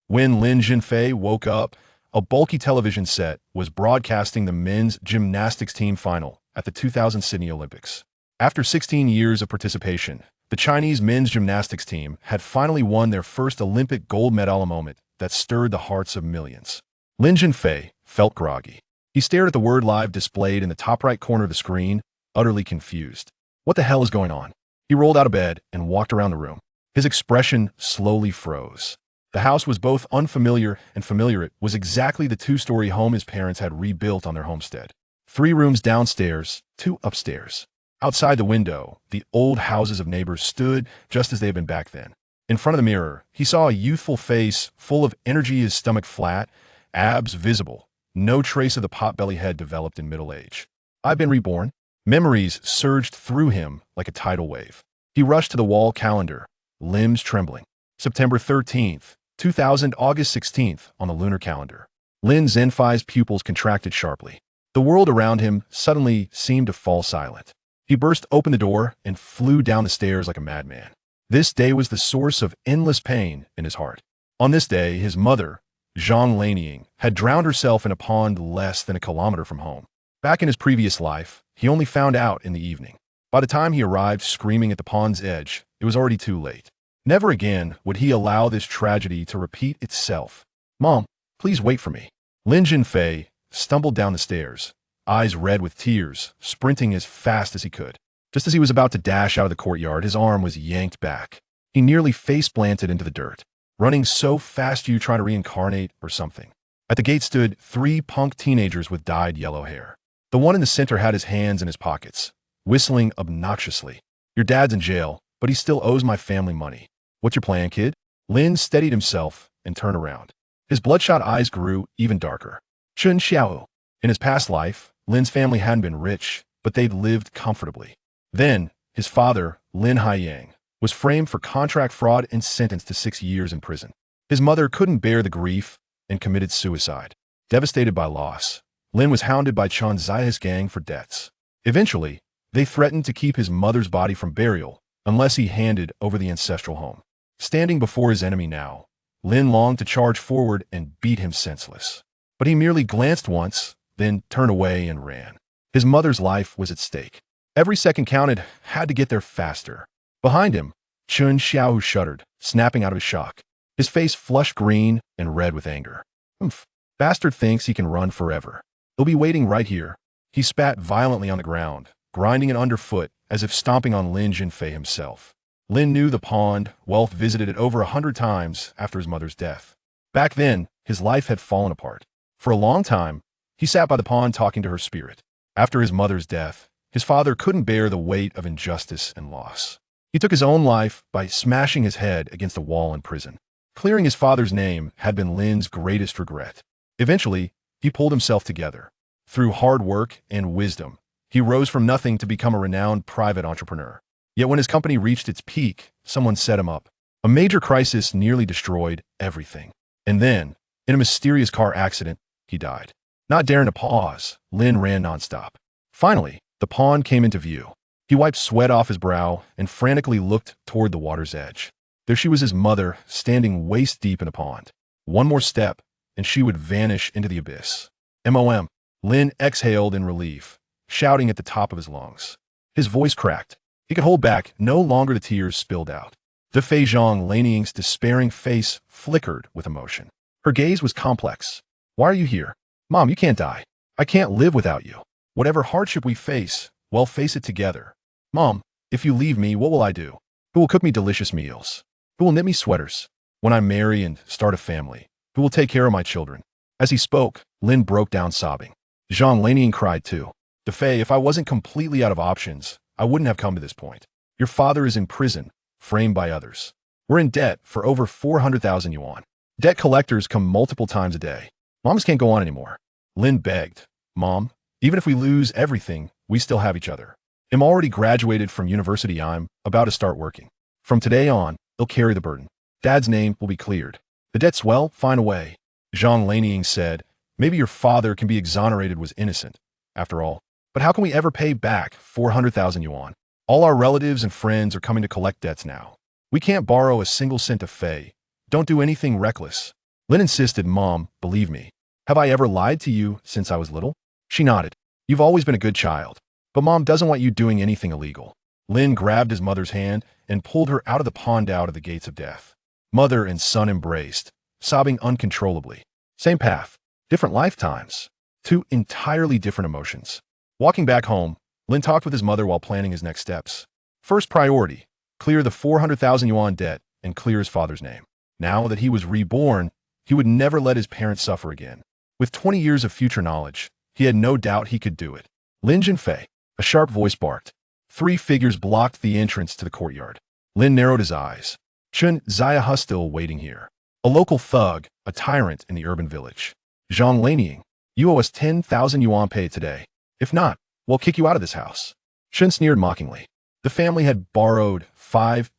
When Lin Zhenfei woke up, a bulky television set was broadcasting the men's gymnastics team final at the 2000 Sydney Olympics. After 16 years of participation, the Chinese men's gymnastics team had finally won their first Olympic gold medal, a moment that stirred the hearts of millions. Lin Zhenfei felt groggy. He stared at the word live displayed in the top right corner of the screen, utterly confused. What the hell is going on? He rolled out of bed and walked around the room. His expression slowly froze. The house was both unfamiliar and familiar. It was exactly the two-story home his parents had rebuilt on their homestead. 3 rooms downstairs, 2 upstairs. Outside the window, the old houses of neighbors stood just as they had been back then. In front of the mirror, he saw a youthful face full of energy, his stomach flat, abs visible. No trace of the potbelly head developed in middle age. "I've been reborn." Memories surged through him like a tidal wave. He rushed to the wall calendar, limbs trembling. September 13th, 2000, August 16th on the lunar calendar. Lin Zhenfei's pupils contracted sharply. The world around him suddenly seemed to fall silent. He burst open the door and flew down the stairs like a madman. This day was the source of endless pain in his heart. On this day, his mother, Zhang Lanying, had drowned herself in a pond less than a kilometer from home. Back in his previous life, he only found out in the evening. By the time he arrived screaming at the pond's edge, it was already too late. Never again would he allow this tragedy to repeat itself. "Mom, please wait for me." Lin Zhenfei stumbled down the stairs, eyes red with tears, sprinting as fast as he could. Just as he was about to dash out of the courtyard, his arm was yanked back. He nearly face-planted into the dirt. "Running so fast you try to reincarnate or something." At the gate stood 3 punk teenagers with dyed yellow hair. The one in the center had his hands in his pockets, whistling obnoxiously. "Your dad's in jail, but he still owes my family money. What's your plan, kid?" Lin steadied himself and turned around. His bloodshot eyes grew even darker. "Chun Xiao." In his past life, Lin's family hadn't been rich, but they'd lived comfortably. Then, his father, Lin Haiyang, was framed for contract fraud and sentenced to 6 years in prison. His mother couldn't bear the grief and committed suicide. Devastated by loss, Lin was hounded by Chan Zai's gang for debts. Eventually, they threatened to keep his mother's body from burial unless he handed over the ancestral home. Standing before his enemy now, Lin longed to charge forward and beat him senseless. But he merely glanced once, then turned away and ran. His mother's life was at stake. Every second counted, had to get there faster. Behind him, Chun Xiao shuddered, snapping out of his shock. His face flushed green and red with anger. "Humph. Bastard thinks he can run forever. He'll be waiting right here." He spat violently on the ground, grinding it underfoot as if stomping on Lin Zhenfei himself. Lin knew the pond, wealth visited it over 100 times after his mother's death. Back then, his life had fallen apart. For a long time, he sat by the pond talking to her spirit. After his mother's death, his father couldn't bear the weight of injustice and loss. He took his own life by smashing his head against a wall in prison. Clearing his father's name had been Lin's greatest regret. Eventually, he pulled himself together. Through hard work and wisdom, he rose from nothing to become a renowned private entrepreneur. Yet when his company reached its peak, someone set him up. A major crisis nearly destroyed everything. And then, in a mysterious car accident, he died. Not daring to pause, Lin ran nonstop. Finally, the pond came into view. He wiped sweat off his brow and frantically looked toward the water's edge. There she was, his mother, standing waist-deep in a pond. One more step, and she would vanish into the abyss. "MOM." Lin exhaled in relief, shouting at the top of his lungs. His voice cracked. He could hold back. No longer the tears spilled out. The Zhang Lanying's despairing face flickered with emotion. Her gaze was complex. "Why are you here? Mom, you can't die. I can't live without you. Whatever hardship we face, we'll face it together. Mom, if you leave me, what will I do? Who will cook me delicious meals? Who will knit me sweaters? When I marry and start a family, who will take care of my children?" As he spoke, Lin broke down sobbing. Zhang Lanying cried too. "Defei, if I wasn't completely out of options, I wouldn't have come to this point. Your father is in prison, framed by others. We're in debt for over 400,000 yuan. Debt collectors come multiple times a day. Moms can't go on anymore." Lin begged. "Mom, even if we lose everything, we still have each other. I'm already graduated from university. I'm about to start working. From today on, they'll carry the burden. Dad's name will be cleared. The debts, well, find a way." Zhang Lanying said, "Maybe your father can be exonerated, was innocent, after all. But how can we ever pay back 400,000 yuan? All our relatives and friends are coming to collect debts now. We can't borrow a single cent of Fei. Don't do anything reckless." Lin insisted. Mom, believe me. Have I ever lied to you since I was little? She nodded. You've always been a good child. But Mom doesn't want you doing anything illegal. Lin grabbed his mother's hand and pulled her out of the pond, out of the gates of death. Mother and son embraced, sobbing uncontrollably. Same path, different lifetimes. Two entirely different emotions. Walking back home, Lin talked with his mother while planning his next steps. First priority, clear the 400,000 yuan debt and clear his father's name. Now that he was reborn, he would never let his parents suffer again. With 20 years of future knowledge, he had no doubt he could do it. Lin Zhenfei, a sharp voice barked. 3 figures blocked the entrance to the courtyard. Lin narrowed his eyes. Chun Ziahe still waiting here. A local thug, a tyrant in the urban village. Zhang Lanying, you owe us 10,000 yuan pay today. If not, we'll kick you out of this house. Chun sneered mockingly. The family had borrowed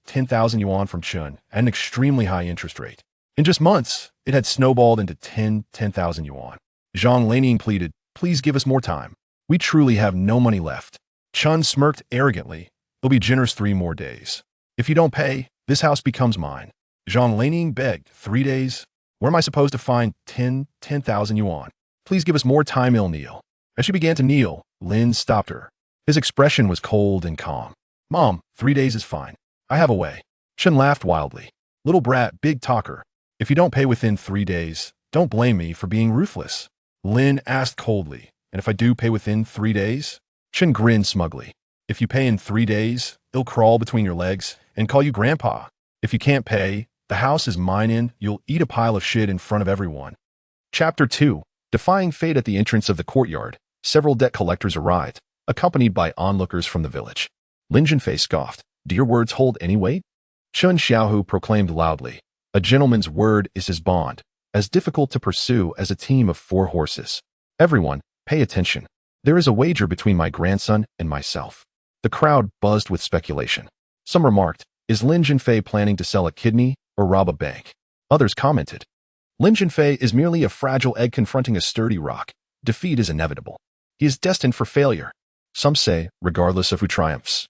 10,000 yuan from Chun at an extremely high interest rate. In just months, it had snowballed into 10,000 yuan. Zhang Lanying pleaded, please give us more time. We truly have no money left. Chun smirked arrogantly. It'll be generous 3 more days. If you don't pay, this house becomes mine. Zhang Lanying begged, 3 days? Where am I supposed to find 10,000 yuan? Please give us more time, I'll kneel. As she began to kneel, Lin stopped her. His expression was cold and calm. Mom, 3 days is fine. I have a way. Chun laughed wildly. Little brat, big talker. If you don't pay within 3 days, don't blame me for being ruthless. Lin asked coldly, and if I do pay within 3 days? Chun grinned smugly. If you pay in 3 days, it'll crawl between your legs and call you grandpa. If you can't pay, the house is mine and you'll eat a pile of shit in front of everyone. Chapter 2. Defying fate. At the entrance of the courtyard, several debt collectors arrived, accompanied by onlookers from the village. Lin Zhenfei scoffed. Do your words hold any weight? Chun Xiaohu proclaimed loudly. A gentleman's word is his bond, as difficult to pursue as a team of 4 horses. Everyone, pay attention. There is a wager between my grandson and myself. The crowd buzzed with speculation. Some remarked, is Lin Zhenfei planning to sell a kidney or rob a bank? Others commented, Lin Zhenfei is merely a fragile egg confronting a sturdy rock. Defeat is inevitable. He is destined for failure. Some say, regardless of who triumphs.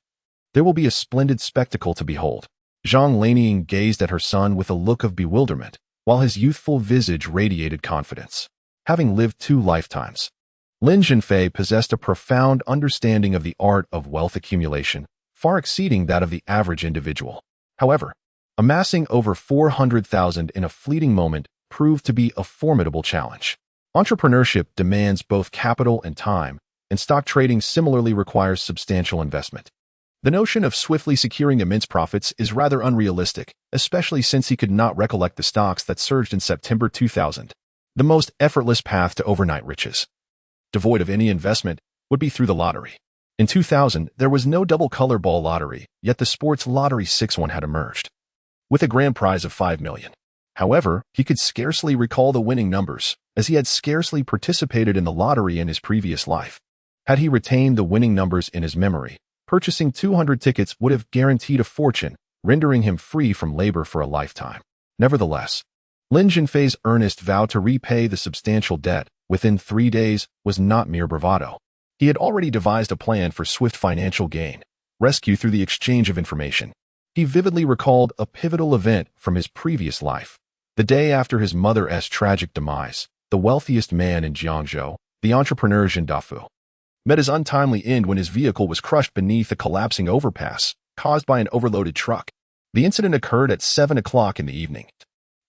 There will be a splendid spectacle to behold. Zhang Lanying gazed at her son with a look of bewilderment, while his youthful visage radiated confidence. Having lived 2 lifetimes, Lin Zhenfei possessed a profound understanding of the art of wealth accumulation, far exceeding that of the average individual. However, amassing over 400,000 in a fleeting moment proved to be a formidable challenge. Entrepreneurship demands both capital and time, and stock trading similarly requires substantial investment. The notion of swiftly securing immense profits is rather unrealistic, especially since he could not recollect the stocks that surged in September 2000. The most effortless path to overnight riches, devoid of any investment, would be through the lottery. In 2000, there was no double color ball lottery, yet the sports lottery 6-1 had emerged, with a grand prize of 5 million. However, he could scarcely recall the winning numbers, as he had scarcely participated in the lottery in his previous life. Had he retained the winning numbers in his memory, purchasing 200 tickets would have guaranteed a fortune, rendering him free from labor for a lifetime. Nevertheless, Lin Zhenfei's earnest vow to repay the substantial debt within 3 days was not mere bravado. He had already devised a plan for swift financial gain, rescue through the exchange of information. He vividly recalled a pivotal event from his previous life. The day after his mother's tragic demise, the wealthiest man in Jiangzhou, the entrepreneur Zhen Dafu, met his untimely end when his vehicle was crushed beneath a collapsing overpass caused by an overloaded truck. The incident occurred at 7 o'clock in the evening,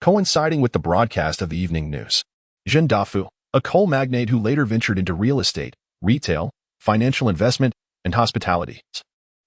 coinciding with the broadcast of the evening news. Zhen Dafu, a coal magnate who later ventured into real estate, retail, financial investment, and hospitality,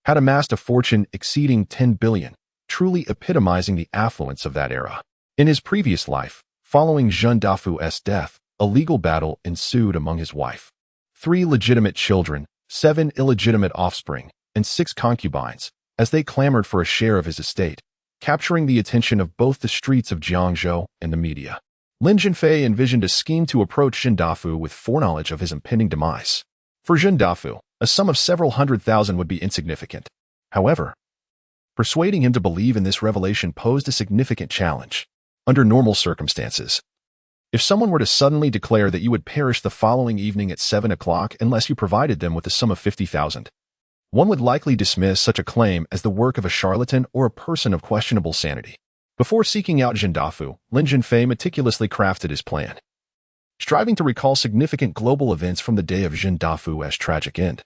had amassed a fortune exceeding 10 billion, truly epitomizing the affluence of that era. In his previous life, following Zhen Dafu's death, a legal battle ensued among his wife, 3 legitimate children, 7 illegitimate offspring, and 6 concubines, as they clamored for a share of his estate, capturing the attention of both the streets of Jiangzhou and the media. Lin Zhenfei envisioned a scheme to approach Zhen Dafu with foreknowledge of his impending demise. For Zhen Dafu, a sum of several 100,000 would be insignificant. However, persuading him to believe in this revelation posed a significant challenge. Under normal circumstances, if someone were to suddenly declare that you would perish the following evening at 7 o'clock unless you provided them with a sum of 50,000, one would likely dismiss such a claim as the work of a charlatan or a person of questionable sanity. Before seeking out Zhen Dafu, Lin Zhenfei meticulously crafted his plan, striving to recall significant global events from the day of Zhen Dafu's tragic end.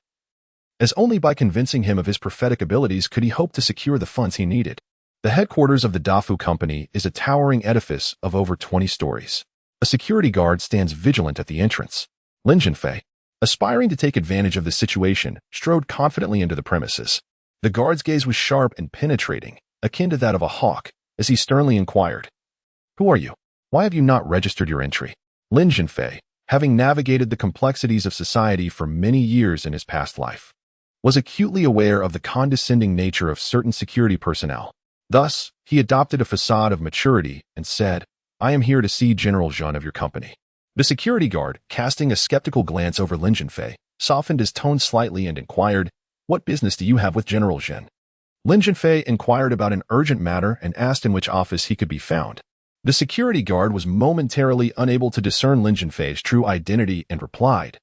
As only by convincing him of his prophetic abilities could he hope to secure the funds he needed. The headquarters of the Dafu Company is a towering edifice of over 20 stories. A security guard stands vigilant at the entrance. Lin Zhenfei, aspiring to take advantage of the situation, strode confidently into the premises. The guard's gaze was sharp and penetrating, akin to that of a hawk, as he sternly inquired, "Who are you? Why have you not registered your entry?" Lin Zhenfei, having navigated the complexities of society for many years in his past life, was acutely aware of the condescending nature of certain security personnel. Thus, he adopted a facade of maturity and said, "I am here to see General Zhen of your company." The security guard, casting a skeptical glance over Lin Zhenfei, softened his tone slightly and inquired, "What business do you have with General Zhen?" Lin Zhenfei inquired about an urgent matter and asked in which office he could be found. The security guard was momentarily unable to discern Lin Zhenfei's true identity and replied,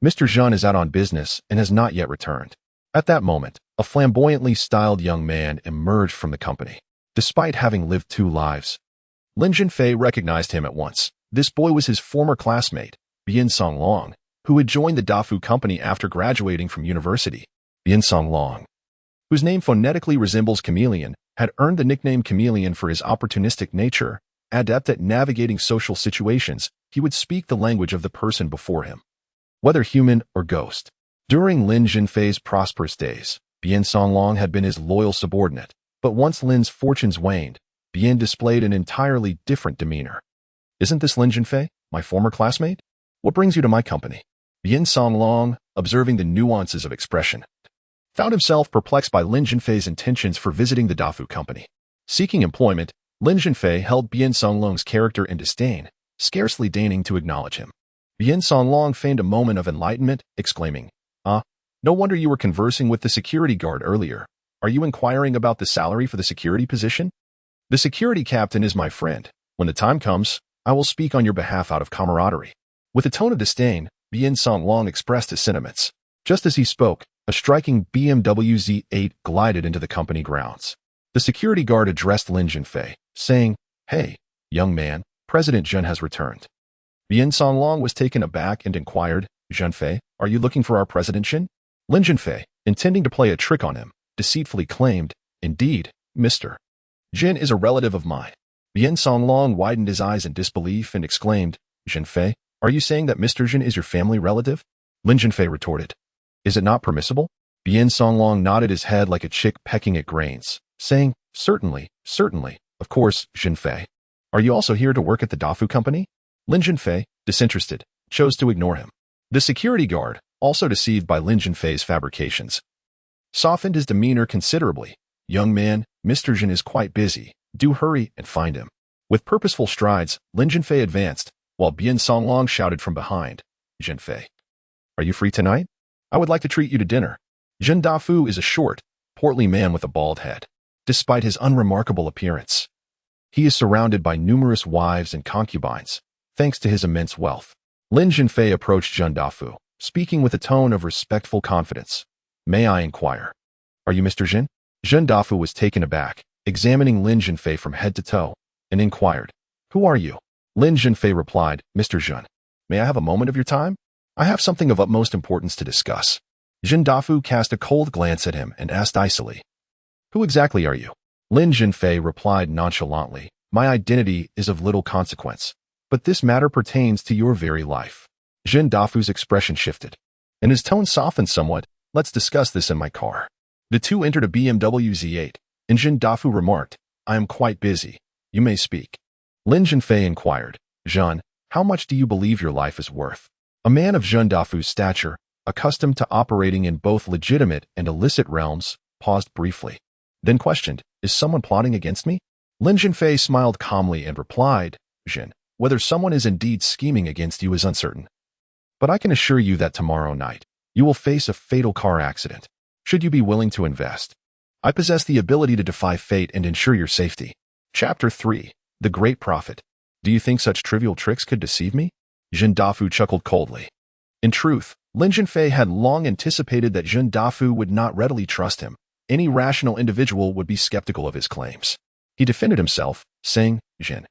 "Mr. Zhen is out on business and has not yet returned." At that moment, a flamboyantly styled young man emerged from the company. Despite having lived 2 lives, Lin Zhenfei recognized him at once. This boy was his former classmate, Bian Songlong, who had joined the Dafu Company after graduating from university. Bian Songlong, whose name phonetically resembles chameleon, had earned the nickname chameleon for his opportunistic nature. Adept at navigating social situations, he would speak the language of the person before him, whether human or ghost. During Lin Zhenfei's prosperous days, Bian Songlong had been his loyal subordinate, but once Lin's fortunes waned, Bian displayed an entirely different demeanor. "Isn't this Lin Zhenfei, my former classmate? What brings you to my company?" Bian Songlong, observing the nuances of expression, found himself perplexed by Lin Zhenfei's intentions for visiting the Dafu Company. Seeking employment, Lin Zhenfei held Bian Songlong's character in disdain, scarcely deigning to acknowledge him. Bian Songlong feigned a moment of enlightenment, exclaiming, "Ah, no wonder you were conversing with the security guard earlier. Are you inquiring about the salary for the security position? The security captain is my friend. When the time comes, I will speak on your behalf out of camaraderie." With a tone of disdain, Bian Songlong expressed his sentiments. Just as he spoke, a striking BMW Z8 glided into the company grounds. The security guard addressed Lin Zhenfei, saying, "Hey, young man, President Zhen has returned." Bian Songlong was taken aback and inquired, "Zhenfei, are you looking for our President Zhen?" Lin Zhenfei, intending to play a trick on him, deceitfully claimed, "Indeed, Mr. Zhen is a relative of mine." Bian Songlong widened his eyes in disbelief and exclaimed, "Zhenfei, are you saying that Mr. Zhen is your family relative?" Lin Zhenfei retorted, "Is it not permissible?" Bian Songlong nodded his head like a chick pecking at grains, saying, "Certainly, certainly, of course, Zhenfei. Are you also here to work at the Dafu Company?" Lin Zhenfei, disinterested, chose to ignore him. The security guard, also deceived by Lin Zhenfei's fabrications, softened his demeanor considerably. "Young man, Mr. Zhen is quite busy. Do hurry and find him." With purposeful strides, Lin Zhenfei advanced, while Bian Songlong shouted from behind, "Zhenfei, are you free tonight? I would like to treat you to dinner." Zhen Dafu is a short, portly man with a bald head. Despite his unremarkable appearance, he is surrounded by numerous wives and concubines, thanks to his immense wealth. Lin Zhenfei approached Zhen Dafu, speaking with a tone of respectful confidence. "May I inquire, are you Mr. Zhen?" Zhen Dafu was taken aback, examining Lin Zhenfei from head to toe, and inquired, "Who are you?" Lin Zhenfei replied, "Mr. Zhen. May I have a moment of your time? I have something of utmost importance to discuss." Zhen Dafu cast a cold glance at him and asked icily, "Who exactly are you?" Lin Zhenfei replied nonchalantly, "My identity is of little consequence, but this matter pertains to your very life." Zhen Dafu's expression shifted, and his tone softened somewhat. "Let's discuss this in my car." The two entered a BMW Z8, and Zhen Dafu remarked, "I am quite busy. You may speak." Lin Zhenfei inquired, "Zhen, how much do you believe your life is worth?" A man of Zhen Dafu's stature, accustomed to operating in both legitimate and illicit realms, paused briefly, then questioned, "Is someone plotting against me?" Lin Zhenfei smiled calmly and replied, "Zhen, whether someone is indeed scheming against you is uncertain. But I can assure you that tomorrow night, you will face a fatal car accident. Should you be willing to invest, I possess the ability to defy fate and ensure your safety. Chapter 3. The Great Prophet. Do you think such trivial tricks could deceive me? Zhen Dafu chuckled coldly. In truth, Lin Zhenfei had long anticipated that Zhen Dafu would not readily trust him. Any rational individual would be skeptical of his claims. He defended himself, saying, "Jin,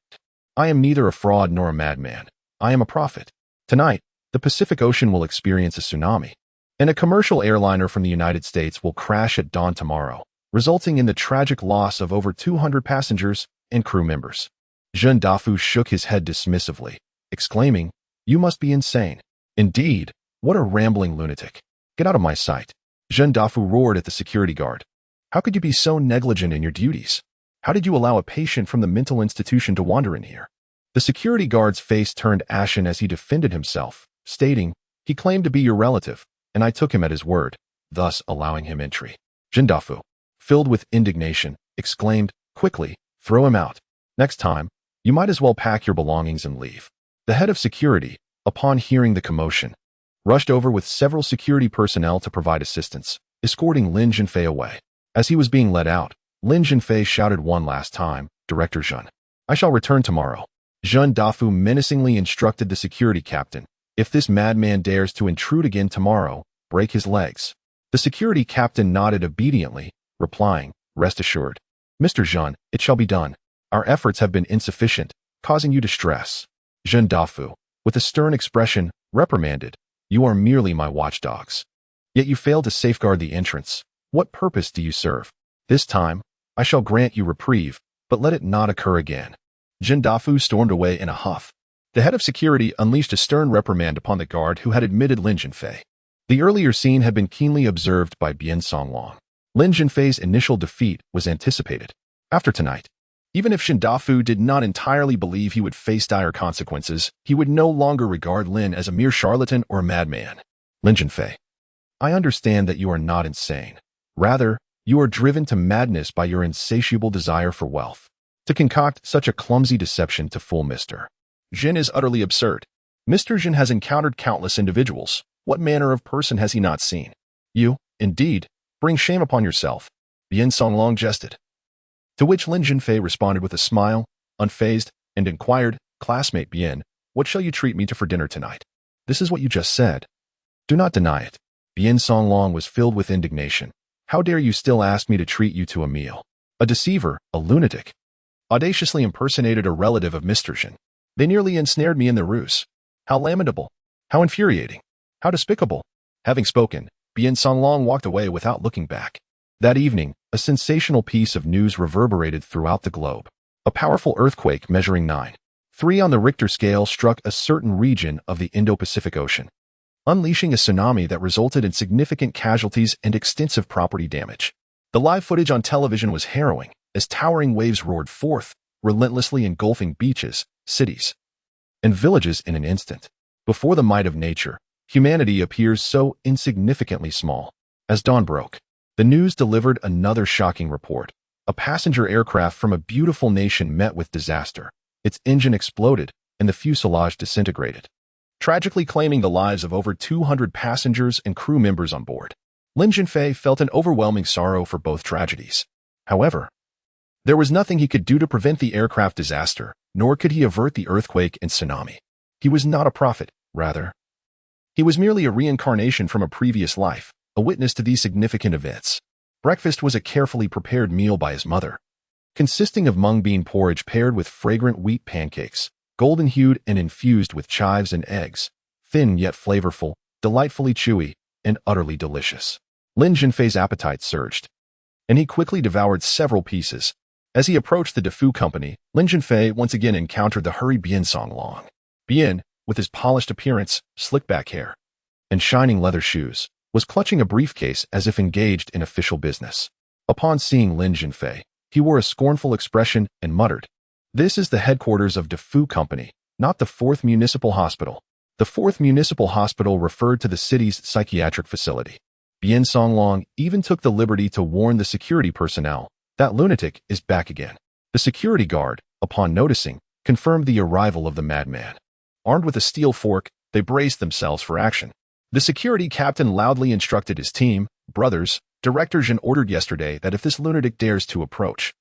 I am neither a fraud nor a madman. I am a prophet. Tonight, the Pacific Ocean will experience a tsunami, and a commercial airliner from the United States will crash at dawn tomorrow, resulting in the tragic loss of over 200 passengers and crew members." Zhen Dafu shook his head dismissively, exclaiming, "You must be insane. Indeed, what a rambling lunatic. Get out of my sight." Zhen Dafu roared at the security guard. "How could you be so negligent in your duties? How did you allow a patient from the mental institution to wander in here?" The security guard's face turned ashen as he defended himself, stating, "He claimed to be your relative, and I took him at his word, thus allowing him entry." Zhen Dafu, filled with indignation, exclaimed, "Quickly, throw him out. Next time, you might as well pack your belongings and leave." The head of security, upon hearing the commotion, rushed over with several security personnel to provide assistance, escorting Lin Zhenfei away. As he was being led out, Lin Zhenfei shouted one last time, "Director Zhen, I shall return tomorrow." Zhen Dafu menacingly instructed the security captain, "If this madman dares to intrude again tomorrow, break his legs." The security captain nodded obediently, replying, "Rest assured, Mr. Zhen, it shall be done. Our efforts have been insufficient, causing you distress." Zhen Dafu, with a stern expression, reprimanded, "You are merely my watchdogs. Yet you failed to safeguard the entrance. What purpose do you serve? This time, I shall grant you reprieve, but let it not occur again." Zhen Dafu stormed away in a huff. The head of security unleashed a stern reprimand upon the guard who had admitted Lin Zhenfei. The earlier scene had been keenly observed by Bian Songlong. Lin Zhenfei's initial defeat was anticipated. After tonight, even if Zhen Dafu did not entirely believe he would face dire consequences, he would no longer regard Lin as a mere charlatan or a madman. "Lin Zhenfei, I understand that you are not insane. Rather, you are driven to madness by your insatiable desire for wealth. To concoct such a clumsy deception to fool Mr. Zhen is utterly absurd. Mr. Zhen has encountered countless individuals. What manner of person has he not seen? You, indeed, bring shame upon yourself." Bian Songlong jested. To which Lin Zhenfei responded with a smile, unfazed, and inquired, "Classmate Bian, what shall you treat me to for dinner tonight?" "This is what you just said. Do not deny it." Bian Songlong was filled with indignation. "How dare you still ask me to treat you to a meal? A deceiver, a lunatic. Audaciously impersonated a relative of Mr. Zhen. They nearly ensnared me in their ruse. How lamentable! How infuriating! How despicable!" Having spoken, Bian Songlong walked away without looking back. That evening, a sensational piece of news reverberated throughout the globe. A powerful earthquake measuring 9.3 on the Richter scale struck a certain region of the Indo-Pacific Ocean, unleashing a tsunami that resulted in significant casualties and extensive property damage. The live footage on television was harrowing, as towering waves roared forth, relentlessly engulfing beaches, cities, and villages in an instant. Before the might of nature, humanity appears so insignificantly small. As dawn broke, the news delivered another shocking report. A passenger aircraft from a beautiful nation met with disaster. Its engine exploded, and the fuselage disintegrated, tragically claiming the lives of over 200 passengers and crew members on board. Lin Zhenfei felt an overwhelming sorrow for both tragedies. However, there was nothing he could do to prevent the aircraft disaster, nor could he avert the earthquake and tsunami. He was not a prophet, rather. He was merely a reincarnation from a previous life, a witness to these significant events. Breakfast was a carefully prepared meal by his mother, consisting of mung bean porridge paired with fragrant wheat pancakes, golden-hued and infused with chives and eggs, thin yet flavorful, delightfully chewy, and utterly delicious. Lin Zhenfei's appetite surged, and he quickly devoured several pieces. As he approached the Defu company, Lin Zhenfei once again encountered the hurried Bian Songlong. Bian, with his polished appearance, slick-back hair, and shining leather shoes, was clutching a briefcase as if engaged in official business. Upon seeing Lin Zhenfei, he wore a scornful expression and muttered, "This is the headquarters of Defu Company, not the 4th Municipal Hospital." The 4th Municipal Hospital referred to the city's psychiatric facility. Bian Songlong even took the liberty to warn the security personnel, "That lunatic is back again." The security guard, upon noticing, confirmed the arrival of the madman. Armed with a steel fork, they braced themselves for action. The security captain loudly instructed his team, "Brothers, Director Zhen ordered yesterday that if this lunatic dares to approach,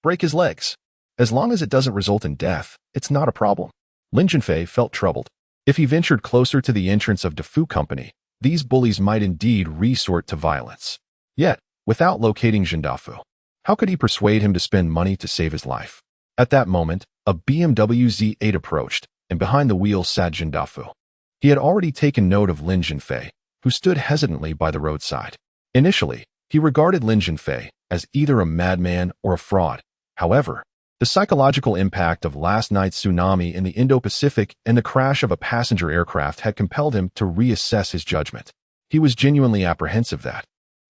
break his legs. As long as it doesn't result in death, it's not a problem." Lin Zhenfei felt troubled. If he ventured closer to the entrance of Defu Company, these bullies might indeed resort to violence. Yet, without locating Zhen Dafu, How could he persuade him to spend money to save his life? At that moment, a BMW Z8 approached, and behind the wheel sat Zhendafu. He had already taken note of Lin Zhenfei, who stood hesitantly by the roadside. Initially, he regarded Lin Zhenfei as either a madman or a fraud. However, the psychological impact of last night's tsunami in the Indo-Pacific and the crash of a passenger aircraft had compelled him to reassess his judgment. He was genuinely apprehensive that,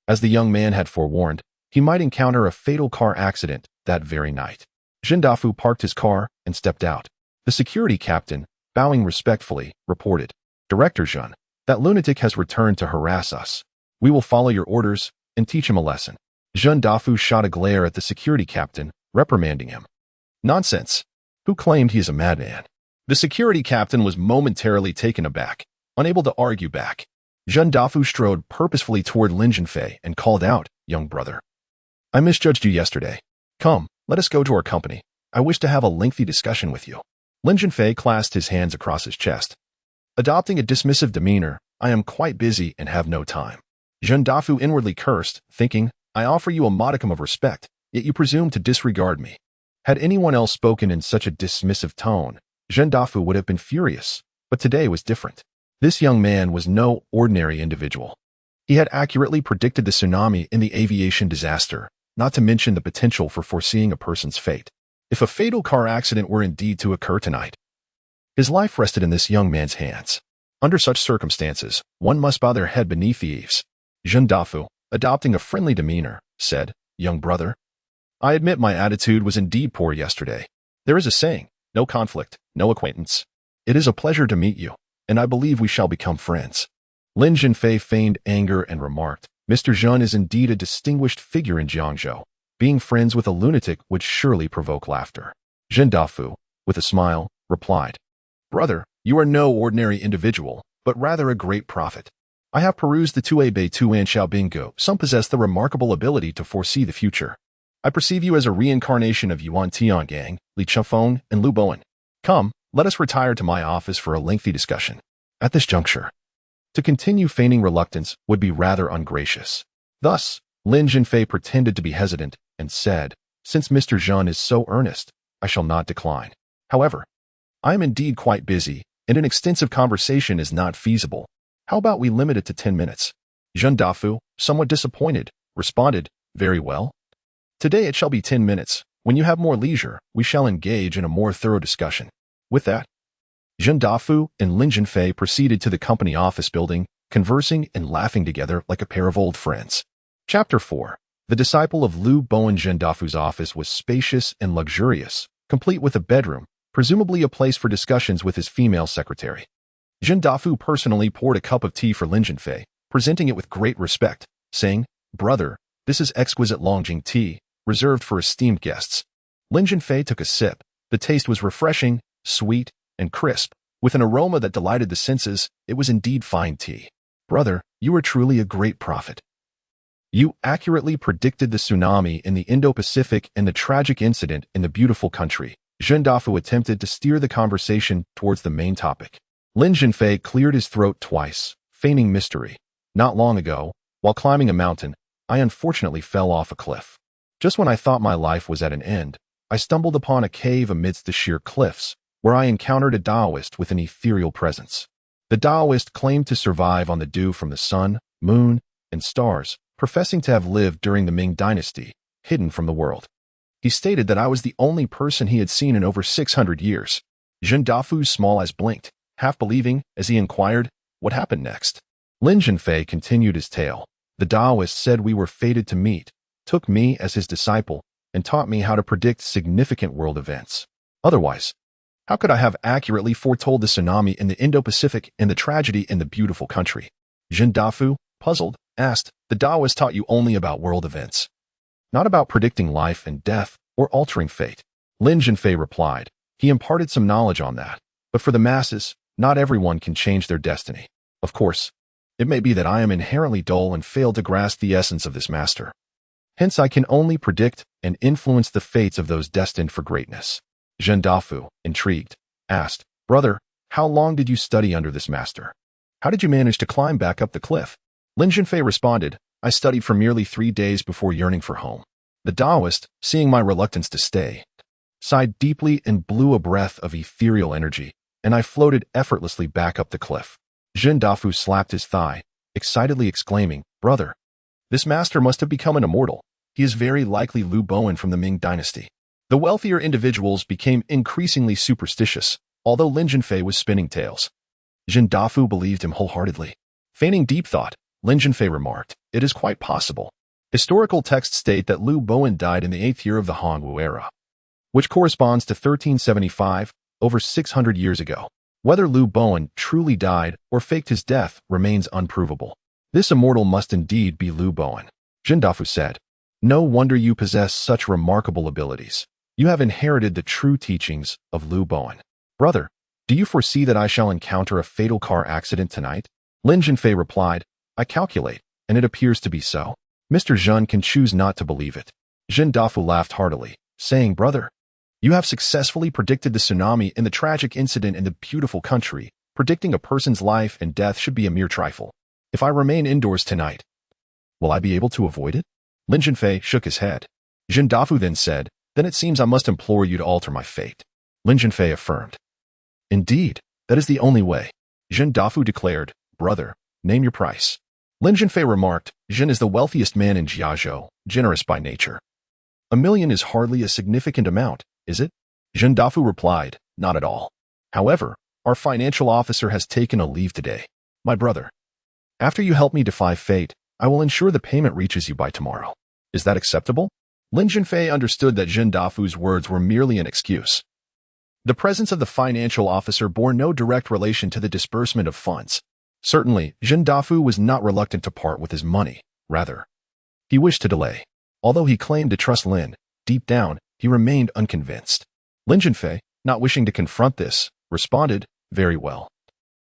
as the young man had forewarned, he might encounter a fatal car accident that very night. Zhendafu parked his car and stepped out. The security captain, bowing respectfully, reported, "Director Yun, that lunatic has returned to harass us. We will follow your orders and teach him a lesson." Zhendafu shot a glare at the security captain, reprimanding him. "Nonsense. Who claimed he is a madman?" The security captain was momentarily taken aback, unable to argue back. Zhendafu strode purposefully toward Lin Zhenfei and called out, "Young brother, I misjudged you yesterday. Come, let us go to our company. I wish to have a lengthy discussion with you." Lin Zhenfei clasped his hands across his chest. Adopting a dismissive demeanor, "I am quite busy and have no time." Zhendafu inwardly cursed, thinking, "I offer you a modicum of respect, yet you presume to disregard me." Had anyone else spoken in such a dismissive tone, Zhendafu would have been furious, but today was different. This young man was no ordinary individual. He had accurately predicted the tsunami in the aviation disaster, not to mention the potential for foreseeing a person's fate. If a fatal car accident were indeed to occur tonight, his life rested in this young man's hands. Under such circumstances, one must bow their head beneath the eaves. Zhendafu, adopting a friendly demeanor, said, "Young brother, I admit my attitude was indeed poor yesterday. There is a saying, no conflict, no acquaintance. It is a pleasure to meet you, and I believe we shall become friends." Lin Zhenfei feigned anger and remarked, "Mr. Yun is indeed a distinguished figure in Jiangzhou. Being friends with a lunatic would surely provoke laughter." Zhendafu, with a smile, replied, "Brother, you are no ordinary individual, but rather a great prophet. I have perused the Tue Bei Tuan Xiaobinggu. Some possess the remarkable ability to foresee the future. I perceive you as a reincarnation of Yuan Tiangang, Li Chengfeng, and Lu Bowen. Come, let us retire to my office for a lengthy discussion." At this juncture, to continue feigning reluctance would be rather ungracious. Thus, Lin Zhenfei pretended to be hesitant and said, "Since Mr. Yun is so earnest, I shall not decline. However, I am indeed quite busy, and an extensive conversation is not feasible. How about we limit it to 10 minutes? Zhendafu, somewhat disappointed, responded, "Very well. Today it shall be 10 minutes. When you have more leisure, we shall engage in a more thorough discussion." With that, Zhendafu and Lin Zhenfei proceeded to the company office building, conversing and laughing together like a pair of old friends. Chapter 4. The disciple of Lu Bowen. Zhendafu's office was spacious and luxurious, complete with a bedroom, presumably a place for discussions with his female secretary. Zhendafu personally poured a cup of tea for Lin Zhenfei, presenting it with great respect, saying, "Brother, this is exquisite Longjing tea, reserved for esteemed guests." Lin Zhenfei took a sip. The taste was refreshing, sweet, and crisp, with an aroma that delighted the senses. It was indeed fine tea. "Brother, you are truly a great prophet. You accurately predicted the tsunami in the Indo-Pacific and the tragic incident in the beautiful country." Zhendafu attempted to steer the conversation towards the main topic. Lin Zhenfei cleared his throat twice, feigning mystery. "Not long ago, while climbing a mountain, I unfortunately fell off a cliff. Just when I thought my life was at an end, I stumbled upon a cave amidst the sheer cliffs, where I encountered a Taoist with an ethereal presence. The Taoist claimed to survive on the dew from the sun, moon, and stars, professing to have lived during the Ming dynasty, hidden from the world. He stated that I was the only person he had seen in over 600 years. Zhendafu's small eyes blinked, half believing, as he inquired, "What happened next?" Lin Zhenfei continued his tale. "The Taoist said we were fated to meet, took me as his disciple, and taught me how to predict significant world events. Otherwise, how could I have accurately foretold the tsunami in the Indo-Pacific and the tragedy in the beautiful country?" Zhendafu, puzzled, asked, "The Taoist taught you only about world events, not about predicting life and death or altering fate?" Lin Zhenfei replied, "He imparted some knowledge on that, but for the masses, not everyone can change their destiny. Of course, it may be that I am inherently dull and fail to grasp the essence of this master. Hence I can only predict and influence the fates of those destined for greatness." Zhendafu, intrigued, asked, "Brother, how long did you study under this master? How did you manage to climb back up the cliff?" Lin Zhenfei responded, "I studied for merely 3 days before yearning for home. The Taoist, seeing my reluctance to stay, sighed deeply and blew a breath of ethereal energy, and I floated effortlessly back up the cliff. Jin Dafu slapped his thigh, excitedly exclaiming, "Brother, this master must have become an immortal. He is very likely Lu Bowen from the Ming dynasty." The wealthier individuals became increasingly superstitious, although Lin Zhenfei was spinning tales. Jin Dafu believed him wholeheartedly. Feigning deep thought, Lin Zhenfei remarked, "It is quite possible. Historical texts state that Lu Bowen died in the 8th year of the Hongwu era, which corresponds to 1375, over 600 years ago. Whether Lu Bowen truly died or faked his death remains unprovable. This immortal must indeed be Lu Bowen." Jin Dafu said, "No wonder you possess such remarkable abilities. You have inherited the true teachings of Lu Bowen. Brother, do you foresee that I shall encounter a fatal car accident tonight?" Lin Zhenfei replied, "I calculate, and it appears to be so. Mr. Zhen can choose not to believe it." Jin Dafu laughed heartily, saying, "Brother, you have successfully predicted the tsunami and the tragic incident in the beautiful country. Predicting a person's life and death should be a mere trifle. If I remain indoors tonight, will I be able to avoid it?" Lin Zhenfei shook his head. Jin Dafu then said, "Then it seems I must implore you to alter my fate." Lin Zhenfei affirmed, "Indeed, that is the only way." Jin Dafu declared, "Brother, name your price." Lin Zhenfei remarked, "Jin is the wealthiest man in Jiazhou, generous by nature. 1,000,000 is hardly a significant amount, is it?" Jin Dafu replied, "Not at all. However, our financial officer has taken a leave today. My brother, after you help me defy fate, I will ensure the payment reaches you by tomorrow. Is that acceptable?" Lin Zhenfei understood that Jin Dafu's words were merely an excuse. The presence of the financial officer bore no direct relation to the disbursement of funds. Certainly, Jin Dafu was not reluctant to part with his money. Rather, he wished to delay. Although he claimed to trust Lin, deep down, he remained unconvinced. Lin Zhenfei, not wishing to confront this, responded, "Very well.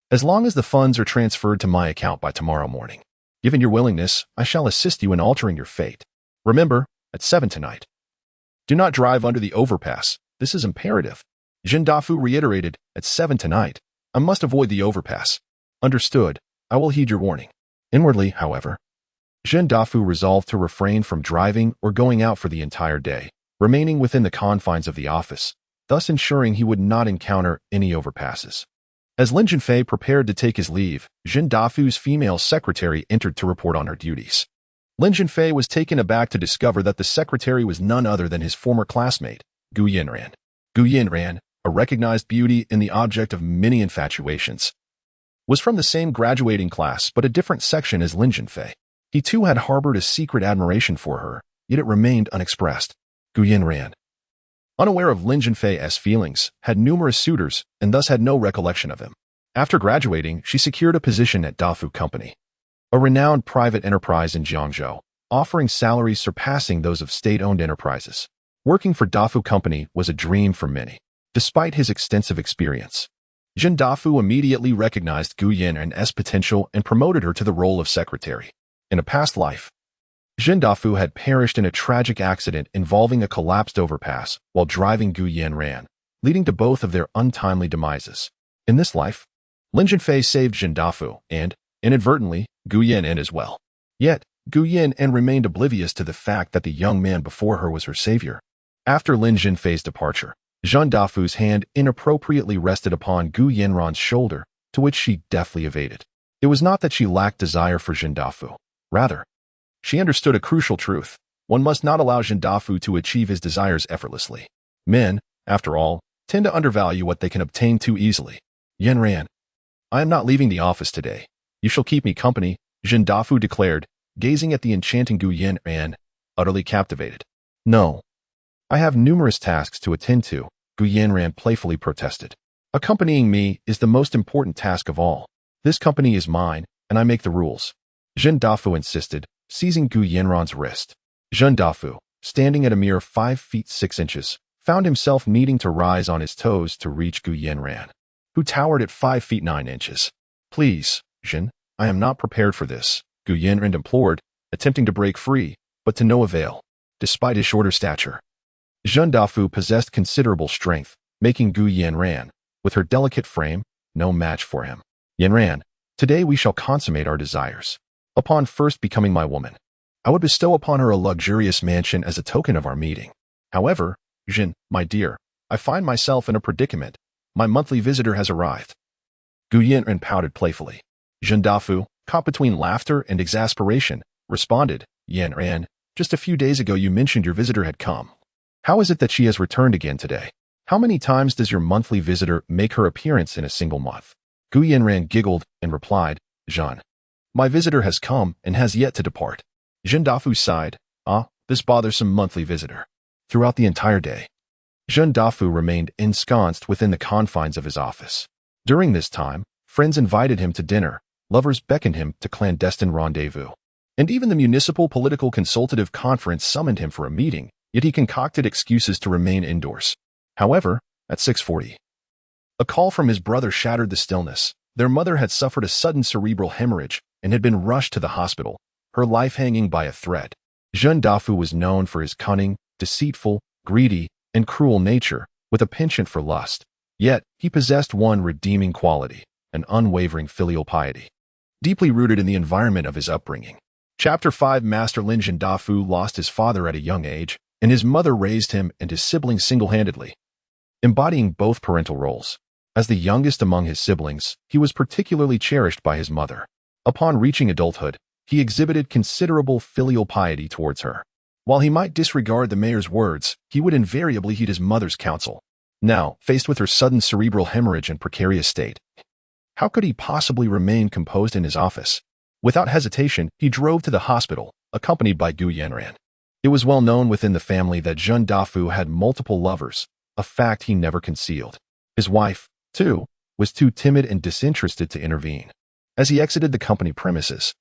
As long as the funds are transferred to my account by tomorrow morning, given your willingness, I shall assist you in altering your fate. Remember, at 7 tonight. Do not drive under the overpass. This is imperative." Jin Dafu reiterated, "At 7 tonight. I must avoid the overpass." "Understood. I will heed your warning." Inwardly, however, Jin Dafu resolved to refrain from driving or going out for the entire day, remaining within the confines of the office, thus ensuring he would not encounter any overpasses. As Lin Zhenfei prepared to take his leave, Jin Dafu's female secretary entered to report on her duties. Lin Zhenfei was taken aback to discover that the secretary was none other than his former classmate, Gu Yinran. Gu Yinran, a recognized beauty and the object of many infatuations, was from the same graduating class but a different section as Lin Zhenfei. He too had harbored a secret admiration for her, yet it remained unexpressed. Gu Yinran, unaware of Lin Zhenfei's feelings, had numerous suitors and thus had no recollection of him. After graduating, she secured a position at Dafu Company, a renowned private enterprise in Jiangzhou, offering salaries surpassing those of state-owned enterprises. Working for Dafu Company was a dream for many. Despite his extensive experience, Jin Dafu immediately recognized Gu Yinran's potential and promoted her to the role of secretary. In a past life, Jin Dafu had perished in a tragic accident involving a collapsed overpass while driving Gu Yinran, leading to both of their untimely demises. In this life, Lin Zhenfei saved Jin Dafu and, inadvertently, Gu Yinran as well. Yet, Gu Yinran remained oblivious to the fact that the young man before her was her savior. After Lin Zhenfei's departure, Jin Dafu's hand inappropriately rested upon Gu Yinran's shoulder, to which she deftly evaded. It was not that she lacked desire for Jin Dafu. Rather, she understood a crucial truth. One must not allow Jin Dafu to achieve his desires effortlessly. Men, after all, tend to undervalue what they can obtain too easily. "Yinran, I am not leaving the office today. You shall keep me company," Jin Dafu declared, gazing at the enchanting Gu Yinran, utterly captivated. "No. I have numerous tasks to attend to," Gu Yinran playfully protested. "Accompanying me is the most important task of all. This company is mine, and I make the rules," Jin Dafu insisted, seizing Gu Yinran's wrist. Jin Dafu, standing at a mere 5 feet 6 inches, found himself needing to rise on his toes to reach Gu Yinran, who towered at 5 feet 9 inches. "Please, Jin, I am not prepared for this," Gu Yinran implored, attempting to break free, but to no avail. Despite his shorter stature, Jin Dafu possessed considerable strength, making Gu Yinran, with her delicate frame, no match for him. "Yinran, today we shall consummate our desires. Upon first becoming my woman, I would bestow upon her a luxurious mansion as a token of our meeting. However, Jin, my dear, I find myself in a predicament. My monthly visitor has arrived. Gu Yanran pouted playfully. Zhen Dafu, caught between laughter and exasperation, responded, Yanran, just a few days ago you mentioned your visitor had come. How is it that she has returned again today? How many times does your monthly visitor make her appearance in a single month? Gu Yanran giggled and replied, Jean, my visitor has come and has yet to depart. Zhen Dafu sighed, this bothersome monthly visitor. Throughout the entire day, Zhen Dafu remained ensconced within the confines of his office. During this time, friends invited him to dinner, lovers beckoned him to clandestine rendezvous, and even the Municipal Political Consultative Conference summoned him for a meeting, yet he concocted excuses to remain indoors. However, at 6:40, a call from his brother shattered the stillness. Their mother had suffered a sudden cerebral hemorrhage and had been rushed to the hospital, her life hanging by a thread. Zhen Dafu was known for his cunning, deceitful, greedy, and cruel nature, with a penchant for lust. Yet, he possessed one redeeming quality, an unwavering filial piety, deeply rooted in the environment of his upbringing. Chapter 5 Master Lin Zhendafu lost his father at a young age, and his mother raised him and his siblings single-handedly, embodying both parental roles. As the youngest among his siblings, he was particularly cherished by his mother. Upon reaching adulthood, he exhibited considerable filial piety towards her. While he might disregard the mayor's words, he would invariably heed his mother's counsel. Now, faced with her sudden cerebral hemorrhage and precarious state, how could he possibly remain composed in his office? Without hesitation, he drove to the hospital, accompanied by Gu Yanran. It was well known within the family that Zhen Dafu had multiple lovers, a fact he never concealed. His wife, too, was too timid and disinterested to intervene. As he exited the company premises,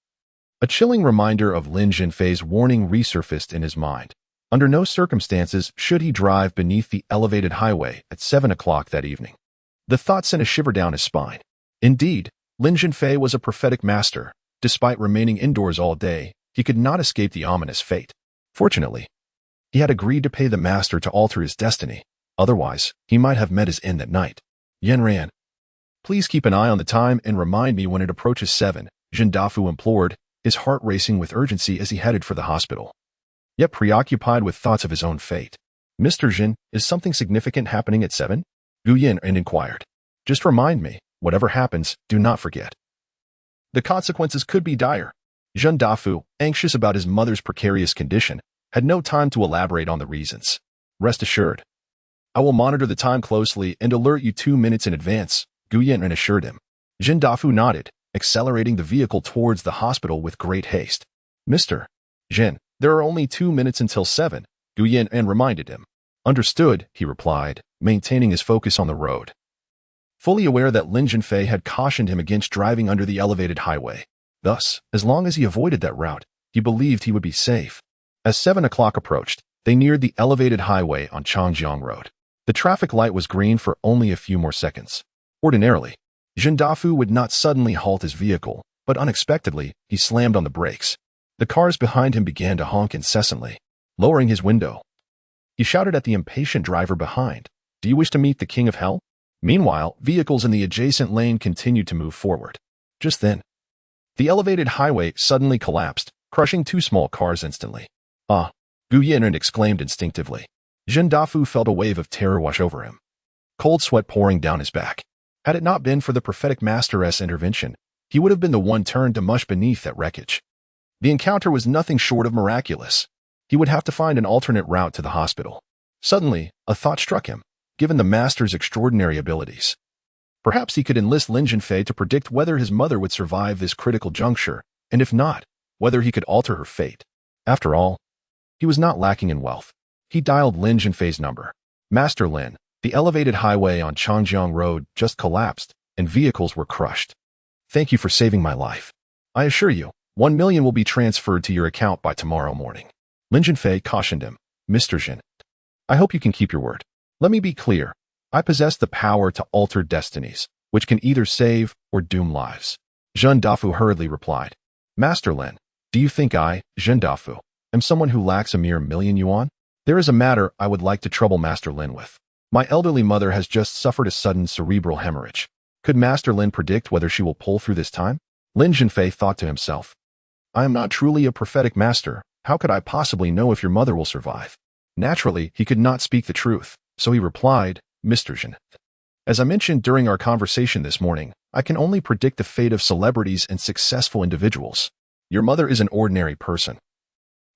a chilling reminder of Lin Zhenfei's warning resurfaced in his mind. Under no circumstances should he drive beneath the elevated highway at 7 o'clock that evening. The thought sent a shiver down his spine. Indeed, Lin Zhenfei was a prophetic master. Despite remaining indoors all day, he could not escape the ominous fate. Fortunately, he had agreed to pay the master to alter his destiny. Otherwise, he might have met his end that night. Yanran, please keep an eye on the time and remind me when it approaches 7, Zhen Dafu implored, his heart racing with urgency as he headed for the hospital, yet preoccupied with thoughts of his own fate. Mr. Zhen, is something significant happening at 7? Gu Yanran inquired. Just remind me, whatever happens, do not forget. The consequences could be dire. Zhen Dafu, anxious about his mother's precarious condition, had no time to elaborate on the reasons. Rest assured, I will monitor the time closely and alert you 2 minutes in advance, Gu Yanran assured him. Zhen Dafu nodded, accelerating the vehicle towards the hospital with great haste. Mr. Zhen, there are only 2 minutes until 7, Gu Yanran reminded him. Understood, he replied, maintaining his focus on the road, fully aware that Lin Zhenfei had cautioned him against driving under the elevated highway. Thus, as long as he avoided that route, he believed he would be safe. As 7 o'clock approached, they neared the elevated highway on Changjiang Road. The traffic light was green for only a few more seconds. Ordinarily, Zhen Dafu would not suddenly halt his vehicle, but unexpectedly, he slammed on the brakes. The cars behind him began to honk incessantly. Lowering his window, he shouted at the impatient driver behind, "Do you wish to meet the King of Hell?" Meanwhile, vehicles in the adjacent lane continued to move forward. Just then, the elevated highway suddenly collapsed, crushing 2 small cars instantly. Ah! Gu Yanran exclaimed instinctively. Zhen Dafu felt a wave of terror wash over him, cold sweat pouring down his back. Had it not been for the prophetic master's intervention, he would have been the one turned to mush beneath that wreckage. The encounter was nothing short of miraculous. He would have to find an alternate route to the hospital. Suddenly, a thought struck him. Given the master's extraordinary abilities, perhaps he could enlist Lin Zhenfei to predict whether his mother would survive this critical juncture, and if not, whether he could alter her fate. After all, he was not lacking in wealth. He dialed Lin Zhenfei's number. Master Lin, the elevated highway on Changjiang Road just collapsed, and vehicles were crushed. Thank you for saving my life. I assure you, 1 million will be transferred to your account by tomorrow morning. Lin Zhenfei cautioned him. Mr. Zhen, I hope you can keep your word. Let me be clear. I possess the power to alter destinies, which can either save or doom lives. Zhen Dafu hurriedly replied. Master Lin, do you think I, Zhen Dafu, am someone who lacks a mere 1,000,000 yuan? There is a matter I would like to trouble Master Lin with. My elderly mother has just suffered a sudden cerebral hemorrhage. Could Master Lin predict whether she will pull through this time? Lin Zhenfei thought to himself. I am not truly a prophetic master, How could I possibly know if your mother will survive? Naturally, he could not speak the truth, so he replied, Mr. Zhen. As I mentioned during our conversation this morning, I can only predict the fate of celebrities and successful individuals. Your mother is an ordinary person,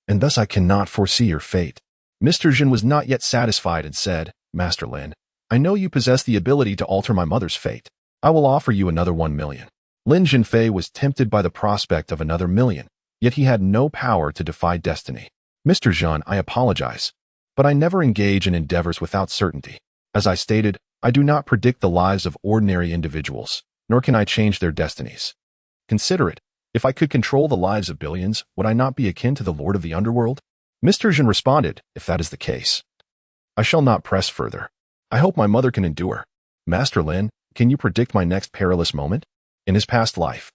and thus I cannot foresee your fate. Mr. Zhen was not yet satisfied and said, Master Lin, I know you possess the ability to alter my mother's fate. I will offer you another 1 million. Lin Zhenfei was tempted by the prospect of another million, yet he had no power to defy destiny. Mr. Zhen, I apologize, but I never engage in endeavors without certainty. As I stated, I do not predict the lives of ordinary individuals, nor can I change their destinies. Consider it. If I could control the lives of billions, would I not be akin to the Lord of the Underworld? Mr. Zhen responded, if that is the case, I shall not press further. I hope my mother can endure. Master Lin, can you predict my next perilous moment? In his past life,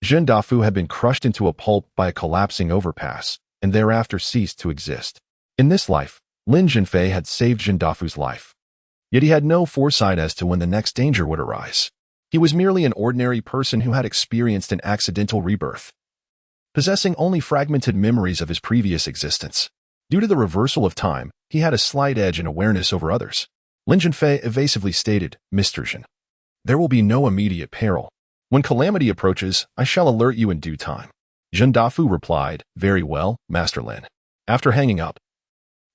Zhen Dafu had been crushed into a pulp by a collapsing overpass, and thereafter ceased to exist. In this life, Lin Zhenfei had saved Zhen Dafu's life. Yet he had no foresight as to when the next danger would arise. He was merely an ordinary person who had experienced an accidental rebirth, possessing only fragmented memories of his previous existence. Due to the reversal of time, he had a slight edge in awareness over others. Lin Zhenfei evasively stated, Mr. Zhen, there will be no immediate peril. When calamity approaches, I shall alert you in due time. Zhen Dafu replied, very well, Master Lin. After hanging up,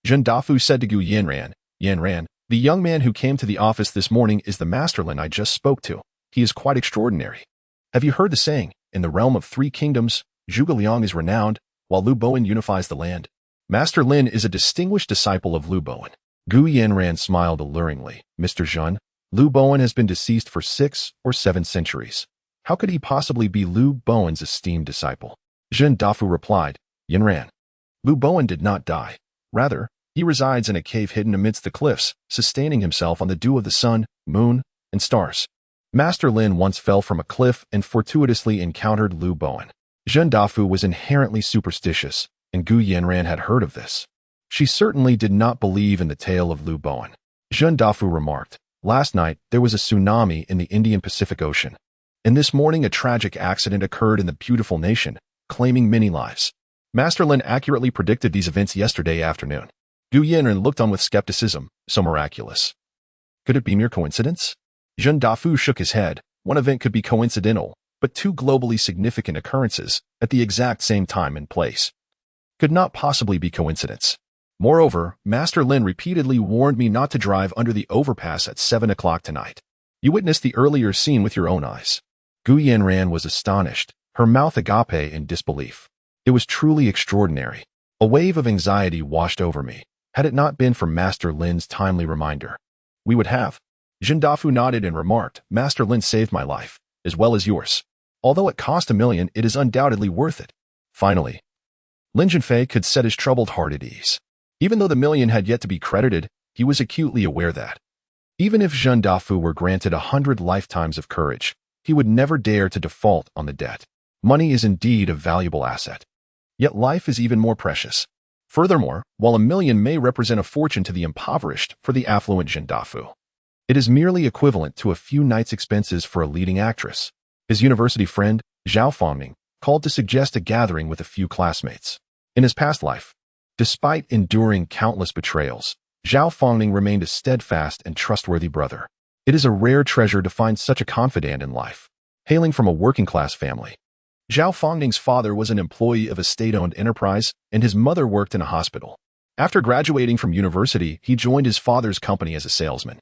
Zhen Dafu said to Gu Yanran, Yanran, the young man who came to the office this morning is the Master Lin I just spoke to. He is quite extraordinary. Have you heard the saying, in the realm of 3 kingdoms, Zhuge Liang is renowned, while Lu Bowen unifies the land? Master Lin is a distinguished disciple of Lu Bowen. Gu Yanran smiled alluringly. Mr. Zhen, Lu Bowen has been deceased for 6 or 7 centuries. How could he possibly be Lu Bowen's esteemed disciple? Zhen Dafu replied, Yanran, Lu Bowen did not die. Rather, he resides in a cave hidden amidst the cliffs, sustaining himself on the dew of the sun, moon, and stars. Master Lin once fell from a cliff and fortuitously encountered Lu Bowen. Zhen Dafu was inherently superstitious, and Gu Yanran had heard of this. She certainly did not believe in the tale of Lu Bowen. Zhen Dafu remarked, last night there was a tsunami in the Indian Pacific Ocean, and this morning a tragic accident occurred in the beautiful nation, claiming many lives. Master Lin accurately predicted these events yesterday afternoon. Gu Yanran looked on with skepticism, so miraculous. Could it be mere coincidence? Zhen Dafu shook his head. One event could be coincidental, but 2 globally significant occurrences, at the exact same time and place, could not possibly be coincidence. Moreover, Master Lin repeatedly warned me not to drive under the overpass at 7 o'clock tonight. You witnessed the earlier scene with your own eyes. Gu Yanran was astonished, her mouth agape in disbelief. It was truly extraordinary. A wave of anxiety washed over me. Had it not been for Master Lin's timely reminder, we would have. Zhen Dafu nodded and remarked, Master Lin saved my life, as well as yours. Although it cost 1 million, it is undoubtedly worth it. Finally, Lin Zhenfei could set his troubled heart at ease. Even though the million had yet to be credited, he was acutely aware that, even if Zhen Dafu were granted 100 lifetimes of courage, he would never dare to default on the debt. Money is indeed a valuable asset. Yet life is even more precious. Furthermore, while 1 million may represent a fortune to the impoverished, for the affluent Zhen Dafu, it is merely equivalent to a few nights' expenses for a leading actress. His university friend, Zhao Fangning, called to suggest a gathering with a few classmates. In his past life, despite enduring countless betrayals, Zhao Fangning remained a steadfast and trustworthy brother. It is a rare treasure to find such a confidant in life. Hailing from a working-class family, Zhao Fangning's father was an employee of a state-owned enterprise, and his mother worked in a hospital. After graduating from university, he joined his father's company as a salesman.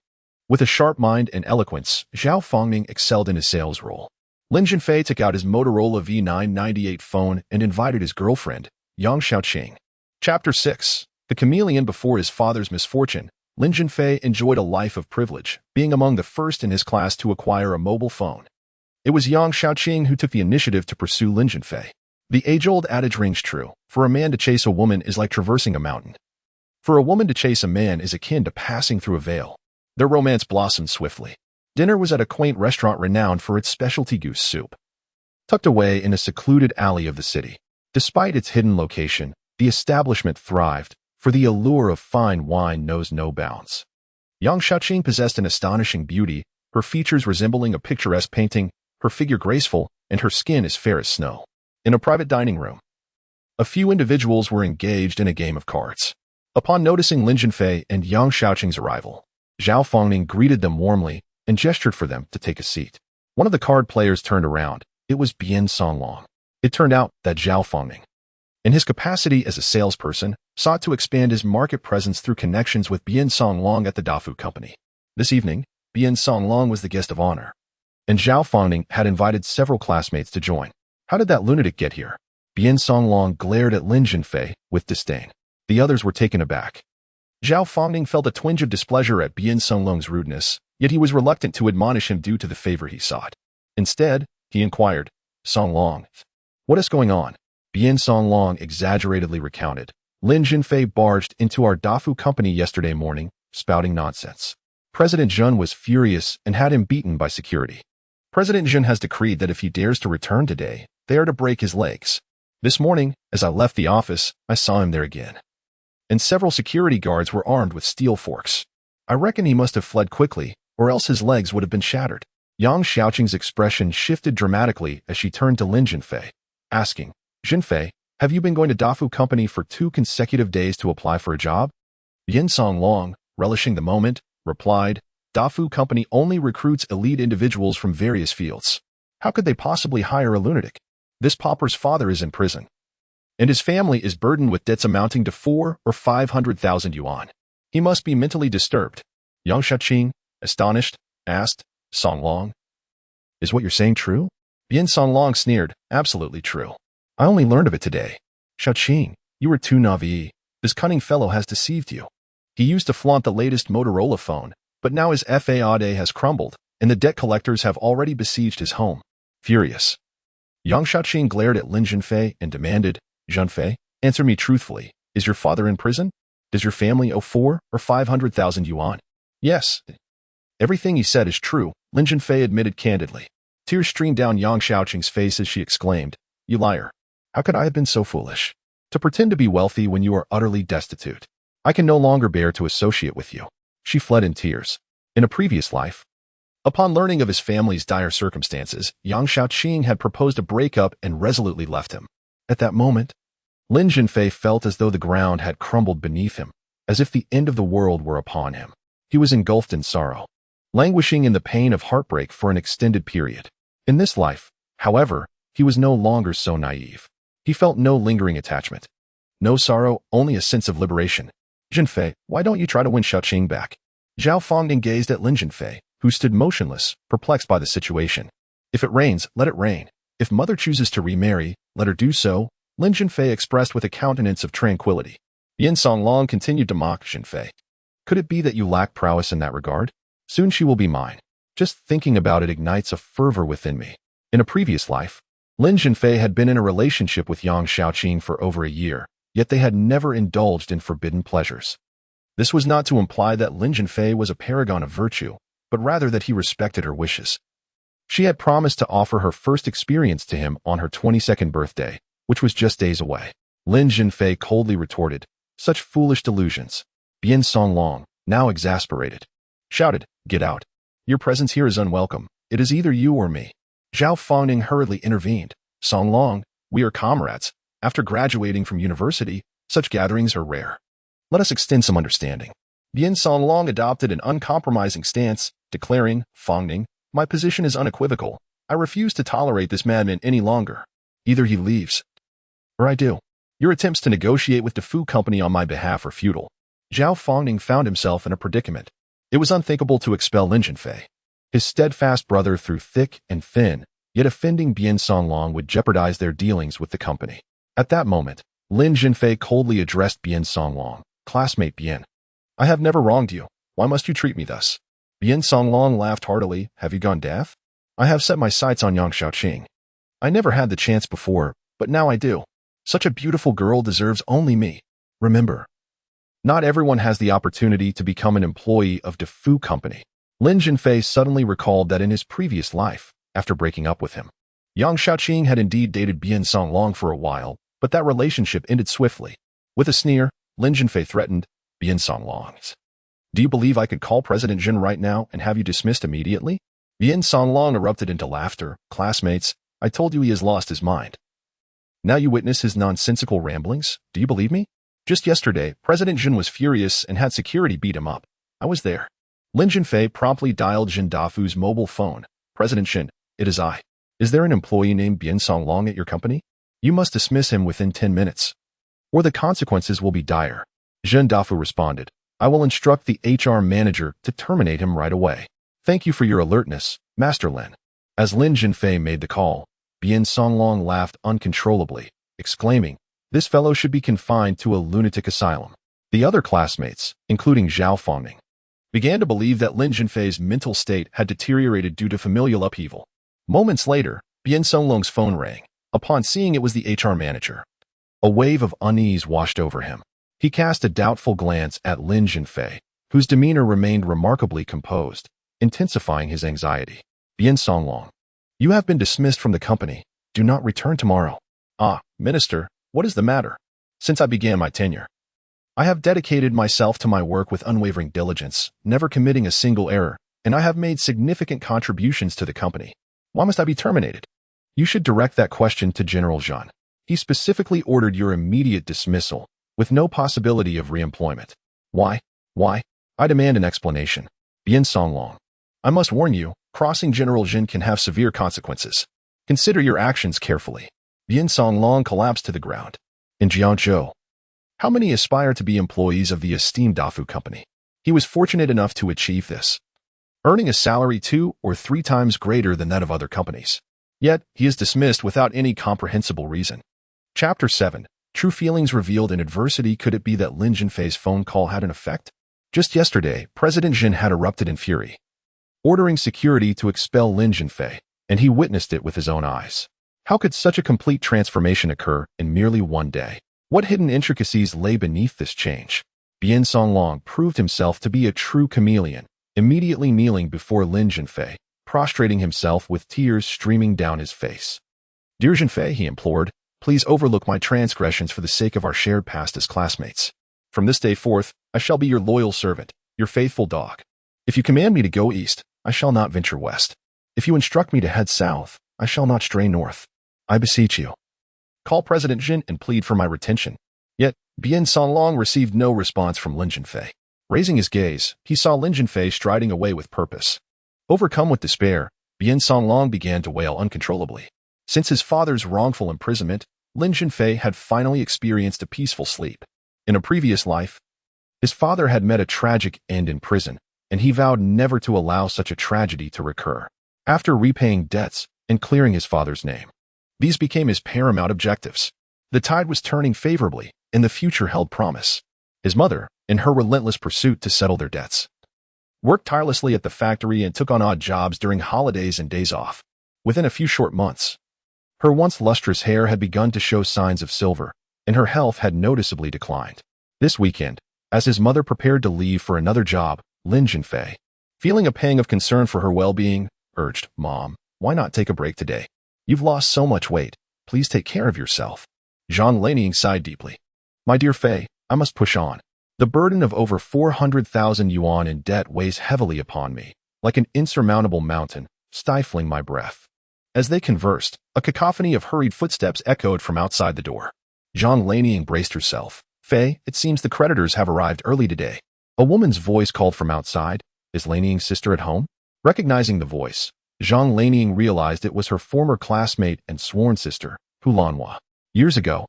With a sharp mind and eloquence, Zhao Fangning excelled in his sales role. Lin Zhenfei took out his Motorola V998 phone and invited his girlfriend, Yang Xiaoqing. Chapter 6. The chameleon before his father's misfortune. Lin Zhenfei enjoyed a life of privilege, being among the first in his class to acquire a mobile phone. It was Yang Xiaoqing who took the initiative to pursue Lin Zhenfei. The age-old adage rings true. For a man to chase a woman is like traversing a mountain. For a woman to chase a man is akin to passing through a veil. Their romance blossomed swiftly. Dinner was at a quaint restaurant renowned for its specialty goose soup, tucked away in a secluded alley of the city. Despite its hidden location, the establishment thrived, for the allure of fine wine knows no bounds. Yang Xiaoqing possessed an astonishing beauty, her features resembling a picturesque painting, her figure graceful, and her skin as fair as snow. In a private dining room, A few individuals were engaged in a game of cards. Upon noticing Lin Zhenfei and Yang Shaoqing's arrival, Zhao Fangning greeted them warmly and gestured for them to take a seat. One of the card players turned around. It was Bian Songlong. It turned out that Zhao Fangning, in his capacity as a salesperson, sought to expand his market presence through connections with Bian Songlong at the Dafu Company. This evening, Bian Songlong was the guest of honor, and Zhao Fangning had invited several classmates to join. How did that lunatic get here? Bian Songlong glared at Lin Zhenfei with disdain. The others were taken aback. Zhao Fangning felt a twinge of displeasure at Bian Songlong's rudeness, yet he was reluctant to admonish him due to the favor he sought. Instead, he inquired, Songlong, what is going on? Bian Songlong exaggeratedly recounted. Lin Zhenfei barged into our Dafu Company yesterday morning, spouting nonsense. President Zhen was furious and had him beaten by security. President Zhen has decreed that if he dares to return today, they are to break his legs. This morning, as I left the office, I saw him there again. And several security guards were armed with steel forks. I reckon he must have fled quickly, or else his legs would have been shattered. Yang Shaoqing's expression shifted dramatically as she turned to Lin Zhenfei, asking, Zhenfei, have you been going to Dafu Company for 2 consecutive days to apply for a job? Bian Songlong, relishing the moment, replied, Dafu Company only recruits elite individuals from various fields. How could they possibly hire a lunatic? This pauper's father is in prison, and his family is burdened with debts amounting to 400,000 or 500,000 yuan. He must be mentally disturbed. Yang Shaoqing, astonished, asked, Songlong, is what you're saying true? Bian Songlong sneered, absolutely true. I only learned of it today. Shaoqing, you were too naive. This cunning fellow has deceived you. He used to flaunt the latest Motorola phone, but now his FAAD has crumbled, and the debt collectors have already besieged his home. Furious, Yang Shaoqing glared at Lin Zhenfei and demanded, Zhenfei, answer me truthfully. Is your father in prison? Does your family owe 400,000 or 500,000 yuan? Yes. Everything he said is true, Lin Zhenfei admitted candidly. Tears streamed down Yang Shaoqing's face as she exclaimed, You liar. How could I have been so foolish? To pretend to be wealthy when you are utterly destitute. I can no longer bear to associate with you. She fled in tears. In a previous life, upon learning of his family's dire circumstances, Yang Shaoqing had proposed a breakup and resolutely left him. At that moment, Lin Zhenfei felt as though the ground had crumbled beneath him, as if the end of the world were upon him. He was engulfed in sorrow, languishing in the pain of heartbreak for an extended period. In this life, however, he was no longer so naive. He felt no lingering attachment. No sorrow, only a sense of liberation. Zhenfei, why don't you try to win Shaoqing back? Zhao Fangning gazed at Lin Zhenfei, who stood motionless, perplexed by the situation. If it rains, let it rain. If mother chooses to remarry, let her do so, Lin Zhenfei expressed with a countenance of tranquility. Bian Songlong continued to mock Zhenfei. Could it be that you lack prowess in that regard? Soon she will be mine. Just thinking about it ignites a fervor within me. In a previous life, Lin Zhenfei had been in a relationship with Yang Shaoqing for over a year, yet they had never indulged in forbidden pleasures. This was not to imply that Lin Zhenfei was a paragon of virtue, but rather that he respected her wishes. She had promised to offer her first experience to him on her 22nd birthday, which was just days away. Lin Zhenfei coldly retorted, Such foolish delusions. Bian Songlong, now exasperated, shouted, Get out. Your presence here is unwelcome. It is either you or me. Zhao Fangning hurriedly intervened. Songlong, we are comrades. After graduating from university, such gatherings are rare. Let us extend some understanding. Bian Songlong adopted an uncompromising stance, declaring, Fangning, my position is unequivocal. I refuse to tolerate this madman any longer. Either he leaves, or I do. Your attempts to negotiate with the Fu Company on my behalf are futile. Zhao Fangning found himself in a predicament. It was unthinkable to expel Lin Zhenfei, his steadfast brother through thick and thin, yet offending Bian Songlong would jeopardize their dealings with the company. At that moment, Lin Zhenfei coldly addressed Bian Songlong, Classmate Bian. I have never wronged you. Why must you treat me thus? Bian Songlong laughed heartily. Have you gone deaf? I have set my sights on Yang Shaoqing. I never had the chance before, but now I do. Such a beautiful girl deserves only me. Remember, not everyone has the opportunity to become an employee of the Fu Company. Lin Zhenfei suddenly recalled that in his previous life, after breaking up with him, Yang Shaoqing had indeed dated Bian Songlong for a while, but that relationship ended swiftly. With a sneer, Lin Zhenfei threatened, Bian Songlong, do you believe I could call President Zhen right now and have you dismissed immediately? Bian Songlong erupted into laughter. Classmates, I told you he has lost his mind. Now you witness his nonsensical ramblings? Do you believe me? Just yesterday, President Jin was furious and had security beat him up. I was there. Lin Zhenfei promptly dialed Jin Dafu's mobile phone. President Jin, it is I. Is there an employee named Bian Songlong at your company? You must dismiss him within 10 minutes, or the consequences will be dire. Jin Dafu responded, I will instruct the HR manager to terminate him right away. Thank you for your alertness, Master Lin. As Lin Zhenfei made the call, Bian Songlong laughed uncontrollably, exclaiming, this fellow should be confined to a lunatic asylum. The other classmates, including Zhao Fangning, began to believe that Lin Zhenfei's mental state had deteriorated due to familial upheaval. Moments later, Bian Songlong's phone rang. Upon seeing it was the HR manager, a wave of unease washed over him. He cast a doubtful glance at Lin Zhenfei, whose demeanor remained remarkably composed, intensifying his anxiety. Bian Songlong, you have been dismissed from the company. Do not return tomorrow. Ah, Minister, what is the matter? Since I began my tenure, I have dedicated myself to my work with unwavering diligence, never committing a single error, and I have made significant contributions to the company. Why must I be terminated? You should direct that question to General Zhan. He specifically ordered your immediate dismissal, with no possibility of reemployment. Why? I demand an explanation. Bian Songlong, I must warn you, crossing General Jin can have severe consequences. Consider your actions carefully. Bian Songlong collapsed to the ground. In Jiangzhou, how many aspire to be employees of the esteemed Dafu company? He was fortunate enough to achieve this, earning a salary 2 or 3 times greater than that of other companies. Yet, he is dismissed without any comprehensible reason. Chapter 7. True feelings revealed in adversity. Could it be that Lin Zhenfei's phone call had an effect? Just yesterday, President Jin had erupted in fury, ordering security to expel Lin Zhenfei, and he witnessed it with his own eyes. How could such a complete transformation occur in merely one day? What hidden intricacies lay beneath this change? Bian Songlong proved himself to be a true chameleon, immediately kneeling before Lin Zhenfei, prostrating himself with tears streaming down his face. Dear Zhenfei, he implored, please overlook my transgressions for the sake of our shared past as classmates. From this day forth, I shall be your loyal servant, your faithful dog. If you command me to go east, I shall not venture west. If you instruct me to head south, I shall not stray north. I beseech you, call President Jin and plead for my retention. Yet, Bian Songlong received no response from Lin Zhenfei. Raising his gaze, he saw Lin Zhenfei striding away with purpose. Overcome with despair, Bian Songlong began to wail uncontrollably. Since his father's wrongful imprisonment, Lin Zhenfei had finally experienced a peaceful sleep. In a previous life, his father had met a tragic end in prison, and he vowed never to allow such a tragedy to recur. After repaying debts and clearing his father's name, these became his paramount objectives. The tide was turning favorably, and the future held promise. His mother, in her relentless pursuit to settle their debts, worked tirelessly at the factory and took on odd jobs during holidays and days off. Within a few short months, her once lustrous hair had begun to show signs of silver, and her health had noticeably declined. This weekend, as his mother prepared to leave for another job, Lin Zhenfei, feeling a pang of concern for her well-being, urged, Mom, why not take a break today? You've lost so much weight. Please take care of yourself. Zhang Lanying sighed deeply. My dear Fei, I must push on. The burden of over 400,000 yuan in debt weighs heavily upon me, like an insurmountable mountain, stifling my breath. As they conversed, a cacophony of hurried footsteps echoed from outside the door. Zhang Lanying braced herself. Fei, it seems the creditors have arrived early today. A woman's voice called from outside. Is Lanying's sister at home? Recognizing the voice, Zhang Lanying realized it was her former classmate and sworn sister, Hu Lanhua. Years ago,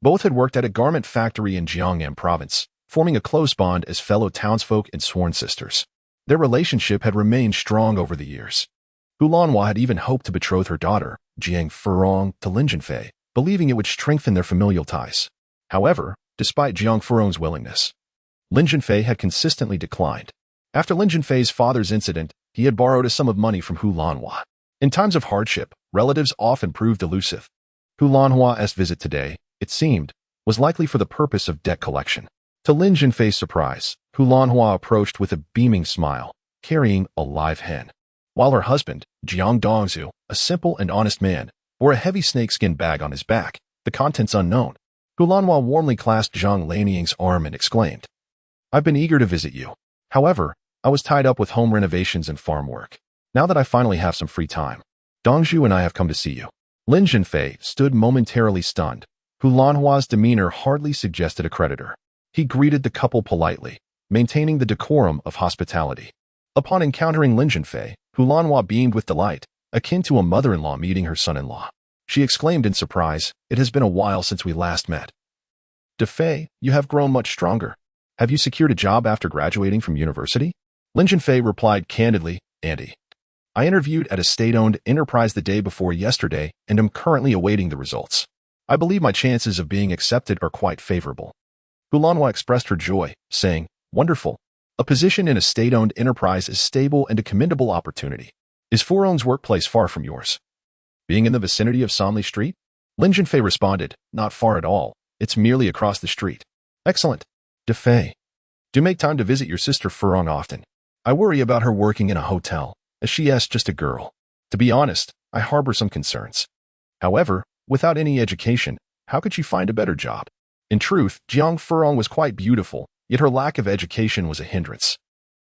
both had worked at a garment factory in Jiangnan province, forming a close bond as fellow townsfolk and sworn sisters. Their relationship had remained strong over the years. Hu Lanhua had even hoped to betroth her daughter, Jiang Furong, to Lin Zhenfei, believing it would strengthen their familial ties. However, despite Jiang Furong's willingness, Lin Zhenfei had consistently declined. After Lin Zhenfei's father's incident, he had borrowed a sum of money from Hu Lanhua. In times of hardship, relatives often proved elusive. Hu Lanhua's visit today, it seemed, was likely for the purpose of debt collection. To Lin Zhenfei's surprise, Hu Lanhua approached with a beaming smile, carrying a live hen, while her husband, Jiang Dongzhu, a simple and honest man, bore a heavy snakeskin bag on his back, the contents unknown. Hu Lanhua warmly clasped Zhang Lanying's arm and exclaimed, I've been eager to visit you. However, I was tied up with home renovations and farm work. Now that I finally have some free time, Dongzhu and I have come to see you. Lin Zhenfei stood momentarily stunned. Hulanhua's demeanor hardly suggested a creditor. He greeted the couple politely, maintaining the decorum of hospitality. Upon encountering Lin Zhenfei, Hulanhua beamed with delight, akin to a mother-in-law meeting her son-in-law. She exclaimed in surprise, "It has been a while since we last met. Defei, you have grown much stronger. Have you secured a job after graduating from university?" Lin Zhenfei replied candidly, "Andy, I interviewed at a state-owned enterprise the day before yesterday and am currently awaiting the results. I believe my chances of being accepted are quite favorable." Hulanhua expressed her joy, saying, "Wonderful. A position in a state-owned enterprise is stable and a commendable opportunity. Is Furong's workplace far from yours?" "Being in the vicinity of Sanli Street?" Lin Zhenfei responded, "Not far at all. It's merely across the street." "Excellent. Defei, do make time to visit your sister Furong often. I worry about her working in a hotel, as she is just a girl. To be honest, I harbor some concerns. However, without any education, how could she find a better job?" In truth, Jiang Furong was quite beautiful, yet her lack of education was a hindrance.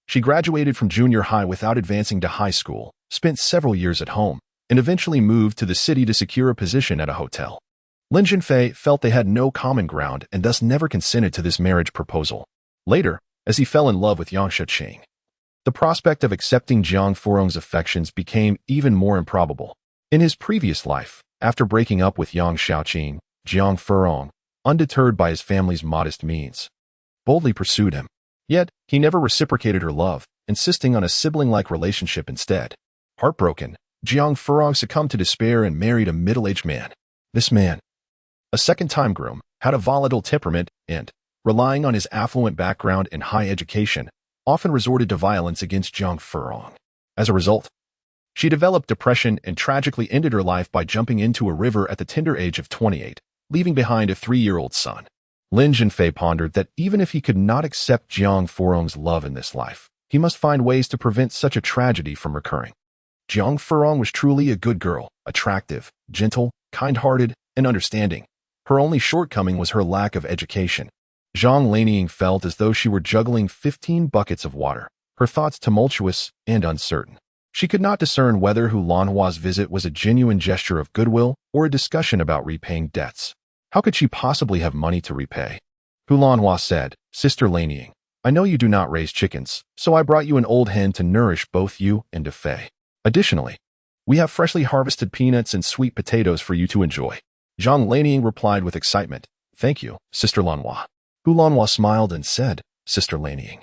She graduated from junior high without advancing to high school, spent several years at home, and eventually moved to the city to secure a position at a hotel. Lin Zhenfei felt they had no common ground and thus never consented to this marriage proposal. Later, as he fell in love with Yang Shiqing, the prospect of accepting Jiang Furong's affections became even more improbable. In his previous life, after breaking up with Yang Xiaoqing, Jiang Furong, undeterred by his family's modest means, boldly pursued him. Yet, he never reciprocated her love, insisting on a sibling-like relationship instead. Heartbroken, Jiang Furong succumbed to despair and married a middle-aged man. This man, a second-time groom, had a volatile temperament and, relying on his affluent background and high education, often resorted to violence against Jiang Furong. As a result, she developed depression and tragically ended her life by jumping into a river at the tender age of 28, leaving behind a 3-year-old son. Lin Zhenfei pondered that even if he could not accept Jiang Furong's love in this life, he must find ways to prevent such a tragedy from recurring. Jiang Furong was truly a good girl, attractive, gentle, kind-hearted, and understanding. Her only shortcoming was her lack of education. Zhang Lanying felt as though she were juggling 15 buckets of water, her thoughts tumultuous and uncertain. She could not discern whether Hulanhua's visit was a genuine gesture of goodwill or a discussion about repaying debts. How could she possibly have money to repay? Hulanhua said, "Sister Lanying, I know you do not raise chickens, so I brought you an old hen to nourish both you and Defei. Additionally, we have freshly harvested peanuts and sweet potatoes for you to enjoy." Zhang Lanying replied with excitement, "Thank you, Sister Lanhua." Hulanhua smiled and said, "Sister Lanying,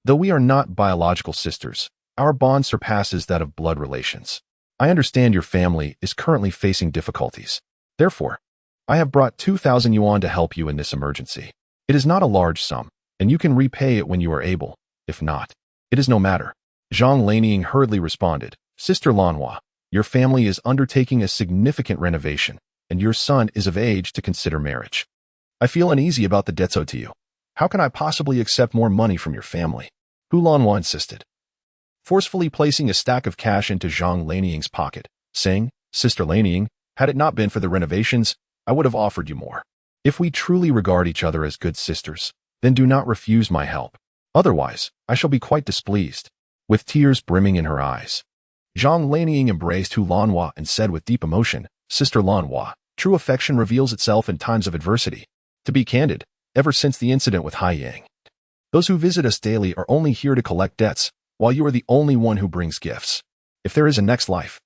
though we are not biological sisters, our bond surpasses that of blood relations. I understand your family is currently facing difficulties. Therefore, I have brought 2,000 yuan to help you in this emergency. It is not a large sum, and you can repay it when you are able. If not, it is no matter." Zhang Lanying hurriedly responded, "Sister Lanhua, your family is undertaking a significant renovation, and your son is of age to consider marriage. I feel uneasy about the debts owed to you. How can I possibly accept more money from your family?" Hulanhua insisted, forcefully placing a stack of cash into Zhang Lanying's pocket, saying, "Sister Lanying, had it not been for the renovations, I would have offered you more. If we truly regard each other as good sisters, then do not refuse my help. Otherwise, I shall be quite displeased." With tears brimming in her eyes, Zhang Lanying embraced Hulanhua and said with deep emotion, "Sister Lanhua, true affection reveals itself in times of adversity. To be candid, ever since the incident with Haiyang, those who visit us daily are only here to collect debts, while you are the only one who brings gifts. If there is a next life,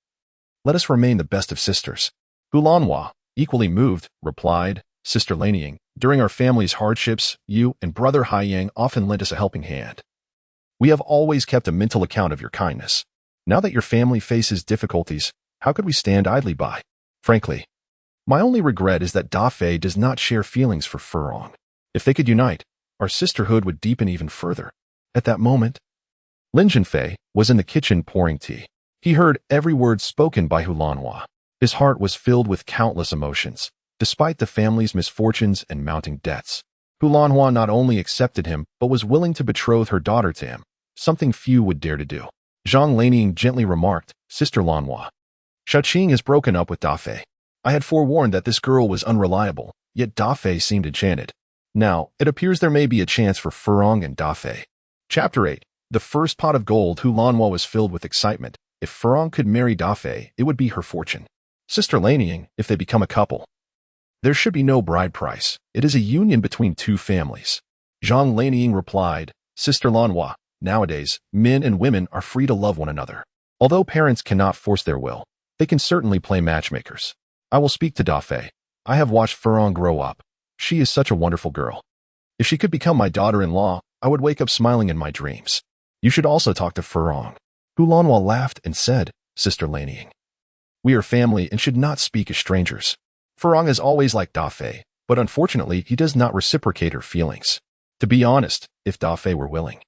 let us remain the best of sisters." Hulanhua, equally moved, replied, "Sister Lanying, during our family's hardships, you and brother Haiyang often lent us a helping hand. We have always kept a mental account of your kindness. Now that your family faces difficulties, how could we stand idly by? Frankly, my only regret is that Defei does not share feelings for Furong. If they could unite, our sisterhood would deepen even further." At that moment, Lin Zhenfei was in the kitchen pouring tea. He heard every word spoken by Hulanhua. His heart was filled with countless emotions. Despite the family's misfortunes and mounting debts, Hulanhua not only accepted him, but was willing to betroth her daughter to him, something few would dare to do. Zhang Lanying gently remarked, "Sister Lanhua, Xiaoqing has broken up with Defei. I had forewarned that this girl was unreliable, yet Defei seemed enchanted. Now, it appears there may be a chance for Furong and Defei." Chapter 8. The first pot of gold. Hulanhua was filled with excitement. If Furong could marry Defei, it would be her fortune. Sister Laneying, if they become a couple. There should be no bride price. It is a union between two families. Zhang Laneying replied, Sister Lanhua, nowadays, men and women are free to love one another. Although parents cannot force their will, they can certainly play matchmakers. I will speak to Dafei. I have watched Furong grow up. She is such a wonderful girl. If she could become my daughter-in-law, I would wake up smiling in my dreams. You should also talk to Furong. Hu Lanhua laughed and said, Sister Laneying, we are family and should not speak as strangers. Furong is always like Dafei, but unfortunately he does not reciprocate her feelings. To be honest, if Dafei were willing,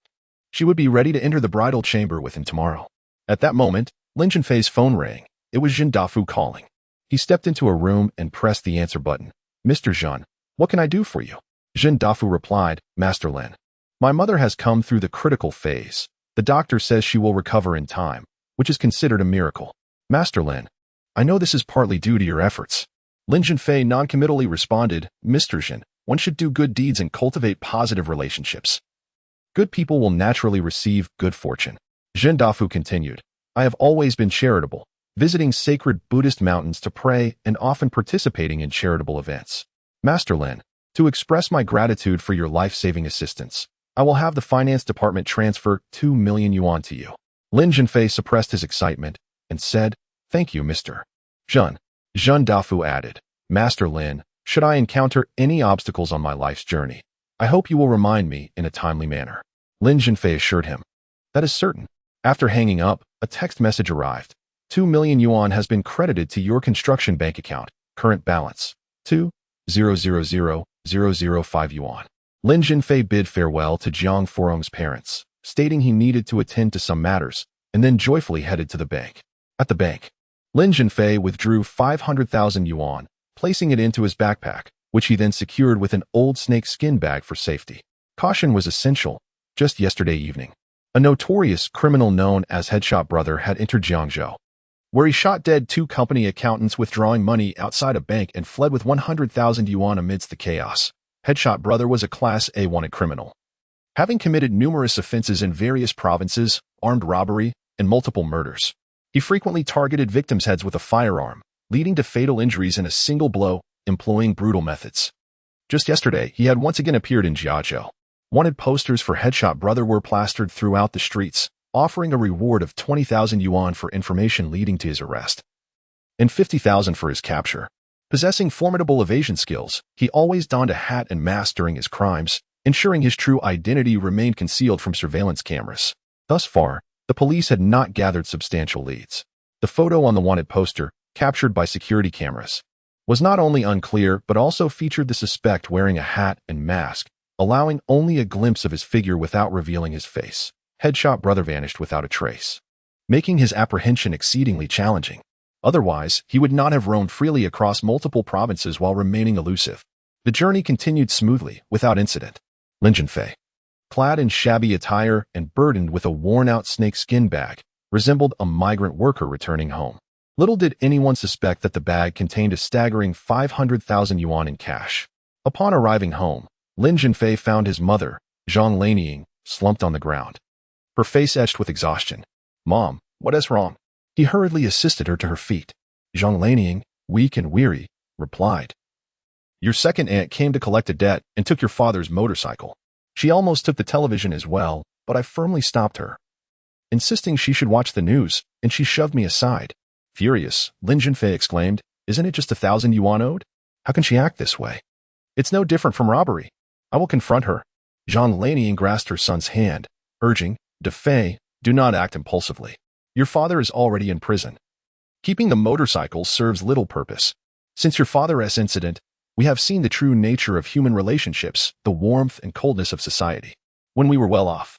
she would be ready to enter the bridal chamber with him tomorrow. At that moment, Lin Zhenfei's phone rang. It was Jin Dafu calling. He stepped into a room and pressed the answer button. Mr. Zhen, what can I do for you? Jin Dafu replied, Master Lin. My mother has come through the critical phase. The doctor says she will recover in time, which is considered a miracle. Master Lin, I know this is partly due to your efforts. Lin Zhenfei noncommittally responded, Mr. Zhen, one should do good deeds and cultivate positive relationships. Good people will naturally receive good fortune. Jin Dafu continued, I have always been charitable, visiting sacred Buddhist mountains to pray and often participating in charitable events. Master Lin, to express my gratitude for your life-saving assistance, I will have the finance department transfer 2 million yuan to you. Lin Zhenfei suppressed his excitement and said, Thank you, Mr. Zhen. Jin Dafu added, Master Lin, should I encounter any obstacles on my life's journey, I hope you will remind me in a timely manner. Lin Zhenfei assured him. That is certain. After hanging up, a text message arrived. 2 million yuan has been credited to your construction bank account. Current balance, 2,000,005 yuan. Lin Zhenfei bid farewell to Jiang Furong's parents, stating he needed to attend to some matters, and then joyfully headed to the bank. At the bank, Lin Zhenfei withdrew 500,000 yuan, placing it into his backpack, which he then secured with an old snake skin bag for safety. Caution was essential. Just yesterday evening, a notorious criminal known as Headshot Brother had entered Jiangzhou, where he shot dead 2 company accountants withdrawing money outside a bank and fled with 100,000 yuan amidst the chaos. Headshot Brother was a Class A wanted criminal, having committed numerous offenses in various provinces, armed robbery, and multiple murders. He frequently targeted victims' heads with a firearm, leading to fatal injuries in a single blow, employing brutal methods. Just yesterday, he had once again appeared in Jiazhou. Wanted posters for Headshot Brother were plastered throughout the streets, offering a reward of 20,000 yuan for information leading to his arrest, and 50,000 for his capture. Possessing formidable evasion skills, he always donned a hat and mask during his crimes, ensuring his true identity remained concealed from surveillance cameras. Thus far, the police had not gathered substantial leads. The photo on the wanted poster, captured by security cameras, was not only unclear but also featured the suspect wearing a hat and mask, allowing only a glimpse of his figure without revealing his face. Headshot Brother vanished without a trace, making his apprehension exceedingly challenging. Otherwise, he would not have roamed freely across multiple provinces while remaining elusive. The journey continued smoothly, without incident. Lin Zhenfei, clad in shabby attire and burdened with a worn-out snakeskin bag, resembled a migrant worker returning home. Little did anyone suspect that the bag contained a staggering 500,000 yuan in cash. Upon arriving home, Lin Zhenfei found his mother, Zhang Laneying, slumped on the ground, her face etched with exhaustion. Mom, what is wrong? He hurriedly assisted her to her feet. Zhang Laneying, weak and weary, replied, Your second aunt came to collect a debt and took your father's motorcycle. She almost took the television as well, but I firmly stopped her, insisting she should watch the news, and she shoved me aside. Furious, Lin Zhenfei exclaimed, Isn't it just 1,000 yuan owed? How can she act this way? It's no different from robbery. I will confront her. Zhang Laneying grasped her son's hand, urging, Dafei, do not act impulsively. Your father is already in prison. Keeping the motorcycle serves little purpose. Since your father's incident, we have seen the true nature of human relationships, the warmth and coldness of society. When we were well off,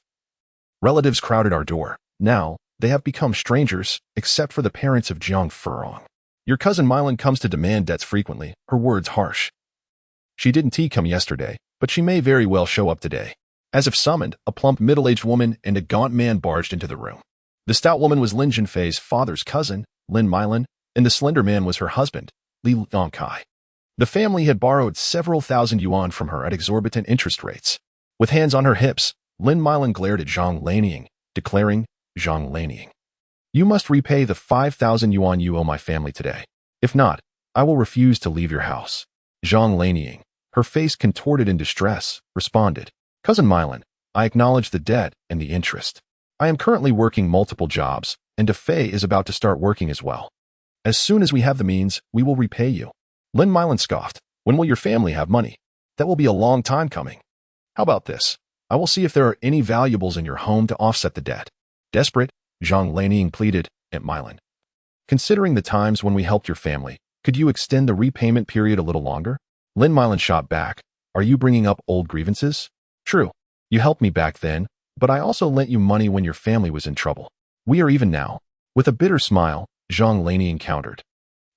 relatives crowded our door. Now, they have become strangers, except for the parents of Jiang Furong. Your cousin Mylan comes to demand debts frequently, her words harsh. She didn't come yesterday, but she may very well show up today. As if summoned, a plump middle-aged woman and a gaunt man barged into the room. The stout woman was Lin Zhenfei's father's cousin, Lin Mylan, and the slender man was her husband, Li Longkai. The family had borrowed several thousand yuan from her at exorbitant interest rates. With hands on her hips, Lin Mylan glared at Zhang Laneying, declaring, Zhang Laneying, you must repay the 5,000 yuan you owe my family today. If not, I will refuse to leave your house. Zhang Lanying, her face contorted in distress, responded, Cousin Mylan, I acknowledge the debt and the interest. I am currently working multiple jobs, and Fei is about to start working as well. As soon as we have the means, we will repay you. Lin Mylan scoffed, When will your family have money? That will be a long time coming. How about this? I will see if there are any valuables in your home to offset the debt. Desperate, Zhang Lanying pleaded, Aunt Mylan. Considering the times when we helped your family, could you extend the repayment period a little longer? Lin Mylan shot back, Are you bringing up old grievances? True, you helped me back then, but I also lent you money when your family was in trouble. We are even now. With a bitter smile, Zhang Lanying countered.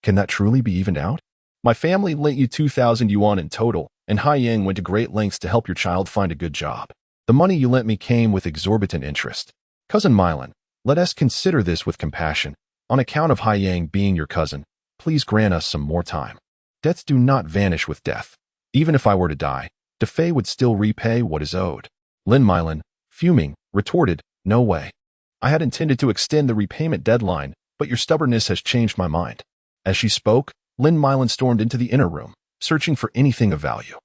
Can that truly be evened out? My family lent you 2,000 yuan in total, and Hai Yang went to great lengths to help your child find a good job. The money you lent me came with exorbitant interest. Cousin Mylan, let us consider this with compassion. On account of Hai Yang being your cousin, please grant us some more time. Debts do not vanish with death. Even if I were to die, Fei would still repay what is owed. Lin Mylan, fuming, retorted, No way. I had intended to extend the repayment deadline, but your stubbornness has changed my mind. As she spoke, Lin Mylan stormed into the inner room, searching for anything of value.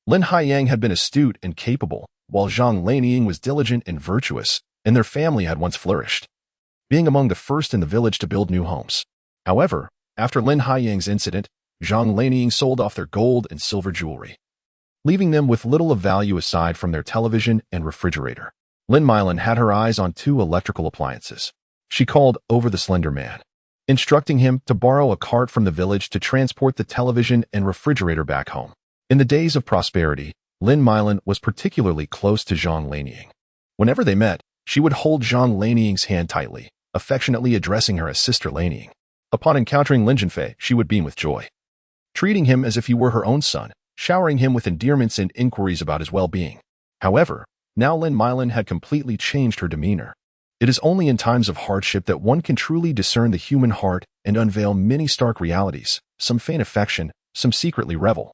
Lin Haiyang had been astute and capable, while Zhang Lanying was diligent and virtuous, and their family had once flourished, being among the first in the village to build new homes. However, after Lin Haiyang's incident, Zhang Lanying sold off their gold and silver jewelry, leaving them with little of value aside from their television and refrigerator. Lin Mylan had her eyes on 2 electrical appliances. She called over the slender man, instructing him to borrow a cart from the village to transport the television and refrigerator back home. In the days of prosperity, Lin Mylan was particularly close to Zhang Lanying. Whenever they met, she would hold Zhang Lanying's hand tightly, affectionately addressing her as Sister Lanying. Upon encountering Lin Zhenfei, she would beam with joy, treating him as if he were her own son, showering him with endearments and inquiries about his well-being. However, now Lin Mylan had completely changed her demeanor. It is only in times of hardship that one can truly discern the human heart and unveil many stark realities. Some feign affection, some secretly revel.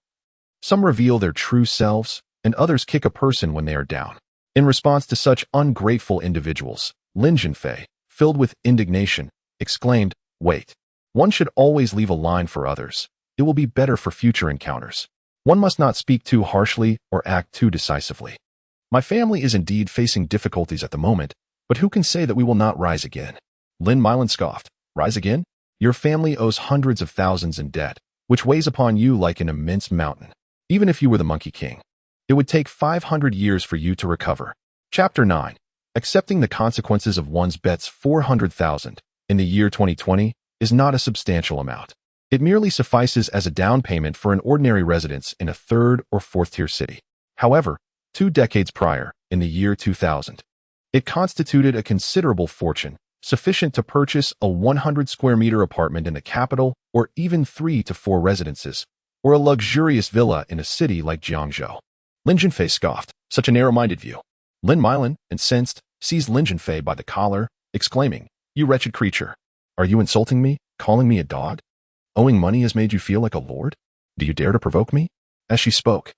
Some reveal their true selves, and others kick a person when they are down. In response to such ungrateful individuals, Lin Zhenfei, filled with indignation, exclaimed, Wait. One should always leave a line for others. It will be better for future encounters. One must not speak too harshly or act too decisively. My family is indeed facing difficulties at the moment, but who can say that we will not rise again? Lin Mylan scoffed. Rise again? Your family owes hundreds of thousands in debt, which weighs upon you like an immense mountain. Even if you were the Monkey King, it would take 500 years for you to recover. Chapter 9. Accepting the consequences of one's bets. 400,000 in the year 2020 is not a substantial amount. It merely suffices as a down payment for an ordinary residence in a 3rd or 4th tier city. However, 2 decades prior, in the year 2000, it constituted a considerable fortune, sufficient to purchase a 100 square meter apartment in the capital, or even 3 to 4 residences, or a luxurious villa in a city like Jiangzhou. Lin Zhenfei scoffed, such a narrow-minded view. Lin Mylan, incensed, seized Lin Zhenfei by the collar, exclaiming, You wretched creature! Are you insulting me, calling me a dog? Owing money has made you feel like a lord? Do you dare to provoke me? As she spoke,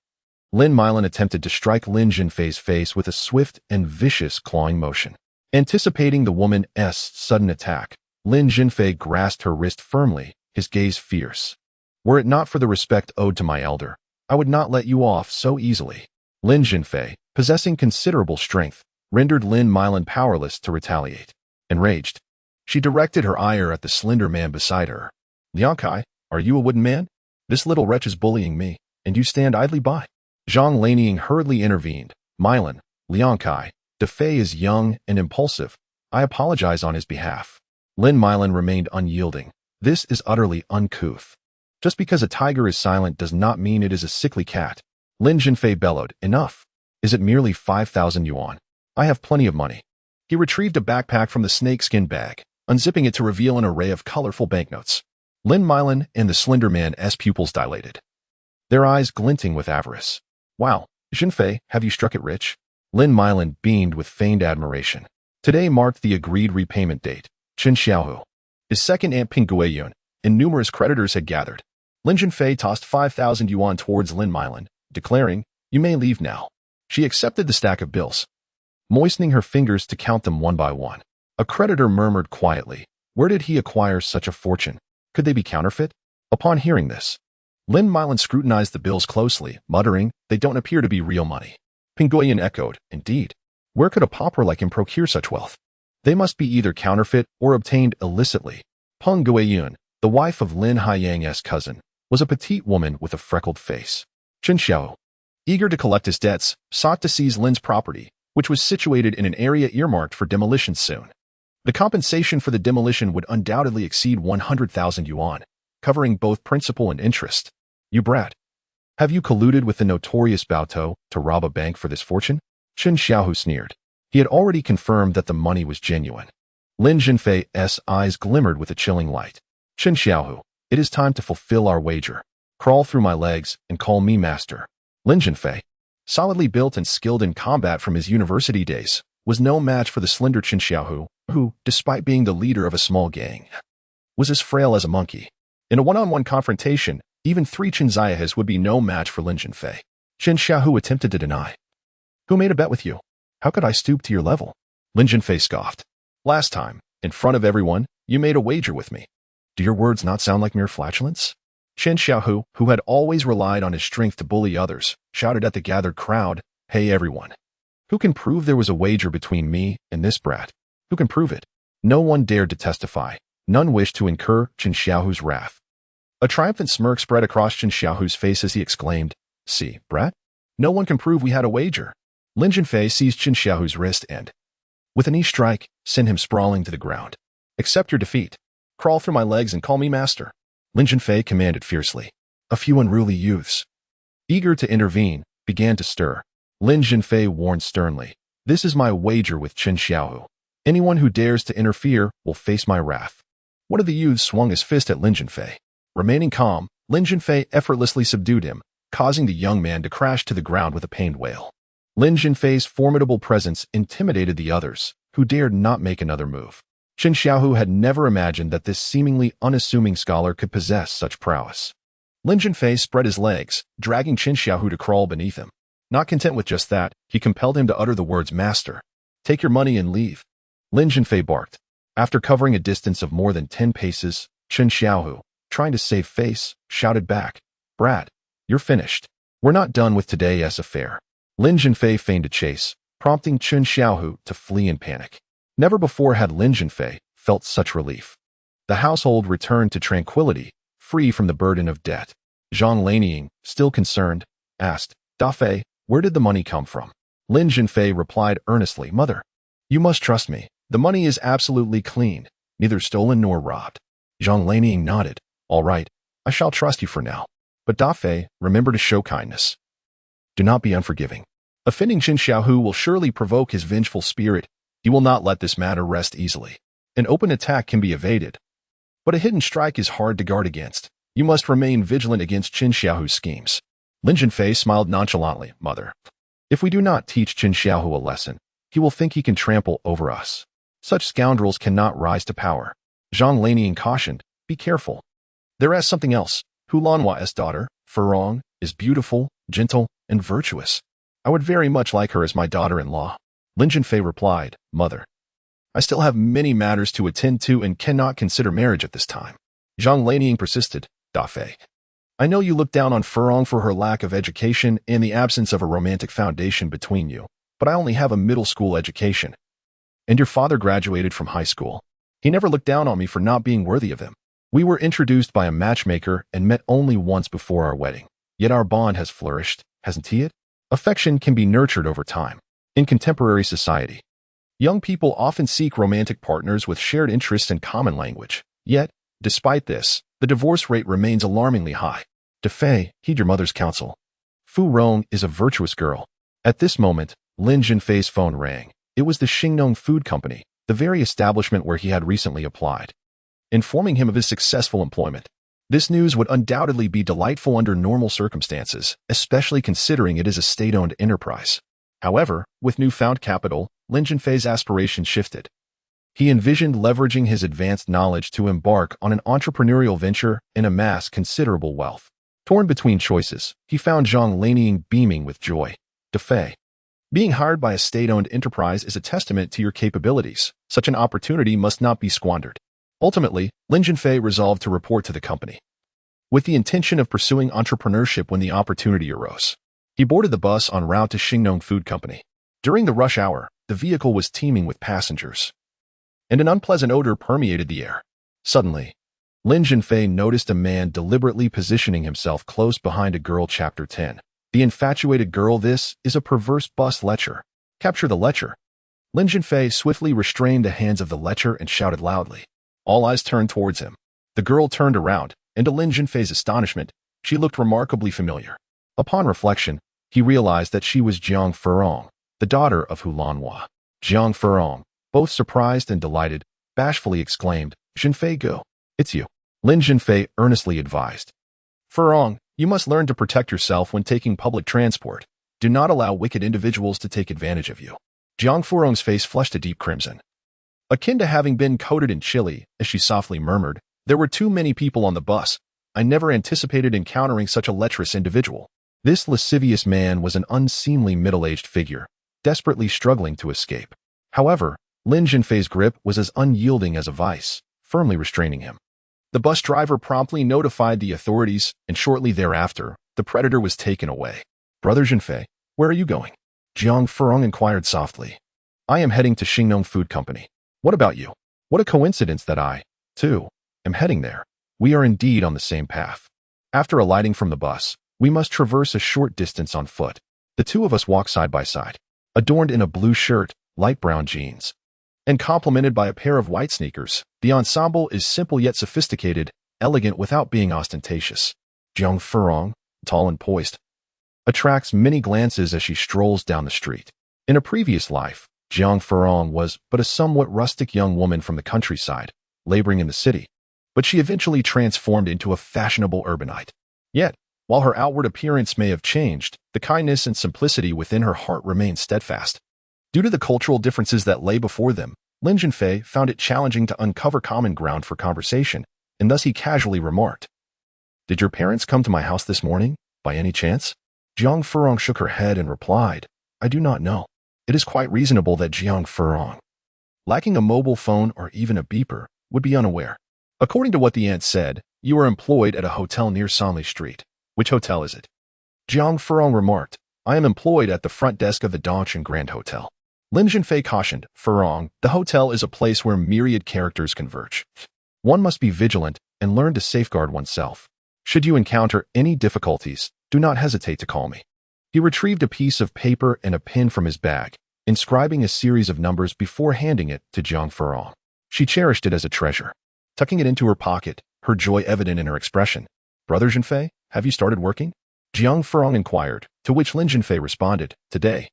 Lin Mylan attempted to strike Lin Zhenfei's face with a swift and vicious clawing motion. Anticipating the woman's sudden attack, Lin Zhenfei grasped her wrist firmly, his gaze fierce. Were it not for the respect owed to my elder, I would not let you off so easily. Lin Zhenfei, possessing considerable strength, rendered Lin Mylan powerless to retaliate. Enraged, she directed her ire at the slender man beside her. Liang Kai, are you a wooden man? This little wretch is bullying me, and you stand idly by. Zhang Lanying hurriedly intervened. Mylan, Liang Kai, Fei is young and impulsive. I apologize on his behalf. Lin Mylan remained unyielding. This is utterly uncouth. Just because a tiger is silent does not mean it is a sickly cat. Lin Zhenfei bellowed, Enough. Is it merely 5,000 yuan? I have plenty of money. He retrieved a backpack from the snakeskin bag, unzipping it to reveal an array of colorful banknotes. Lin Mylan and the slender man's pupils dilated, their eyes glinting with avarice. Wow, Zhenfei, have you struck it rich? Lin Mylan beamed with feigned admiration. Today marked the agreed repayment date. Chen Xiaohu, his second aunt Ping Guiyun, and numerous creditors had gathered. Lin Zhenfei tossed 5,000 yuan towards Lin Mylan, declaring, You may leave now. She accepted the stack of bills, moistening her fingers to count them one by one. A creditor murmured quietly, Where did he acquire such a fortune? Could they be counterfeit? Upon hearing this, Lin Milan scrutinized the bills closely, muttering, "They don't appear to be real money." Ping Guoyan echoed, "Indeed. Where could a pauper like him procure such wealth? They must be either counterfeit or obtained illicitly." Peng Guoyun, the wife of Lin Haiyang's cousin, was a petite woman with a freckled face. Chen Xiao, eager to collect his debts, sought to seize Lin's property, which was situated in an area earmarked for demolition soon. The compensation for the demolition would undoubtedly exceed 100,000 yuan, covering both principal and interest. "You brat. Have you colluded with the notorious Baotou to rob a bank for this fortune?" Chen Xiaohu sneered. He had already confirmed that the money was genuine. Lin Zhenfei's eyes glimmered with a chilling light. "Chen Xiaohu, it is time to fulfill our wager. Crawl through my legs and call me master." Lin Zhenfei, solidly built and skilled in combat from his university days, was no match for the slender Chen Xiaohu, who, despite being the leader of a small gang, was as frail as a monkey. In a one-on-one confrontation, even 3 Chen Ziyahs would be no match for Lin Zhenfei. Chen Xiaohu attempted to deny. "Who made a bet with you? How could I stoop to your level?" Lin Zhenfei scoffed. "Last time, in front of everyone, you made a wager with me. Do your words not sound like mere flatulence?" Chen Xiaohu, who had always relied on his strength to bully others, shouted at the gathered crowd, "Hey everyone. Who can prove there was a wager between me and this brat? Who can prove it?" No one dared to testify. None wished to incur Chen Xiaohu's wrath. A triumphant smirk spread across Chen Xiaohu's face as he exclaimed, "See, brat? No one can prove we had a wager." Lin Zhenfei seized Chen Xiaohu's wrist and, with a knee strike, sent him sprawling to the ground. "Accept your defeat. Crawl through my legs and call me master," Lin Zhenfei commanded fiercely. A few unruly youths, eager to intervene, began to stir. Lin Zhenfei warned sternly, "This is my wager with Chen Xiaohu. Anyone who dares to interfere will face my wrath." One of the youths swung his fist at Lin Zhenfei. Remaining calm, Lin Zhenfei effortlessly subdued him, causing the young man to crash to the ground with a pained wail. Lin Zhenfei's formidable presence intimidated the others, who dared not make another move. Chen Xiaohu had never imagined that this seemingly unassuming scholar could possess such prowess. Lin Zhenfei spread his legs, dragging Chen Xiaohu to crawl beneath him. Not content with just that, he compelled him to utter the words, "Master, take your money and leave." Lin Zhenfei barked. After covering a distance of more than 10 paces, Chen Xiaohu, trying to save face, shouted back, "Brat, you're finished. We're not done with today's affair." Lin Zhenfei feigned a chase, prompting Chen Xiaohu to flee in panic. Never before had Lin Zhenfei felt such relief. The household returned to tranquility, free from the burden of debt. Zhang Lanying, still concerned, asked, "Da Fei, where did the money come from?" Lin Zhenfei replied earnestly, "Mother, you must trust me. The money is absolutely clean, neither stolen nor robbed." Zhang Lanying nodded. "All right, I shall trust you for now. But Da Fei, remember to show kindness. Do not be unforgiving. Offending Chen Xiaohu will surely provoke his vengeful spirit. He will not let this matter rest easily. An open attack can be evaded, but a hidden strike is hard to guard against. You must remain vigilant against Chen Xiaohu's schemes." Lin Zhenfei smiled nonchalantly, "Mother, if we do not teach Chen Xiaohu a lesson, he will think he can trample over us. Such scoundrels cannot rise to power." Zhang Lanying cautioned, "Be careful. There is something else. Hulanhua's daughter, Furong, is beautiful, gentle, and virtuous. I would very much like her as my daughter-in-law." Lin Zhenfei replied, "Mother, I still have many matters to attend to and cannot consider marriage at this time." Zhang Lanying persisted, "Da Fei, I know you look down on Furong for her lack of education and the absence of a romantic foundation between you, but I only have a middle school education. And your father graduated from high school. He never looked down on me for not being worthy of him. We were introduced by a matchmaker and met only once before our wedding. Yet our bond has flourished, hasn't it? Affection can be nurtured over time. In contemporary society, young people often seek romantic partners with shared interests and common language. Yet, despite this, the divorce rate remains alarmingly high. Da Fei, heed your mother's counsel. Fu Rong is a virtuous girl." At this moment, Lin Zhenfei's phone rang. It was the Xingnong Food Company, the very establishment where he had recently applied, informing him of his successful employment. This news would undoubtedly be delightful under normal circumstances, especially considering it is a state-owned enterprise. However, with newfound capital, Lin Zhenfei's aspirations shifted. He envisioned leveraging his advanced knowledge to embark on an entrepreneurial venture and amass considerable wealth. Torn between choices, he found Zhang Lanying beaming with joy. "Da Fei, being hired by a state-owned enterprise is a testament to your capabilities. Such an opportunity must not be squandered." Ultimately, Lin Zhenfei resolved to report to the company. with the intention of pursuing entrepreneurship when the opportunity arose. He boarded the bus en route to Xingnong Food Company. During the rush hour, the vehicle was teeming with passengers, and an unpleasant odor permeated the air. Suddenly, Lin Zhenfei noticed a man deliberately positioning himself close behind a girl. Chapter 10. The infatuated girl. This is a perverse bus lecher. Capture the lecher. Lin Zhenfei swiftly restrained the hands of the lecher and shouted loudly. All eyes turned towards him. The girl turned around, and to Lin Zhenfei's astonishment, she looked remarkably familiar. Upon reflection, he realized that she was Jiang Furong, the daughter of Hulanhua. Jiang Furong, both surprised and delighted, bashfully exclaimed, Zhenfei, go. It's you. Lin Zhenfei earnestly advised. Furong, you must learn to protect yourself when taking public transport. Do not allow wicked individuals to take advantage of you. Jiang Furong's face flushed a deep crimson, akin to having been coated in chili, as she softly murmured, there were too many people on the bus. I never anticipated encountering such a lecherous individual. This lascivious man was an unseemly middle-aged figure, desperately struggling to escape. However, Lin Zhenfei's grip was as unyielding as a vice, firmly restraining him. The bus driver promptly notified the authorities, and shortly thereafter, the predator was taken away. Brother Zhenfei, where are you going? Jiang Furong inquired softly. I am heading to Xingnong Food Company. What about you? What a coincidence that I, too, am heading there. We are indeed on the same path. After alighting from the bus, we must traverse a short distance on foot. The two of us walk side by side, adorned in a blue shirt, light brown jeans, and complemented by a pair of white sneakers. The ensemble is simple yet sophisticated, elegant without being ostentatious. Jiang Furong, tall and poised, attracts many glances as she strolls down the street. In a previous life, Jiang Furong was but a somewhat rustic young woman from the countryside, laboring in the city, but she eventually transformed into a fashionable urbanite. Yet, while her outward appearance may have changed, the kindness and simplicity within her heart remained steadfast. Due to the cultural differences that lay before them, Lin Zhenfei found it challenging to uncover common ground for conversation, and thus he casually remarked, Did your parents come to my house this morning, by any chance? Jiang Furong shook her head and replied, I do not know. It is quite reasonable that Jiang Furong, lacking a mobile phone or even a beeper, would be unaware. According to what the aunt said, you are employed at a hotel near Sanli Street. Which hotel is it? Jiang Furong remarked, I am employed at the front desk of the Dongchen Grand Hotel. Lin Zhenfei cautioned, Furong, the hotel is a place where myriad characters converge. One must be vigilant and learn to safeguard oneself. Should you encounter any difficulties, do not hesitate to call me. He retrieved a piece of paper and a pen from his bag, inscribing a series of numbers before handing it to Jiang Furong. She cherished it as a treasure. Tucking it into her pocket, her joy evident in her expression. Brother Zhenfei, have you started working? Jiang Furong inquired, to which Lin Zhenfei responded, Today.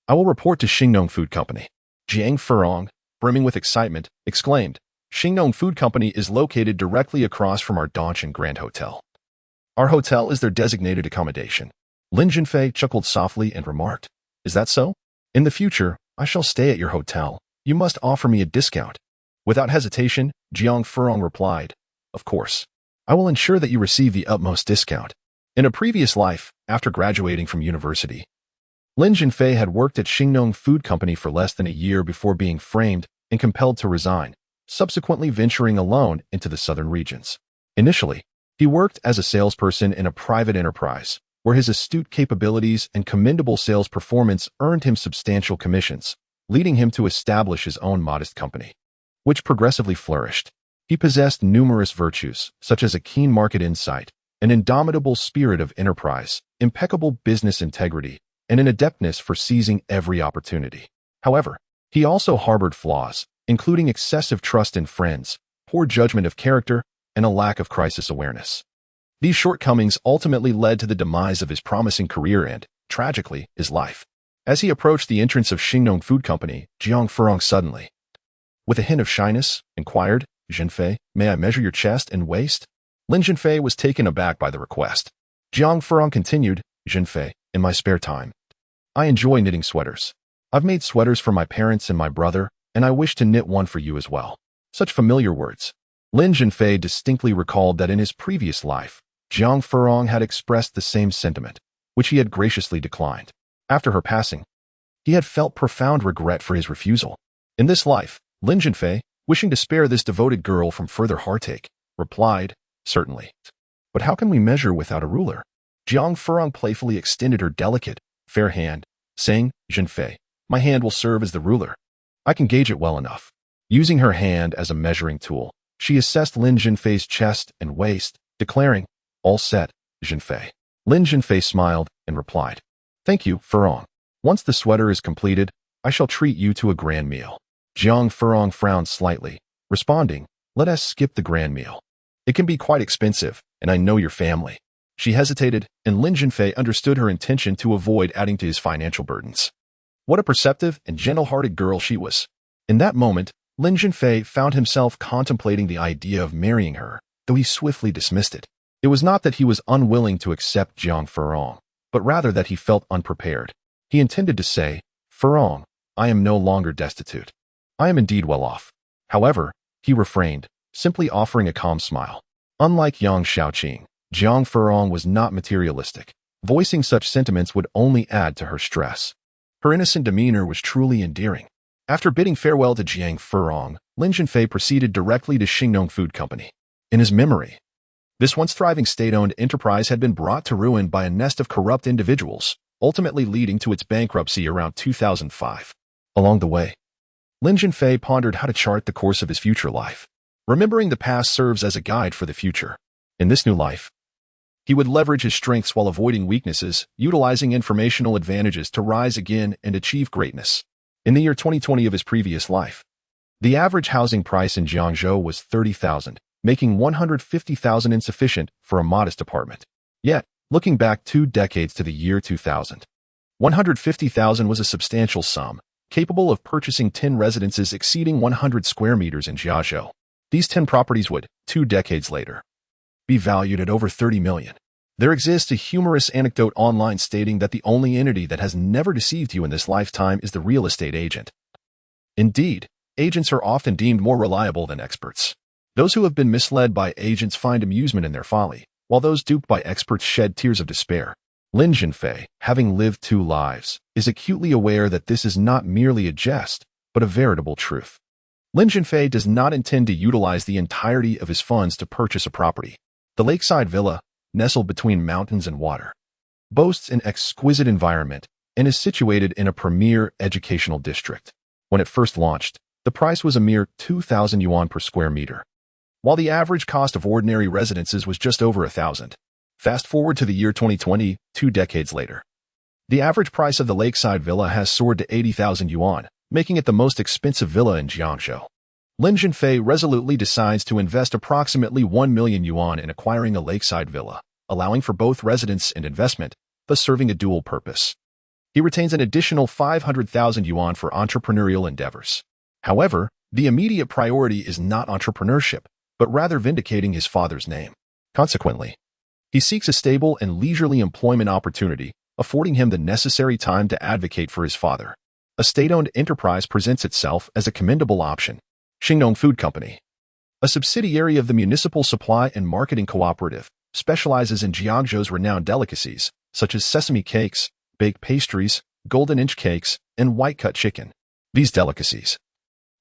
I will report to Xingnong Food Company. Jiang Furong, brimming with excitement, exclaimed, Xingnong Food Company is located directly across from our Dongchen Grand Hotel. Our hotel is their designated accommodation. Lin Zhenfei chuckled softly and remarked, Is that so? In the future, I shall stay at your hotel. You must offer me a discount. Without hesitation, Jiang Furong replied, Of course. I will ensure that you receive the utmost discount. In a previous life, after graduating from university, Lin Zhenfei had worked at Xingnong Food Company for less than a year before being framed and compelled to resign, subsequently venturing alone into the southern regions. Initially, he worked as a salesperson in a private enterprise, where his astute capabilities and commendable sales performance earned him substantial commissions, leading him to establish his own modest company, which progressively flourished. He possessed numerous virtues, such as a keen market insight, an indomitable spirit of enterprise, impeccable business integrity, and an adeptness for seizing every opportunity. However, he also harbored flaws, including excessive trust in friends, poor judgment of character, and a lack of crisis awareness. These shortcomings ultimately led to the demise of his promising career and, tragically, his life. As he approached the entrance of Xingnong Food Company, Jiang Furong suddenly, with a hint of shyness, inquired, Zhenfei, may I measure your chest and waist? Lin Zhenfei was taken aback by the request. Jiang Furong continued, Zhenfei, in my spare time, I enjoy knitting sweaters. I've made sweaters for my parents and my brother, and I wish to knit one for you as well. Such familiar words. Lin Zhenfei distinctly recalled that in his previous life, Jiang Furong had expressed the same sentiment, which he had graciously declined. After her passing, he had felt profound regret for his refusal. In this life, Lin Zhenfei, wishing to spare this devoted girl from further heartache, replied, Certainly. But how can we measure without a ruler? Jiang Furong playfully extended her delicate, fair hand, saying, Zhenfei, my hand will serve as the ruler. I can gauge it well enough. Using her hand as a measuring tool, she assessed Lin Zhenfei's chest and waist, declaring, all set, Zhenfei. Lin Zhenfei smiled and replied, thank you, Furong. Once the sweater is completed, I shall treat you to a grand meal. Jiang Furong frowned slightly, responding, let us skip the grand meal. It can be quite expensive, and I know your family. She hesitated, and Lin Zhenfei understood her intention to avoid adding to his financial burdens. What a perceptive and gentle-hearted girl she was. In that moment, Lin Zhenfei found himself contemplating the idea of marrying her, though he swiftly dismissed it. It was not that he was unwilling to accept Jiang Furong, but rather that he felt unprepared. He intended to say, Furong, I am no longer destitute. I am indeed well off. However, he refrained, simply offering a calm smile. Unlike Yang Shaoqing, Jiang Furong was not materialistic. Voicing such sentiments would only add to her stress. Her innocent demeanor was truly endearing. After bidding farewell to Jiang Furong, Lin Zhenfei proceeded directly to Xingnong Food Company. In his memory, this once thriving state-owned enterprise had been brought to ruin by a nest of corrupt individuals, ultimately leading to its bankruptcy around 2005. Along the way, Lin Zhenfei pondered how to chart the course of his future life. Remembering the past serves as a guide for the future. In this new life, he would leverage his strengths while avoiding weaknesses, utilizing informational advantages to rise again and achieve greatness. In the year 2020 of his previous life, the average housing price in Jiangzhou was 30,000, making 150,000 insufficient for a modest apartment. Yet, looking back 2 decades to the year 2000, 150,000 was a substantial sum, capable of purchasing 10 residences exceeding 100 square meters in Jiangzhou. These 10 properties would, 2 decades later, be valued at over 30 million. There exists a humorous anecdote online stating that the only entity that has never deceived you in this lifetime is the real estate agent. Indeed, agents are often deemed more reliable than experts. Those who have been misled by agents find amusement in their folly, while those duped by experts shed tears of despair. Lin Zhenfei, having lived 2 lives, is acutely aware that this is not merely a jest, but a veritable truth. Lin Zhenfei does not intend to utilize the entirety of his funds to purchase a property. The lakeside villa, nestled between mountains and water, boasts an exquisite environment and is situated in a premier educational district. When it first launched, the price was a mere 2,000 yuan per square meter, while the average cost of ordinary residences was just over 1,000. Fast forward to the year 2020, 2 decades later. The average price of the lakeside villa has soared to 80,000 yuan, making it the most expensive villa in Jiangzhou. Lin Zhenfei resolutely decides to invest approximately 1 million yuan in acquiring a lakeside villa, allowing for both residence and investment, thus serving a dual purpose. He retains an additional 500,000 yuan for entrepreneurial endeavors. However, the immediate priority is not entrepreneurship, but rather vindicating his father's name. Consequently, he seeks a stable and leisurely employment opportunity, affording him the necessary time to advocate for his father. A state-owned enterprise presents itself as a commendable option. Xingnong Food Company, a subsidiary of the Municipal Supply and Marketing Cooperative, specializes in Jiangzhou's renowned delicacies, such as sesame cakes, baked pastries, golden inch cakes, and white-cut chicken. These delicacies,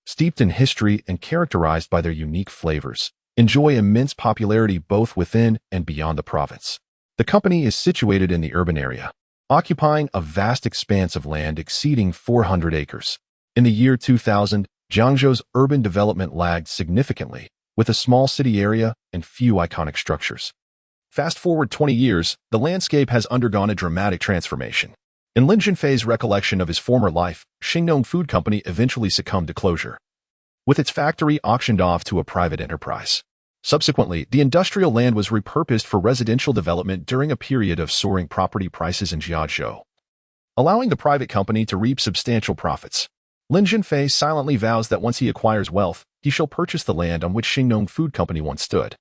steeped in history and characterized by their unique flavors, enjoy immense popularity both within and beyond the province. The company is situated in the urban area, occupying a vast expanse of land exceeding 400 acres. In the year 2000, Jiangzhou's urban development lagged significantly, with a small city area and few iconic structures. Fast forward 20 years, the landscape has undergone a dramatic transformation. In Lin Zhenfei's recollection of his former life, Xingnong Food Company eventually succumbed to closure, with its factory auctioned off to a private enterprise. Subsequently, the industrial land was repurposed for residential development during a period of soaring property prices in Jiangzhou, allowing the private company to reap substantial profits. Lin Zhenfei silently vows that once he acquires wealth, he shall purchase the land on which Xingnong Food Company once stood,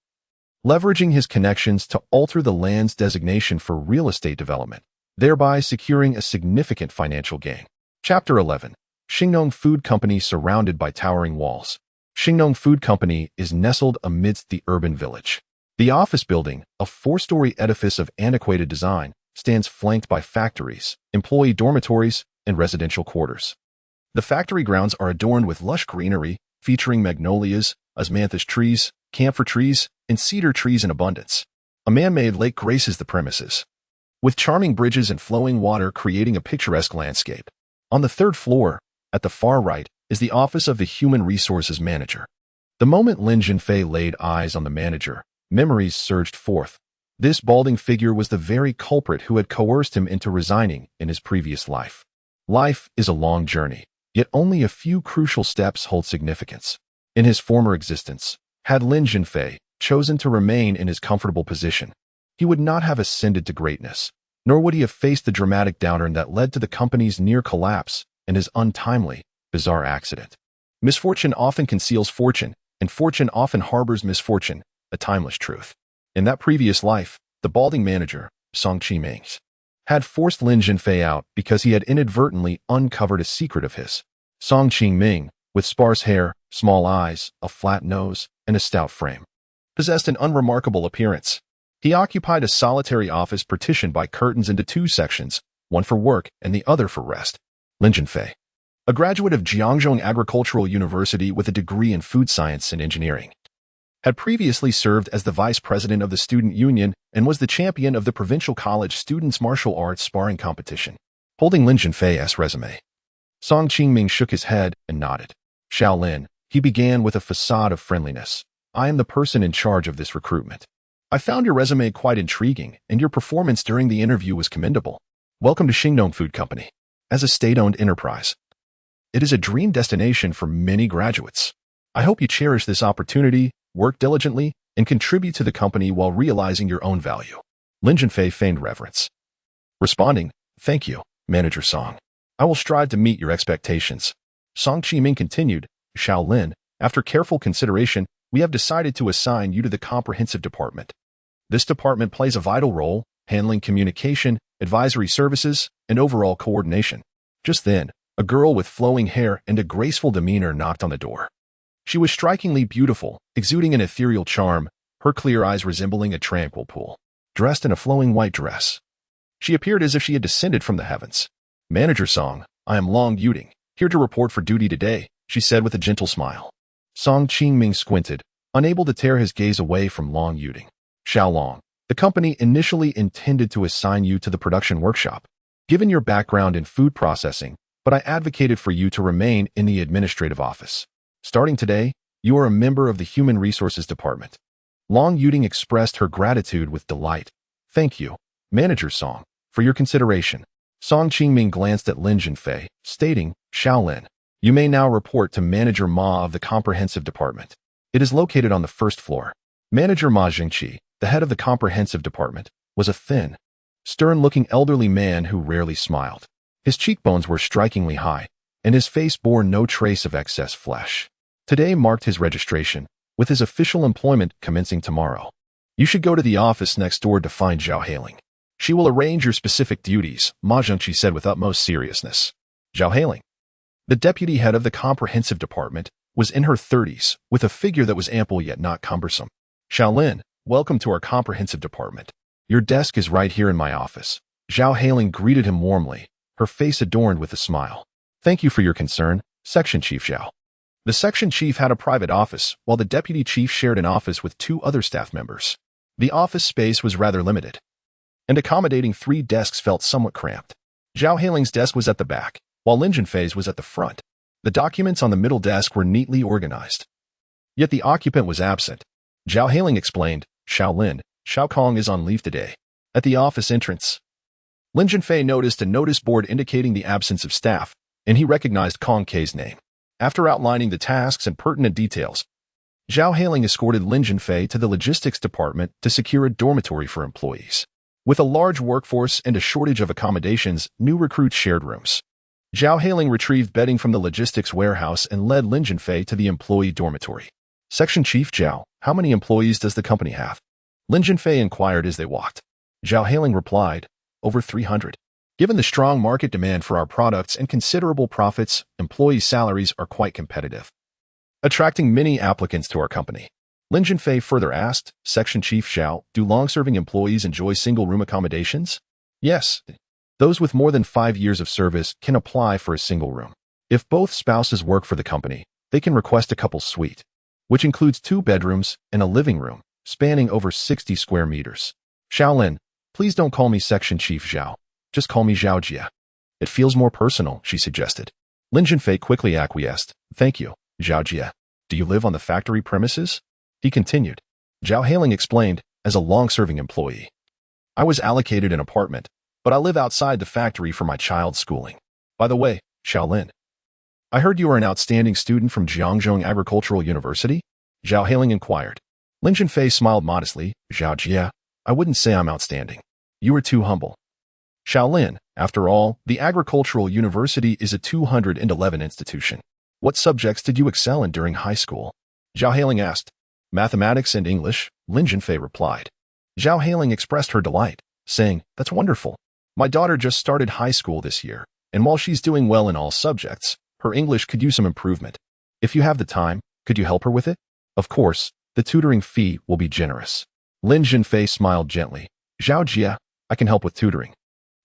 leveraging his connections to alter the land's designation for real estate development, thereby securing a significant financial gain. Chapter 11. Xingnong Food Company surrounded by towering walls. Xingnong Food Company is nestled amidst the urban village. The office building, a 4-story edifice of antiquated design, stands flanked by factories, employee dormitories, and residential quarters. The factory grounds are adorned with lush greenery, featuring magnolias, osmanthus trees, camphor trees, and cedar trees in abundance. A man-made lake graces the premises, with charming bridges and flowing water creating a picturesque landscape. On the third floor, at the far right, is the office of the Human Resources Manager. The moment Lin Zhenfei laid eyes on the manager, memories surged forth. This balding figure was the very culprit who had coerced him into resigning in his previous life. Life is a long journey, yet only a few crucial steps hold significance. In his former existence, had Lin Zhenfei chosen to remain in his comfortable position, he would not have ascended to greatness, nor would he have faced the dramatic downturn that led to the company's near collapse and his untimely, bizarre accident. Misfortune often conceals fortune, and fortune often harbors misfortune, a timeless truth. In that previous life, the balding manager, Song Qiming, had forced Lin Zhenfei out because he had inadvertently uncovered a secret of his. Song Qiming, with sparse hair, small eyes, a flat nose, and a stout frame, possessed an unremarkable appearance. He occupied a solitary office partitioned by curtains into two sections, one for work and the other for rest. Lin Zhenfei, a graduate of Jiangzhou Agricultural University with a degree in food science and engineering, had previously served as the vice president of the student union and was the champion of the provincial college students' martial arts sparring competition. Holding Lin Zhenfei's resume, Song Qiming shook his head and nodded. Shaolin, he began with a facade of friendliness. I am the person in charge of this recruitment. I found your resume quite intriguing, and your performance during the interview was commendable. Welcome to Xingdong Food Company. As a state-owned enterprise, it is a dream destination for many graduates. I hope you cherish this opportunity, work diligently, and contribute to the company while realizing your own value. Lin Zhenfei feigned reverence, responding, Thank you, Manager Song. I will strive to meet your expectations. Song Qiming continued, Shaolin, after careful consideration, we have decided to assign you to the comprehensive department. This department plays a vital role, handling communication, advisory services, and overall coordination. Just then, a girl with flowing hair and a graceful demeanor knocked on the door. She was strikingly beautiful, exuding an ethereal charm, her clear eyes resembling a tranquil pool. Dressed in a flowing white dress, she appeared as if she had descended from the heavens. Manager Song, I am Long Yuting, here to report for duty today, she said with a gentle smile. Song Qiming squinted, unable to tear his gaze away from Long Yuting. Xiaolong, the company initially intended to assign you to the production workshop, given your background in food processing, but I advocated for you to remain in the administrative office. Starting today, you are a member of the Human Resources Department. Long Yuting expressed her gratitude with delight. Thank you, Manager Song, for your consideration. Song Qiming glanced at Lin Zhenfei, stating, Shaolin, you may now report to Manager Ma of the Comprehensive Department. It is located on the first floor. Manager Ma Jingqi, the head of the Comprehensive Department, was a thin, stern-looking elderly man who rarely smiled. His cheekbones were strikingly high, and his face bore no trace of excess flesh. Today marked his registration, with his official employment commencing tomorrow. You should go to the office next door to find Zhao Hailing. She will arrange your specific duties, Ma Zhengqi said with utmost seriousness. Zhao Hailing, the deputy head of the Comprehensive Department, was in her 30s, with a figure that was ample yet not cumbersome. Shaolin, welcome to our Comprehensive Department. Your desk is right here in my office. Zhao Hailing greeted him warmly, her face adorned with a smile. Thank you for your concern, Section Chief Zhao. The section chief had a private office, while the deputy chief shared an office with two other staff members. The office space was rather limited, and accommodating 3 desks felt somewhat cramped. Zhao Hailing's desk was at the back, while Lin Zhenfei's was at the front. The documents on the middle desk were neatly organized. Yet the occupant was absent. Zhao Hailing explained, Shaolin, Xiao Kong is on leave today. At the office entrance, Lin Zhenfei noticed a notice board indicating the absence of staff, and he recognized Kong K's name. After outlining the tasks and pertinent details, Zhao Hailing escorted Lin Zhenfei to the logistics department to secure a dormitory for employees. With a large workforce and a shortage of accommodations, new recruits shared rooms. Zhao Hailing retrieved bedding from the logistics warehouse and led Lin Zhenfei to the employee dormitory. Section Chief Zhao, how many employees does the company have? Lin Zhenfei inquired as they walked. Zhao Hailing replied, over 300. Given the strong market demand for our products and considerable profits, employee salaries are quite competitive, attracting many applicants to our company. Lin Zhenfei further asked, Section Chief Zhao, do long-serving employees enjoy single-room accommodations? Yes. Those with more than 5 years of service can apply for a single room. If both spouses work for the company, they can request a couple's suite, which includes 2 bedrooms and a living room, spanning over 60 square meters. Xiaolin, please don't call me Section Chief Zhao. Just call me Zhao Jia. It feels more personal, she suggested. Lin Zhenfei quickly acquiesced. Thank you, Zhao Jia. Do you live on the factory premises? He continued. Zhao Hailing explained, as a long-serving employee. I was allocated an apartment, but I live outside the factory for my child's schooling. By the way, Xiaolin, I heard you are an outstanding student from Jiangzhou Agricultural University? Zhao Hailing inquired. Lin Zhenfei smiled modestly. Zhao Jia, I wouldn't say I'm outstanding. You are too humble. Xiaolin, after all, the Agricultural University is a 211 institution. What subjects did you excel in during high school? Zhao Hailing asked. Mathematics and English, Lin Zhenfei replied. Zhao Hailing expressed her delight, saying, That's wonderful. My daughter just started high school this year, and while she's doing well in all subjects, her English could use some improvement. If you have the time, could you help her with it? Of course, the tutoring fee will be generous. Lin Zhenfei smiled gently. Zhao Jia, I can help with tutoring.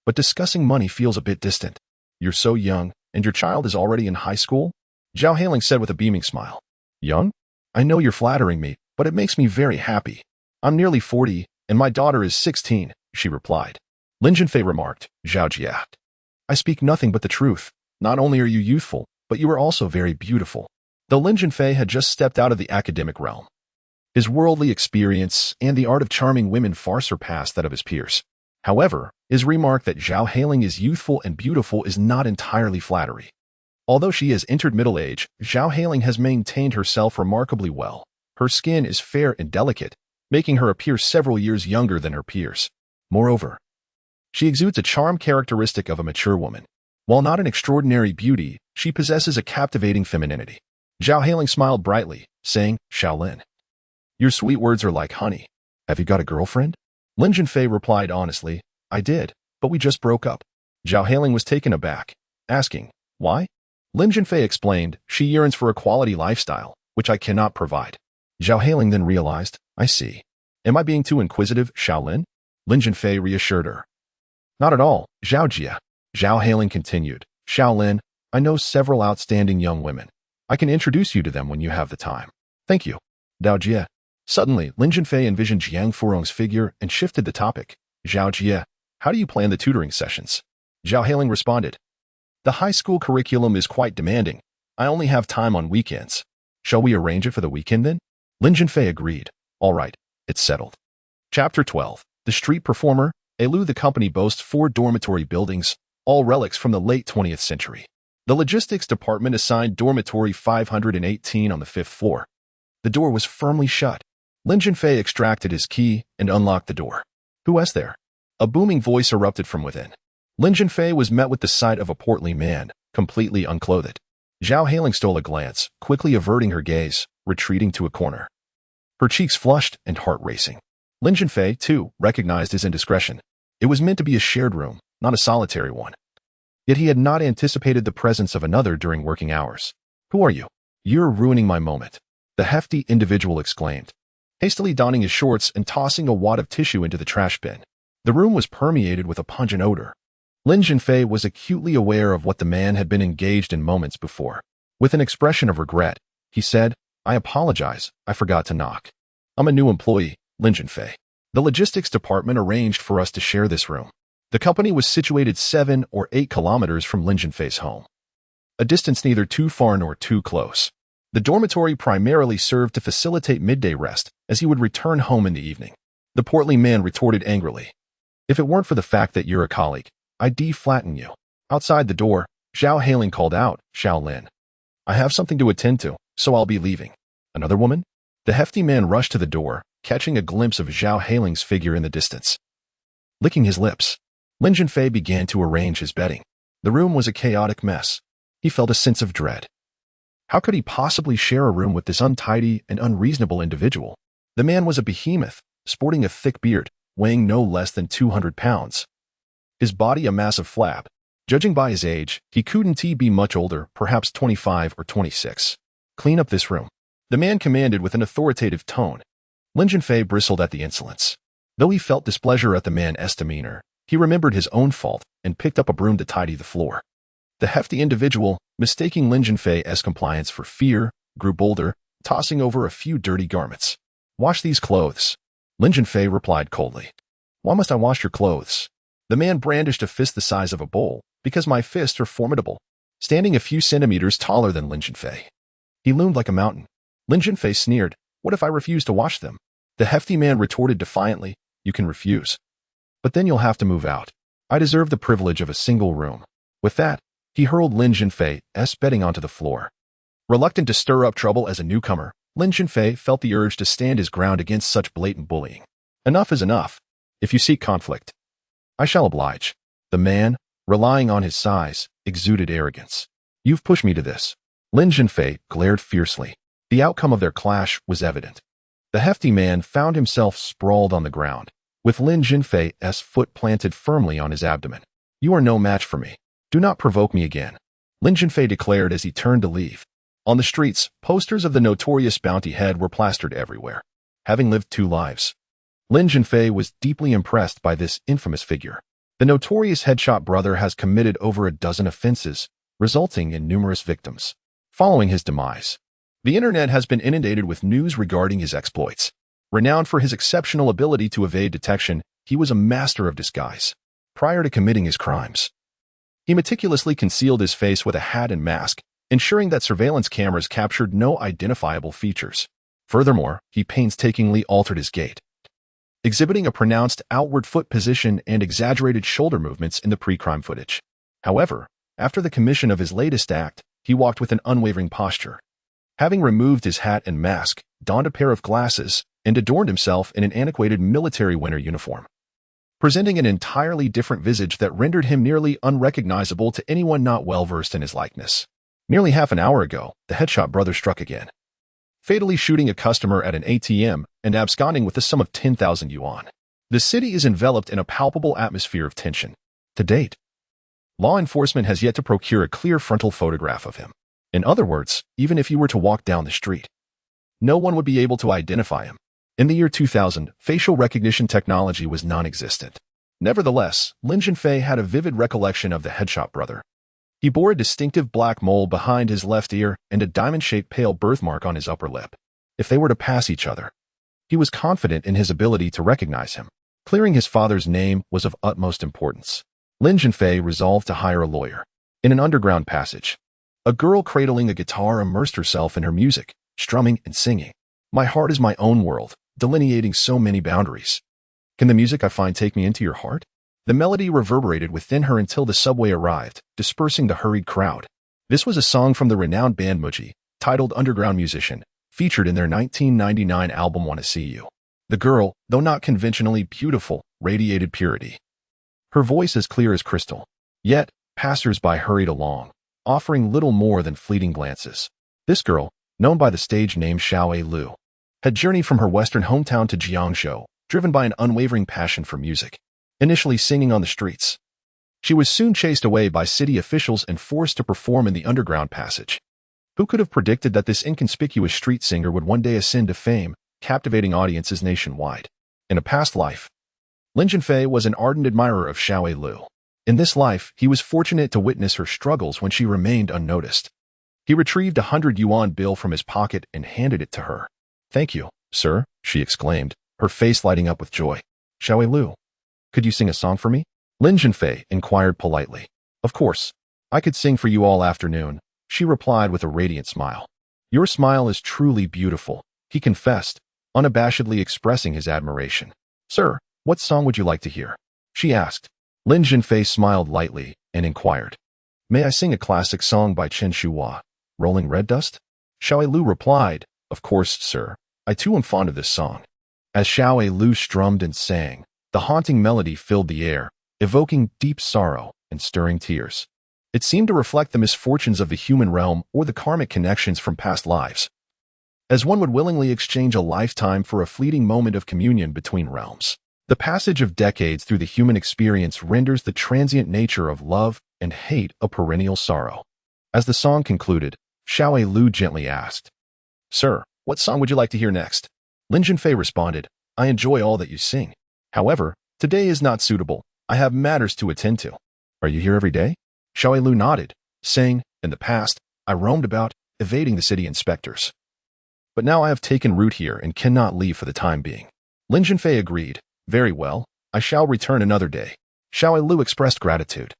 But discussing money feels a bit distant. You're so young, and your child is already in high school? Zhao Hailing said with a beaming smile. Young? I know you're flattering me, but it makes me very happy. I'm nearly 40, and my daughter is 16, she replied. Lin Zhenfei remarked, Zhao Jia. I speak nothing but the truth. Not only are you youthful, but you are also very beautiful. Though Lin Zhenfei had just stepped out of the academic realm, his worldly experience and the art of charming women far surpassed that of his peers. However, his remark that Zhao Hailing is youthful and beautiful is not entirely flattery. Although she has entered middle age, Zhao Hailing has maintained herself remarkably well. Her skin is fair and delicate, making her appear several years younger than her peers. Moreover, she exudes a charm characteristic of a mature woman. While not an extraordinary beauty, she possesses a captivating femininity. Zhao Hailing smiled brightly, saying, Xiaolin, your sweet words are like honey. Have you got a girlfriend? Lin Zhenfei replied honestly, I did, but we just broke up. Zhao Hailing was taken aback, asking, why? Lin Zhenfei explained, she yearns for a quality lifestyle, which I cannot provide. Zhao Hailing then realized, I see. Am I being too inquisitive, Xiaolin? Lin Zhenfei reassured her. Not at all, Zhao Jia. Zhao Hailing continued, Xiaolin, I know several outstanding young women. I can introduce you to them when you have the time. Thank you. Zhao Jia. Suddenly, Lin Zhenfei envisioned Jiang Furong's figure and shifted the topic. Zhao Jia, how do you plan the tutoring sessions? Zhao Hailing responded, the high school curriculum is quite demanding. I only have time on weekends. Shall we arrange it for the weekend then? Lin Zhenfei agreed. All right, it's settled. Chapter 12. The Street Performer. Elu. The company boasts 4 dormitory buildings, all relics from the late 20th century. The logistics department assigned dormitory 518 on the 5th floor. The door was firmly shut. Lin Zhenfei extracted his key and unlocked the door. Who was there? A booming voice erupted from within. Lin Zhenfei was met with the sight of a portly man, completely unclothed. Zhao Hailing stole a glance, quickly averting her gaze, retreating to a corner. Her cheeks flushed and heart racing. Lin Zhenfei, too, recognized his indiscretion. It was meant to be a shared room, not a solitary one. Yet he had not anticipated the presence of another during working hours. Who are you? You're ruining my moment, the hefty individual exclaimed, hastily donning his shorts and tossing a wad of tissue into the trash bin. The room was permeated with a pungent odor. Lin Zhenfei was acutely aware of what the man had been engaged in moments before. With an expression of regret, he said, I apologize, I forgot to knock. I'm a new employee, Lin Zhenfei. The logistics department arranged for us to share this room. The company was situated 7 or 8 kilometers from Lin Zhenfei's home, a distance neither too far nor too close. The dormitory primarily served to facilitate midday rest, as he would return home in the evening. The portly man retorted angrily, if it weren't for the fact that you're a colleague, I'd deflatten you. Outside the door, Zhao Hailing called out, Xiaolin, I have something to attend to, so I'll be leaving. Another woman? The hefty man rushed to the door, catching a glimpse of Zhao Hailing's figure in the distance. Licking his lips, Lin Zhenfei began to arrange his bedding. The room was a chaotic mess. He felt a sense of dread. How could he possibly share a room with this untidy and unreasonable individual? The man was a behemoth, sporting a thick beard, weighing no less than 200 pounds. His body a massive flab. Judging by his age, he couldn't be much older, perhaps 25 or 26. Clean up this room, the man commanded with an authoritative tone. Lin Zhenfei bristled at the insolence. Though he felt displeasure at the man's demeanor, he remembered his own fault and picked up a broom to tidy the floor. The hefty individual, mistaking Lin Zhenfei's compliance for fear, grew bolder, tossing over a few dirty garments. Wash these clothes. Lin Zhenfei replied coldly. Why must I wash your clothes? The man brandished a fist the size of a bowl, because my fists are formidable, standing a few centimeters taller than Lin Zhenfei. He loomed like a mountain. Lin Zhenfei sneered, what if I refuse to wash them? The hefty man retorted defiantly, you can refuse. But then you'll have to move out. I deserve the privilege of a single room. With that, he hurled Lin Zhenfei's bedding onto the floor. Reluctant to stir up trouble as a newcomer, Lin Zhenfei felt the urge to stand his ground against such blatant bullying. Enough is enough. If you seek conflict, I shall oblige. The man, relying on his size, exuded arrogance. You've pushed me to this. Lin Zhenfei glared fiercely. The outcome of their clash was evident. The hefty man found himself sprawled on the ground, with Lin Zhenfei's foot planted firmly on his abdomen. You are no match for me. Do not provoke me again, Lin Zhenfei declared as he turned to leave. On the streets, posters of the notorious bounty head were plastered everywhere. Having lived 2 lives, Lin Zhenfei was deeply impressed by this infamous figure. The notorious headshot brother has committed over a dozen offenses, resulting in numerous victims. Following his demise, the internet has been inundated with news regarding his exploits. Renowned for his exceptional ability to evade detection, he was a master of disguise. Prior to committing his crimes, he meticulously concealed his face with a hat and mask, ensuring that surveillance cameras captured no identifiable features. Furthermore, he painstakingly altered his gait, exhibiting a pronounced outward foot position and exaggerated shoulder movements in the pre-crime footage. However, after the commission of his latest act, he walked with an unwavering posture. Having removed his hat and mask, donned a pair of glasses, and adorned himself in an antiquated military winter uniform, presenting an entirely different visage that rendered him nearly unrecognizable to anyone not well-versed in his likeness. Nearly half an hour ago, the headshot brother struck again, fatally shooting a customer at an ATM and absconding with the sum of 10,000 yuan. The city is enveloped in a palpable atmosphere of tension. To date, law enforcement has yet to procure a clear frontal photograph of him. In other words, even if he were to walk down the street, no one would be able to identify him. In the year 2000, facial recognition technology was non-existent. Nevertheless, Lin Zhenfei had a vivid recollection of the headshot brother. He bore a distinctive black mole behind his left ear and a diamond-shaped pale birthmark on his upper lip. If they were to pass each other, he was confident in his ability to recognize him. Clearing his father's name was of utmost importance. Lin Zhenfei resolved to hire a lawyer. In an underground passage, a girl cradling a guitar immersed herself in her music, strumming and singing. My heart is my own world, delineating so many boundaries. Can the music I find take me into your heart? The melody reverberated within her until the subway arrived, dispersing the hurried crowd. This was a song from the renowned band Muji, titled Underground Musician, featured in their 1999 album Wanna See You. The girl, though not conventionally beautiful, radiated purity. Her voice as clear as crystal. Yet, passers-by hurried along, offering little more than fleeting glances. This girl, known by the stage name Xiaowei Lu, had journeyed from her western hometown to Jiangzhou, driven by an unwavering passion for music. Initially singing on the streets, she was soon chased away by city officials and forced to perform in the underground passage. Who could have predicted that this inconspicuous street singer would one day ascend to fame, captivating audiences nationwide? In a past life, Lin Zhenfei was an ardent admirer of Xiaowei Lu. In this life, he was fortunate to witness her struggles when she remained unnoticed. He retrieved a 100 yuan bill from his pocket and handed it to her. Thank you, sir, she exclaimed, her face lighting up with joy. Xiaowei Lu, could you sing a song for me? Lin Zhenfei inquired politely. Of course, I could sing for you all afternoon, she replied with a radiant smile. Your smile is truly beautiful, he confessed, unabashedly expressing his admiration. Sir, what song would you like to hear? She asked. Lin Zhenfei smiled lightly and inquired. May I sing a classic song by Chen Shuhua, Rolling Red Dust? Xiaowei Lu replied, Of course, sir. I too am fond of this song. As Xiaowei Lu strummed and sang, the haunting melody filled the air, evoking deep sorrow and stirring tears. It seemed to reflect the misfortunes of the human realm or the karmic connections from past lives, as one would willingly exchange a lifetime for a fleeting moment of communion between realms. The passage of decades through the human experience renders the transient nature of love and hate a perennial sorrow. As the song concluded, Xiaowei Lu gently asked, Sir, what song would you like to hear next? Lin Zhenfei responded, I enjoy all that you sing. However, today is not suitable. I have matters to attend to. Are you here every day? Xiaowei Lu nodded, saying, In the past, I roamed about, evading the city inspectors. but now I have taken root here and cannot leave for the time being. Lin Zhenfei agreed. Very well, I shall return another day. Xiao Lu expressed gratitude.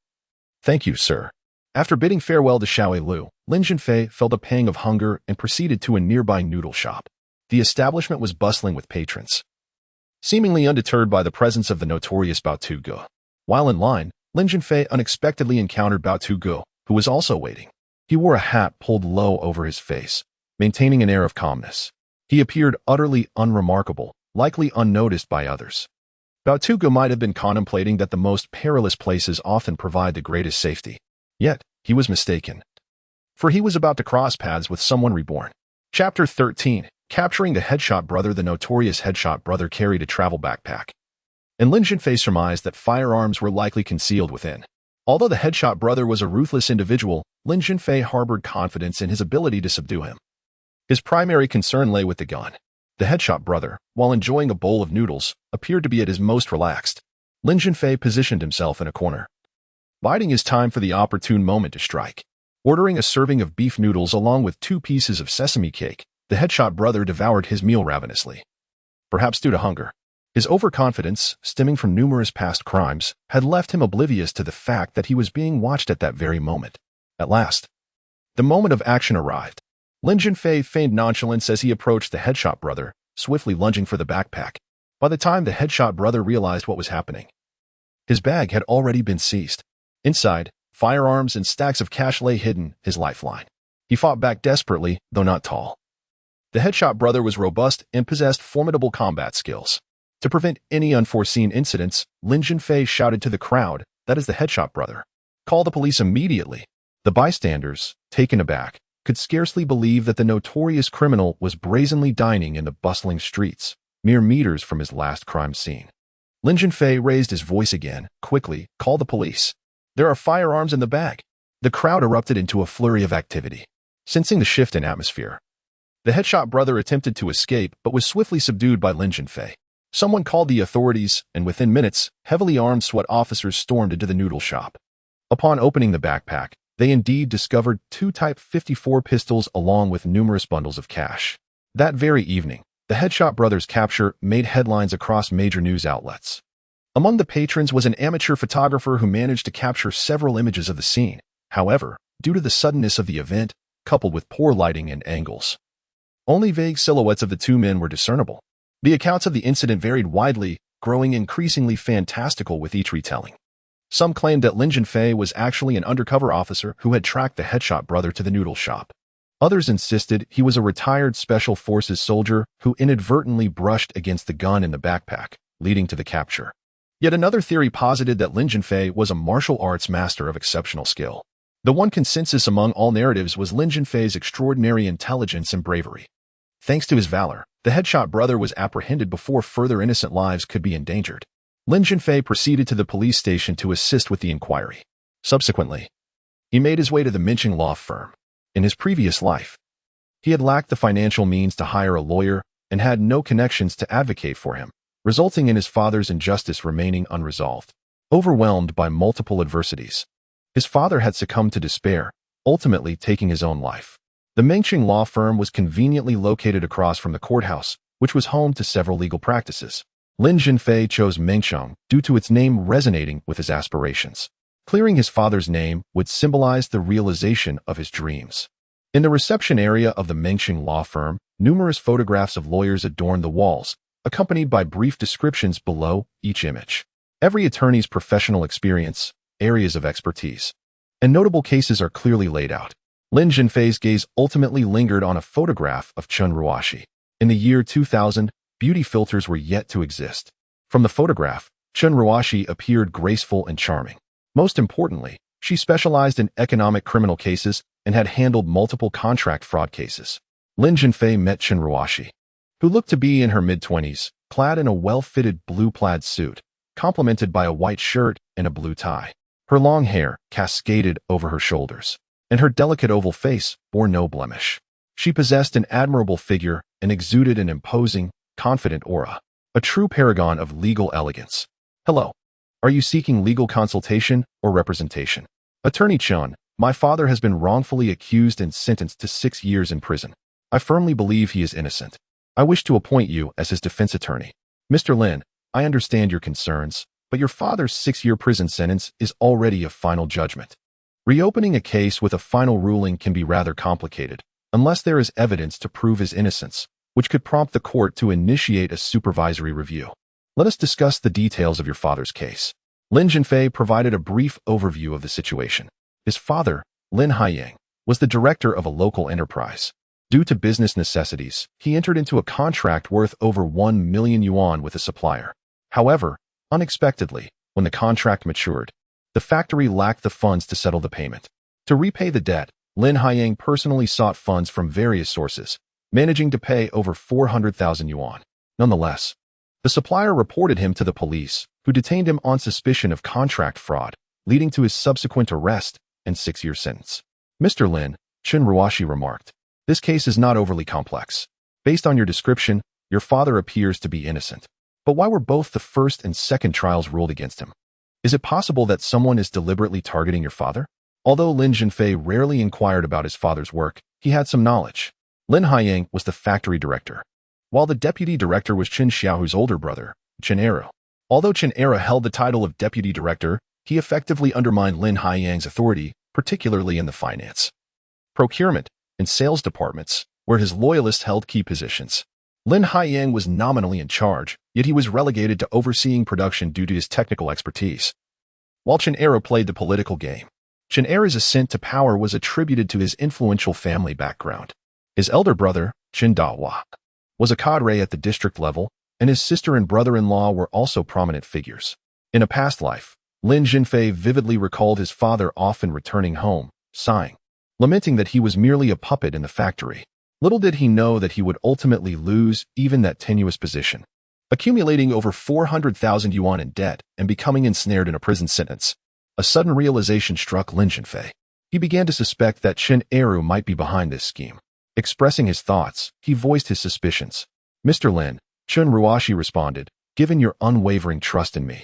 Thank you, sir. After bidding farewell to Xiao Lu, Lin Zhenfei felt a pang of hunger and proceeded to a nearby noodle shop. The establishment was bustling with patrons, seemingly undeterred by the presence of the notorious Bao Tuge. While in line, Lin Zhenfei unexpectedly encountered Bao Tuge, who was also waiting. He wore a hat pulled low over his face, maintaining an air of calmness. He appeared utterly unremarkable, likely unnoticed by others. Bao Tuge might have been contemplating that the most perilous places often provide the greatest safety. Yet, he was mistaken. For he was about to cross paths with someone reborn. Chapter 13. Capturing the Headshot Brother. The notorious Headshot Brother carried a travel backpack, and Lin Zhenfei surmised that firearms were likely concealed within. Although the Headshot Brother was a ruthless individual, Lin Zhenfei harbored confidence in his ability to subdue him. His primary concern lay with the gun. The Headshot Brother, while enjoying a bowl of noodles, appeared to be at his most relaxed. Lin Zhenfei positioned himself in a corner, biding his time for the opportune moment to strike. Ordering a serving of beef noodles along with 2 pieces of sesame cake, the Headshot Brother devoured his meal ravenously. Perhaps due to hunger, his overconfidence, stemming from numerous past crimes, had left him oblivious to the fact that he was being watched at that very moment. At last, the moment of action arrived. Lin Zhenfei feigned nonchalance as he approached the Headshot Brother, swiftly lunging for the backpack. By the time the Headshot Brother realized what was happening, his bag had already been seized. Inside, firearms and stacks of cash lay hidden, his lifeline. He fought back desperately, though not tall. The Headshot Brother was robust and possessed formidable combat skills. To prevent any unforeseen incidents, Lin Zhenfei shouted to the crowd, "That is the Headshot Brother. Call the police immediately." The bystanders, taken aback, could scarcely believe that the notorious criminal was brazenly dining in the bustling streets, mere meters from his last crime scene. Lin Zhenfei raised his voice again, quickly, "Call the police. There are firearms in the bag." The crowd erupted into a flurry of activity. Sensing the shift in atmosphere, the Headshot Brother attempted to escape but was swiftly subdued by Lin Zhenfei. Someone called the authorities, and within minutes, heavily armed SWAT officers stormed into the noodle shop. Upon opening the backpack, they indeed discovered 2 Type 54 pistols along with numerous bundles of cash. That very evening, the Headshot Brothers' capture made headlines across major news outlets. Among the patrons was an amateur photographer who managed to capture several images of the scene. However, due to the suddenness of the event, coupled with poor lighting and angles, only vague silhouettes of the 2 men were discernible. The accounts of the incident varied widely, growing increasingly fantastical with each retelling. Some claimed that Lin Zhenfei was actually an undercover officer who had tracked the Headshot Brother to the noodle shop. Others insisted he was a retired Special Forces soldier who inadvertently brushed against the gun in the backpack, leading to the capture. Yet another theory posited that Lin Zhenfei was a martial arts master of exceptional skill. The one consensus among all narratives was Lin Zhenfei's extraordinary intelligence and bravery. Thanks to his valor, the Headshot Brother was apprehended before further innocent lives could be endangered. Lin Zhenfei proceeded to the police station to assist with the inquiry. Subsequently, he made his way to the Beijing law firm. In his previous life, he had lacked the financial means to hire a lawyer and had no connections to advocate for him, resulting in his father's injustice remaining unresolved. Overwhelmed by multiple adversities, his father had succumbed to despair, ultimately taking his own life. The Beijing law firm was conveniently located across from the courthouse, which was home to several legal practices. Lin Zhenfei chose Beijing due to its name resonating with his aspirations. Clearing his father's name would symbolize the realization of his dreams. In the reception area of the Beijing law firm, numerous photographs of lawyers adorned the walls, accompanied by brief descriptions below each image. Every attorney's professional experience, areas of expertise, and notable cases are clearly laid out. Lin Zhenfei's gaze ultimately lingered on a photograph of Chen Ruoxi. In the year 2000, beauty filters were yet to exist. From the photograph, Chen Ruoxi appeared graceful and charming. Most importantly, she specialized in economic criminal cases and had handled multiple contract fraud cases. Lin Zhenfei met Chen Ruoxi, who looked to be in her mid-20s, clad in a well-fitted blue plaid suit, complemented by a white shirt and a blue tie. Her long hair cascaded over her shoulders, and her delicate oval face bore no blemish. She possessed an admirable figure and exuded an imposing, confident aura, a true paragon of legal elegance. "Hello. Are you seeking legal consultation or representation?" "Attorney Chen, my father has been wrongfully accused and sentenced to 6 years in prison. I firmly believe he is innocent. I wish to appoint you as his defense attorney. Mr. Lin, I understand your concerns, but your father's 6-year prison sentence is already a final judgment. Reopening a case with a final ruling can be rather complicated, unless there is evidence to prove his innocence, which could prompt the court to initiate a supervisory review. Let us discuss the details of your father's case. Lin Zhenfei provided a brief overview of the situation. His father, Lin Haiyang, was the director of a local enterprise. Due to business necessities, he entered into a contract worth over 1 million yuan with a supplier. However, unexpectedly, when the contract matured, the factory lacked the funds to settle the payment. To repay the debt, Lin Haiyang personally sought funds from various sources, managing to pay over 400,000 yuan. Nonetheless, the supplier reported him to the police, who detained him on suspicion of contract fraud, leading to his subsequent arrest and 6-year sentence. Mr. Lin, Chen Ruoshi remarked, this case is not overly complex. Based on your description, your father appears to be innocent. But why were both the first and second trials ruled against him? Is it possible that someone is deliberately targeting your father? Although Lin Zhenfei rarely inquired about his father's work, he had some knowledge. Lin Haiyang was the factory director, while the deputy director was Chen Xiaohu's older brother, Chen Eru. Although Chen Eru held the title of deputy director, he effectively undermined Lin Haiyang's authority, particularly in the finance, procurement, and sales departments, where his loyalists held key positions. Lin Haiyang was nominally in charge, yet he was relegated to overseeing production due to his technical expertise. While Chen Eru played the political game, Chen Eru's ascent to power was attributed to his influential family background. His elder brother, Chen Dahua, was a cadre at the district level, and his sister and brother-in-law were also prominent figures. In a past life, Lin Zhenfei vividly recalled his father often returning home, sighing, lamenting that he was merely a puppet in the factory. Little did he know that he would ultimately lose even that tenuous position, accumulating over 400,000 yuan in debt and becoming ensnared in a prison sentence. A sudden realization struck Lin Zhenfei. He began to suspect that Chen Eru might be behind this scheme. Expressing his thoughts, he voiced his suspicions. Mr. Lin, Chen Ruoshi responded, given your unwavering trust in me,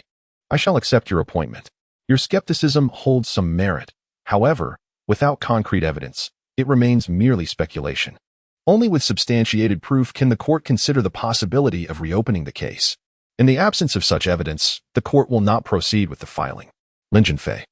I shall accept your appointment. Your skepticism holds some merit. However, without concrete evidence, it remains merely speculation. Only with substantiated proof can the court consider the possibility of reopening the case. In the absence of such evidence, the court will not proceed with the filing. Lin Zhenfei,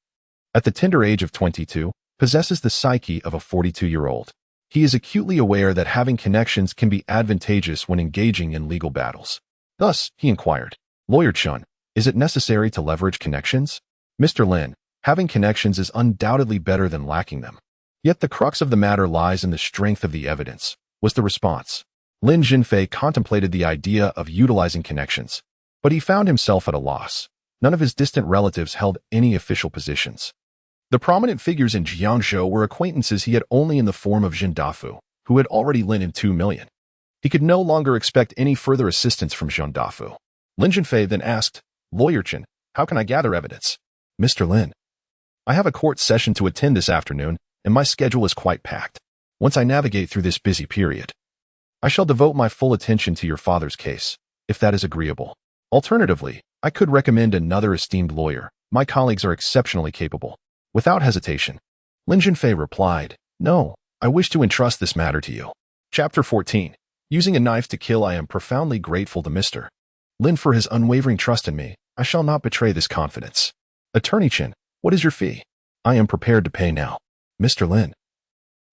at the tender age of 22, possesses the psyche of a 42-year-old. He is acutely aware that having connections can be advantageous when engaging in legal battles. Thus, he inquired, Lawyer Chen, is it necessary to leverage connections? Mr. Lin, having connections is undoubtedly better than lacking them. Yet the crux of the matter lies in the strength of the evidence, was the response. Lin Zhenfei contemplated the idea of utilizing connections, but he found himself at a loss. None of his distant relatives held any official positions. The prominent figures in Jiangzhou were acquaintances he had only in the form of Zhen Dafu, who had already lent him 2 million. He could no longer expect any further assistance from Zhen Dafu. Lin Zhenfei then asked, Lawyer Chen, how can I gather evidence? Mr. Lin, I have a court session to attend this afternoon, and my schedule is quite packed. Once I navigate through this busy period, I shall devote my full attention to your father's case, if that is agreeable. Alternatively, I could recommend another esteemed lawyer. My colleagues are exceptionally capable. Without hesitation, Lin Zhenfei replied, No, I wish to entrust this matter to you. Chapter 14. Using a knife to kill. I am profoundly grateful to Mr. Lin for his unwavering trust in me. I shall not betray this confidence. Attorney Chen, what is your fee? I am prepared to pay now. Mr. Lin,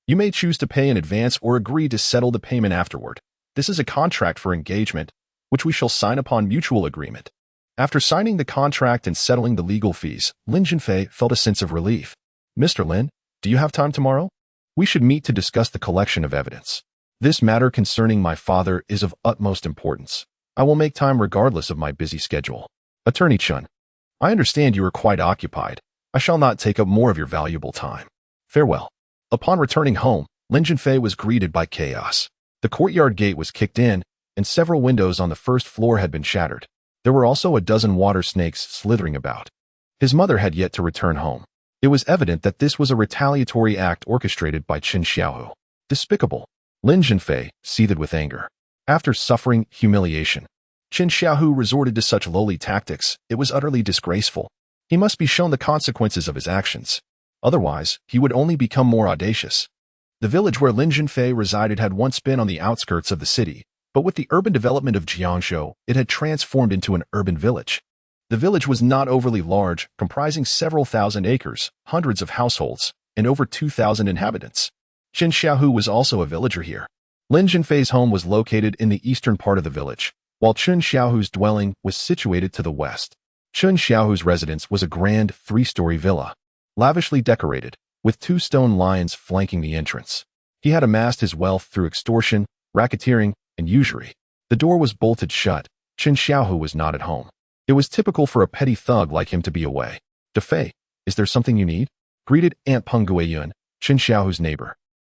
you may choose to pay in advance or agree to settle the payment afterward. This is a contract for engagement, which we shall sign upon mutual agreement. After signing the contract and settling the legal fees, Lin Zhenfei felt a sense of relief. Mr. Lin, do you have time tomorrow? We should meet to discuss the collection of evidence. This matter concerning my father is of utmost importance. I will make time regardless of my busy schedule. Attorney Chen, I understand you are quite occupied. I shall not take up more of your valuable time. Farewell. Upon returning home, Lin Zhenfei was greeted by chaos. The courtyard gate was kicked in, and several windows on the first floor had been shattered. There were also a dozen water snakes slithering about. His mother had yet to return home. It was evident that this was a retaliatory act orchestrated by Chen Xiaohu. Despicable. Lin Zhenfei seethed with anger. After suffering humiliation, Chen Xiaohu resorted to such lowly tactics. It was utterly disgraceful. He must be shown the consequences of his actions. Otherwise, he would only become more audacious. The village where Lin Zhenfei resided had once been on the outskirts of the city, but with the urban development of Jiangzhou, it had transformed into an urban village. The village was not overly large, comprising several thousand acres, hundreds of households, and over 2,000 inhabitants. Qin Xiaohu was also a villager here. Lin Zhenfei's home was located in the eastern part of the village, while Qin Xiaohu's dwelling was situated to the west. Qin Xiaohu's residence was a grand three-story villa, lavishly decorated, with 2 stone lions flanking the entrance. He had amassed his wealth through extortion, racketeering, and usury. The door was bolted shut. Qin Xiaohu was not at home. It was typical for a petty thug like him to be away. "Defei, is there something you need?" greeted Aunt Peng Guiyun, Qin Xiaohu's neighbor,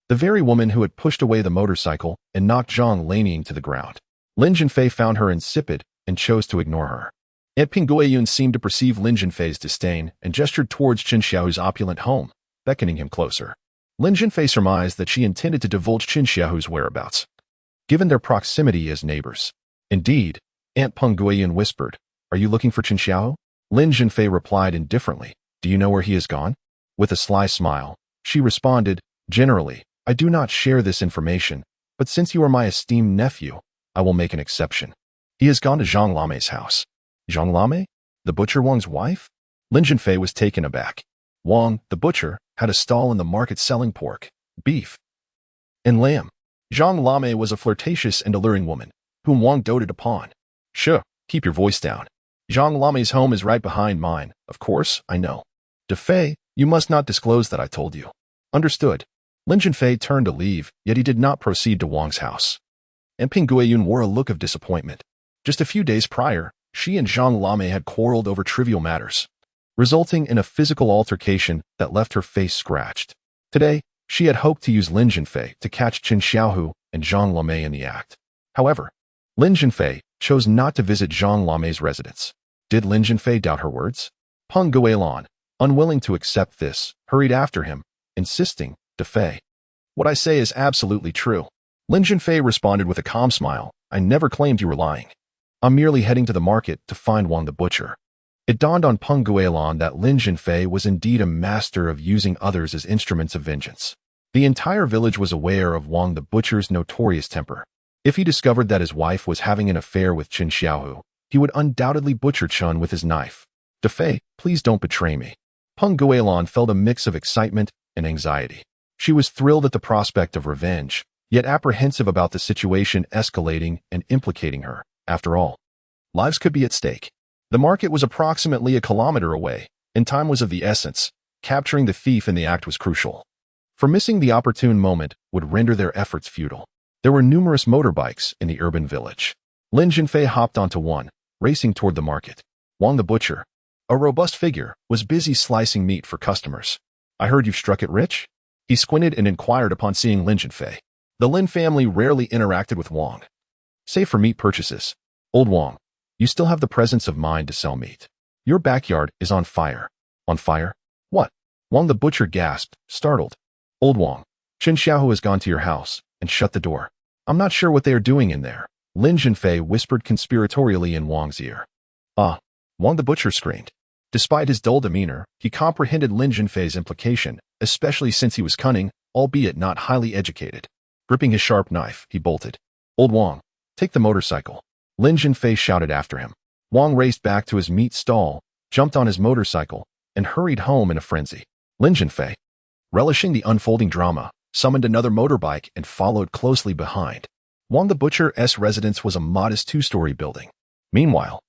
the very woman who had pushed away the motorcycle and knocked Zhang Laniying to the ground. Lin Zhenfei found her insipid and chose to ignore her. Aunt Peng Guiyun seemed to perceive Lin Zhenfei's disdain and gestured towards Qin Xiaohu's opulent home, beckoning him closer. Lin Zhenfei surmised that she intended to divulge Qin Xiaohu's whereabouts, given their proximity as neighbors. "Indeed," Aunt Peng Guiyun whispered. "Are you looking for Qin Xiaohu?" Lin Zhenfei replied indifferently. "Do you know where he has gone?" With a sly smile, she responded, "Generally, I do not share this information, but since you are my esteemed nephew, I will make an exception. He has gone to Zhang Lamei's house." "Zhang Lamei? The butcher Wang's wife?" Lin Zhenfei was taken aback. Wang, the butcher, had a stall in the market selling pork, beef, and lamb. Zhang Lamei was a flirtatious and alluring woman, whom Wang doted upon. "Sure, keep your voice down. Zhang Lamei's home is right behind mine, of course, I know. Defei, you must not disclose that I told you." "Understood." Lin Zhenfei turned to leave, yet he did not proceed to Wang's house. And Peng Guiyun wore a look of disappointment. Just a few days prior, she and Zhang Lamei had quarreled over trivial matters, resulting in a physical altercation that left her face scratched. Today, she had hoped to use Lin Zhenfei to catch Qin Xiaohu and Zhang Lamei in the act. However, Lin Zhenfei chose not to visit Zhang Lamei's residence. Did Lin Zhenfei doubt her words? Peng Guilin, unwilling to accept this, hurried after him, insisting, "Defei, what I say is absolutely true." Lin Zhenfei responded with a calm smile. "I never claimed you were lying. I'm merely heading to the market to find Wang the butcher." It dawned on Peng Guilin that Lin Zhenfei was indeed a master of using others as instruments of vengeance. The entire village was aware of Wang the butcher's notorious temper. If he discovered that his wife was having an affair with Qin Xiaohu, he would undoubtedly butcher Chun with his knife. "Defei, please don't betray me." Peng Guilin felt a mix of excitement and anxiety. She was thrilled at the prospect of revenge, yet apprehensive about the situation escalating and implicating her. After all, lives could be at stake. The market was approximately a kilometer away, and time was of the essence. Capturing the thief in the act was crucial, for missing the opportune moment would render their efforts futile. There were numerous motorbikes in the urban village. Lin Zhenfei hopped onto one, racing toward the market. Wang the butcher, a robust figure, was busy slicing meat for customers. "I heard you've struck it rich?" He squinted and inquired upon seeing Lin Zhenfei. The Lin family rarely interacted with Wang, save for meat purchases. "Old Wang, you still have the presence of mind to sell meat. Your backyard is on fire." "On fire? What?" Wang the butcher gasped, startled. "Old Wang, Qin Xiaohu has gone to your house and shut the door. I'm not sure what they are doing in there." Lin Zhenfei whispered conspiratorially in Wang's ear. "Ah!" Wang the butcher screamed. Despite his dull demeanor, he comprehended Lin Zhenfei's implication, especially since he was cunning, albeit not highly educated. Gripping his sharp knife, he bolted. "Old Wang, take the motorcycle." Lin Zhenfei shouted after him. Wang raced back to his meat stall, jumped on his motorcycle, and hurried home in a frenzy. Lin Zhenfei, relishing the unfolding drama, summoned another motorbike and followed closely behind. Wang the butcher's residence was a modest 2-story building. Meanwhile,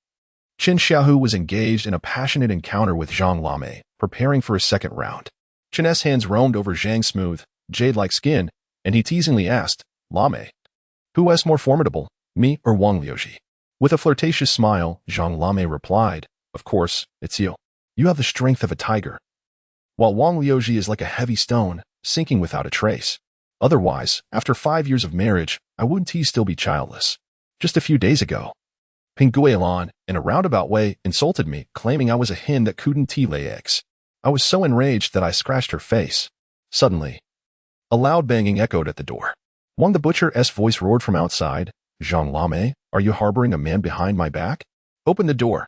Qin Xiaohu was engaged in a passionate encounter with Zhang Lamei, preparing for a second round. Qin's hands roamed over Zhang's smooth, jade-like skin, and he teasingly asked, "Lamei, who is more formidable, me or Wang Liuji?" With a flirtatious smile, Zhang Lamei replied, "Of course, it's you. You have the strength of a tiger, while Wang Liuji is like a heavy stone, sinking without a trace. Otherwise, after 5 years of marriage, I wouldn't he still be childless? Just a few days ago, Peng Guilin, in a roundabout way, insulted me, claiming I was a hen that couldn't lay eggs. I was so enraged that I scratched her face." Suddenly, a loud banging echoed at the door. Wang the butcher's voice roared from outside. "Zhang Lamei, are you harboring a man behind my back? Open the door.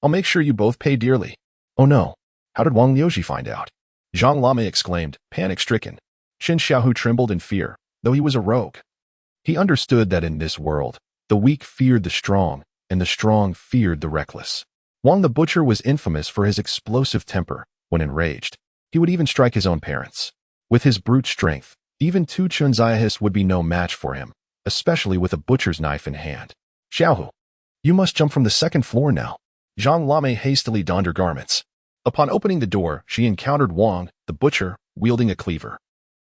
I'll make sure you both pay dearly." "Oh no, how did Wang Liuji find out?" Zhang Lamei exclaimed, panic-stricken. Qin Xiaohu trembled in fear, though he was a rogue. He understood that in this world, the weak feared the strong, and the strong feared the reckless. Wang the butcher was infamous for his explosive temper. When enraged, he would even strike his own parents. With his brute strength, even Tu Chunziahis would be no match for him, especially with a butcher's knife in hand. Xiaohu, you must jump from the second floor now. Zhang Lame hastily donned her garments. Upon opening the door, she encountered Wang, the butcher, wielding a cleaver.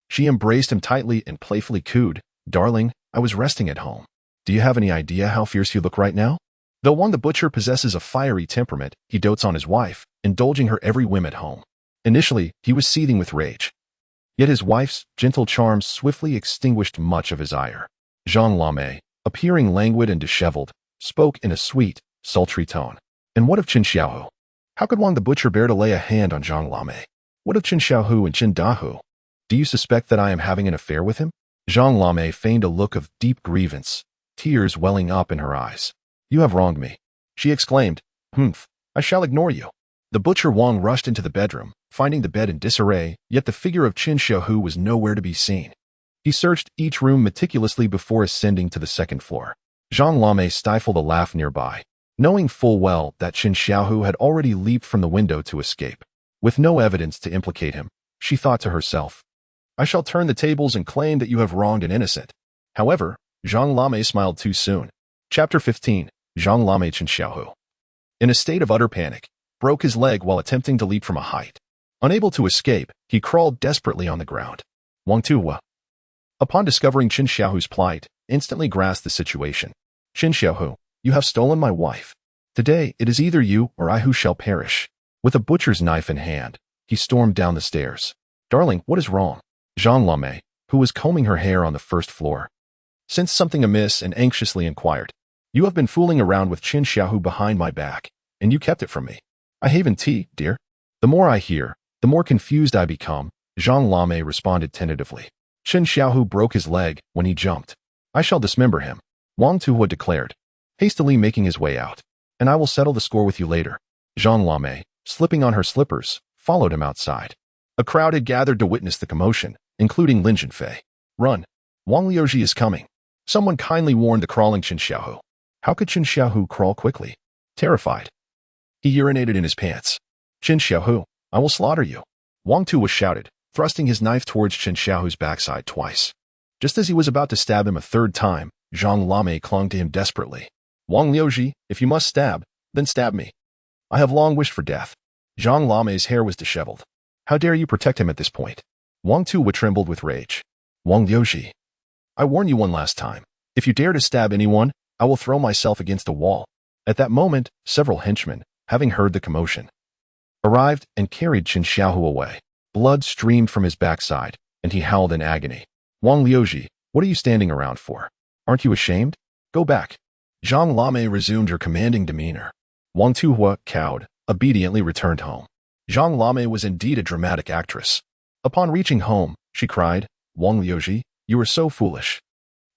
She embraced him tightly and playfully cooed, "Darling, I was resting at home. Do you have any idea how fierce you look right now?" Though Wang the butcher possesses a fiery temperament, he dotes on his wife, indulging her every whim at home. Initially, he was seething with rage. Yet his wife's gentle charms swiftly extinguished much of his ire. Zhang Lame, appearing languid and disheveled, spoke in a sweet, sultry tone. "And what of Qin Xiaohu? How could Wang the butcher bear to lay a hand on Zhang Lame? What of Qin Xiaohu and Qin Dahu? Do you suspect that I am having an affair with him?" Zhang Lame feigned a look of deep grievance, tears welling up in her eyes. "You have wronged me," she exclaimed. "Humph, I shall ignore you." The butcher Wang rushed into the bedroom, finding the bed in disarray, yet the figure of Qin Xiaohu was nowhere to be seen. He searched each room meticulously before ascending to the second floor. Zhang Lame stifled a laugh nearby, knowing full well that Qin Xiaohu had already leaped from the window to escape. With no evidence to implicate him, she thought to herself, "I shall turn the tables and claim that you have wronged an innocent." However, Zhang Lame smiled too soon. Chapter 15. Zhang Lame Qin Xiaohu, in a state of utter panic, broke his leg while attempting to leap from a height. Unable to escape, he crawled desperately on the ground. Wang Tuhua, upon discovering Qin Xiaohu's plight, instantly grasped the situation. "Qin Xiaohu, you have stolen my wife. Today it is either you or I who shall perish." With a butcher's knife in hand, he stormed down the stairs. "Darling, what is wrong?" Zhang Lame, who was combing her hair on the first floor, sensed something amiss and anxiously inquired. "You have been fooling around with Qin Xiaohu behind my back, and you kept it from me." "I haven't tea, dear." "The more I hear, the more confused I become," Zhang Lame responded tentatively. "Qin Xiaohu broke his leg when he jumped. I shall dismember him," Wang Tuhua declared, hastily making his way out. "And I will settle the score with you later." Zhang Lame, slipping on her slippers, followed him outside. A crowd had gathered to witness the commotion, including Lin Zhenfei. "Run! Wang Liuji is coming." Someone kindly warned the crawling Qin Xiaohu. How could Qin Xiaohu crawl quickly? Terrified, he urinated in his pants. "Qin Xiaohu, I will slaughter you," Wang Tuhua shouted, thrusting his knife towards Qin Xiaohu's backside twice. Just as he was about to stab him a third time, Zhang Lame clung to him desperately. "Wang Liuji, if you must stab, then stab me. I have long wished for death." Zhang Lame's hair was disheveled. "How dare you protect him at this point?" Wang Tuhua trembled with rage. "Wang Liuji, I warn you one last time. If you dare to stab anyone, I will throw myself against a wall." At that moment, several henchmen, having heard the commotion, arrived and carried Qin Xiaohu away. Blood streamed from his backside, and he howled in agony. "Wang Liuji, what are you standing around for? Aren't you ashamed? Go back." Zhang Lame resumed her commanding demeanor. Wang Tuhua, cowed, obediently returned home. Zhang Lame was indeed a dramatic actress. Upon reaching home, she cried, "Wang Liuji, you were so foolish.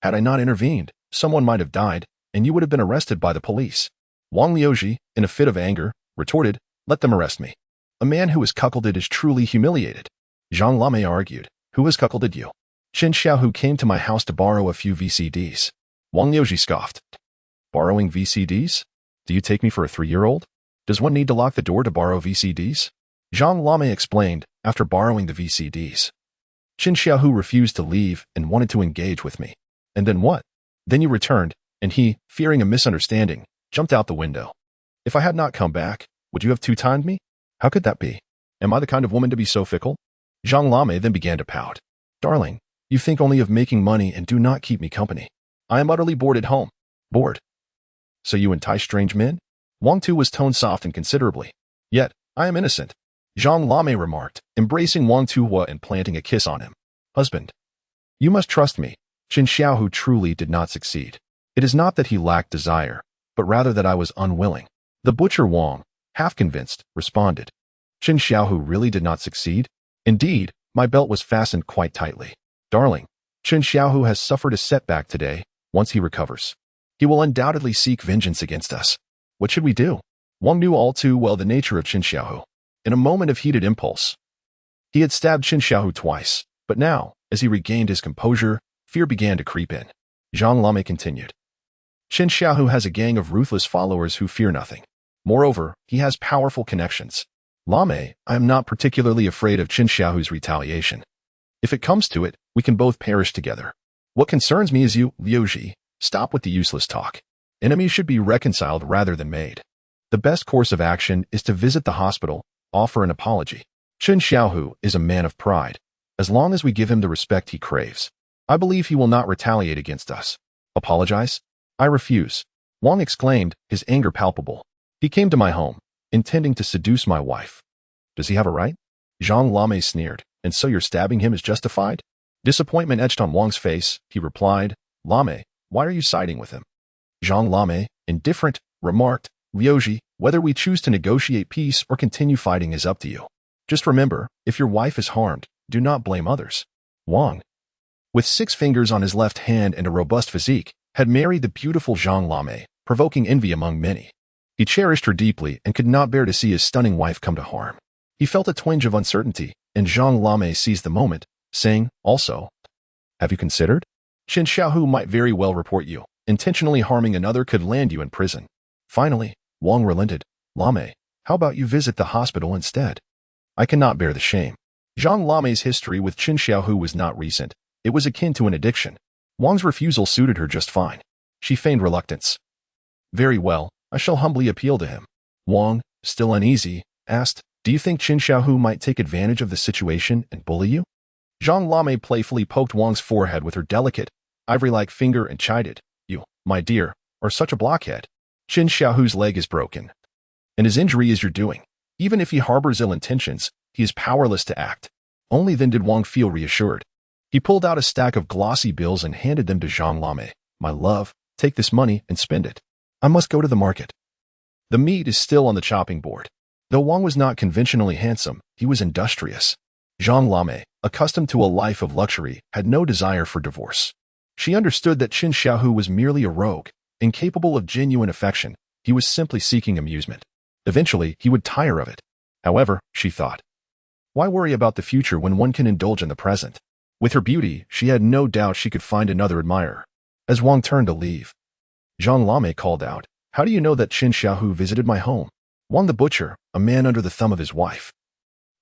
Had I not intervened, someone might have died, and you would have been arrested by the police." Wang Liuji, in a fit of anger, retorted, "Let them arrest me. A man who is cuckolded is truly humiliated." Zhang Lame argued, "Who has cuckolded you?" "Qin Xiaohu came to my house to borrow a few VCDs." Wang Liuji scoffed. "Borrowing VCDs? Do you take me for a 3-year-old? Does one need to lock the door to borrow VCDs?" Zhang Lame explained, after borrowing the VCDs. "Qin Xiaohu refused to leave and wanted to engage with me. And then what? Then you returned, and he, fearing a misunderstanding, jumped out the window. If I had not come back, would you have two-timed me? How could that be? Am I the kind of woman to be so fickle?" Zhang Lame then began to pout. "Darling, you think only of making money and do not keep me company. I am utterly bored at home." "Bored? So you entice strange men?" Wang Tuhua's tone softened considerably. "Yet, I am innocent," Zhang Lame remarked, embracing Wang Tuhua and planting a kiss on him. "Husband, you must trust me." Qin Xiaohu truly did not succeed. It is not that he lacked desire, but rather that I was unwilling. The butcher Wang, half convinced, responded. "Qin Xiaohu really did not succeed? Indeed, my belt was fastened quite tightly. Darling, Qin Xiaohu has suffered a setback today. Once he recovers, he will undoubtedly seek vengeance against us. What should we do?" Wang knew all too well the nature of Qin Xiaohu. In a moment of heated impulse, he had stabbed Qin Xiaohu twice, but now, As he regained his composure, fear began to creep in. Zhang Lame continued. Qin Xiaohu has a gang of ruthless followers who fear nothing. Moreover, he has powerful connections. Lame, I am not particularly afraid of Qin Xiaohu's retaliation. If it comes to it, we can both perish together. What concerns me is you, Liu Ji. Stop with the useless talk. Enemies should be reconciled rather than made. The best course of action is to visit the hospital, offer an apology. Qin Xiaohu is a man of pride. As long as we give him the respect he craves, I believe he will not retaliate against us. Apologize? I refuse. Wang exclaimed, his anger palpable. He came to my home, intending to seduce my wife. Does he have a right? Zhang Lame sneered. And so you're stabbing him is justified? Disappointment etched on Wang's face. He replied, Lame, why are you siding with him? Zhang Lame, indifferent, remarked, Liuji, whether we choose to negotiate peace or continue fighting is up to you. Just remember, if your wife is harmed, do not blame others. Wang, with 6 fingers on his left hand and a robust physique, had married the beautiful Zhang Lame, provoking envy among many. He cherished her deeply and could not bear to see his stunning wife come to harm. He felt a twinge of uncertainty, and Zhang Lame seized the moment, saying, also, have you considered? Qin Xiaohu might very well report you. Intentionally harming another could land you in prison. Finally, Wang relented. Lame, how about you visit the hospital instead? I cannot bear the shame. Zhang Lame's history with Qin Xiaohu was not recent. It was akin to an addiction. Wang's refusal suited her just fine. She feigned reluctance. Very well, I shall humbly appeal to him. Wang, still uneasy, asked, do you think Qin Xiaohu might take advantage of the situation and bully you? Zhang Lame playfully poked Wang's forehead with her delicate, ivory-like finger and chided, you, my dear, are such a blockhead. Qin Xiaohu's leg is broken, and his injury is your doing. Even if he harbors ill intentions, he is powerless to act. Only then did Wang feel reassured. He pulled out a stack of glossy bills and handed them to Zhang Lame. My love, take this money and spend it. I must go to the market. The meat is still on the chopping board. Though Wang was not conventionally handsome, he was industrious. Zhang Lame, accustomed to a life of luxury, had no desire for divorce. She understood that Qin Xiaohu was merely a rogue, incapable of genuine affection. He was simply seeking amusement. Eventually, he would tire of it. However, she thought, why worry about the future when one can indulge in the present? With her beauty, she had no doubt she could find another admirer. As Wang turned to leave, Zhang Lame called out, how do you know that Qin Xiaohu visited my home? Wang the butcher, a man under the thumb of his wife,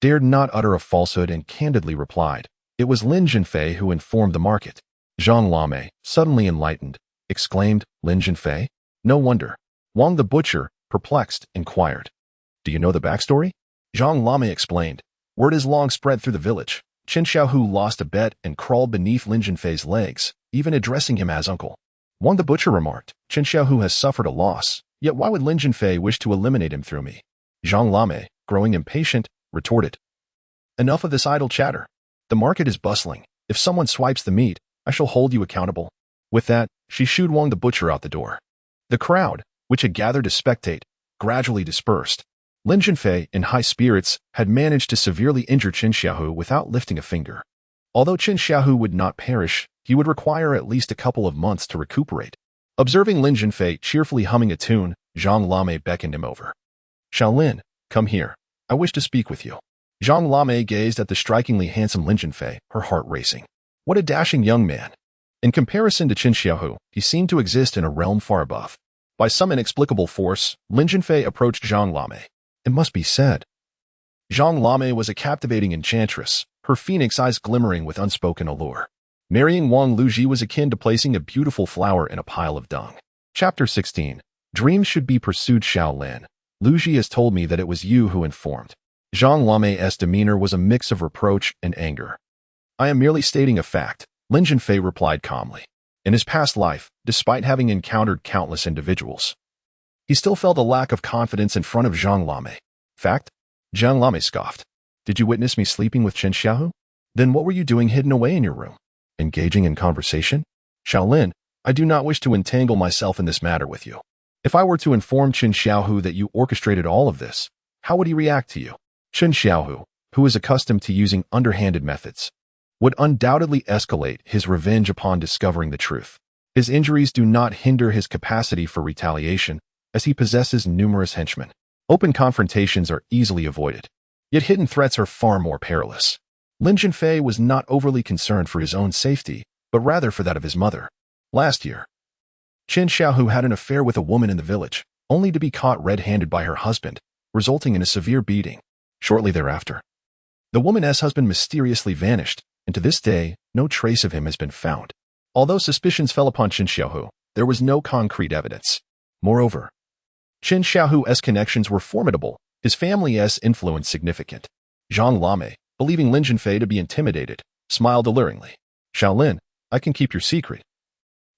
dared not utter a falsehood and candidly replied, it was Lin Zhenfei who informed the market. Zhang Lame, suddenly enlightened, exclaimed, Lin Zhenfei? No wonder. Wang the butcher, perplexed, inquired, do you know the backstory? Zhang Lame explained, word is long spread through the village. Qin Xiaohu lost a bet and crawled beneath Lin Zhenfei's legs, even addressing him as uncle. Wang the butcher remarked, Qin Xiaohu has suffered a loss, yet why would Lin Zhenfei wish to eliminate him through me? Zhang Lame, growing impatient, retorted, enough of this idle chatter. The market is bustling. If someone swipes the meat, I shall hold you accountable. With that, she shooed Wang the butcher out the door. The crowd, which had gathered to spectate, gradually dispersed. Lin Zhenfei, in high spirits, had managed to severely injure Qin Xiaohu without lifting a finger. Although Qin Xiaohu would not perish, he would require at least a couple of months to recuperate. Observing Lin Zhenfei cheerfully humming a tune, Zhang Lame beckoned him over. Xiaolin, come here. I wish to speak with you. Zhang Lame gazed at the strikingly handsome Lin Zhenfei, her heart racing. What a dashing young man. In comparison to Qin Xiaohu, he seemed to exist in a realm far above. By some inexplicable force, Lin Zhenfei approached Zhang Lame. It must be said, Zhang Lame was a captivating enchantress, her phoenix eyes glimmering with unspoken allure. Marrying Wang Luji was akin to placing a beautiful flower in a pile of dung. Chapter 16. Dreams should be pursued. Xiaolin, Luji has told me that it was you who informed. Zhang Lame's demeanor was a mix of reproach and anger. I am merely stating a fact, Lin Zhenfei replied calmly. In his past life, despite having encountered countless individuals, he still felt a lack of confidence in front of Zhang Lame. Fact? Zhang Lame scoffed. Did you witness me sleeping with Qin Xiaohu? Then what were you doing hidden away in your room? Engaging in conversation? Xiaolin, I do not wish to entangle myself in this matter with you. If I were to inform Qin Xiaohu that you orchestrated all of this, how would he react to you? Qin Xiaohu, who is accustomed to using underhanded methods, would undoubtedly escalate his revenge upon discovering the truth. His injuries do not hinder his capacity for retaliation, as he possesses numerous henchmen. Open confrontations are easily avoided, yet hidden threats are far more perilous. Lin Zhenfei was not overly concerned for his own safety, but rather for that of his mother. Last year, Qin Xiaohu had an affair with a woman in the village, only to be caught red-handed by her husband, resulting in a severe beating. Shortly thereafter, the woman's husband mysteriously vanished, and to this day, no trace of him has been found. Although suspicions fell upon Qin Xiaohu, there was no concrete evidence. Moreover, Qin Xiaohu's connections were formidable, his family's influence significant. Zhang Lame, believing Lin Zhenfei to be intimidated, smiled alluringly. "Xiaolin, I can keep your secret."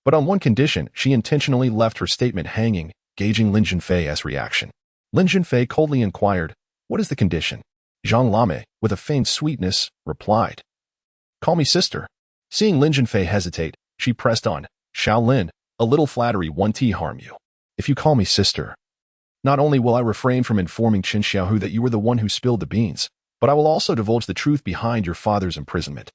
But on one condition, she intentionally left her statement hanging, gauging Lin Zhenfei's reaction. Lin Zhenfei coldly inquired, "What is the condition?" Zhang Lame, with a feigned sweetness, replied, "Call me sister." Seeing Lin Zhenfei hesitate, she pressed on, "Xiaolin, a little flattery won't harm you. If you call me sister, not only will I refrain from informing Qin Xiaohu that you were the one who spilled the beans, but I will also divulge the truth behind your father's imprisonment."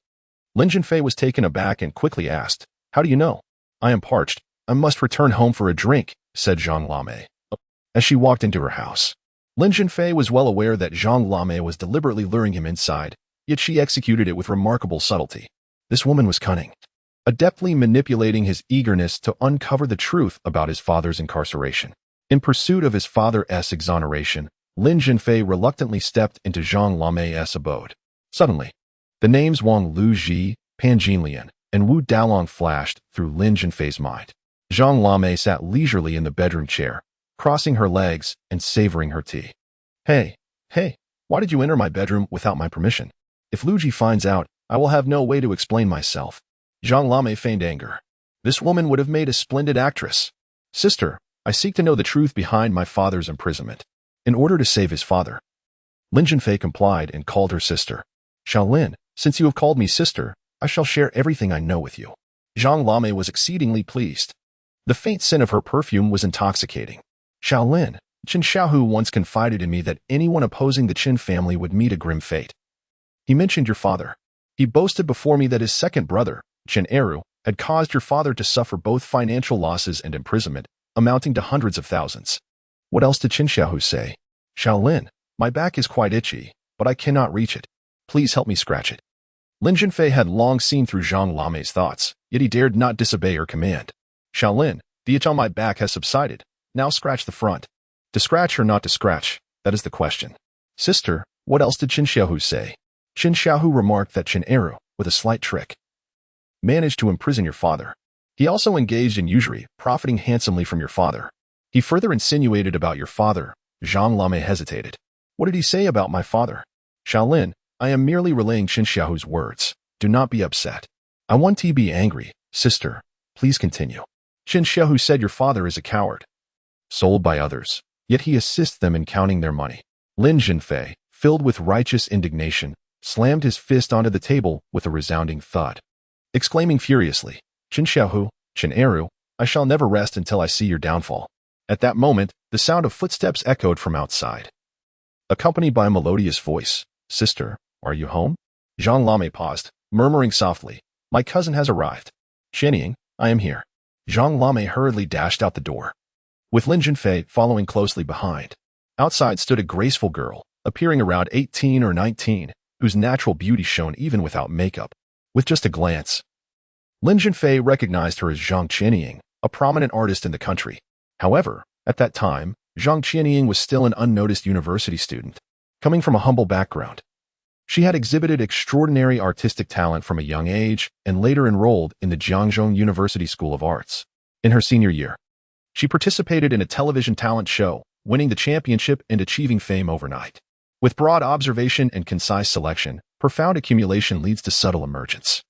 Lin Zhenfei was taken aback and quickly asked, "How do you know?" "I am parched. I must return home for a drink," said Zhang Lame, as she walked into her house. Lin Zhenfei was well aware that Zhang Lame was deliberately luring him inside, yet she executed it with remarkable subtlety. This woman was cunning, adeptly manipulating his eagerness to uncover the truth about his father's incarceration. In pursuit of his father's exoneration, Lin Zhenfei reluctantly stepped into Zhang Lame's abode. Suddenly, the names Wang Luji, Pan Jinlian, and Wu Dalong flashed through Lin Zhenfei's mind. Zhang Lame sat leisurely in the bedroom chair, crossing her legs and savoring her tea. Hey, why did you enter my bedroom without my permission? If Luji finds out, I will have no way to explain myself." Zhang Lame feigned anger. This woman would have made a splendid actress. "Sister, I seek to know the truth behind my father's imprisonment, in order to save his father." Lin Zhenfei complied and called her sister. "Xiaolin, since you have called me sister, I shall share everything I know with you." Zhang Lame was exceedingly pleased. The faint scent of her perfume was intoxicating. "Xiaolin, Qin Xiaohu once confided in me that anyone opposing the Qin family would meet a grim fate. He mentioned your father. He boasted before me that his second brother, Qin Eru, had caused your father to suffer both financial losses and imprisonment, amounting to hundreds of thousands." "What else did Qin Xiaohu say?" "Xiaolin, my back is quite itchy, but I cannot reach it. Please help me scratch it." Lin Zhenfei had long seen through Zhang Lame's thoughts, yet he dared not disobey her command. "Xiaolin, the itch on my back has subsided. Now scratch the front." To scratch or not to scratch, that is the question. "Sister, what else did Qin Xiaohu say?" Qin Xiaohu remarked that Qin Eru, with a slight trick, managed to imprison your father. He also engaged in usury, profiting handsomely from your father. He further insinuated about your father. Zhang Lame hesitated. "What did he say about my father?" "Xiaolin, I am merely relaying Qin Xiaohu's words. Do not be upset." "I want to be angry. Sister, please continue." "Qin Xiaohu said your father is a coward, sold by others, yet he assists them in counting their money." Lin Zhenfei, filled with righteous indignation, slammed his fist onto the table with a resounding thud, exclaiming furiously, "Qin Xiaohu, Qin Eru, I shall never rest until I see your downfall." At that moment, the sound of footsteps echoed from outside, accompanied by a melodious voice. "Sister, are you home?" Zhang Lame paused, murmuring softly, "My cousin has arrived." "Qianying, I am here." Zhang Lame hurriedly dashed out the door, with Lin Zhenfei following closely behind. Outside stood a graceful girl, appearing around 18 or 19, whose natural beauty shone even without makeup. With just a glance, Lin Zhenfei recognized her as Zhang Qianying, a prominent artist in the country. However, at that time, Zhang Qianying was still an unnoticed university student, coming from a humble background. She had exhibited extraordinary artistic talent from a young age and later enrolled in the Jiangzhou University School of Arts. In her senior year, she participated in a television talent show, winning the championship and achieving fame overnight. With broad observation and concise selection, profound accumulation leads to subtle emergence.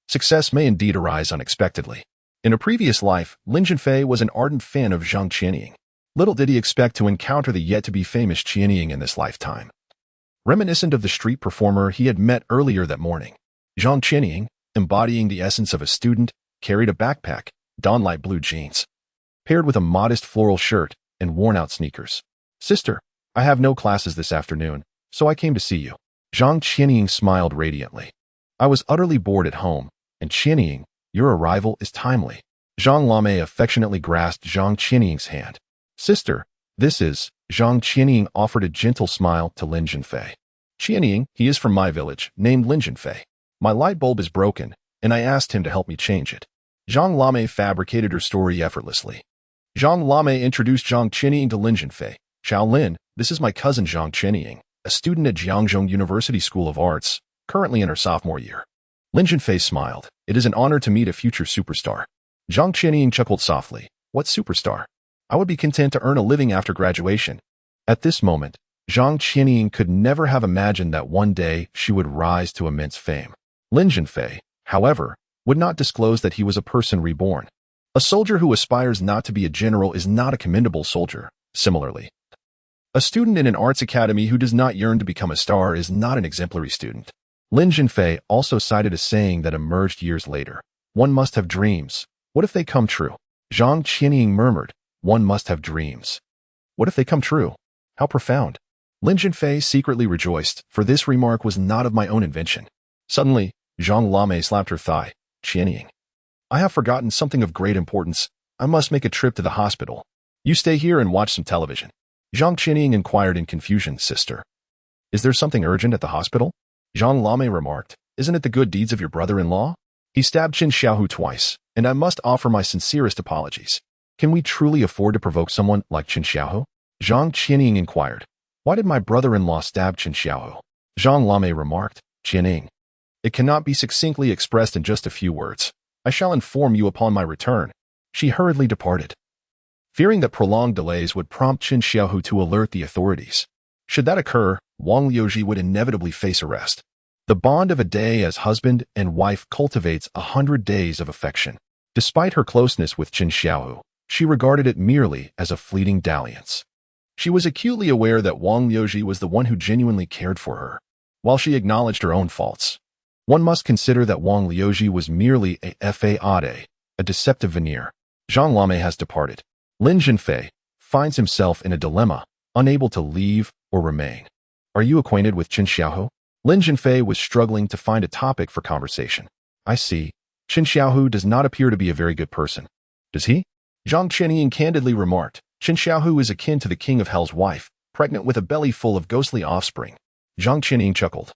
Success may indeed arise unexpectedly. In a previous life, Lin Zhenfei was an ardent fan of Zhang Qianying. Little did he expect to encounter the yet-to-be-famous Qianying in this lifetime. Reminiscent of the street performer he had met earlier that morning, Zhang Qianying, embodying the essence of a student, carried a backpack, donned light blue jeans, paired with a modest floral shirt and worn-out sneakers. "Sister, I have no classes this afternoon, so I came to see you." Zhang Qianying smiled radiantly. "I was utterly bored at home, and Qianying, your arrival is timely." Zhang Lame affectionately grasped Zhang Qianying's hand. "Sister, this is..." Zhang Qianying offered a gentle smile to Lin Zhenfei. Qianying, he is from my village, named Lin Zhenfei. My light bulb is broken, and I asked him to help me change it. Zhang Lame fabricated her story effortlessly. Zhang Lame introduced Zhang Qianying to Lin Zhenfei. Xiao Lin, this is my cousin Zhang Qianying, a student at Jiangzhou University School of Arts, currently in her sophomore year. Lin Zhenfei smiled. It is an honor to meet a future superstar. Zhang Qianying chuckled softly. What superstar? I would be content to earn a living after graduation. At this moment, Zhang Qianying could never have imagined that one day she would rise to immense fame. Lin Zhenfei, however, would not disclose that he was a person reborn. A soldier who aspires not to be a general is not a commendable soldier. Similarly, a student in an arts academy who does not yearn to become a star is not an exemplary student. Lin Zhenfei also cited a saying that emerged years later. One must have dreams. What if they come true? Zhang Qianying murmured, one must have dreams. What if they come true? How profound. Lin Zhenfei secretly rejoiced, for this remark was not of my own invention. Suddenly, Zhang Lame slapped her thigh. Qianying, I have forgotten something of great importance. I must make a trip to the hospital. You stay here and watch some television. Zhang Qianying inquired in confusion, sister. Is there something urgent at the hospital? Zhang Lame remarked, isn't it the good deeds of your brother-in-law? He stabbed Qin Xiaohu twice, and I must offer my sincerest apologies. Can we truly afford to provoke someone like Qin Xiaohu? Zhang Qianying inquired. Why did my brother-in-law stab Qin Xiaohu? Zhang Lame remarked, Qianying, it cannot be succinctly expressed in just a few words. I shall inform you upon my return. She hurriedly departed, fearing that prolonged delays would prompt Qin Xiaohu to alert the authorities. Should that occur, Wang Liuji would inevitably face arrest. The bond of a day as husband and wife cultivates 100 days of affection. Despite her closeness with Qin Xiaohu, she regarded it merely as a fleeting dalliance. She was acutely aware that Wang Liuji was the one who genuinely cared for her, while she acknowledged her own faults. One must consider that Wang Liuji was merely a fade, a deceptive veneer. Zhang Lame has departed. Lin Zhenfei finds himself in a dilemma, unable to leave or remain. Are you acquainted with Qin Xiaohu? Lin Zhenfei was struggling to find a topic for conversation. I see. Qin Xiaohu does not appear to be a very good person. Does he? Zhang Qianying candidly remarked. Qin Xiaohu is akin to the king of hell's wife, pregnant with a belly full of ghostly offspring. Zhang Qianying chuckled.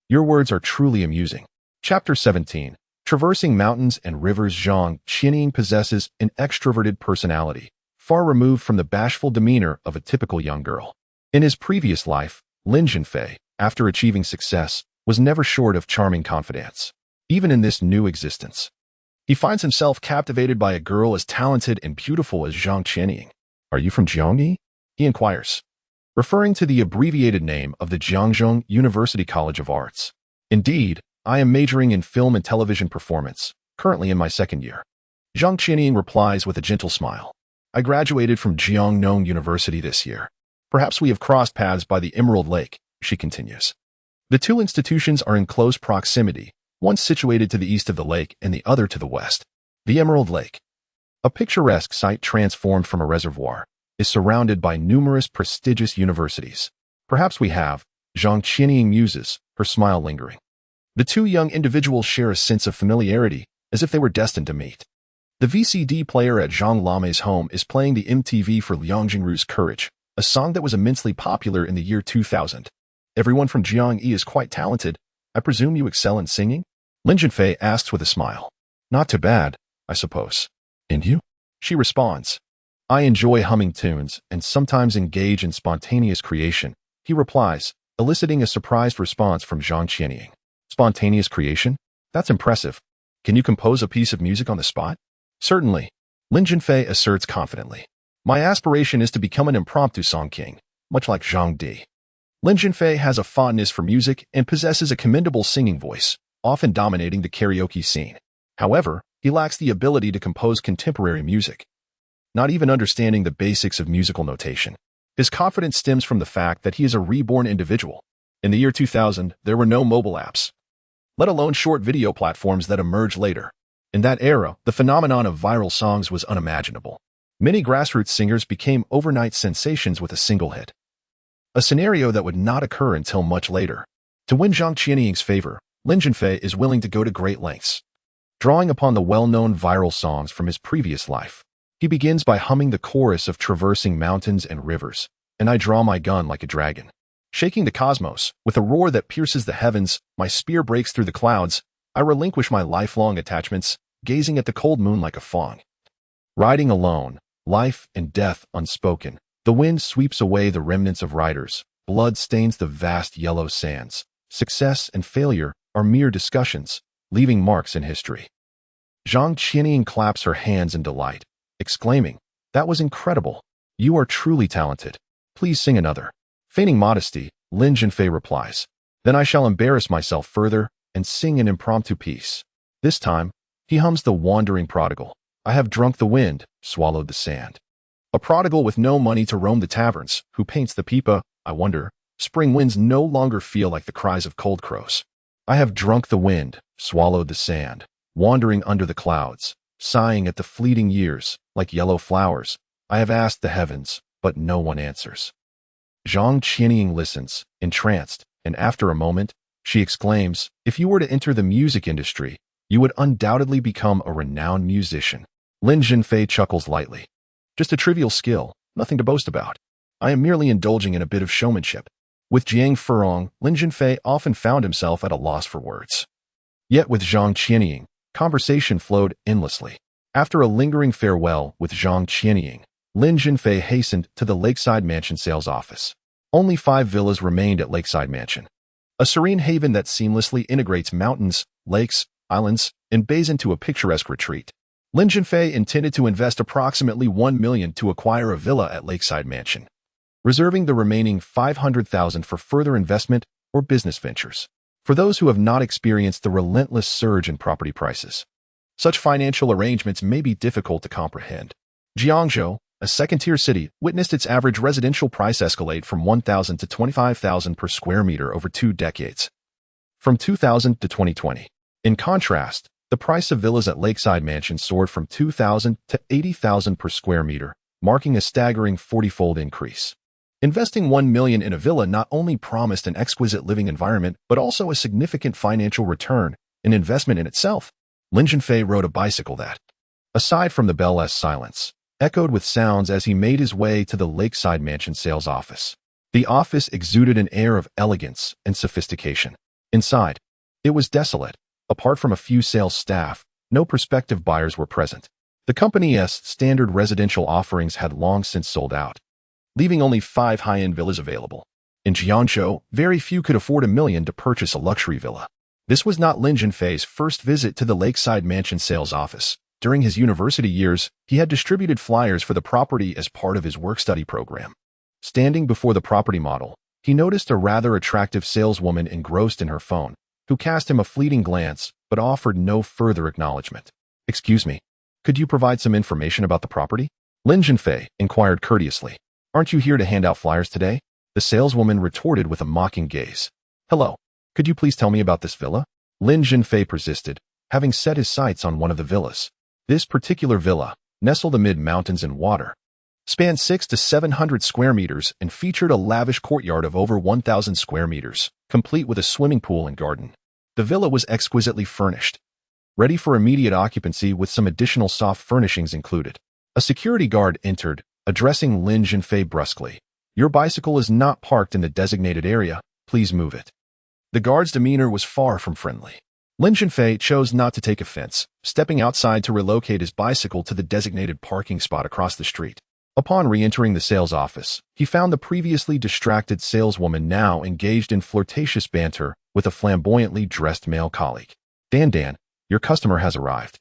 Your words are truly amusing. Chapter 17. Traversing mountains and rivers. Zhang Qianying possesses an extroverted personality, far removed from the bashful demeanor of a typical young girl. In his previous life, Lin Zhenfei, after achieving success, was never short of charming confidants. Even in this new existence, he finds himself captivated by a girl as talented and beautiful as Zhang Qianying. Are you from Jiangyi? He inquires, referring to the abbreviated name of the Jiangzhou University College of Arts. Indeed, I am majoring in film and television performance, currently in my second year. Zhang Qianying replies with a gentle smile. I graduated from Jiangzhou University this year. Perhaps we have crossed paths by the Emerald Lake, she continues. The two institutions are in close proximity, one situated to the east of the lake and the other to the west. The Emerald Lake, a picturesque site transformed from a reservoir, is surrounded by numerous prestigious universities. Perhaps we have, Zhang Qianying muses, her smile lingering. The two young individuals share a sense of familiarity, as if they were destined to meet. The VCD player at Zhang Lame's home is playing the MTV for Liang Jingru's Courage, a song that was immensely popular in the year 2000. Everyone from Jiangyi is quite talented. I presume you excel in singing? Lin Zhenfei asks with a smile. Not too bad, I suppose. And you? She responds. I enjoy humming tunes and sometimes engage in spontaneous creation, he replies, eliciting a surprised response from Zhang Qianying. Spontaneous creation? That's impressive. Can you compose a piece of music on the spot? Certainly, Lin Zhenfei asserts confidently. My aspiration is to become an impromptu song king, much like Zhang Di. Lin Zhenfei has a fondness for music and possesses a commendable singing voice, often dominating the karaoke scene. However, he lacks the ability to compose contemporary music, not even understanding the basics of musical notation. His confidence stems from the fact that he is a reborn individual. In the year 2000, there were no mobile apps, let alone short video platforms that emerged later. In that era, the phenomenon of viral songs was unimaginable. Many grassroots singers became overnight sensations with a single hit, a scenario that would not occur until much later. To win Zhang Qianying's favor, Lin Zhenfei is willing to go to great lengths. Drawing upon the well-known viral songs from his previous life, he begins by humming the chorus of Traversing Mountains and Rivers, and I draw my gun like a dragon. Shaking the cosmos, with a roar that pierces the heavens, my spear breaks through the clouds. I relinquish my lifelong attachments, gazing at the cold moon like a fawn. Riding alone, life and death unspoken. The wind sweeps away the remnants of riders. Blood stains the vast yellow sands. Success and failure are mere discussions, leaving marks in history. Zhang Qianying claps her hands in delight, exclaiming, "That was incredible. You are truly talented. Please sing another." Feigning modesty, Lin Zhenfei replies, "Then I shall embarrass myself further and sing an impromptu piece." This time, he hums the Wandering Prodigal. I have drunk the wind, swallowed the sand. A prodigal with no money to roam the taverns, who paints the pipa, I wonder. Spring winds no longer feel like the cries of cold crows. I have drunk the wind, swallowed the sand, wandering under the clouds, sighing at the fleeting years, like yellow flowers. I have asked the heavens, but no one answers. Zhang Qianying listens, entranced, and after a moment, she exclaims, "If you were to enter the music industry, you would undoubtedly become a renowned musician." Lin Zhenfei chuckles lightly. "Just a trivial skill, nothing to boast about. I am merely indulging in a bit of showmanship." With Jiang Furong, Lin Zhenfei often found himself at a loss for words. Yet with Zhang Qianying, conversation flowed endlessly. After a lingering farewell with Zhang Qianying, Lin Zhenfei hastened to the Lakeside Mansion sales office. Only 5 villas remained at Lakeside Mansion, a serene haven that seamlessly integrates mountains, lakes, islands, and bays into a picturesque retreat. Lin Zhenfei intended to invest approximately $1 million to acquire a villa at Lakeside Mansion, reserving the remaining $500,000 for further investment or business ventures. For those who have not experienced the relentless surge in property prices, such financial arrangements may be difficult to comprehend. Jiangzhou, a second-tier city, witnessed its average residential price escalate from $1,000 to $25,000 per square meter over 2 decades, from 2000 to 2020. In contrast, the price of villas at Lakeside Mansion soared from $2,000 to $80,000 per square meter, marking a staggering 40-fold increase. Investing $1 million in a villa not only promised an exquisite living environment, but also a significant financial return, an investment in itself. Lin Zhenfei rode a bicycle that, aside from the bell-less silence, echoed with sounds as he made his way to the Lakeside Mansion sales office. The office exuded an air of elegance and sophistication. Inside, it was desolate. Apart from a few sales staff, no prospective buyers were present. The company's standard residential offerings had long since sold out, leaving only 5 high-end villas available. In Jiangzhou, very few could afford $1 million to purchase a luxury villa. This was not Lin Zhenfei's first visit to the Lakeside Mansion sales office. During his university years, he had distributed flyers for the property as part of his work-study program. Standing before the property model, he noticed a rather attractive saleswoman engrossed in her phone, who cast him a fleeting glance but offered no further acknowledgement. "Excuse me, could you provide some information about the property?" Lin Zhenfei inquired courteously. "Aren't you here to hand out flyers today?" The saleswoman retorted with a mocking gaze. "Hello, could you please tell me about this villa?" Lin Zhenfei persisted, having set his sights on one of the villas. This particular villa, nestled amid mountains and water, spanned 600 to 700 square meters and featured a lavish courtyard of over 1,000 square meters, complete with a swimming pool and garden. The villa was exquisitely furnished, ready for immediate occupancy with some additional soft furnishings included. A security guard entered, addressing Lin Zhenfei brusquely. "Your bicycle is not parked in the designated area. Please move it." The guard's demeanor was far from friendly. Lin Zhenfei chose not to take offense, stepping outside to relocate his bicycle to the designated parking spot across the street. Upon re-entering the sales office, he found the previously distracted saleswoman now engaged in flirtatious banter with a flamboyantly dressed male colleague. Dan, your customer has arrived.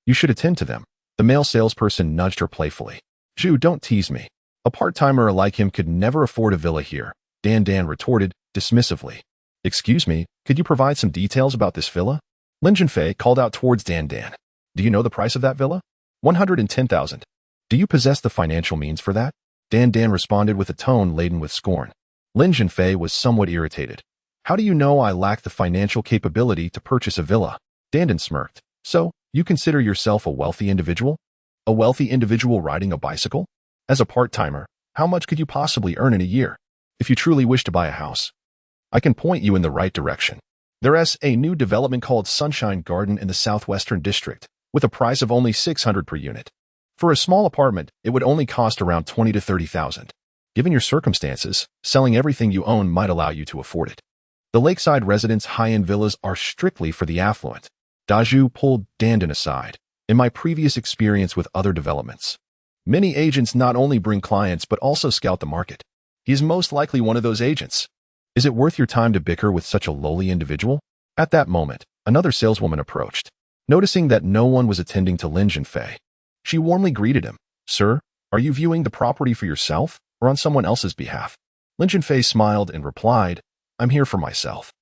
You should attend to them." The male salesperson nudged her playfully. "Zhu, don't tease me. A part-timer like him could never afford a villa here," Dan retorted dismissively. "Excuse me, could you provide some details about this villa?" Lin Zhenfei called out towards Dan. "Do you know the price of that villa?" $110,000. "Do you possess the financial means for that?" Dan responded with a tone laden with scorn. Lin Zhenfei was somewhat irritated. "How do you know I lack the financial capability to purchase a villa?" Dan smirked. "So, you consider yourself a wealthy individual? A wealthy individual riding a bicycle? As a part-timer, how much could you possibly earn in a year? If you truly wish to buy a house, I can point you in the right direction. There's a new development called Sunshine Garden in the Southwestern District, with a price of only $600 per unit. For a small apartment, it would only cost around $20,000 to $30,000. Given your circumstances, selling everything you own might allow you to afford it. The lakeside residence high-end villas are strictly for the affluent. Dazhu pulled Dandan aside. In my previous experience with other developments, many agents not only bring clients but also scout the market. He is most likely one of those agents. Is it worth your time to bicker with such a lowly individual? At that moment, another saleswoman approached. Noticing that no one was attending to Lin Zhenfei, she warmly greeted him. Sir, are you viewing the property for yourself or on someone else's behalf? Lin Zhenfei smiled and replied, I'm here for myself.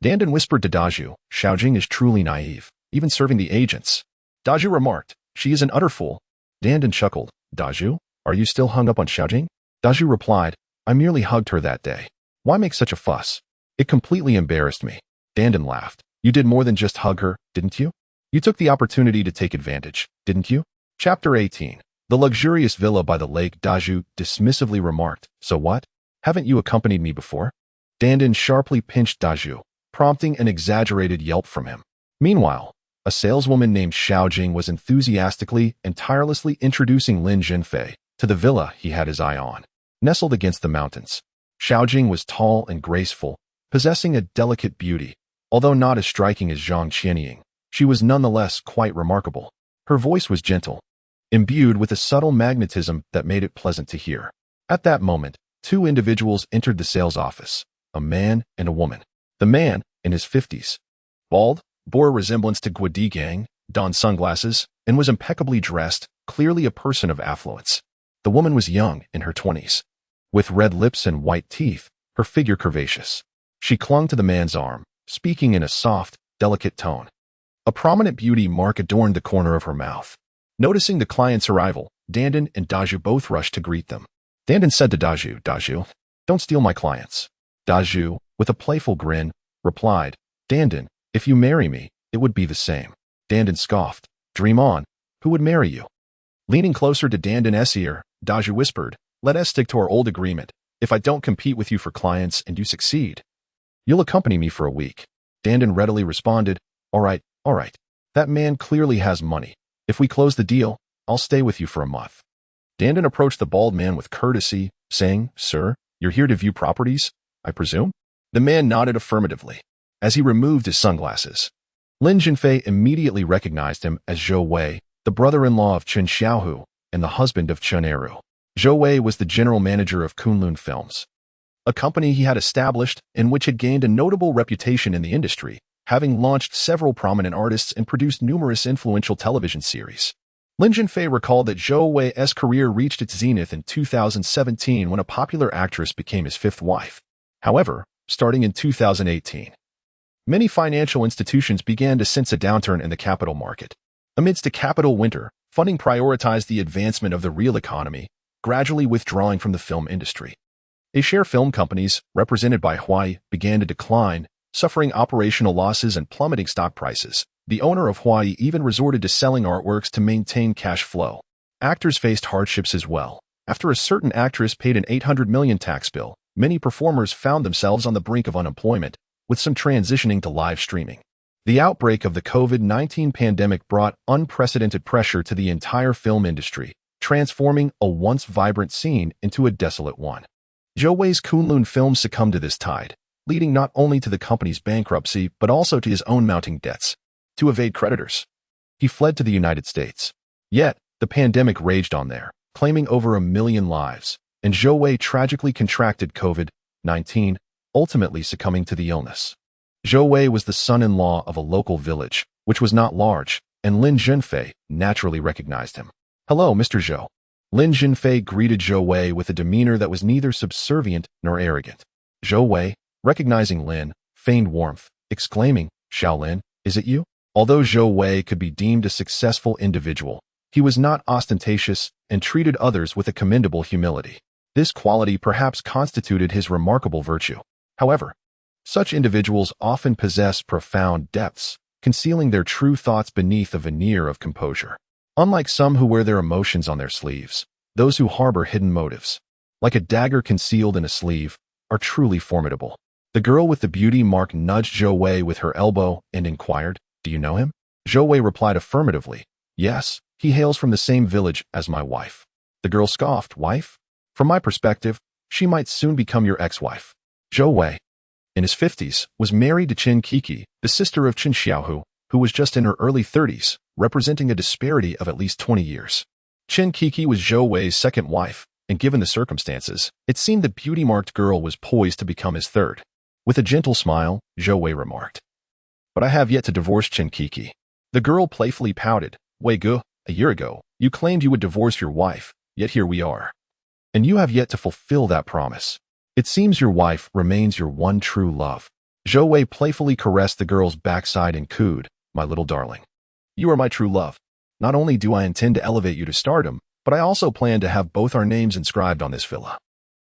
Dandan whispered to Dazhu, Xiaojing is truly naive, even serving the agents. Dazhu remarked, she is an utter fool. Dandan chuckled, Dazhu, are you still hung up on Xiaojing? Dazhu replied, I merely hugged her that day. Why make such a fuss? It completely embarrassed me. Dandan laughed. You did more than just hug her, didn't you? You took the opportunity to take advantage, didn't you? Chapter 18. The luxurious villa by the lake. Dazhu dismissively remarked, so what? Haven't you accompanied me before? Dandan sharply pinched Dazhu, prompting an exaggerated yelp from him. Meanwhile, a saleswoman named Xiaojing was enthusiastically and tirelessly introducing Lin Zhenfei to the villa he had his eye on. Nestled against the mountains, Xiaojing was tall and graceful, possessing a delicate beauty. Although not as striking as Zhang Qianying, she was nonetheless quite remarkable. Her voice was gentle, imbued with a subtle magnetism that made it pleasant to hear. At that moment, two individuals entered the sales office, a man and a woman. The man, in his 50s, bald, bore a resemblance to Guadigang, donned sunglasses, and was impeccably dressed, clearly a person of affluence. The woman was young, in her 20s. With red lips and white teeth, her figure curvaceous. She clung to the man's arm, speaking in a soft, delicate tone. A prominent beauty mark adorned the corner of her mouth. Noticing the client's arrival, Dandan and Dazhu both rushed to greet them. Dandan said to Dazhu, Dazhu, don't steal my clients. Dazhu, with a playful grin, replied, Dandan, if you marry me, it would be the same. Dandan scoffed, dream on, who would marry you? Leaning closer to Dandan's ear, Dazhu whispered, let us stick to our old agreement. If I don't compete with you for clients and you succeed, you'll accompany me for a week. Dandan readily responded, all right. That man clearly has money. If we close the deal, I'll stay with you for a month. Dandan approached the bald man with courtesy, saying, Sir, you're here to view properties, I presume? The man nodded affirmatively. As he removed his sunglasses, Lin Zhenfei immediately recognized him as Zhou Wei, the brother-in-law of Chen Xiaohu and the husband of Chen Eru. Zhou Wei was the general manager of Kunlun Films, a company he had established and which had gained a notable reputation in the industry, having launched several prominent artists and produced numerous influential television series. Lin Zhenfei recalled that Zhou Wei's career reached its zenith in 2017 when a popular actress became his fifth wife. However, starting in 2018, many financial institutions began to sense a downturn in the capital market. Amidst a capital winter, funding prioritized the advancement of the real economy, gradually withdrawing from the film industry. A-share film companies, represented by Huai, began to decline, suffering operational losses and plummeting stock prices. The owner of Huai even resorted to selling artworks to maintain cash flow. Actors faced hardships as well. After a certain actress paid an 800 million tax bill, many performers found themselves on the brink of unemployment, with some transitioning to live streaming. The outbreak of the COVID-19 pandemic brought unprecedented pressure to the entire film industry, transforming a once vibrant scene into a desolate one. Zhou Wei's Kunlun Films succumbed to this tide, leading not only to the company's bankruptcy but also to his own mounting debts. To evade creditors, he fled to the United States. Yet, the pandemic raged on there, claiming over 1 million lives, and Zhou Wei tragically contracted COVID-19, ultimately succumbing to the illness. Zhou Wei was the son-in-law of a local village, which was not large, and Lin Zhenfei naturally recognized him. Hello, Mr. Zhou. Lin Zhenfei greeted Zhou Wei with a demeanor that was neither subservient nor arrogant. Zhou Wei, recognizing Lin, feigned warmth, exclaiming, Xiaolin, is it you? Although Zhou Wei could be deemed a successful individual, he was not ostentatious and treated others with a commendable humility. This quality perhaps constituted his remarkable virtue. However, such individuals often possess profound depths, concealing their true thoughts beneath a veneer of composure. Unlike some who wear their emotions on their sleeves, those who harbor hidden motives, like a dagger concealed in a sleeve, are truly formidable. The girl with the beauty mark nudged Zhou Wei with her elbow and inquired, do you know him? Zhou Wei replied affirmatively, yes, he hails from the same village as my wife. The girl scoffed, wife? From my perspective, She might soon become your ex-wife. Zhou Wei, in his 50s, was married to Qin Kiki, the sister of Qin Xiaohu, who was just in her early 30s, representing a disparity of at least 20 years. Qin Kiki was Zhou Wei's second wife, and given the circumstances, it seemed the beauty-marked girl was poised to become his third. With a gentle smile, Zhou Wei remarked, "But I have yet to divorce Qin Kiki." The girl playfully pouted. "Wei Gu, a year ago, you claimed you would divorce your wife, yet here we are. And you have yet to fulfill that promise. It seems your wife remains your one true love." Zhou Wei playfully caressed the girl's backside and cooed, "My little darling. You are my true love. Not only do I intend to elevate you to stardom, but I also plan to have both our names inscribed on this villa."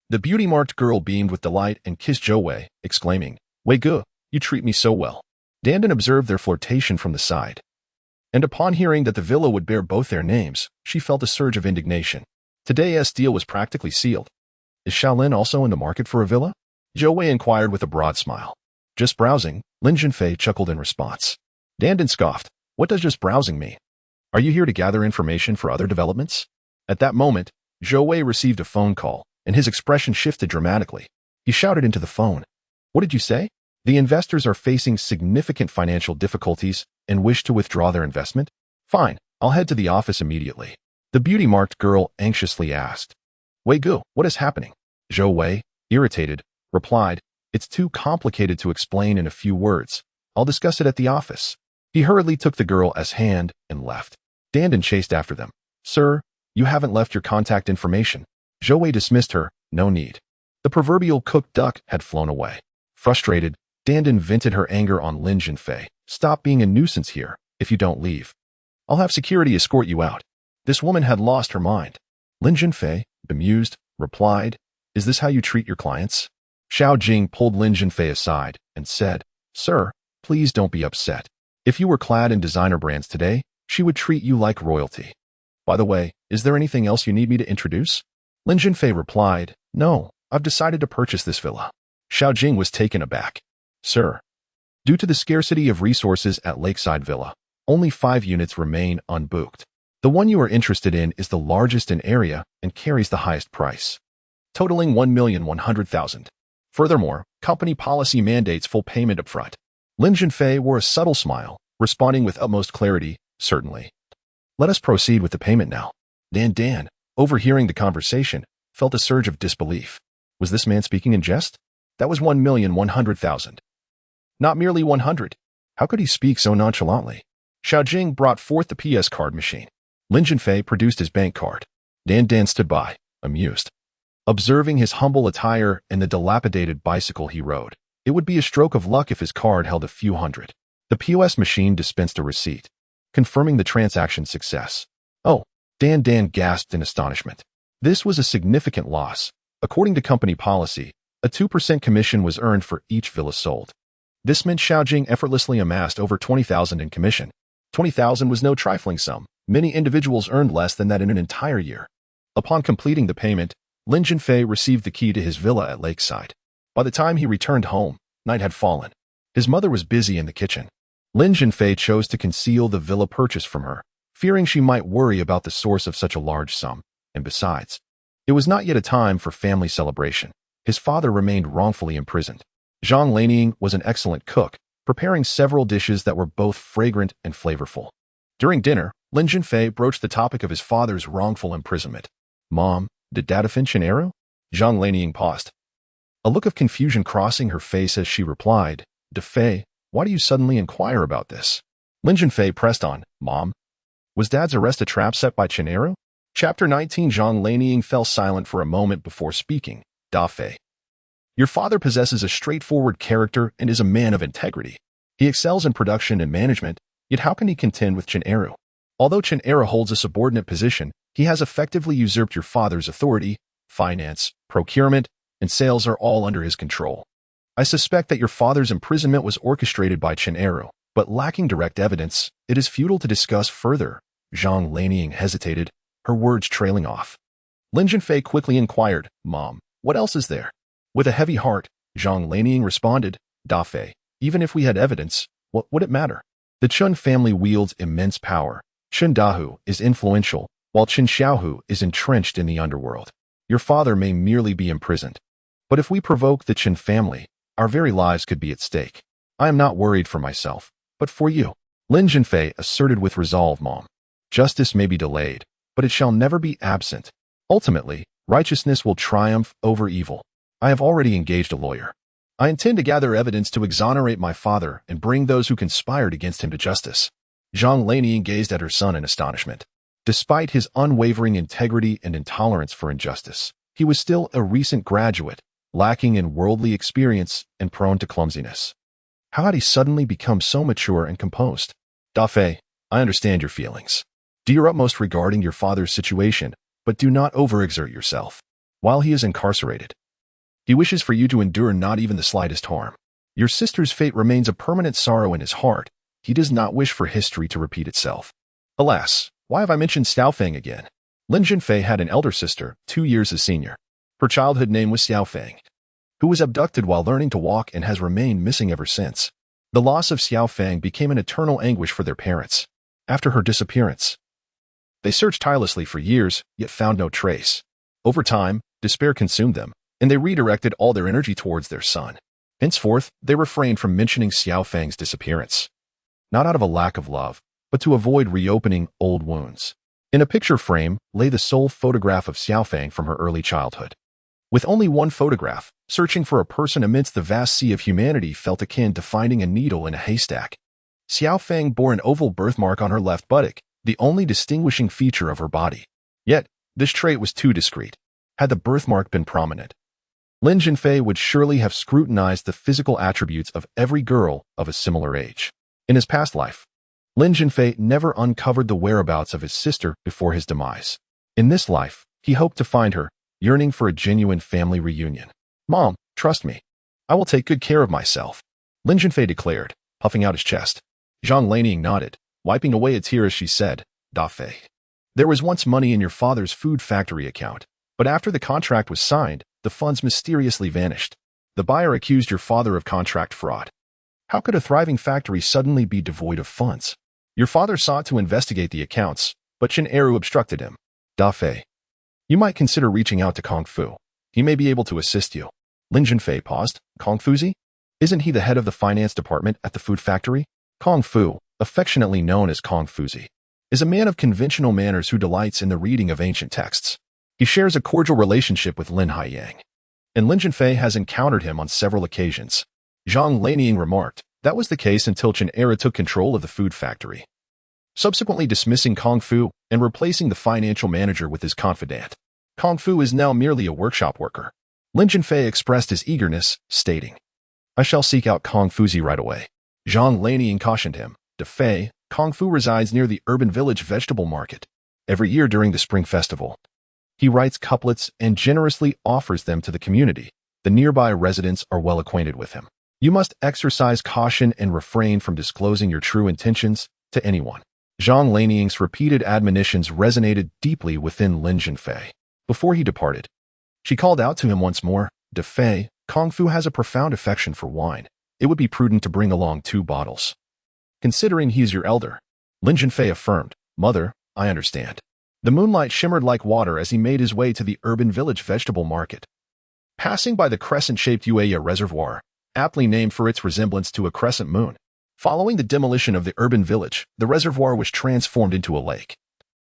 The beauty-marked girl beamed with delight and kissed Zhou Wei, exclaiming, "Wei Gu, you treat me so well." Dandan observed their flirtation from the side. And upon hearing that the villa would bear both their names, she felt a surge of indignation. Today's deal was practically sealed. "Is Shaolin also in the market for a villa?" Zhou Wei inquired with a broad smile. "Just browsing," Lin Zhenfei chuckled in response. Dandan scoffed, "What does just browsing mean? Are you here to gather information for other developments?" At that moment, Zhou Wei received a phone call, and his expression shifted dramatically. He shouted into the phone, "What did you say?" "The investors are facing significant financial difficulties and wish to withdraw their investment?" "Fine, I'll head to the office immediately." The beauty-marked girl anxiously asked, "Wei Gu, what is happening?" Zhou Wei, irritated, replied, "It's too complicated to explain in a few words. I'll discuss it at the office." He hurriedly took the girl's hand and left. Dandan chased after them. "Sir, you haven't left your contact information." Zhou Wei dismissed her, "No need." The proverbial cooked duck had flown away. Frustrated, Dandan vented her anger on Lin Zhenfei. "Stop being a nuisance here, if you don't leave. I'll have security escort you out." This woman had lost her mind. Lin Zhenfei, bemused, replied, "Is this how you treat your clients?" Xiao Jing pulled Lin Zhenfei aside and said, "Sir, please don't be upset. If you were clad in designer brands today, she would treat you like royalty. By the way, is there anything else you need me to introduce?" Lin Zhenfei replied, "No, I've decided to purchase this villa." Xiao Jing was taken aback. "Sir, due to the scarcity of resources at Lakeside Villa, only 5 units remain unbooked. The one you are interested in is the largest in area and carries the highest price, totaling 1,100,000. Furthermore, company policy mandates full payment upfront." Lin Zhenfei wore a subtle smile, responding with utmost clarity, "Certainly. Let us proceed with the payment now." Dan, overhearing the conversation, felt a surge of disbelief. Was this man speaking in jest? That was 1,100,000. Not merely 100. How could he speak so nonchalantly? Xiao Jing brought forth the PS card machine. Lin Zhenfei produced his bank card. Dan stood by, amused. Observing his humble attire and the dilapidated bicycle he rode, it would be a stroke of luck if his card held a few hundred. The POS machine dispensed a receipt, confirming the transaction's success. "Oh," Dan gasped in astonishment. This was a significant loss. According to company policy, a 2% commission was earned for each villa sold. This meant Xiao Jing effortlessly amassed over 20,000 in commission. 20,000 was no trifling sum. Many individuals earned less than that in an entire year. Upon completing the payment, Lin Zhenfei received the key to his villa at Lakeside. By the time he returned home, night had fallen. His mother was busy in the kitchen. Lin Zhenfei chose to conceal the villa purchase from her, fearing she might worry about the source of such a large sum. And besides, it was not yet a time for family celebration. His father remained wrongfully imprisoned. Zhang Lanying was an excellent cook, preparing several dishes that were both fragrant and flavorful. During dinner, Lin Zhenfei broached the topic of his father's wrongful imprisonment. "Mom, did Dad offend Chinero?" Zhang Lanying paused, a look of confusion crossing her face as she replied, "Defei, why do you suddenly inquire about this?" Lin Zhenfei pressed on, "Mom, was Dad's arrest a trap set by Chinero?" Chapter 19. Zhang Lanying fell silent for a moment before speaking. "Defei, your father possesses a straightforward character and is a man of integrity. He excels in production and management, yet how can he contend with Chinero? Although Chinero holds a subordinate position, he has effectively usurped your father's authority. Finance, procurement, and sales are all under his control. I suspect that your father's imprisonment was orchestrated by Chinero, but lacking direct evidence, it is futile to discuss further." Zhang Lanying hesitated, her words trailing off. Lin Zhenfei quickly inquired, "Mom, what else is there?" With a heavy heart, Zhang Lanying responded, "Defei, even if we had evidence, what would it matter? The Chun family wields immense power. Chen Dahu is influential, while Chen Xiaohu is entrenched in the underworld. Your father may merely be imprisoned. But if we provoke the Qin family, our very lives could be at stake. I am not worried for myself, but for you." Lin Zhenfei asserted with resolve, "Mom. Justice may be delayed, but it shall never be absent. Ultimately, righteousness will triumph over evil. I have already engaged a lawyer. I intend to gather evidence to exonerate my father and bring those who conspired against him to justice." Zhang Lanian gazed at her son in astonishment. Despite his unwavering integrity and intolerance for injustice, he was still a recent graduate, lacking in worldly experience and prone to clumsiness. How had he suddenly become so mature and composed? "Da Fei, I understand your feelings. Do your utmost regarding your father's situation, but do not overexert yourself. While he is incarcerated, he wishes for you to endure not even the slightest harm. Your sister's fate remains a permanent sorrow in his heart. He does not wish for history to repeat itself." Alas, why have I mentioned Xiaofeng again? Lin Zhenfei had an elder sister, 2 years his senior. Her childhood name was Xiaofeng, who was abducted while learning to walk and has remained missing ever since. The loss of Xiaofeng became an eternal anguish for their parents. After her disappearance, they searched tirelessly for years, yet found no trace. Over time, despair consumed them, and they redirected all their energy towards their son. Henceforth, they refrained from mentioning Xiaofeng's disappearance. Not out of a lack of love, but to avoid reopening old wounds. In a picture frame lay the sole photograph of Xiaofeng from her early childhood. With only one photograph, searching for a person amidst the vast sea of humanity felt akin to finding a needle in a haystack. Xiaofeng bore an oval birthmark on her left buttock, the only distinguishing feature of her body. Yet, this trait was too discreet. Had the birthmark been prominent, Lin Zhenfei would surely have scrutinized the physical attributes of every girl of a similar age. In his past life, Lin Zhenfei never uncovered the whereabouts of his sister before his demise. In this life, he hoped to find her, yearning for a genuine family reunion. "Mom, trust me. I will take good care of myself," Lin Zhenfei declared, puffing out his chest. Zhang Lanian nodded, wiping away a tear as she said, "Da Fei. There was once money in your father's food factory account, but after the contract was signed, the funds mysteriously vanished. The buyer accused your father of contract fraud. How could a thriving factory suddenly be devoid of funds? Your father sought to investigate the accounts, but Chen Eru obstructed him. Da Fei. You might consider reaching out to Kung Fu. He may be able to assist you." Lin Zhenfei paused. "Kung Fuzi? Isn't he the head of the finance department at the food factory?" Kung Fu, affectionately known as Kung Fuzi, is a man of conventional manners who delights in the reading of ancient texts. He shares a cordial relationship with Lin Haiyang, and Lin Zhenfei has encountered him on several occasions. Zhang Lanian remarked, that was the case until Chen Era took control of the food factory, subsequently dismissing Kung Fu and replacing the financial manager with his confidant. Kung Fu is now merely a workshop worker. Lin Zhenfei expressed his eagerness, stating, "I shall seek out Kung Fuzi right away." Zhang Lanian cautioned him, "Da Fei, Kung Fu resides near the urban village vegetable market. Every year during the spring festival, he writes couplets and generously offers them to the community. The nearby residents are well acquainted with him. You must exercise caution and refrain from disclosing your true intentions to anyone." Zhang Lanian's repeated admonitions resonated deeply within Lin Zhenfei. Before he departed, she called out to him once more, "Da Fei, Kung Fu has a profound affection for wine. It would be prudent to bring along 2 bottles. Considering he is your elder." Lin Zhenfei affirmed, "Mother, I understand." The moonlight shimmered like water as he made his way to the urban village vegetable market. Passing by the crescent-shaped Yueya Reservoir, aptly named for its resemblance to a crescent moon. Following the demolition of the urban village, the reservoir was transformed into a lake,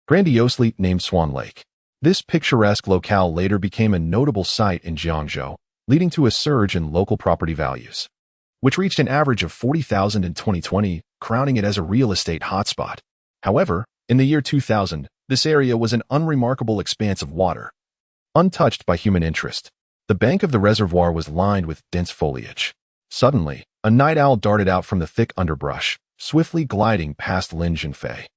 grandiosely named Swan Lake. This picturesque locale later became a notable site in Jiangzhou, leading to a surge in local property values, which reached an average of 40,000 in 2020, crowning it as a real estate hotspot. However, in the year 2000, this area was an unremarkable expanse of water, untouched by human interest. The bank of the reservoir was lined with dense foliage. Suddenly, a night owl darted out from the thick underbrush, swiftly gliding past Lin Zhenfei.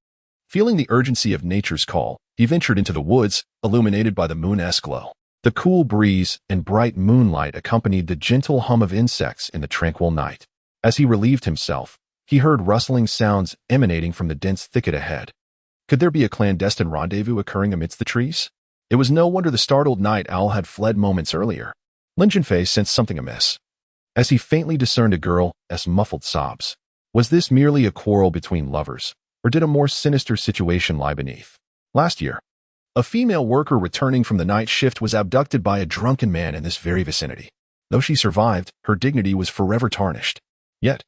Feeling the urgency of nature's call, he ventured into the woods, illuminated by the moon-esque glow. The cool breeze and bright moonlight accompanied the gentle hum of insects in the tranquil night. As he relieved himself, he heard rustling sounds emanating from the dense thicket ahead. Could there be a clandestine rendezvous occurring amidst the trees? It was no wonder the startled night owl had fled moments earlier. Lin Zhenfei sensed something amiss, as he faintly discerned a girl's muffled sobs. Was this merely a quarrel between lovers, or did a more sinister situation lie beneath? Last year, A female worker returning from the night shift was abducted by a drunken man in this very vicinity. Though she survived, her dignity was forever tarnished. Yet,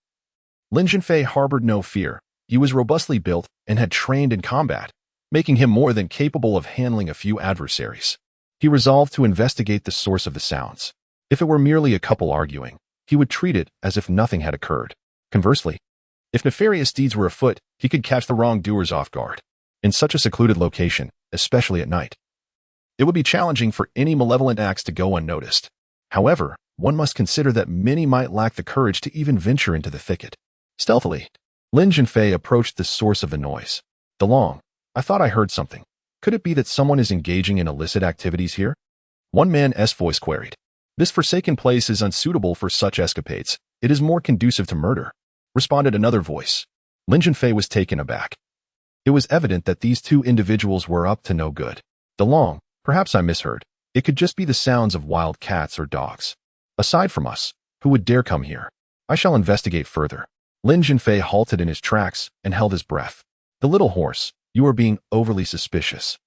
Lin Zhenfei harbored no fear. He was robustly built and had trained in combat, making him more than capable of handling a few adversaries. He resolved to investigate the source of the sounds. If it were merely a couple arguing, he would treat it as if nothing had occurred. Conversely, if nefarious deeds were afoot, he could catch the wrongdoers off guard. In such a secluded location, especially at night, it would be challenging for any malevolent acts to go unnoticed. However, one must consider that many might lack the courage to even venture into the thicket. Stealthily, Lin Zhenfei approached the source of the noise. DeLong, I thought I heard something. Could it be that someone is engaging in illicit activities here? One man's voice queried. This forsaken place is unsuitable for such escapades. It is more conducive to murder, responded another voice. Lin Zhenfei was taken aback. It was evident that these two individuals were up to no good. DeLong, perhaps I misheard. It could just be the sounds of wild cats or dogs. Aside from us, who would dare come here? I shall investigate further. Lin Zhenfei halted in his tracks and held his breath. The little horse, you are being overly suspicious.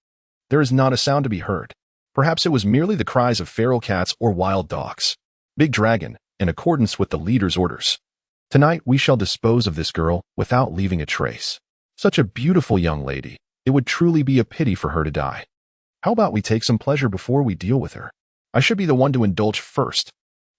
There is not a sound to be heard. Perhaps it was merely the cries of feral cats or wild dogs. Big Dragon, in accordance with the leader's orders. Tonight we shall dispose of this girl without leaving a trace. Such a beautiful young lady. It would truly be a pity for her to die. How about we take some pleasure before we deal with her? I should be the one to indulge first.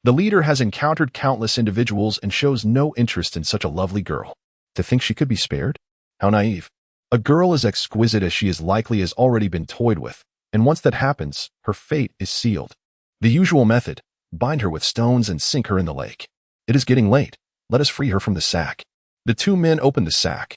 The leader has encountered countless individuals and shows no interest in such a lovely girl. To think she could be spared? How naive. A girl as exquisite as she is likely has already been toyed with, and once that happens, her fate is sealed. The usual method, bind her with stones and sink her in the lake. It is getting late. Let us free her from the sack. The two men opened the sack,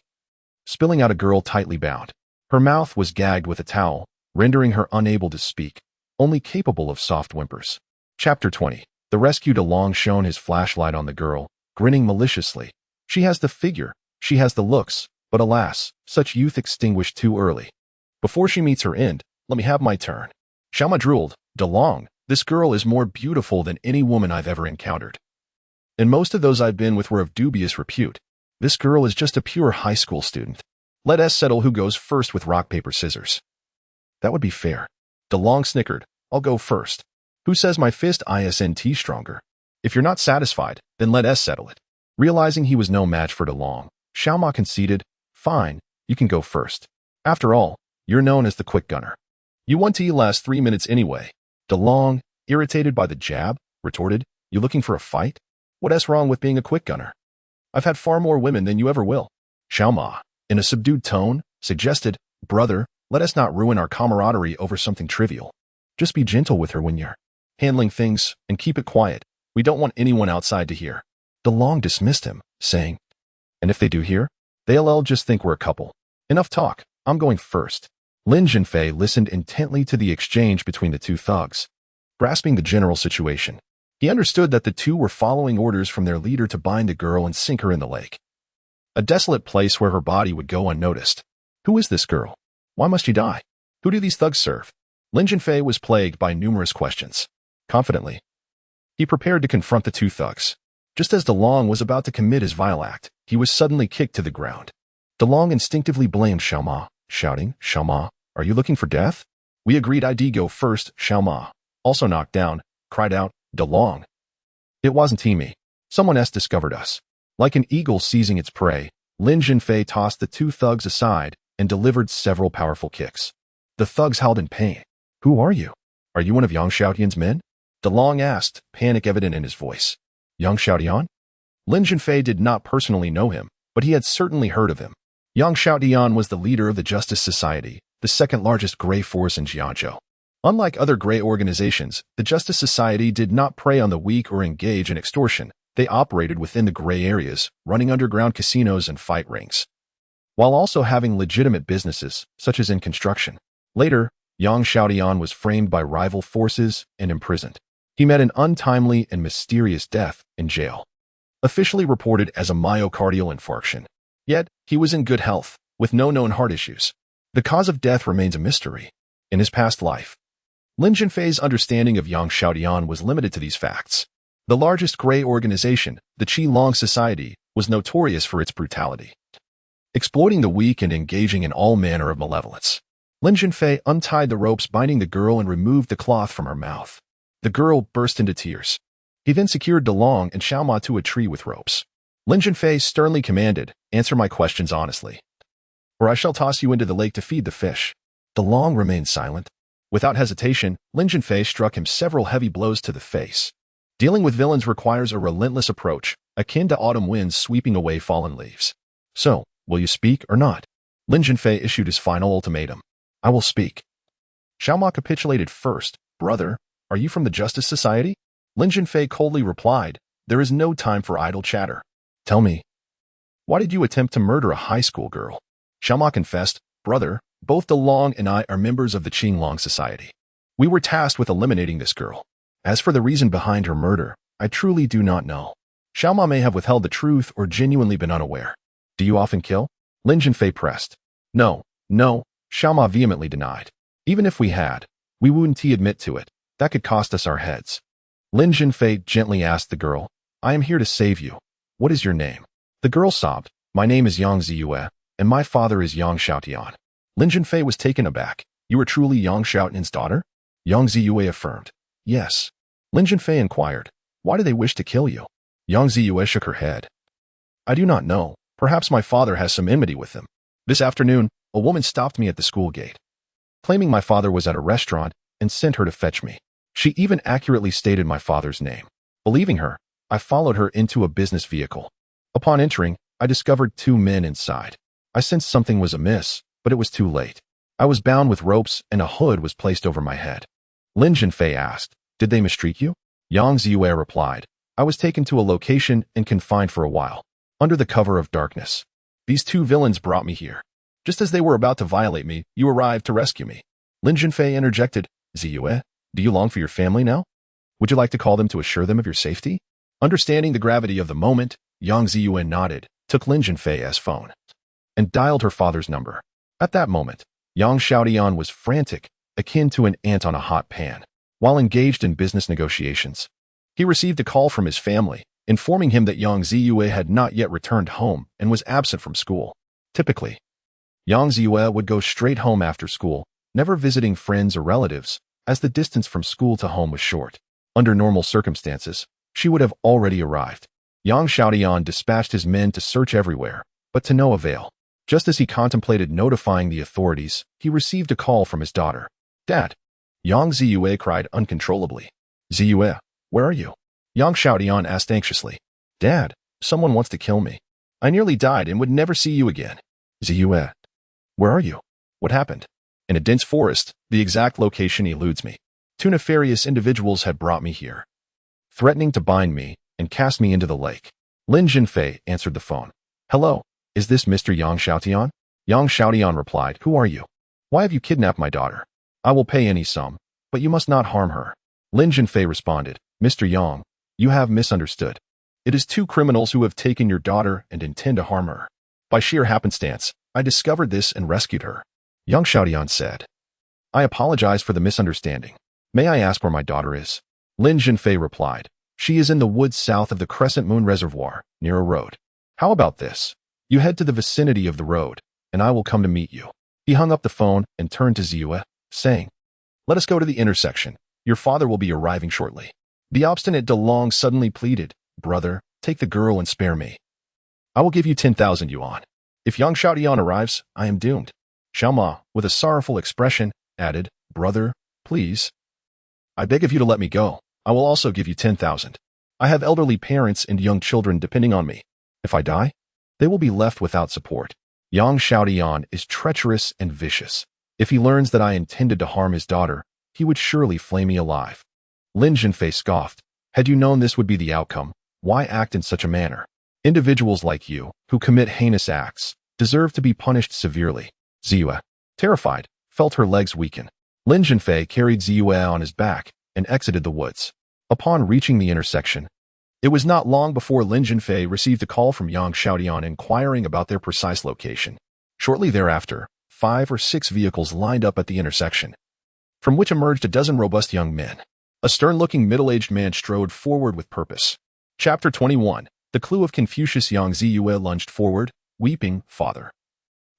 spilling out a girl tightly bound. Her mouth was gagged with a towel, rendering her unable to speak, only capable of soft whimpers. Chapter 20. The rescued DeLong shone his flashlight on the girl, grinning maliciously. She has the figure, she has the looks, but alas, such youth extinguished too early. Before she meets her end, let me have my turn. Xiaoma drooled. DeLong, this girl is more beautiful than any woman I've ever encountered. And most of those I've been with were of dubious repute. This girl is just a pure high school student. Let us settle who goes first with rock, paper, scissors. That would be fair. DeLong snickered. I'll go first. Who says my fist isn't stronger? If you're not satisfied, then let us settle it. Realizing he was no match for DeLong, Xiaoma conceded. Fine, you can go first. After all, you're known as the quick gunner. You want to last 3 minutes anyway. DeLong, irritated by the jab, retorted, you looking for a fight? What's wrong with being a quick gunner? I've had far more women than you ever will. Xiaoma, in a subdued tone, suggested, brother, let us not ruin our camaraderie over something trivial. Just be gentle with her when you're handling things, and keep it quiet. We don't want anyone outside to hear. DeLong dismissed him, saying, and if they do hear, they'll just think we're a couple. Enough talk, I'm going first. Lin Zhenfei listened intently to the exchange between the two thugs, grasping the general situation. He understood that the two were following orders from their leader to bind the girl and sink her in the lake. A desolate place where her body would go unnoticed. Who is this girl? Why must she die? Who do these thugs serve? Lin Zhenfei was plagued by numerous questions. Confidently, he prepared to confront the two thugs. Just as DeLong was about to commit his vile act, he was suddenly kicked to the ground. DeLong instinctively blamed Xiaoma, shouting, Xiaoma, are you looking for death? We agreed I'd go first. Xiaoma, also knocked down, cried out, DeLong. It wasn't me. Someone else discovered us. Like an eagle seizing its prey, Lin Zhenfei tossed the two thugs aside and delivered several powerful kicks. The thugs howled in pain. Who are you? Are you one of Yang Xiaotian's men? DeLong asked, panic evident in his voice. Yang Xiaotian? Lin Zhenfei did not personally know him, but he had certainly heard of him. Yang Xiaotian was the leader of the Justice Society, the second largest gray force in Jiangzhou. Unlike other gray organizations, the Justice Society did not prey on the weak or engage in extortion. They operated within the gray areas, running underground casinos and fight rings, while also having legitimate businesses, such as in construction. Later, Yang Xiaotian was framed by rival forces and imprisoned. He met an untimely and mysterious death in jail, officially reported as a myocardial infarction. Yet, he was in good health, with no known heart issues. The cause of death remains a mystery. In his past life, Lin Zhenfei's understanding of Yang Xiaotian was limited to these facts. The largest gray organization, the Qilong Society, was notorious for its brutality, exploiting the weak and engaging in all manner of malevolence. Lin Zhenfei untied the ropes binding the girl and removed the cloth from her mouth. The girl burst into tears. He then secured DeLong and Xiaoma to a tree with ropes. Lin Zhenfei sternly commanded, "Answer my questions honestly, or I shall toss you into the lake to feed the fish." DeLong remained silent. Without hesitation, Lin Zhenfei struck him several heavy blows to the face. Dealing with villains requires a relentless approach, akin to autumn winds sweeping away fallen leaves. "So, will you speak or not?" Lin Zhenfei issued his final ultimatum. "I will speak." Xiaoma capitulated first. "Brother, are you from the Justice Society?" Lin Zhenfei coldly replied, "There is no time for idle chatter. Tell me, why did you attempt to murder a high school girl?" Xiaoma confessed, "Brother, both DeLong and I are members of the Qinglong Society. We were tasked with eliminating this girl. As for the reason behind her murder, I truly do not know." Xiaoma may have withheld the truth or genuinely been unaware. "Do you often kill?" Lin Zhenfei pressed. No, Xiaoma vehemently denied. "Even if we had, we wouldn't admit to it. That could cost us our heads." Lin Zhenfei gently asked the girl, "I am here to save you. What is your name?" The girl sobbed, "My name is Yang Ziyue, and my father is Yang Xiaotian." Lin Zhenfei was taken aback. "You are truly Yang Xiaotian's daughter?" Yang Ziyue affirmed. "Yes." Lin Zhenfei inquired, "Why do they wish to kill you?" Yang Ziyue shook her head. "I do not know. Perhaps my father has some enmity with them. This afternoon, a woman stopped me at the school gate, claiming my father was at a restaurant and sent her to fetch me. She even accurately stated my father's name. Believing her, I followed her into a business vehicle. Upon entering, I discovered two men inside. I sensed something was amiss, but it was too late. I was bound with ropes and a hood was placed over my head." Lin Zhenfei asked, "Did they mistreat you?" Yang Ziyue replied, "I was taken to a location and confined for a while, under the cover of darkness. These two villains brought me here. Just as they were about to violate me, you arrived to rescue me." Lin Zhenfei interjected, "Ziyue, do you long for your family now? Would you like to call them to assure them of your safety?" Understanding the gravity of the moment, Yang Ziyue nodded, took Lin Zhenfei's phone, and dialed her father's number. At that moment, Yang Xiaotian was frantic, akin to an ant on a hot pan. While engaged in business negotiations, he received a call from his family, informing him that Yang Ziyue had not yet returned home and was absent from school. Typically, Yang Ziyue would go straight home after school, never visiting friends or relatives, as the distance from school to home was short. Under normal circumstances, she would have already arrived. Yang Xiaotian dispatched his men to search everywhere, but to no avail. Just as he contemplated notifying the authorities, he received a call from his daughter. "Dad!" Yang Ziyue cried uncontrollably. "Ziyue, where are you?" Yang Xiaotian asked anxiously. "Dad, someone wants to kill me. I nearly died and would never see you again." "Ziyue, where are you? What happened?" "In a dense forest, the exact location eludes me. Two nefarious individuals had brought me here, threatening to bind me and cast me into the lake." Lin Zhenfei answered the phone. "Hello, is this Mr. Yang Xiaotian?" Yang Xiaotian replied, "Who are you? Why have you kidnapped my daughter? I will pay any sum, but you must not harm her." Lin Zhenfei responded, "Mr. Yang, you have misunderstood. It is two criminals who have taken your daughter and intend to harm her. By sheer happenstance, I discovered this and rescued her." Yang Xiaotian said, "I apologize for the misunderstanding. May I ask where my daughter is?" Lin Zhenfei replied, "She is in the woods south of the Crescent Moon Reservoir, near a road. How about this? You head to the vicinity of the road, and I will come to meet you." He hung up the phone and turned to Ziyue, saying, "Let us go to the intersection. Your father will be arriving shortly." The obstinate DeLong suddenly pleaded, "Brother, take the girl and spare me. I will give you 10,000 yuan. If Yang Xiaotian arrives, I am doomed." Xiaoma, with a sorrowful expression, added, "Brother, please. I beg of you to let me go. I will also give you 10,000. I have elderly parents and young children depending on me. If I die, they will be left without support." Yang Xiaotian is treacherous and vicious. If he learns that I intended to harm his daughter, he would surely flay me alive. Lin Zhenfei scoffed. "Had you known this would be the outcome, why act in such a manner? Individuals like you, who commit heinous acts, deserve to be punished severely." Ziyue, terrified, felt her legs weaken. Lin Zhenfei carried Ziyue on his back and exited the woods. Upon reaching the intersection, it was not long before Lin Zhenfei received a call from Yang Xiaotian inquiring about their precise location. Shortly thereafter, 5 or 6 vehicles lined up at the intersection, from which emerged a dozen robust young men. A stern-looking middle-aged man strode forward with purpose. Chapter 21. The clue of Confucius. Yang Ziyue lunged forward, weeping, "Father,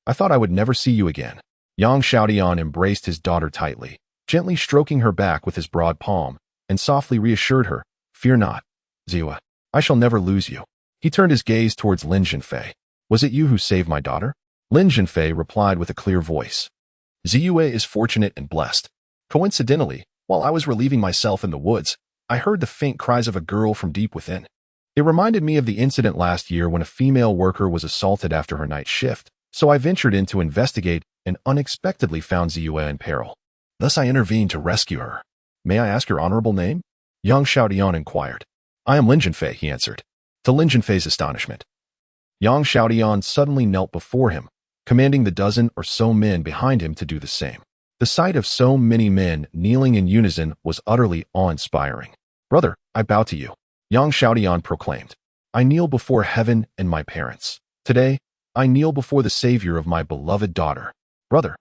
I thought I would never see you again." Yang Xiaotian embraced his daughter tightly, gently stroking her back with his broad palm, and softly reassured her, "Fear not, Ziwa. I shall never lose you." He turned his gaze towards Lin Zhenfei. "Was it you who saved my daughter?" Lin Zhenfei replied with a clear voice. "Ziyue is fortunate and blessed. Coincidentally, while I was relieving myself in the woods, I heard the faint cries of a girl from deep within. It reminded me of the incident last year when a female worker was assaulted after her night shift, so I ventured in to investigate and unexpectedly found Ziyue in peril. Thus I intervened to rescue her. May I ask your honorable name?" Yang Xiaotian inquired. "I am Lin Zhenfei," he answered. To Lin Zhenfei's astonishment, Yang Xiaotian suddenly knelt before him, commanding the dozen or so men behind him to do the same. The sight of so many men kneeling in unison was utterly awe-inspiring. "Brother, I bow to you," Yang Xiaotian proclaimed. "I kneel before heaven and my parents. Today, I kneel before the savior of my beloved daughter. Brother,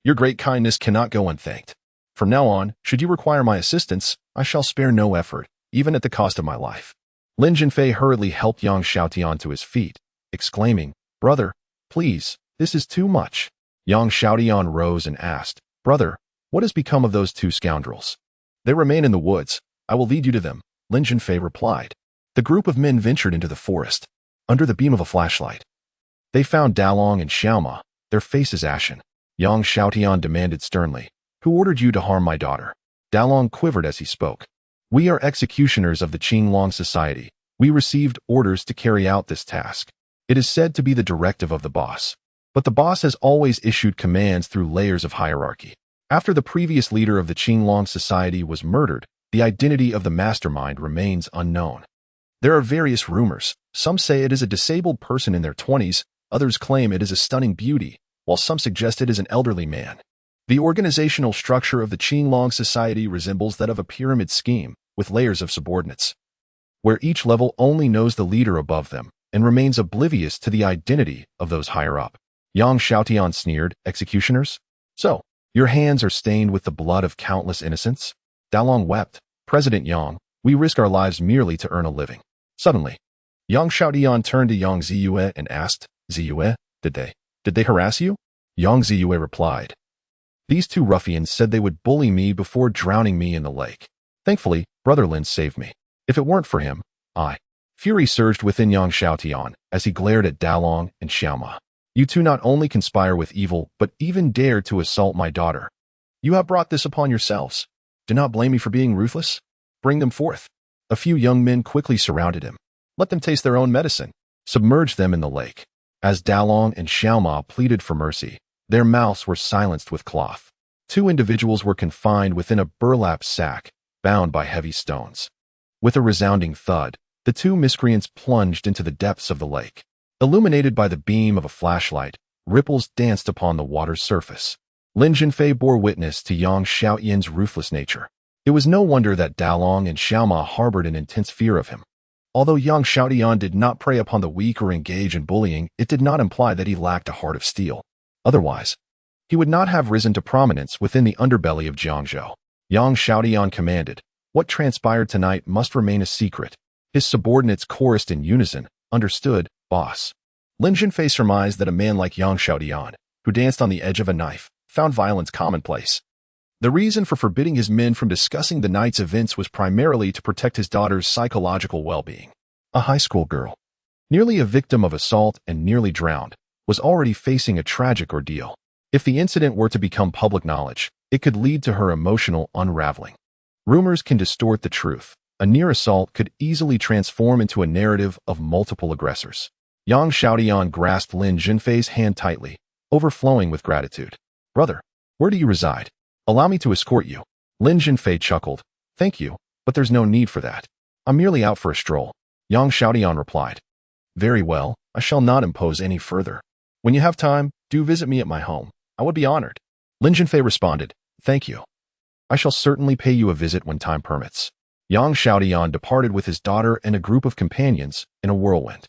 your great kindness cannot go unthanked. From now on, should you require my assistance, I shall spare no effort, even at the cost of my life." Lin Zhenfei hurriedly helped Yang Xiaotian to his feet, exclaiming, "Brother, please, this is too much." Yang Xiaotian rose and asked, "Brother, what has become of those two scoundrels?" "They remain in the woods. I will lead you to them," Lin Zhenfei replied. The group of men ventured into the forest. Under the beam of a flashlight, they found Dalong and Xiaoma, their faces ashen. Yang Xiaotian demanded sternly, "Who ordered you to harm my daughter?" Dalong quivered as he spoke. "We are executioners of the Qinglong Society. We received orders to carry out this task. It is said to be the directive of the boss. But the boss has always issued commands through layers of hierarchy. After the previous leader of the Qinglong Society was murdered, the identity of the mastermind remains unknown. There are various rumors. Some say it is a disabled person in their 20s, others claim it is a stunning beauty, while some suggest it is an elderly man. The organizational structure of the Qinglong Society resembles that of a pyramid scheme, with layers of subordinates, where each level only knows the leader above them and remains oblivious to the identity of those higher up. Yang Xiaotian sneered, "Executioners? So, your hands are stained with the blood of countless innocents?" Dalong wept. "President Yang, we risk our lives merely to earn a living." Suddenly, Yang Xiaotian turned to Yang Ziyue and asked, "Ziyue, did they harass you?" Yang Ziyue replied, "These two ruffians said they would bully me before drowning me in the lake. Thankfully, Brother Lin saved me. If it weren't for him, I..." Fury surged within Yang Xiaotian as he glared at Dalong and Xiaoma. "You two not only conspire with evil, but even dare to assault my daughter. You have brought this upon yourselves. Do not blame me for being ruthless. Bring them forth." A few young men quickly surrounded him. "Let them taste their own medicine. Submerge them in the lake." As Dalong and Xiaoma pleaded for mercy, their mouths were silenced with cloth. Two individuals were confined within a burlap sack, bound by heavy stones. With a resounding thud, the two miscreants plunged into the depths of the lake. Illuminated by the beam of a flashlight, ripples danced upon the water's surface. Lin Zhenfei bore witness to Yang Xiaotian's ruthless nature. It was no wonder that Dalong and Xiaoma harbored an intense fear of him. Although Yang Xiaotian did not prey upon the weak or engage in bullying, it did not imply that he lacked a heart of steel. Otherwise, he would not have risen to prominence within the underbelly of Jiangzhou. Yang Xiaotian commanded, "What transpired tonight must remain a secret." His subordinates chorused in unison, "Understood, boss." Lin Zhenfei surmised that a man like Yang Xiaotian, who danced on the edge of a knife, found violence commonplace. The reason for forbidding his men from discussing the night's events was primarily to protect his daughter's psychological well-being. A high school girl, nearly a victim of assault and nearly drowned, was already facing a tragic ordeal. If the incident were to become public knowledge, it could lead to her emotional unraveling. Rumors can distort the truth. A near assault could easily transform into a narrative of multiple aggressors. Yang Xiaotian grasped Lin Zhenfei's hand tightly, overflowing with gratitude. "Brother, where do you reside? Allow me to escort you." Lin Zhenfei chuckled. "Thank you, but there's no need for that. I'm merely out for a stroll." Yang Xiaotian replied, "Very well, I shall not impose any further. When you have time, do visit me at my home. I would be honored." Lin Zhenfei responded, "Thank you. I shall certainly pay you a visit when time permits." Yang Xiaotian departed with his daughter and a group of companions in a whirlwind.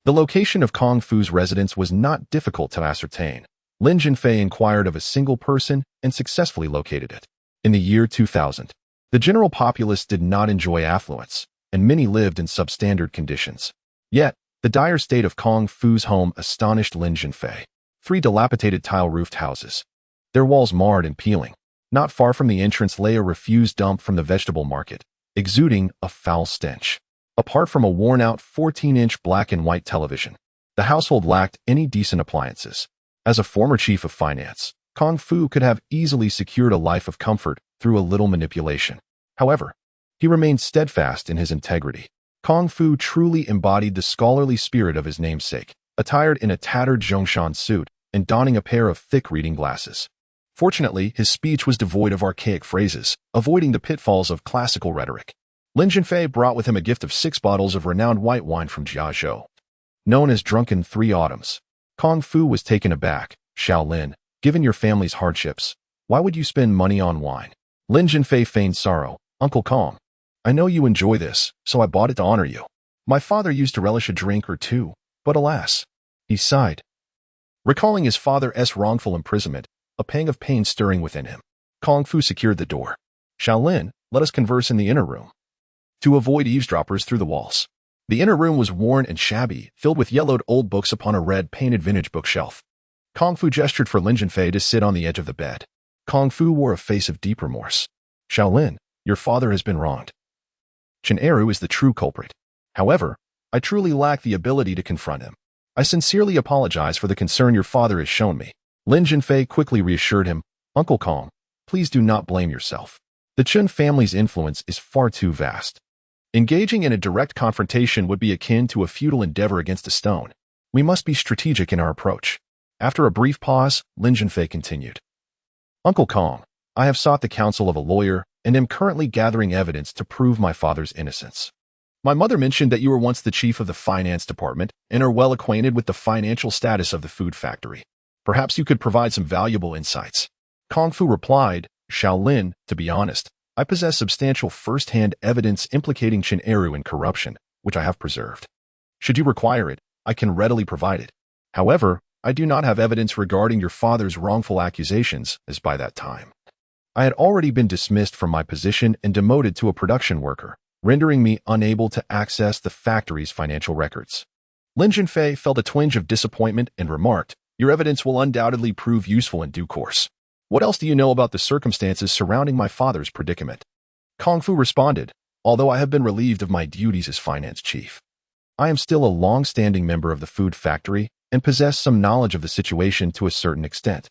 The location of Kong Fu's residence was not difficult to ascertain. Lin Zhenfei inquired of a single person and successfully located it. In the year 2000, the general populace did not enjoy affluence, and many lived in substandard conditions. Yet, the dire state of Kong Fu's home astonished Lin Zhenfei. 3 dilapidated tile-roofed houses, their walls marred and peeling. Not far from the entrance lay a refused dump from the vegetable market, exuding a foul stench. Apart from a worn-out 14-inch black and white television, the household lacked any decent appliances. As a former chief of finance, Kung Fu could have easily secured a life of comfort through a little manipulation. However, he remained steadfast in his integrity. Kung Fu truly embodied the scholarly spirit of his namesake, attired in a tattered Zhongshan suit and donning a pair of thick reading glasses. Fortunately, his speech was devoid of archaic phrases, avoiding the pitfalls of classical rhetoric. Lin Zhenfei brought with him a gift of 6 bottles of renowned white wine from Jiazhou, known as Drunken 3 Autumns. Kung Fu was taken aback. Shaolin, given your family's hardships, why would you spend money on wine? Lin Zhenfei feigned sorrow. Uncle Kong, I know you enjoy this, so I bought it to honor you. My father used to relish a drink or two, but alas, he sighed. Recalling his father's wrongful imprisonment, a pang of pain stirring within him, Kung Fu secured the door. Shaolin, let us converse in the inner room. To avoid eavesdroppers through the walls. The inner room was worn and shabby, filled with yellowed old books upon a red-painted vintage bookshelf. Kung Fu gestured for Lin Zhenfei to sit on the edge of the bed. Kung Fu wore a face of deep remorse. Shaolin, your father has been wronged. Chen Eru is the true culprit. However, I truly lack the ability to confront him. I sincerely apologize for the concern your father has shown me. Lin Zhenfei quickly reassured him, Uncle Kong, please do not blame yourself. The Chen family's influence is far too vast. Engaging in a direct confrontation would be akin to a futile endeavor against a stone. We must be strategic in our approach. After a brief pause, Lin Zhenfei continued. Uncle Kong, I have sought the counsel of a lawyer and am currently gathering evidence to prove my father's innocence. My mother mentioned that you were once the chief of the finance department and are well acquainted with the financial status of the food factory. Perhaps you could provide some valuable insights. Kung Fu replied, Shaolin, to be honest, I possess substantial first-hand evidence implicating Chen Eru in corruption, which I have preserved. Should you require it, I can readily provide it. However, I do not have evidence regarding your father's wrongful accusations, as by that time I had already been dismissed from my position and demoted to a production worker, rendering me unable to access the factory's financial records. Lin Zhenfei felt a twinge of disappointment and remarked, Your evidence will undoubtedly prove useful in due course. What else do you know about the circumstances surrounding my father's predicament? Kung Fu responded, Although I have been relieved of my duties as finance chief, I am still a long-standing member of the food factory and possess some knowledge of the situation to a certain extent.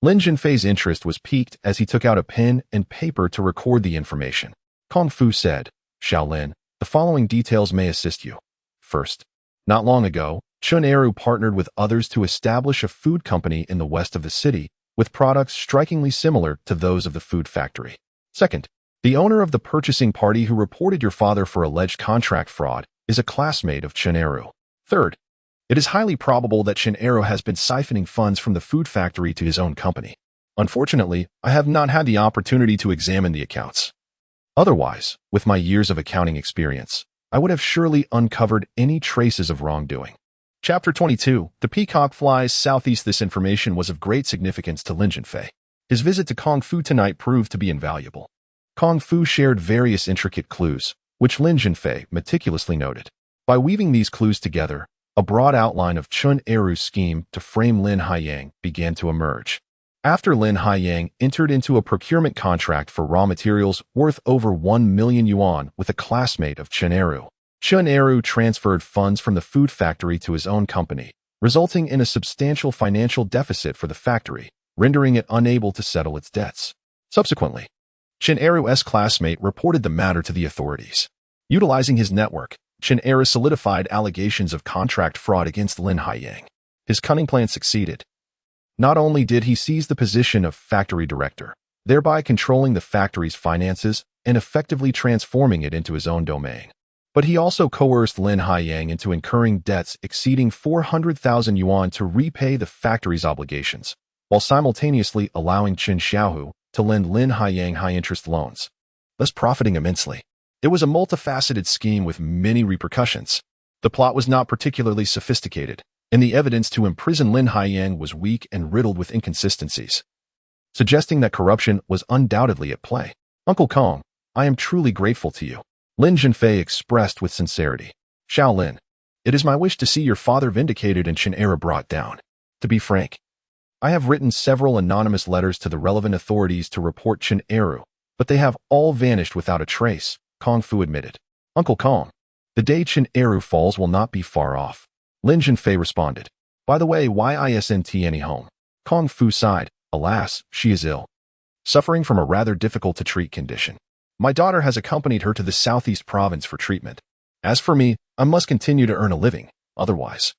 Lin Zhenfei's interest was piqued as he took out a pen and paper to record the information. Kung Fu said, Shaolin, the following details may assist you. First, not long ago, Chen Eru partnered with others to establish a food company in the west of the city, with products strikingly similar to those of the food factory. Second, the owner of the purchasing party who reported your father for alleged contract fraud is a classmate of Chen Eru. Third, it is highly probable that Chen Eru has been siphoning funds from the food factory to his own company. Unfortunately, I have not had the opportunity to examine the accounts. Otherwise, with my years of accounting experience, I would have surely uncovered any traces of wrongdoing. Chapter 22. The peacock flies southeast. This information was of great significance to Lin Zhenfei. His visit to Kung Fu tonight proved to be invaluable. Kung Fu shared various intricate clues, which Lin Zhenfei meticulously noted. By weaving these clues together, a broad outline of Chen Eru's scheme to frame Lin Haiyang began to emerge. After Lin Haiyang entered into a procurement contract for raw materials worth over 1 million yuan with a classmate of Chen Eru, Chen Eru transferred funds from the food factory to his own company, resulting in a substantial financial deficit for the factory, rendering it unable to settle its debts. Subsequently, Chen Eru's classmate reported the matter to the authorities. Utilizing his network, Chen Eru solidified allegations of contract fraud against Lin Haiyang. His cunning plan succeeded. Not only did he seize the position of factory director, thereby controlling the factory's finances and effectively transforming it into his own domain, but he also coerced Lin Haiyang into incurring debts exceeding 400,000 yuan to repay the factory's obligations, while simultaneously allowing Chen Xiaohu to lend Lin Haiyang high-interest loans, thus profiting immensely. It was a multifaceted scheme with many repercussions. The plot was not particularly sophisticated, and the evidence to imprison Lin Haiyang was weak and riddled with inconsistencies, suggesting that corruption was undoubtedly at play. Uncle Kong, I am truly grateful to you, Lin Zhenfei expressed with sincerity. Shaolin, it is my wish to see your father vindicated and Chen Eru brought down. To be frank, I have written several anonymous letters to the relevant authorities to report Chen Eru, but they have all vanished without a trace, Kung Fu admitted. Uncle Kong, the day Chen Eru falls will not be far off. Lin Zhenfei responded. By the way, why isn't any home? Kung Fu sighed. Alas, she is ill, suffering from a rather difficult-to-treat condition. My daughter has accompanied her to the southeast province for treatment. As for me, I must continue to earn a living, otherwise.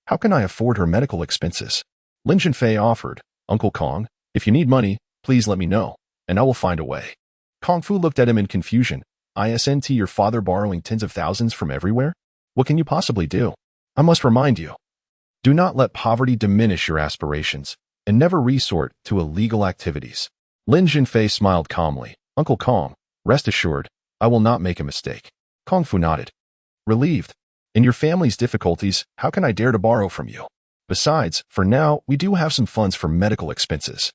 How can I afford her medical expenses? Lin Zhenfei offered. Uncle Kong, if you need money, please let me know, and I will find a way. Kung Fu looked at him in confusion. Isn't your father borrowing tens of thousands from everywhere? What can you possibly do? I must remind you. Do not let poverty diminish your aspirations, and never resort to illegal activities. Lin Zhenfei smiled calmly. Uncle Kong, rest assured, I will not make a mistake. Kung Fu nodded. Relieved. In your family's difficulties, how can I dare to borrow from you? Besides, for now, we do have some funds for medical expenses.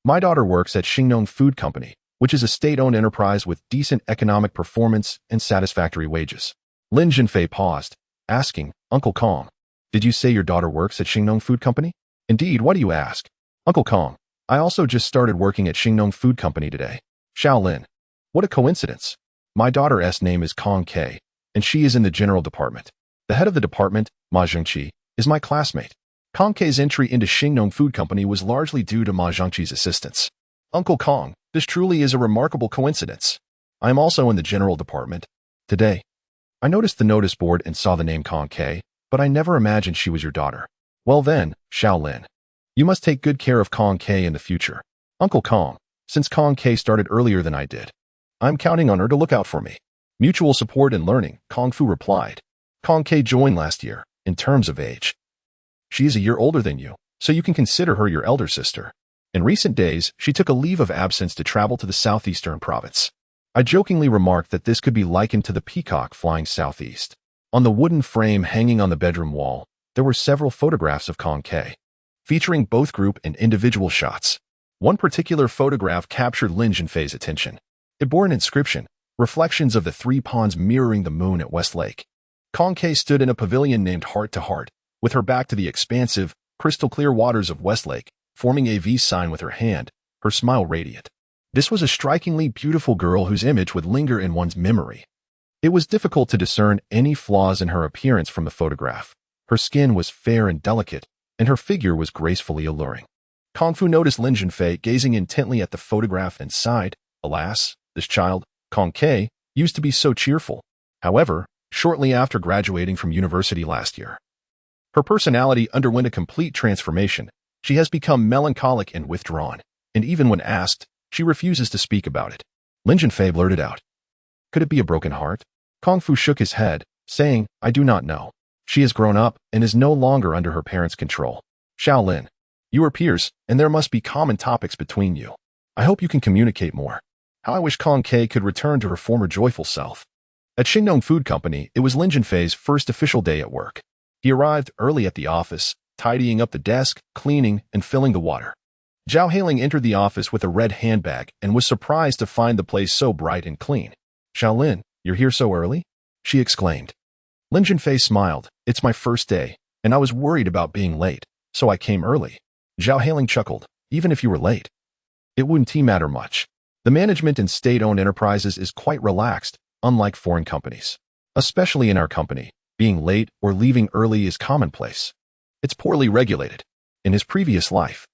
My daughter works at Xingnong Food Company, which is a state-owned enterprise with decent economic performance and satisfactory wages. Lin Zhenfei paused, asking, Uncle Kong, did you say your daughter works at Xingnong Food Company? Indeed, why do you ask? Uncle Kong, I also just started working at Xingnong Food Company today. Shaolin. What a coincidence. My daughter's name is Kong K, and she is in the general department. The head of the department, Ma Zhengqi, is my classmate. Kong K's entry into Xingnong Food Company was largely due to Ma Zhengqi's assistance. Uncle Kong, this truly is a remarkable coincidence. I am also in the general department. Today, I noticed the notice board and saw the name Kong K, but I never imagined she was your daughter. Well then, Shaolin, you must take good care of Kong K in the future. Uncle Kong, since Kong K started earlier than I did, I'm counting on her to look out for me. Mutual support and learning, Kung Fu replied. Kong K joined last year, in terms of age. She is a year older than you, so you can consider her your elder sister. In recent days, she took a leave of absence to travel to the southeastern province. I jokingly remarked that this could be likened to the peacock flying southeast. On the wooden frame hanging on the bedroom wall, there were several photographs of Kong K, featuring both group and individual shots. One particular photograph captured Lin Zhenfei's attention. It bore an inscription, reflections of the three ponds mirroring the moon at West Lake. Kong K stood in a pavilion named Heart to Heart, with her back to the expansive, crystal-clear waters of West Lake, forming a V sign with her hand, her smile radiant. This was a strikingly beautiful girl whose image would linger in one's memory. It was difficult to discern any flaws in her appearance from the photograph. Her skin was fair and delicate, and her figure was gracefully alluring. Kung Fu noticed Lin Zhenfei gazing intently at the photograph and sighed. Alas, this child, Kong K, used to be so cheerful. However, shortly after graduating from university last year, her personality underwent a complete transformation. She has become melancholic and withdrawn, and even when asked, she refuses to speak about it. Lin Zhenfei blurted out. Could it be a broken heart? Kung Fu shook his head, saying, I do not know. She has grown up and is no longer under her parents' control. Shaolin, you are peers, and there must be common topics between you. I hope you can communicate more. How I wish Kong K could return to her former joyful self. At Xingnong Food Company, it was Lin Zhenfei's first official day at work. He arrived early at the office, tidying up the desk, cleaning, and filling the water. Zhao Hailing entered the office with a red handbag and was surprised to find the place so bright and clean. Shaolin, you're here so early? She exclaimed. Lin Zhenfei smiled. It's my first day, and I was worried about being late, so I came early. Zhao Hailing chuckled. Even if you were late, it wouldn't matter much. The management in state-owned enterprises is quite relaxed, unlike foreign companies. Especially in our company, being late or leaving early is commonplace. It's poorly regulated. In his previous life,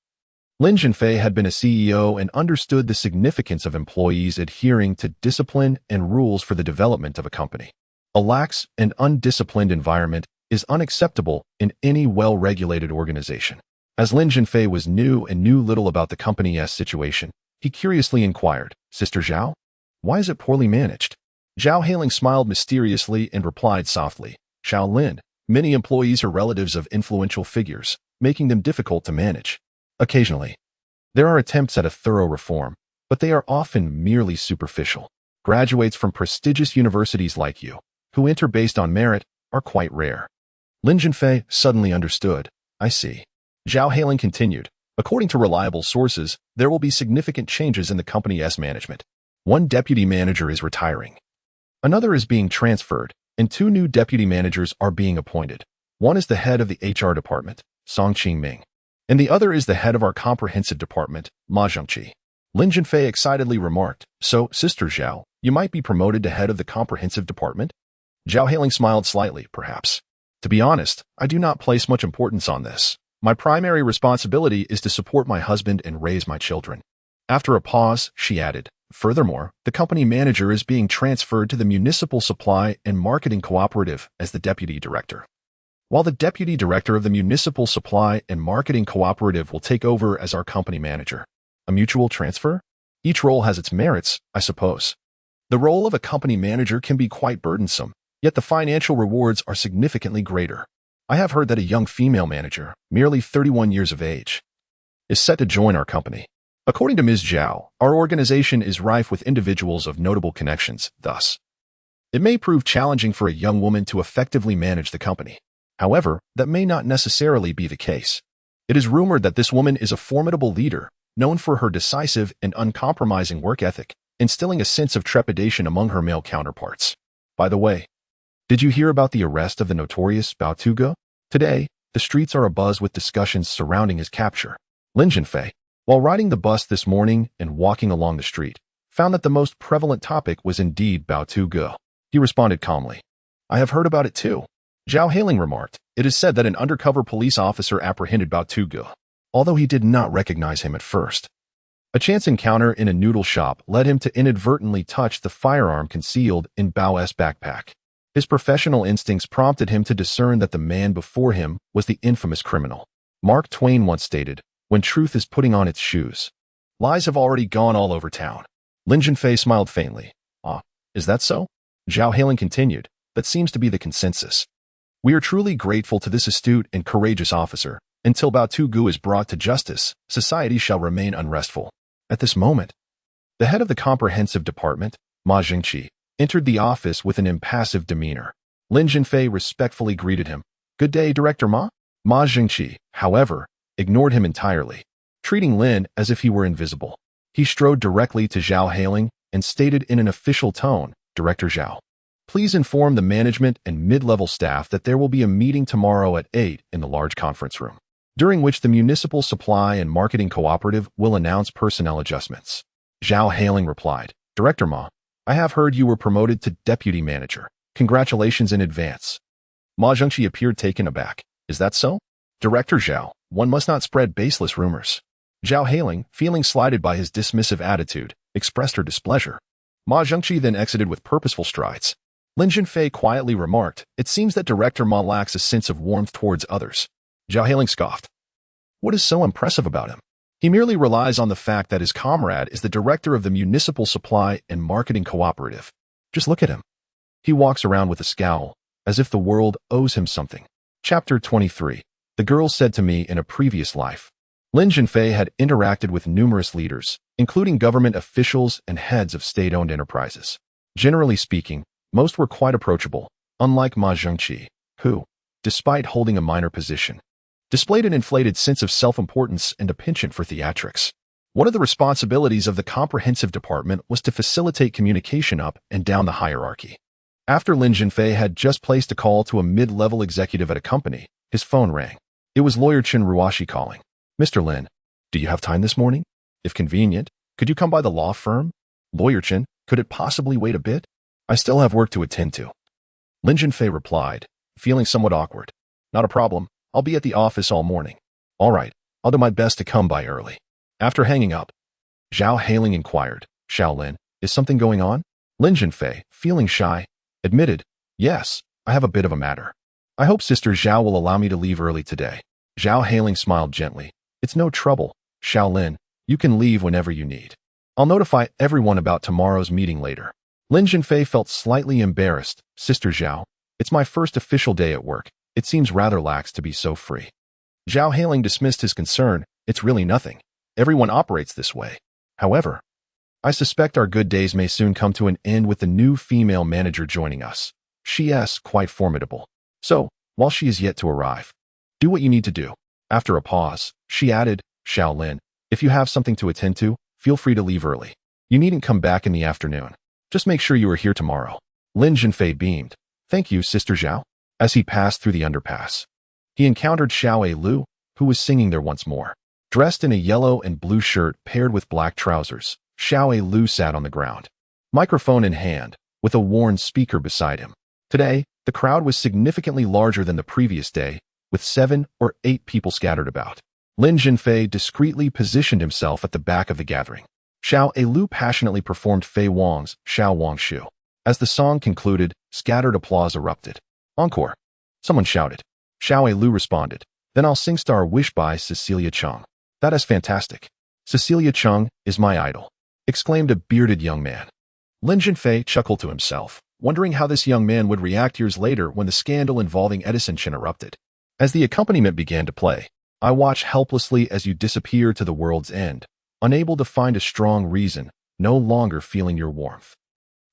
Lin Zhenfei had been a CEO and understood the significance of employees adhering to discipline and rules for the development of a company. A lax and undisciplined environment is unacceptable in any well-regulated organization. As Lin Zhenfei was new and knew little about the company's situation, he curiously inquired, Sister Zhao, why is it poorly managed? Zhao Hailing smiled mysteriously and replied softly, Shaolin, many employees are relatives of influential figures, making them difficult to manage. Occasionally, there are attempts at a thorough reform, but they are often merely superficial. Graduates from prestigious universities like you, who enter based on merit, are quite rare. Lin Zhenfei suddenly understood. I see. Zhao Hailing continued. According to reliable sources, there will be significant changes in the company's management. One deputy manager is retiring. Another is being transferred, and two new deputy managers are being appointed. One is the head of the HR department, Song Qingming. And the other is the head of our comprehensive department, Ma Zhengqi. Lin Zhenfei excitedly remarked, "So, Sister Zhao, you might be promoted to head of the comprehensive department?" Zhao Hailing smiled slightly, perhaps. "To be honest, I do not place much importance on this. My primary responsibility is to support my husband and raise my children." After a pause, she added, "Furthermore, the company manager is being transferred to the Municipal Supply and Marketing Cooperative as the deputy director. While the deputy director of the Municipal Supply and Marketing Cooperative will take over as our company manager. A mutual transfer? Each role has its merits, I suppose. The role of a company manager can be quite burdensome, yet the financial rewards are significantly greater. I have heard that a young female manager, merely 31 years of age, is set to join our company. According to Ms. Zhao, our organization is rife with individuals of notable connections, thus, it may prove challenging for a young woman to effectively manage the company. However, that may not necessarily be the case. It is rumored that this woman is a formidable leader, known for her decisive and uncompromising work ethic, instilling a sense of trepidation among her male counterparts. By the way, did you hear about the arrest of the notorious Bao Tuge? Today, the streets are abuzz with discussions surrounding his capture. Lin Zhenfei, while riding the bus this morning and walking along the street, found that the most prevalent topic was indeed Bao Tuge. He responded calmly, "I have heard about it too." Zhao Hailing remarked, "It is said that an undercover police officer apprehended Bao Tuge, although he did not recognize him at first. A chance encounter in a noodle shop led him to inadvertently touch the firearm concealed in Bao's backpack. His professional instincts prompted him to discern that the man before him was the infamous criminal. Mark Twain once stated, 'When truth is putting on its shoes, lies have already gone all over town.'" Lin Zhenfei smiled faintly. "Ah, is that so?" Zhao Hailing continued, "That seems to be the consensus. We are truly grateful to this astute and courageous officer. Until Bao Tuge is brought to justice, society shall remain unrestful." At this moment, the head of the comprehensive department, Ma Zhengqi, entered the office with an impassive demeanor. Lin Zhenfei respectfully greeted him. "Good day, Director Ma." Ma Zhengqi, however, ignored him entirely, treating Lin as if he were invisible. He strode directly to Zhao Hailing and stated in an official tone, "Director Zhao, please inform the management and mid-level staff that there will be a meeting tomorrow at 8 in the large conference room, during which the Municipal Supply and Marketing Cooperative will announce personnel adjustments." Zhao Hailing replied, "Director Ma, I have heard you were promoted to deputy manager. Congratulations in advance." Ma Zhengqi appeared taken aback. "Is that so?" "Director Zhao, one must not spread baseless rumors." Zhao Hailing, feeling slighted by his dismissive attitude, expressed her displeasure. Ma Zhengqi then exited with purposeful strides. Lin Zhenfei quietly remarked, "It seems that Director Ma lacks a sense of warmth towards others." Zhao Hailing scoffed. "What is so impressive about him? He merely relies on the fact that his comrade is the director of the Municipal Supply and Marketing Cooperative. Just look at him. He walks around with a scowl, as if the world owes him something." Chapter 23. The girl said to me in a previous life. Lin Zhenfei had interacted with numerous leaders, including government officials and heads of state-owned enterprises. Generally speaking, most were quite approachable, unlike Ma Zhengqi, who, despite holding a minor position, displayed an inflated sense of self-importance and a penchant for theatrics. One of the responsibilities of the comprehensive department was to facilitate communication up and down the hierarchy. After Lin Zhenfei had just placed a call to a mid-level executive at a company, his phone rang. It was lawyer Chen Ruashi calling. "Mr. Lin, do you have time this morning? If convenient, could you come by the law firm?" "Lawyer Chen, could it possibly wait a bit? I still have work to attend to." Lin Zhenfei replied, feeling somewhat awkward. "Not a problem. I'll be at the office all morning." "All right, I'll do my best to come by early." After hanging up, Zhao Hailing inquired, "Xiao Lin, is something going on?" Lin Zhenfei, feeling shy, admitted, "Yes, I have a bit of a matter. I hope Sister Zhao will allow me to leave early today." Zhao Hailing smiled gently. "It's no trouble, Xiao Lin. You can leave whenever you need. I'll notify everyone about tomorrow's meeting later." Lin Zhenfei felt slightly embarrassed. "Sister Zhao, it's my first official day at work. It seems rather lax to be so free." Zhao Hailing dismissed his concern. "It's really nothing. Everyone operates this way. However, I suspect our good days may soon come to an end with the new female manager joining us. She is quite formidable. So, while she is yet to arrive, do what you need to do." After a pause, she added, "Xiao Lin, if you have something to attend to, feel free to leave early. You needn't come back in the afternoon. Just make sure you are here tomorrow." Lin Zhenfei beamed. "Thank you, Sister Zhao." As he passed through the underpass, he encountered Xiao Lu, who was singing there once more. Dressed in a yellow and blue shirt paired with black trousers, Xiao Lu sat on the ground, microphone in hand, with a worn speaker beside him. Today, the crowd was significantly larger than the previous day, with 7 or 8 people scattered about. Lin Zhenfei discreetly positioned himself at the back of the gathering. Xiao Lu passionately performed Fei Wang's Xiao Wang Shu. As the song concluded, scattered applause erupted. Encore! Someone shouted. Xiao Lu responded. Then I'll sing Star Wish by Cecilia Chung. That is fantastic. Cecilia Chung is my idol, exclaimed a bearded young man. Lin Zhenfei chuckled to himself, wondering how this young man would react years later when the scandal involving Edison Chen erupted. As the accompaniment began to play, I watch helplessly as you disappear to the world's end, unable to find a strong reason, no longer feeling your warmth.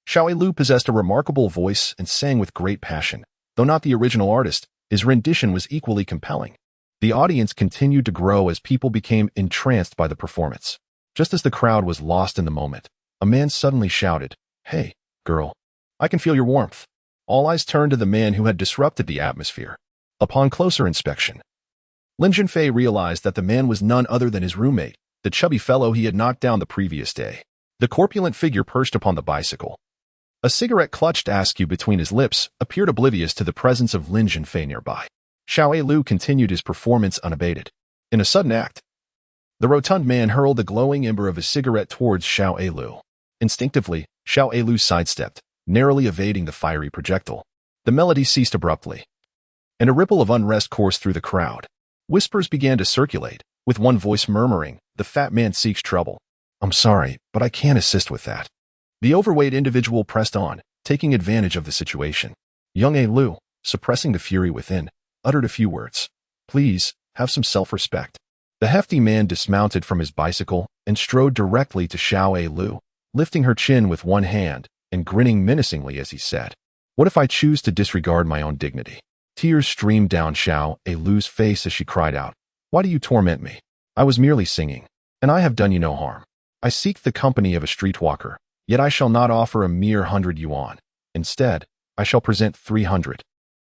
Xiao Lu possessed a remarkable voice and sang with great passion. Though not the original artist, his rendition was equally compelling. The audience continued to grow as people became entranced by the performance. Just as the crowd was lost in the moment, a man suddenly shouted, "Hey, girl, I can feel your warmth." All eyes turned to the man who had disrupted the atmosphere. Upon closer inspection, Lin Zhenfei realized that the man was none other than his roommate, the chubby fellow he had knocked down the previous day. The corpulent figure perched upon the bicycle, a cigarette clutched askew between his lips, appeared oblivious to the presence of Lin Zhenfei nearby. Xiao Lu continued his performance unabated. In a sudden act, the rotund man hurled the glowing ember of his cigarette towards Xiao Lu. Instinctively, Xiao Lu sidestepped, narrowly evading the fiery projectile. The melody ceased abruptly, and a ripple of unrest coursed through the crowd. Whispers began to circulate, with one voice murmuring, "The fat man seeks trouble." "I'm sorry, but I can't assist with that." The overweight individual pressed on, taking advantage of the situation. Young Lu, suppressing the fury within, uttered a few words. "Please, have some self-respect." The hefty man dismounted from his bicycle and strode directly to Xiao Lu, lifting her chin with one hand and grinning menacingly as he said, "What if I choose to disregard my own dignity?" Tears streamed down Xiao Lu's face as she cried out, "Why do you torment me? I was merely singing, and I have done you no harm. I seek the company of a streetwalker, yet I shall not offer a mere 100 yuan. Instead, I shall present 300.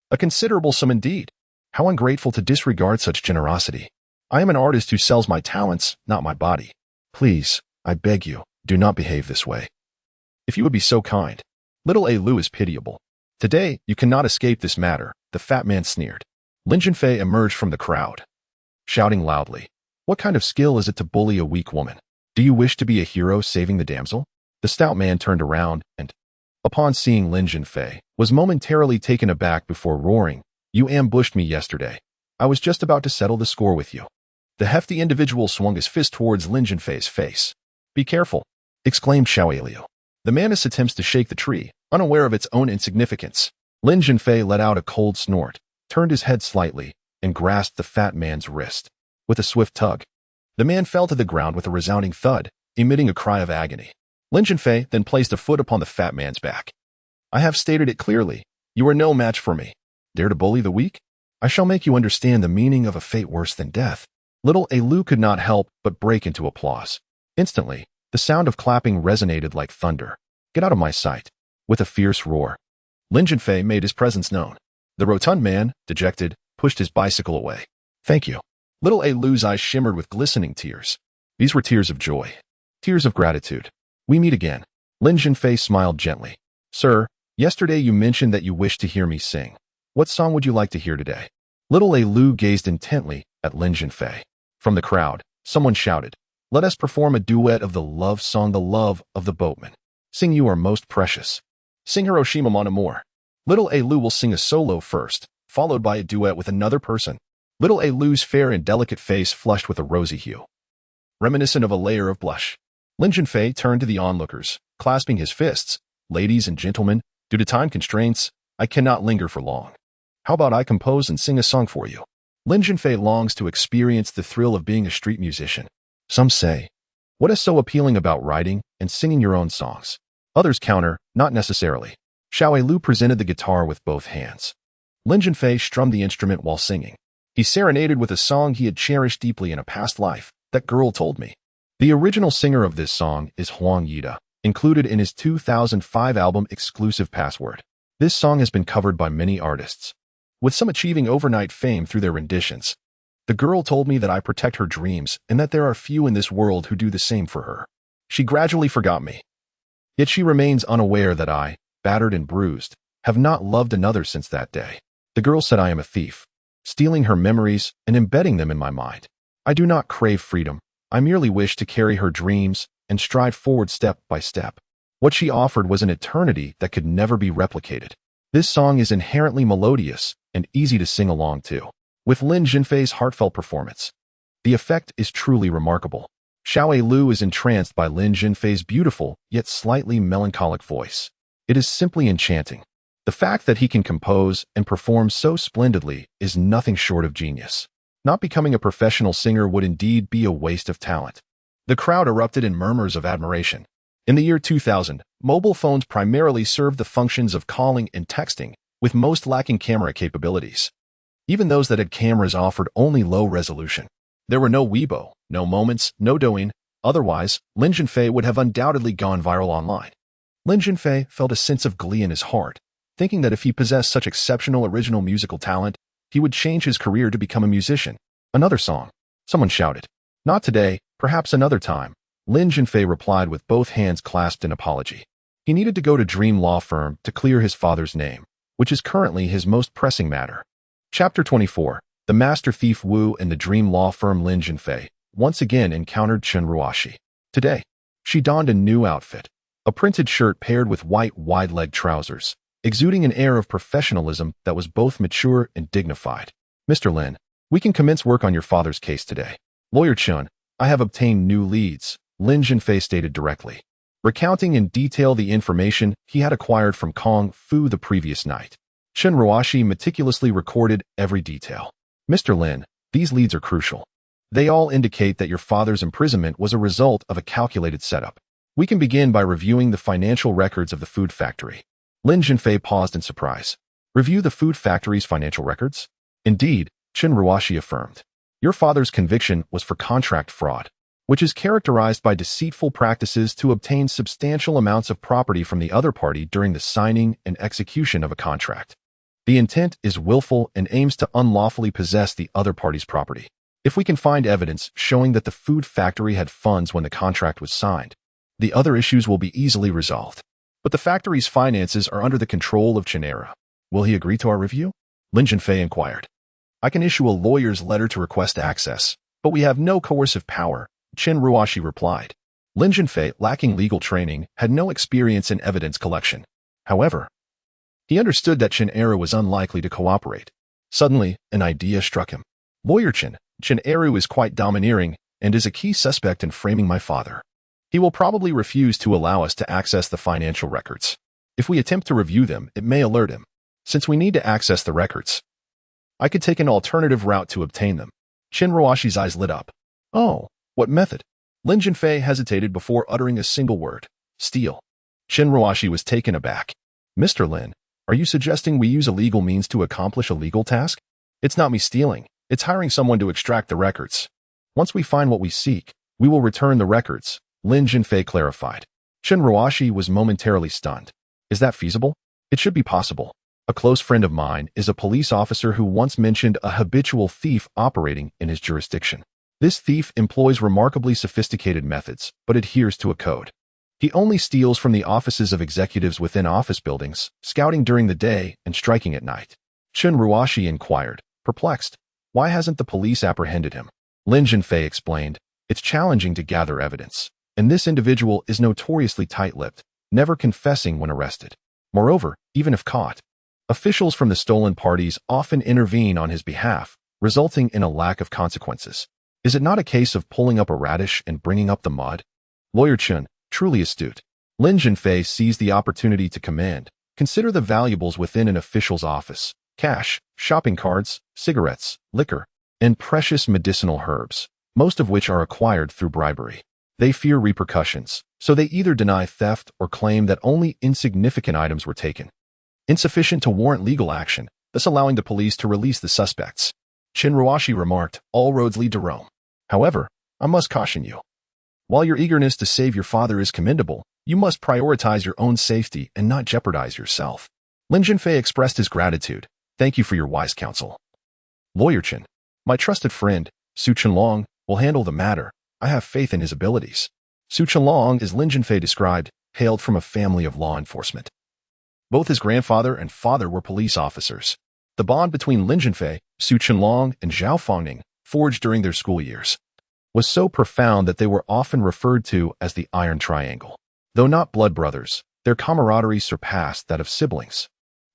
A considerable sum indeed. How ungrateful to disregard such generosity. I am an artist who sells my talents, not my body. Please, I beg you, do not behave this way. If you would be so kind." Little Lu is pitiable. "Today, you cannot escape this matter," the fat man sneered. Lin Zhenfei emerged from the crowd, shouting loudly, "What kind of skill is it to bully a weak woman? Do you wish to be a hero saving the damsel?" The stout man turned around and, upon seeing Lin Zhenfei, was momentarily taken aback before roaring, "You ambushed me yesterday. I was just about to settle the score with you." The hefty individual swung his fist towards Lin Zhenfei's face. "Be careful," exclaimed Xiao Liu. The manus attempts to shake the tree, unaware of its own insignificance. Lin Zhenfei let out a cold snort, turned his head slightly, and grasped the fat man's wrist. With a swift tug, the man fell to the ground with a resounding thud, emitting a cry of agony. Lin Zhenfei then placed a foot upon the fat man's back. "I have stated it clearly. You are no match for me. Dare to bully the weak? I shall make you understand the meaning of a fate worse than death." Little Lu could not help but break into applause. Instantly, the sound of clapping resonated like thunder. "Get out of my sight." With a fierce roar, Lin Zhenfei made his presence known. The rotund man, dejected, pushed his bicycle away. "Thank you." Little Lu's eyes shimmered with glistening tears. These were tears of joy. Tears of gratitude. "We meet again." Lin Zhenfei smiled gently. "Sir, yesterday you mentioned that you wished to hear me sing. What song would you like to hear today?" Little Lu gazed intently at Lin Zhenfei. From the crowd, someone shouted, "Let us perform a duet of the love song, The Love of the Boatman. Sing You Are Most Precious. Sing Hiroshima Mon Amour." Little Lu will sing a solo first, followed by a duet with another person. Little Lu's fair and delicate face flushed with a rosy hue, reminiscent of a layer of blush. Lin Zhenfei turned to the onlookers, clasping his fists. "Ladies and gentlemen, due to time constraints, I cannot linger for long. How about I compose and sing a song for you?" Lin Zhenfei longs to experience the thrill of being a street musician. Some say, "What is so appealing about writing and singing your own songs?" Others counter, "Not necessarily." Xiao Lu presented the guitar with both hands. Lin Zhenfei strummed the instrument while singing. He serenaded with a song he had cherished deeply in a past life, "That Girl Told Me." The original singer of this song is Huang Yida, included in his 2005 album Exclusive Password. This song has been covered by many artists, with some achieving overnight fame through their renditions. The girl told me that I protect her dreams and that there are few in this world who do the same for her. She gradually forgot me. Yet she remains unaware that I, battered and bruised, have not loved another since that day. The girl said I am a thief, stealing her memories and embedding them in my mind. I do not crave freedom. I merely wish to carry her dreams and stride forward step by step. What she offered was an eternity that could never be replicated. This song is inherently melodious and easy to sing along to, with Lin Zhenfei's heartfelt performance. The effect is truly remarkable. Xiao Lu is entranced by Lin Zhenfei's beautiful yet slightly melancholic voice. It is simply enchanting. The fact that he can compose and perform so splendidly is nothing short of genius. Not becoming a professional singer would indeed be a waste of talent. The crowd erupted in murmurs of admiration. In the year 2000, mobile phones primarily served the functions of calling and texting, with most lacking camera capabilities. Even those that had cameras offered only low resolution. There were no Weibo, no moments, no Douyin. Otherwise, Lin Zhenfei would have undoubtedly gone viral online. Lin Zhenfei felt a sense of glee in his heart, thinking that if he possessed such exceptional original musical talent, he would change his career to become a musician. Another song. Someone shouted. Not today, perhaps another time. Lin Zhenfei replied with both hands clasped in apology. He needed to go to Dream Law Firm to clear his father's name, which is currently his most pressing matter. Chapter 24. The master thief Wu and the Dream Law Firm. Lin Zhenfei once again encountered Chen Ruoshi. Today, she donned a new outfit, a printed shirt paired with white wide-leg trousers, exuding an air of professionalism that was both mature and dignified. Mr. Lin, we can commence work on your father's case today. Lawyer Chen, I have obtained new leads, Lin Zhenfei stated directly, recounting in detail the information he had acquired from Kung Fu the previous night. Chen Ruoshi meticulously recorded every detail. Mr. Lin, these leads are crucial. They all indicate that your father's imprisonment was a result of a calculated setup. We can begin by reviewing the financial records of the food factory. Lin Zhenfei paused in surprise. Review the food factory's financial records? Indeed, Chen Ruoshi affirmed. Your father's conviction was for contract fraud, which is characterized by deceitful practices to obtain substantial amounts of property from the other party during the signing and execution of a contract. The intent is willful and aims to unlawfully possess the other party's property. If we can find evidence showing that the food factory had funds when the contract was signed, the other issues will be easily resolved. But the factory's finances are under the control of Chenera. Will he agree to our review? Lin Zhenfei inquired. I can issue a lawyer's letter to request access, but we have no coercive power, Chen Ruoshi replied. Lin Zhenfei, lacking legal training, had no experience in evidence collection. However, he understood that Chen was unlikely to cooperate. Suddenly, an idea struck him. Lawyer Chen is quite domineering and is a key suspect in framing my father. He will probably refuse to allow us to access the financial records. If we attempt to review them, it may alert him. Since we need to access the records, I could take an alternative route to obtain them. Chen Ruoshi's eyes lit up. Oh, what method? Lin Zhenfei hesitated before uttering a single word. Steal. Chen Ruoshi was taken aback. Mr. Lin, are you suggesting we use illegal means to accomplish a legal task? It's not me stealing. It's hiring someone to extract the records. Once we find what we seek, we will return the records, Lin Zhenfei clarified. Chen Ruoshi was momentarily stunned. Is that feasible? It should be possible. A close friend of mine is a police officer who once mentioned a habitual thief operating in his jurisdiction. This thief employs remarkably sophisticated methods, but adheres to a code. He only steals from the offices of executives within office buildings, scouting during the day and striking at night. Chen Ruoshi inquired, perplexed. Why hasn't the police apprehended him? Lin Zhenfei explained, it's challenging to gather evidence, and this individual is notoriously tight-lipped, never confessing when arrested. Moreover, even if caught, officials from the stolen parties often intervene on his behalf, resulting in a lack of consequences. Is it not a case of pulling up a radish and bringing up the mud? Lawyer Chen, truly astute. Lin Zhenfei seized the opportunity to command. Consider the valuables within an official's office. Cash, shopping cards, cigarettes, liquor, and precious medicinal herbs, most of which are acquired through bribery. They fear repercussions, so they either deny theft or claim that only insignificant items were taken, insufficient to warrant legal action, thus allowing the police to release the suspects. Chen Ruoshi remarked, all roads lead to Rome. However, I must caution you. While your eagerness to save your father is commendable, you must prioritize your own safety and not jeopardize yourself. Lin Zhenfei expressed his gratitude. Thank you for your wise counsel. Lawyer Chen, My trusted friend, Su Chenlong, will handle the matter. I have faith in his abilities. Su Chenlong, as Lin Zhenfei described, hailed from a family of law enforcement. Both his grandfather and father were police officers. The bond between Lin Zhenfei, Su Chenlong, and Zhao Fangning, forged during their school years, was so profound that they were often referred to as the Iron Triangle. Though not blood brothers, their camaraderie surpassed that of siblings.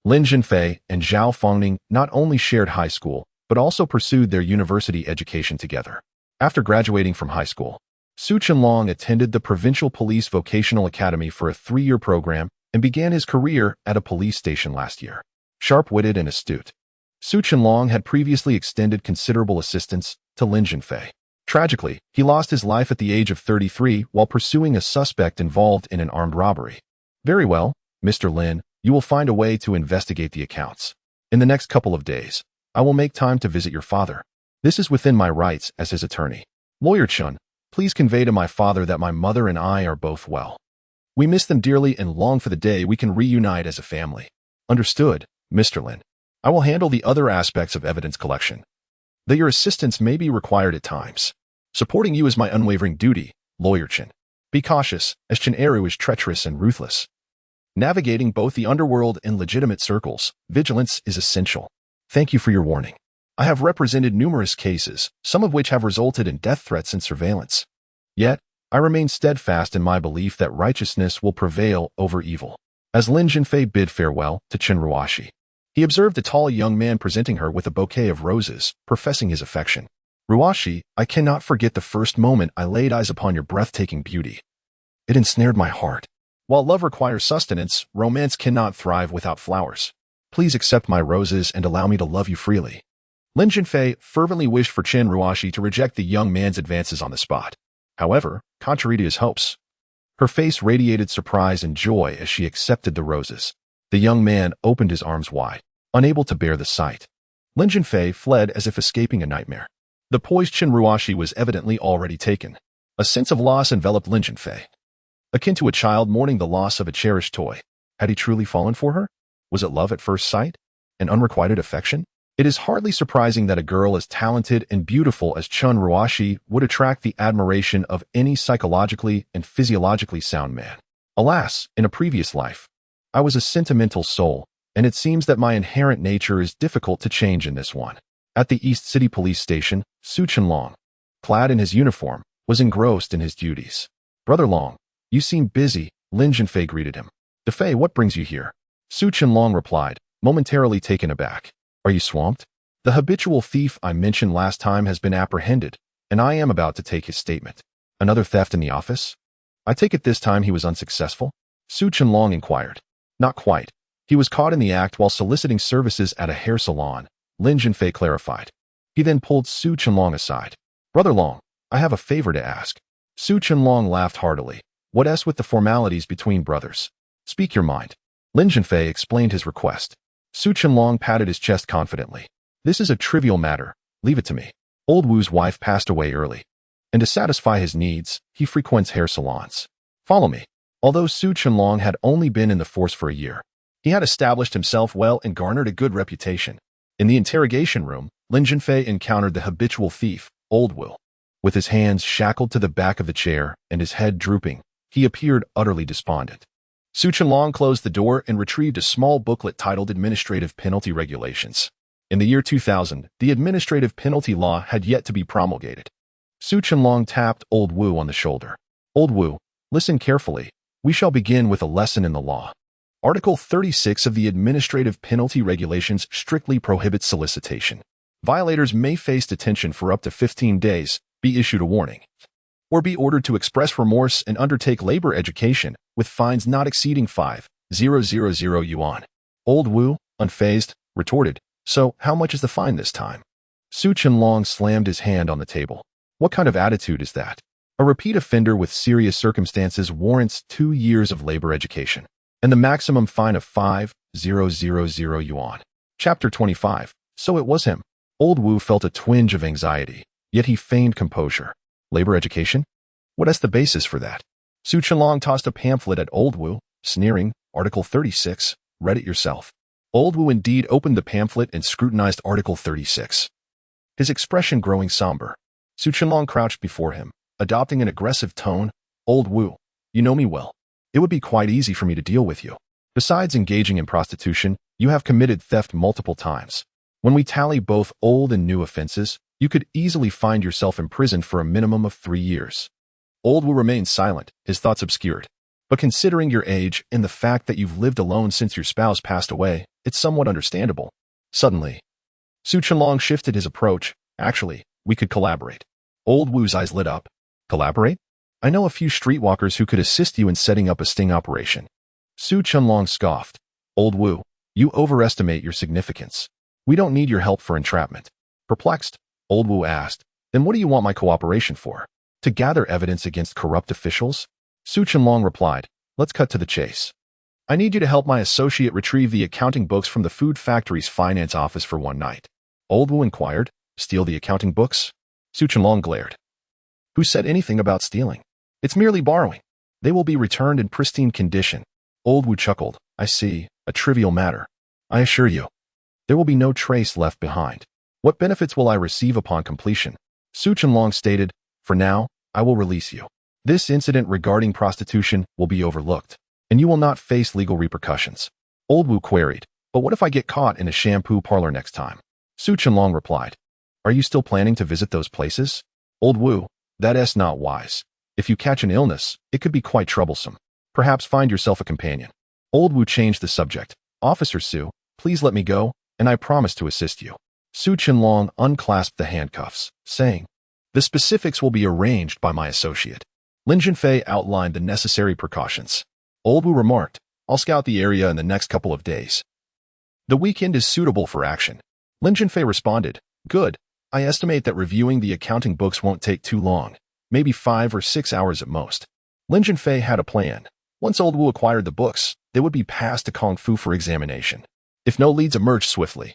Lin Zhenfei and Zhao Fangning not only shared high school, but also pursued their university education together. After graduating from high school, Su Chenlong attended the Provincial Police Vocational Academy for a 3-year program and began his career at a police station last year. Sharp-witted and astute, Su Chenlong had previously extended considerable assistance to Lin Zhenfei. Tragically, he lost his life at the age of 33 while pursuing a suspect involved in an armed robbery. Very well, Mr. Lin, you will find a way to investigate the accounts. In the next couple of days, I will make time to visit your father. This is within my rights as his attorney. Lawyer Chun, please convey to my father that my mother and I are both well. We miss them dearly and long for the day we can reunite as a family. Understood, Mr. Lin. I will handle the other aspects of evidence collection. Though your assistance may be required at times. Supporting you is my unwavering duty, Lawyer Chen. Be cautious, as Chen Eru is treacherous and ruthless. Navigating both the underworld and legitimate circles, vigilance is essential. Thank you for your warning. I have represented numerous cases, some of which have resulted in death threats and surveillance. Yet, I remain steadfast in my belief that righteousness will prevail over evil. As Lin Zhenfei bid farewell to Chen Ruoxi, he observed a tall young man presenting her with a bouquet of roses, professing his affection. Ruoxi, I cannot forget the first moment I laid eyes upon your breathtaking beauty. It ensnared my heart. While love requires sustenance, romance cannot thrive without flowers. Please accept my roses and allow me to love you freely. Lin Zhenfei fervently wished for Chen Ruoxi to reject the young man's advances on the spot. However, contrary to his hopes, her face radiated surprise and joy as she accepted the roses. The young man opened his arms wide, unable to bear the sight. Lin Zhenfei fled as if escaping a nightmare. The poised Chen Ruoxi was evidently already taken. A sense of loss enveloped Lin Zhenfei, akin to a child mourning the loss of a cherished toy. Had he truly fallen for her? Was it love at first sight? An unrequited affection? It is hardly surprising that a girl as talented and beautiful as Chen Ruoxi would attract the admiration of any psychologically and physiologically sound man. Alas, in a previous life, I was a sentimental soul, and it seems that my inherent nature is difficult to change in this one. At the East City Police Station, Su Chenlong, clad in his uniform, was engrossed in his duties. Brother Long, you seem busy, Lin Zhenfei greeted him. Defei, what brings you here? Su Chenlong replied, momentarily taken aback. Are you swamped? The habitual thief I mentioned last time has been apprehended, and I am about to take his statement. Another theft in the office? I take it this time he was unsuccessful? Su Chenlong inquired. Not quite. He was caught in the act while soliciting services at a hair salon, Lin Zhenfei clarified. He then pulled Su Chenlong aside. Brother Long, I have a favor to ask. Su Chenlong laughed heartily. What else with the formalities between brothers? Speak your mind. Lin Zhenfei explained his request. Su Chenlong patted his chest confidently. This is a trivial matter. Leave it to me. Old Wu's wife passed away early, and to satisfy his needs, he frequents hair salons. Follow me. Although Su Chenlong had only been in the force for a year, he had established himself well and garnered a good reputation. In the interrogation room, Lin Zhenfei encountered the habitual thief, Old Wu. With his hands shackled to the back of the chair and his head drooping, he appeared utterly despondent. Su Chenlong closed the door and retrieved a small booklet titled Administrative Penalty Regulations. In the year 2000, the administrative penalty law had yet to be promulgated. Su Chenlong tapped Old Wu on the shoulder. Old Wu, listen carefully. We shall begin with a lesson in the law. Article 36 of the Administrative Penalty Regulations strictly prohibits solicitation. Violators may face detention for up to 15 days, be issued a warning, or be ordered to express remorse and undertake labor education, with fines not exceeding 5,000 yuan. Old Wu, unfazed, retorted, so how much is the fine this time? Su Chenlong slammed his hand on the table. What kind of attitude is that? A repeat offender with serious circumstances warrants 2 years of labor education, and the maximum fine of 5,000 yuan. Chapter 25. So it was him. Old Wu felt a twinge of anxiety, yet he feigned composure. Labor education? What is the basis for that? Su Chenlong tossed a pamphlet at Old Wu, sneering, Article 36, read it yourself. Old Wu indeed opened the pamphlet and scrutinized Article 36. his expression growing somber. Su Qianlong crouched before him, adopting an aggressive tone. Old Wu, you know me well. It would be quite easy for me to deal with you. Besides engaging in prostitution, you have committed theft multiple times. When we tally both old and new offenses, you could easily find yourself imprisoned for a minimum of 3 years. Old Wu remained silent, his thoughts obscured. But considering your age and the fact that you've lived alone since your spouse passed away, it's somewhat understandable. Suddenly, Su Qianlong shifted his approach. Actually, we could collaborate. Old Wu's eyes lit up. Collaborate? I know a few streetwalkers who could assist you in setting up a sting operation. Su Qianlong scoffed. Old Wu, you overestimate your significance. We don't need your help for entrapment. Perplexed, Old Wu asked, then what do you want my cooperation for? To gather evidence against corrupt officials? Su Qianlong replied, let's cut to the chase. I need you to help my associate retrieve the accounting books from the food factory's finance office for one night. Old Wu inquired, steal the accounting books? Su Qianlong glared. Who said anything about stealing? It's merely borrowing. They will be returned in pristine condition. Old Wu chuckled. I see, a trivial matter. I assure you, there will be no trace left behind. What benefits will I receive upon completion? Su Qianlong stated, for now, I will release you. This incident regarding prostitution will be overlooked, and you will not face legal repercussions. Old Wu queried, but what if I get caught in a shampoo parlor next time? Su Qianlong replied, are you still planning to visit those places? Old Wu, that's not wise. If you catch an illness, it could be quite troublesome. Perhaps find yourself a companion. Old Wu changed the subject. Officer Su, please let me go, and I promise to assist you. Su Qianlong unclasped the handcuffs, saying, the specifics will be arranged by my associate. Lin Zhenfei outlined the necessary precautions. Old Wu remarked, I'll scout the area in the next couple of days. The weekend is suitable for action. Lin Zhenfei responded, good. I estimate that reviewing the accounting books won't take too long. Maybe 5 or 6 hours at most. Lin Zhenfei had a plan. Once Old Wu acquired the books, they would be passed to Kung Fu for examination. If no leads emerged swiftly,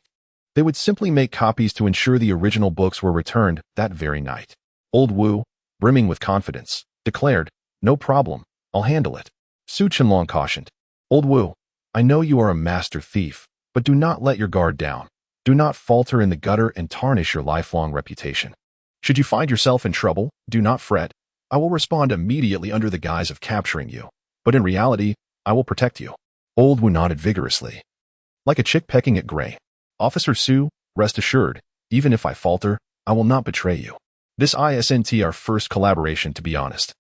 they would simply make copies to ensure the original books were returned that very night. Old Wu, brimming with confidence, declared, no problem, I'll handle it. Su Qianlong cautioned, Old Wu, I know you are a master thief, but do not let your guard down. Do not falter in the gutter and tarnish your lifelong reputation. Should you find yourself in trouble, do not fret. I will respond immediately under the guise of capturing you. But in reality, I will protect you. Old Wu nodded vigorously. Like a chick pecking at gray. Officer Su, rest assured, even if I falter, I will not betray you. This isn't our first collaboration, to be honest.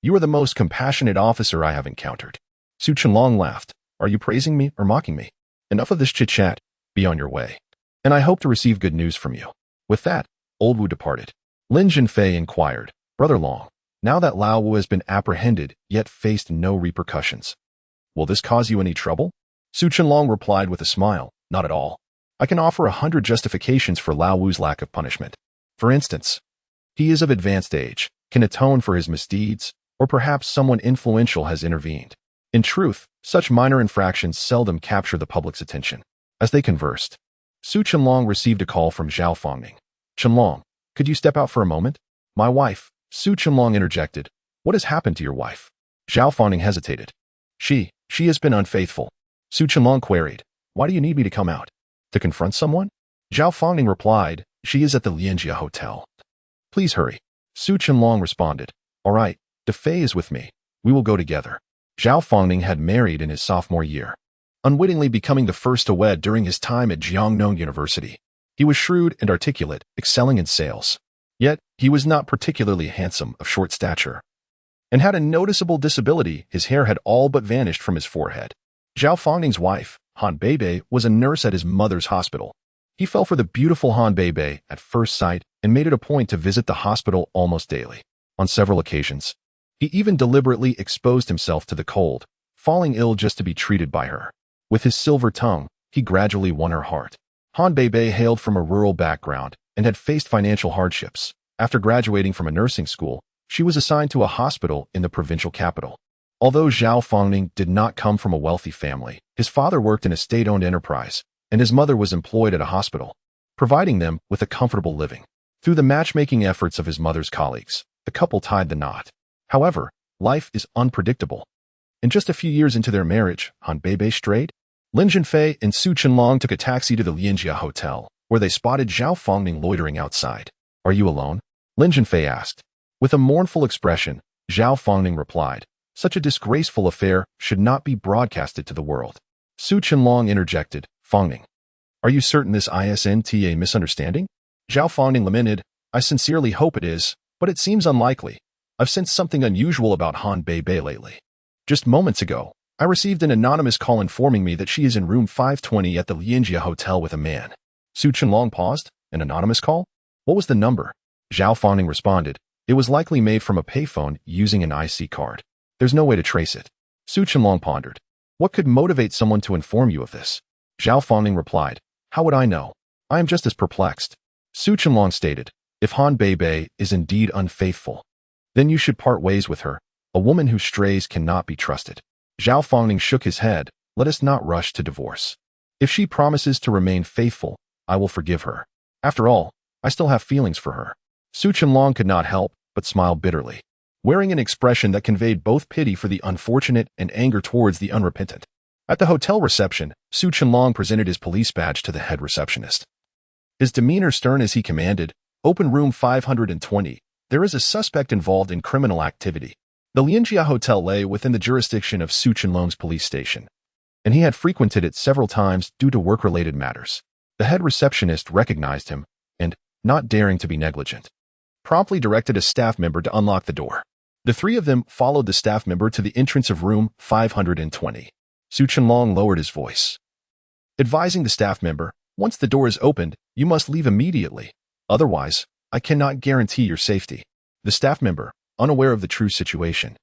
You are the most compassionate officer I have encountered. Su Qianlong laughed. Are you praising me or mocking me? Enough of this chit-chat. Be on your way. And I hope to receive good news from you. With that, Old Wu departed. Lin Zhenfei inquired, Brother Long, now that Lao Wu has been apprehended yet faced no repercussions, will this cause you any trouble? Su Qianlong replied with a smile, not at all. I can offer 100 justifications for Lao Wu's lack of punishment. For instance, he is of advanced age, can atone for his misdeeds, or perhaps someone influential has intervened. In truth, such minor infractions seldom capture the public's attention. As they conversed, Su Qianlong received a call from Zhao Fangning. Qianlong, could you step out for a moment? My wife, Su Qianlong interjected. What has happened to your wife? Zhao Fangning hesitated. She has been unfaithful. Su Qianlong queried. Why do you need me to come out? To confront someone? Zhao Fangning replied. She is at the Lianjia Hotel. Please hurry. Su Qianlong responded. All right, Fei is with me. We will go together. Zhao Fangning had married in his sophomore year, unwittingly becoming the first to wed during his time at Jiangnan University. He was shrewd and articulate, excelling in sales. Yet, he was not particularly handsome, of short stature, and had a noticeable disability. His hair had all but vanished from his forehead. Zhao Fangning's wife, Han Beibei, was a nurse at his mother's hospital. He fell for the beautiful Han Beibei at first sight and made it a point to visit the hospital almost daily. On several occasions, he even deliberately exposed himself to the cold, falling ill just to be treated by her. With his silver tongue, he gradually won her heart. Han Beibei hailed from a rural background and had faced financial hardships. After graduating from a nursing school, she was assigned to a hospital in the provincial capital. Although Zhao Fangning did not come from a wealthy family, his father worked in a state-owned enterprise, and his mother was employed at a hospital, providing them with a comfortable living. Through the matchmaking efforts of his mother's colleagues, the couple tied the knot. However, life is unpredictable. In just a few years into their marriage, Han Beibei strayed. Lin Zhenfei and Su Qianlong took a taxi to the Lianjia Hotel. where they spotted Zhao Fongning loitering outside. "Are you alone?" Lin Zhenfei asked. With a mournful expression, Zhao Fongning replied, "Such a disgraceful affair should not be broadcasted to the world." Su Qianlong interjected, "Fongning, are you certain this isn't a misunderstanding?" Zhao Fongning lamented, "I sincerely hope it is, but it seems unlikely. I've sensed something unusual about Han Beibei lately. Just moments ago, I received an anonymous call informing me that she is in room 520 at the Lianjia Hotel with a man." Su Qianlong paused. "An anonymous call? What was the number?" Zhao Fongning responded, "It was likely made from a payphone using an IC card. There's no way to trace it." Su Qianlong pondered. "What could motivate someone to inform you of this?" Zhao Fongning replied, "How would I know? I am just as perplexed." Su Qianlong stated, "If Han Beibei is indeed unfaithful, then you should part ways with her. A woman who strays cannot be trusted." Zhao Fongning shook his head. "Let us not rush to divorce. If she promises to remain faithful, I will forgive her. After all, I still have feelings for her." Su Qianlong could not help but smile bitterly, wearing an expression that conveyed both pity for the unfortunate and anger towards the unrepentant. At the hotel reception, Su Qianlong presented his police badge to the head receptionist. His demeanor stern as he commanded, "Open room 520. There is a suspect involved in criminal activity." The Lianjia Hotel lay within the jurisdiction of Su Qianlong's police station, and he had frequented it several times due to work-related matters. The head receptionist recognized him and, not daring to be negligent, promptly directed a staff member to unlock the door. The three of them followed the staff member to the entrance of room 520. Su Qianlong lowered his voice, advising the staff member, "Once the door is opened, you must leave immediately. Otherwise, I cannot guarantee your safety." The staff member, unaware of the true situation,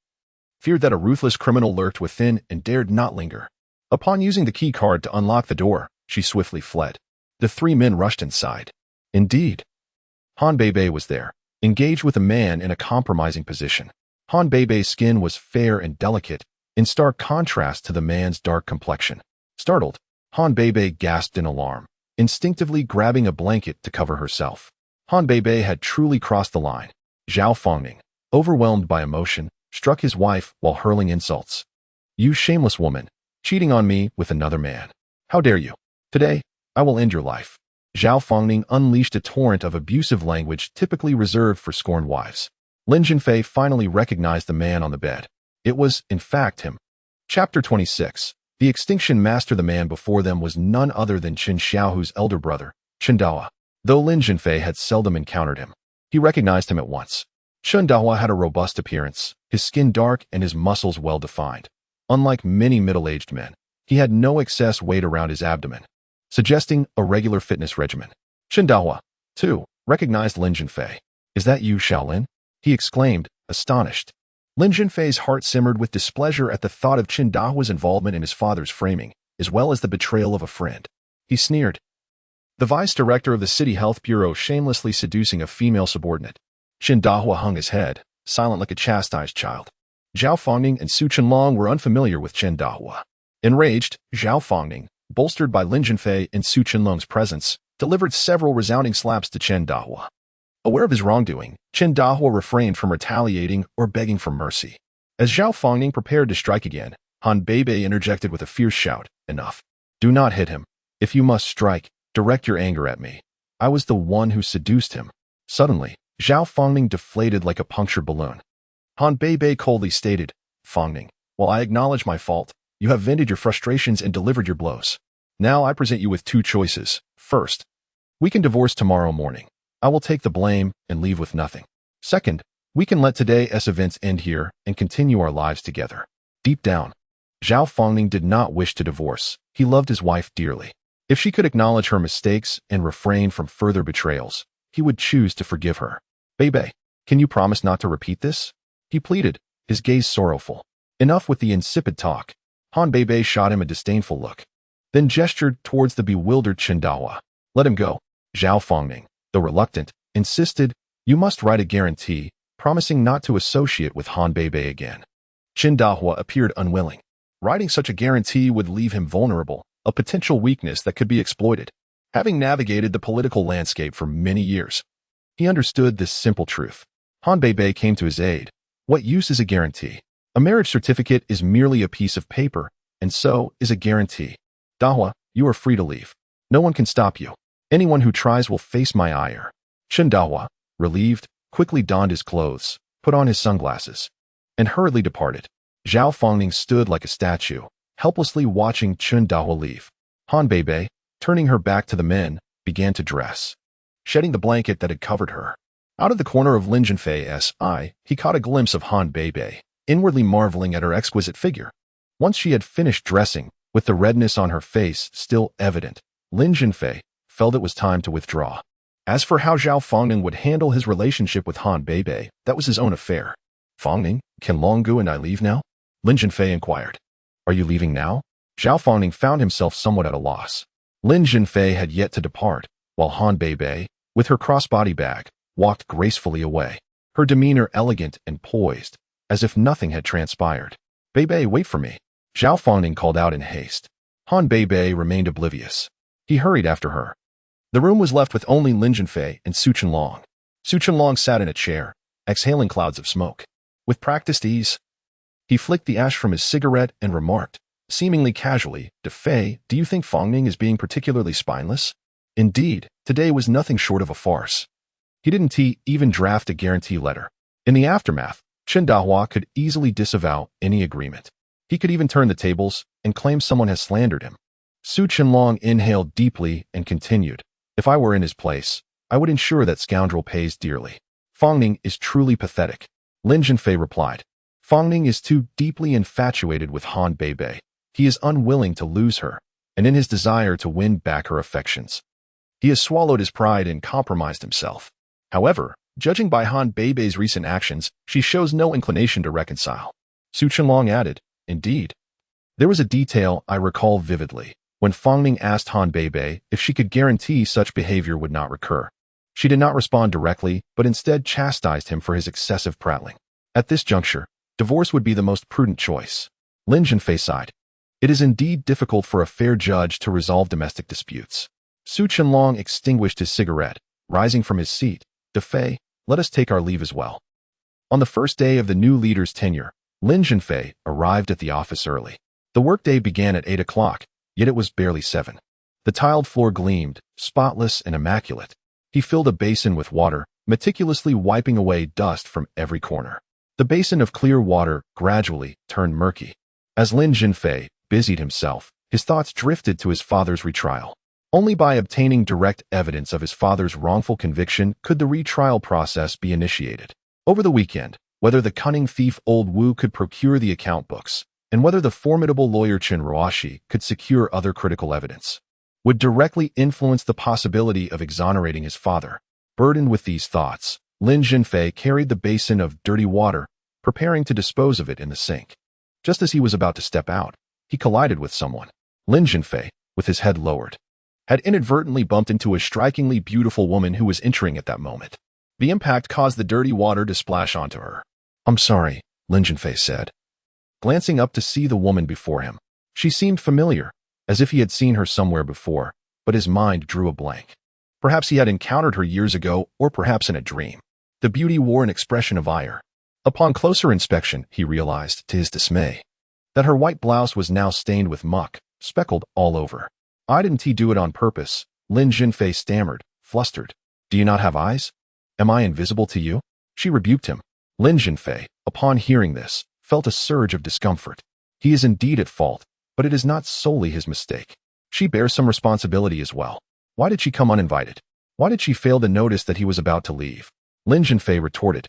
feared that a ruthless criminal lurked within and dared not linger. Upon using the key card to unlock the door, she swiftly fled. The three men rushed inside. Indeed, Han Beibei was there, engaged with a man in a compromising position. Han Beibei's skin was fair and delicate, in stark contrast to the man's dark complexion. Startled, Han Beibei gasped in alarm, instinctively grabbing a blanket to cover herself. Han Beibei had truly crossed the line. Zhao Fongning, overwhelmed by emotion, struck his wife while hurling insults. "You shameless woman, cheating on me with another man. How dare you? Today, I will end your life." Zhao Fongning unleashed a torrent of abusive language typically reserved for scorned wives. Lin Zhenfei finally recognized the man on the bed. It was, in fact, him. Chapter 26. The Extinction Master. The man before them was none other than Qin Xiaohu's elder brother, Chen Dahua. Though Lin Zhenfei had seldom encountered him, he recognized him at once. Chen Dahua had a robust appearance, his skin dark and his muscles well-defined. Unlike many middle-aged men, he had no excess weight around his abdomen, suggesting a regular fitness regimen. Chen Dahua, too, recognized Lin Zhenfei. "Is that you, Shaolin?" he exclaimed, astonished. Lin Zhenfei's heart simmered with displeasure at the thought of Chen Dahua's involvement in his father's framing, as well as the betrayal of a friend. He sneered. The vice director of the City Health Bureau shamelessly seducing a female subordinate. Chen Dahua hung his head, silent like a chastised child. Zhao Fongning and Su Qianlong were unfamiliar with Chen Dahua. Enraged, Zhao Fongning, bolstered by Lin Zhenfei and Su Qianlong's presence, delivered several resounding slaps to Chen Dahua. Aware of his wrongdoing, Chen Dahua refrained from retaliating or begging for mercy. As Zhao Fongning prepared to strike again, Han Beibei interjected with a fierce shout, "Enough. Do not hit him. If you must strike, direct your anger at me. I was the one who seduced him." Suddenly, Zhao Fongning deflated like a punctured balloon. Han Beibei coldly stated, "Fongning, while I acknowledge my fault, you have vented your frustrations and delivered your blows. Now I present you with two choices. First, we can divorce tomorrow morning. I will take the blame and leave with nothing. Second, we can let today's events end here and continue our lives together." Deep down, Zhao Fongning did not wish to divorce. He loved his wife dearly. If she could acknowledge her mistakes and refrain from further betrayals, he would choose to forgive her. "Beibei, can you promise not to repeat this?" he pleaded, his gaze sorrowful. Enough with the insipid talk. Han Beibei shot him a disdainful look, then gestured towards the bewildered Chen Dahua. "Let him go." Zhao Fongning, though reluctant, insisted, "You must write a guarantee, promising not to associate with Han Beibei again." Chen Dahua appeared unwilling. Writing such a guarantee would leave him vulnerable, a potential weakness that could be exploited. Having navigated the political landscape for many years, he understood this simple truth. Han Beibei came to his aid. What use is a guarantee? A marriage certificate is merely a piece of paper, and so is a guarantee. Dahua, you are free to leave. No one can stop you. Anyone who tries will face my ire. Chen Dahua, relieved, quickly donned his clothes, put on his sunglasses, and hurriedly departed. Zhao Fangning stood like a statue, helplessly watching Chen Dahua leave. Han Beibei, turning her back to the men, began to dress, shedding the blanket that had covered her. Out of the corner of Lin Zhenfei's eye, he caught a glimpse of Han Beibei, inwardly marveling at her exquisite figure. Once she had finished dressing, with the redness on her face still evident, Lin Zhenfei felt it was time to withdraw. As for how Zhao Fangning would handle his relationship with Han Beibei, that was his own affair. Fangning, can Longgu and I leave now? Lin Zhenfei inquired. Are you leaving now? Zhao Fangning found himself somewhat at a loss. Lin Zhenfei had yet to depart, while Han Beibei, with her crossbody bag, walked gracefully away, her demeanor elegant and poised, as if nothing had transpired. Beibei, wait for me. Zhao Fangning called out in haste. Han Beibei remained oblivious. He hurried after her. The room was left with only Lin Zhenfei and Su Chenlong. Su Chenlong sat in a chair, exhaling clouds of smoke. With practiced ease, he flicked the ash from his cigarette and remarked, seemingly casually, "Fei, do you think Fangning is being particularly spineless?" Indeed, today was nothing short of a farce. He didn't even draft a guarantee letter. In the aftermath, Chen Dahua could easily disavow any agreement. He could even turn the tables and claim someone has slandered him. Su Chenlong inhaled deeply and continued, "If I were in his place, I would ensure that scoundrel pays dearly. Fangning is truly pathetic." Lin Zhenfei replied, "Fangning is too deeply infatuated with Han Beibei. He is unwilling to lose her, and in his desire to win back her affections, he has swallowed his pride and compromised himself. However, judging by Han Beibei's recent actions, she shows no inclination to reconcile." Su Chenlong added, "Indeed. There was a detail I recall vividly, when Fangning asked Han Beibei if she could guarantee such behavior would not recur. She did not respond directly, but instead chastised him for his excessive prattling. At this juncture, divorce would be the most prudent choice." Lin Zhenfei sighed. "It is indeed difficult for a fair judge to resolve domestic disputes." Su Chenlong extinguished his cigarette, rising from his seat. "Fei, let us take our leave as well." On the first day of the new leader's tenure, Lin Zhenfei arrived at the office early. The workday began at 8 o'clock, yet it was barely 7. The tiled floor gleamed, spotless and immaculate. He filled a basin with water, meticulously wiping away dust from every corner. The basin of clear water gradually turned murky. As Lin Zhenfei busied himself, his thoughts drifted to his father's retrial. Only by obtaining direct evidence of his father's wrongful conviction could the retrial process be initiated. Over the weekend, whether the cunning thief Old Wu could procure the account books, and whether the formidable lawyer Chen Ruoshi could secure other critical evidence, would directly influence the possibility of exonerating his father. Burdened with these thoughts, Lin Zhenfei carried the basin of dirty water, preparing to dispose of it in the sink. Just as he was about to step out, he collided with someone. Lin Zhenfei, with his head lowered, had inadvertently bumped into a strikingly beautiful woman who was entering at that moment. The impact caused the dirty water to splash onto her. "I'm sorry," Lin Zhenfei said, glancing up to see the woman before him. She seemed familiar, as if he had seen her somewhere before, but his mind drew a blank. Perhaps he had encountered her years ago, or perhaps in a dream. The beauty wore an expression of ire. Upon closer inspection, he realized, to his dismay, that her white blouse was now stained with muck, speckled all over. "I didn't do it on purpose," Lin Zhenfei stammered, flustered. "Do you not have eyes? Am I invisible to you?" She rebuked him. Lin Zhenfei, upon hearing this, felt a surge of discomfort. He is indeed at fault, but it is not solely his mistake. She bears some responsibility as well. Why did she come uninvited? Why did she fail to notice that he was about to leave? Lin Zhenfei retorted,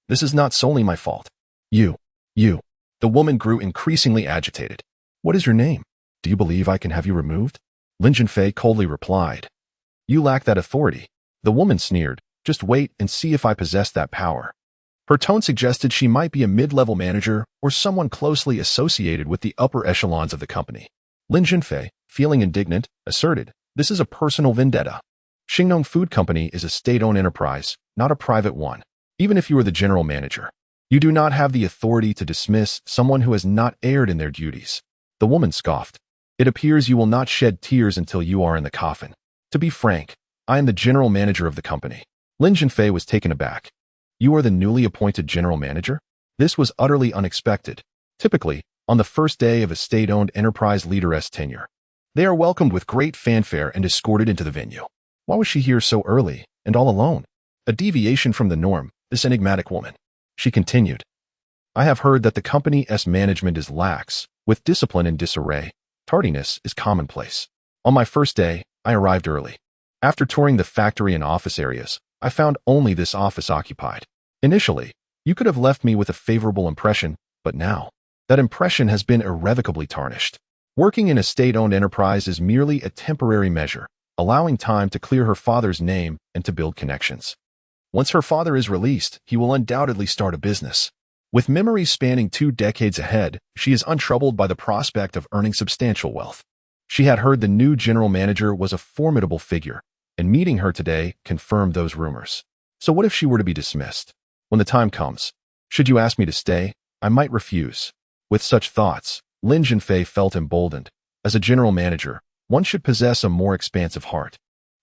"This is not solely my fault. You. The woman grew increasingly agitated. "What is your name? Do you believe I can have you removed?" Lin Zhenfei coldly replied, "You lack that authority." The woman sneered, "Just wait and see if I possess that power." Her tone suggested she might be a mid-level manager or someone closely associated with the upper echelons of the company. Lin Zhenfei, feeling indignant, asserted, "This is a personal vendetta. Xingnong Food Company is a state-owned enterprise, not a private one. Even if you are the general manager, you do not have the authority to dismiss someone who has not erred in their duties." The woman scoffed. "It appears you will not shed tears until you are in the coffin. To be frank, I am the general manager of the company." Lin Zhenfei was taken aback. "You are the newly appointed general manager?" This was utterly unexpected. Typically, on the first day of a state-owned enterprise leaderess tenure, they are welcomed with great fanfare and escorted into the venue. Why was she here so early and all alone? A deviation from the norm, this enigmatic woman. She continued. I have heard that the company's management is lax, with discipline in disarray. Tardiness is commonplace. On my first day, I arrived early. After touring the factory and office areas, I found only this office occupied. Initially, you could have left me with a favorable impression, but now, that impression has been irrevocably tarnished. Working in a state-owned enterprise is merely a temporary measure, allowing time to clear her father's name and to build connections. Once her father is released, he will undoubtedly start a business. With memories spanning 2 decades ahead, she is untroubled by the prospect of earning substantial wealth. She had heard the new general manager was a formidable figure, and meeting her today confirmed those rumors. So what if she were to be dismissed? When the time comes, should you ask me to stay, I might refuse. With such thoughts, Lin Zhenfei felt emboldened. As a general manager, one should possess a more expansive heart,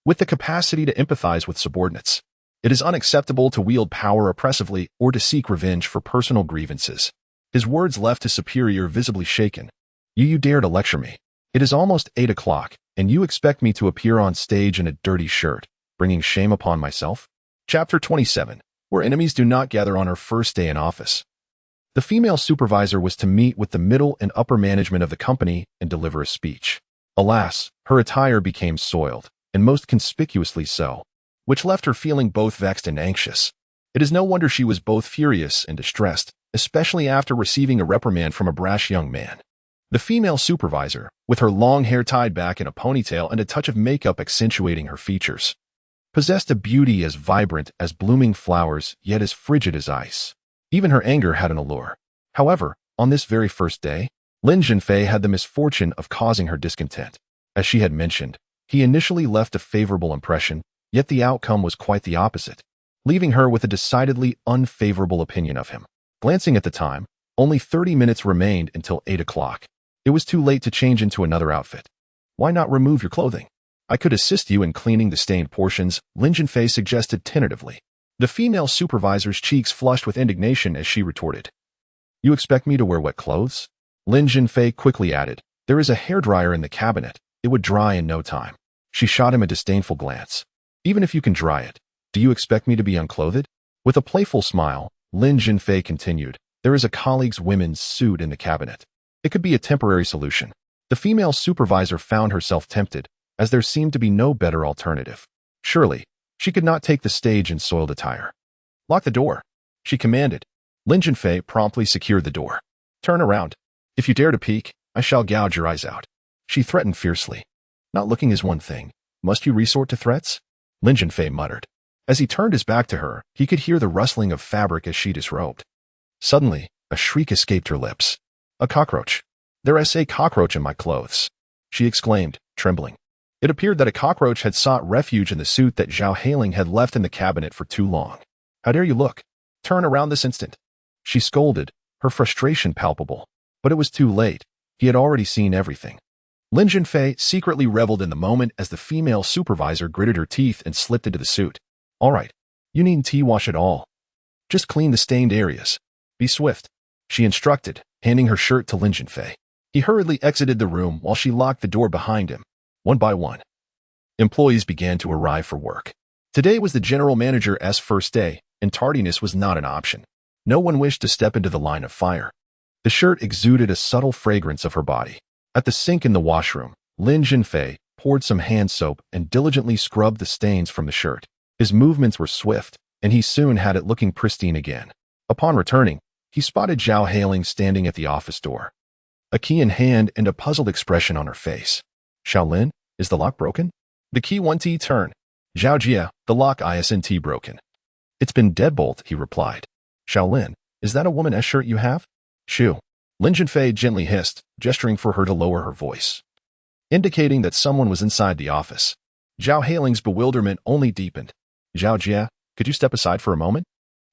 with the capacity to empathize with subordinates. It is unacceptable to wield power oppressively or to seek revenge for personal grievances. His words left his superior visibly shaken. You dare to lecture me. It is almost 8 o'clock, and you expect me to appear on stage in a dirty shirt, bringing shame upon myself? Chapter 27, where enemies do not gather on her first day in office. The female supervisor was to meet with the middle and upper management of the company and deliver a speech. Alas, her attire became soiled, and most conspicuously so, which left her feeling both vexed and anxious. It is no wonder she was both furious and distressed, especially after receiving a reprimand from a brash young man. The female supervisor, with her long hair tied back in a ponytail and a touch of makeup accentuating her features, possessed a beauty as vibrant as blooming flowers yet as frigid as ice. Even her anger had an allure. However, on this very first day, Lin Zhenfei had the misfortune of causing her discontent. As she had mentioned, he initially left a favorable impression, yet the outcome was quite the opposite, leaving her with a decidedly unfavorable opinion of him. Glancing at the time, only 30 minutes remained until 8 o'clock. It was too late to change into another outfit. Why not remove your clothing? I could assist you in cleaning the stained portions, Lin Zhenfei suggested tentatively. The female supervisor's cheeks flushed with indignation as she retorted. You expect me to wear wet clothes? Lin Zhenfei quickly added, there is a hairdryer in the cabinet. It would dry in no time. She shot him a disdainful glance. Even if you can dry it, do you expect me to be unclothed? With a playful smile, Lin Zhenfei continued, there is a colleague's women's suit in the cabinet. It could be a temporary solution. The female supervisor found herself tempted, as there seemed to be no better alternative. Surely, she could not take the stage in soiled attire. Lock the door, she commanded. Lin Zhenfei promptly secured the door. Turn around. If you dare to peek, I shall gouge your eyes out. She threatened fiercely. Not looking is one thing. Must you resort to threats? Lin Zhenfei muttered. As he turned his back to her, he could hear the rustling of fabric as she disrobed. Suddenly, a shriek escaped her lips. A cockroach. There is a cockroach in my clothes, she exclaimed, trembling. It appeared that a cockroach had sought refuge in the suit that Zhao Hailing had left in the cabinet for too long. How dare you look? Turn around this instant. She scolded, her frustration palpable. But it was too late. He had already seen everything. Lin Zhenfei secretly reveled in the moment as the female supervisor gritted her teeth and slipped into the suit. All right, you needn't wash it all. Just clean the stained areas. Be swift, she instructed, handing her shirt to Lin Zhenfei. He hurriedly exited the room while she locked the door behind him. One by one, employees began to arrive for work. Today was the general manager's first day, and tardiness was not an option. No one wished to step into the line of fire. The shirt exuded a subtle fragrance of her body. At the sink in the washroom, Lin Zhenfei poured some hand soap and diligently scrubbed the stains from the shirt. His movements were swift, and he soon had it looking pristine again. Upon returning, he spotted Zhao Hailing standing at the office door, a key in hand and a puzzled expression on her face. Shaolin, is the lock broken? The key 1T turn. Zhao Jia, the lock isn't broken. It's been deadbolt, he replied. Shaolin, is that a woman's shirt you have? Shoo. Lin Zhenfei gently hissed, gesturing for her to lower her voice, indicating that someone was inside the office. Zhao Hailing's bewilderment only deepened. Zhao Jia, could you step aside for a moment?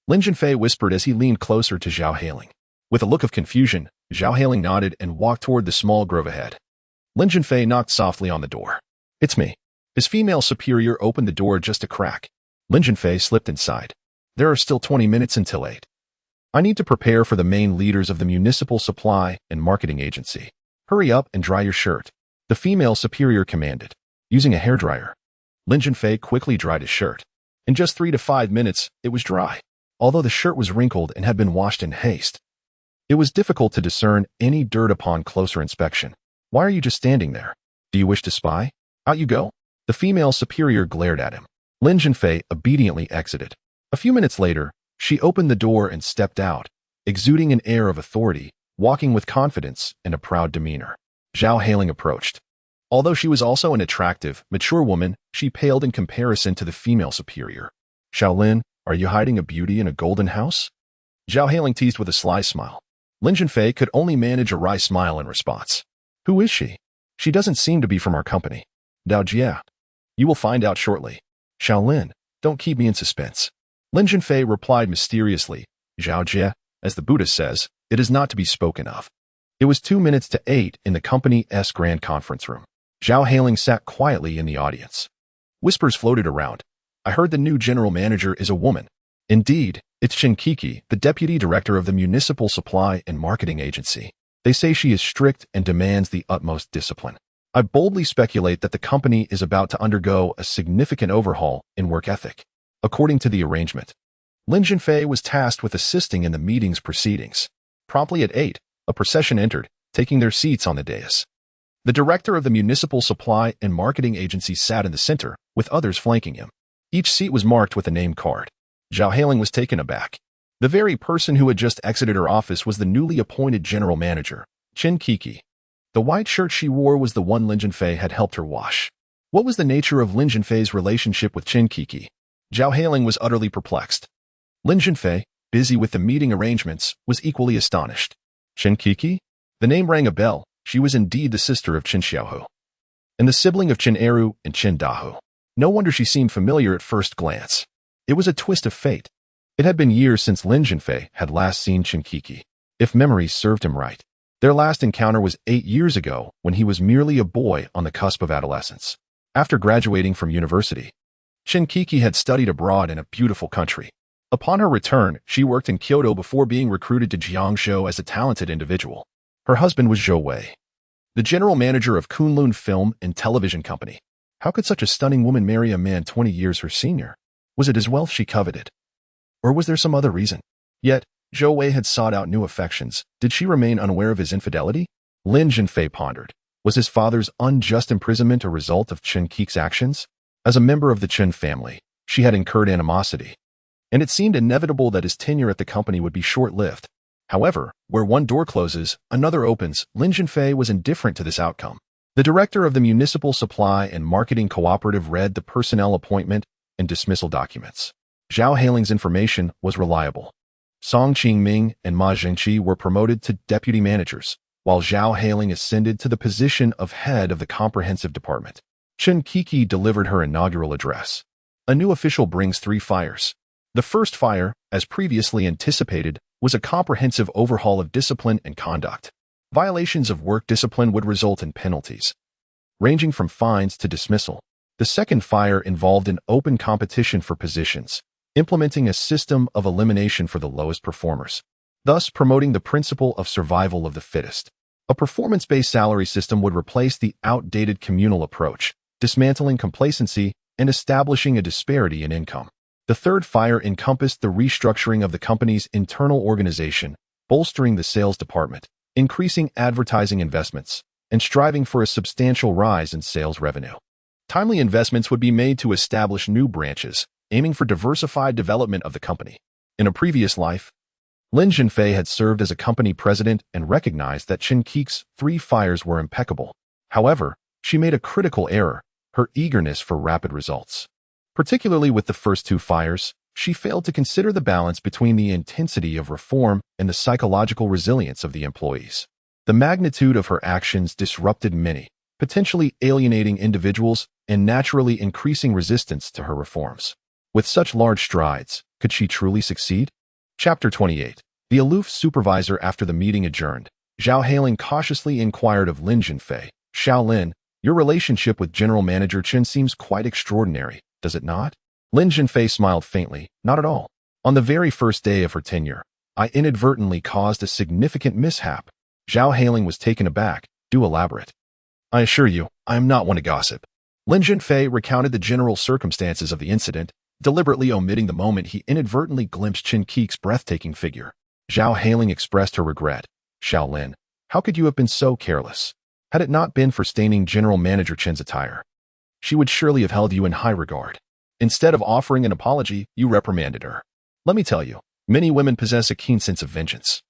Lin Zhenfei whispered as he leaned closer to Zhao Hailing. With a look of confusion, Zhao Hailing nodded and walked toward the small grove ahead. Lin Zhenfei knocked softly on the door. It's me. His female superior opened the door just a crack. Lin Zhenfei slipped inside. There are still 20 minutes until 8. I need to prepare for the main leaders of the municipal supply and marketing agency. Hurry up and dry your shirt, the female superior commanded. Using a hairdryer, Lin Zhenfei quickly dried his shirt. In just 3 to 5 minutes, it was dry. Although the shirt was wrinkled and had been washed in haste, it was difficult to discern any dirt upon closer inspection. Why are you just standing there? Do you wish to spy? Out you go. The female superior glared at him. Lin Zhenfei obediently exited. A few minutes later, she opened the door and stepped out, exuding an air of authority, walking with confidence and a proud demeanor. Zhao Hailing approached. Although she was also an attractive, mature woman, she paled in comparison to the female superior. Shaolin, are you hiding a beauty in a golden house? Zhao Hailing teased with a sly smile. Lin Zhenfei could only manage a wry smile in response. Who is she? She doesn't seem to be from our company. Dao Jia. You will find out shortly. Shaolin, don't keep me in suspense. Lin Zhenfei replied mysteriously. Zhao Jia, as the Buddhist says, it is not to be spoken of. It was 2 minutes to 8 in the company's grand conference room. Zhao Hailing sat quietly in the audience. Whispers floated around. I heard the new general manager is a woman. Indeed, it's Chen Kiki, the deputy director of the Municipal Supply and Marketing Agency. They say she is strict and demands the utmost discipline. I boldly speculate that the company is about to undergo a significant overhaul in work ethic. According to the arrangement, Lin Zhenfei was tasked with assisting in the meeting's proceedings. Promptly at 8, a procession entered, taking their seats on the dais. The director of the Municipal Supply and Marketing Agency sat in the center, with others flanking him. Each seat was marked with a name card. Zhao Hailing was taken aback. The very person who had just exited her office was the newly appointed general manager, Chen Kiki. The white shirt she wore was the one Lin Zhenfei had helped her wash. What was the nature of Lin Zhenfei's relationship with Chen Kiki? Zhao Hailing was utterly perplexed. Lin Zhenfei, busy with the meeting arrangements, was equally astonished. Chen Kiki? The name rang a bell. She was indeed the sister of Chen Xiaohu, and the sibling of Chen Eru and Chen Dahu. No wonder she seemed familiar at first glance. It was a twist of fate. It had been years since Lin Zhenfei had last seen Chen Kiki, if memory served him right. Their last encounter was 8 years ago when he was merely a boy on the cusp of adolescence. After graduating from university, Chen Kiki had studied abroad in a beautiful country. Upon her return, she worked in Kyoto before being recruited to Jiangzhou as a talented individual. Her husband was Zhou Wei, the general manager of Kunlun Film and Television Company. How could such a stunning woman marry a man 20 years her senior? Was it his wealth she coveted? Or was there some other reason? Yet, Zhou Wei had sought out new affections. Did she remain unaware of his infidelity? Lin Zhenfei pondered. Was his father's unjust imprisonment a result of Chen Kiki's actions? As a member of the Chen family, she had incurred animosity, and it seemed inevitable that his tenure at the company would be short-lived. However, where one door closes, another opens. Lin Zhenfei was indifferent to this outcome. The director of the Municipal Supply and Marketing Cooperative read the personnel appointment and dismissal documents. Zhao Hailing's information was reliable. Song Qingming and Ma Zhengqi were promoted to deputy managers, while Zhao Hailing ascended to the position of head of the comprehensive department. Chen Kiki delivered her inaugural address. A new official brings 3 fires. The first fire, as previously anticipated, was a comprehensive overhaul of discipline and conduct. Violations of work discipline would result in penalties, ranging from fines to dismissal. The second fire involved an open competition for positions, implementing a system of elimination for the lowest performers, thus promoting the principle of survival of the fittest. A performance-based salary system would replace the outdated communal approach, dismantling complacency and establishing a disparity in income. The third fire encompassed the restructuring of the company's internal organization, bolstering the sales department, increasing advertising investments, and striving for a substantial rise in sales revenue. Timely investments would be made to establish new branches, aiming for diversified development of the company. In a previous life, Lin Zhenfei had served as a company president and recognized that Chen Kiki's 3 fires were impeccable. However, she made a critical error, her eagerness for rapid results. Particularly with the first 2 fires, she failed to consider the balance between the intensity of reform and the psychological resilience of the employees. The magnitude of her actions disrupted many, potentially alienating individuals and naturally increasing resistance to her reforms. With such large strides, could she truly succeed? Chapter 28. The aloof supervisor. After the meeting adjourned, Zhao Hailing cautiously inquired of Lin Zhenfei. Shaolin, your relationship with General Manager Chen seems quite extraordinary, does it not? Lin Zhenfei smiled faintly. Not at all. On the very first day of her tenure, I inadvertently caused a significant mishap. Zhao Hailing was taken aback. Do elaborate. I assure you, I am not one to gossip. Lin Zhenfei recounted the general circumstances of the incident, deliberately omitting the moment he inadvertently glimpsed Qin Ke's breathtaking figure. Zhao Hailing expressed her regret. Xiao Lin, how could you have been so careless? Had it not been for staining General Manager Qin's attire, she would surely have held you in high regard. Instead of offering an apology, you reprimanded her. Let me tell you, many women possess a keen sense of vengeance.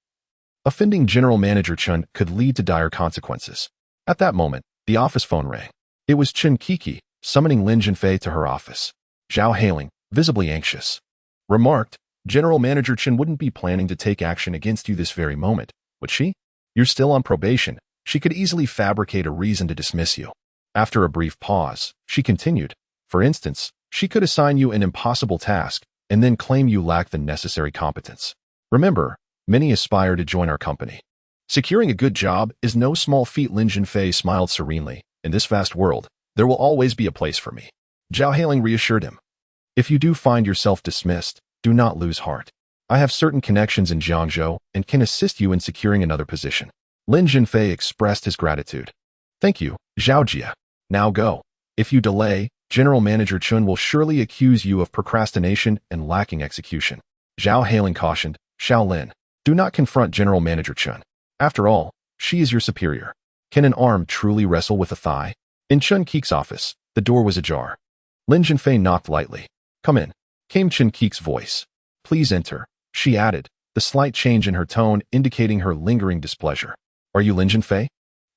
Offending General Manager Chen could lead to dire consequences. At that moment, the office phone rang. It was Qin Kiki, summoning Lin Zhenfei to her office. Zhao Hailing, visibly anxious, remarked, General Manager Chen wouldn't be planning to take action against you this very moment, would she? You're still on probation. She could easily fabricate a reason to dismiss you. After a brief pause, she continued, for instance, she could assign you an impossible task and then claim you lack the necessary competence. Remember, many aspire to join our company. Securing a good job is no small feat. Lin Zhenfei smiled serenely. In this vast world, there will always be a place for me. Zhao Hailing reassured him. If you do find yourself dismissed, do not lose heart. I have certain connections in Jiangzhou and can assist you in securing another position. Lin Zhenfei expressed his gratitude. Thank you, Zhao Jia. Now go. If you delay, General Manager Chen will surely accuse you of procrastination and lacking execution. Zhao Hailing cautioned, Xiao Lin, do not confront General Manager Chen. After all, she is your superior. Can an arm truly wrestle with a thigh? In Chen Ke's office, the door was ajar. Lin Zhenfei knocked lightly. Come in, came Chen Ke's voice. Please enter, she added, the slight change in her tone indicating her lingering displeasure. Are you Lin Zhenfei?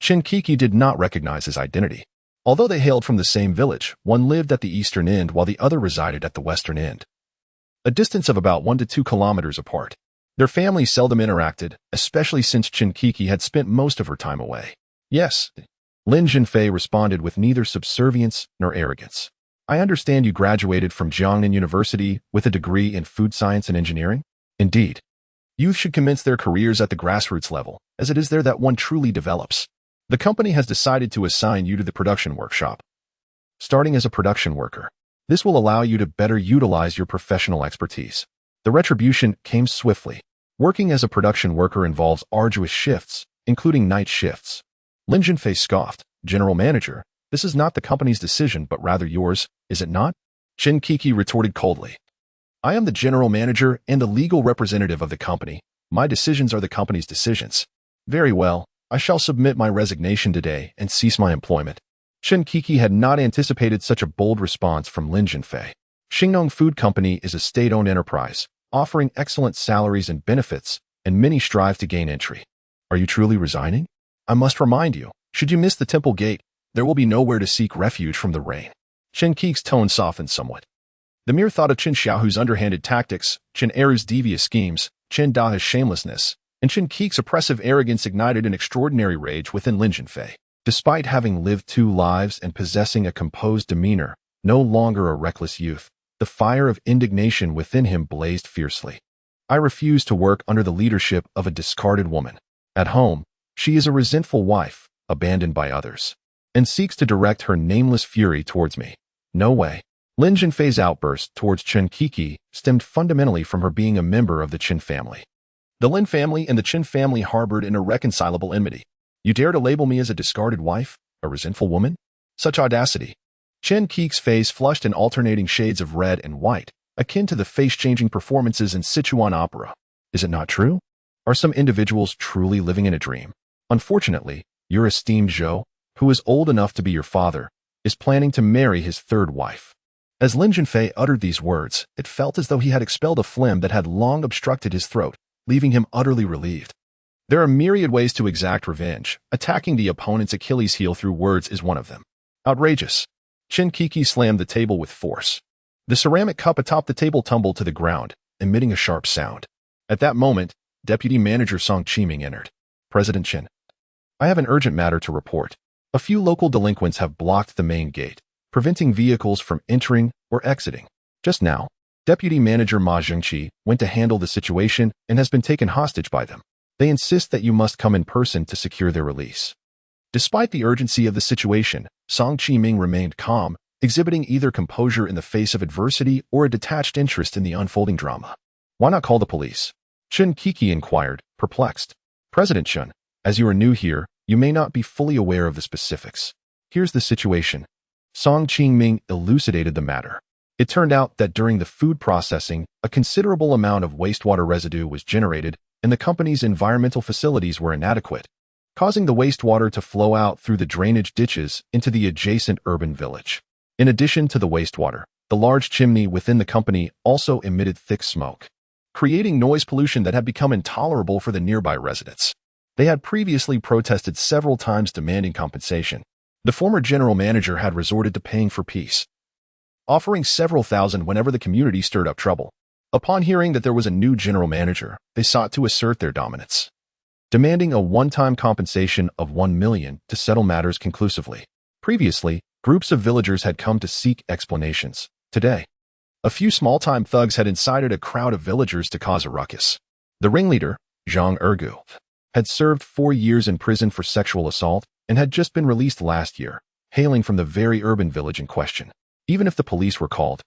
Chen Kiki did not recognize his identity. Although they hailed from the same village, one lived at the eastern end while the other resided at the western end, a distance of about 1 to 2 kilometers apart. Their families seldom interacted, especially since Chen Kiki had spent most of her time away. Yes, Lin Zhenfei responded with neither subservience nor arrogance. I understand you graduated from Jiangnan University with a degree in food science and engineering? Indeed. Youth should commence their careers at the grassroots level, as it is there that one truly develops. The company has decided to assign you to the production workshop. Starting as a production worker, this will allow you to better utilize your professional expertise. The retribution came swiftly. Working as a production worker involves arduous shifts, including night shifts. Lin Zhenfei scoffed, General Manager, this is not the company's decision but rather yours, is it not? Chen Kiki retorted coldly. I am the general manager and the legal representative of the company. My decisions are the company's decisions. Very well. I shall submit my resignation today and cease my employment. Chen Kiki had not anticipated such a bold response from Lin Zhenfei. Xingnong Food Company is a state-owned enterprise, offering excellent salaries and benefits, and many strive to gain entry. Are you truly resigning? I must remind you, should you miss the temple gate, there will be nowhere to seek refuge from the rain. Chen Ki's tone softened somewhat. The mere thought of Chen Xiaohu's underhanded tactics, Chen Eru's devious schemes, Chen Da's shamelessness, and Chen Kik's oppressive arrogance ignited an extraordinary rage within Lin Zhenfei. Despite having lived 2 lives and possessing a composed demeanor, no longer a reckless youth, the fire of indignation within him blazed fiercely. I refuse to work under the leadership of a discarded woman. At home, she is a resentful wife, abandoned by others, and seeks to direct her nameless fury towards me. No way. Lin Zhenfei's outburst towards Chen Kiki stemmed fundamentally from her being a member of the Qin family. The Lin family and the Qin family harbored an irreconcilable enmity. You dare to label me as a discarded wife, a resentful woman? Such audacity. Chen Kik's face flushed in alternating shades of red and white, akin to the face-changing performances in Sichuan opera. Is it not true? Are some individuals truly living in a dream? Unfortunately, your esteemed Zhou, who is old enough to be your father, is planning to marry his 3rd wife. As Lin Zhenfei uttered these words, it felt as though he had expelled a phlegm that had long obstructed his throat, leaving him utterly relieved. There are myriad ways to exact revenge. Attacking the opponent's Achilles heel through words is one of them. Outrageous. Chen Kiki slammed the table with force. The ceramic cup atop the table tumbled to the ground, emitting a sharp sound. At that moment, Deputy Manager Song Qiming entered. President Chen, I have an urgent matter to report. A few local delinquents have blocked the main gate, preventing vehicles from entering or exiting. Just now, Deputy Manager Ma Zhengqi went to handle the situation and has been taken hostage by them. They insist that you must come in person to secure their release. Despite the urgency of the situation, Song Qiming remained calm, exhibiting either composure in the face of adversity or a detached interest in the unfolding drama. Why not call the police? Chen Kiki inquired, perplexed. President Chen, as you are new here, you may not be fully aware of the specifics. Here's the situation. Song Qingming elucidated the matter. It turned out that during the food processing, a considerable amount of wastewater residue was generated, and the company's environmental facilities were inadequate, causing the wastewater to flow out through the drainage ditches into the adjacent urban village. In addition to the wastewater, the large chimney within the company also emitted thick smoke, creating noise pollution that had become intolerable for the nearby residents. They had previously protested several times demanding compensation. The former general manager had resorted to paying for peace, offering several thousand whenever the community stirred up trouble. Upon hearing that there was a new general manager, they sought to assert their dominance, demanding a one-time compensation of 1 million to settle matters conclusively. Previously, groups of villagers had come to seek explanations. Today, a few small-time thugs had incited a crowd of villagers to cause a ruckus. The ringleader, Zhang Ergu, had served 4 years in prison for sexual assault and had just been released last year, hailing from the very urban village in question. Even if the police were called,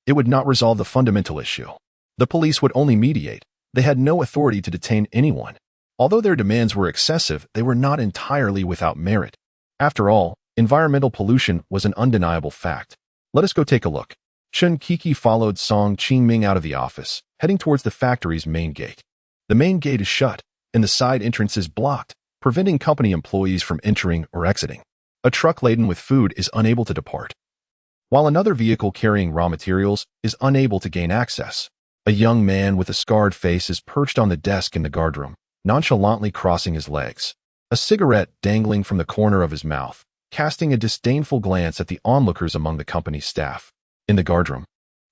it would not resolve the fundamental issue. The police would only mediate. They had no authority to detain anyone. Although their demands were excessive, they were not entirely without merit. After all, environmental pollution was an undeniable fact. Let us go take a look. Chen Kiki followed Song Qingming out of the office, heading towards the factory's main gate. The main gate is shut, and the side entrance is blocked, preventing company employees from entering or exiting. A truck laden with food is unable to depart, while another vehicle carrying raw materials is unable to gain access. A young man with a scarred face is perched on the desk in the guardroom, nonchalantly crossing his legs, a cigarette dangling from the corner of his mouth, casting a disdainful glance at the onlookers among the company's staff. In the guardroom,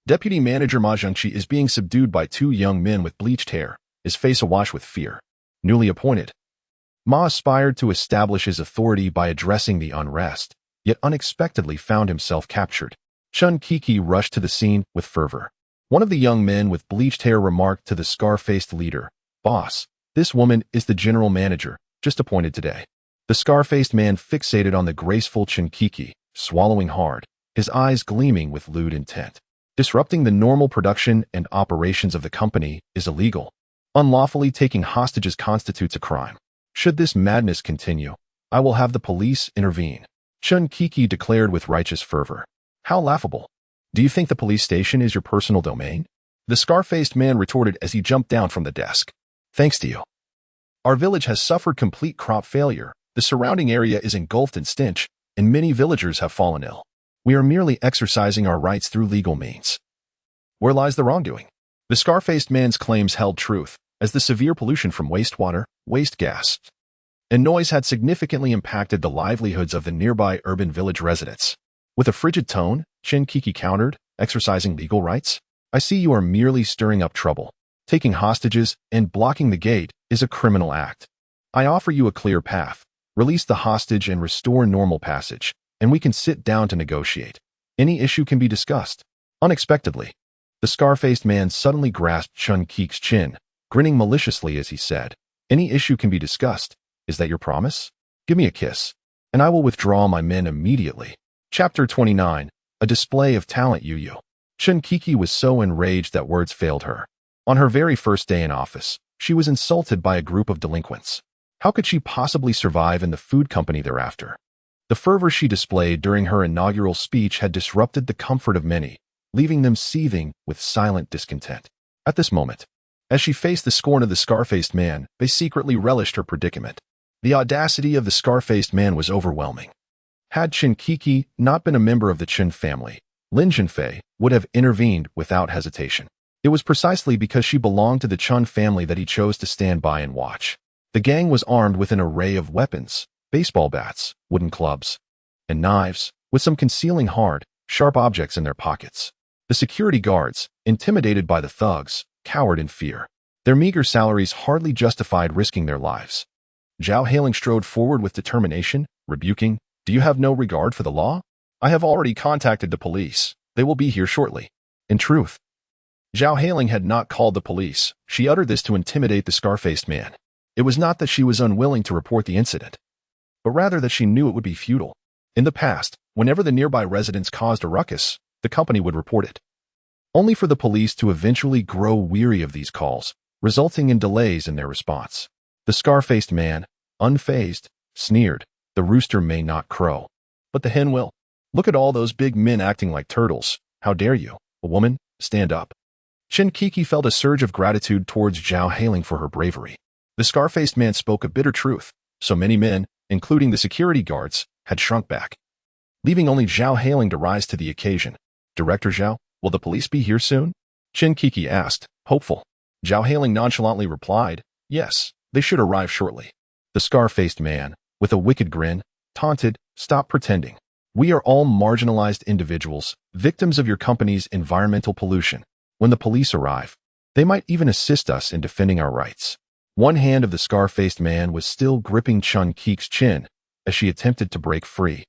Deputy Manager Ma Zhengqi is being subdued by 2 young men with bleached hair, his face awash with fear. Newly appointed, Ma aspired to establish his authority by addressing the unrest, yet unexpectedly found himself captured. Chen Kiki rushed to the scene with fervor. One of the young men with bleached hair remarked to the scar-faced leader, "Boss, this woman is the general manager, just appointed today." The scar-faced man fixated on the graceful Chen Kiki, swallowing hard, his eyes gleaming with lewd intent. Disrupting the normal production and operations of the company is illegal. Unlawfully taking hostages constitutes a crime. Should this madness continue, I will have the police intervene, Chen Kiki declared with righteous fervor. How laughable. Do you think the police station is your personal domain? The scar-faced man retorted as he jumped down from the desk. Thanks to you, our village has suffered complete crop failure. The surrounding area is engulfed in stench, and many villagers have fallen ill. We are merely exercising our rights through legal means. Where lies the wrongdoing? The scar-faced man's claims held truth, as the severe pollution from wastewater, waste gas, and noise had significantly impacted the livelihoods of the nearby urban village residents. With a frigid tone, Chen Kiki countered, exercising legal rights? I see you are merely stirring up trouble. Taking hostages and blocking the gate is a criminal act. I offer you a clear path. Release the hostage and restore normal passage, and we can sit down to negotiate. Any issue can be discussed. Unexpectedly, the scar-faced man suddenly grasped Chen Kiki's chin, grinning maliciously as he said, "Any issue can be discussed. Is that your promise? Give me a kiss, and I will withdraw my men immediately." Chapter 29. A display of talent. Yu. Chen Kiki was so enraged that words failed her. On her very first day in office, she was insulted by a group of delinquents. How could she possibly survive in the food company thereafter? The fervor she displayed during her inaugural speech had disrupted the comfort of many, leaving them seething with silent discontent. At this moment, as she faced the scorn of the scar-faced man, they secretly relished her predicament. The audacity of the scar-faced man was overwhelming. Had Chen Kiki not been a member of the Chen family, Lin Zhenfei would have intervened without hesitation. It was precisely because she belonged to the Chen family that he chose to stand by and watch. The gang was armed with an array of weapons, baseball bats, wooden clubs, and knives, with some concealing hard, sharp objects in their pockets. The security guards, intimidated by the thugs, cowered in fear. Their meager salaries hardly justified risking their lives. Zhao Hailing strode forward with determination, rebuking, "Do you have no regard for the law? I have already contacted the police. They will be here shortly." In truth, Zhao Hailing had not called the police. She uttered this to intimidate the scar-faced man. It was not that she was unwilling to report the incident, but rather that she knew it would be futile. In the past, whenever the nearby residents caused a ruckus, the company would report it, only for the police to eventually grow weary of these calls, resulting in delays in their response. The scar-faced man, unfazed, sneered, "The rooster may not crow, but the hen will." Look at all those big men acting like turtles. How dare you, a woman, stand up. Chen Kiki felt a surge of gratitude towards Zhao Hailing for her bravery. The scar-faced man spoke a bitter truth. So many men, including the security guards, had shrunk back, leaving only Zhao Hailing to rise to the occasion. Director Zhao, will the police be here soon? Chen Kiki asked, hopeful. Zhao Hailing nonchalantly replied, yes, they should arrive shortly. The scar-faced man, with a wicked grin, taunted, stop pretending. We are all marginalized individuals, victims of your company's environmental pollution. When the police arrive, they might even assist us in defending our rights. One hand of the scar-faced man was still gripping Chen Kiki's chin as she attempted to break free.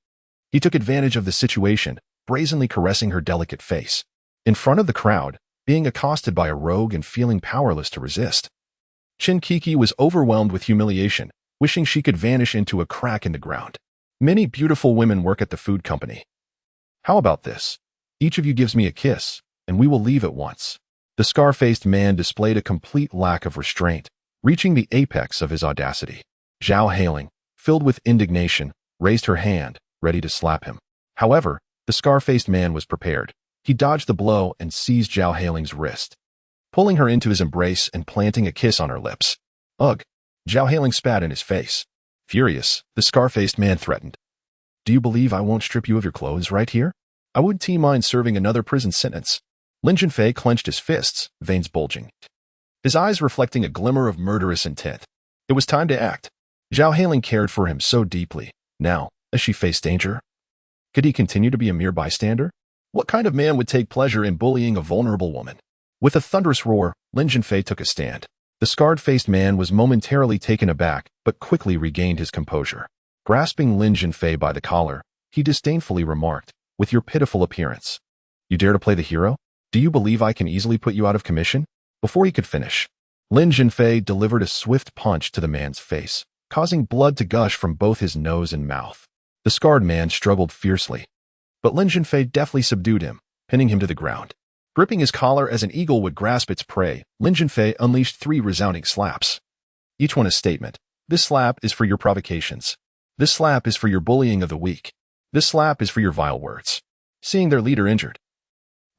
He took advantage of the situation, brazenly caressing her delicate face. In front of the crowd, being accosted by a rogue and feeling powerless to resist. Chen Kiki was overwhelmed with humiliation, wishing she could vanish into a crack in the ground. Many beautiful women work at the food company. How about this? Each of you gives me a kiss, and we will leave at once. The scar-faced man displayed a complete lack of restraint, reaching the apex of his audacity. Zhao Hailing, filled with indignation, raised her hand, ready to slap him. However, the scar-faced man was prepared. He dodged the blow and seized Zhao Hailing's wrist, pulling her into his embrace and planting a kiss on her lips. Ugh! Zhao Hailing spat in his face. Furious, the scar-faced man threatened. Do you believe I won't strip you of your clothes right here? I wouldn't mind serving another prison sentence. Lin Zhenfei clenched his fists, veins bulging, his eyes reflecting a glimmer of murderous intent. It was time to act. Zhao Hailing cared for him so deeply. Now, as she faced danger, could he continue to be a mere bystander? What kind of man would take pleasure in bullying a vulnerable woman? With a thunderous roar, Lin Zhenfei took a stand. The scarred-faced man was momentarily taken aback, but quickly regained his composure. Grasping Lin Zhenfei by the collar, he disdainfully remarked, with your pitiful appearance, you dare to play the hero? Do you believe I can easily put you out of commission? Before he could finish, Lin Zhenfei delivered a swift punch to the man's face, causing blood to gush from both his nose and mouth. The scarred man struggled fiercely, but Lin Zhenfei deftly subdued him, pinning him to the ground. Gripping his collar as an eagle would grasp its prey, Lin Zhenfei unleashed 3 resounding slaps. Each one a statement. This slap is for your provocations. This slap is for your bullying of the weak. This slap is for your vile words. Seeing their leader injured,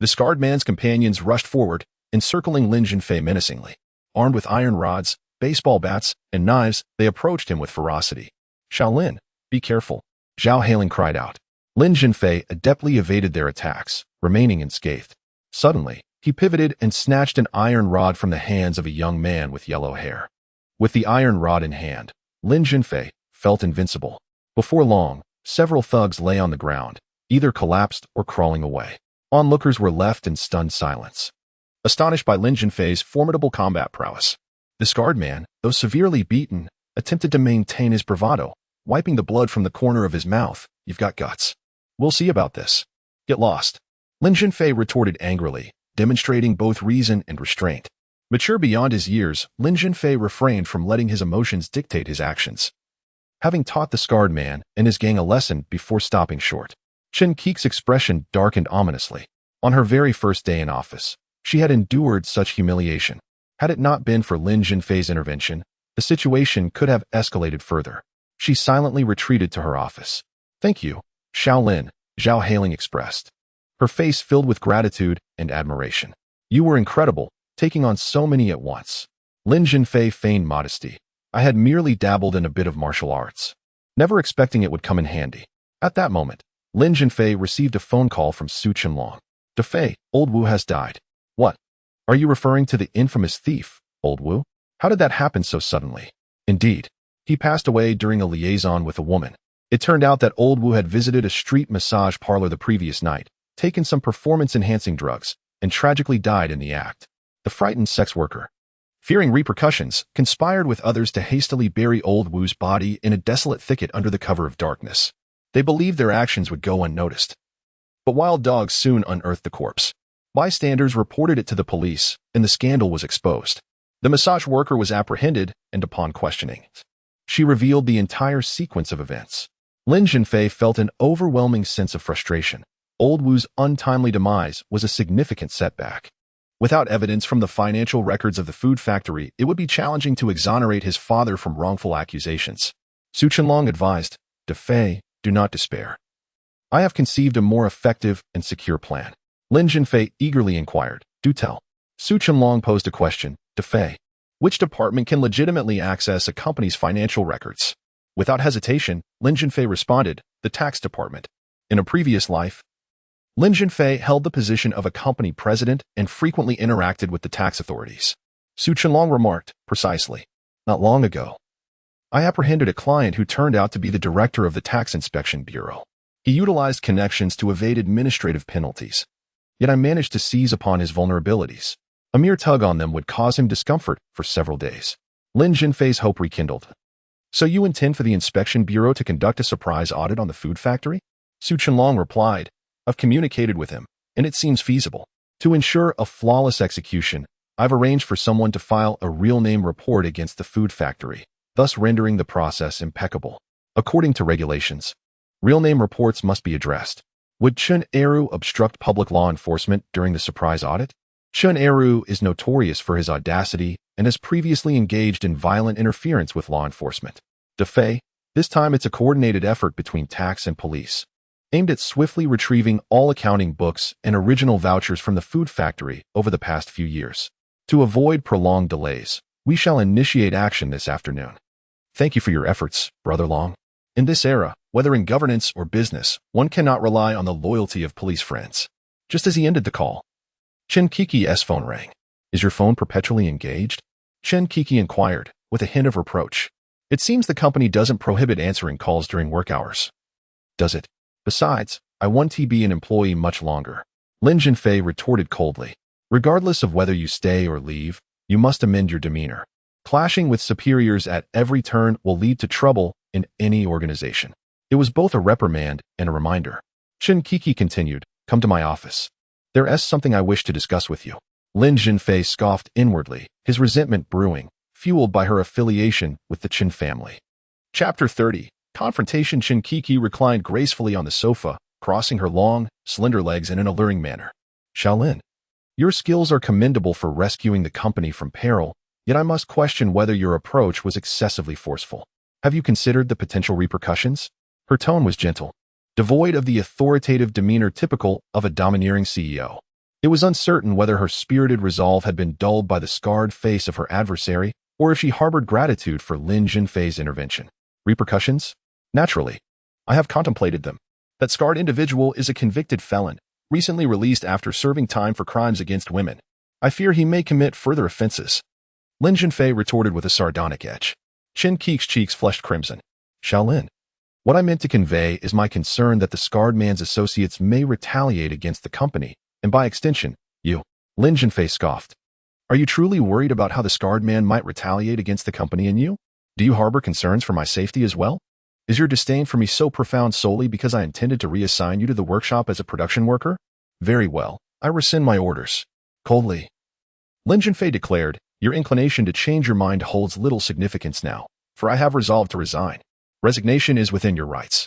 the scarred man's companions rushed forward, encircling Lin Zhenfei menacingly. Armed with iron rods, baseball bats, and knives, they approached him with ferocity. Shaolin, be careful, Zhao Hailing cried out. Lin Zhenfei adeptly evaded their attacks, remaining unscathed. Suddenly, he pivoted and snatched an iron rod from the hands of a young man with yellow hair. With the iron rod in hand, Lin Zhenfei felt invincible. Before long, several thugs lay on the ground, either collapsed or crawling away. Onlookers were left in stunned silence, astonished by Lin Zhenfei's formidable combat prowess. The scarred man, though severely beaten, attempted to maintain his bravado, wiping the blood from the corner of his mouth. You've got guts. We'll see about this. Get lost. Lin Zhenfei retorted angrily, demonstrating both reason and restraint. Mature beyond his years, Lin Zhenfei refrained from letting his emotions dictate his actions, having taught the scarred man and his gang a lesson before stopping short. Chen Kiki's expression darkened ominously. On her very first day in office, she had endured such humiliation. Had it not been for Lin Zhenfei's intervention, the situation could have escalated further. She silently retreated to her office. Thank you, Shaolin, Zhao Hailing expressed, her face filled with gratitude and admiration. You were incredible, taking on so many at once. Lin Zhenfei feigned modesty. I had merely dabbled in a bit of martial arts, never expecting it would come in handy. At that moment, Lin Zhenfei received a phone call from Su Qianlong. Defei, Old Wu has died. What? Are you referring to the infamous thief, Old Wu? How did that happen so suddenly? Indeed, he passed away during a liaison with a woman. It turned out that Old Wu had visited a street massage parlor the previous night, taken some performance-enhancing drugs, and tragically died in the act. The frightened sex worker, fearing repercussions, conspired with others to hastily bury Old Wu's body in a desolate thicket under the cover of darkness. They believed their actions would go unnoticed. But wild dogs soon unearthed the corpse. Bystanders reported it to the police, and the scandal was exposed. The massage worker was apprehended, and upon questioning, she revealed the entire sequence of events. Lin Zhenfei felt an overwhelming sense of frustration. Old Wu's untimely demise was a significant setback. Without evidence from the financial records of the food factory, it would be challenging to exonerate his father from wrongful accusations. Su Qianlong advised, Defei, do not despair. I have conceived a more effective and secure plan. Lin Zhenfei eagerly inquired. Do tell. Su Qianlong posed a question. Defei. Which department can legitimately access a company's financial records? Without hesitation, Lin Zhenfei responded, the tax department. In a previous life, Lin Zhenfei held the position of a company president and frequently interacted with the tax authorities. Su Qianlong remarked, precisely. Not long ago, I apprehended a client who turned out to be the director of the Tax Inspection Bureau. He utilized connections to evade administrative penalties. Yet I managed to seize upon his vulnerabilities. A mere tug on them would cause him discomfort for several days. Lin Zhenfei's hope rekindled. So you intend for the Inspection Bureau to conduct a surprise audit on the food factory? Su Qianlong replied, I've communicated with him, and it seems feasible. To ensure a flawless execution, I've arranged for someone to file a real-name report against the food factory, thus rendering the process impeccable. According to regulations, real-name reports must be addressed. Would Chen Eru obstruct public law enforcement during the surprise audit? Chen Eru is notorious for his audacity and has previously engaged in violent interference with law enforcement. Defei, this time it's a coordinated effort between tax and police, aimed at swiftly retrieving all accounting books and original vouchers from the food factory over the past few years. To avoid prolonged delays, we shall initiate action this afternoon. Thank you for your efforts, Brother Long. In this era, whether in governance or business, one cannot rely on the loyalty of police friends. Just as he ended the call, Chen Kiki's phone rang. Is your phone perpetually engaged? Chen Kiki inquired, with a hint of reproach. It seems the company doesn't prohibit answering calls during work hours. Does it? Besides, I want to be an employee much longer. Lin Zhenfei retorted coldly. Regardless of whether you stay or leave, you must amend your demeanor. Clashing with superiors at every turn will lead to trouble in any organization. It was both a reprimand and a reminder. Chen Kiki continued, come to my office. There is something I wish to discuss with you. Lin Zhenfei scoffed inwardly, his resentment brewing, fueled by her affiliation with the Chen family. Chapter 30. Confrontation. Chen Kiki reclined gracefully on the sofa, crossing her long, slender legs in an alluring manner. Shaolin, your skills are commendable for rescuing the company from peril, yet I must question whether your approach was excessively forceful. Have you considered the potential repercussions? Her tone was gentle, devoid of the authoritative demeanor typical of a domineering CEO. It was uncertain whether her spirited resolve had been dulled by the scarred face of her adversary or if she harbored gratitude for Lin Zhenfei's intervention. Repercussions? Naturally. I have contemplated them. That scarred individual is a convicted felon, recently released after serving time for crimes against women. I fear he may commit further offenses. Lin Zhenfei retorted with a sardonic edge. Chen Kiki's cheeks flushed crimson. Shaolin, what I meant to convey is my concern that the scarred man's associates may retaliate against the company, and by extension, you. Lin Zhenfei scoffed. Are you truly worried about how the scarred man might retaliate against the company and you? Do you harbor concerns for my safety as well? Is your disdain for me so profound solely because I intended to reassign you to the workshop as a production worker? Very well, I rescind my orders. Coldly, Lin Zhenfei declared, your inclination to change your mind holds little significance now, for I have resolved to resign. Resignation is within your rights.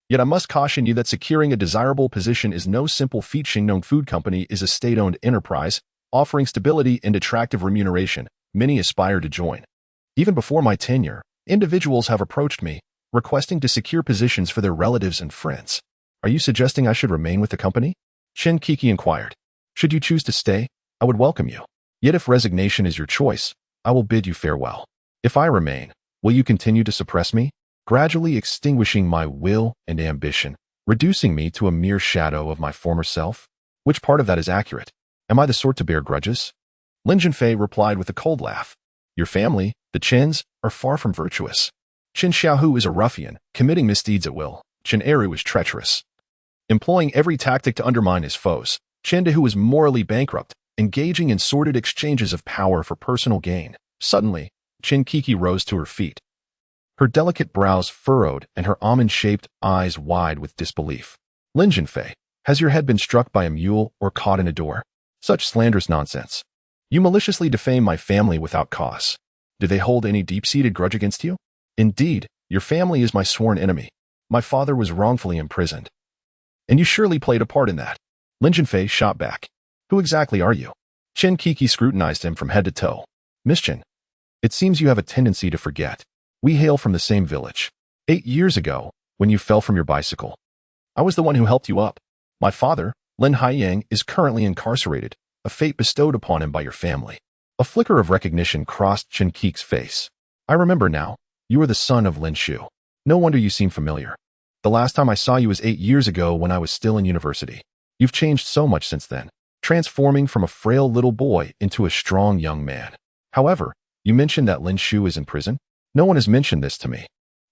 Yet I must caution you that securing a desirable position is no simple feat. Shingnong Food Company is a state-owned enterprise, offering stability and attractive remuneration. Many aspire to join. Even before my tenure, individuals have approached me, requesting to secure positions for their relatives and friends. Are you suggesting I should remain with the company? Chen Kiki inquired. Should you choose to stay, I would welcome you. Yet if resignation is your choice, I will bid you farewell. If I remain, will you continue to suppress me, gradually extinguishing my will and ambition, reducing me to a mere shadow of my former self? Which part of that is accurate? Am I the sort to bear grudges? Lin Zhenfei replied with a cold laugh. Your family, the Chens, are far from virtuous. Chen Xiaohu is a ruffian, committing misdeeds at will. Chen Eru is treacherous, employing every tactic to undermine his foes. Chen Dehu is morally bankrupt, engaging in sordid exchanges of power for personal gain. Suddenly, Chen Kiki rose to her feet, her delicate brows furrowed and her almond-shaped eyes wide with disbelief. Lin Zhenfei, has your head been struck by a mule or caught in a door? Such slanderous nonsense. You maliciously defame my family without cause. Do they hold any deep-seated grudge against you? Indeed, your family is my sworn enemy. My father was wrongfully imprisoned, and you surely played a part in that. Lin Zhenfei shot back. Who exactly are you? Chen Kiki scrutinized him from head to toe. Miss Chen, it seems you have a tendency to forget. We hail from the same village. 8 years ago, when you fell from your bicycle, I was the one who helped you up. My father, Lin Haiyang, is currently incarcerated, a fate bestowed upon him by your family. A flicker of recognition crossed Chen Qi's face. I remember now. You are the son of Lin Shu. No wonder you seem familiar. The last time I saw you was 8 years ago when I was still in university. You've changed so much since then, transforming from a frail little boy into a strong young man. However, you mentioned that Lin Shu is in prison? No one has mentioned this to me.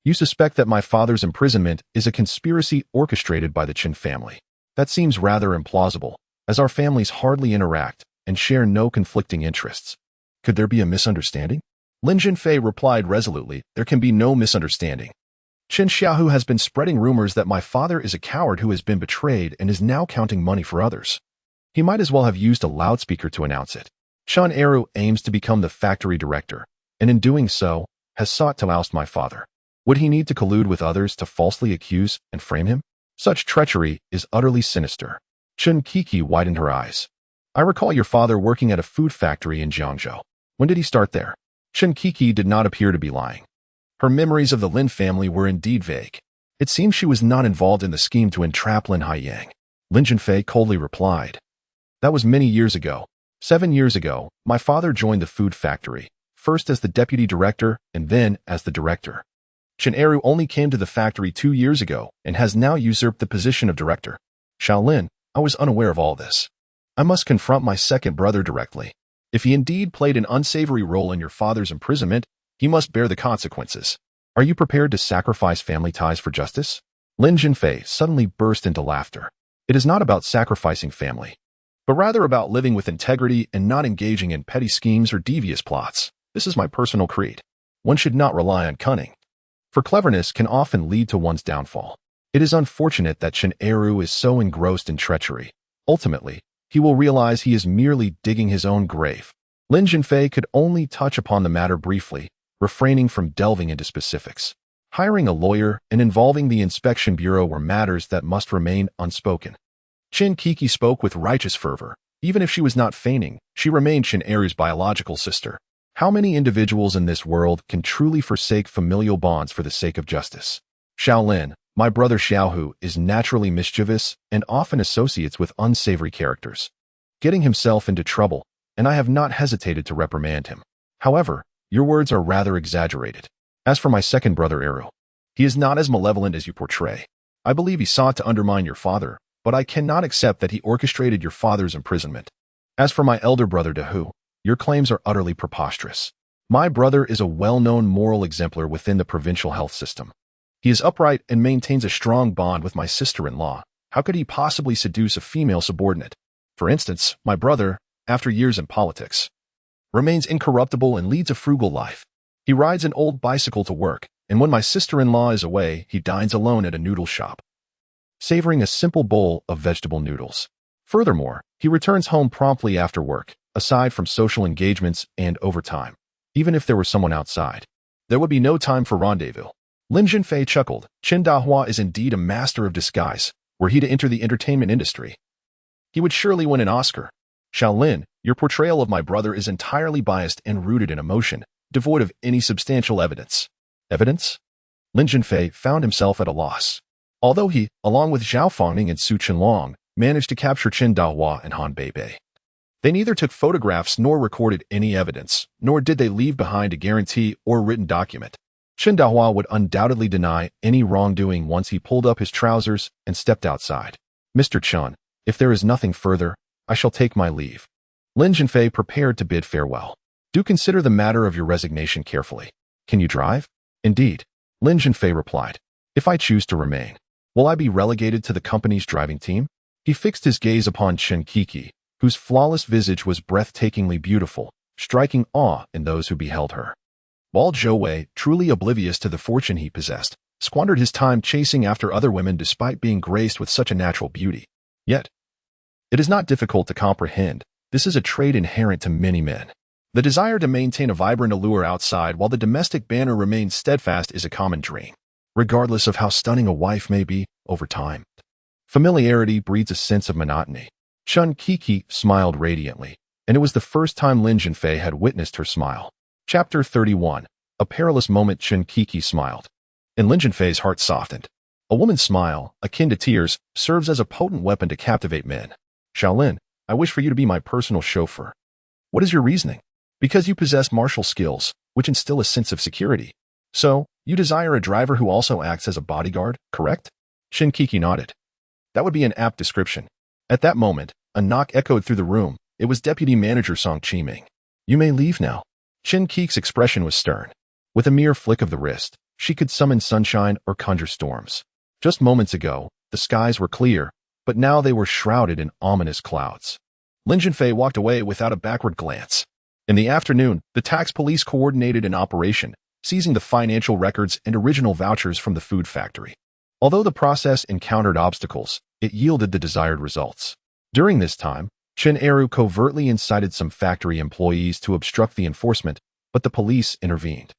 You suspect that my father's imprisonment is a conspiracy orchestrated by the Qin family. That seems rather implausible, as our families hardly interact and share no conflicting interests. Could there be a misunderstanding? Lin Zhenfei replied resolutely, there can be no misunderstanding. Chen Xiaohu has been spreading rumors that my father is a coward who has been betrayed and is now counting money for others. He might as well have used a loudspeaker to announce it. Chen Eru aims to become the factory director, and in doing so, has sought to oust my father. Would he need to collude with others to falsely accuse and frame him? Such treachery is utterly sinister. Chen Qiqi widened her eyes. I recall your father working at a food factory in Jiangzhou. When did he start there? Chen Qiqi did not appear to be lying. Her memories of the Lin family were indeed vague. It seemed she was not involved in the scheme to entrap Lin Haiyang. Lin Zhenfei coldly replied. That was many years ago. 7 years ago, my father joined the food factory, first as the deputy director and then as the director. Chen Eru only came to the factory 2 years ago and has now usurped the position of director. Shaolin, I was unaware of all this. I must confront my second brother directly. If he indeed played an unsavory role in your father's imprisonment, he must bear the consequences. Are you prepared to sacrifice family ties for justice? Lin Zhenfei suddenly burst into laughter. It is not about sacrificing family, but rather about living with integrity and not engaging in petty schemes or devious plots. This is my personal creed. One should not rely on cunning, for cleverness can often lead to one's downfall. It is unfortunate that Chen Eru is so engrossed in treachery. Ultimately, he will realize he is merely digging his own grave. Lin Zhenfei could only touch upon the matter briefly, refraining from delving into specifics. Hiring a lawyer and involving the inspection bureau were matters that must remain unspoken. Chen Qiqi spoke with righteous fervor. Even if she was not feigning, she remained Chen Eru's biological sister. How many individuals in this world can truly forsake familial bonds for the sake of justice? Shaolin, my brother Xiaohu, is naturally mischievous and often associates with unsavory characters, getting himself into trouble, and I have not hesitated to reprimand him. However, your words are rather exaggerated. As for my second brother Eru, he is not as malevolent as you portray. I believe he sought to undermine your father, but I cannot accept that he orchestrated your father's imprisonment. As for my elder brother Dehu, your claims are utterly preposterous. My brother is a well-known moral exemplar within the provincial health system. He is upright and maintains a strong bond with my sister-in-law. How could he possibly seduce a female subordinate? For instance, my brother, after years in politics, remains incorruptible and leads a frugal life. He rides an old bicycle to work, and when my sister-in-law is away, he dines alone at a noodle shop, savoring a simple bowl of vegetable noodles. Furthermore, he returns home promptly after work, aside from social engagements and overtime. Even if there were someone outside, there would be no time for rendezvous. Lin Zhenfei chuckled. Qin Dahua is indeed a master of disguise. Were he to enter the entertainment industry, he would surely win an Oscar. Shaolin, your portrayal of my brother is entirely biased and rooted in emotion, devoid of any substantial evidence. Evidence? Lin Zhenfei found himself at a loss. Although he, along with Zhao Fangning and Su Qinlong, managed to capture Qin Dahua and Han Beibei, they neither took photographs nor recorded any evidence, nor did they leave behind a guarantee or written document. Qin Dahua would undoubtedly deny any wrongdoing once he pulled up his trousers and stepped outside. Mr. Chen, if there is nothing further, I shall take my leave. Lin Zhenfei prepared to bid farewell. Do consider the matter of your resignation carefully. Can you drive? Indeed. Lin Zhenfei replied. If I choose to remain, will I be relegated to the company's driving team? He fixed his gaze upon Chen Qiqi, whose flawless visage was breathtakingly beautiful, striking awe in those who beheld her. While Zhou Wei, truly oblivious to the fortune he possessed, squandered his time chasing after other women despite being graced with such a natural beauty. Yet, it is not difficult to comprehend. This is a trait inherent to many men. The desire to maintain a vibrant allure outside while the domestic banner remains steadfast is a common dream, regardless of how stunning a wife may be over time. Familiarity breeds a sense of monotony. Chen Qiqi smiled radiantly, and it was the first time Lin Zhenfei had witnessed her smile. Chapter 31. A perilous moment. Chen Qiqi smiled, and Lin Zhenfei's heart softened. A woman's smile, akin to tears, serves as a potent weapon to captivate men. Shaolin, I wish for you to be my personal chauffeur. What is your reasoning? Because you possess martial skills, which instill a sense of security. So, you desire a driver who also acts as a bodyguard, correct? Shin Kiki nodded. That would be an apt description. At that moment, a knock echoed through the room. It was Deputy Manager Song Chiming. You may leave now. Shin Kiki's expression was stern. With a mere flick of the wrist, she could summon sunshine or conjure storms. Just moments ago, the skies were clear, but now they were shrouded in ominous clouds. Lin Zhenfei walked away without a backward glance. In the afternoon, the tax police coordinated an operation, seizing the financial records and original vouchers from the food factory. Although the process encountered obstacles, it yielded the desired results. During this time, Chen Eru covertly incited some factory employees to obstruct the enforcement, but the police intervened.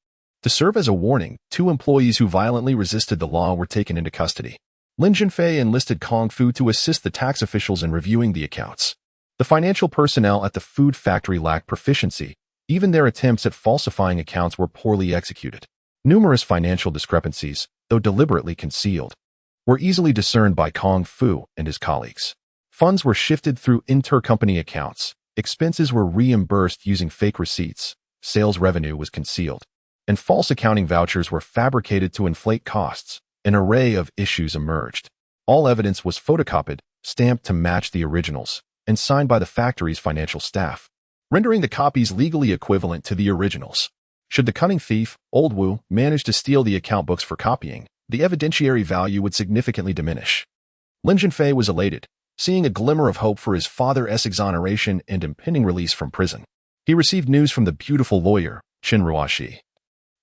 To serve as a warning, 2 employees who violently resisted the law were taken into custody. Lin Zhenfei enlisted Kung Fu to assist the tax officials in reviewing the accounts. The financial personnel at the food factory lacked proficiency. Even their attempts at falsifying accounts were poorly executed. Numerous financial discrepancies, though deliberately concealed, were easily discerned by Kung Fu and his colleagues. Funds were shifted through intercompany accounts, expenses were reimbursed using fake receipts, sales revenue was concealed, and false accounting vouchers were fabricated to inflate costs. An array of issues emerged. All evidence was photocopied, stamped to match the originals, and signed by the factory's financial staff, rendering the copies legally equivalent to the originals. Should the cunning thief, Old Wu, manage to steal the account books for copying, the evidentiary value would significantly diminish. Lin Zhenfei was elated, seeing a glimmer of hope for his father's exoneration and impending release from prison. He received news from the beautiful lawyer, Chen Ruoxi,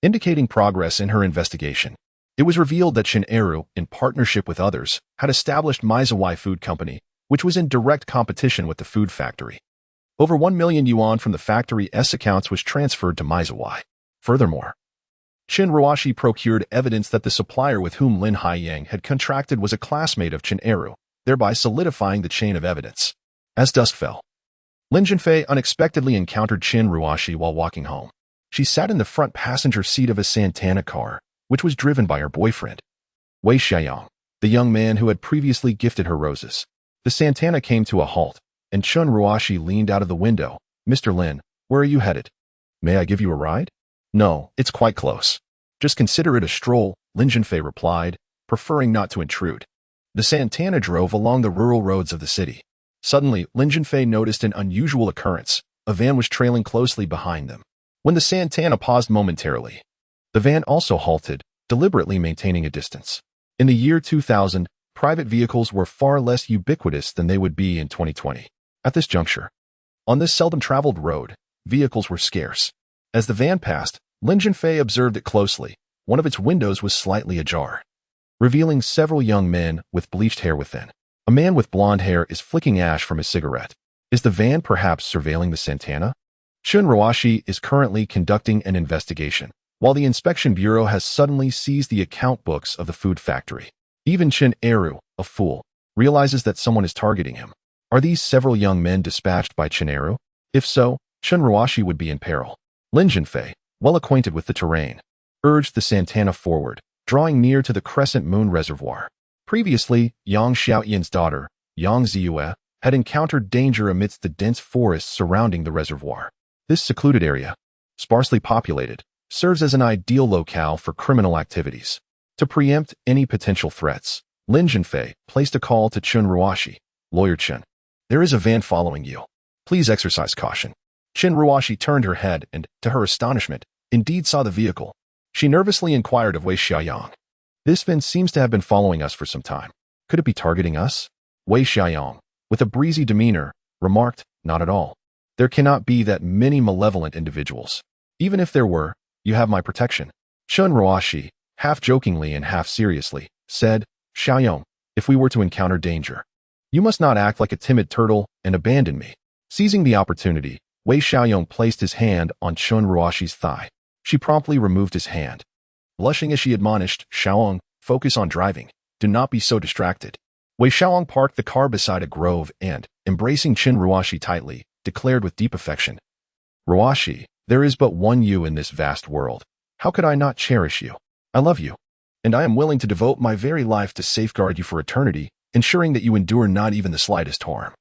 indicating progress in her investigation. It was revealed that Chen Eru, in partnership with others, had established Maizawai Food Company, which was in direct competition with the food factory. Over 1 million yuan from the factory's accounts was transferred to Maizawai. Furthermore, Chen Ruoxi procured evidence that the supplier with whom Lin Haiyang had contracted was a classmate of Chen Eru, thereby solidifying the chain of evidence. As dusk fell, Lin Zhenfei unexpectedly encountered Chen Ruoxi while walking home. She sat in the front passenger seat of a Santana car, which was driven by her boyfriend, Wei Xiaoyang, the young man who had previously gifted her roses. The Santana came to a halt, and Chen Ruoxi leaned out of the window. Mr. Lin, where are you headed? May I give you a ride? No, it's quite close. Just consider it a stroll, Lin Zhenfei replied, preferring not to intrude. The Santana drove along the rural roads of the city. Suddenly, Lin Zhenfei noticed an unusual occurrence. A van was trailing closely behind them. When the Santana paused momentarily, the van also halted, deliberately maintaining a distance. In the year 2000, private vehicles were far less ubiquitous than they would be in 2020. At this juncture, on this seldom-traveled road, vehicles were scarce. As the van passed, Lin Zhenfei observed it closely. One of its windows was slightly ajar, revealing several young men with bleached hair within. A man with blonde hair is flicking ash from his cigarette. Is the van perhaps surveilling the Santana? Chen Ruoxi is currently conducting an investigation, while the inspection bureau has suddenly seized the account books of the food factory. Even Chen Eru, a fool, realizes that someone is targeting him. Are these several young men dispatched by Chen Eru? If so, Chen Ruoxi would be in peril. Lin Zhenfei, well acquainted with the terrain, urged the Santana forward, drawing near to the Crescent Moon Reservoir. Previously, Yang Xiaoyan's daughter, Yang Ziyue, had encountered danger amidst the dense forests surrounding the reservoir. This secluded area, sparsely populated, serves as an ideal locale for criminal activities. To preempt any potential threats, Lin Zhenfei placed a call to Chen Ruoxi. Lawyer Chen, there is a van following you. Please exercise caution. Chen Ruoxi turned her head and, to her astonishment, indeed saw the vehicle. She nervously inquired of Wei Xiaoyang. This van seems to have been following us for some time. Could it be targeting us? Wei Xiaoyang, with a breezy demeanor, remarked, not at all. There cannot be that many malevolent individuals. Even if there were, you have my protection. Chen Ruoxi, half jokingly and half seriously, said, Xiaoyang, if we were to encounter danger, you must not act like a timid turtle and abandon me. Seizing the opportunity, Wei Xiaoyang placed his hand on Chen Ruoxi's thigh. She promptly removed his hand. Blushing as she admonished, Xiaoyang, focus on driving. Do not be so distracted. Wei Xiaoyang parked the car beside a grove and, embracing Chen Ruoxi tightly, declared with deep affection, Ruoxi, there is but one you in this vast world. How could I not cherish you? I love you. and I am willing to devote my very life to safeguard you for eternity, ensuring that you endure not even the slightest harm.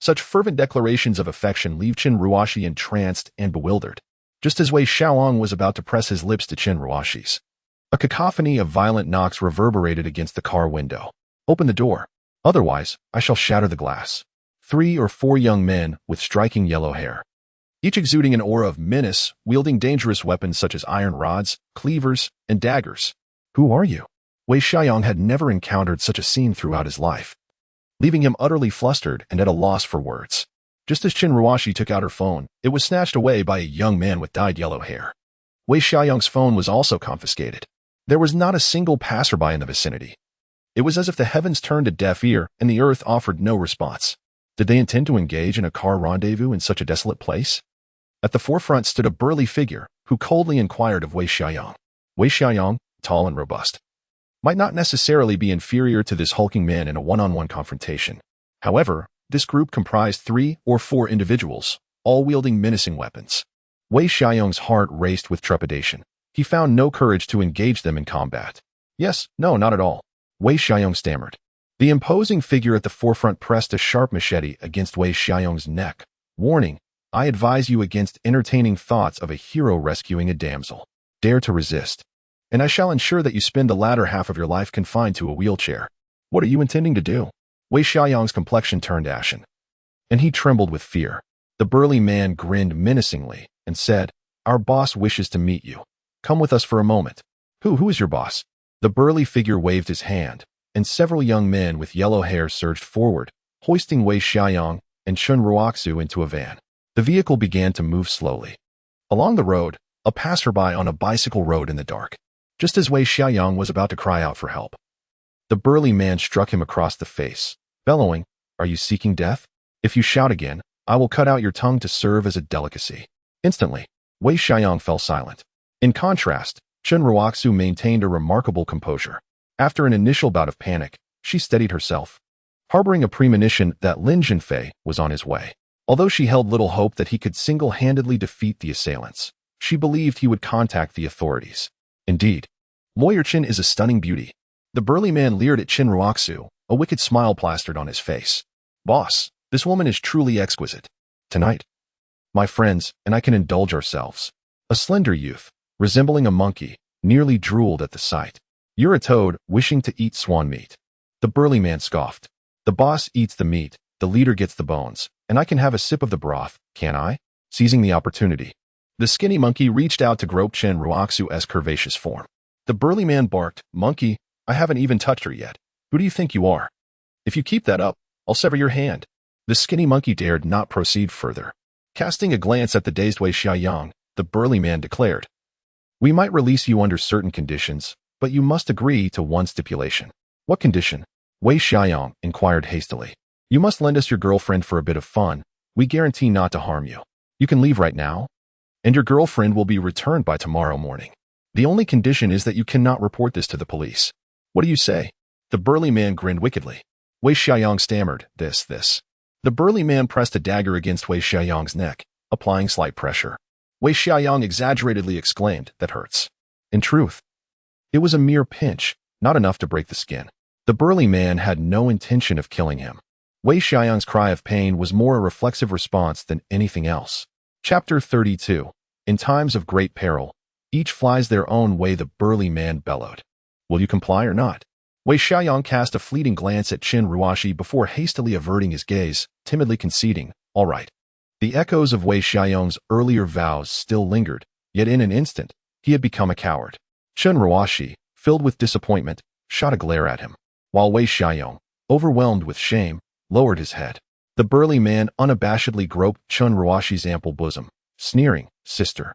Such fervent declarations of affection leave Qin Ruoxi entranced and bewildered. Just as Wei Xiaoyang was about to press his lips to Qin Ruoxi's, a cacophony of violent knocks reverberated against the car window. Open the door. Otherwise, I shall shatter the glass. 3 or 4 young men with striking yellow hair, each exuding an aura of menace, wielding dangerous weapons such as iron rods, cleavers, and daggers. Who are you? Wei Xiaoyang had never encountered such a scene throughout his life, leaving him utterly flustered and at a loss for words. Just as Qin Ruoxi took out her phone, it was snatched away by a young man with dyed yellow hair. Wei Xiaoyang's phone was also confiscated. There was not a single passerby in the vicinity. It was as if the heavens turned a deaf ear and the earth offered no response. Did they intend to engage in a car rendezvous in such a desolate place? At the forefront stood a burly figure who coldly inquired of Wei Xiaoyang. Wei Xiaoyang, tall and robust, might not necessarily be inferior to this hulking man in a one-on-one confrontation. However, this group comprised 3 or 4 individuals, all wielding menacing weapons. Wei Xiaoyang's heart raced with trepidation. He found no courage to engage them in combat. Yes, no, not at all, Wei Xiaoyang stammered. The imposing figure at the forefront pressed a sharp machete against Wei Xiaoyang's neck. Warning, I advise you against entertaining thoughts of a hero rescuing a damsel. Dare to resist, and I shall ensure that you spend the latter half of your life confined to a wheelchair. What are you intending to do? Wei Xiaoyang's complexion turned ashen, and he trembled with fear. The burly man grinned menacingly and said, Our boss wishes to meet you. Come with us for a moment. Who is your boss? The burly figure waved his hand, and several young men with yellow hair surged forward, hoisting Wei Xiaoyang and Qin Ruoxi into a van. The vehicle began to move slowly. Along the road, a passerby on a bicycle rode in the dark. Just as Wei Xiaoyang was about to cry out for help, the burly man struck him across the face, bellowing, Are you seeking death? If you shout again, I will cut out your tongue to serve as a delicacy. Instantly, Wei Xiaoyang fell silent. In contrast, Qin Ruoxi maintained a remarkable composure. After an initial bout of panic, she steadied herself, harboring a premonition that Lin Zhenfei was on his way. Although she held little hope that he could single-handedly defeat the assailants, she believed he would contact the authorities. Indeed, Lawyer Qin is a stunning beauty. The burly man leered at Qin Ruoxi, a wicked smile plastered on his face. Boss, this woman is truly exquisite. Tonight, my friends and I can indulge ourselves. A slender youth, resembling a monkey, nearly drooled at the sight. You're a toad wishing to eat swan meat. The burly man scoffed. The boss eats the meat, the leader gets the bones, and I can have a sip of the broth, can't I? Seizing the opportunity, the skinny monkey reached out to grope Qin Ruoxi's curvaceous form. The burly man barked, Monkey, I haven't even touched her yet. Who do you think you are? If you keep that up, I'll sever your hand. The skinny monkey dared not proceed further. Casting a glance at the dazed Wei Xiaoyang, the burly man declared, We might release you under certain conditions, but you must agree to one stipulation. What condition? Wei Xiaoyang inquired hastily. You must lend us your girlfriend for a bit of fun. We guarantee not to harm you. You can leave right now, and your girlfriend will be returned by tomorrow morning. The only condition is that you cannot report this to the police. What do you say? The burly man grinned wickedly. Wei Xiaoyang stammered, This. The burly man pressed a dagger against Wei Xiaoyang's neck, applying slight pressure. Wei Xiaoyang exaggeratedly exclaimed, That hurts. In truth, it was a mere pinch, not enough to break the skin. The burly man had no intention of killing him. Wei Xiaoyang's cry of pain was more a reflexive response than anything else. Chapter 32. In times of great peril, each flies their own way, the burly man bellowed. Will you comply or not? Wei Xiaoyang cast a fleeting glance at Qin Ruoxi before hastily averting his gaze, timidly conceding, All right. The echoes of Wei Xiaoyang's earlier vows still lingered, yet in an instant, he had become a coward. Qin Ruoxi, filled with disappointment, shot a glare at him, while Wei Xiaoyang, overwhelmed with shame, lowered his head. The burly man unabashedly groped Qin Ruoxi's ample bosom, sneering, Sister,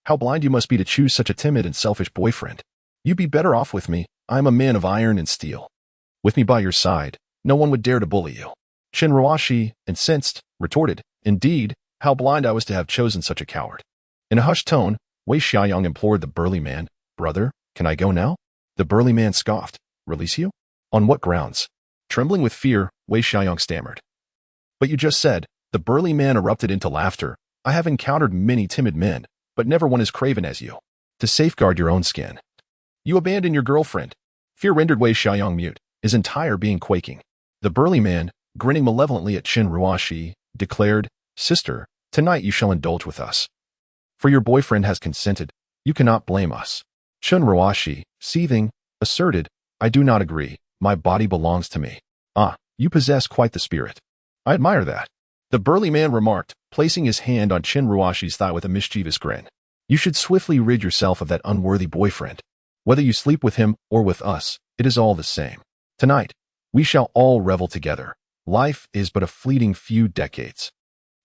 how blind you must be to choose such a timid and selfish boyfriend. You'd be better off with me. I am a man of iron and steel. With me by your side, no one would dare to bully you. Qin Ruoxi, incensed, retorted, Indeed, how blind I was to have chosen such a coward. In a hushed tone, Wei Xiaoyang implored the burly man, Brother, can I go now? The burly man scoffed, Release you? On what grounds? Trembling with fear, Wei Xiaoyang stammered. But you just said, the burly man erupted into laughter. I have encountered many timid men, but never one as craven as you. To safeguard your own skin, you abandon your girlfriend, Fear rendered Wei Xiaoyong mute, his entire being quaking. The burly man, grinning malevolently at Qin Ruoxi, declared, "Sister, tonight you shall indulge with us. For your boyfriend has consented, you cannot blame us." Qin Ruoxi, seething, asserted, "I do not agree, my body belongs to me." "Ah, you possess quite the spirit. I admire that," the burly man remarked, placing his hand on Qin Ruoxi's thigh with a mischievous grin. "You should swiftly rid yourself of that unworthy boyfriend. Whether you sleep with him or with us, it is all the same. Tonight, we shall all revel together. Life is but a fleeting few decades.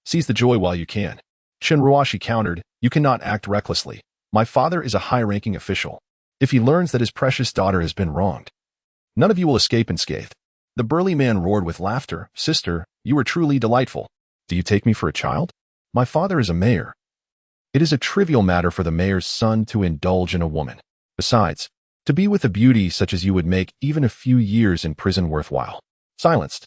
Seize the joy while you can." Qin Ruoxi countered, "You cannot act recklessly. My father is a high-ranking official. If he learns that his precious daughter has been wronged, none of you will escape unscathed." The burly man roared with laughter, "Sister, you are truly delightful. Do you take me for a child? My father is a mayor. It is a trivial matter for the mayor's son to indulge in a woman. Besides, to be with a beauty such as you would make even a few years in prison worthwhile." Silenced,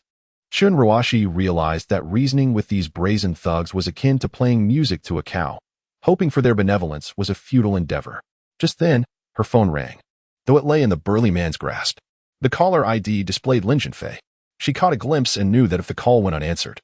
Qin Ruoxi realized that reasoning with these brazen thugs was akin to playing music to a cow. Hoping for their benevolence was a futile endeavor. Just then, her phone rang, though it lay in the burly man's grasp. The caller ID displayed Lin Zhenfei. She caught a glimpse and knew that if the call went unanswered,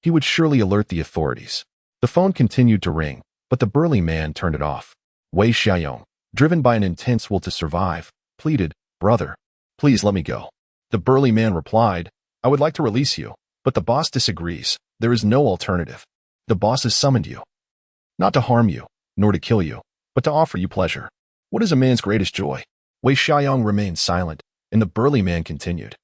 he would surely alert the authorities. The phone continued to ring, but the burly man turned it off. Wei Xiaoyong, driven by an intense will to survive, pleaded, "Brother, please let me go." The burly man replied, "I would like to release you, but the boss disagrees. There is no alternative. The boss has summoned you. Not to harm you, nor to kill you, but to offer you pleasure. What is a man's greatest joy?" Wei Xiaoyong remained silent, and the burly man continued.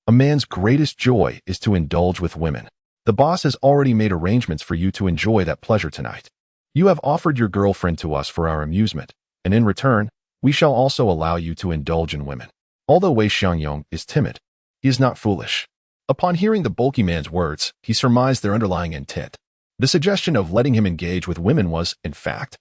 "A man's greatest joy is to indulge with women. The boss has already made arrangements for you to enjoy that pleasure tonight. You have offered your girlfriend to us for our amusement, and in return, we shall also allow you to indulge in women." Although Wei Xiaoyong is timid, he is not foolish. Upon hearing the bulky man's words, he surmised their underlying intent. The suggestion of letting him engage with women was, in fact,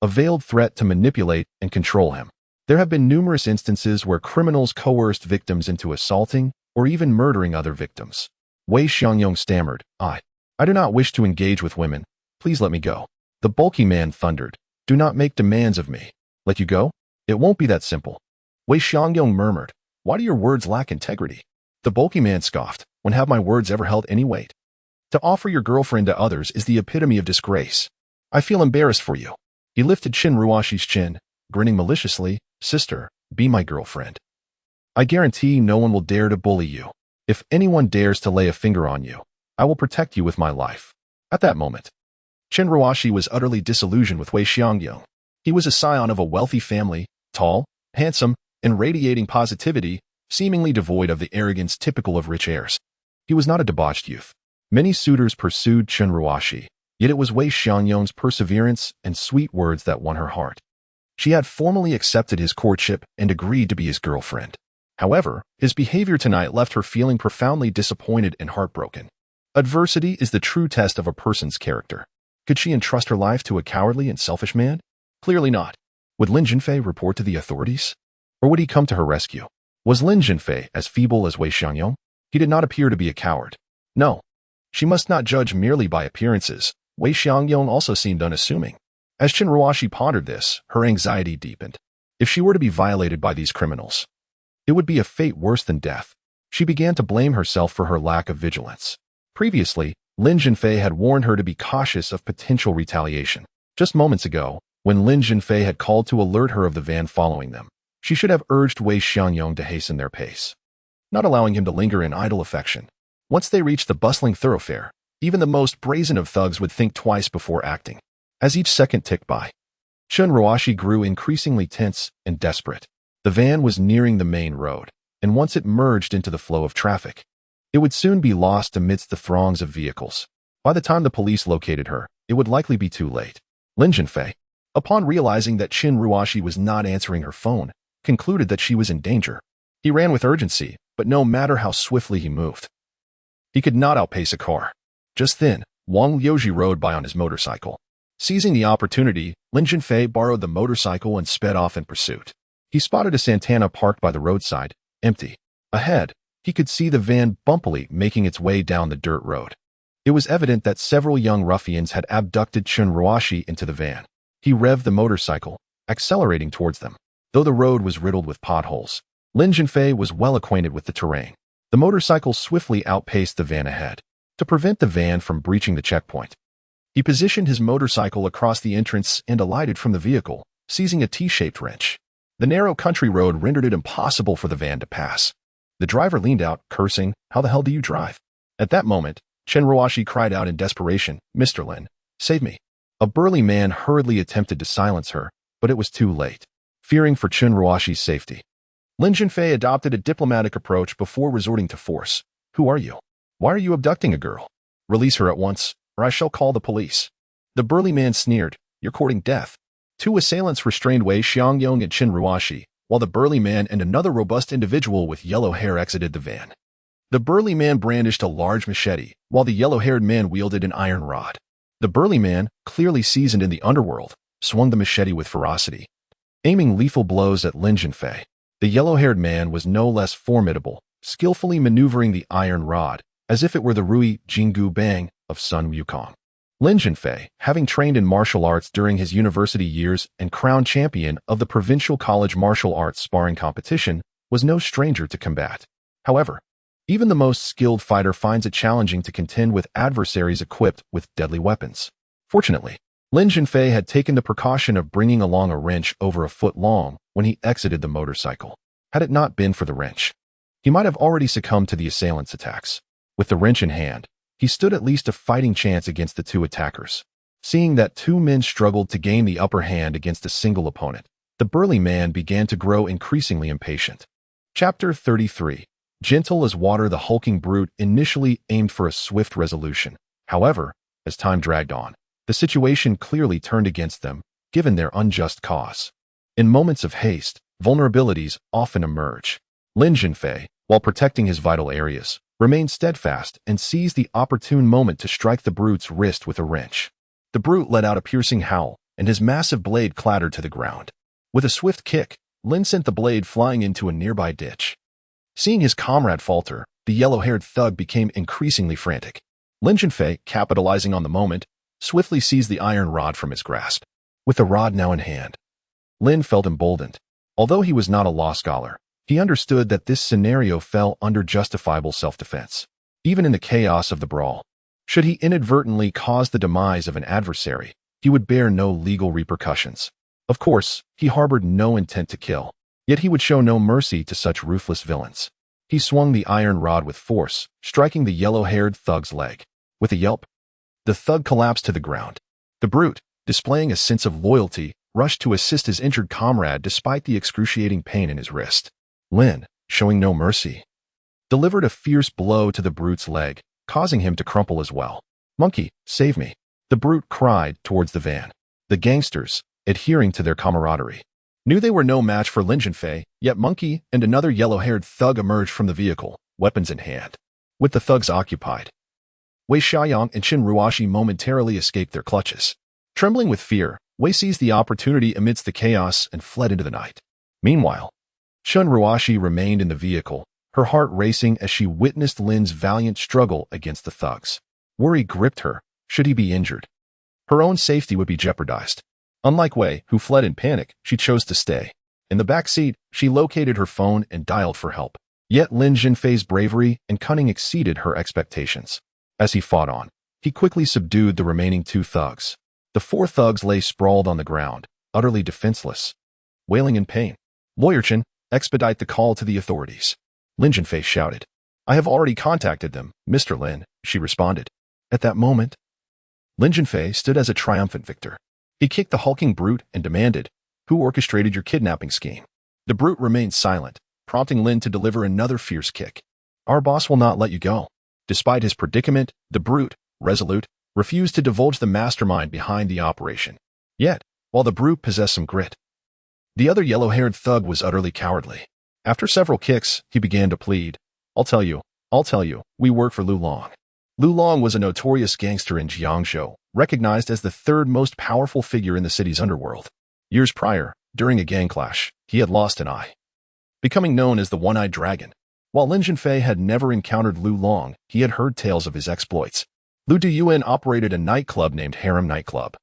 a veiled threat to manipulate and control him. There have been numerous instances where criminals coerced victims into assaulting or even murdering other victims. Wei Xiaoyong stammered, I do not wish to engage with women. Please let me go." The bulky man thundered, "Do not make demands of me. Let you go? It won't be that simple." Wei Xiaoyong murmured, "Why do your words lack integrity?" The bulky man scoffed, "When have my words ever held any weight? To offer your girlfriend to others is the epitome of disgrace. I feel embarrassed for you." He lifted Qin Ruoxi's chin, grinning maliciously, "Sister, be my girlfriend. I guarantee no one will dare to bully you. If anyone dares to lay a finger on you, I will protect you with my life." At that moment, Qin Ruoxi was utterly disillusioned with Wei Xiaoyong. He was a scion of a wealthy family, tall, handsome, and radiating positivity, seemingly devoid of the arrogance typical of rich heirs. He was not a debauched youth. Many suitors pursued Qin Ruoxi, yet it was Wei Xiaoyong's perseverance and sweet words that won her heart. She had formally accepted his courtship and agreed to be his girlfriend. However, his behavior tonight left her feeling profoundly disappointed and heartbroken. Adversity is the true test of a person's character. Could she entrust her life to a cowardly and selfish man? Clearly not. Would Lin Zhenfei report to the authorities? Or would he come to her rescue? Was Lin Zhenfei as feeble as Wei Xiaoyong? He did not appear to be a coward. No. She must not judge merely by appearances. Wei Xiaoyong also seemed unassuming. As Qin Ruoxi pondered this, her anxiety deepened. If she were to be violated by these criminals, it would be a fate worse than death. She began to blame herself for her lack of vigilance. Previously, Lin Zhenfei had warned her to be cautious of potential retaliation. Just moments ago, when Lin Zhenfei had called to alert her of the van following them, she should have urged Wei Xiaoyong to hasten their pace, not allowing him to linger in idle affection. Once they reached the bustling thoroughfare, even the most brazen of thugs would think twice before acting. As each second ticked by, Qin Ruoxi grew increasingly tense and desperate. The van was nearing the main road, and once it merged into the flow of traffic, it would soon be lost amidst the throngs of vehicles. By the time the police located her, it would likely be too late. Lin Zhenfei, upon realizing that Qin Ruoxi was not answering her phone, concluded that she was in danger. He ran with urgency, but no matter how swiftly he moved, he could not outpace a car. Just then, Wang Liuji rode by on his motorcycle. Seizing the opportunity, Lin Zhenfei borrowed the motorcycle and sped off in pursuit. He spotted a Santana parked by the roadside, empty. Ahead, he could see the van bumpily making its way down the dirt road. It was evident that several young ruffians had abducted Qin Ruoxi into the van. He revved the motorcycle, accelerating towards them. Though the road was riddled with potholes, Lin Zhenfei was well acquainted with the terrain. The motorcycle swiftly outpaced the van ahead. To prevent the van from breaching the checkpoint, he positioned his motorcycle across the entrance and alighted from the vehicle, seizing a T-shaped wrench. The narrow country road rendered it impossible for the van to pass. The driver leaned out, cursing, "How the hell do you drive?" At that moment, Chen Ruoshi cried out in desperation, "Mr. Lin, save me." A burly man hurriedly attempted to silence her, but it was too late. Fearing for Chen Ruoshi's safety, Lin Zhenfei adopted a diplomatic approach before resorting to force. "Who are you? Why are you abducting a girl? Release her at once, or I shall call the police." The burly man sneered, "You're courting death." Two assailants restrained Wei Xiangyong and Chen Ruoshi, while the burly man and another robust individual with yellow hair exited the van. The burly man brandished a large machete, while the yellow-haired man wielded an iron rod. The burly man, clearly seasoned in the underworld, swung the machete with ferocity, aiming lethal blows at Lin Zhenfei. The yellow-haired man was no less formidable, skillfully maneuvering the iron rod, as if it were the Rui Jinggu Bang of Sun Wukong. Lin Zhenfei, having trained in martial arts during his university years and crowned champion of the Provincial College Martial Arts Sparring Competition, was no stranger to combat. However, even the most skilled fighter finds it challenging to contend with adversaries equipped with deadly weapons. Fortunately, Lin Zhenfei had taken the precaution of bringing along a wrench over a foot long when he exited the motorcycle. Had it not been for the wrench, he might have already succumbed to the assailants' attacks. With the wrench in hand, he stood at least a fighting chance against the two attackers. Seeing that two men struggled to gain the upper hand against a single opponent, the burly man began to grow increasingly impatient. Chapter 33. Gentle as water, the hulking brute initially aimed for a swift resolution. However, as time dragged on, the situation clearly turned against them, given their unjust cause. In moments of haste, vulnerabilities often emerge. Lin Zhenfei, while protecting his vital areas, remained steadfast and seized the opportune moment to strike the brute's wrist with a wrench. The brute let out a piercing howl, and his massive blade clattered to the ground. With a swift kick, Lin sent the blade flying into a nearby ditch. Seeing his comrade falter, the yellow-haired thug became increasingly frantic. Lin Zhenfei, capitalizing on the moment, swiftly seized the iron rod from his grasp. With the rod now in hand, Lin felt emboldened. Although he was not a law scholar, he understood that this scenario fell under justifiable self-defense. Even in the chaos of the brawl, should he inadvertently cause the demise of an adversary, he would bear no legal repercussions. Of course, he harbored no intent to kill, yet he would show no mercy to such ruthless villains. He swung the iron rod with force, striking the yellow-haired thug's leg. With a yelp, the thug collapsed to the ground. The brute, displaying a sense of loyalty, rushed to assist his injured comrade despite the excruciating pain in his wrist. Lin, showing no mercy, delivered a fierce blow to the brute's leg, causing him to crumple as well. "Monkey, save me," the brute cried towards the van. The gangsters, adhering to their camaraderie, knew they were no match for Lin Zhenfei, yet Monkey and another yellow-haired thug emerged from the vehicle, weapons in hand. With the thugs occupied, Wei Xiaoyang and Chen Ruoshi momentarily escaped their clutches. Trembling with fear, Wei seized the opportunity amidst the chaos and fled into the night. Meanwhile, Chen Ruoshi remained in the vehicle, her heart racing as she witnessed Lin's valiant struggle against the thugs. Worry gripped her. Should he be injured, her own safety would be jeopardized. Unlike Wei, who fled in panic, she chose to stay. In the back seat, she located her phone and dialed for help. Yet Lin Zhenfei's bravery and cunning exceeded her expectations. As he fought on, he quickly subdued the remaining two thugs. The four thugs lay sprawled on the ground, utterly defenseless, wailing in pain. "Lawyer Chen, expedite the call to the authorities," Lin Zhenfei shouted. "I have already contacted them, Mr. Lin," she responded. At that moment, Lin Zhenfei stood as a triumphant victor. He kicked the hulking brute and demanded, "Who orchestrated your kidnapping scheme?" The brute remained silent, prompting Lin to deliver another fierce kick. "Our boss will not let you go." Despite his predicament, the brute, resolute, refused to divulge the mastermind behind the operation. Yet, while the brute possessed some grit, the other yellow-haired thug was utterly cowardly. After several kicks, he began to plead, I'll tell you, we work for Lu Long." Lu Long was a notorious gangster in Jiangzhou, recognized as the third most powerful figure in the city's underworld. Years prior, during a gang clash, he had lost an eye, becoming known as the One-Eyed Dragon. While Lin Zhenfei had never encountered Lu Long, he had heard tales of his exploits. Lu Duyuan operated a nightclub named Harem Nightclub,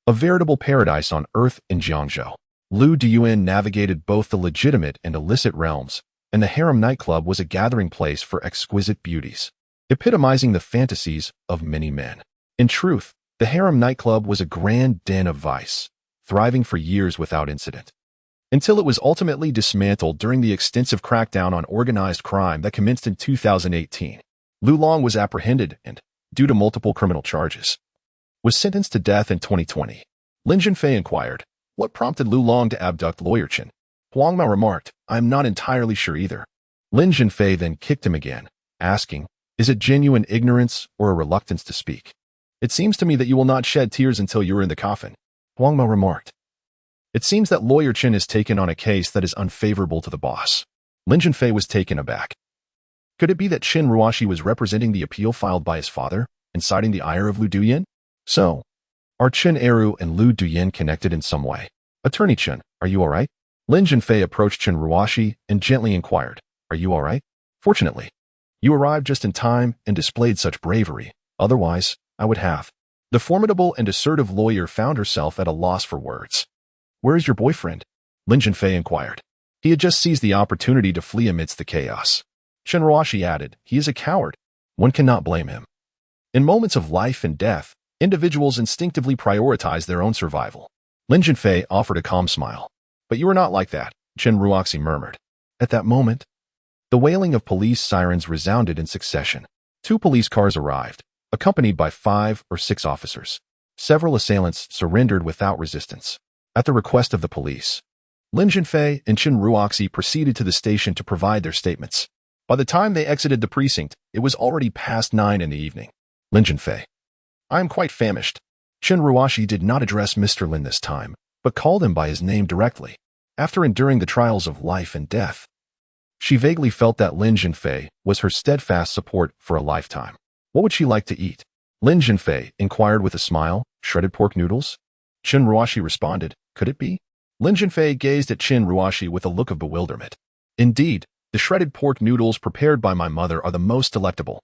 a veritable paradise on earth in Jiangzhou. Lu Duyuan navigated both the legitimate and illicit realms, and the harem nightclub was a gathering place for exquisite beauties, epitomizing the fantasies of many men. In truth, the harem nightclub was a grand den of vice, thriving for years without incident, until it was ultimately dismantled during the extensive crackdown on organized crime that commenced in 2018. Lu Long was apprehended and, due to multiple criminal charges, was sentenced to death in 2020. Lin Zhenfei inquired, "What prompted Lu Long to abduct Lawyer Chen?" Huang Mao remarked, "I'm not entirely sure either." Lin Zhenfei then kicked him again, asking, "Is it genuine ignorance or a reluctance to speak? It seems to me that you will not shed tears until you are in the coffin." Huang Mao remarked, "It seems that Lawyer Chen is taken on a case that is unfavorable to the boss." Lin Zhenfei was taken aback. Could it be that Qin Ruoxi was representing the appeal filed by his father, inciting the ire of Lu Duyan? So, are Chen Eru and Lu Duyan connected in some way? "Attorney Chen, are you all right?" Lin Zhenfei approached Qin Ruoxi and gently inquired, "Are you all right?" "Fortunately, you arrived just in time and displayed such bravery. Otherwise, I would have." The formidable and assertive lawyer found herself at a loss for words. "Where is your boyfriend?" Lin Zhenfei inquired. "He had just seized the opportunity to flee amidst the chaos." Qin Ruoxi added, "He is a coward. One cannot blame him." In moments of life and death, individuals instinctively prioritize their own survival. Lin Zhenfei offered a calm smile. "But you are not like that," Qin Ruoxi murmured. At that moment, the wailing of police sirens resounded in succession. 2 police cars arrived, accompanied by 5 or 6 officers. Several assailants surrendered without resistance. At the request of the police, Lin Zhenfei and Qin Ruoxi proceeded to the station to provide their statements. By the time they exited the precinct, it was already past 9 in the evening. Lin Zhenfei, "I am quite famished." Qin Ruoxi did not address Mr. Lin this time, but called him by his name directly. After enduring the trials of life and death, she vaguely felt that Lin Zhenfei was her steadfast support for a lifetime. What would she like to eat? Lin Zhenfei inquired with a smile. "Shredded pork noodles?" Qin Ruoxi responded, "Could it be?" Lin Zhenfei gazed at Qin Ruoxi with a look of bewilderment. "Indeed, the shredded pork noodles prepared by my mother are the most delectable.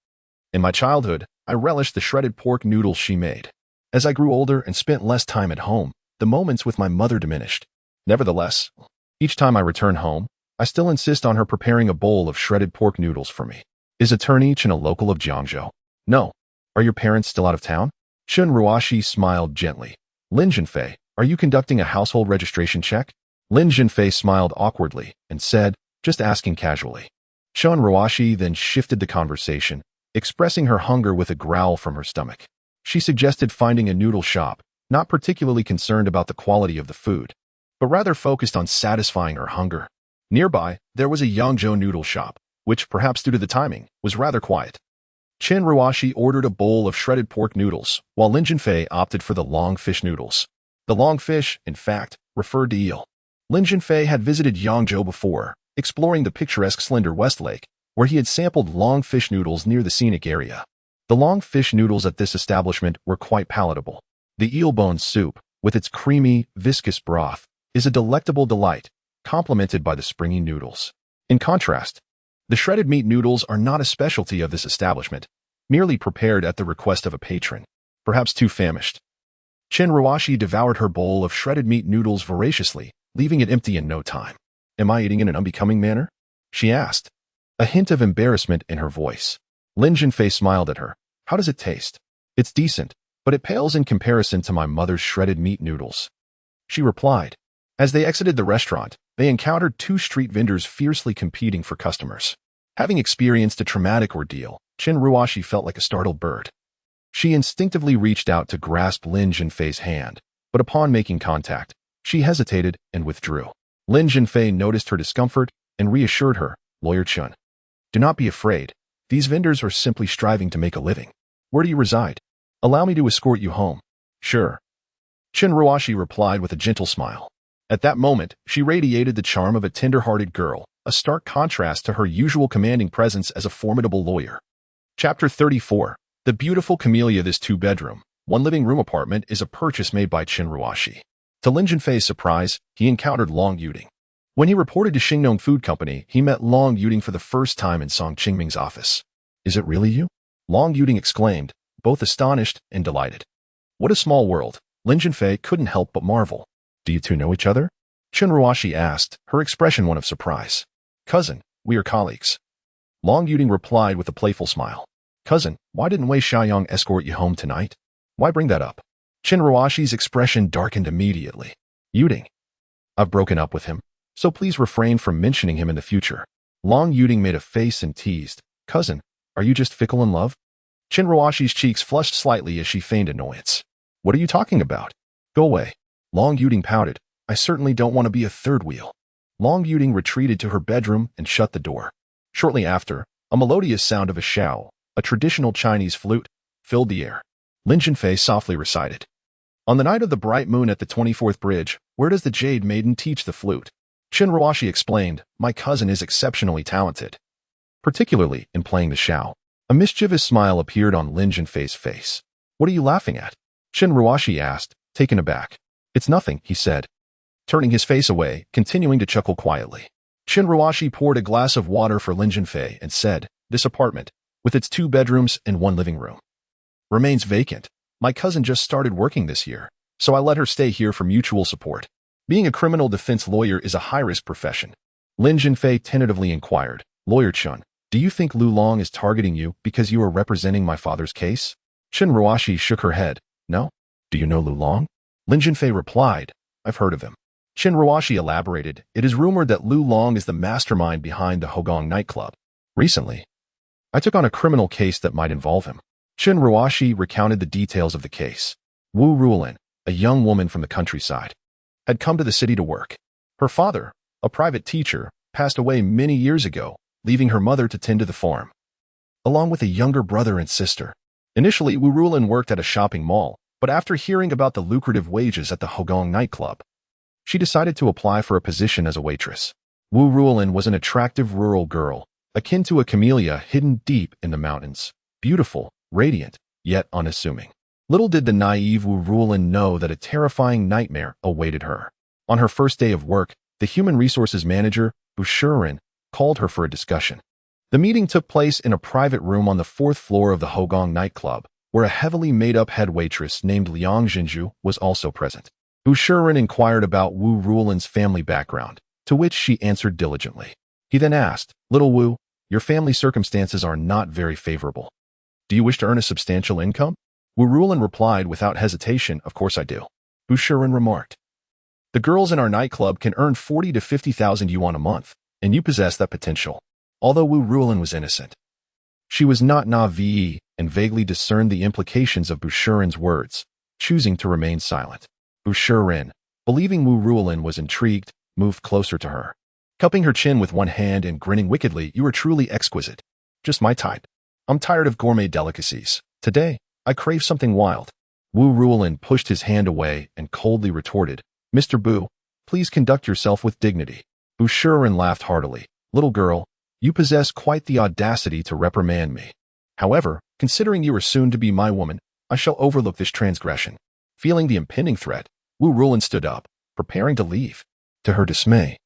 In my childhood, I relished the shredded pork noodles she made. As I grew older and spent less time at home, the moments with my mother diminished. Nevertheless, each time I return home, I still insist on her preparing a bowl of shredded pork noodles for me." Is Attorney Chen a local of Jiangzhou? "No." Are your parents still out of town? Qin Ruoxi smiled gently. Lin Zhenfei, are you conducting a household registration check? Lin Zhenfei smiled awkwardly and said, "Just asking casually." Qin Ruoxi then shifted the conversation, expressing her hunger with a growl from her stomach. She suggested finding a noodle shop, not particularly concerned about the quality of the food, but rather focused on satisfying her hunger. Nearby, there was a Yangzhou noodle shop, which, perhaps due to the timing, was rather quiet. Qin Ruoxi ordered a bowl of shredded pork noodles, while Lin Zhenfei opted for the long fish noodles. The long fish, in fact, referred to eel. Lin Zhenfei had visited Yangzhou before, exploring the picturesque Slender West Lake, where he had sampled long fish noodles near the scenic area. The long fish noodles at this establishment were quite palatable. The eel bone soup, with its creamy, viscous broth, is a delectable delight, complemented by the springy noodles. In contrast, the shredded meat noodles are not a specialty of this establishment, merely prepared at the request of a patron, perhaps too famished. Qin Ruoxi devoured her bowl of shredded meat noodles voraciously, leaving it empty in no time. "Am I eating in an unbecoming manner?" she asked, a hint of embarrassment in her voice. Lin Zhenfei smiled at her. "How does it taste?" "It's decent, but it pales in comparison to my mother's shredded meat noodles," she replied. As they exited the restaurant, they encountered 2 street vendors fiercely competing for customers. Having experienced a traumatic ordeal, Qin Ruoxi felt like a startled bird. She instinctively reached out to grasp Lin Zhenfei's hand, but upon making contact, she hesitated and withdrew. Lin Zhenfei noticed her discomfort and reassured her, "Lawyer Chen, do not be afraid. These vendors are simply striving to make a living. Where do you reside? Allow me to escort you home." "Sure." Qin Ruoxi replied with a gentle smile. At that moment, she radiated the charm of a tender-hearted girl, a stark contrast to her usual commanding presence as a formidable lawyer. Chapter 34. The beautiful camellia. This 2-bedroom, 1-living-room apartment is a purchase made by Qin Ruoxi. To Lin Zhenfei's surprise, he encountered Long Yuding. When he reported to Xingnong Food Company, he met Long Yuding for the first time in Song Qingming's office. "Is it really you?" Long Yuding exclaimed, both astonished and delighted. What a small world. Lin Zhenfei couldn't help but marvel. "Do you two know each other?" Qin Ruoxi asked, her expression one of surprise. "Cousin, we are colleagues. Long Yuding replied with a playful smile. Cousin, why didn't Wei Xiaoyang escort you home tonight? Why bring that up? Qin Ruoxi's expression darkened immediately. Yuding. I've broken up with him, so please refrain from mentioning him in the future. Long Yuding made a face and teased. Cousin, are you just fickle in love? Qin Ruoxi's cheeks flushed slightly as she feigned annoyance. What are you talking about? Go away. Long Yuding pouted. I certainly don't want to be a third wheel. Long Yuding retreated to her bedroom and shut the door. Shortly after, a melodious sound of a xiao, a traditional Chinese flute, filled the air. Lin Zhenfei softly recited. On the night of the bright moon at the 24th bridge, where does the Jade Maiden teach the flute? Qin Ruoxi explained, my cousin is exceptionally talented, particularly in playing the xiao. A mischievous smile appeared on Lin Zhenfei's face. What are you laughing at? Qin Ruoxi asked, taken aback. It's nothing, he said, turning his face away, continuing to chuckle quietly. Qin Ruoxi poured a glass of water for Lin Zhenfei and said, this apartment, with its 2 bedrooms and 1 living room, remains vacant. My cousin just started working this year, so I let her stay here for mutual support. Being a criminal defense lawyer is a high-risk profession. Lin Zhenfei tentatively inquired, Lawyer Chun, do you think Lu Long is targeting you because you are representing my father's case? Qin Ruoxi shook her head. No? Do you know Lu Long? Lin Zhenfei replied, I've heard of him. Qin Ruoxi elaborated, it is rumored that Lu Long is the mastermind behind the Hogong nightclub. Recently, I took on a criminal case that might involve him. Qin Ruoxi recounted the details of the case. Wu Rulin, a young woman from the countryside, had come to the city to work. Her father, a private teacher, passed away many years ago, leaving her mother to tend to the farm, along with a younger brother and sister. Initially, Wu Rulin worked at a shopping mall, but after hearing about the lucrative wages at the Hogong nightclub, she decided to apply for a position as a waitress. Wu Rulin was an attractive rural girl, akin to a camellia hidden deep in the mountains, beautiful, radiant, yet unassuming. Little did the naive Wu Rulin know that a terrifying nightmare awaited her. On her first day of work, the human resources manager, Bu Shiren, called her for a discussion. The meeting took place in a private room on the 4th floor of the Hogong nightclub, where a heavily made-up head waitress named Liang Jinju was also present. Bu Shiren inquired about Wu Rulin's family background, to which she answered diligently. He then asked, Little Wu, your family circumstances are not very favorable. Do you wish to earn a substantial income? Wu Rulin replied without hesitation, Of course I do. Bu Shiren remarked. The girls in our nightclub can earn 40 to 50,000 yuan a month, and you possess that potential. Although Wu Rulin was innocent, she was not naive and vaguely discerned the implications of Bu Shiren's words, choosing to remain silent. Bu Shiren, believing Wu Rulin was intrigued, moved closer to her. Cupping her chin with one hand and grinning wickedly, You are truly exquisite. Just my type. I'm tired of gourmet delicacies. Today, I crave something wild. Wu Rulin pushed his hand away and coldly retorted, Mr. Bu, please conduct yourself with dignity. Bu Shiren laughed heartily. Little girl, you possess quite the audacity to reprimand me. However, considering you are soon to be my woman, I shall overlook this transgression. Feeling the impending threat, Wu Rulin stood up, preparing to leave. To her dismay,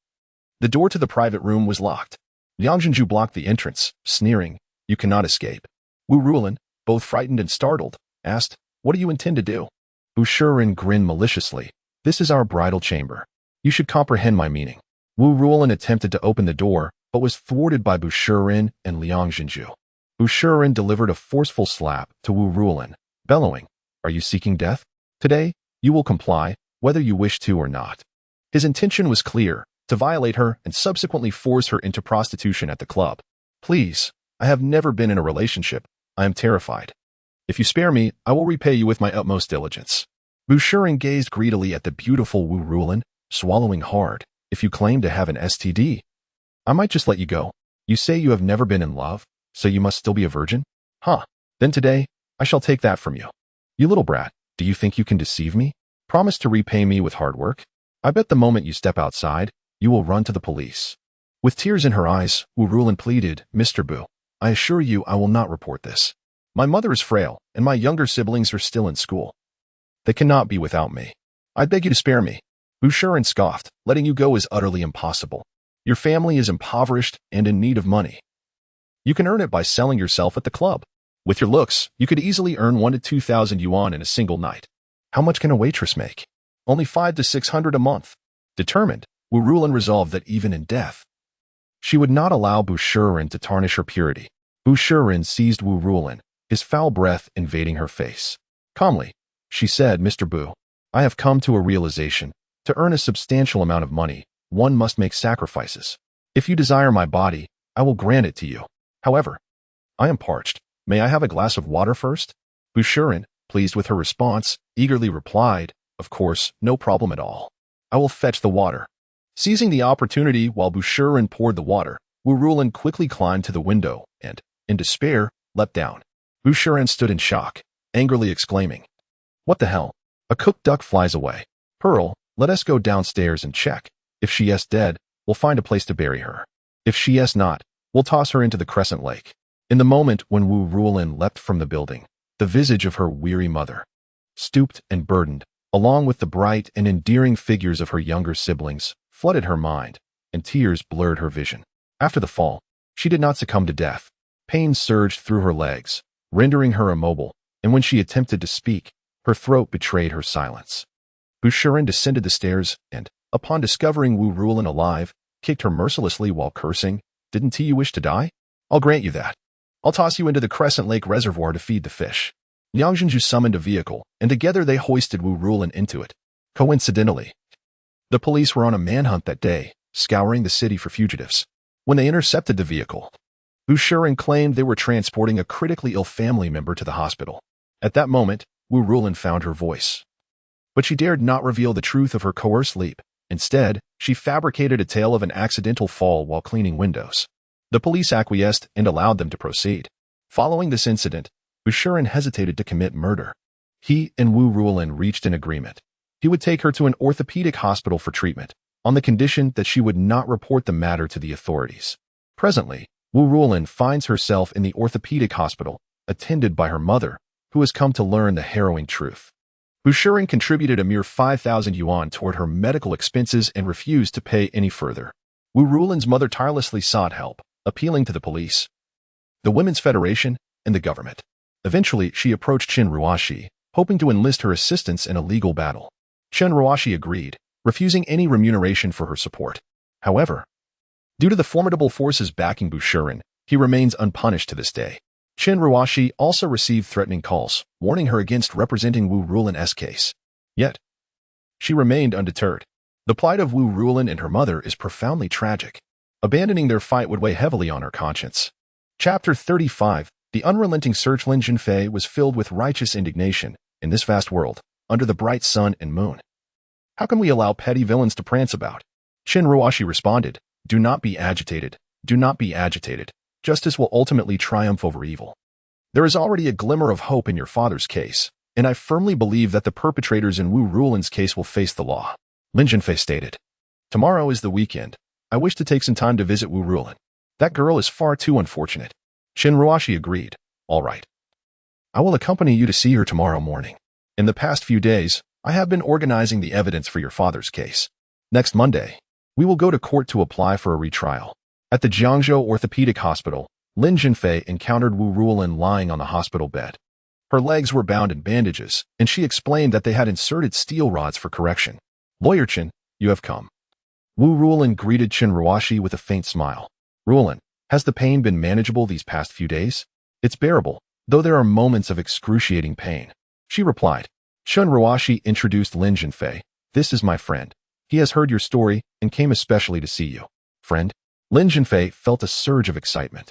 the door to the private room was locked. Liang Jinju blocked the entrance, sneering, You cannot escape. Wu Rulin, both frightened and startled, asked, What do you intend to do? Bu Shiren grinned maliciously. This is our bridal chamber. You should comprehend my meaning. Wu Rulin attempted to open the door, but was thwarted by Bu Shiren and Liang Jinju. Bu Shiren delivered a forceful slap to Wu Rulin, bellowing, Are you seeking death? Today, you will comply, whether you wish to or not. His intention was clear, to violate her and subsequently force her into prostitution at the club. Please, I have never been in a relationship. I am terrified. If you spare me, I will repay you with my utmost diligence. Bu Shiren gazed greedily at the beautiful Wu Rulin, swallowing hard. If you claim to have an STD, I might just let you go. You say you have never been in love, so you must still be a virgin? Huh. Then today, I shall take that from you. You little brat, do you think you can deceive me? Promise to repay me with hard work? I bet the moment you step outside, you will run to the police. With tears in her eyes, Wu Rulin pleaded, Mr. Bu, I assure you I will not report this. My mother is frail, and my younger siblings are still in school. They cannot be without me. I beg you to spare me. Bu Shiren scoffed, letting you go is utterly impossible. Your family is impoverished and in need of money. You can earn it by selling yourself at the club. With your looks, you could easily earn 1 to 2,000 yuan in a single night. How much can a waitress make? Only 500 to 600 a month. Determined, Wu Rulin resolved that even in death, She would not allow Bu Shiren to tarnish her purity. Bu Shiren seized Wu Rulin, his foul breath invading her face. Calmly, she said, Mr. Bu, I have come to a realization. To earn a substantial amount of money, one must make sacrifices. If you desire my body, I will grant it to you. However, I am parched. May I have a glass of water first? Bu Shiren, pleased with her response, eagerly replied, of course, no problem at all. I will fetch the water. Seizing the opportunity while Bu Shiren poured the water, Wu Rulin quickly climbed to the window and, in despair, leapt down. Bu Shiren stood in shock, angrily exclaiming, What the hell? A cooked duck flies away. Pearl, let us go downstairs and check. If she is dead, we'll find a place to bury her. If she is not, we'll toss her into the Crescent Lake. In the moment when Wu Rulin leapt from the building, the visage of her weary mother, stooped and burdened, along with the bright and endearing figures of her younger siblings, flooded her mind, and tears blurred her vision. After the fall, she did not succumb to death. Pain surged through her legs, rendering her immobile, and when she attempted to speak, her throat betrayed her silence. Bu Shiren descended the stairs and, upon discovering Wu Rulin alive, kicked her mercilessly while cursing, Didn't you wish to die? I'll grant you that. I'll toss you into the Crescent Lake Reservoir to feed the fish. Liang Zhenju summoned a vehicle, and together they hoisted Wu Rulin into it. Coincidentally, the police were on a manhunt that day, scouring the city for fugitives. When they intercepted the vehicle, Bu Shiren claimed they were transporting a critically ill family member to the hospital. At that moment, Wu Rulin found her voice. But she dared not reveal the truth of her coerced leap. Instead, she fabricated a tale of an accidental fall while cleaning windows. The police acquiesced and allowed them to proceed. Following this incident, Bu Shiren hesitated to commit murder. He and Wu Rulin reached an agreement. He would take her to an orthopedic hospital for treatment, on the condition that she would not report the matter to the authorities. Presently, Wu Rulin finds herself in the orthopedic hospital, attended by her mother, who has come to learn the harrowing truth. Bu Shiren contributed a mere 5,000 yuan toward her medical expenses and refused to pay any further. Wu Rulin's mother tirelessly sought help, appealing to the police, the Women's Federation, and the government. Eventually, she approached Chen Ruoxi, hoping to enlist her assistance in a legal battle. Chen Ruoxi agreed, refusing any remuneration for her support. However, due to the formidable forces backing Bu Shiren, he remains unpunished to this day. Chen Ruoxi also received threatening calls, warning her against representing Wu Rulin's case. Yet, she remained undeterred. The plight of Wu Rulin and her mother is profoundly tragic. Abandoning their fight would weigh heavily on her conscience. Chapter 35. The unrelenting search. Lin Zhenfei was filled with righteous indignation. In this vast world, under the bright sun and moon, how can we allow petty villains to prance about? Chen Ruoxi responded, Do not be agitated. Do not be agitated. Justice will ultimately triumph over evil. There is already a glimmer of hope in your father's case, and I firmly believe that the perpetrators in Wu Rulin's case will face the law. Lin Zhenfei stated, Tomorrow is the weekend. I wish to take some time to visit Wu Rulin. That girl is far too unfortunate. Chen Ruoxi agreed. All right. I will accompany you to see her tomorrow morning. In the past few days, I have been organizing the evidence for your father's case. Next Monday, we will go to court to apply for a retrial. At the Jiangzhou Orthopedic Hospital, Lin Zhenfei encountered Wu Rulin lying on the hospital bed. Her legs were bound in bandages, and she explained that they had inserted steel rods for correction. Lawyer Chen, you have come. Wu Rulin greeted Chen Ruoxi with a faint smile. Rulin, has the pain been manageable these past few days? It's bearable, though there are moments of excruciating pain. She replied. Chen Ruoxi introduced Lin Zhenfei. This is my friend. He has heard your story and came especially to see you. Friend? Lin Zhenfei felt a surge of excitement.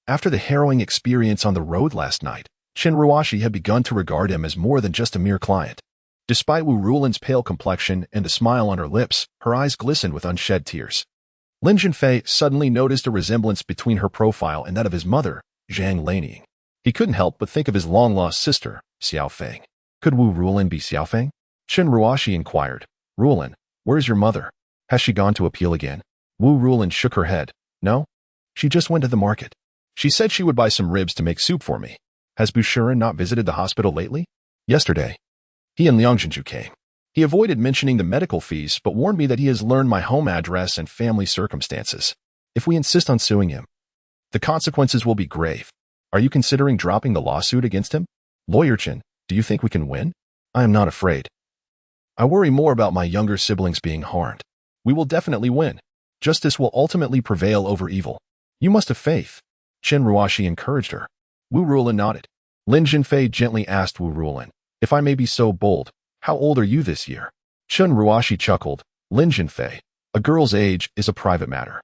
After the harrowing experience on the road last night, Chen Ruoxi had begun to regard him as more than just a mere client. Despite Wu Rulin's pale complexion and the smile on her lips, her eyes glistened with unshed tears. Lin Zhenfei suddenly noticed a resemblance between her profile and that of his mother, Zhang Lanying. He couldn't help but think of his long-lost sister, Xiao Feng. Could Wu Rulin be Xiao Feng? Chen Ruoxi inquired. Rulin, where's your mother? Has she gone to appeal again? Wu Rulin shook her head. No. She just went to the market. She said she would buy some ribs to make soup for me. Has Bu Shiren not visited the hospital lately? Yesterday. He and Liang Zhenju came. He avoided mentioning the medical fees, but warned me that he has learned my home address and family circumstances. If we insist on suing him, the consequences will be grave. Are you considering dropping the lawsuit against him? Lawyer Chen, do you think we can win? I am not afraid. I worry more about my younger siblings being harmed. We will definitely win. Justice will ultimately prevail over evil. You must have faith. Chen Ruoxi encouraged her. Wu Ruolin nodded. Lin Zhenfei gently asked Wu Ruolin, if I may be so bold, how old are you this year? Chen Ruoxi chuckled. Lin Zhenfei, a girl's age is a private matter.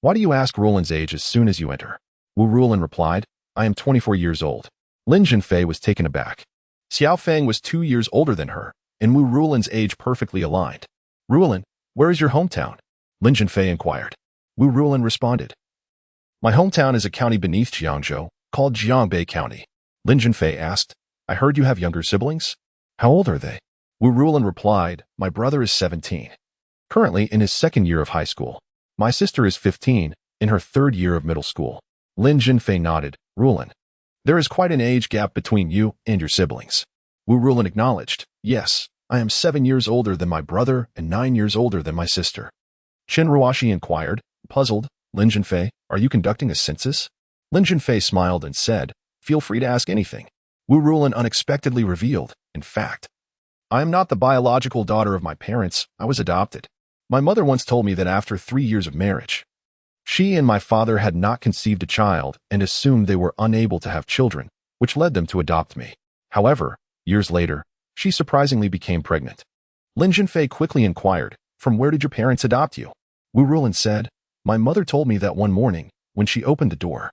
Why do you ask Ruolin's age as soon as you enter? Wu Ruolin replied, I am 24 years old. Lin Zhenfei was taken aback. Xiao Feng was 2 years older than her, and Wu Ruolin's age perfectly aligned. Ruolin, where is your hometown? Lin Zhenfei inquired. Wu Ruolin responded. My hometown is a county beneath Jiangzhou, called Jiangbei County. Lin Zhenfei asked, I heard you have younger siblings? How old are they? Wu Ruolin replied, my brother is 17. Currently in his second year of high school. My sister is 15, in her third year of middle school. Lin Zhenfei nodded. Ruolin, there is quite an age gap between you and your siblings. Wu Ruolin acknowledged, yes, I am 7 years older than my brother and 9 years older than my sister. Chen Ruoxi inquired, puzzled, Lin Zhenfei, are you conducting a census? Lin Zhenfei smiled and said, feel free to ask anything. Wu Ruolin unexpectedly revealed, in fact, I am not the biological daughter of my parents, I was adopted. My mother once told me that after 3 years of marriage, she and my father had not conceived a child and assumed they were unable to have children, which led them to adopt me. However, years later, she surprisingly became pregnant. Lin Zhenfei quickly inquired, from where did your parents adopt you? Wu Ruolin said, my mother told me that one morning, when she opened the door,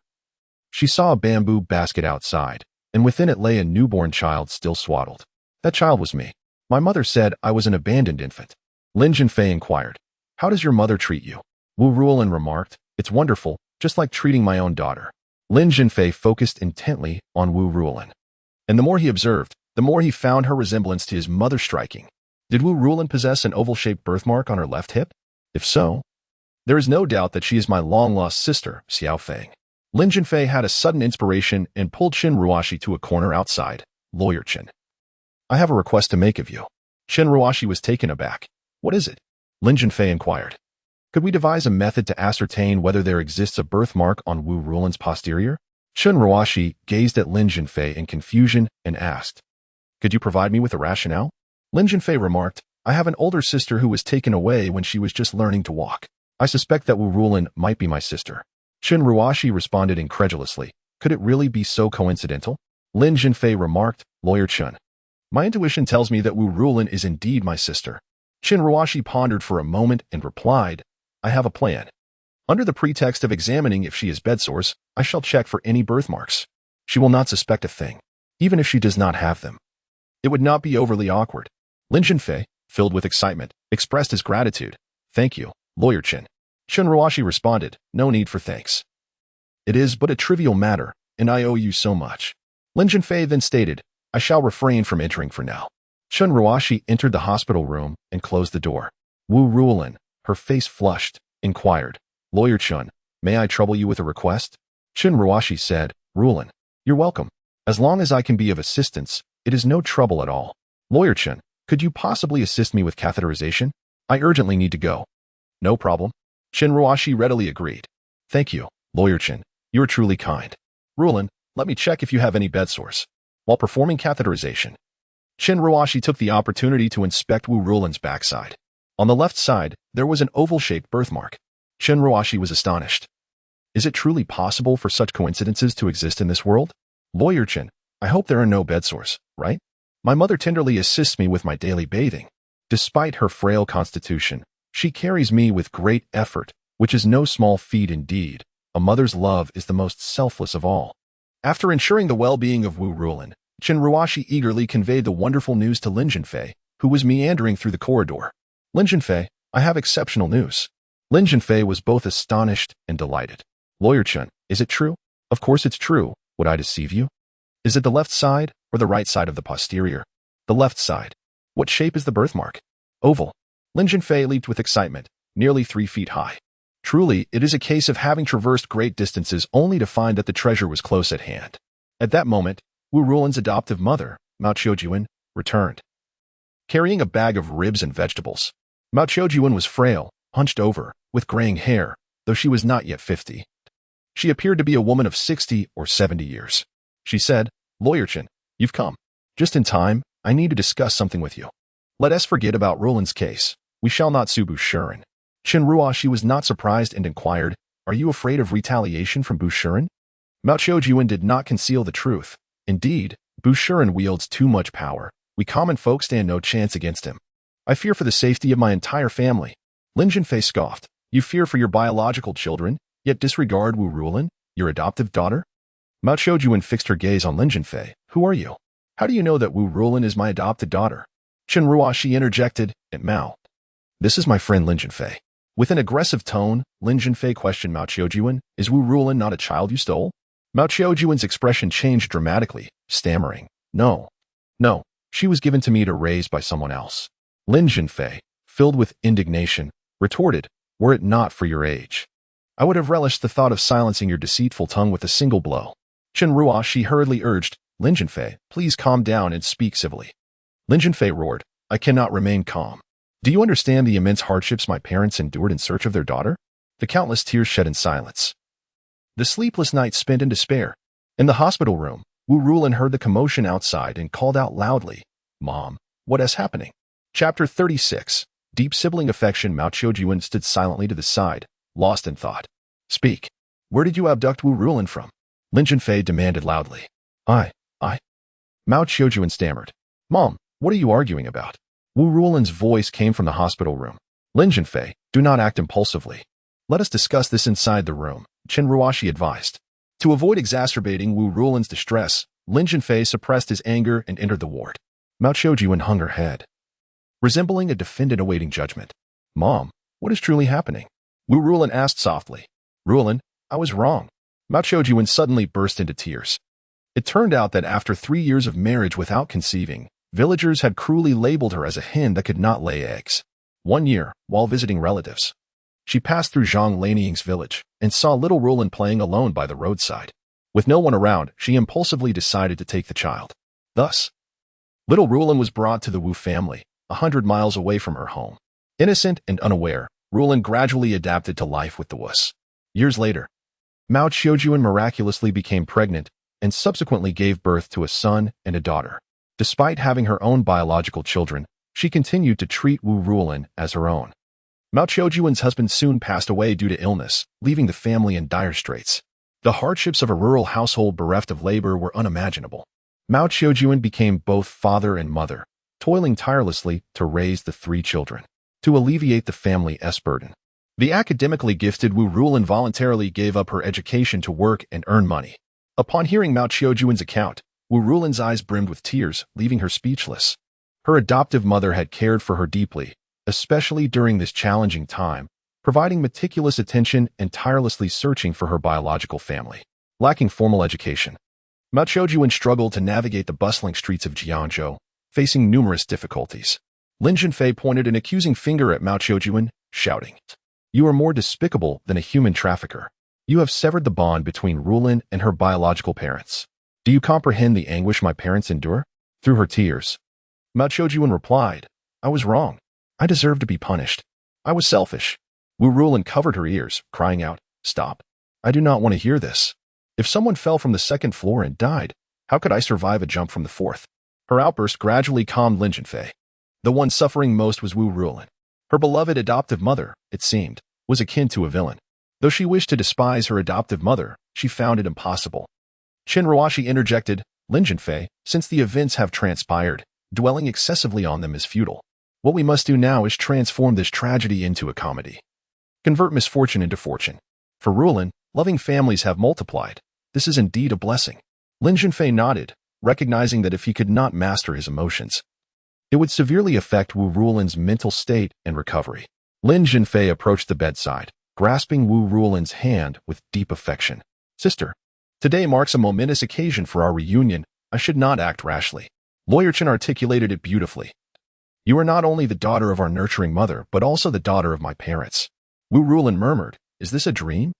she saw a bamboo basket outside, and within it lay a newborn child still swaddled. That child was me. My mother said I was an abandoned infant. Lin Zhenfei inquired, how does your mother treat you? Wu Ruolin remarked, it's wonderful, just like treating my own daughter. Lin Zhenfei focused intently on Wu Ruolin. And the more he observed, the more he found her resemblance to his mother striking. Did Wu Ruolin possess an oval-shaped birthmark on her left hip? If so, there is no doubt that she is my long-lost sister, Xiao Feng. Lin Zhenfei had a sudden inspiration and pulled Chen Ruoxi to a corner outside. Lawyer Chen, I have a request to make of you. Chen Ruoxi was taken aback. What is it? Lin Zhenfei inquired. Could we devise a method to ascertain whether there exists a birthmark on Wu Ruolin's posterior? Chen Ruoxi gazed at Lin Zhenfei in confusion and asked, could you provide me with a rationale? Lin Zhenfei remarked, I have an older sister who was taken away when she was just learning to walk. I suspect that Wu Ruolin might be my sister. Chen Ruoxi responded incredulously, could it really be so coincidental? Lin Zhenfei remarked, Lawyer Chen, my intuition tells me that Wu Ruolin is indeed my sister. Chen Ruoxi pondered for a moment and replied, I have a plan. Under the pretext of examining if she is bedsores, I shall check for any birthmarks. She will not suspect a thing, even if she does not have them. It would not be overly awkward. Lin Zhenfei, filled with excitement, expressed his gratitude. Thank you, Lawyer Chen. Chen Ruoxi responded, no need for thanks. It is but a trivial matter, and I owe you so much. Lin Zhenfei then stated, I shall refrain from entering for now. Chen Ruoxi entered the hospital room and closed the door. Wu Ruolin, her face flushed, inquired, Lawyer Chen, may I trouble you with a request? Chen Ruoxi said, Ruolin, you're welcome. As long as I can be of assistance, it is no trouble at all. Lawyer Chen, could you possibly assist me with catheterization? I urgently need to go. No problem. Chen Ruoxi readily agreed. Thank you, Lawyer Chen. You are truly kind. Ruolin, let me check if you have any bed sores. While performing catheterization, Chen Ruoxi took the opportunity to inspect Wu Ruolin's backside. On the left side, there was an oval-shaped birthmark. Chen Ruoxi was astonished. Is it truly possible for such coincidences to exist in this world? Lawyer Chen, I hope there are no bed sores, right? My mother tenderly assists me with my daily bathing. Despite her frail constitution, she carries me with great effort, which is no small feat indeed. A mother's love is the most selfless of all. After ensuring the well-being of Wu Ruolin, Chen Ruoxi eagerly conveyed the wonderful news to Lin Zhenfei, who was meandering through the corridor. Lin Zhenfei, I have exceptional news. Lin Zhenfei was both astonished and delighted. Lawyer Chen, is it true? Of course it's true. Would I deceive you? Is it the left side or the right side of the posterior? The left side. What shape is the birthmark? Oval. Lin Zhenfei leaped with excitement, nearly 3 feet high. Truly, it is a case of having traversed great distances only to find that the treasure was close at hand. At that moment, Wu Ruolin's adoptive mother, Mao Qiujuan, returned, carrying a bag of ribs and vegetables. Mao Qiujuan was frail, hunched over, with graying hair, though she was not yet 50. She appeared to be a woman of 60 or 70 years. She said, Lawyer Chen, you've come. Just in time, I need to discuss something with you. Let us forget about Ruolin's case. We shall not sue Bushuren. Qin Ruoxi was not surprised and inquired, "Are you afraid of retaliation from Bu Shiren?" Mao Qiujian did not conceal the truth. Indeed, Bu Shiren wields too much power. We common folk stand no chance against him. I fear for the safety of my entire family. Lin Zhenfei scoffed. You fear for your biological children, yet disregard Wu Ruolin, your adoptive daughter? Mao Qiujian fixed her gaze on Lin Zhenfei. Who are you? How do you know that Wu Ruolin is my adopted daughter? Qin Ruoxi interjected, at Mao. This is my friend Lin Zhenfei. With an aggressive tone, Lin Zhenfei questioned Mao Qiujian, is Wu Ruolin not a child you stole? Mao Qiujian's expression changed dramatically, stammering, No, she was given to me to raise by someone else. Lin Zhenfei, filled with indignation, retorted, were it not for your age, I would have relished the thought of silencing your deceitful tongue with a single blow. Qin Ruoxi hurriedly urged, Lin Zhenfei, please calm down and speak civilly. Lin Zhenfei roared, I cannot remain calm. Do you understand the immense hardships my parents endured in search of their daughter? The countless tears shed in silence. The sleepless nights spent in despair. In the hospital room, Wu Ruolin heard the commotion outside and called out loudly, Mom, what is happening? Chapter 36. Deep sibling affection. Mao Qiujian stood silently to the side, lost in thought. Speak. Where did you abduct Wu Ruolin from? Lin Zhenfei demanded loudly. I. Mao Qiujian stammered. Mom, what are you arguing about? Wu Ruolin's voice came from the hospital room. Lin Zhenfei, do not act impulsively. Let us discuss this inside the room, Qin Ruoxi advised. To avoid exacerbating Wu Ruolin's distress, Lin Zhenfei suppressed his anger and entered the ward. Mao Qiujian hung her head, resembling a defendant awaiting judgment. Mom, what is truly happening? Wu Ruolin asked softly. Ruolin, I was wrong. Mao Qiujian suddenly burst into tears. It turned out that after 3 years of marriage without conceiving, villagers had cruelly labeled her as a hen that could not lay eggs. 1 year, while visiting relatives, she passed through Zhang Lanying's village and saw little Ruolin playing alone by the roadside. With no one around, she impulsively decided to take the child. Thus, little Ruolin was brought to the Wu family, 100 miles away from her home. Innocent and unaware, Ruolin gradually adapted to life with the Wus. Years later, Mao Qiujian miraculously became pregnant and subsequently gave birth to a son and a daughter. Despite having her own biological children, she continued to treat Wu Ruolin as her own. Mao Qiujian's husband soon passed away due to illness, leaving the family in dire straits. The hardships of a rural household bereft of labor were unimaginable. Mao Qiujian became both father and mother, toiling tirelessly to raise the 3 children. To alleviate the family's burden, the academically gifted Wu Ruolin voluntarily gave up her education to work and earn money. Upon hearing Mao Qiujian's account, Wu Ruolin's eyes brimmed with tears, leaving her speechless. Her adoptive mother had cared for her deeply, especially during this challenging time, providing meticulous attention and tirelessly searching for her biological family. Lacking formal education, Mao Qiujian struggled to navigate the bustling streets of Jiangzhou, facing numerous difficulties. Lin Zhenfei pointed an accusing finger at Mao Qiujian, shouting, You are more despicable than a human trafficker. You have severed the bond between Ruolin and her biological parents. Do you comprehend the anguish my parents endure? Through her tears, Mao Qiujian replied, I was wrong. I deserve to be punished. I was selfish. Wu Ruolin covered her ears, crying out, Stop. I do not want to hear this. If someone fell from the 2nd floor and died, how could I survive a jump from the 4th? Her outburst gradually calmed Lin Zhenfei. The one suffering most was Wu Ruolin. Her beloved adoptive mother, it seemed, was akin to a villain. Though she wished to despise her adoptive mother, she found it impossible. Qin Ruoxi interjected, Lin Zhenfei, since the events have transpired, dwelling excessively on them is futile. What we must do now is transform this tragedy into a comedy. Convert misfortune into fortune. For Ruolin, loving families have multiplied. This is indeed a blessing. Lin Zhenfei nodded, recognizing that if he could not master his emotions, it would severely affect Wu Ruolin's mental state and recovery. Lin Zhenfei approached the bedside, grasping Wu Ruolin's hand with deep affection. Sister, today marks a momentous occasion for our reunion. I should not act rashly. Lawyer Chen articulated it beautifully. You are not only the daughter of our nurturing mother, but also the daughter of my parents. Wu Ruolin murmured, Is this a dream?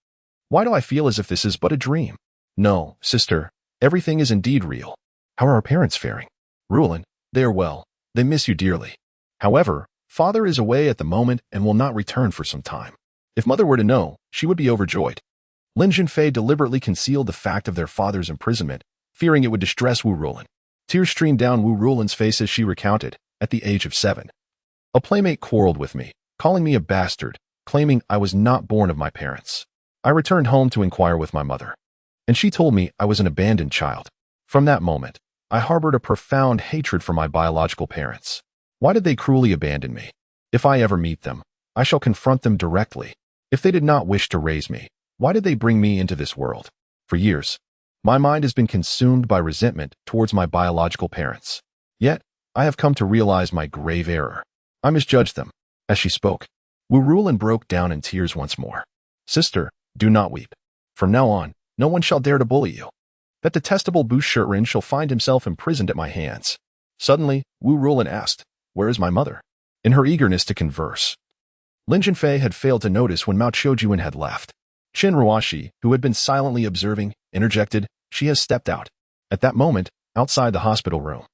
Why do I feel as if this is but a dream? No, sister, everything is indeed real. How are our parents faring? Ruolin, they are well. They miss you dearly. However, father is away at the moment and will not return for some time. If mother were to know, she would be overjoyed. Lin Zhenfei deliberately concealed the fact of their father's imprisonment, fearing it would distress Wu Ruolin. Tears streamed down Wu Ruolin's face as she recounted, at the age of 7. A playmate quarreled with me, calling me a bastard, claiming I was not born of my parents. I returned home to inquire with my mother, and she told me I was an abandoned child. From that moment, I harbored a profound hatred for my biological parents. Why did they cruelly abandon me? If I ever meet them, I shall confront them directly. If they did not wish to raise me, why did they bring me into this world? For years, my mind has been consumed by resentment towards my biological parents. Yet, I have come to realize my grave error. I misjudged them. As she spoke, Wu Rulin broke down in tears once more. Sister, do not weep. From now on, no one shall dare to bully you. That detestable Bushirtrin shall find himself imprisoned at my hands. Suddenly, Wu Rulin asked, where is my mother? In her eagerness to converse, Lin Zhenfei had failed to notice when Mao Qiujuan had left. Qin Ruoxi, who had been silently observing, interjected, she has stepped out. At that moment, outside the hospital room,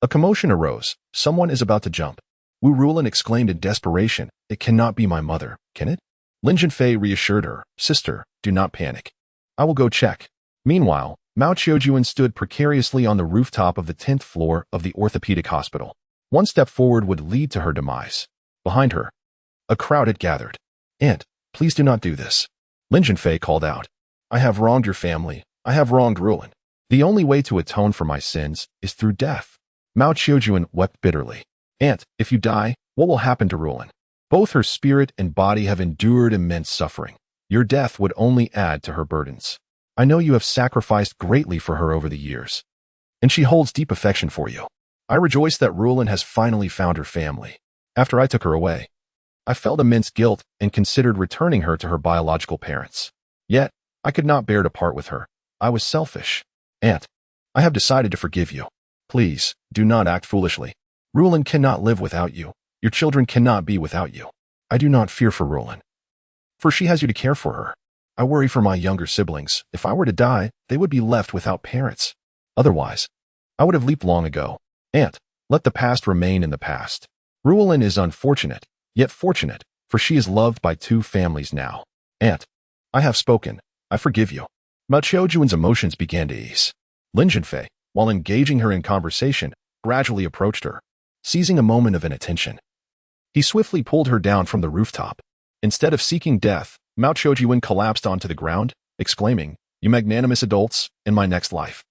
a commotion arose. Someone is about to jump. Wu Rulin exclaimed in desperation, it cannot be my mother, can it? Lin Zhenfei reassured her, sister, do not panic. I will go check. Meanwhile, Mao Qiujuan stood precariously on the rooftop of the 10th floor of the orthopedic hospital. One step forward would lead to her demise. Behind her, a crowd had gathered. Aunt, please do not do this. Lin Zhenfei called out. I have wronged your family. I have wronged Rulin. The only way to atone for my sins is through death. Mao Qiujuan wept bitterly. Aunt, if you die, what will happen to Rulin? Both her spirit and body have endured immense suffering. Your death would only add to her burdens. I know you have sacrificed greatly for her over the years, and she holds deep affection for you. I rejoice that Rulin has finally found her family. After I took her away, I felt immense guilt and considered returning her to her biological parents. Yet, I could not bear to part with her. I was selfish. Aunt, I have decided to forgive you. Please, do not act foolishly. Rulin cannot live without you. Your children cannot be without you. I do not fear for Rulin, for she has you to care for her. I worry for my younger siblings. If I were to die, they would be left without parents. Otherwise, I would have leaped long ago. Aunt, let the past remain in the past. Rulin is unfortunate, yet fortunate, for she is loved by 2 families now. Aunt, I have spoken. I forgive you. Mao Qiujuan's emotions began to ease. Lin Zhenfei, while engaging her in conversation, gradually approached her, seizing a moment of inattention. He swiftly pulled her down from the rooftop. Instead of seeking death, Mao Qiujuan collapsed onto the ground, exclaiming, you magnanimous adults, in my next life,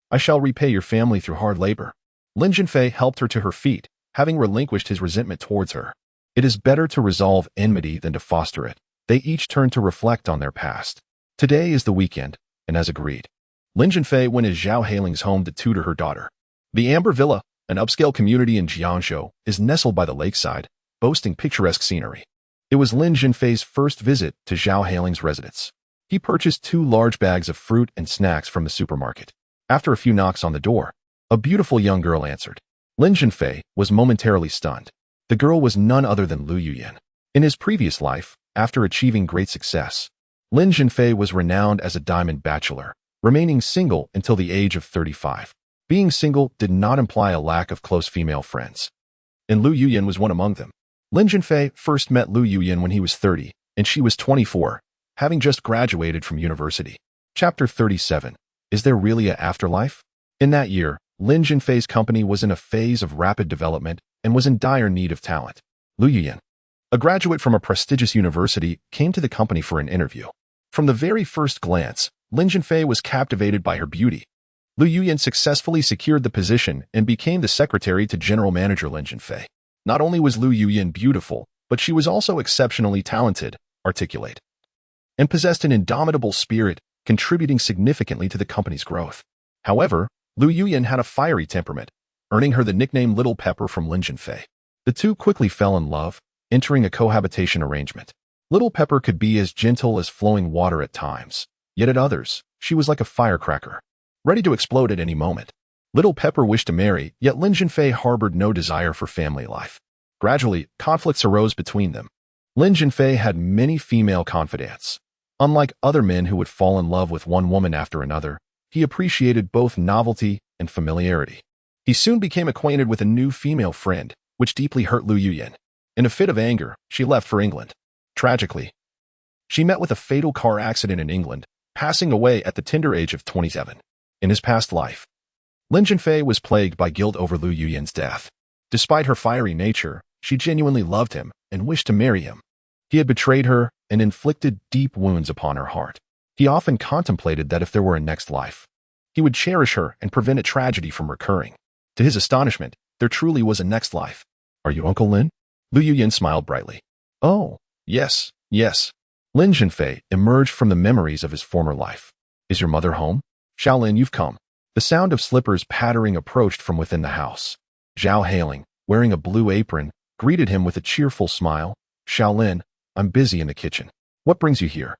I shall repay your family through hard labor. Lin Zhenfei helped her to her feet, having relinquished his resentment towards her. It is better to resolve enmity than to foster it. They each turned to reflect on their past. Today is the weekend, and as agreed, Lin Zhenfei went to Zhao Hailing's home to tutor her daughter. The Amber Villa, an upscale community in Jiangzhou, is nestled by the lakeside, boasting picturesque scenery. It was Lin Zhenfei's first visit to Zhao Hailing's residence. He purchased 2 large bags of fruit and snacks from the supermarket. After a few knocks on the door, a beautiful young girl answered. Lin Zhenfei was momentarily stunned. The girl was none other than Lu Yuyan. In his previous life, after achieving great success, Lin Zhenfei was renowned as a diamond bachelor, remaining single until the age of 35. Being single did not imply a lack of close female friends, and Lu Yuyan was one among them. Lin Zhenfei first met Lu Yuyan when he was 30, and she was 24, having just graduated from university. Chapter 37. Is there really an afterlife? In that year, Lin Zhenfei's company was in a phase of rapid development and was in dire need of talent. Lu Yuyan, a graduate from a prestigious university, came to the company for an interview. From the very first glance, Lin Zhenfei was captivated by her beauty. Lu Yuyan successfully secured the position and became the secretary to General Manager Lin Zhenfei. Not only was Lu Yuyan beautiful, but she was also exceptionally talented, articulate, and possessed an indomitable spirit, contributing significantly to the company's growth. However, Lu Yuyan had a fiery temperament, earning her the nickname Little Pepper from Lin Zhenfei. The two quickly fell in love, entering a cohabitation arrangement. Little Pepper could be as gentle as flowing water at times, yet at others, she was like a firecracker, ready to explode at any moment. Little Pepper wished to marry, yet Lin Zhenfei harbored no desire for family life. Gradually, conflicts arose between them. Lin Zhenfei had many female confidants. Unlike other men who would fall in love with one woman after another, he appreciated both novelty and familiarity. He soon became acquainted with a new female friend, which deeply hurt Lu Yuyan. In a fit of anger, she left for England. Tragically, she met with a fatal car accident in England, passing away at the tender age of 27. In his past life, Lin Zhenfei was plagued by guilt over Lu Yuyan's death. Despite her fiery nature, she genuinely loved him and wished to marry him. He had betrayed her and inflicted deep wounds upon her heart. He often contemplated that if there were a next life, he would cherish her and prevent a tragedy from recurring. To his astonishment, there truly was a next life. "Are you Uncle Lin?" Lu Yuyan smiled brightly. "Oh, yes, yes." Lin Zhenfei emerged from the memories of his former life. "Is your mother home?" "Xiaolin, you've come." The sound of slippers pattering approached from within the house. Zhao Hailing, wearing a blue apron, greeted him with a cheerful smile. "Xiaolin, I'm busy in the kitchen. What brings you here?"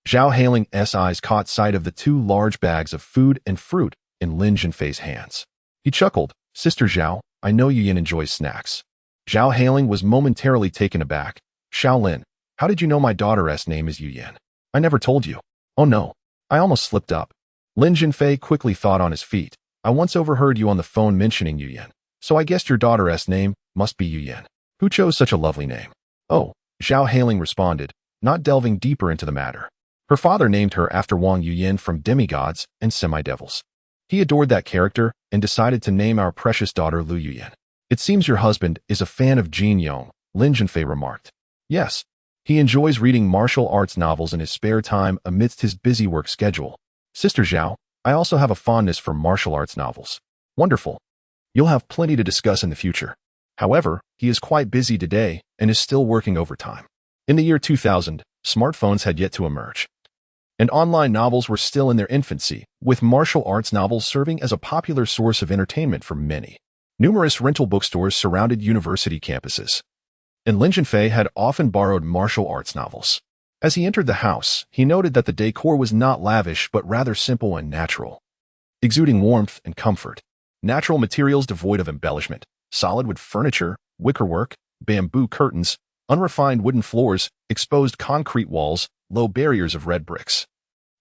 Zhao Hailing's eyes caught sight of the two large bags of food and fruit in Lin Zhenfei's hands. He chuckled. "Sister Zhao, I know Yuyan enjoys snacks." Zhao Hailing was momentarily taken aback. "Xiaolin, how did you know my daughter's name is Yuyan? I never told you." "Oh no, I almost slipped up." Lin Zhenfei quickly thought on his feet. "I once overheard you on the phone mentioning Yuyan, so I guessed your daughter's name must be Yuyan. Who chose such a lovely name?" "Oh," Zhao Hailing responded, not delving deeper into the matter. "Her father named her after Wang Yuyan from Demigods and Semi-Devils. He adored that character and decided to name our precious daughter Lu Yuyan." "It seems your husband is a fan of Jin Yong," Lin Zhenfei remarked. "Yes. He enjoys reading martial arts novels in his spare time amidst his busy work schedule." "Sister Zhao, I also have a fondness for martial arts novels." "Wonderful. You'll have plenty to discuss in the future." However, he is quite busy today and is still working overtime. In the year 2000, smartphones had yet to emerge, and online novels were still in their infancy, with martial arts novels serving as a popular source of entertainment for many. Numerous rental bookstores surrounded university campuses, and Lin Zhenfei had often borrowed martial arts novels. As he entered the house, he noted that the decor was not lavish but rather simple and natural, exuding warmth and comfort. Natural materials devoid of embellishment, solid wood furniture, wickerwork, bamboo curtains, unrefined wooden floors, exposed concrete walls, low barriers of red bricks.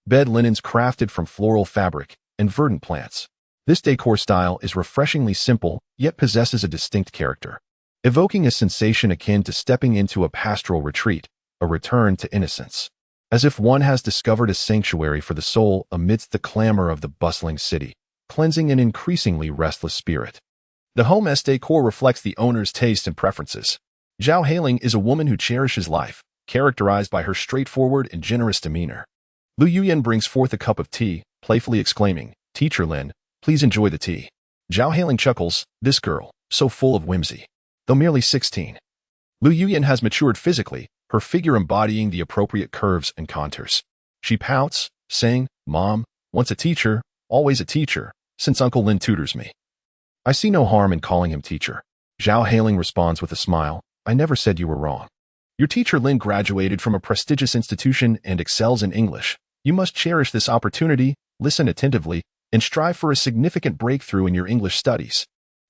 Bed linens crafted from floral fabric and verdant plants. This decor style is refreshingly simple, yet possesses a distinct character, evoking a sensation akin to stepping into a pastoral retreat, a return to innocence, as if one has discovered a sanctuary for the soul amidst the clamor of the bustling city, cleansing an increasingly restless spirit. The home's decor reflects the owner's taste and preferences. Zhao Hailing is a woman who cherishes life, characterized by her straightforward and generous demeanor. Lu Yuyan brings forth a cup of tea, playfully exclaiming, "Teacher Lin, please enjoy the tea." Zhao Hailing chuckles, this girl, so full of whimsy. Though merely 16, Lu Yuyan has matured physically, her figure embodying the appropriate curves and contours. She pouts, saying, "Mom, once a teacher, always a teacher, since Uncle Lin tutors me." "I see no harm in calling him teacher." Zhao Hailing responds with a smile, "I never said you were wrong. Your teacher Lin graduated from a prestigious institution and excels in English. You must cherish this opportunity, listen attentively, and strive for a significant breakthrough in your English studies."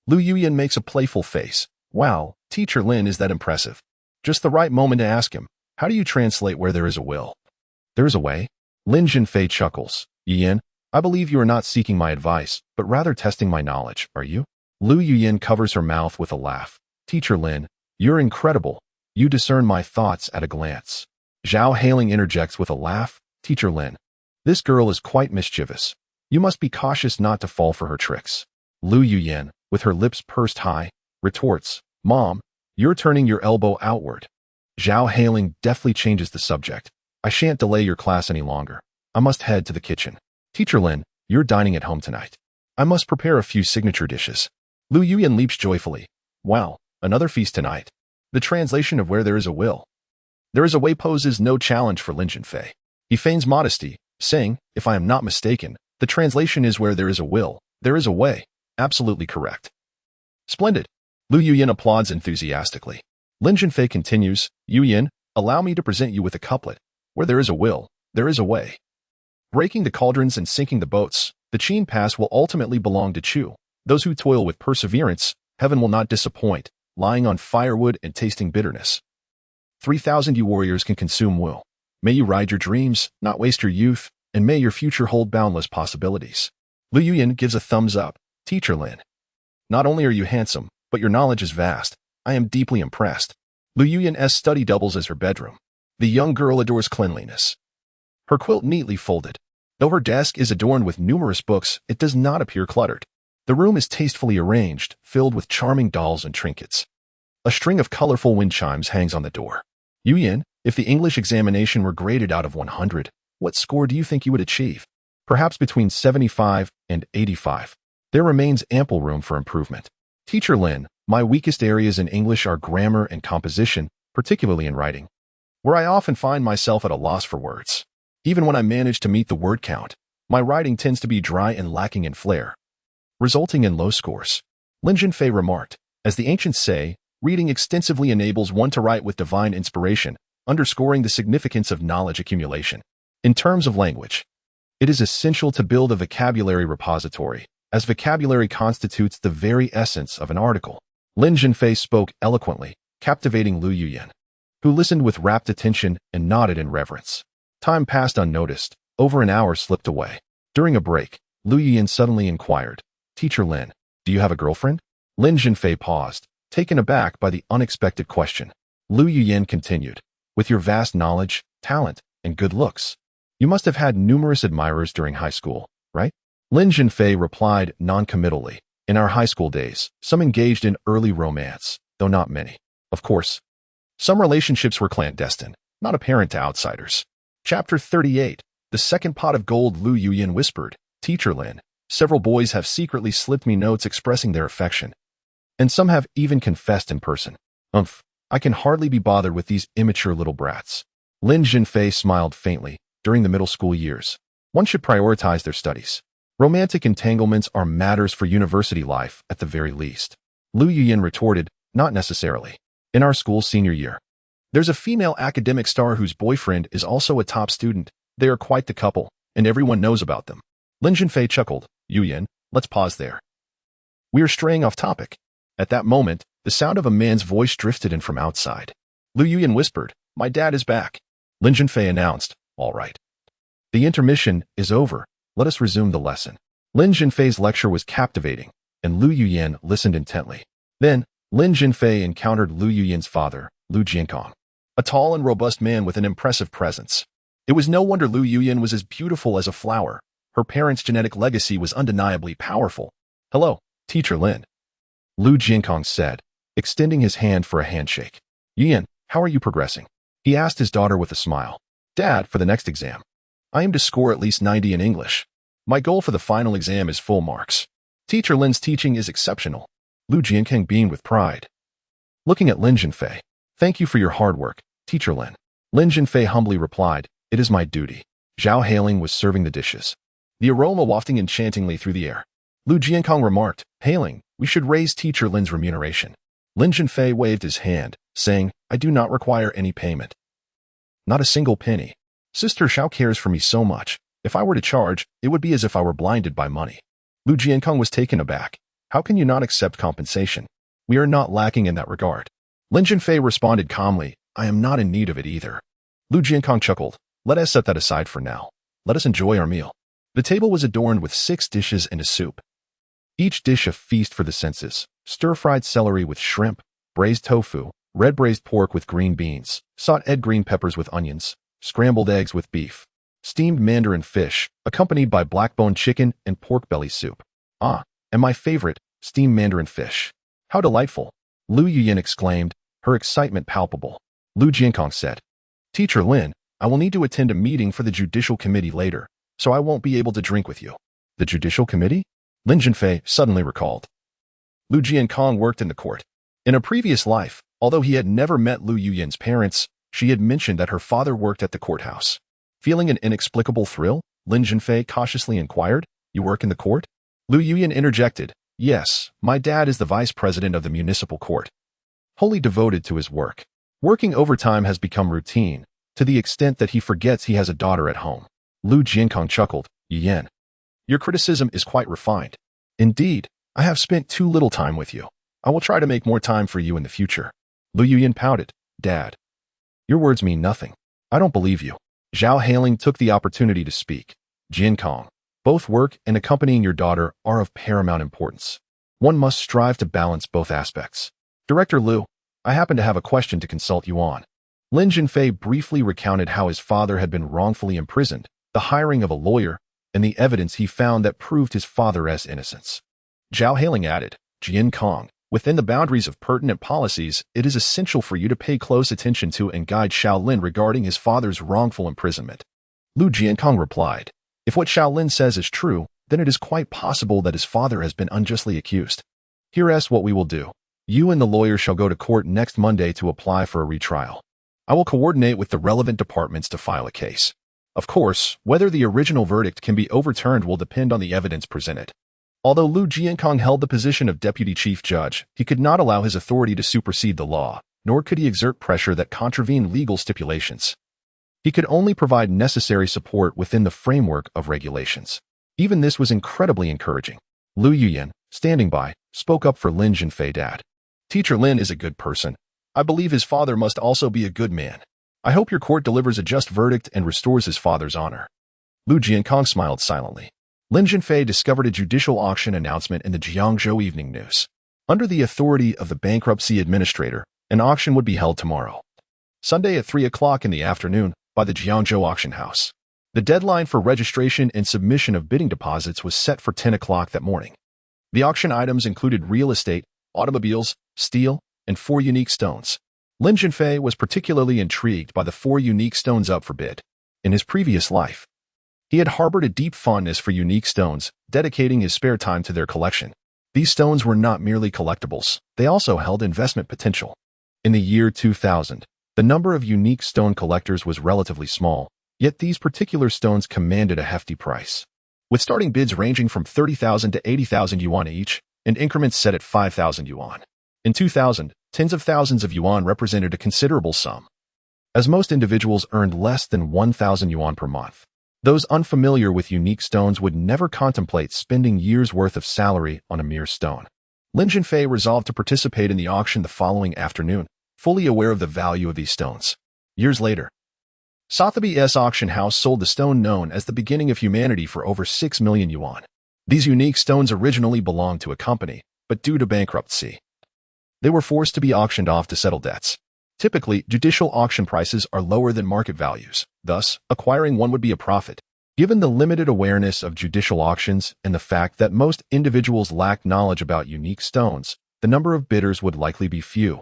Lu Yuyan makes a playful face. "Wow, Teacher Lin is that impressive." Just the right moment to ask him, "How do you translate where there is a will?" "There is a way." Lin Zhenfei chuckles. "Yuyan, I believe you are not seeking my advice, but rather testing my knowledge, are you?" Lu Yuyan covers her mouth with a laugh. "Teacher Lin, you're incredible. You discern my thoughts at a glance." Zhao Hailing interjects with a laugh. "Teacher Lin, this girl is quite mischievous. You must be cautious not to fall for her tricks." Lu Yuyan, with her lips pursed high, retorts, "Mom, you're turning your elbow outward." Zhao Hailing deftly changes the subject. "I shan't delay your class any longer. I must head to the kitchen." "Teacher Lin, you're dining at home tonight. I must prepare a few signature dishes." Lu Yuyan leaps joyfully. "Wow, another feast tonight." The translation of where there is a will, there is a way poses no challenge for Lin Zhenfei. He feigns modesty, saying, "If I am not mistaken, the translation is where there is a will, there is a way." Absolutely correct. "Splendid." Lu Yuyan applauds enthusiastically. Lin Zhenfei continues, "Yuyan, allow me to present you with a couplet. Where there is a will, there is a way. Breaking the cauldrons and sinking the boats, the Qin Pass will ultimately belong to Chu. Those who toil with perseverance, heaven will not disappoint, lying on firewood and tasting bitterness. 3,000 you warriors can consume will. May you ride your dreams, not waste your youth, and may your future hold boundless possibilities." Lu Yuyan gives a thumbs up. "Teacher Lin, not only are you handsome, but your knowledge is vast. I am deeply impressed." Lu Yuyan's study doubles as her bedroom. The young girl adores cleanliness. Her quilt neatly folded. Though her desk is adorned with numerous books, it does not appear cluttered. The room is tastefully arranged, filled with charming dolls and trinkets. A string of colorful wind chimes hangs on the door. "Yuyan, If the English examination were graded out of 100, what score do you think you would achieve? Perhaps between 75 and 85. There remains ample room for improvement. Teacher Lin, my weakest areas in English are grammar and composition, particularly in writing, where I often find myself at a loss for words. Even when I manage to meet the word count, my writing tends to be dry and lacking in flair, resulting in low scores. Lin Zhenfei remarked, as the ancients say, reading extensively enables one to write with divine inspiration, underscoring the significance of knowledge accumulation. In terms of language, it is essential to build a vocabulary repository, as vocabulary constitutes the very essence of an article. Lin Zhenfei spoke eloquently, captivating Lu Yuyan, who listened with rapt attention and nodded in reverence. Time passed unnoticed. Over an hour slipped away. During a break, Lu Yuyan suddenly inquired, Teacher Lin, do you have a girlfriend? Lin Zhenfei paused, taken aback by the unexpected question. Lu Yuyan continued, with your vast knowledge, talent, and good looks, you must have had numerous admirers during high school, right? Lin Zhenfei replied non-committally, in our high school days, some engaged in early romance, though not many. Of course, some relationships were clandestine, not apparent to outsiders. Chapter 38. The second pot of gold. Lu Yuyan whispered, Teacher Lin, several boys have secretly slipped me notes expressing their affection, and some have even confessed in person. I can hardly be bothered with these immature little brats. Lin Zhenfei smiled faintly. During the middle school years, one should prioritize their studies. Romantic entanglements are matters for university life at the very least. Lu Yuyan retorted, not necessarily. In our school's senior year, there's a female academic star whose boyfriend is also a top student. They are quite the couple, and everyone knows about them. Lin Zhenfei chuckled. Yuyan, let's pause there. We are straying off topic. At that moment, the sound of a man's voice drifted in from outside. Lu Yuyan whispered, my dad is back. Lin Zhenfei announced, all right. The intermission is over. Let us resume the lesson. Lin Zhenfei's lecture was captivating, and Lu Yuyan listened intently. Then, Lin Zhenfei encountered Lu Yuyan's father, Lu Jiankong, a tall and robust man with an impressive presence. It was no wonder Lu Yuyan was as beautiful as a flower. Her parents' genetic legacy was undeniably powerful. Hello, Teacher Lin, Lu Jiankong said, extending his hand for a handshake. Yuyan, how are you progressing? He asked his daughter with a smile. Dad, for the next exam, I aim to score at least 90 in English. My goal for the final exam is full marks. Teacher Lin's teaching is exceptional. Lu Jiankong beamed with pride. Looking at Lin Zhenfei, thank you for your hard work, Teacher Lin. Lin Zhenfei humbly replied, it is my duty. Zhao Haling was serving the dishes, the aroma wafting enchantingly through the air. Lu Jiankong remarked, Haling, we should raise Teacher Lin's remuneration. Lin Zhenfei waved his hand, saying, I do not require any payment. Not a single penny. Sister Xiao cares for me so much. If I were to charge, it would be as if I were blinded by money. Lu Jiankong was taken aback. How can you not accept compensation? We are not lacking in that regard. Lin Zhenfei responded calmly, I am not in need of it either. Lu Jiankong chuckled. Let us set that aside for now. Let us enjoy our meal. The table was adorned with 6 dishes and a soup. Each dish a feast for the senses. Stir-fried celery with shrimp, braised tofu, red braised pork with green beans, sauteed green peppers with onions, scrambled eggs with beef, steamed mandarin fish, accompanied by black-bone chicken and pork belly soup. Ah, and my favorite, steamed mandarin fish. How delightful! Lu Yuyan exclaimed, her excitement palpable. Lu Jiankong said, Teacher Lin, I will need to attend a meeting for the Judicial Committee later, so I won't be able to drink with you. The Judicial Committee? Lin Zhenfei suddenly recalled. Lu Jiankong worked in the court. In a previous life, although he had never met Lu Yuyan's parents, she had mentioned that her father worked at the courthouse. Feeling an inexplicable thrill, Lin Zhenfei cautiously inquired, You work in the court? Lu Yuyan interjected, Yes, my dad is the vice president of the municipal court. Wholly devoted to his work. Working overtime has become routine, to the extent that he forgets he has a daughter at home. Lu Jiankong chuckled, Yuyan, your criticism is quite refined. Indeed, I have spent too little time with you. I will try to make more time for you in the future. Lu Yuyan pouted, Dad, your words mean nothing. I don't believe you. Zhao Haling took the opportunity to speak. Jiankong, both work and accompanying your daughter are of paramount importance. One must strive to balance both aspects. Director Lu, I happen to have a question to consult you on. Lin Zhenfei briefly recounted how his father had been wrongfully imprisoned, the hiring of a lawyer, and the evidence he found that proved his father's innocence. Zhao Haling added, Jiankong, Within the boundaries of pertinent policies, it is essential for you to pay close attention to and guide Shaolin regarding his father's wrongful imprisonment. Lu Jiankong replied, if what Shaolin says is true, then it is quite possible that his father has been unjustly accused. Here's what we will do. You and the lawyer shall go to court next Monday to apply for a retrial. I will coordinate with the relevant departments to file a case. Of course, whether the original verdict can be overturned will depend on the evidence presented. Although Lu Jiankong held the position of deputy chief judge, he could not allow his authority to supersede the law, nor could he exert pressure that contravened legal stipulations. He could only provide necessary support within the framework of regulations. Even this was incredibly encouraging. Lu Yuyan, standing by, spoke up for Lin Zhenfei dad. Teacher Lin is a good person. I believe his father must also be a good man. I hope your court delivers a just verdict and restores his father's honor. Lu Jiankong smiled silently. Lin Zhenfei discovered a judicial auction announcement in the Jiangzhou Evening News. Under the authority of the bankruptcy administrator, an auction would be held tomorrow, Sunday at 3 o'clock in the afternoon, by the Jiangzhou auction house. The deadline for registration and submission of bidding deposits was set for 10 o'clock that morning. The auction items included real estate, automobiles, steel, and 4 unique stones. Lin Zhenfei was particularly intrigued by the 4 unique stones up for bid. In his previous life, he had harbored a deep fondness for unique stones, dedicating his spare time to their collection. These stones were not merely collectibles, they also held investment potential. In the year 2000, the number of unique stone collectors was relatively small, yet these particular stones commanded a hefty price. With starting bids ranging from 30,000 to 80,000 yuan each, and increments set at 5,000 yuan. In 2000, tens of thousands of yuan represented a considerable sum, as most individuals earned less than 1,000 yuan per month. Those unfamiliar with unique stones would never contemplate spending years' worth of salary on a mere stone. Lin Zhenfei resolved to participate in the auction the following afternoon, fully aware of the value of these stones. Years later, Sotheby's auction house sold the stone known as the beginning of humanity for over 6 million yuan. These unique stones originally belonged to a company, but due to bankruptcy, they were forced to be auctioned off to settle debts. Typically, judicial auction prices are lower than market values. Thus, acquiring one would be a profit. Given the limited awareness of judicial auctions and the fact that most individuals lack knowledge about unique stones, the number of bidders would likely be few,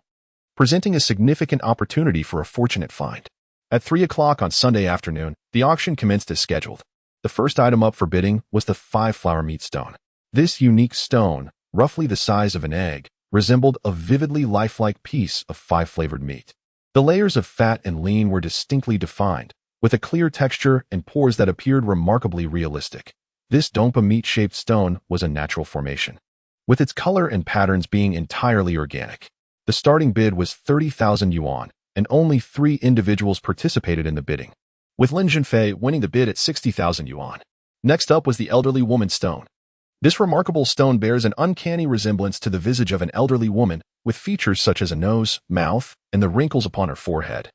presenting a significant opportunity for a fortunate find. At 3 o'clock on Sunday afternoon, the auction commenced as scheduled. The first item up for bidding was the 5-flower meat stone. This unique stone, roughly the size of an egg, resembled a vividly lifelike piece of 5-flavored meat. The layers of fat and lean were distinctly defined, with a clear texture and pores that appeared remarkably realistic. This dompa meat-shaped stone was a natural formation, with its color and patterns being entirely organic. The starting bid was 30,000 yuan, and only 3 individuals participated in the bidding, with Lin Zhenfei winning the bid at 60,000 yuan. Next up was the elderly woman stone. This remarkable stone bears an uncanny resemblance to the visage of an elderly woman, with features such as a nose, mouth, and the wrinkles upon her forehead,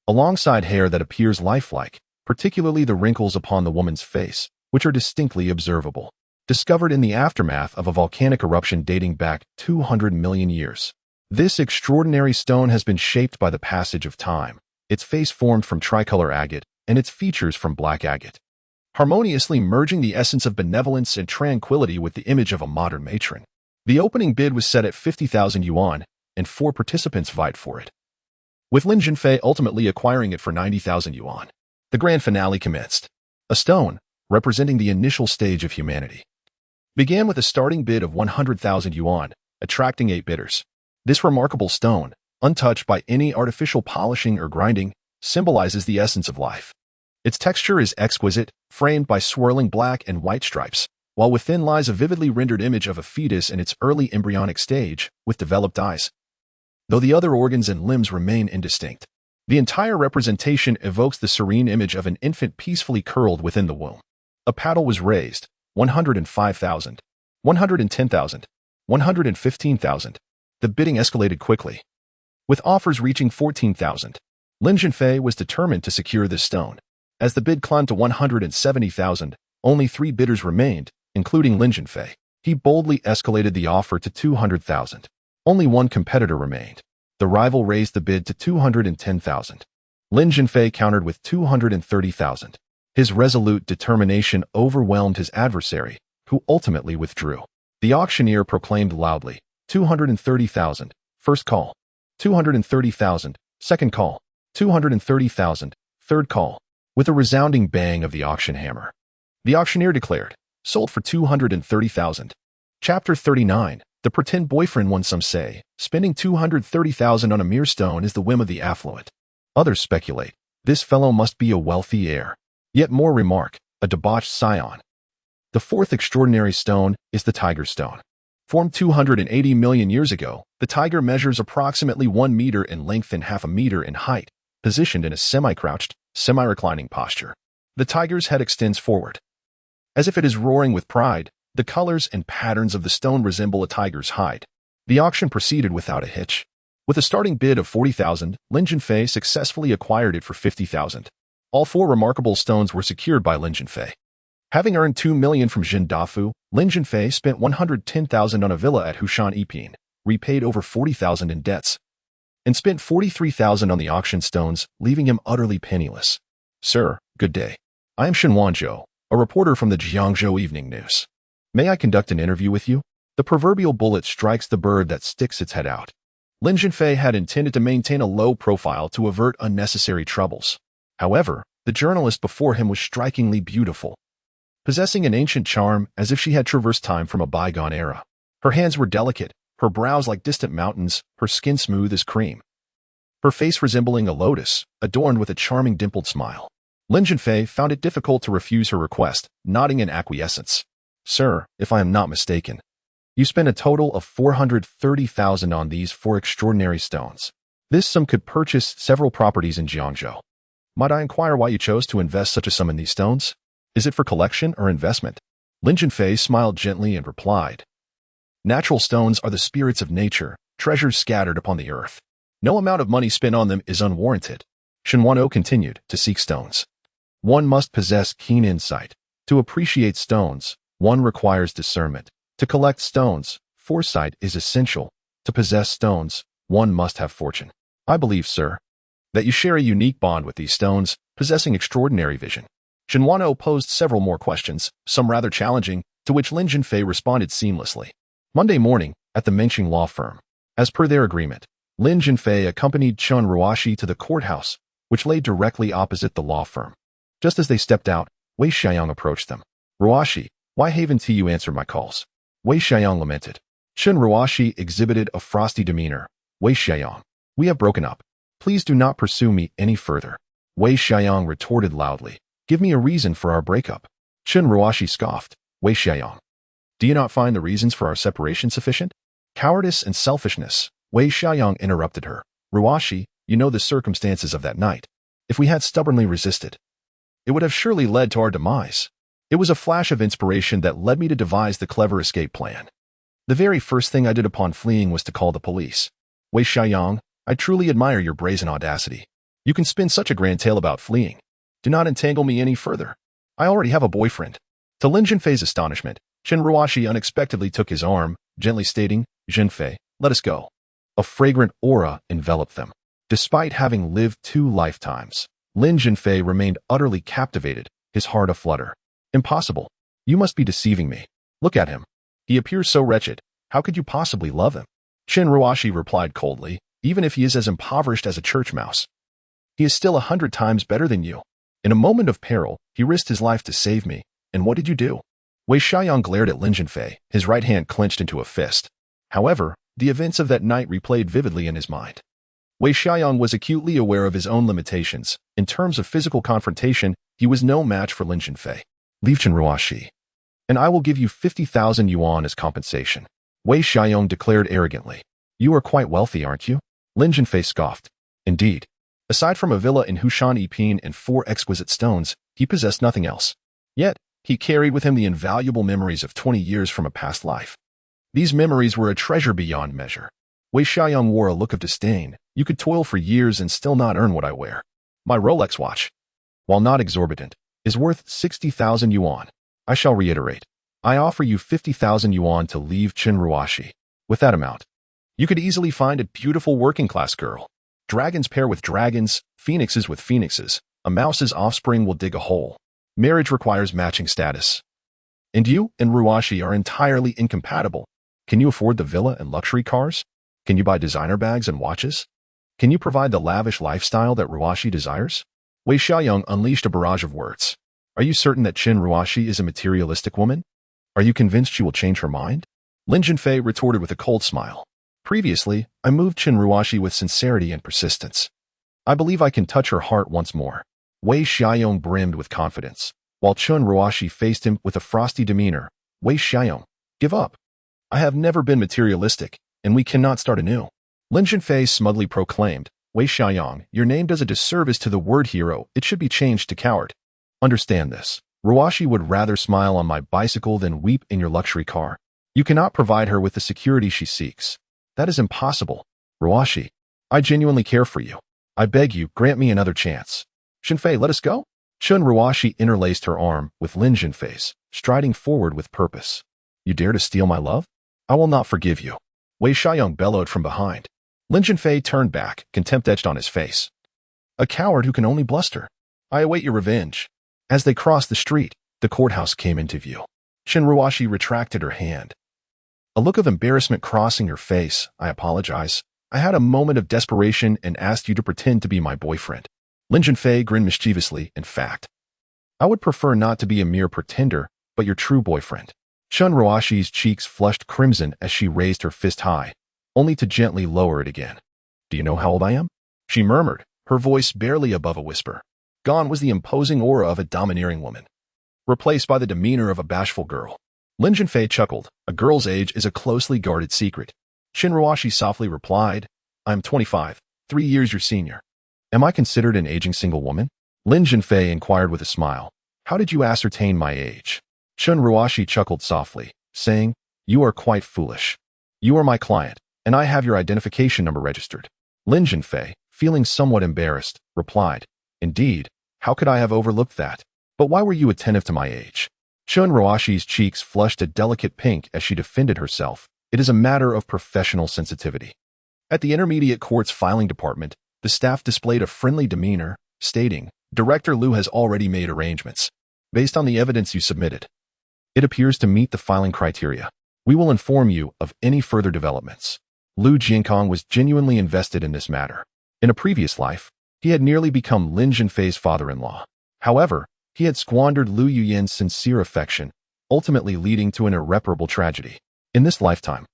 alongside hair that appears lifelike, particularly the wrinkles upon the woman's face, which are distinctly observable. Discovered in the aftermath of a volcanic eruption dating back 200 million years. This extraordinary stone has been shaped by the passage of time, its face formed from tricolor agate, and its features from black agate, harmoniously merging the essence of benevolence and tranquility with the image of a modern matron. The opening bid was set at 50,000 yuan, and 4 participants vied for it, with Lin Zhenfei ultimately acquiring it for 90,000 yuan. The grand finale commenced. A stone, representing the initial stage of humanity, began with a starting bid of 100,000 yuan, attracting 8 bidders. This remarkable stone, untouched by any artificial polishing or grinding, symbolizes the essence of life. Its texture is exquisite, framed by swirling black and white stripes, while within lies a vividly rendered image of a fetus in its early embryonic stage, with developed eyes, though the other organs and limbs remain indistinct. The entire representation evokes the serene image of an infant peacefully curled within the womb. A paddle was raised, 105,000, 110,000, 115,000. The bidding escalated quickly, with offers reaching 14,000. Lin Zhenfei was determined to secure this stone. As the bid climbed to 170,000, only 3 bidders remained, including Lin Zhenfei. He boldly escalated the offer to 200,000. Only 1 competitor remained. The rival raised the bid to 210,000. Lin Zhenfei countered with 230,000. His resolute determination overwhelmed his adversary, who ultimately withdrew. The auctioneer proclaimed loudly, 230,000. First call. 230,000. Second call. 230,000. Third call. With a resounding bang of the auction hammer, the auctioneer declared, sold for 230,000. Chapter 39. The pretend boyfriend won. Some say, spending 230,000 on a mere stone is the whim of the affluent. Others speculate, this fellow must be a wealthy heir. Yet more remark, a debauched scion. The fourth extraordinary stone is the tiger stone. Formed 280 million years ago, the tiger measures approximately 1 meter in length and half a meter in height, positioned in a semi-crouched, semi-reclining posture. The tiger's head extends forward. As if it is roaring with pride, the colors and patterns of the stone resemble a tiger's hide. The auction proceeded without a hitch. With a starting bid of 40,000, Lin Zhenfei successfully acquired it for 50,000. All four remarkable stones were secured by Lin Zhenfei. Having earned 2 million from Jin Dafu, Lin Zhenfei spent 110,000 on a villa at Hushan Yiping, repaid over 40,000 in debts, and spent 43,000 on the auction stones, leaving him utterly penniless. Sir, good day. I am Shen Wanzhou, a reporter from the Jiangzhou Evening News. May I conduct an interview with you? The proverbial bullet strikes the bird that sticks its head out. Lin Zhenfei had intended to maintain a low profile to avert unnecessary troubles. However, the journalist before him was strikingly beautiful, possessing an ancient charm as if she had traversed time from a bygone era. Her hands were delicate, her brows like distant mountains, her skin smooth as cream, her face resembling a lotus, adorned with a charming dimpled smile. Lin Zhenfei found it difficult to refuse her request, nodding in acquiescence. Sir, if I am not mistaken, you spent a total of 430,000 on these four extraordinary stones. This sum could purchase several properties in Jiangzhou. Might I inquire why you chose to invest such a sum in these stones? Is it for collection or investment? Lin Zhenfei smiled gently and replied, natural stones are the spirits of nature, treasures scattered upon the earth. No amount of money spent on them is unwarranted. Shen Wanzhou continued, to seek stones, one must possess keen insight. To appreciate stones, one requires discernment. To collect stones, foresight is essential. To possess stones, one must have fortune. I believe, sir, that you share a unique bond with these stones, possessing extraordinary vision. Shen Wanzhou posed several more questions, some rather challenging, to which Lin Zhenfei responded seamlessly. Monday morning, at the Menching law firm. As per their agreement, Lin Zhenfei accompanied Chen Ruoxi to the courthouse, which lay directly opposite the law firm. Just as they stepped out, Wei Xiaoyang approached them. Ruoxi, why haven't you answered my calls? Wei Xiaoyang lamented. Chen Ruoxi exhibited a frosty demeanor. Wei Xiaoyang, we have broken up. Please do not pursue me any further. Wei Xiaoyang retorted loudly. Give me a reason for our breakup. Chen Ruoxi scoffed. Wei Xiaoyang, do you not find the reasons for our separation sufficient? Cowardice and selfishness. Wei Xiaoyang interrupted her. Ruoxi, you know the circumstances of that night. If we had stubbornly resisted, it would have surely led to our demise. It was a flash of inspiration that led me to devise the clever escape plan. The very first thing I did upon fleeing was to call the police. Wei Xiaoyang, I truly admire your brazen audacity. You can spin such a grand tale about fleeing. Do not entangle me any further. I already have a boyfriend. To Lin Zhenfei's astonishment, Chen Ruoxi unexpectedly took his arm, gently stating, Zhenfei, let us go. A fragrant aura enveloped them. Despite having lived 2 lifetimes, Lin Zhenfei remained utterly captivated, his heart aflutter. Impossible. You must be deceiving me. Look at him. He appears so wretched. How could you possibly love him? Chen Ruoxi replied coldly, even if he is as impoverished as a church mouse, he is still 100 times better than you. In a moment of peril, he risked his life to save me. And what did you do? Wei Xiaoyang glared at Lin Zhenfei, his right hand clenched into a fist. However, the events of that night replayed vividly in his mind. Wei Xiaoyang was acutely aware of his own limitations. In terms of physical confrontation, he was no match for Lin Zhenfei. Leave Chen Ruoxi, and I will give you 50,000 yuan as compensation. Wei Xiaoyang declared arrogantly. You are quite wealthy, aren't you? Lin Zhenfei scoffed. Indeed. Aside from a villa in Hushan Yiping and 4 exquisite stones, he possessed nothing else. Yet, he carried with him the invaluable memories of 20 years from a past life. These memories were a treasure beyond measure. Wei Xiaoyang wore a look of disdain. You could toil for years and still not earn what I wear. My Rolex watch, while not exorbitant, is worth 60,000 yuan. I shall reiterate. I offer you 50,000 yuan to leave Chen Ruoxi. With that amount, you could easily find a beautiful working-class girl. Dragons pair with dragons, phoenixes with phoenixes. A mouse's offspring will dig a hole. Marriage requires matching status. And you and Ruoxi are entirely incompatible. Can you afford the villa and luxury cars? Can you buy designer bags and watches? Can you provide the lavish lifestyle that Ruoxi desires? Wei Xiaoyong unleashed a barrage of words. Are you certain that Qin Ruoxi is a materialistic woman? Are you convinced she will change her mind? Lin Zhenfei retorted with a cold smile. Previously, I moved Qin Ruoxi with sincerity and persistence. I believe I can touch her heart once more. Wei Xiaoyong brimmed with confidence, while Qin Ruoxi faced him with a frosty demeanor. Wei Xiaoyong, give up. I have never been materialistic, and we cannot start anew. Lin Zhenfei smugly proclaimed, Wei Xiaoyong, your name does a disservice to the word hero. It should be changed to coward. Understand this. Ruoxi would rather smile on my bicycle than weep in your luxury car. You cannot provide her with the security she seeks. That is impossible. Ruoxi, I genuinely care for you. I beg you, grant me another chance. Zhenfei, let us go. Qin Ruoxi interlaced her arm with Lin Zhenfei's, striding forward with purpose. You dare to steal my love? I will not forgive you. Wei Xiaoyong bellowed from behind. Lin Zhenfei turned back, contempt etched on his face. A coward who can only bluster. I await your revenge. As they crossed the street, the courthouse came into view. Qin Ruoxi retracted her hand. A look of embarrassment crossing her face. I apologize. I had a moment of desperation and asked you to pretend to be my boyfriend. Lin Zhenfei grinned mischievously. In fact, I would prefer not to be a mere pretender, but your true boyfriend. Qin Ruoxi's cheeks flushed crimson as she raised her fist high, only to gently lower it again. Do you know how old I am? She murmured, her voice barely above a whisper. Gone was the imposing aura of a domineering woman, replaced by the demeanor of a bashful girl. Lin Zhenfei chuckled. A girl's age is a closely guarded secret. Qin Ruoxi softly replied, I am 25, 3 years your senior. Am I considered an aging single woman? Lin Zhenfei inquired with a smile. How did you ascertain my age? Qin Ruoxi chuckled softly, saying, You are quite foolish. You are my client, and I have your identification number registered. Lin Zhenfei, feeling somewhat embarrassed, replied, Indeed, how could I have overlooked that? But why were you attentive to my age? Qin Ruoxi's cheeks flushed a delicate pink as she defended herself. It is a matter of professional sensitivity. At the Intermediate Court's filing department, the staff displayed a friendly demeanor, stating, Director Liu has already made arrangements. Based on the evidence you submitted, it appears to meet the filing criteria. We will inform you of any further developments. Liu Jiankong was genuinely invested in this matter. In a previous life, he had nearly become Lin Zhenfei's father-in-law. However, he had squandered Liu Yuyan's sincere affection, ultimately leading to an irreparable tragedy. In this lifetime,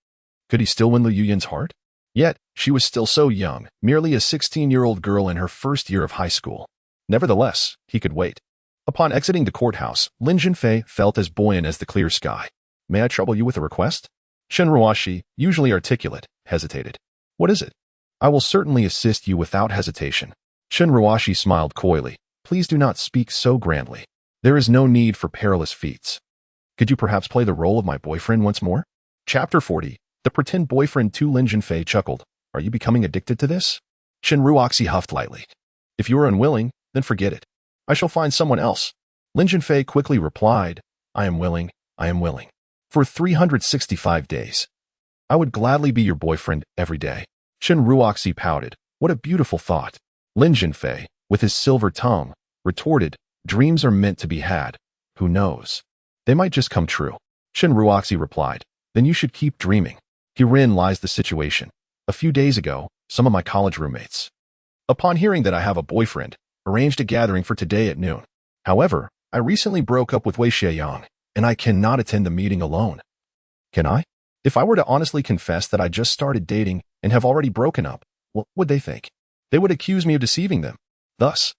could he still win Liu Yuyan's heart? Yet, she was still so young, merely a 16-year-old girl in her first year of high school. Nevertheless, he could wait. Upon exiting the courthouse, Lin Zhenfei felt as buoyant as the clear sky. May I trouble you with a request? Qin Ruoxi, usually articulate, hesitated. What is it? I will certainly assist you without hesitation. Qin Ruoxi smiled coyly. Please do not speak so grandly. There is no need for perilous feats. Could you perhaps play the role of my boyfriend once more? Chapter 40. The Pretend Boyfriend 2. Lin Zhenfei chuckled. Are you becoming addicted to this? Qin Ruoxi huffed lightly. If you are unwilling, then forget it. I shall find someone else. Lin Zhenfei quickly replied, I am willing. For 365 days. I would gladly be your boyfriend every day. Qin Ruoxi pouted. What a beautiful thought. Lin Zhenfei, with his silver tongue, retorted, dreams are meant to be had. Who knows? They might just come true. Qin Ruoxi replied, then you should keep dreaming. Herein lies the situation. A few days ago, some of my college roommates, upon hearing that I have a boyfriend, arranged a gathering for today at noon. However, I recently broke up with Wei Xiaoyong, and I cannot attend the meeting alone. Can I? If I were to honestly confess that I just started dating and have already broken up, what would they think? They would accuse me of deceiving them. Thus,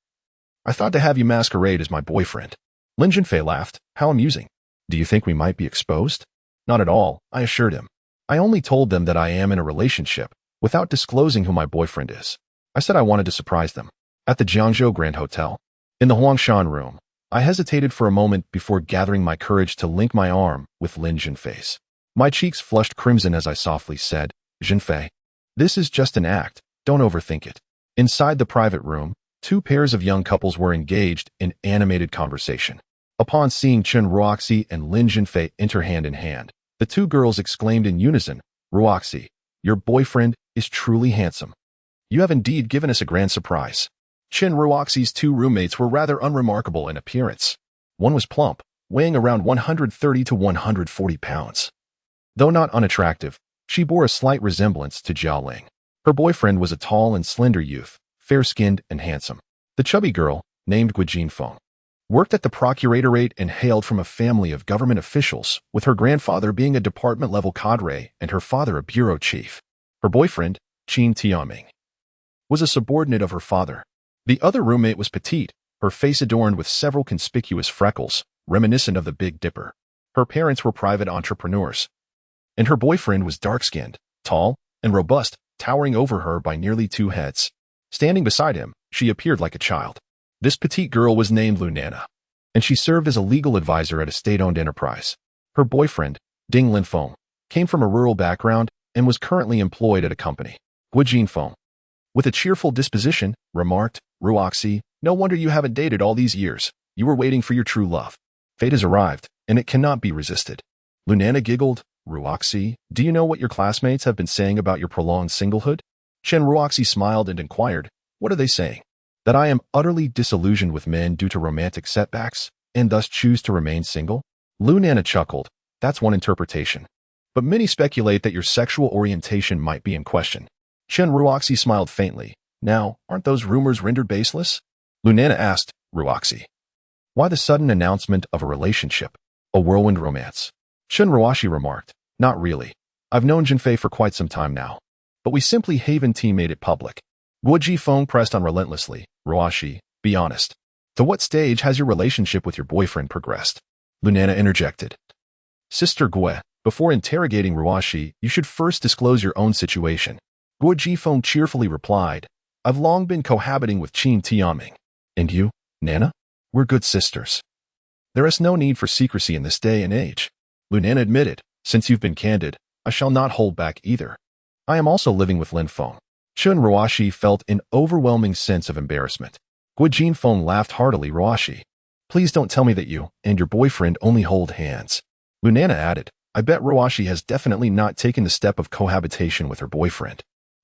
I thought to have you masquerade as my boyfriend. Lin Zhenfei laughed. How amusing. Do you think we might be exposed? Not at all, I assured him. I only told them that I am in a relationship, without disclosing who my boyfriend is. I said I wanted to surprise them. At the Jiangzhou Grand Hotel, in the Huangshan room, I hesitated for a moment before gathering my courage to link my arm with Lin Zhenfei's. My cheeks flushed crimson as I softly said, Zhenfei, this is just an act, don't overthink it. Inside the private room, two pairs of young couples were engaged in animated conversation. Upon seeing Qin Ruoxi and Lin Zhenfei enter hand in hand, the two girls exclaimed in unison, Ruoxi, your boyfriend is truly handsome. You have indeed given us a grand surprise. Qin Ruoxi's two roommates were rather unremarkable in appearance. One was plump, weighing around 130 to 140 pounds. Though not unattractive, she bore a slight resemblance to Jiao Ling. Her boyfriend was a tall and slender youth, fair-skinned and handsome. The chubby girl, named Gu Jinfeng, worked at the procuratorate and hailed from a family of government officials, with her grandfather being a department-level cadre and her father a bureau chief. Her boyfriend, Qin Tianming, was a subordinate of her father. The other roommate was petite, her face adorned with several conspicuous freckles, reminiscent of the Big Dipper. Her parents were private entrepreneurs, and her boyfriend was dark-skinned, tall, and robust, towering over her by nearly 2 heads. Standing beside him, she appeared like a child. This petite girl was named Lunana, and she served as a legal advisor at a state-owned enterprise. Her boyfriend, Ding Linfeng, came from a rural background and was currently employed at a company. Gu Jinfeng, with a cheerful disposition, remarked, "Ruoxi, no wonder you haven't dated all these years. You were waiting for your true love. Fate has arrived, and it cannot be resisted." Lunana giggled, "Ruoxi, do you know what your classmates have been saying about your prolonged singlehood?" Chen Ruoxi smiled and inquired, "What are they saying? That I am utterly disillusioned with men due to romantic setbacks, and thus choose to remain single?" Lunana chuckled, "That's one interpretation. But many speculate that your sexual orientation might be in question." Chen Ruoxi smiled faintly. "Now, aren't those rumors rendered baseless?" Lunana asked, "Ruoxi, why the sudden announcement of a relationship? A whirlwind romance?" Chen Ruoxi remarked, "Not really. I've known Zhenfei for quite some time now, but we simply haven't made it public." Gu Jifeng pressed on relentlessly, "Ruoxi, be honest. To what stage has your relationship with your boyfriend progressed?" Lunana interjected, "Sister Gue, before interrogating Ruoxi, you should first disclose your own situation." Gu Jifeng cheerfully replied, "I've long been cohabiting with Qin Tianming. And you, Nana? We're good sisters. There is no need for secrecy in this day and age." Lunana admitted, "Since you've been candid, I shall not hold back either. I am also living with Lin Feng." Chen Ruoxi felt an overwhelming sense of embarrassment. Gu Jinfeng laughed heartily. "Ruoxi, please don't tell me that you and your boyfriend only hold hands." Lunana added, "I bet Ruoxi has definitely not taken the step of cohabitation with her boyfriend."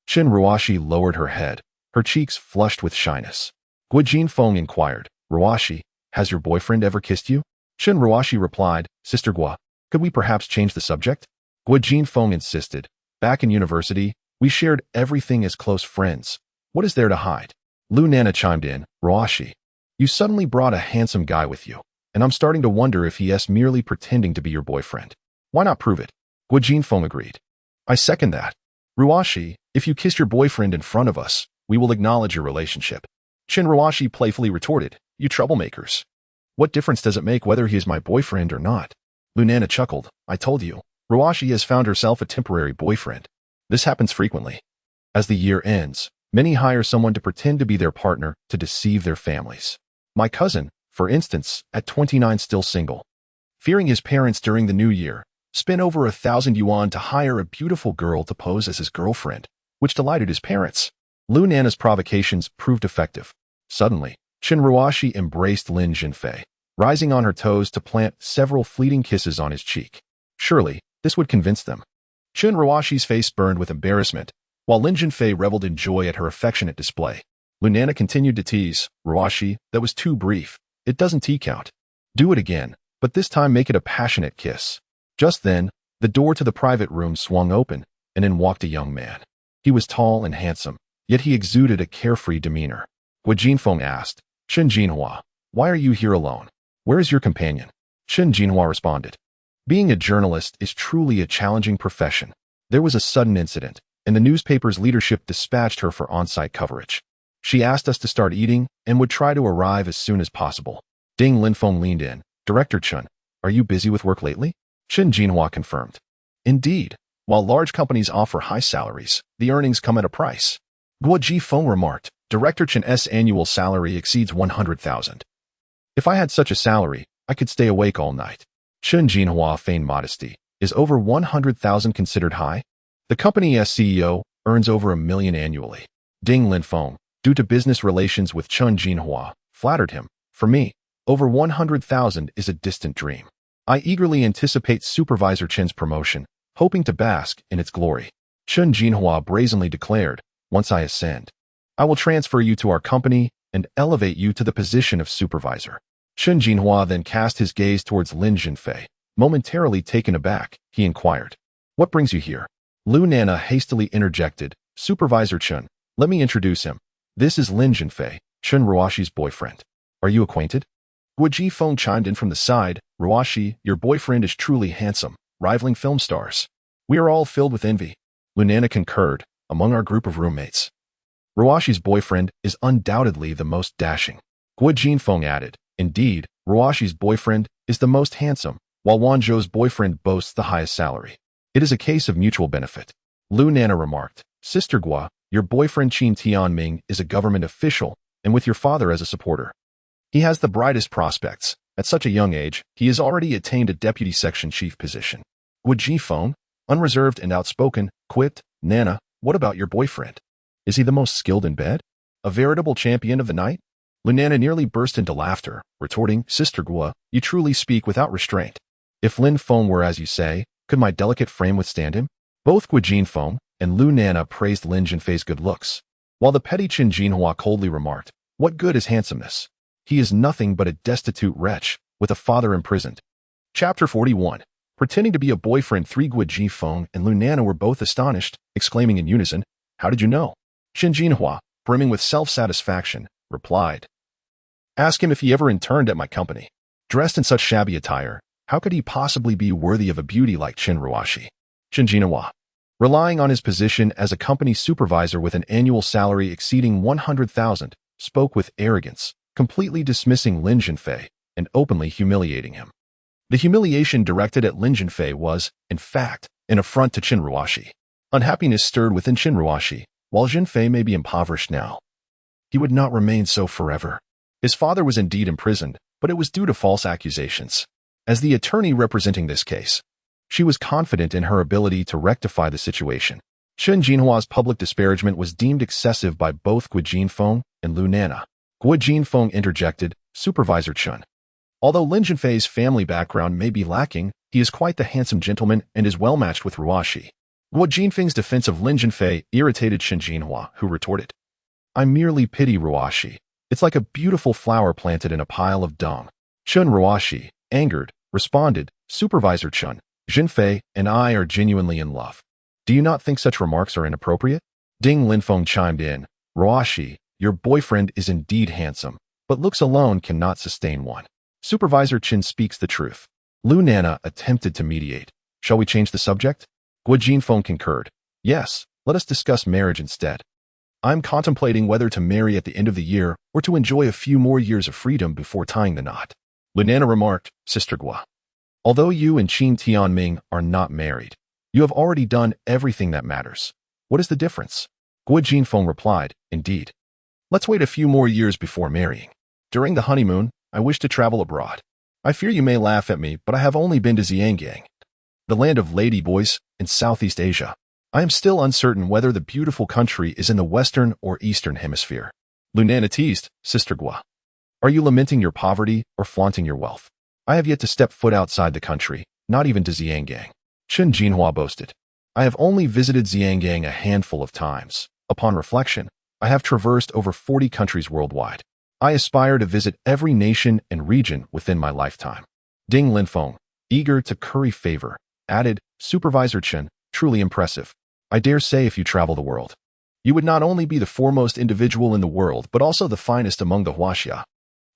Chen Ruoxi lowered her head, her cheeks flushed with shyness. Gu Jinfeng inquired, "Ruoxi, has your boyfriend ever kissed you?" Chen Ruoxi replied, "Sister Gue, could we perhaps change the subject?" Gu Jinfeng insisted, "Back in university, we shared everything as close friends. What is there to hide?" Lunana chimed in, "Ruoxi, you suddenly brought a handsome guy with you, and I'm starting to wonder if he is merely pretending to be your boyfriend. Why not prove it?" Gu Jinfeng agreed. "I second that. Ruoxi, if you kiss your boyfriend in front of us, we will acknowledge your relationship." Chen Ruoxi playfully retorted, "You troublemakers. What difference does it make whether he is my boyfriend or not?" Lunana chuckled, "I told you, Ruoxi has found herself a temporary boyfriend. This happens frequently. As the year ends, many hire someone to pretend to be their partner to deceive their families. My cousin, for instance, at 29 still single, fearing his parents during the new year, spent over 1,000 yuan to hire a beautiful girl to pose as his girlfriend, which delighted his parents. Lunana's provocations proved effective. Suddenly, Chen Ruoxi embraced Lin Zhenfei, rising on her toes to plant several fleeting kisses on his cheek. Surely, this would convince them. Chen Ruoxi's face burned with embarrassment, while Lin Zhenfei reveled in joy at her affectionate display. Lunana continued to tease, "Ruoxi, that was too brief. It doesn't count. Do it again, but this time make it a passionate kiss." Just then, the door to the private room swung open, and in walked a young man. He was tall and handsome, yet he exuded a carefree demeanor. Gu Jinfeng asked, "Chen Jinhua, why are you here alone? Where is your companion?" Chen Jinhua responded, "Being a journalist is truly a challenging profession. There was a sudden incident, and the newspaper's leadership dispatched her for on-site coverage. She asked us to start eating and would try to arrive as soon as possible." Ding Linfeng leaned in, "Director Chen, are you busy with work lately?" Chen Jinhua confirmed, "Indeed, while large companies offer high salaries, the earnings come at a price." Guo Jifeng remarked, "Director Chen's annual salary exceeds 100,000. If I had such a salary, I could stay awake all night." Chen Jinhua feigned modesty. "Is over 100,000 considered high? The company's CEO earns over 1 million annually." Ding Linfeng, due to business relations with Chen Jinhua, flattered him, "For me, over 100,000 is a distant dream. I eagerly anticipate Supervisor Chen's promotion, hoping to bask in its glory." Chen Jinhua brazenly declared, "Once I ascend, I will transfer you to our company and elevate you to the position of supervisor." Chen Jinhua then cast his gaze towards Lin Zhenfei. Momentarily taken aback, he inquired, What brings you here? Lu Nana hastily interjected. Supervisor Chun, let me introduce him. This is Lin Zhenfei, Chun Ruoshi's boyfriend. Are you acquainted? Guo Jifeng chimed in from the side. Ruoshi, your boyfriend is truly handsome, rivaling film stars. We are all filled with envy. Lu Nana concurred, among our group of roommates. Ruoshi's boyfriend is undoubtedly the most dashing. Guo Jifeng added, indeed, Ruoshi's boyfriend is the most handsome, while Wanzhou's boyfriend boasts the highest salary. It is a case of mutual benefit. Lu Nana remarked, Sister Guo, your boyfriend Qin Tianming is a government official, and with your father as a supporter. He has the brightest prospects. At such a young age, he has already attained a deputy section chief position. Guo Jifeng, unreserved and outspoken, quipped, Nana, what about your boyfriend? Is he the most skilled in bed? A veritable champion of the night? Lu Nana nearly burst into laughter, retorting, Sister Guo, you truly speak without restraint. If Lin Feng were as you say, could my delicate frame withstand him? Both Guo Jifeng and Lu Nana praised Lin Zhenfei's good looks, while the petty Qin Jinhua coldly remarked, what good is handsomeness? He is nothing but a destitute wretch, with a father imprisoned. Chapter 41. Pretending to be a boyfriend. Guo Jifeng and Lu Nana were both astonished, exclaiming in unison, how did you know? Qin Jinhua, brimming with self-satisfaction, replied, ask him if he ever interned at my company. Dressed in such shabby attire, how could he possibly be worthy of a beauty like Qin Ruoshi? Qin Jinhua, relying on his position as a company supervisor with an annual salary exceeding 100,000, spoke with arrogance, completely dismissing Lin Zhenfei and openly humiliating him. The humiliation directed at Lin Zhenfei was, in fact, an affront to Qin Ruoshi. Unhappiness stirred within Qin Ruoshi. While Zhenfei may be impoverished now, he would not remain so forever. His father was indeed imprisoned, but it was due to false accusations. As the attorney representing this case, she was confident in her ability to rectify the situation. Qin Jinhua's public disparagement was deemed excessive by both Guo Jifeng and Lu Nana. Guo Jifeng interjected, Supervisor Chun. Although Lin Zhenfei's family background may be lacking, he is quite the handsome gentleman and is well matched with Ruoshi. Guo Jifeng's defense of Lin Zhenfei irritated Qin Jinhua, who retorted, I merely pity Ruoshi. It's like a beautiful flower planted in a pile of dung. Qin Ruoshi, angered, responded, Supervisor Chun, Zhenfei and I are genuinely in love. Do you not think such remarks are inappropriate? Ding Linfeng chimed in, Ruoshi, your boyfriend is indeed handsome, but looks alone cannot sustain one. Supervisor Qin speaks the truth. Lu Nana attempted to mediate. Shall we change the subject? Guo Jifeng concurred. Yes, let us discuss marriage instead. I'm contemplating whether to marry at the end of the year or to enjoy a few more years of freedom before tying the knot. Lu Nana remarked, Sister Guo. Although you and Qin Tianming are not married, you have already done everything that matters. What is the difference? Guo Jifeng replied, indeed. Let's wait a few more years before marrying. During the honeymoon, I wish to travel abroad. I fear you may laugh at me, but I have only been to Xiangyang, the land of ladyboys, in Southeast Asia. I am still uncertain whether the beautiful country is in the Western or Eastern Hemisphere. Lu Nana teased, Sister Guo. Are you lamenting your poverty or flaunting your wealth? I have yet to step foot outside the country, not even to Xiangyang. Qin Jinhua boasted. I have only visited Xiangyang a handful of times. Upon reflection, I have traversed over 40 countries worldwide. I aspire to visit every nation and region within my lifetime. Ding Linfeng, eager to curry favor, added, Supervisor Qin, truly impressive. I dare say if you travel the world, you would not only be the foremost individual in the world, but also the finest among the Huaxia.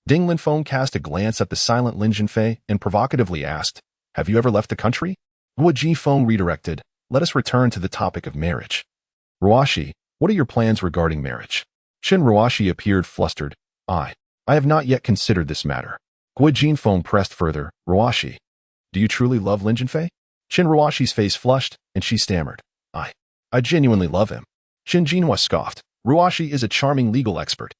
Ding Linfeng cast a glance at the silent Lin Zhenfei and provocatively asked, have you ever left the country? Guo Jifeng redirected, let us return to the topic of marriage. Ruoshi, what are your plans regarding marriage? Qin Ruoshi appeared flustered. I have not yet considered this matter. Guo Jifeng pressed further, Ruoshi, do you truly love Lin Zhenfei? Qin Ruoshi's face flushed, and she stammered, I genuinely love him. Qin Jinhua scoffed, Ruoshi is a charming legal expert.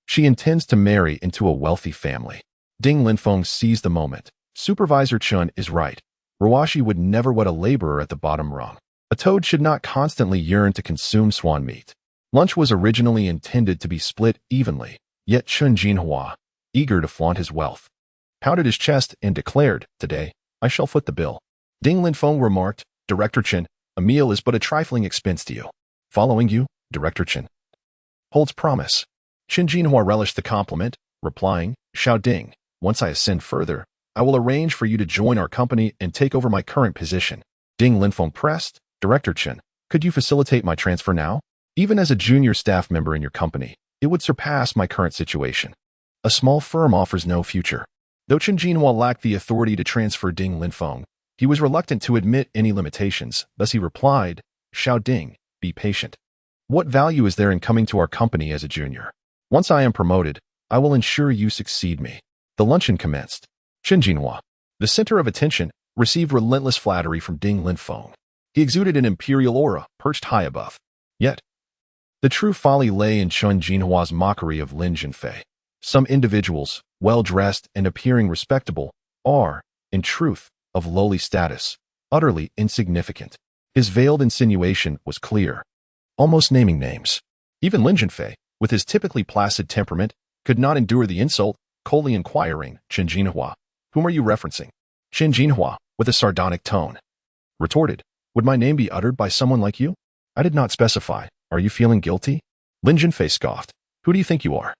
She intends to marry into a wealthy family. Ding Linfeng seized the moment. Supervisor Chun is right. Ruoshi would never wed a laborer at the bottom rung. A toad should not constantly yearn to consume swan meat. Lunch was originally intended to be split evenly, yet Qin Jinhua, eager to flaunt his wealth, pounded his chest and declared, today, I shall foot the bill. Ding Linfeng remarked, Director Qin, a meal is but a trifling expense to you. Following you, Director Qin holds promise. Qin Jinhua relished the compliment, replying, Xiao Ding, once I ascend further, I will arrange for you to join our company and take over my current position. Ding Linfeng pressed. Director Chen, could you facilitate my transfer now? Even as a junior staff member in your company, it would surpass my current situation. A small firm offers no future. Though Chen Jinhua lacked the authority to transfer Ding Linfeng, he was reluctant to admit any limitations, thus he replied, Xiao Ding, be patient. What value is there in coming to our company as a junior? Once I am promoted, I will ensure you succeed me. The luncheon commenced. Chen Jinhua, the center of attention, received relentless flattery from Ding Linfeng. He exuded an imperial aura, perched high above. Yet, the true folly lay in Chen Jinhua's mockery of Lin Zhenfei. Some individuals, well-dressed and appearing respectable, are, in truth, of lowly status, utterly insignificant. His veiled insinuation was clear, almost naming names. Even Lin Zhenfei, with his typically placid temperament, could not endure the insult, coldly inquiring, Chen Jinhua, whom are you referencing? Chen Jinhua, with a sardonic tone, retorted, would my name be uttered by someone like you? I did not specify. Are you feeling guilty? Lin Zhenfei scoffed. Who do you think you are?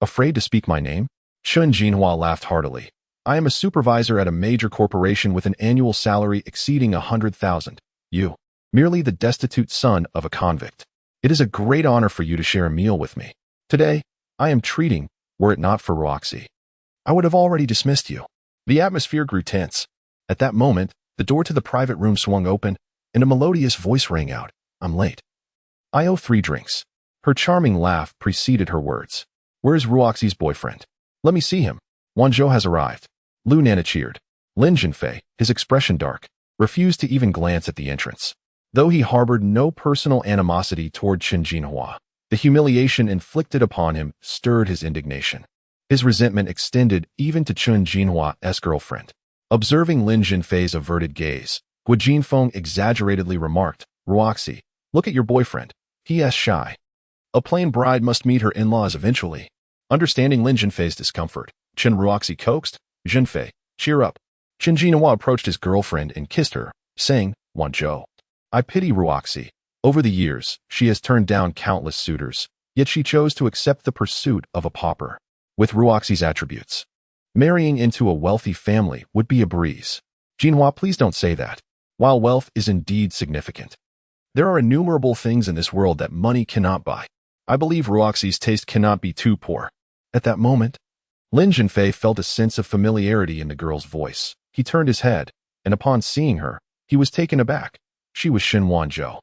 Afraid to speak my name? Chen Jinhua laughed heartily. I am a supervisor at a major corporation with an annual salary exceeding 100,000. You, merely the destitute son of a convict. It is a great honor for you to share a meal with me. Today, I am treating, were it not for Roxy. I would have already dismissed you. The atmosphere grew tense. At that moment, the door to the private room swung open, and a melodious voice rang out. I'm late. I owe 3 drinks. Her charming laugh preceded her words. Where's Ruoxi's boyfriend? Let me see him. Wanzhou has arrived. Lu Nana cheered. Lin Zhenfei, his expression dark, refused to even glance at the entrance. Though he harbored no personal animosity toward Chen Jinhua, the humiliation inflicted upon him stirred his indignation. His resentment extended even to Chen Jinhua's girlfriend. Observing Lin Zhenfei's averted gaze, Gu Jinfeng exaggeratedly remarked, Ruoxi, look at your boyfriend. He is shy. A plain bride must meet her in-laws eventually. Understanding Lin Zhenfei's discomfort, Chen Ruoxi coaxed, Zhenfei, cheer up. Chen Jinhua approached his girlfriend and kissed her, saying, Wanzhou, I pity Ruoxi. Over the years, she has turned down countless suitors, yet she chose to accept the pursuit of a pauper. With Ruoxi's attributes, marrying into a wealthy family would be a breeze. Jinhua, please don't say that. While wealth is indeed significant, there are innumerable things in this world that money cannot buy. I believe Ruoxi's taste cannot be too poor. At that moment, Lin Zhenfei felt a sense of familiarity in the girl's voice. He turned his head, and upon seeing her, he was taken aback. She was Shen Wanzhou,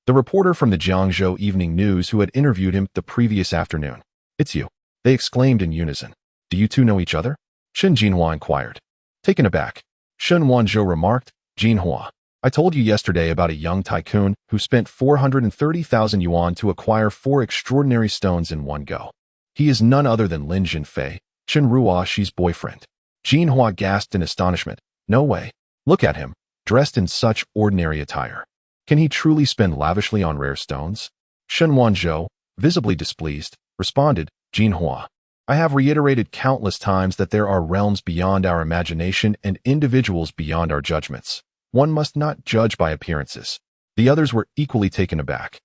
the reporter from the Jiangzhou Evening News who had interviewed him the previous afternoon. It's you, they exclaimed in unison. Do you two know each other? Chen Jinhua inquired. Taken aback, Shen Wanzhou remarked, Jinhua, I told you yesterday about a young tycoon who spent 430,000 yuan to acquire 4 extraordinary stones in one go. He is none other than Lin Zhenfei, Chen Ruoxi's boyfriend. Jinhua gasped in astonishment. No way. Look at him, dressed in such ordinary attire. Can he truly spend lavishly on rare stones? Shen Wanzhou, visibly displeased, responded, Jinhua, I have reiterated countless times that there are realms beyond our imagination and individuals beyond our judgments. One must not judge by appearances. The others were equally taken aback.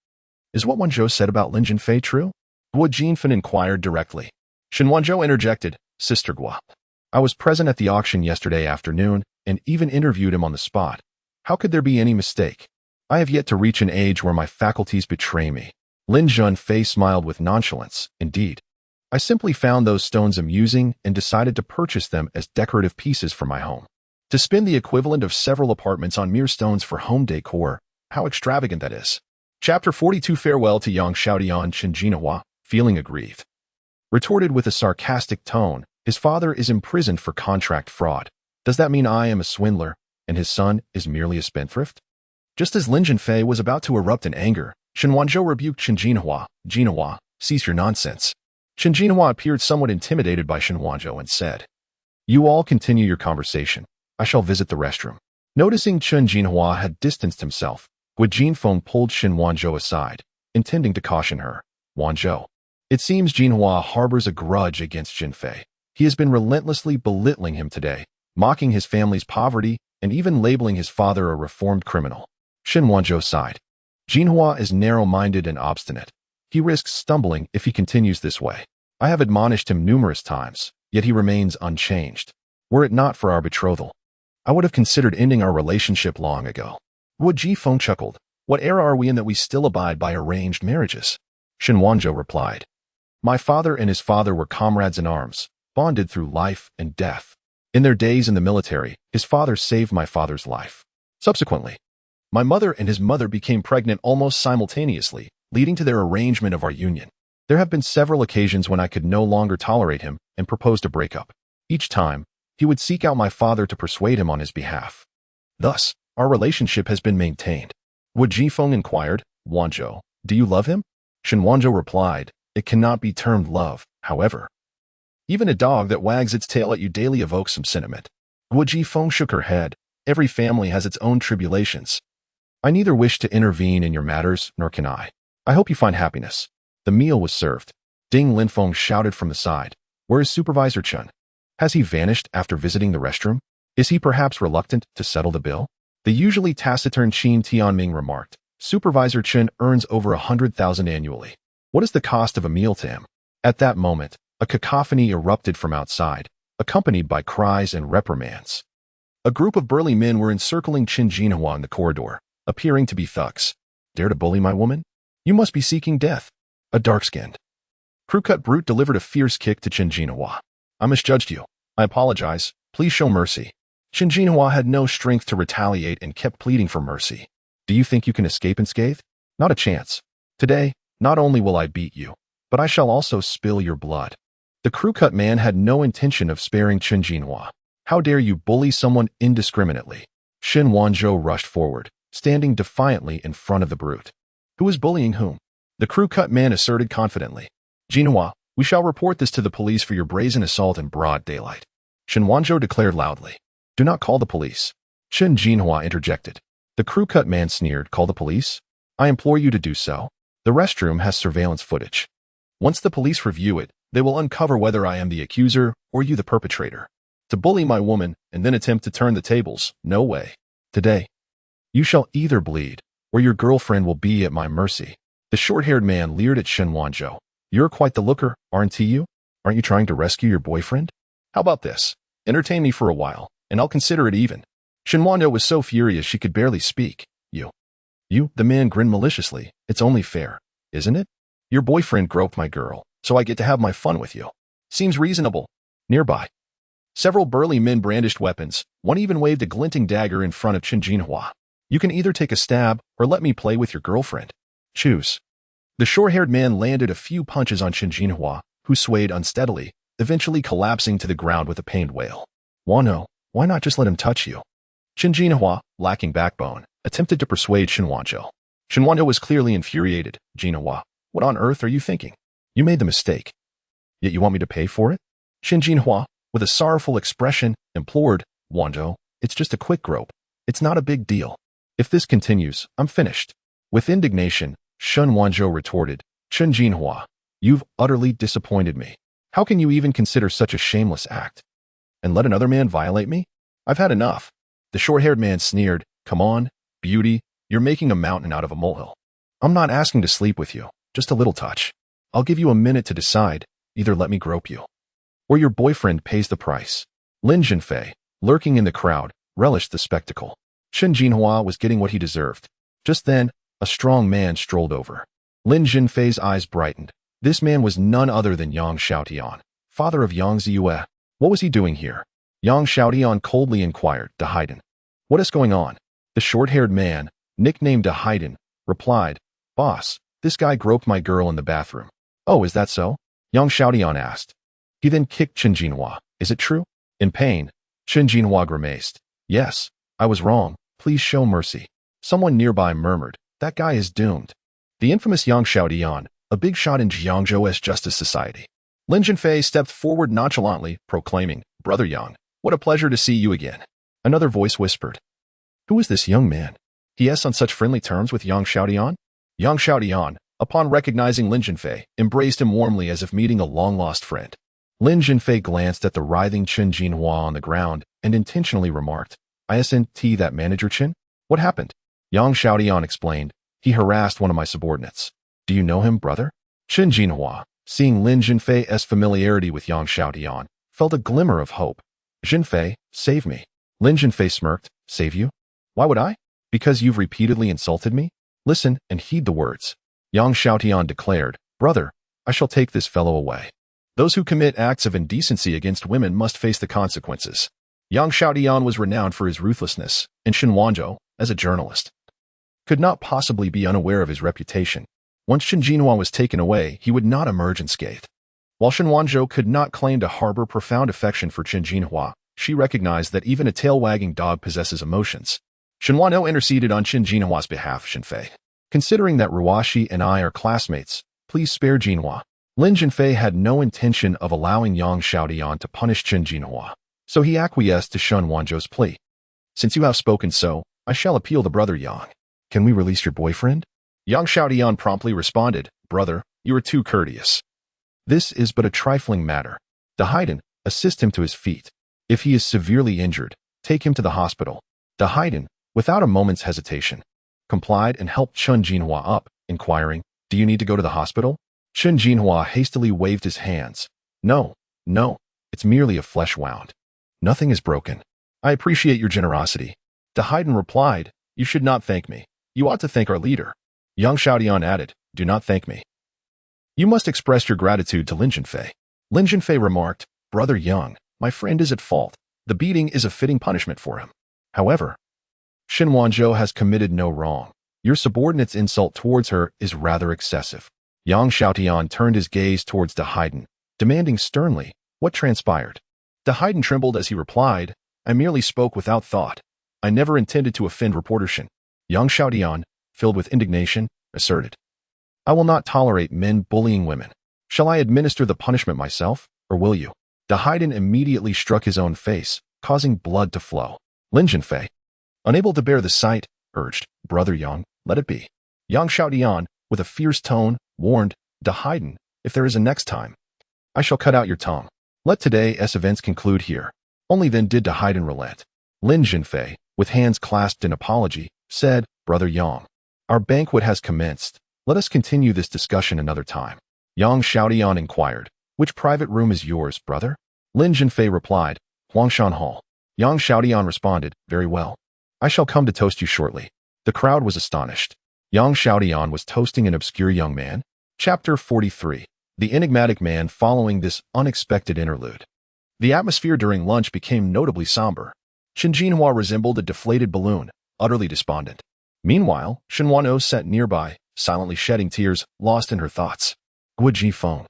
Is what Wanzhou said about Lin Zhenfei true? Guo Jinfen inquired directly. Shen Wanzhou interjected, Sister Guo, I was present at the auction yesterday afternoon and even interviewed him on the spot. How could there be any mistake? I have yet to reach an age where my faculties betray me. Lin Zhenfei smiled with nonchalance. Indeed, I simply found those stones amusing and decided to purchase them as decorative pieces for my home. To spend the equivalent of several apartments on mere stones for home decor, how extravagant that is. Chapter 42 Farewell to Yang Xiaodian. Chen Jinhua, feeling aggrieved, retorted with a sarcastic tone, his father is imprisoned for contract fraud. Does that mean I am a swindler, and his son is merely a spendthrift? Just as Lin Zhenfei was about to erupt in anger, Shen Wanzhou rebuked Chen Jinhua. Jinhua, cease your nonsense. Chen Jinhua appeared somewhat intimidated by Shen Wanzhou and said, You all continue your conversation. I shall visit the restroom. Noticing Chen Jinhua had distanced himself, Gu Jinfeng pulled Shen Wanzhou aside, intending to caution her. Wanzhou, it seems Jinhua harbors a grudge against Zhenfei. He has been relentlessly belittling him today, mocking his family's poverty and even labeling his father a reformed criminal. Shen Wanzhou sighed. Jinhua is narrow-minded and obstinate. He risks stumbling if he continues this way. I have admonished him numerous times, yet he remains unchanged. Were it not for our betrothal, I would have considered ending our relationship long ago. Wu Jifeng chuckled. What era are we in that we still abide by arranged marriages? Shen Wanzhou replied. My father and his father were comrades in arms, bonded through life and death. In their days in the military, his father saved my father's life. Subsequently, my mother and his mother became pregnant almost simultaneously, leading to their arrangement of our union. There have been several occasions when I could no longer tolerate him and proposed a breakup. Each time, he would seek out my father to persuade him on his behalf. Thus, our relationship has been maintained. Wu Jifeng inquired, Wanzhou, do you love him? Shen Wanzhou replied, it cannot be termed love, however. Even a dog that wags its tail at you daily evokes some sentiment. Wu Jifeng shook her head. Every family has its own tribulations. I neither wish to intervene in your matters, nor can I. I hope you find happiness. The meal was served. Ding Linfeng shouted from the side. Where is Supervisor Chen? Has he vanished after visiting the restroom? Is he perhaps reluctant to settle the bill? The usually taciturn Qin Tianming remarked. Supervisor Chen earns over 100,000 annually. What is the cost of a meal to him? At that moment, a cacophony erupted from outside, accompanied by cries and reprimands. A group of burly men were encircling Qin Jinhua in the corridor, appearing to be thugs. Dare to bully my woman? You must be seeking death. A dark-skinned, crew-cut brute delivered a fierce kick to Qin Jinhua. I misjudged you. I apologize. Please show mercy. Qin Jinhua had no strength to retaliate and kept pleading for mercy. Do you think you can escape unscathed? Not a chance. Today, not only will I beat you, but I shall also spill your blood. The crew-cut man had no intention of sparing Qin Jinhua. How dare you bully someone indiscriminately? Shen Wanzhou rushed forward, standing defiantly in front of the brute. Who is bullying whom? The crew-cut man asserted confidently. Jinhua, we shall report this to the police for your brazen assault in broad daylight. Shen Wanzhou declared loudly. Do not call the police. Qin Jinhua interjected. The crew-cut man sneered. Call the police? I implore you to do so. The restroom has surveillance footage. Once the police review it, they will uncover whether I am the accuser or you the perpetrator. To bully my woman and then attempt to turn the tables, no way. Today, you shall either bleed, or your girlfriend will be at my mercy. The short-haired man leered at Shen Wanzhou. You're quite the looker, aren't you? Aren't you trying to rescue your boyfriend? How about this? Entertain me for a while, and I'll consider it even. Shen Wanzhou was so furious she could barely speak. You, the man grinned maliciously. It's only fair, isn't it? Your boyfriend groped my girl, so I get to have my fun with you. Seems reasonable. Nearby, several burly men brandished weapons. One even waved a glinting dagger in front of Qin Jinhua. You can either take a stab or let me play with your girlfriend. Choose. The short-haired man landed a few punches on Qin Jinhua, who swayed unsteadily, eventually collapsing to the ground with a pained wail. Wano, why not just let him touch you? Qin Jinhua, lacking backbone, attempted to persuade Shen Wanzhou. Shen Wanzhou was clearly infuriated. Jinhua, what on earth are you thinking? You made the mistake. Yet you want me to pay for it? Qin Jinhua, with a sorrowful expression, implored. Wanzhou, it's just a quick grope. It's not a big deal. If this continues, I'm finished. With indignation, Shen Wanzhou retorted, Qin Jinhua, you've utterly disappointed me. How can you even consider such a shameless act? And let another man violate me? I've had enough. The short-haired man sneered, come on, beauty, you're making a mountain out of a molehill. I'm not asking to sleep with you, just a little touch. I'll give you a minute to decide, either let me grope you, or your boyfriend pays the price. Lin Zhenfei, lurking in the crowd, relished the spectacle. Qin Jinhua was getting what he deserved. Just then, a strong man strolled over. Lin Zhenfei's eyes brightened. This man was none other than Yang Xiaotian, father of Yang Ziyue. What was he doing here? Yang Xiaotian coldly inquired. Dahiden. What is going on? The short-haired man, nicknamed Dahiden, replied, Boss, this guy groped my girl in the bathroom. Oh, is that so? Yang Xiaotian asked. He then kicked Qin Jinhua. Is it true? In pain, Qin Jinhua grimaced. Yes, I was wrong. Please show mercy. Someone nearby murmured. That guy is doomed. The infamous Yang Xiaotian, a big shot in Jiangzhou's Justice Society. Lin Zhenfei stepped forward nonchalantly, proclaiming, Brother Yang, what a pleasure to see you again. Another voice whispered. Who is this young man? He is on such friendly terms with Yang Xiaotian? Yang Xiaotian, upon recognizing Lin Zhenfei, embraced him warmly as if meeting a long-lost friend. Lin Zhenfei glanced at the writhing Qin Jinhua on the ground and intentionally remarked, Isn't that manager Qin? What happened? Yang Xiaotian explained, he harassed one of my subordinates. Do you know him, brother? Qin Jinhua, seeing Lin Zhenfei's familiarity with Yang Xiaotian, felt a glimmer of hope. Zhenfei, save me. Lin Zhenfei smirked. Save you? Why would I? Because you've repeatedly insulted me? Listen and heed the words. Yang Xiaotian declared, Brother, I shall take this fellow away. Those who commit acts of indecency against women must face the consequences. Yang Xiaotian was renowned for his ruthlessness, and Shen Wanzhou, as a journalist, could not possibly be unaware of his reputation. Once Shen Jinhua was taken away, he would not emerge unscathed. While Shen Wanzhou could not claim to harbor profound affection for Shen Jinhua, she recognized that even a tail-wagging dog possesses emotions. Shen Wanzhou interceded on Shen Jinhua's behalf. Zhenfei, considering that Ruashi and I are classmates, please spare Jinhua. Lin Zhenfei had no intention of allowing Yang Xiaotian to punish Shen Jinhua, so he acquiesced to Shen Wanzhou's plea. Since you have spoken so, I shall appeal to Brother Yang. Can we release your boyfriend? Yang Xiaotian promptly responded, Brother, you are too courteous. This is but a trifling matter. Haiden, assist him to his feet. If he is severely injured, take him to the hospital. Haiden, without a moment's hesitation, complied and helped Shen Jinhua up, inquiring, Do you need to go to the hospital? Shen Jinhua hastily waved his hands. No, it's merely a flesh wound. Nothing is broken. I appreciate your generosity. Haiden replied, You should not thank me. You ought to thank our leader. Yang Xiaotian added, Do not thank me. You must express your gratitude to Lin Zhenfei. Lin Zhenfei remarked, Brother Yang, my friend is at fault. The beating is a fitting punishment for him. However, Shen Wanzhou has committed no wrong. Your subordinate's insult towards her is rather excessive. Yang Xiaotian turned his gaze towards Haiden, demanding sternly, What transpired? Haiden trembled as he replied, I merely spoke without thought. I never intended to offend reporter Shen. Yang Xiaotian, filled with indignation, asserted, I will not tolerate men bullying women. Shall I administer the punishment myself, or will you? Haiden immediately struck his own face, causing blood to flow. Lin Zhenfei, unable to bear the sight, urged, Brother Yang, let it be. Yang Xiaotian, with a fierce tone, warned, Haiden, if there is a next time, I shall cut out your tongue. Let today's events conclude here. Only then did Haiden relent. Lin Zhenfei, with hands clasped in apology, said, Brother Yang, our banquet has commenced. Let us continue this discussion another time. Yang Xiaotian inquired, Which private room is yours, brother? Lin Zhenfei replied, Huangshan Hall. Yang Xiaotian responded, Very well. I shall come to toast you shortly. The crowd was astonished. Yang Xiaotian was toasting an obscure young man. Chapter 43. The enigmatic man following this unexpected interlude. The atmosphere during lunch became notably somber. Shen Jinhua resembled a deflated balloon, utterly despondent. Meanwhile, Shen Wanzhou sat nearby, silently shedding tears, lost in her thoughts. Guo Jifeng,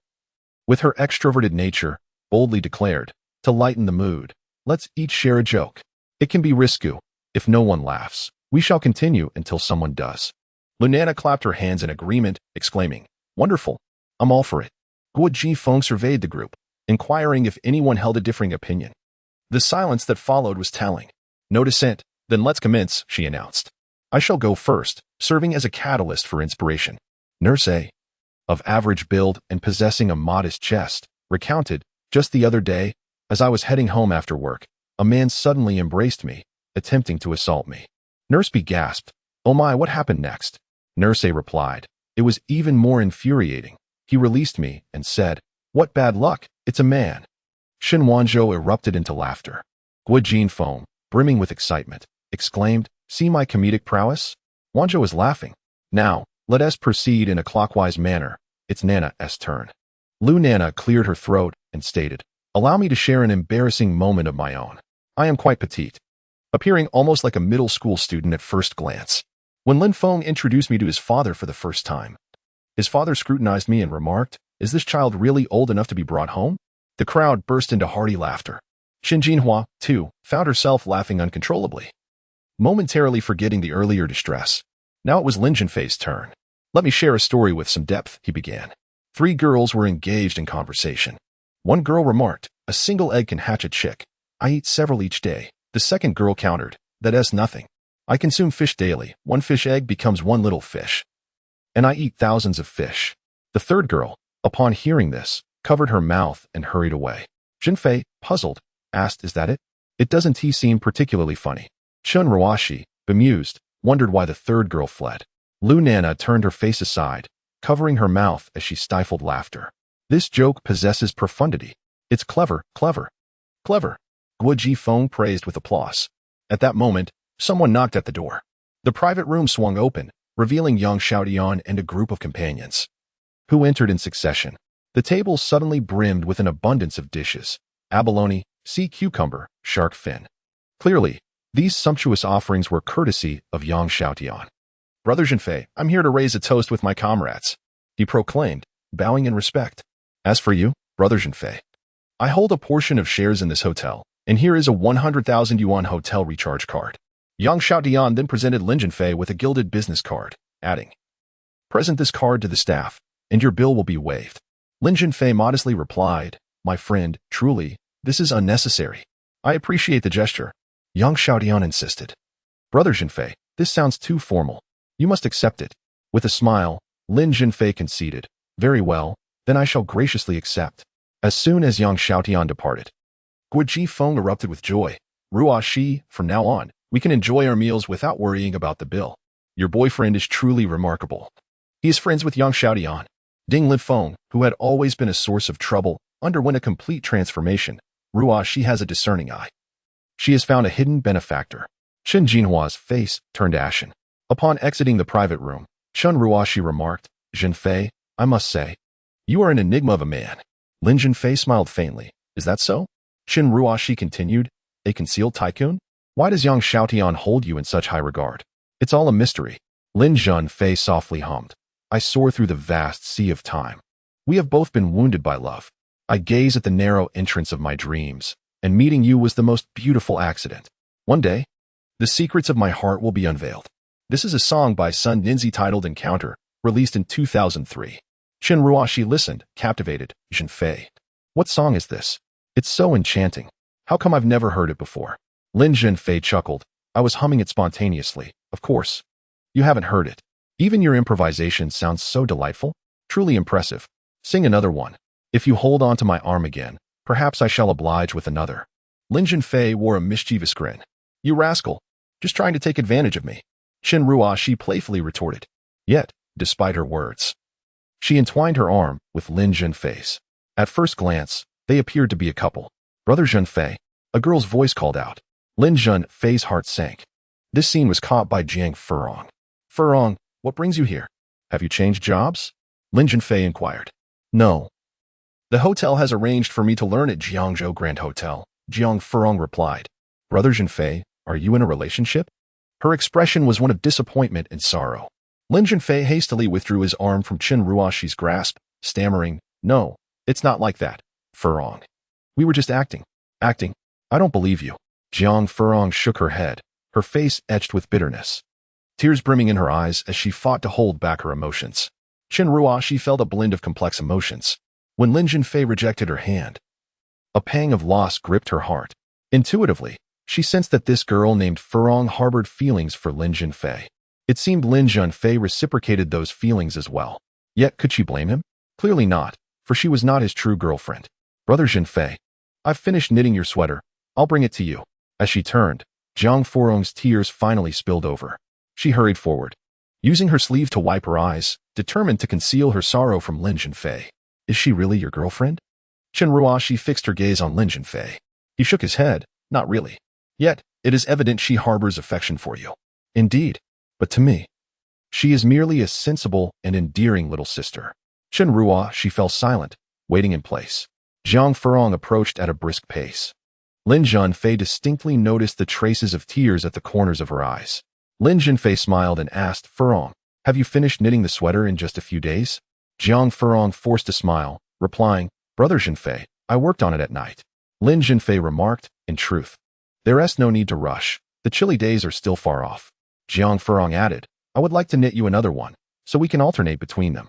with her extroverted nature, boldly declared, To lighten the mood, let's each share a joke. It can be risky. If no one laughs, we shall continue until someone does. Lunana clapped her hands in agreement, exclaiming, Wonderful. I'm all for it. Guo Jifeng surveyed the group, inquiring if anyone held a differing opinion. The silence that followed was telling. No dissent. Then let's commence, she announced. I shall go first, serving as a catalyst for inspiration. Nurse A, of average build and possessing a modest chest, recounted, Just the other day, as I was heading home after work, a man suddenly embraced me, attempting to assault me. Nurse B gasped, Oh my, what happened next? Nurse A replied, It was even more infuriating. He released me and said, What bad luck, it's a man. Shen Wanzhou erupted into laughter. Guo Jifeng, brimming with excitement, exclaimed, See my comedic prowess? Wanzhou is laughing. Now, let us proceed in a clockwise manner. It's Nana's turn. Lu Nana cleared her throat and stated, Allow me to share an embarrassing moment of my own. I am quite petite, appearing almost like a middle school student at first glance. When Lin Feng introduced me to his father for the first time, his father scrutinized me and remarked, Is this child really old enough to be brought home? The crowd burst into hearty laughter. Shen Jinhua, too, found herself laughing uncontrollably, momentarily forgetting the earlier distress. Now it was Lin Zhenfei's turn. Let me share a story with some depth, he began. 3 girls were engaged in conversation. One girl remarked, A single egg can hatch a chick. I eat several each day. The second girl countered, That's nothing. I consume fish daily. 1 fish egg becomes 1 little fish. And I eat thousands of fish. The third girl, upon hearing this, covered her mouth and hurried away. Zhenfei, puzzled, asked, Is that it? It doesn't seem particularly funny. Chun Ruashi, bemused, wondered why the third girl fled. Lu Nana turned her face aside, covering her mouth as she stifled laughter. This joke possesses profundity. It's clever, clever, clever. Guo Jifeng praised with applause. At that moment, someone knocked at the door. The private room swung open, revealing young Xiaotian and a group of companions, who entered in succession. The table suddenly brimmed with an abundance of dishes: abalone, sea cucumber, shark fin. Clearly, these sumptuous offerings were courtesy of Yang Xiaotian. "Brother Zhenfei, I'm here to raise a toast with my comrades," he proclaimed, bowing in respect. "As for you, Brother Zhenfei, I hold a portion of shares in this hotel, and here is a 100,000 yuan hotel recharge card." Yang Xiaotian then presented Lin Zhenfei with a gilded business card, adding, "Present this card to the staff, and your bill will be waived." Lin Zhenfei modestly replied, "My friend, truly, this is unnecessary. I appreciate the gesture." Yang Xiaotian insisted, "Brother Zhenfei, this sounds too formal. You must accept it." With a smile, Lin Zhenfei conceded, "Very well, then I shall graciously accept." As soon as Yang Xiaotian departed, Guo Jifeng erupted with joy. "Ruo Shi, from now on, we can enjoy our meals without worrying about the bill. Your boyfriend is truly remarkable." He is friends with Yang Xiaotian. Ding Lifeng, who had always been a source of trouble, underwent a complete transformation. Ruo Shi has a discerning eye. She has found a hidden benefactor. Chen Jinhua's face turned ashen. Upon exiting the private room, Chen Ruoshi remarked, "Zhenfei, I must say, you are an enigma of a man." Lin Zhenfei smiled faintly. "Is that so?" Chen Ruoshi continued, "A concealed tycoon? Why does Yang Xiaotian hold you in such high regard?" "It's all a mystery." Lin Zhenfei softly hummed. "I soar through the vast sea of time. We have both been wounded by love. I gaze at the narrow entrance of my dreams, and meeting you was the most beautiful accident. One day, the secrets of my heart will be unveiled." This is a song by Sun Ninzi titled Encounter, released in 2003. Chen Ruoshi listened, captivated. "Zhenfei, what song is this? It's so enchanting. How come I've never heard it before?" Lin Zhenfei chuckled. "I was humming it spontaneously, of course. You haven't heard it. Even your improvisation sounds so delightful. Truly impressive. Sing another one. If you hold on to my arm again, perhaps I shall oblige with another." Lin Zhenfei wore a mischievous grin. "You rascal, just trying to take advantage of me." Chen Ruoshi playfully retorted. Yet, despite her words, she entwined her arm with Lin Zhenfei's. At first glance, they appeared to be a couple. "Brother Zhenfei," a girl's voice called out. Lin Zhenfei's heart sank. This scene was caught by Jiang Furong. "Furong, what brings you here? Have you changed jobs?" Lin Zhenfei inquired. "No. The hotel has arranged for me to learn at Jiangzhou Grand Hotel," Jiang Furong replied. "Brother Zhenfei, are you in a relationship?" Her expression was one of disappointment and sorrow. Lin Zhenfei hastily withdrew his arm from Chen Ruoshi's grasp, stammering, "No, it's not like that, Furong. We were just acting. Acting. I don't believe you." Jiang Furong shook her head, her face etched with bitterness, tears brimming in her eyes as she fought to hold back her emotions. Chen Ruoshi felt a blend of complex emotions. When Lin Zhenfei rejected her hand, a pang of loss gripped her heart. Intuitively, she sensed that this girl named Furong harbored feelings for Lin Zhenfei. It seemed Lin Zhenfei reciprocated those feelings as well. Yet could she blame him? Clearly not, for she was not his true girlfriend. "Brother Zhenfei, I've finished knitting your sweater. I'll bring it to you." As she turned, Jiang Furong's tears finally spilled over. She hurried forward, using her sleeve to wipe her eyes, determined to conceal her sorrow from Lin Zhenfei. "Is she really your girlfriend?" Chen Ruoshi fixed her gaze on Lin Zhenfei. He shook his head. "Not really. Yet, it is evident she harbors affection for you." "Indeed. But to me, she is merely a sensible and endearing little sister." Chen Ruoshi fell silent, waiting in place. Jiang Furong approached at a brisk pace. Lin Zhenfei distinctly noticed the traces of tears at the corners of her eyes. Lin Zhenfei smiled and asked, "Furong, have you finished knitting the sweater in just a few days?" Jiang Furong forced a smile, replying, "Brother Zhenfei, I worked on it at night." Lin Zhenfei remarked, "In truth, there is no need to rush. The chilly days are still far off." Jiang Furong added, "I would like to knit you another one, so we can alternate between them."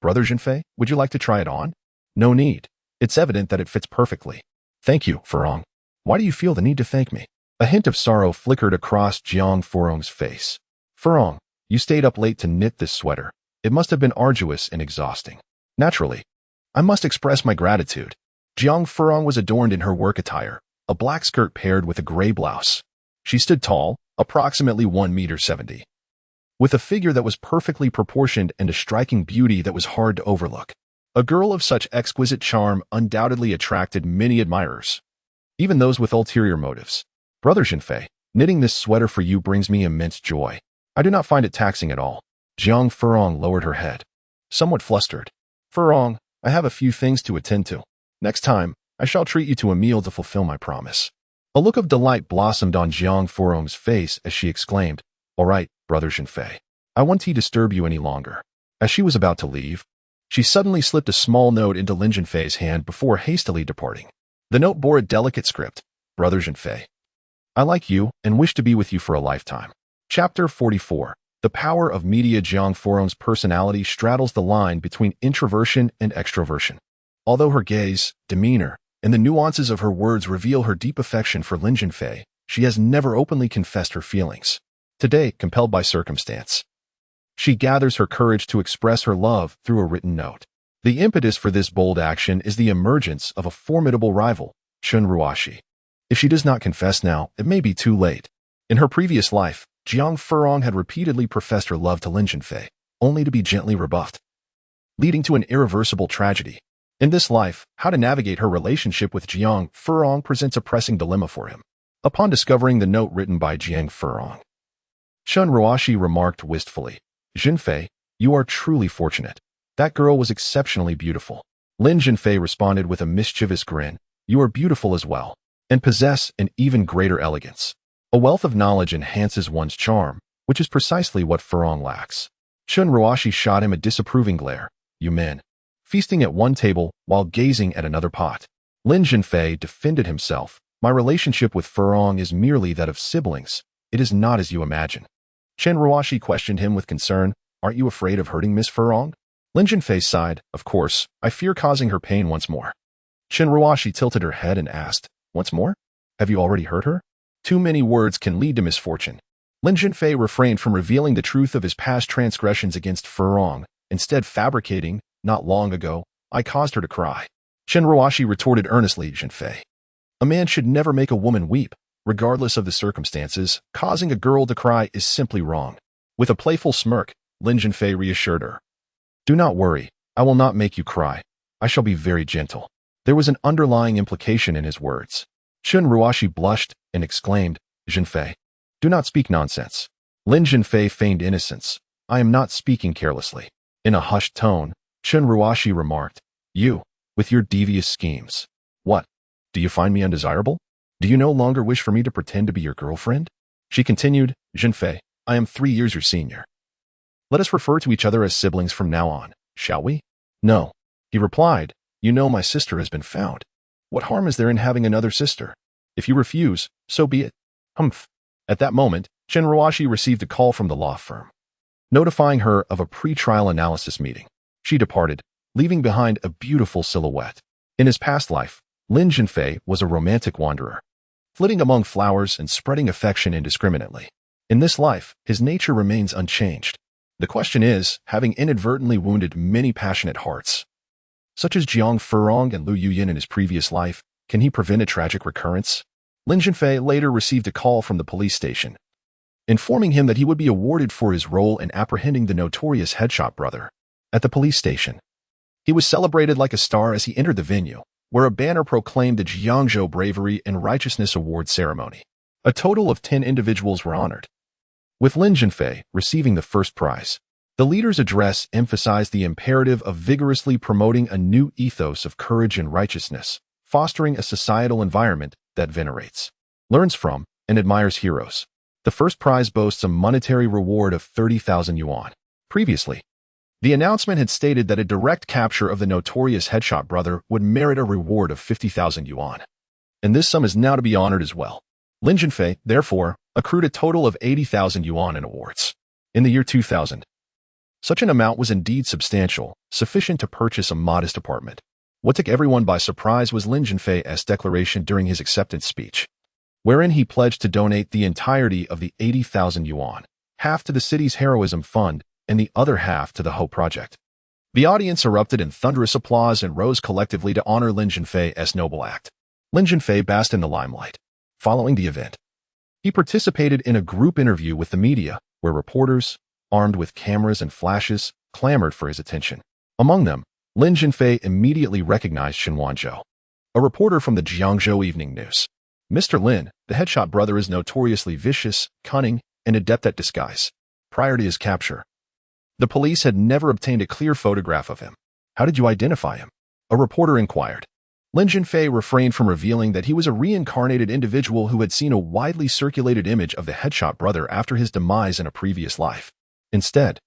"Brother Zhenfei, would you like to try it on?" "No need. It's evident that it fits perfectly." "Thank you, Furong. Why do you feel the need to thank me?" A hint of sorrow flickered across Jiang Furong's face. "Furong, you stayed up late to knit this sweater. It must have been arduous and exhausting." "Naturally. I must express my gratitude." Jiang Furong was adorned in her work attire, a black skirt paired with a gray blouse. She stood tall, approximately 1.70 meters, with a figure that was perfectly proportioned and a striking beauty that was hard to overlook. A girl of such exquisite charm undoubtedly attracted many admirers, even those with ulterior motives. "Brother Zhenfei, knitting this sweater for you brings me immense joy. I do not find it taxing at all. Jiang Furong lowered her head, somewhat flustered. Furong, I have a few things to attend to. Next time, I shall treat you to a meal to fulfill my promise. A look of delight blossomed on Jiang Furong's face as she exclaimed, All right, Brother Zhenfei. I won't disturb you any longer. As she was about to leave, she suddenly slipped a small note into Lin Zhenfei's hand before hastily departing. The note bore a delicate script, Brother Zhenfei. I like you and wish to be with you for a lifetime. Chapter 44. The power of media. Jiang Furong's personality straddles the line between introversion and extroversion. Although her gaze, demeanor, and the nuances of her words reveal her deep affection for Lin Zhenfei, she has never openly confessed her feelings. Today, compelled by circumstance, she gathers her courage to express her love through a written note. The impetus for this bold action is the emergence of a formidable rival, Chen Ruoxi. If she does not confess now, it may be too late. In her previous life, Jiang Furong had repeatedly professed her love to Lin Zhenfei, only to be gently rebuffed, leading to an irreversible tragedy. In this life, how to navigate her relationship with Jiang Furong presents a pressing dilemma for him. Upon discovering the note written by Jiang Furong, Chen Ruoxi remarked wistfully, Zhenfei, you are truly fortunate. That girl was exceptionally beautiful. Lin Zhenfei responded with a mischievous grin, you are beautiful as well, and possess an even greater elegance. A wealth of knowledge enhances one's charm, which is precisely what Furong lacks. Chen Ruoxi shot him a disapproving glare. You men, feasting at one table while gazing at another pot. Lin Zhenfei defended himself. My relationship with Furong is merely that of siblings. It is not as you imagine. Chen Ruoxi questioned him with concern. Aren't you afraid of hurting Miss Furong? Lin Zhenfei sighed. Of course, I fear causing her pain once more. Chen Ruoxi tilted her head and asked, Once more? Have you already hurt her? Too many words can lead to misfortune. Lin Zhenfei refrained from revealing the truth of his past transgressions against Furong, instead fabricating, not long ago, I caused her to cry. Chen Ruoxi retorted earnestly, Zhenfei. A man should never make a woman weep, regardless of the circumstances. Causing a girl to cry is simply wrong. With a playful smirk, Lin Zhenfei reassured her. Do not worry, I will not make you cry. I shall be very gentle. There was an underlying implication in his words. Chen Ruoxi blushed and exclaimed, Zhenfei, do not speak nonsense. Lin Zhenfei feigned innocence. I am not speaking carelessly. In a hushed tone, Chen Ruoxi remarked, You, with your devious schemes. What? Do you find me undesirable? Do you no longer wish for me to pretend to be your girlfriend? She continued, Zhenfei, I am 3 years your senior. Let us refer to each other as siblings from now on, shall we? No. He replied, You know my sister has been found. What harm is there in having another sister? If you refuse, so be it. Humph. At that moment, Chen Ruoxi received a call from the law firm, notifying her of a pre-trial analysis meeting. She departed, leaving behind a beautiful silhouette. In his past life, Lin Zhenfei was a romantic wanderer, flitting among flowers and spreading affection indiscriminately. In this life, his nature remains unchanged. The question is, having inadvertently wounded many passionate hearts, such as Jiang Furong and Lu Yuyin in his previous life, can he prevent a tragic recurrence? Lin Zhenfei later received a call from the police station, informing him that he would be awarded for his role in apprehending the notorious headshot brother. At the police station, he was celebrated like a star as he entered the venue, where a banner proclaimed the Jiangzhou Bravery and Righteousness Award ceremony. A total of 10 individuals were honored, with Lin Zhenfei receiving the first prize. The leader's address emphasized the imperative of vigorously promoting a new ethos of courage and righteousness, fostering a societal environment that venerates, learns from, and admires heroes. The first prize boasts a monetary reward of 30,000 yuan. Previously, the announcement had stated that a direct capture of the notorious headshot brother would merit a reward of 50,000 yuan. And this sum is now to be honored as well. Lin Zhenfei, therefore, accrued a total of 80,000 yuan in awards. In the year 2000, such an amount was indeed substantial, sufficient to purchase a modest apartment. What took everyone by surprise was Lin Zhenfei's declaration during his acceptance speech, wherein he pledged to donate the entirety of the 80,000 yuan, half to the city's heroism fund and the other half to the Hope Project. The audience erupted in thunderous applause and rose collectively to honor Lin Zhenfei's noble act. Lin Zhenfei basked in the limelight. Following the event, he participated in a group interview with the media, where reporters, armed with cameras and flashes, clamored for his attention. Among them, Lin Zhenfei immediately recognized Shen Wanzhou, a reporter from the Jiangzhou Evening News. Mr. Lin, the headshot brother is notoriously vicious, cunning, and adept at disguise. prior to his capture. The police had never obtained a clear photograph of him. How did you identify him? A reporter inquired. Lin Zhenfei refrained from revealing that he was a reincarnated individual who had seen a widely circulated image of the headshot brother after his demise in a previous life. Instead,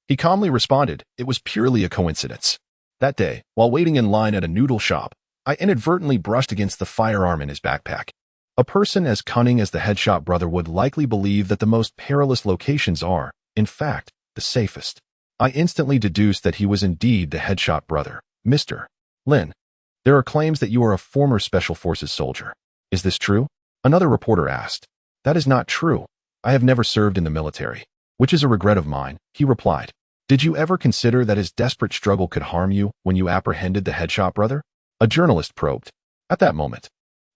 he calmly responded, it was purely a coincidence. That day, while waiting in line at a noodle shop, I inadvertently brushed against the firearm in his backpack. A person as cunning as the headshot brother would likely believe that the most perilous locations are, in fact, the safest. I instantly deduced that he was indeed the headshot brother. Mr. Lin, there are claims that you are a former Special Forces soldier. Is this true? Another reporter asked. That is not true. I have never served in the military, which is a regret of mine, he replied. Did you ever consider that his desperate struggle could harm you when you apprehended the headshot brother? A journalist probed. At that moment,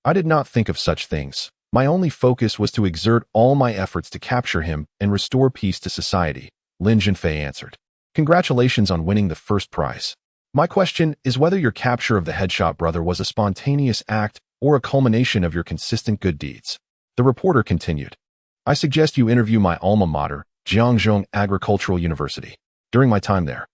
I did not think of such things. My only focus was to exert all my efforts to capture him and restore peace to society, Lin Zhenfei answered. Congratulations on winning the first prize. My question is whether your capture of the headshot brother was a spontaneous act or a culmination of your consistent good deeds. The reporter continued. I suggest you interview my alma mater, Jiangzhou Agricultural University. During my time there,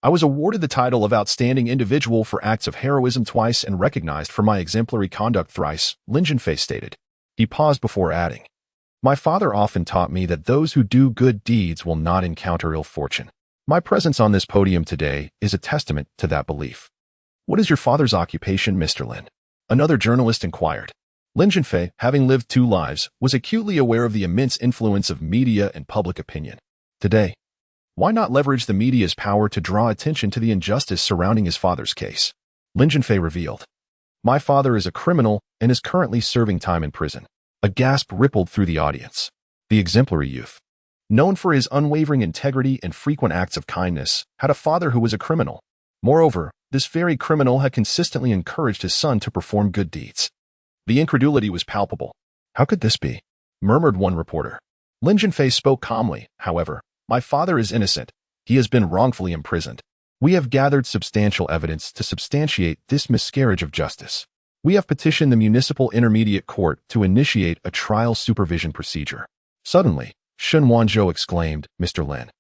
I was awarded the title of Outstanding Individual for Acts of Heroism twice and recognized for my exemplary conduct thrice, Lin Zhenfei stated. He paused before adding, my father often taught me that those who do good deeds will not encounter ill fortune. My presence on this podium today is a testament to that belief. What is your father's occupation, Mr. Lin? Another journalist inquired. Lin Zhenfei, having lived two lives, was acutely aware of the immense influence of media and public opinion. Today, why not leverage the media's power to draw attention to the injustice surrounding his father's case? Lin Zhenfei revealed. My father is a criminal and is currently serving time in prison. A gasp rippled through the audience. The exemplary youth, known for his unwavering integrity and frequent acts of kindness, had a father who was a criminal. Moreover, this very criminal had consistently encouraged his son to perform good deeds. The incredulity was palpable. How could this be? Murmured one reporter. Lin Zhenfei spoke calmly, however. My father is innocent. He has been wrongfully imprisoned. We have gathered substantial evidence to substantiate this miscarriage of justice. We have petitioned the Municipal Intermediate Court to initiate a trial supervision procedure. Suddenly, Shen Wanzhou exclaimed, Mr. Lin,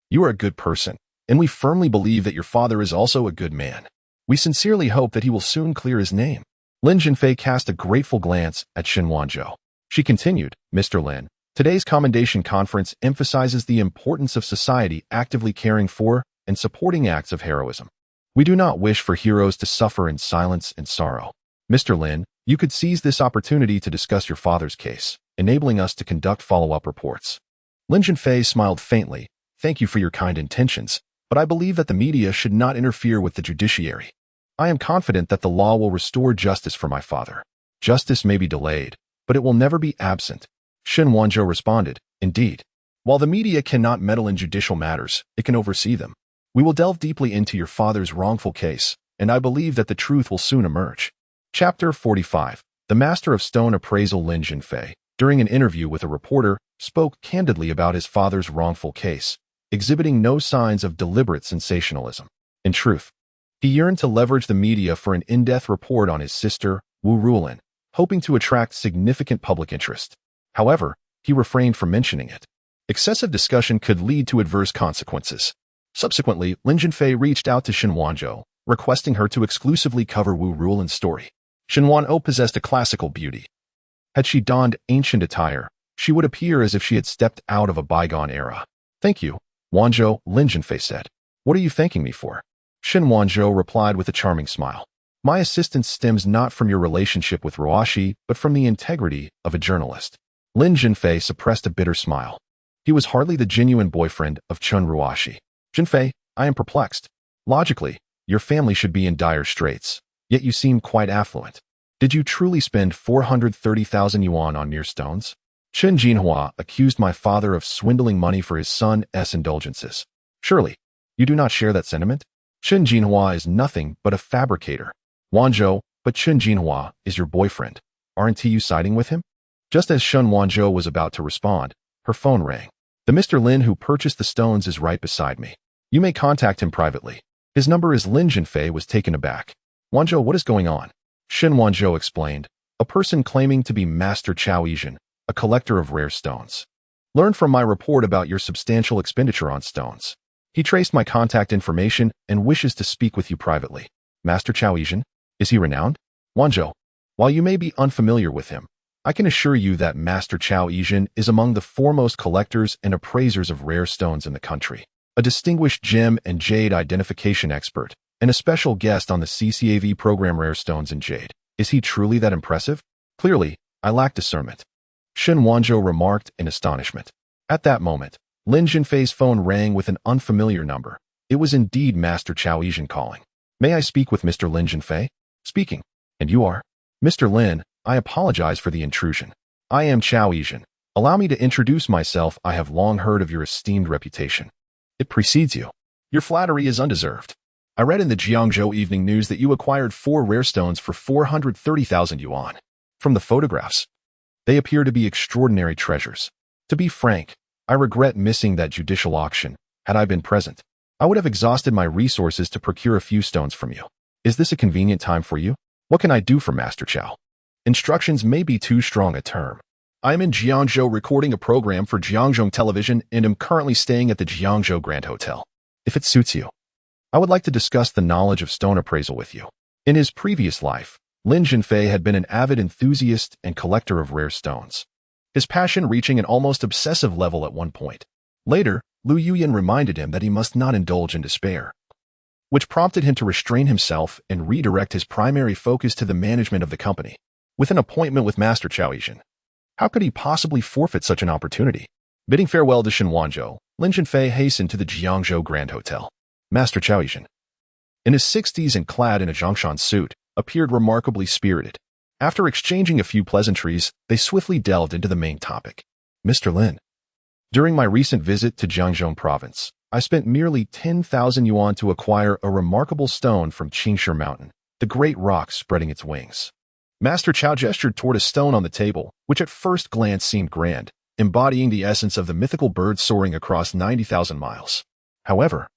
you are a good person, and we firmly believe that your father is also a good man. We sincerely hope that he will soon clear his name. Lin Zhenfei cast a grateful glance at Shen Wanzhou. She continued, Mr. Lin, today's commendation conference emphasizes the importance of society actively caring for and supporting acts of heroism. We do not wish for heroes to suffer in silence and sorrow. Mr. Lin, you could seize this opportunity to discuss your father's case, enabling us to conduct follow-up reports. Lin Zhenfei smiled faintly. Thank you for your kind intentions, but I believe that the media should not interfere with the judiciary. I am confident that the law will restore justice for my father. Justice may be delayed, but it will never be absent. Shen Wanzhou responded, indeed. While the media cannot meddle in judicial matters, it can oversee them. We will delve deeply into your father's wrongful case, and I believe that the truth will soon emerge. Chapter 45. The Master of Stone Appraisal Lin Zhenfei, during an interview with a reporter, spoke candidly about his father's wrongful case, exhibiting no signs of deliberate sensationalism. In truth, he yearned to leverage the media for an in-depth report on his sister, Wu Rulin, hoping to attract significant public interest. However, he refrained from mentioning it. Excessive discussion could lead to adverse consequences. Subsequently, Lin Zhenfei reached out to Shen Wanzhou, requesting her to exclusively cover Wu Rulin's story. Shen Wanzhou possessed a classical beauty. Had she donned ancient attire, she would appear as if she had stepped out of a bygone era. Thank you, Wanzhou, Lin Zhenfei said. What are you thanking me for? Shen Wanzhou replied with a charming smile. My assistance stems not from your relationship with Ruoshi, but from the integrity of a journalist. Lin Zhenfei suppressed a bitter smile. He was hardly the genuine boyfriend of Chun Ruoshi. Zhenfei, I am perplexed. Logically, your family should be in dire straits, yet you seem quite affluent. Did you truly spend 430,000 yuan on mere stones? Chen Jinhua accused my father of swindling money for his son's indulgences. Surely, you do not share that sentiment? Chen Jinhua is nothing but a fabricator. Wanzhou, but Chen Jinhua is your boyfriend. Aren't you siding with him? Just as Shen Wanzhou was about to respond, her phone rang. The Mr. Lin who purchased the stones is right beside me. You may contact him privately. His number is Lin Zhenfei was taken aback. Wanzhou, what is going on? Shen Wanzhou explained. A person claiming to be Master Chao Yizhen, a collector of rare stones. Learn from my report about your substantial expenditure on stones. He traced my contact information and wishes to speak with you privately. Master Chao Yizhen? Is he renowned? Wanzhou. While you may be unfamiliar with him, I can assure you that Master Chao Yizhen is among the foremost collectors and appraisers of rare stones in the country, a distinguished gem and jade identification expert, and a special guest on the CCAV program Rare Stones and Jade. Is he truly that impressive? Clearly, I lack discernment. Shen Wanzhou remarked in astonishment. At that moment, Lin Zhenfei's phone rang with an unfamiliar number. It was indeed Master Chao Yizhen calling. May I speak with Mr. Lin Zhenfei? Speaking. And you are? Mr. Lin, I apologize for the intrusion. I am Chao Yizhen. Allow me to introduce myself. I have long heard of your esteemed reputation. It precedes you. Your flattery is undeserved. I read in the Jiangzhou Evening News that you acquired 4 rare stones for 430,000 yuan. From the photographs, they appear to be extraordinary treasures. To be frank, I regret missing that judicial auction. Had I been present, I would have exhausted my resources to procure a few stones from you. Is this a convenient time for you? What can I do for Master Chao? Instructions may be too strong a term. I am in Jiangzhou recording a program for Jiangzhou Television and am currently staying at the Jiangzhou Grand Hotel. If it suits you, I would like to discuss the knowledge of stone appraisal with you. In his previous life, Lin Zhenfei had been an avid enthusiast and collector of rare stones, his passion reaching an almost obsessive level at one point. Later, Lu Yuyan reminded him that he must not indulge in despair, which prompted him to restrain himself and redirect his primary focus to the management of the company. With an appointment with Master Chao Yizhen, how could he possibly forfeit such an opportunity? Bidding farewell to Shen Wanzhou, Lin Zhenfei hastened to the Jiangzhou Grand Hotel. Master Chao Yizhen, in his 60s and clad in a Zhongshan suit, appeared remarkably spirited. After exchanging a few pleasantries, they swiftly delved into the main topic. Mr. Lin, during my recent visit to Jiangzhou Province, I spent merely 10,000 yuan to acquire a remarkable stone from Qingshi Mountain, the great rock spreading its wings. Master Chao gestured toward a stone on the table, which at first glance seemed grand, embodying the essence of the mythical bird soaring across 90,000 miles. However,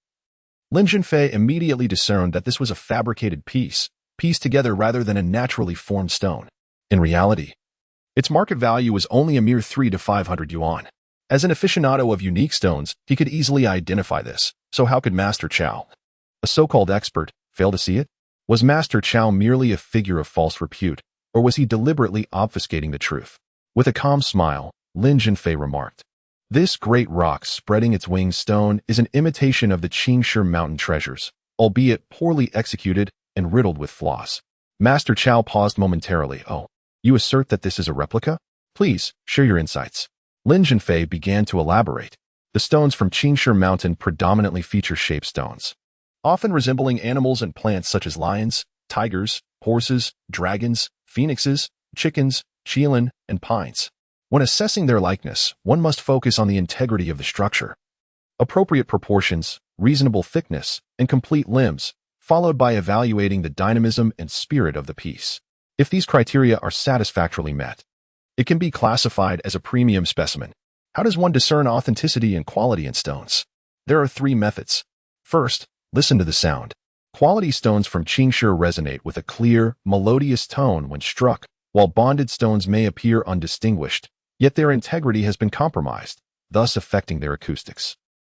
Lin Zhenfei immediately discerned that this was a fabricated piece, pieced together rather than a naturally formed stone. In reality, its market value was only a mere 300 to 500 yuan. As an aficionado of unique stones, he could easily identify this, so how could Master Chao, a so-called expert, fail to see it? Was Master Chao merely a figure of false repute, or was he deliberately obfuscating the truth? With a calm smile, Lin Zhenfei remarked, "This great rock spreading its wings stone is an imitation of the Qingshi Mountain treasures, albeit poorly executed and riddled with flaws." Master Chao paused momentarily. "Oh, you assert that this is a replica? Please, share your insights." Lin Zhenfei began to elaborate. The stones from Qingshi Mountain predominantly feature shaped stones, often resembling animals and plants such as lions, tigers, horses, dragons, phoenixes, chickens, qilin, and pines. When assessing their likeness, one must focus on the integrity of the structure, appropriate proportions, reasonable thickness, and complete limbs, followed by evaluating the dynamism and spirit of the piece. If these criteria are satisfactorily met, it can be classified as a premium specimen. How does one discern authenticity and quality in stones? There are 3 methods. First, listen to the sound. Quality stones from Qingshi resonate with a clear, melodious tone when struck, while bonded stones may appear undistinguished, yet their integrity has been compromised, thus affecting their acoustics.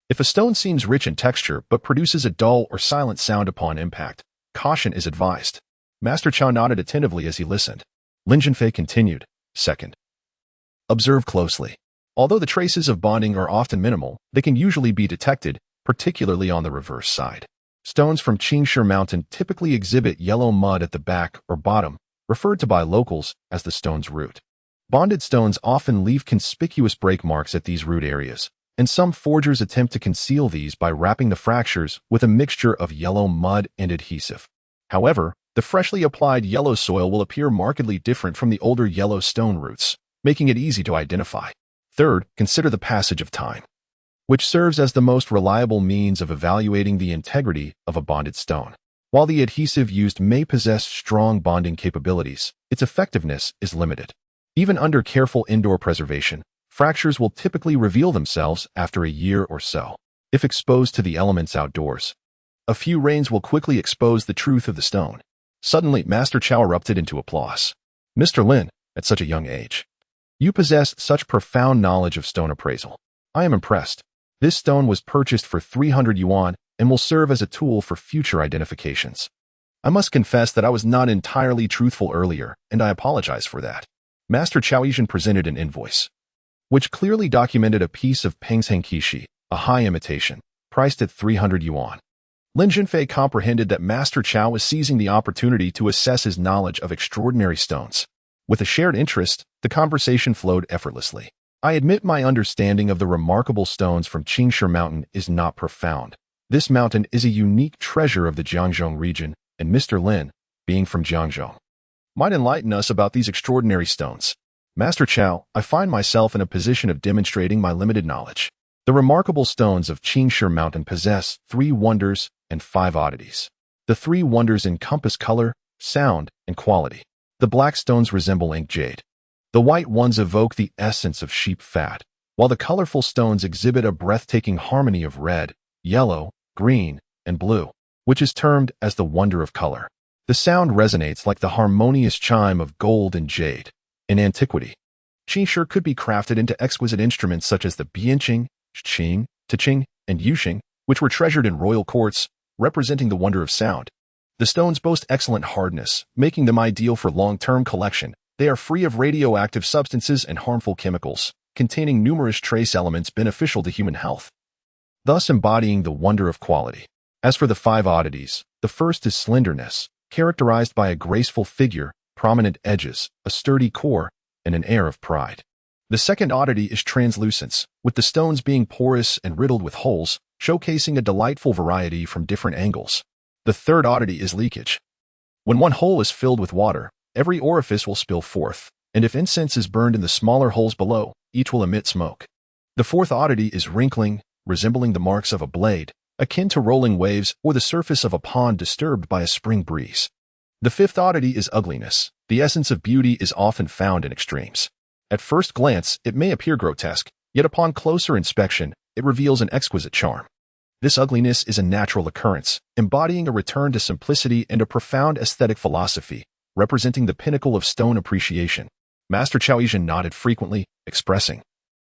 If a stone seems rich in texture but produces a dull or silent sound upon impact, caution is advised. Master Chao nodded attentively as he listened. Lin Zhenfei continued. Second, observe closely. Although the traces of bonding are often minimal, they can usually be detected, particularly on the reverse side. Stones from Qingshi Mountain typically exhibit yellow mud at the back or bottom, referred to by locals as the stone's root. Bonded stones often leave conspicuous break marks at these root areas, and some forgers attempt to conceal these by wrapping the fractures with a mixture of yellow mud and adhesive. However, the freshly applied yellow soil will appear markedly different from the older yellow stone roots, making it easy to identify. Third, consider the passage of time, which serves as the most reliable means of evaluating the integrity of a bonded stone. While the adhesive used may possess strong bonding capabilities, its effectiveness is limited. Even under careful indoor preservation, fractures will typically reveal themselves after a year or so. If exposed to the elements outdoors, a few rains will quickly expose the truth of the stone. Suddenly, Master Chao erupted into applause. Mr. Lin, at such a young age, You possess such profound knowledge of stone appraisal. I am impressed. This stone was purchased for 300 yuan and will serve as a tool for future identifications. I must confess that I was not entirely truthful earlier, and I apologize for that. Master Chao Yizhen presented an invoice, which clearly documented a piece of Pengsheng Kishi, a high imitation, priced at 300 yuan. Lin Zhenfei comprehended that Master Chao was seizing the opportunity to assess his knowledge of extraordinary stones. With a shared interest, the conversation flowed effortlessly. I admit my understanding of the remarkable stones from Qingshe Mountain is not profound. This mountain is a unique treasure of the Jiangzhou region, and Mr. Lin, being from Jiangzhou, might enlighten us about these extraordinary stones. Master Chao, I find myself in a position of demonstrating my limited knowledge. The remarkable stones of Qingshe Mountain possess 3 wonders and 5 oddities. The 3 wonders encompass color, sound, and quality. The black stones resemble ink jade. The white ones evoke the essence of sheep fat, while the colorful stones exhibit a breathtaking harmony of red, yellow, green, and blue, which is termed as the wonder of color. The sound resonates like the harmonious chime of gold and jade. In antiquity, Qingshe could be crafted into exquisite instruments such as the bianqing, qing, tiqing, and yuxing, which were treasured in royal courts, representing the wonder of sound. The stones boast excellent hardness, making them ideal for long-term collection. They are free of radioactive substances and harmful chemicals, containing numerous trace elements beneficial to human health, thus embodying the wonder of quality. As for the 5 oddities, the first is slenderness, characterized by a graceful figure, prominent edges, a sturdy core, and an air of pride. The second oddity is translucence, with the stones being porous and riddled with holes, showcasing a delightful variety from different angles. The third oddity is leakage. When one hole is filled with water, every orifice will spill forth, and if incense is burned in the smaller holes below, each will emit smoke. The fourth oddity is wrinkling, resembling the marks of a blade, akin to rolling waves or the surface of a pond disturbed by a spring breeze. The fifth oddity is ugliness. The essence of beauty is often found in extremes. At first glance, it may appear grotesque, yet upon closer inspection, it reveals an exquisite charm. This ugliness is a natural occurrence, embodying a return to simplicity and a profound aesthetic philosophy, representing the pinnacle of stone appreciation. Master Chao Yizhen nodded frequently, expressing,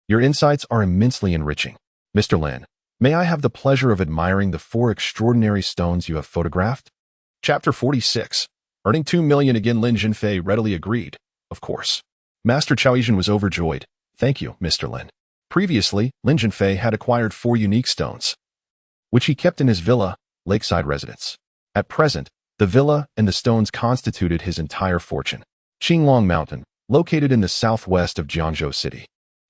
"Your insights are immensely enriching. Mr. Lin, may I have the pleasure of admiring the 4 extraordinary stones you have photographed?" Chapter 46. Earning 2 million again. Lin Zhenfei readily agreed. Of course. Master Chao Yizhen was overjoyed. "Thank you, Mr. Lin." Previously, Lin Zhenfei had acquired 4 unique stones, which he kept in his villa, lakeside residence. At present, the villa and the stones constituted his entire fortune. Qinglong Mountain, located in the southwest of Jiangzhou City,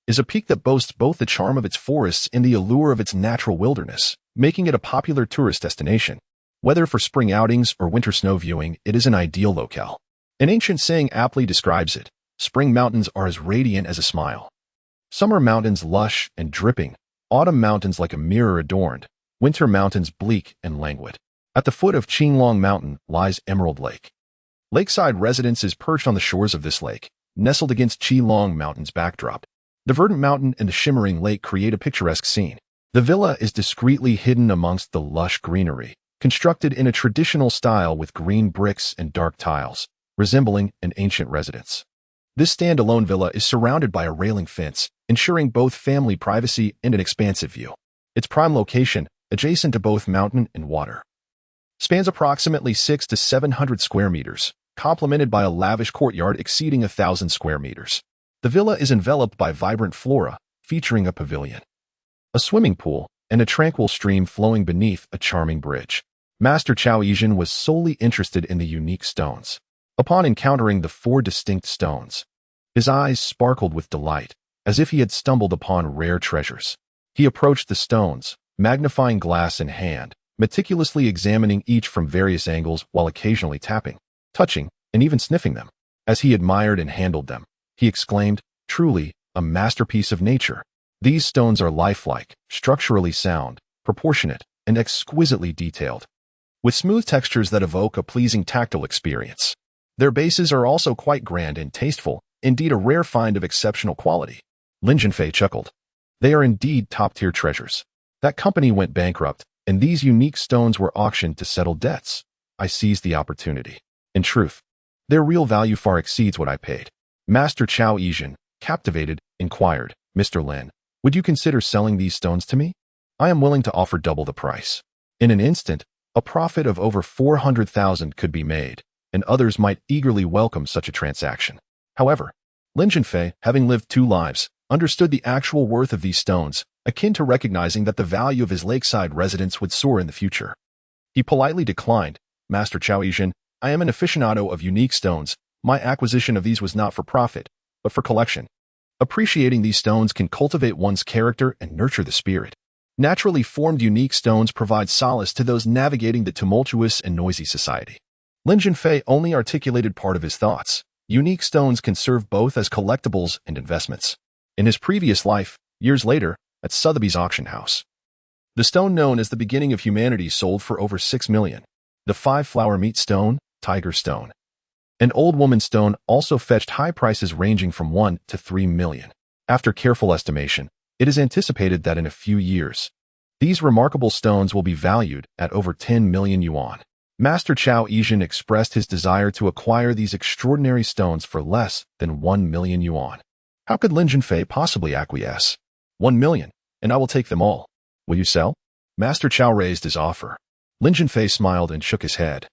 is a peak that boasts both the charm of its forests and the allure of its natural wilderness, making it a popular tourist destination. Whether for spring outings or winter snow viewing, it is an ideal locale. An ancient saying aptly describes it: spring mountains are as radiant as a smile. Summer mountains lush and dripping, autumn mountains like a mirror adorned, winter mountains bleak and languid. At the foot of Qinglong Mountain lies Emerald Lake. Lakeside residence is perched on the shores of this lake, nestled against Qilong Mountain's backdrop. The verdant mountain and the shimmering lake create a picturesque scene. The villa is discreetly hidden amongst the lush greenery, constructed in a traditional style with green bricks and dark tiles, resembling an ancient residence. This standalone villa is surrounded by a railing fence, ensuring both family privacy and an expansive view. Its prime location, adjacent to both mountain and water, spans approximately 600 to 700 square meters, complemented by a lavish courtyard exceeding 1,000 square meters. The villa is enveloped by vibrant flora, featuring a pavilion, a swimming pool, and a tranquil stream flowing beneath a charming bridge. Master Chao Yizhen was solely interested in the unique stones. Upon encountering the 4 distinct stones, his eyes sparkled with delight, as if he had stumbled upon rare treasures. He approached the stones, magnifying glass in hand, meticulously examining each from various angles while occasionally tapping, touching, and even sniffing them. As he admired and handled them, he exclaimed, "Truly, a masterpiece of nature. These stones are lifelike, structurally sound, proportionate, and exquisitely detailed, with smooth textures that evoke a pleasing tactile experience. Their bases are also quite grand and tasteful, indeed a rare find of exceptional quality." Lin Zhenfei chuckled. "They are indeed top-tier treasures. That company went bankrupt, and these unique stones were auctioned to settle debts. I seized the opportunity. In truth, their real value far exceeds what I paid." Master Chao Yizhen, Captivated, inquired, Mr. Lin, would you consider selling these stones to me? I am willing to offer double the price. In an instant, a profit of over 400,000 could be made, and others might eagerly welcome such a transaction. However, Lin Zhenfei, having lived 2 lives, understood the actual worth of these stones, akin to recognizing that the value of his lakeside residence would soar in the future. He politely declined, Master Chao Yijin, I am an aficionado of unique stones. My acquisition of these was not for profit, but for collection. Appreciating these stones can cultivate one's character and nurture the spirit. Naturally formed unique stones provide solace to those navigating the tumultuous and noisy society. Lin Zhenfei only articulated part of his thoughts. Unique stones can serve both as collectibles and investments. In his previous life, years later, at Sotheby's auction house, the stone known as the beginning of humanity sold for over 6 million. The 5-flower meat stone, tiger stone, and old woman stone also fetched high prices ranging from 1 to 3 million. After careful estimation, it is anticipated that in a few years, these remarkable stones will be valued at over 10 million yuan. Master Chao Yijin expressed his desire to acquire these extraordinary stones for less than 1 million yuan. How could Lin Zhenfei possibly acquiesce? 1 million, and I will take them all. Will you sell? Master Chao raised his offer. Lin Zhenfei smiled and shook his head.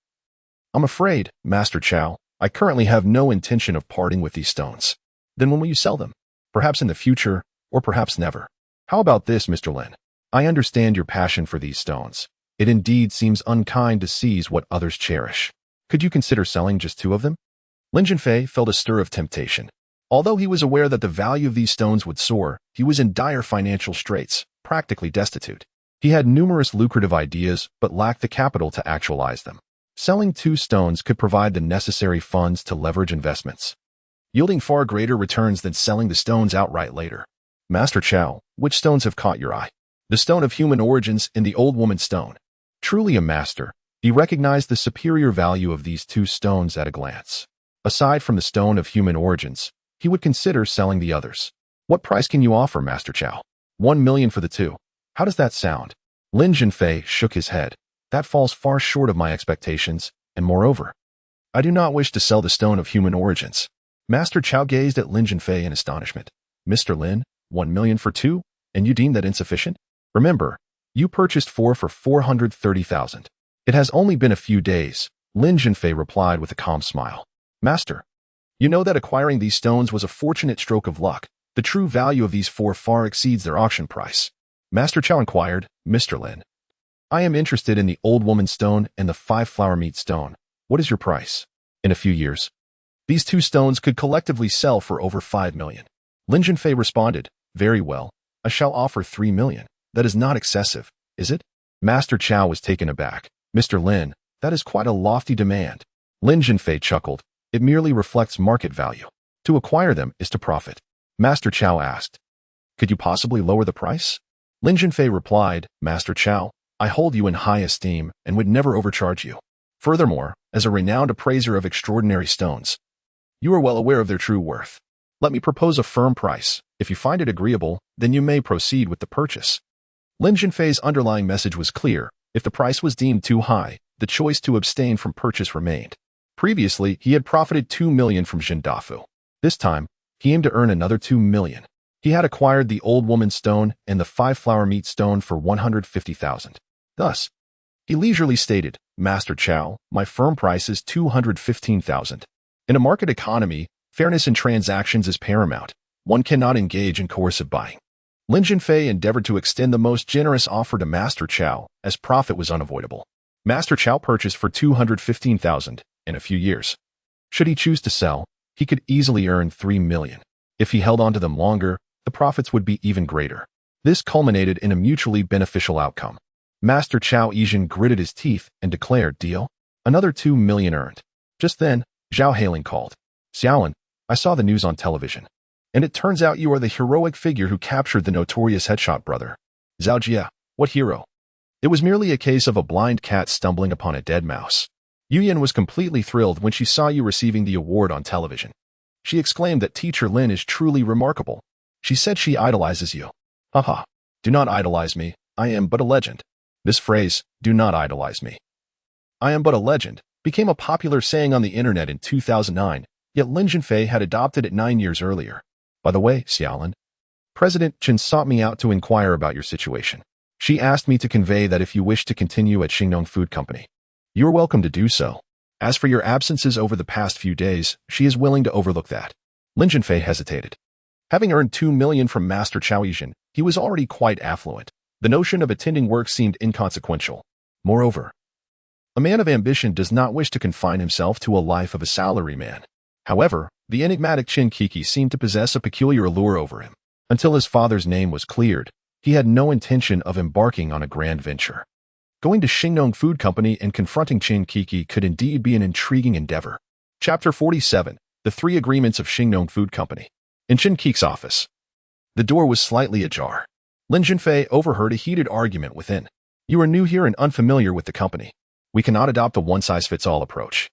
I'm afraid, Master Chao, I currently have no intention of parting with these stones. Then when will you sell them? Perhaps in the future, or perhaps never. How about this, Mr. Lin? I understand your passion for these stones. It indeed seems unkind to seize what others cherish. Could you consider selling just 2 of them? Lin Zhenfei felt a stir of temptation. Although he was aware that the value of these stones would soar, he was in dire financial straits, practically destitute. He had numerous lucrative ideas, but lacked the capital to actualize them. Selling 2 stones could provide the necessary funds to leverage investments, yielding far greater returns than selling the stones outright later. Master Chao, which stones have caught your eye? The stone of human origins and the old woman stone. Truly a master, he recognized the superior value of these 2 stones at a glance. Aside from the stone of human origins, he would consider selling the others. What price can you offer, Master Chao? 1 million for the 2. How does that sound? Lin Zhenfei shook his head. That falls far short of my expectations, and moreover, I do not wish to sell the stone of human origins. Master Chao gazed at Lin Zhenfei in astonishment. Mr. Lin, 1 million for 2, and you deem that insufficient? Remember, you purchased 4 for 430,000. It has only been a few days, Lin Zhenfei replied with a calm smile. Master, you know that acquiring these stones was a fortunate stroke of luck. The true value of these 4 far exceeds their auction price. Master Chao inquired, Mr. Lin, I am interested in the old woman stone and the 5-flower meat stone. What is your price? In a few years, these 2 stones could collectively sell for over 5 million. Lin Zhenfei responded, very well, I shall offer 3 million. That is not excessive, is it? Master Chao was taken aback. Mr. Lin, that is quite a lofty demand. Lin Zhenfei chuckled. It merely reflects market value. To acquire them is to profit. Master Chao asked, could you possibly lower the price? Lin Zhenfei replied, Master Chao, I hold you in high esteem and would never overcharge you. Furthermore, as a renowned appraiser of extraordinary stones, you are well aware of their true worth. Let me propose a firm price. If you find it agreeable, then you may proceed with the purchase. Lin Zhenfei's underlying message was clear. If the price was deemed too high, the choice to abstain from purchase remained. Previously, he had profited 2 million from Zhendafu. This time, he aimed to earn another 2 million. He had acquired the old woman stone and the 5-flower meat stone for 150,000. Thus, he leisurely stated, Master Chao, my firm price is 215,000. In a market economy, fairness in transactions is paramount. One cannot engage in coercive buying. Lin Zhenfei endeavored to extend the most generous offer to Master Chao, as profit was unavoidable. Master Chao purchased for 215,000 in a few years. Should he choose to sell, he could easily earn 3 million. If he held on to them longer, the profits would be even greater. This culminated in a mutually beneficial outcome. Master Chao Yijin gritted his teeth and declared, deal. Another 2 million earned. Just then, Zhao Hailing called. Xiaolin, I saw the news on television. And it turns out you are the heroic figure who captured the notorious headshot brother. Zhao Jia, what hero? It was merely a case of a blind cat stumbling upon a dead mouse. Yuyan was completely thrilled when she saw you receiving the award on television. She exclaimed that Teacher Lin is truly remarkable. She said she idolizes you. Haha, do not idolize me, I am but a legend. This phrase, do not idolize me, I am but a legend, became a popular saying on the internet in 2009, yet Lin Zhenfei had adopted it 9 years earlier. By the way, Xiaolin, President Chen sought me out to inquire about your situation. She asked me to convey that if you wish to continue at Xingnong Food Company, you are welcome to do so. As for your absences over the past few days, she is willing to overlook that. Lin Zhenfei hesitated. Having earned 2 million from Master Cao Yijin, he was already quite affluent. The notion of attending work seemed inconsequential. Moreover, a man of ambition does not wish to confine himself to a life of a salaryman. However, the enigmatic Qin Kiki seemed to possess a peculiar allure over him. Until his father's name was cleared, he had no intention of embarking on a grand venture. Going to Xingnong Food Company and confronting Qin Kiki could indeed be an intriguing endeavor. Chapter 47, The 3 Agreements of Xingnong Food Company. In Qin Kiki's office, the door was slightly ajar. Lin Zhenfei overheard a heated argument within. You are new here and unfamiliar with the company. We cannot adopt a one-size-fits-all approach.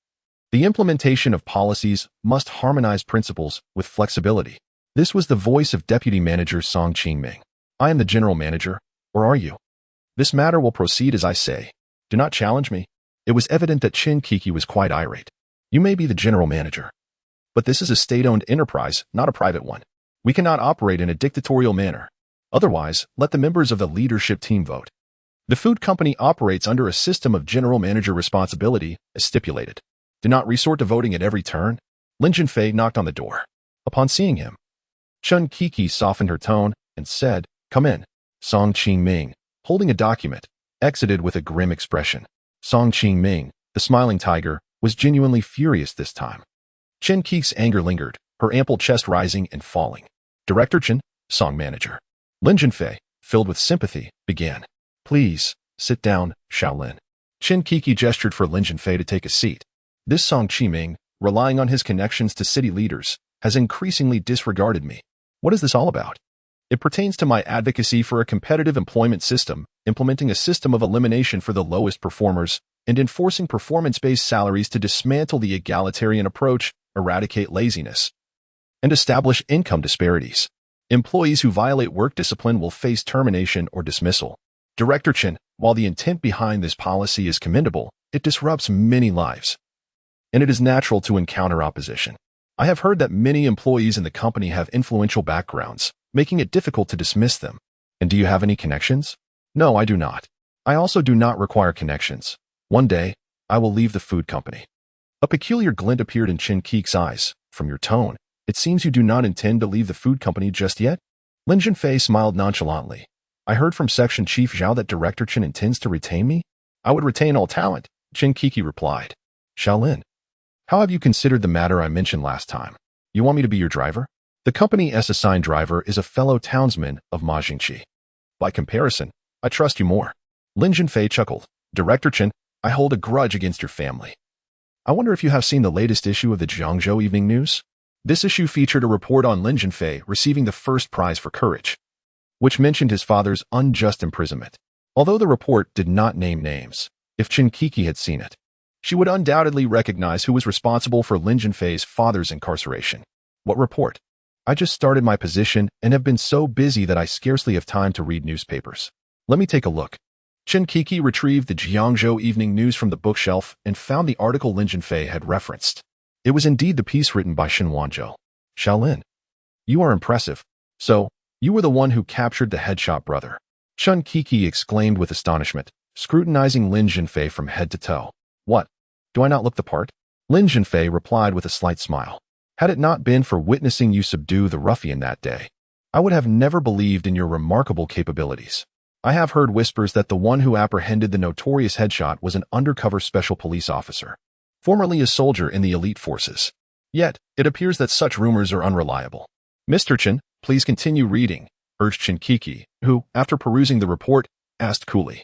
The implementation of policies must harmonize principles with flexibility. This was the voice of Deputy Manager Song Qingming. I am the General Manager, or are you? This matter will proceed as I say. Do not challenge me. It was evident that Qin Kiki was quite irate. You may be the General Manager, but this is a state-owned enterprise, not a private one. We cannot operate in a dictatorial manner. Otherwise, let the members of the leadership team vote. The food company operates under a system of general manager responsibility, as stipulated. Do not resort to voting at every turn. Lin Zhenfei knocked on the door. Upon seeing him, Qin Kiki softened her tone and said, Come in. Song Qingming, holding a document, exited with a grim expression. Song Qingming, the smiling tiger, was genuinely furious this time. Qin Kiki's anger lingered, her ample chest rising and falling. Director Chen, Song Manager. Lin Zhenfei, filled with sympathy, began. Please, sit down, Xiaolin. Qin Kiki gestured for Lin Zhenfei to take a seat. This Song Qingming, relying on his connections to city leaders, has increasingly disregarded me. What is this all about? It pertains to my advocacy for a competitive employment system, implementing a system of elimination for the lowest performers, and enforcing performance-based salaries to dismantle the egalitarian approach, eradicate laziness, and establish income disparities. Employees who violate work discipline will face termination or dismissal. Director Chen, while the intent behind this policy is commendable, it disrupts many lives, and it is natural to encounter opposition. I have heard that many employees in the company have influential backgrounds, making it difficult to dismiss them. And do you have any connections? No, I do not. I also do not require connections. One day, I will leave the food company. A peculiar glint appeared in Qin Kiki's eyes. From your tone, it seems you do not intend to leave the food company just yet. Lin Zhenfei smiled nonchalantly. I heard from Section Chief Zhao that Director Chen intends to retain me. I would retain all talent, Qin Kiki replied. Xiaolin, how have you considered the matter I mentioned last time? You want me to be your driver? The company's assigned driver is a fellow townsman of Ma Jingqi. By comparison, I trust you more. Lin Zhenfei chuckled. Director Chen, I hold a grudge against your family. I wonder if you have seen the latest issue of the Jiangzhou Evening News? This issue featured a report on Lin Zhenfei receiving the first prize for courage, which mentioned his father's unjust imprisonment. Although the report did not name names, if Qin Kiki had seen it, she would undoubtedly recognize who was responsible for Lin Zhenfei's father's incarceration. What report? I just started my position and have been so busy that I scarcely have time to read newspapers. Let me take a look. Qin Kiki retrieved the Jiangzhou Evening News from the bookshelf and found the article Lin Zhenfei had referenced. It was indeed the piece written by Shen Wanzhou. Xiaolin, you are impressive. So, you were the one who captured the headshot brother. Qin Kiki exclaimed with astonishment, scrutinizing Lin Zhenfei from head to toe. What? Do I not look the part? Lin Zhenfei replied with a slight smile. Had it not been for witnessing you subdue the ruffian that day, I would have never believed in your remarkable capabilities. I have heard whispers that the one who apprehended the notorious headshot was an undercover special police officer, formerly a soldier in the elite forces. Yet, it appears that such rumors are unreliable. Mr. Chen, please continue reading, urged Qin Kiki, who, after perusing the report, asked coolly.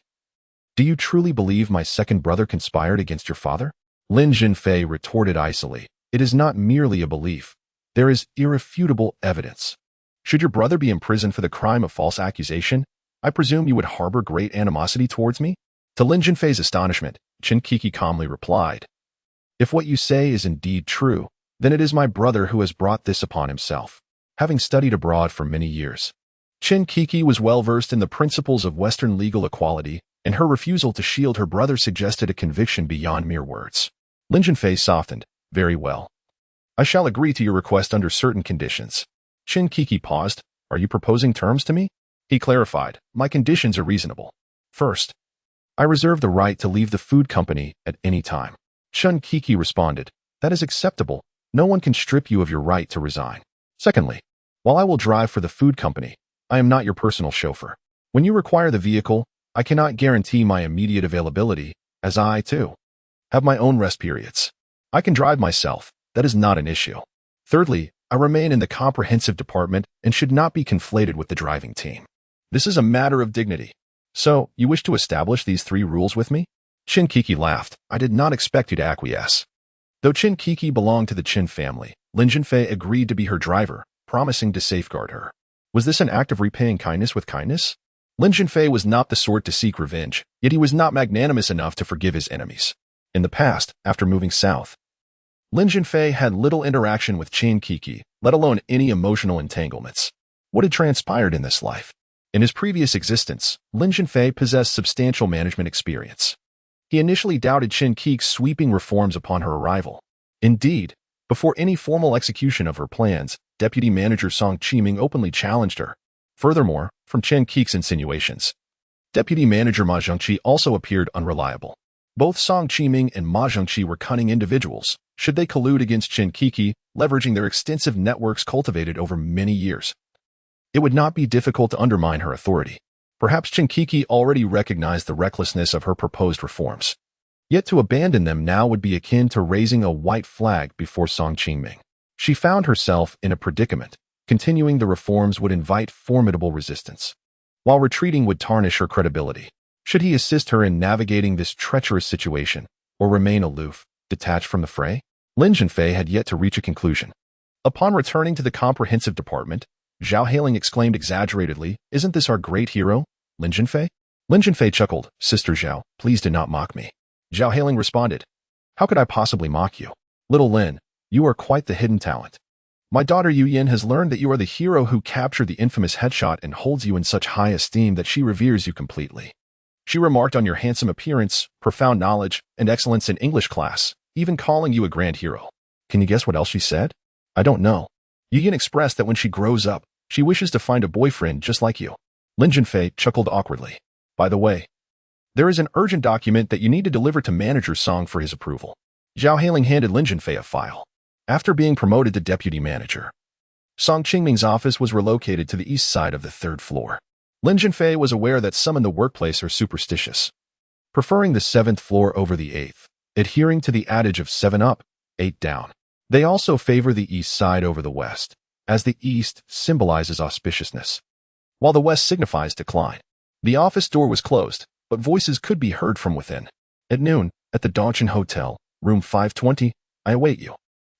Do you truly believe my second brother conspired against your father? Lin Zhenfei retorted icily. It is not merely a belief. There is irrefutable evidence. Should your brother be imprisoned for the crime of false accusation, I presume you would harbor great animosity towards me? To Lin Zhenfei's astonishment, Qin Kiki calmly replied, If what you say is indeed true, then it is my brother who has brought this upon himself. Having studied abroad for many years, Qin Kiki was well versed in the principles of Western legal equality, and her refusal to shield her brother suggested a conviction beyond mere words. Lin Zhenfei softened. Very well. I shall agree to your request under certain conditions. Qin Kiki paused. Are you proposing terms to me? He clarified. My conditions are reasonable. First, I reserve the right to leave the food company at any time. Qin Kiki responded. That is acceptable. No one can strip you of your right to resign. Secondly, while I will drive for the food company, I am not your personal chauffeur. When you require the vehicle, I cannot guarantee my immediate availability, as I, too, have my own rest periods. I can drive myself. That is not an issue. Thirdly, I remain in the comprehensive department and should not be conflated with the driving team. This is a matter of dignity. So, you wish to establish these 3 rules with me? Qin Kiki laughed. I did not expect you to acquiesce. Though Qin Kiki belonged to the Qin family, Lin Zhenfei agreed to be her driver, promising to safeguard her. Was this an act of repaying kindness with kindness? Lin Zhenfei was not the sort to seek revenge, yet he was not magnanimous enough to forgive his enemies. In the past, after moving south, Lin Zhenfei had little interaction with Qin Kiki, let alone any emotional entanglements. What had transpired in this life? In his previous existence, Lin Zhenfei possessed substantial management experience. He initially doubted Qin Kiki's sweeping reforms upon her arrival. Indeed, before any formal execution of her plans, Deputy Manager Song Qiming openly challenged her. Furthermore, from Qin Kiki's insinuations, Deputy Manager Ma Zhengqi also appeared unreliable. Both Song Qiming and Ma Zhengqi were cunning individuals, should they collude against Qin Kiki, leveraging their extensive networks cultivated over many years. It would not be difficult to undermine her authority. Perhaps Qin Kiki already recognized the recklessness of her proposed reforms. Yet to abandon them now would be akin to raising a white flag before Song Qiming. She found herself in a predicament. Continuing the reforms would invite formidable resistance, while retreating would tarnish her credibility. Should he assist her in navigating this treacherous situation, or remain aloof, detached from the fray? Lin Zhenfei had yet to reach a conclusion. Upon returning to the comprehensive department, Zhao Hailing exclaimed exaggeratedly, Isn't this our great hero, Lin Zhenfei? Lin Zhenfei chuckled, Sister Zhao, please do not mock me. Zhao Hailing responded, How could I possibly mock you? Little Lin, you are quite the hidden talent. My daughter Yu Yin has learned that you are the hero who captured the infamous headshot and holds you in such high esteem that she reveres you completely. She remarked on your handsome appearance, profound knowledge, and excellence in English class, even calling you a grand hero. Can you guess what else she said? I don't know. Yu Yin expressed that when she grows up, she wishes to find a boyfriend just like you. Lin Zhenfei chuckled awkwardly. By the way, there is an urgent document that you need to deliver to Manager Song for his approval. Zhao Hailing handed Lin Zhenfei a file. After being promoted to deputy manager, Song Qingming's office was relocated to the east side of the 3rd floor. Lin Zhenfei was aware that some in the workplace are superstitious, preferring the 7th floor over the 8th, adhering to the adage of 7 up, 8 down. They also favor the east side over the west, as the east symbolizes auspiciousness, while the west signifies decline. The office door was closed, but voices could be heard from within. At noon, at the Dongchen Hotel, room 520, I await you.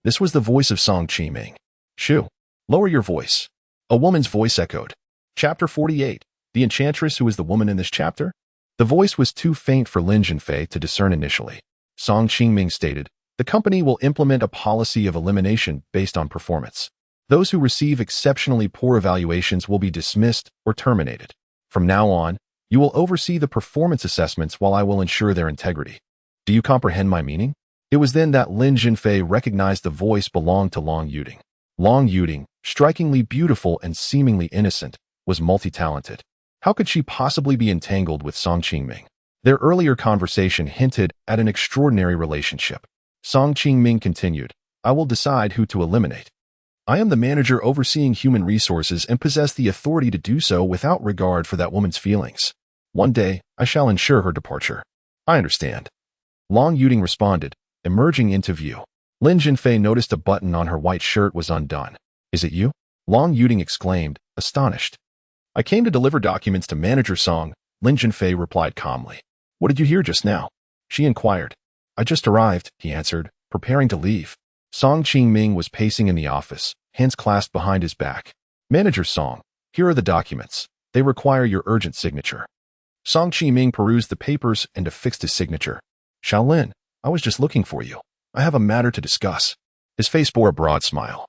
This was the voice of Song Qiming. Shu, lower your voice. A woman's voice echoed. Chapter 48. The enchantress who is the woman in this chapter? The voice was too faint for Lin Zhenfei to discern initially. Song Qiming stated, the company will implement a policy of elimination based on performance. Those who receive exceptionally poor evaluations will be dismissed or terminated. From now on, you will oversee the performance assessments while I will ensure their integrity. Do you comprehend my meaning? It was then that Lin Zhenfei recognized the voice belonged to Long Yuding. Long Yuding, strikingly beautiful and seemingly innocent, was multi-talented. How could she possibly be entangled with Song Qiming? Their earlier conversation hinted at an extraordinary relationship. Song Qiming continued, I will decide who to eliminate. I am the manager overseeing human resources and possess the authority to do so without regard for that woman's feelings. One day, I shall ensure her departure. I understand. Long Yuding responded, emerging into view. Lin Zhenfei noticed a button on her white shirt was undone. Is it you? Long Yuding exclaimed, astonished. I came to deliver documents to Manager Song, Lin Zhenfei replied calmly. What did you hear just now? She inquired. I just arrived, he answered, preparing to leave. Song Qiming was pacing in the office, hands clasped behind his back. Manager Song, here are the documents. They require your urgent signature. Song Qiming perused the papers and affixed his signature. Shaolin, I was just looking for you. I have a matter to discuss. His face bore a broad smile,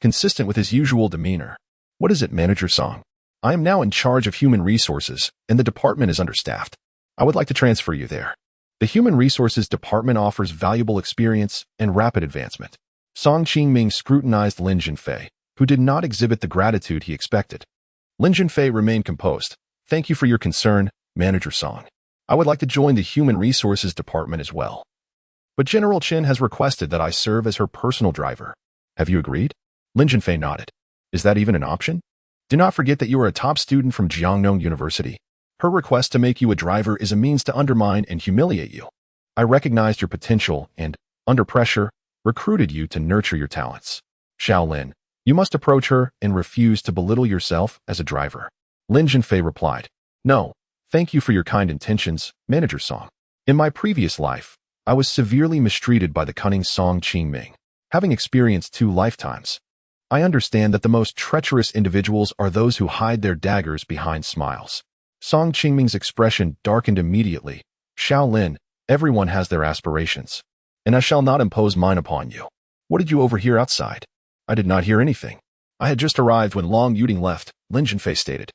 consistent with his usual demeanor. What is it, Manager Song? I am now in charge of human resources, and the department is understaffed. I would like to transfer you there. The Human Resources Department offers valuable experience and rapid advancement. Song Qiming scrutinized Lin Zhenfei, who did not exhibit the gratitude he expected. Lin Zhenfei remained composed. "Thank you for your concern, Manager Song. I would like to join the Human Resources Department as well. But General Chen has requested that I serve as her personal driver. Have you agreed?" Lin Zhenfei nodded. "Is that even an option? Do not forget that you are a top student from Jiangnan University. Her request to make you a driver is a means to undermine and humiliate you. I recognized your potential and, under pressure, recruited you to nurture your talents. Shaolin, you must approach her and refuse to belittle yourself as a driver." Lin Zhenfei replied, "No, thank you for your kind intentions, Manager Song. In my previous life, I was severely mistreated by the cunning Song Qingming. Having experienced 2 lifetimes, I understand that the most treacherous individuals are those who hide their daggers behind smiles." Song Qingming's expression darkened immediately. "Shaolin, everyone has their aspirations, and I shall not impose mine upon you. What did you overhear outside?" "I did not hear anything. I had just arrived when Long Yuding left," Lin Zhenfei stated.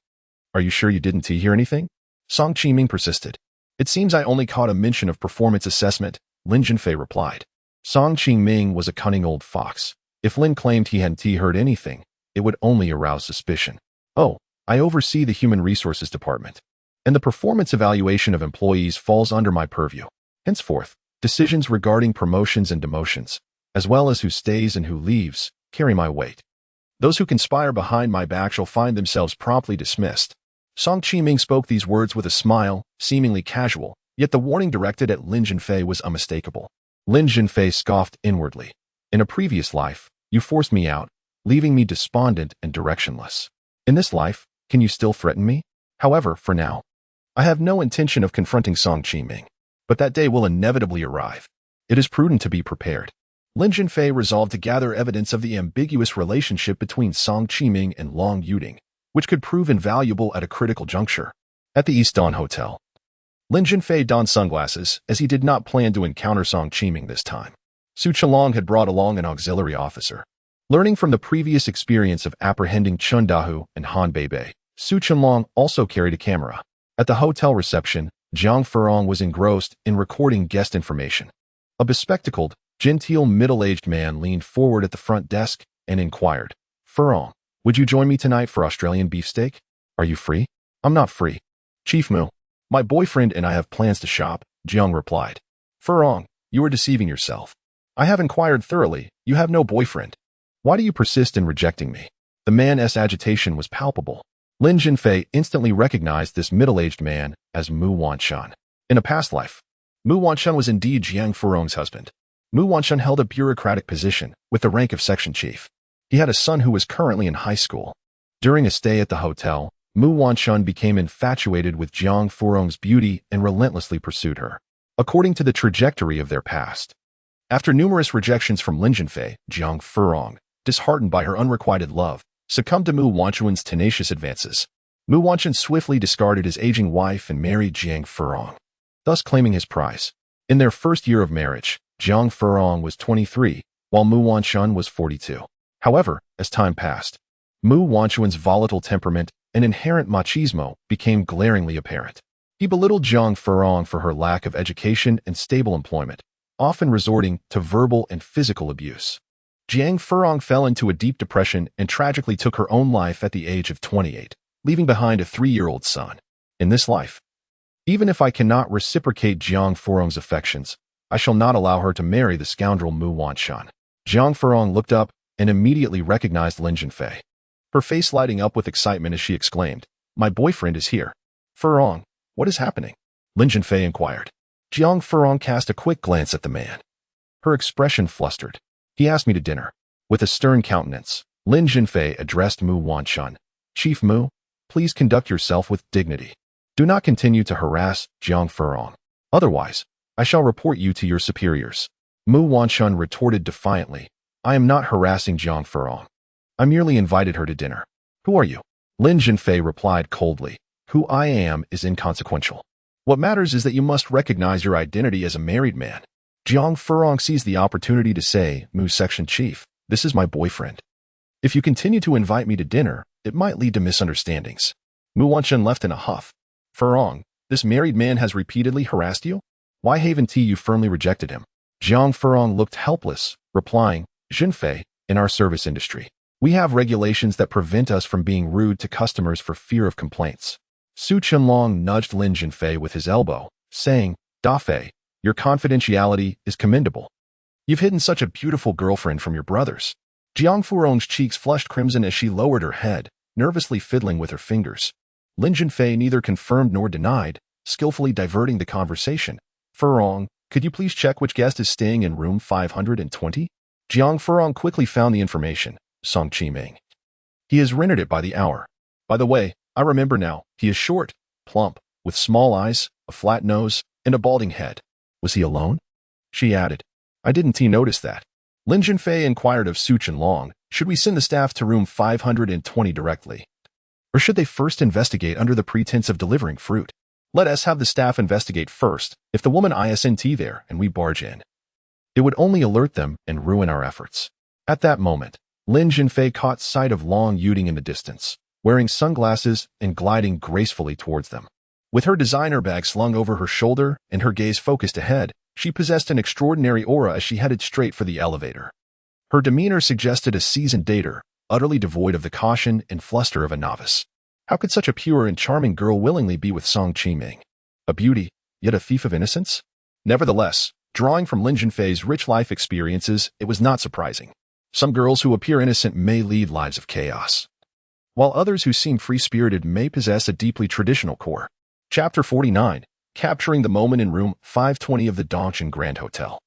"Are you sure you didn't hear anything?" Song Qingming persisted. "It seems I only caught a mention of performance assessment," Lin Zhenfei replied. Song Qingming was a cunning old fox. If Lin claimed he hadn't heard anything, it would only arouse suspicion. "Oh, I oversee the Human Resources Department, and the performance evaluation of employees falls under my purview. Henceforth, decisions regarding promotions and demotions, as well as who stays and who leaves, carry my weight. Those who conspire behind my back shall find themselves promptly dismissed." Song Qingming spoke these words with a smile, seemingly casual, yet the warning directed at Lin Zhenfei was unmistakable. Lin Zhenfei scoffed inwardly. "In a previous life, you forced me out, leaving me despondent and directionless. In this life, can you still threaten me? However, for now, I have no intention of confronting Song Qingming, but that day will inevitably arrive. It is prudent to be prepared." Lin Zhenfei resolved to gather evidence of the ambiguous relationship between Song Qingming and Long Yuding, which could prove invaluable at a critical juncture. At the East Dawn Hotel, Lin Zhenfei donned sunglasses, as he did not plan to encounter Song Qingming this time. Su Chenlong had brought along an auxiliary officer. Learning from the previous experience of apprehending Chun Dahu and Han Beibei, Su Chenlong also carried a camera. At the hotel reception, Jiang Furong was engrossed in recording guest information. A bespectacled, genteel middle-aged man leaned forward at the front desk and inquired, "Furong, would you join me tonight for Australian beefsteak? Are you free?" "I'm not free, Chief Mu. My boyfriend and I have plans to shop," Jiang replied. "Furong, you are deceiving yourself. I have inquired thoroughly. You have no boyfriend. Why do you persist in rejecting me?" The man's agitation was palpable. Lin Zhenfei instantly recognized this middle-aged man as Mu Wanshan. In a past life, Mu Wanshan was indeed Jiang Furong's husband. Mu Wanshan held a bureaucratic position with the rank of section chief. He had a son who was currently in high school. During a stay at the hotel, Mu Wanshan became infatuated with Jiang Furong's beauty and relentlessly pursued her, according to the trajectory of their past. After numerous rejections from Lin Zhenfei, Jiang Furong, disheartened by her unrequited love, succumbed to Mu Wanshan's tenacious advances. Mu Wanshan swiftly discarded his aging wife and married Jiang Furong, thus claiming his prize. In their first year of marriage, Jiang Furong was 23, while Mu Wanshan was 42. However, as time passed, Mu Wanshan's volatile temperament and inherent machismo became glaringly apparent. He belittled Jiang Furong for her lack of education and stable employment, often resorting to verbal and physical abuse. Jiang Furong fell into a deep depression and tragically took her own life at the age of 28, leaving behind a 3-year-old son. In this life, even if I cannot reciprocate Jiang Furong's affections, I shall not allow her to marry the scoundrel Mu Wanshan. Jiang Furong looked up and immediately recognized Lin Zhenfei, her face lighting up with excitement as she exclaimed, "My boyfriend is here." "Furong, what is happening?" Lin Zhenfei inquired. Jiang Furong cast a quick glance at the man. Her expression flustered. "He asked me to dinner." With a stern countenance, Lin Zhenfei addressed Mu Wanshan. "Chief Mu, please conduct yourself with dignity. Do not continue to harass Jiang Furong. Otherwise, I shall report you to your superiors." Mu Wanshan retorted defiantly, "I am not harassing Jiang Furong. I merely invited her to dinner." "Who are you?" Lin Zhenfei replied coldly. "Who I am is inconsequential. What matters is that you must recognize your identity as a married man." Jiang Furong seized the opportunity to say, "Mu Section Chief, this is my boyfriend. If you continue to invite me to dinner, it might lead to misunderstandings." Mu Wanshan left in a huff. "Furong, this married man has repeatedly harassed you? Why haven't you firmly rejected him?" Jiang Furong looked helpless, replying, "Zhenfei, in our service industry, We have regulations that prevent us from being rude to customers for fear of complaints. Su Qianlong nudged Lin Zhenfei with his elbow, saying, Da Fei, your confidentiality is commendable. You've hidden such a beautiful girlfriend from your brothers. Jiang Furong's cheeks flushed crimson as she lowered her head, nervously fiddling with her fingers. Lin Zhenfei neither confirmed nor denied, skillfully diverting the conversation. Furong, could you please check which guest is staying in room 520? Jiang Furong quickly found the information. Song Qiming. He has rented it by the hour. By the way, I remember now, he is short, plump, with small eyes, a flat nose, and a balding head. Was he alone? She added. I didn't notice that. Lin Zhenfei inquired of Su Qianlong, should we send the staff to room 520 directly? Or should they first investigate under the pretense of delivering fruit? Let us have the staff investigate first, if the woman isn't there and we barge in. It would only alert them and ruin our efforts. At that moment, Lin Zhenfei caught sight of Long Yuting in the distance, wearing sunglasses and gliding gracefully towards them. With her designer bag slung over her shoulder and her gaze focused ahead, she possessed an extraordinary aura as she headed straight for the elevator. Her demeanor suggested a seasoned dater, utterly devoid of the caution and fluster of a novice. How could such a pure and charming girl willingly be with Song Qiming? A beauty, yet a thief of innocence? Nevertheless, drawing from Lin Zhenfei's rich life experiences, it was not surprising. Some girls who appear innocent may lead lives of chaos, while others who seem free-spirited may possess a deeply traditional core. Chapter 49, Capturing the Moment in Room 520 of the Dongchen Grand Hotel.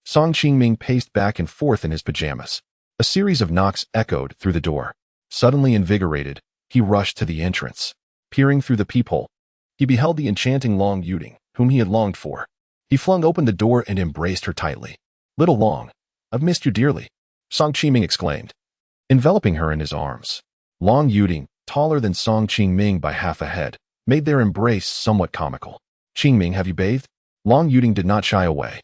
Song Qiming paced back and forth in his pajamas. A series of knocks echoed through the door. Suddenly invigorated, he rushed to the entrance. Peering through the peephole, he beheld the enchanting Long Yuting, whom he had longed for. He flung open the door and embraced her tightly. Little Long, I've missed you dearly, Song Qiming exclaimed, enveloping her in his arms. Long Yuting, taller than Song Qiming by half a head, made their embrace somewhat comical. Qiming, have you bathed? Long Yuting did not shy away.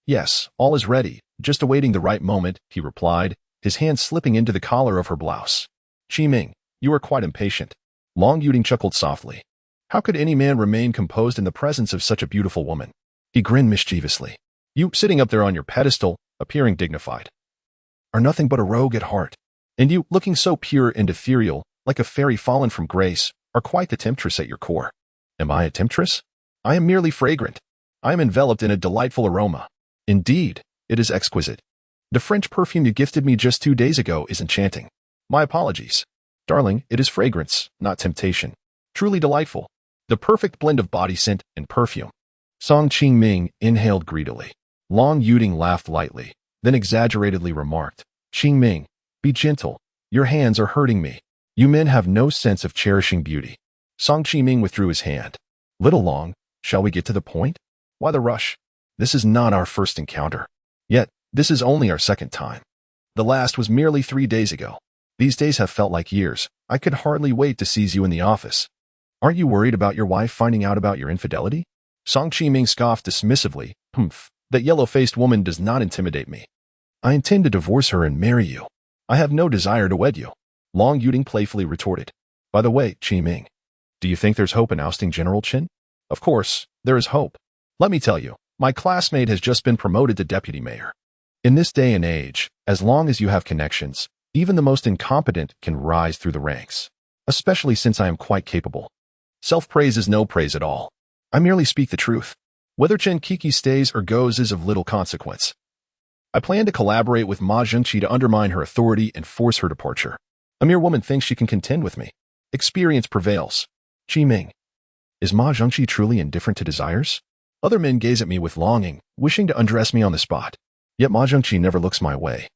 Yes, all is ready, just awaiting the right moment, he replied, his hand slipping into the collar of her blouse. Qiming, you are quite impatient. Long Yuting chuckled softly. How could any man remain composed in the presence of such a beautiful woman? He grinned mischievously. You, sitting up there on your pedestal, appearing dignified, are nothing but a rogue at heart. And you, looking so pure and ethereal, like a fairy fallen from grace, are quite the temptress at your core. Am I a temptress? I am merely fragrant. I am enveloped in a delightful aroma. Indeed, it is exquisite. The French perfume you gifted me just 2 days ago is enchanting. My apologies. Darling, it is fragrance, not temptation. Truly delightful. The perfect blend of body scent and perfume. Song Qiming inhaled greedily. Long Yuting laughed lightly, then exaggeratedly remarked, Qiming, be gentle. Your hands are hurting me. You men have no sense of cherishing beauty. Song Qiming withdrew his hand. Little Long, shall we get to the point? Why the rush? This is not our first encounter. Yet, this is only our second time. The last was merely 3 days ago. These days have felt like years. I could hardly wait to seize you in the office. Aren't you worried about your wife finding out about your infidelity? Song Qiming scoffed dismissively. Humph, that yellow-faced woman does not intimidate me. I intend to divorce her and marry you. I have no desire to wed you. Long Yuting playfully retorted. By the way, Qiming, do you think there's hope in ousting General Qin? Of course, there is hope. Let me tell you, my classmate has just been promoted to deputy mayor. In this day and age, as long as you have connections, even the most incompetent can rise through the ranks, especially since I am quite capable. Self-praise is no praise at all. I merely speak the truth. Whether Chen Kiki stays or goes is of little consequence. I plan to collaborate with Ma Zhengqi to undermine her authority and force her departure. A mere woman thinks she can contend with me. Experience prevails. Qiming, is Ma Zhengqi truly indifferent to desires? Other men gaze at me with longing, wishing to undress me on the spot. Yet Ma Zhengqi never looks my way.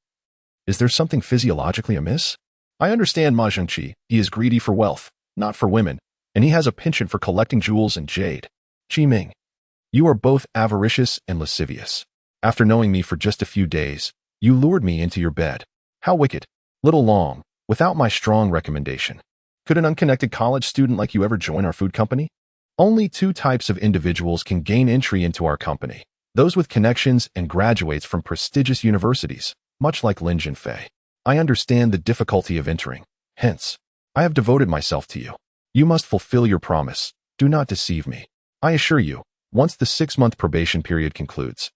Is there something physiologically amiss? I understand Ma Zhengqi. He is greedy for wealth, not for women, and he has a penchant for collecting jewels and jade. Qiming, you are both avaricious and lascivious. After knowing me for just a few days, you lured me into your bed. How wicked. Little Long, without my strong recommendation. Could an unconnected college student like you ever join our food company? Only 2 types of individuals can gain entry into our company. Those with connections and graduates from prestigious universities, much like Lin Zhenfei. I understand the difficulty of entering. Hence, I have devoted myself to you. You must fulfill your promise. Do not deceive me. I assure you, once the 6-month probation period concludes,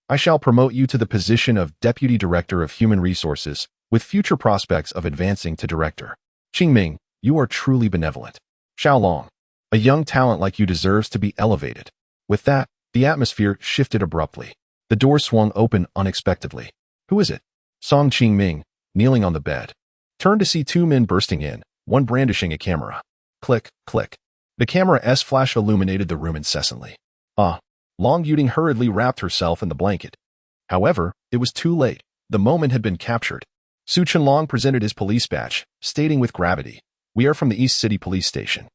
I shall promote you to the position of Deputy Director of Human Resources with future prospects of advancing to director. Qingming, you are truly benevolent. Xiaolong, a young talent like you deserves to be elevated. With that, the atmosphere shifted abruptly. The door swung open unexpectedly. Who is it? Song Qingming, kneeling on the bed, turned to see two men bursting in, one brandishing a camera. Click, click. The camera's flash illuminated the room incessantly. Long Yuting hurriedly wrapped herself in the blanket. However, it was too late. The moment had been captured. Su Chenlong presented his police badge, stating with gravity, "We are from the East City Police Station.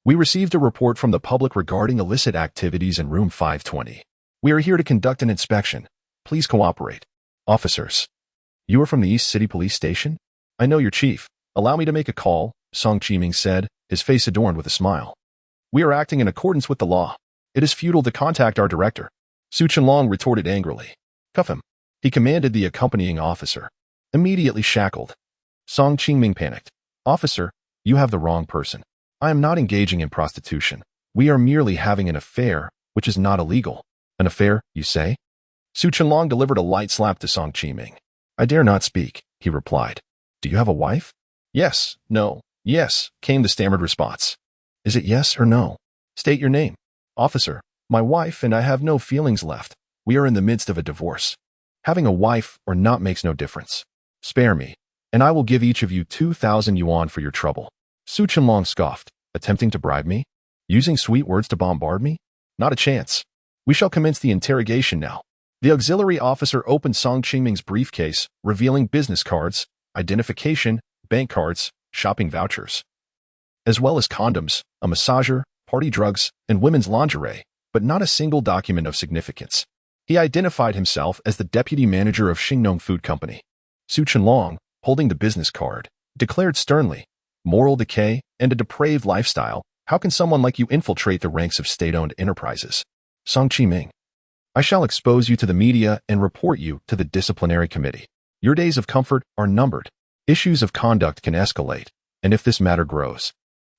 We received a report from the public regarding illicit activities in room 520. We are here to conduct an inspection. Please cooperate." Officers. You are from the East City Police Station? I know your chief. Allow me to make a call, Song Qiming said, his face adorned with a smile. We are acting in accordance with the law. It is futile to contact our director. Su Chenlong retorted angrily. Cuff him. He commanded the accompanying officer. Immediately shackled. Song Qingming panicked. Officer, you have the wrong person. I am not engaging in prostitution. We are merely having an affair, which is not illegal. An affair, you say? Su Chenlong delivered a light slap to Song Qiming. I dare not speak, he replied. Do you have a wife? Yes, no, yes, came the stammered response. Is it yes or no? State your name. Officer, my wife and I have no feelings left. We are in the midst of a divorce. Having a wife or not makes no difference. Spare me, and I will give each of you 2,000 yuan for your trouble. Su Chenlong scoffed, attempting to bribe me? Using sweet words to bombard me? Not a chance. We shall commence the interrogation now. The auxiliary officer opened Song Qingming's briefcase, revealing business cards, identification, bank cards, shopping vouchers, as well as condoms, a massager, party drugs, and women's lingerie, but not a single document of significance. He identified himself as the deputy manager of Xingnong Food Company. Su Chenlong, holding the business card, declared sternly, moral decay and a depraved lifestyle, how can someone like you infiltrate the ranks of state-owned enterprises? Song Qiming, I shall expose you to the media and report you to the disciplinary committee. Your days of comfort are numbered. Issues of conduct can escalate, and if this matter grows,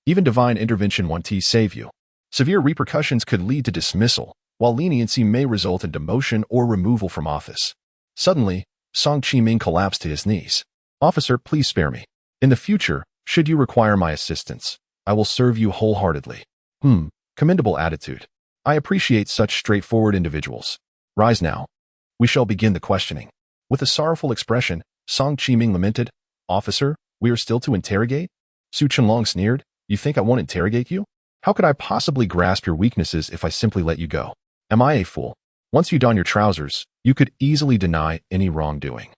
even divine intervention won't save you. Severe repercussions could lead to dismissal, while leniency may result in demotion or removal from office. Suddenly, Song Qiming collapsed to his knees. Officer, please spare me. In the future, should you require my assistance, I will serve you wholeheartedly. Commendable attitude. I appreciate such straightforward individuals. Rise now. We shall begin the questioning. With a sorrowful expression, Song Qiming lamented, Officer, we are still to interrogate? Su Chenlong sneered, You think I won't interrogate you? How could I possibly grasp your weaknesses if I simply let you go? Am I a fool? Once you don your trousers, you could easily deny any wrongdoing.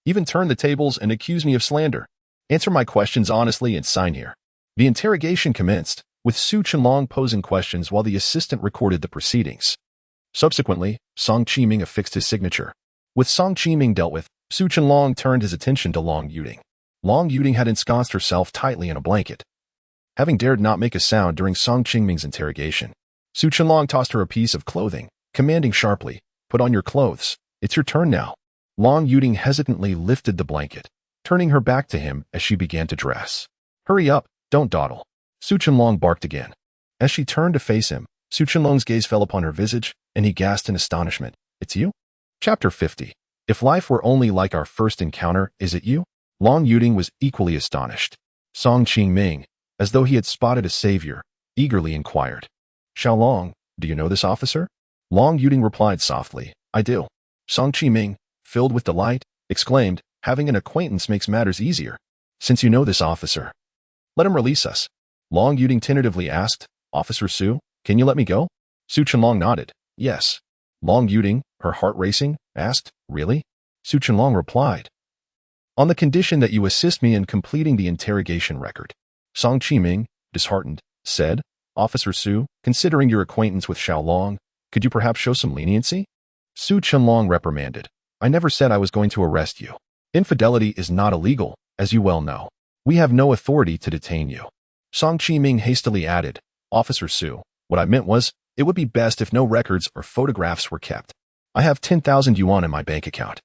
Even turn the tables and accuse me of slander. Answer my questions honestly and sign here. The interrogation commenced, with Su Chenlong posing questions while the assistant recorded the proceedings. Subsequently, Song Qiming affixed his signature. With Song Qiming dealt with, Su Chenlong turned his attention to Long Yuting. Long Yuting had ensconced herself tightly in a blanket. Having dared not make a sound during Song Qingming's interrogation, Su Chenlong tossed her a piece of clothing, commanding sharply, Put on your clothes. It's your turn now. Long Yuting hesitantly lifted the blanket, turning her back to him as she began to dress. Hurry up, don't dawdle. Su Chenlong barked again. As she turned to face him, Su Chenlong's gaze fell upon her visage, and he gasped in astonishment. It's you? Chapter 50. If life were only like our first encounter, is it you? Long Yuting was equally astonished. Song Qingming, as though he had spotted a savior, eagerly inquired. Xiaolong, do you know this officer? Long Yuting replied softly, I do. Song Qiming, filled with delight, exclaimed, having an acquaintance makes matters easier. Since you know this officer, let him release us. Long Yuting tentatively asked, Officer Su, can you let me go? Su Chenlong nodded, yes. Long Yuting, her heart racing, asked, really? Su Chenlong replied, on the condition that you assist me in completing the interrogation record. Song Qiming, disheartened, said, Officer Su, considering your acquaintance with Xiaolong, could you perhaps show some leniency? Su Chenlong reprimanded, I never said I was going to arrest you. Infidelity is not illegal, as you well know. We have no authority to detain you. Song Qiming hastily added, Officer Su, what I meant was, it would be best if no records or photographs were kept. I have 10,000 yuan in my bank account.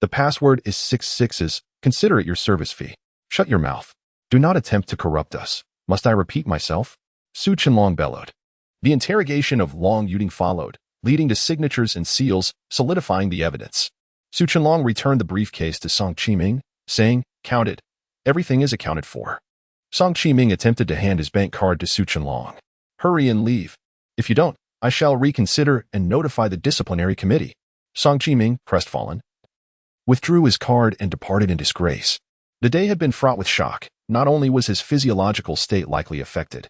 The password is 66s. Consider it your service fee. Shut your mouth. Do not attempt to corrupt us. Must I repeat myself? Su Chenlong bellowed. The interrogation of Long Yuting followed, leading to signatures and seals, solidifying the evidence. Su Chenlong returned the briefcase to Song Qiming, saying, "Count it. Everything is accounted for." Song Qiming attempted to hand his bank card to Su Qianlong. "Hurry and leave. If you don't, I shall reconsider and notify the disciplinary committee." Song Qiming, crestfallen, withdrew his card and departed in disgrace. The day had been fraught with shock. Not only was his physiological state likely affected,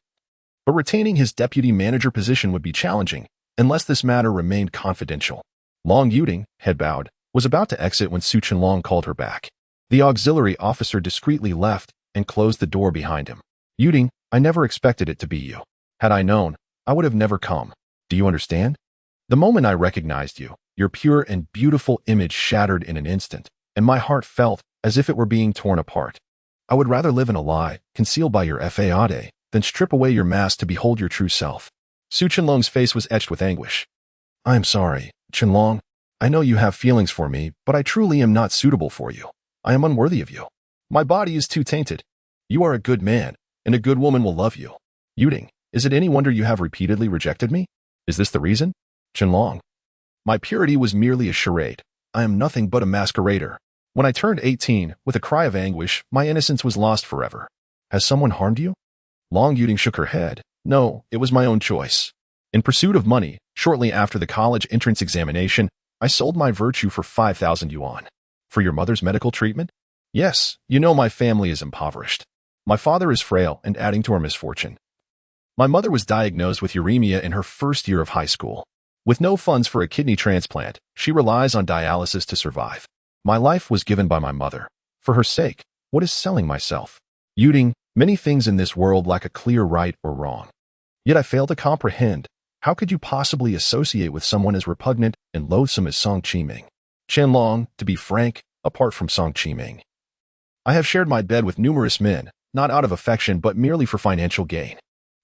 but retaining his deputy manager position would be challenging unless this matter remained confidential. Long Yuting, head bowed, was about to exit when Su Qianlong called her back. The auxiliary officer discreetly left and closed the door behind him. "Yuting, I never expected it to be you. Had I known, I would have never come. Do you understand? The moment I recognized you, your pure and beautiful image shattered in an instant, and my heart felt as if it were being torn apart. I would rather live in a lie, concealed by your faade, than strip away your mask to behold your true self." Su Qianlong's face was etched with anguish. "I am sorry, Qianlong. I know you have feelings for me, but I truly am not suitable for you. I am unworthy of you. My body is too tainted. You are a good man, and a good woman will love you. Yuting, is it any wonder you have repeatedly rejected me? Is this the reason? Qianlong, my purity was merely a charade. I am nothing but a masquerader. When I turned 18, with a cry of anguish, my innocence was lost forever. Has someone harmed you?" Long Yuting shook her head. "No, it was my own choice. In pursuit of money, shortly after the college entrance examination, I sold my virtue for 5,000 yuan. For your mother's medical treatment? Yes, you know my family is impoverished. My father is frail and adding to our misfortune. My mother was diagnosed with uremia in her first year of high school. With no funds for a kidney transplant, she relies on dialysis to survive. My life was given by my mother. For her sake, what is selling myself? Yuting, many things in this world lack a clear right or wrong. Yet I fail to comprehend. How could you possibly associate with someone as repugnant and loathsome as Song Qiming? Qianlong, to be frank, apart from Song Qiming, I have shared my bed with numerous men, not out of affection but merely for financial gain.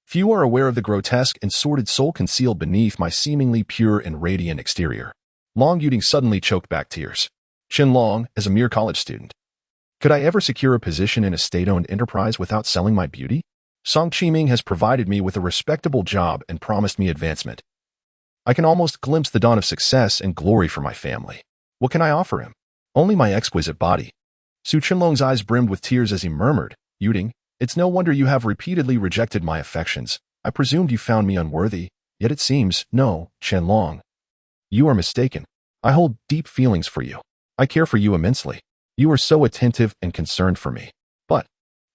Few are aware of the grotesque and sordid soul concealed beneath my seemingly pure and radiant exterior." Long Yuting suddenly choked back tears. "Qianlong, as a mere college student, could I ever secure a position in a state-owned enterprise without selling my beauty? Song Qiming has provided me with a respectable job and promised me advancement. I can almost glimpse the dawn of success and glory for my family. What can I offer him? Only my exquisite body." Su Qianlong's eyes brimmed with tears as he murmured, "Yuting, it's no wonder you have repeatedly rejected my affections. I presumed you found me unworthy, yet it seems, no, Qianlong. You are mistaken. I hold deep feelings for you. I care for you immensely. You are so attentive and concerned for me. But,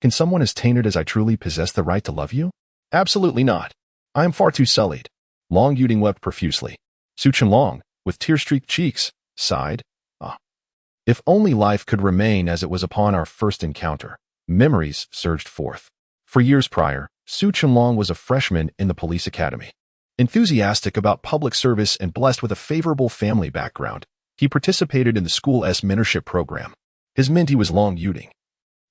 can someone as tainted as I truly possess the right to love you? Absolutely not. I am far too sullied." Long Yuting wept profusely. Su Qianlong, with tear-streaked cheeks, sighed, "Ah, if only life could remain as it was upon our first encounter." Memories surged forth. For years prior, Su Qianlong was a freshman in the police academy. Enthusiastic about public service and blessed with a favorable family background, he participated in the school's mentorship program. His mentee was Long Yuting,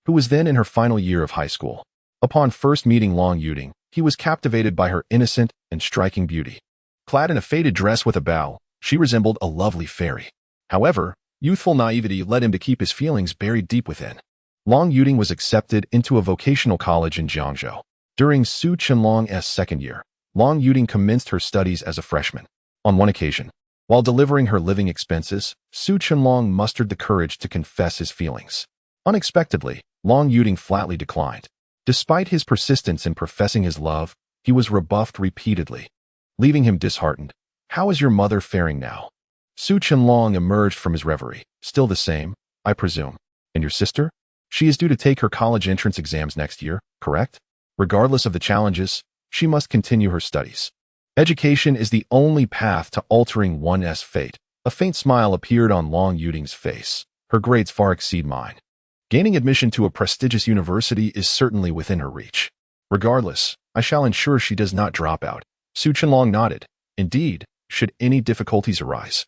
who was then in her final year of high school. Upon first meeting Long Yuting, he was captivated by her innocent and striking beauty. Clad in a faded dress with a bow, she resembled a lovely fairy. However, youthful naivety led him to keep his feelings buried deep within. Long Yuting was accepted into a vocational college in Jiangzhou. During Su Qianlong's second year, Long Yuting commenced her studies as a freshman. On one occasion, while delivering her living expenses, Su Qianlong mustered the courage to confess his feelings. Unexpectedly, Long Yuting flatly declined. Despite his persistence in professing his love, he was rebuffed repeatedly, leaving him disheartened. "How is your mother faring now?" Su Qianlong emerged from his reverie. "Still the same, I presume. And your sister? She is due to take her college entrance exams next year, correct? Regardless of the challenges, she must continue her studies. Education is the only path to altering one's fate." A faint smile appeared on Long Yuting's face. "Her grades far exceed mine. Gaining admission to a prestigious university is certainly within her reach. Regardless, I shall ensure she does not drop out." Su Qianlong nodded. "Indeed, should any difficulties arise,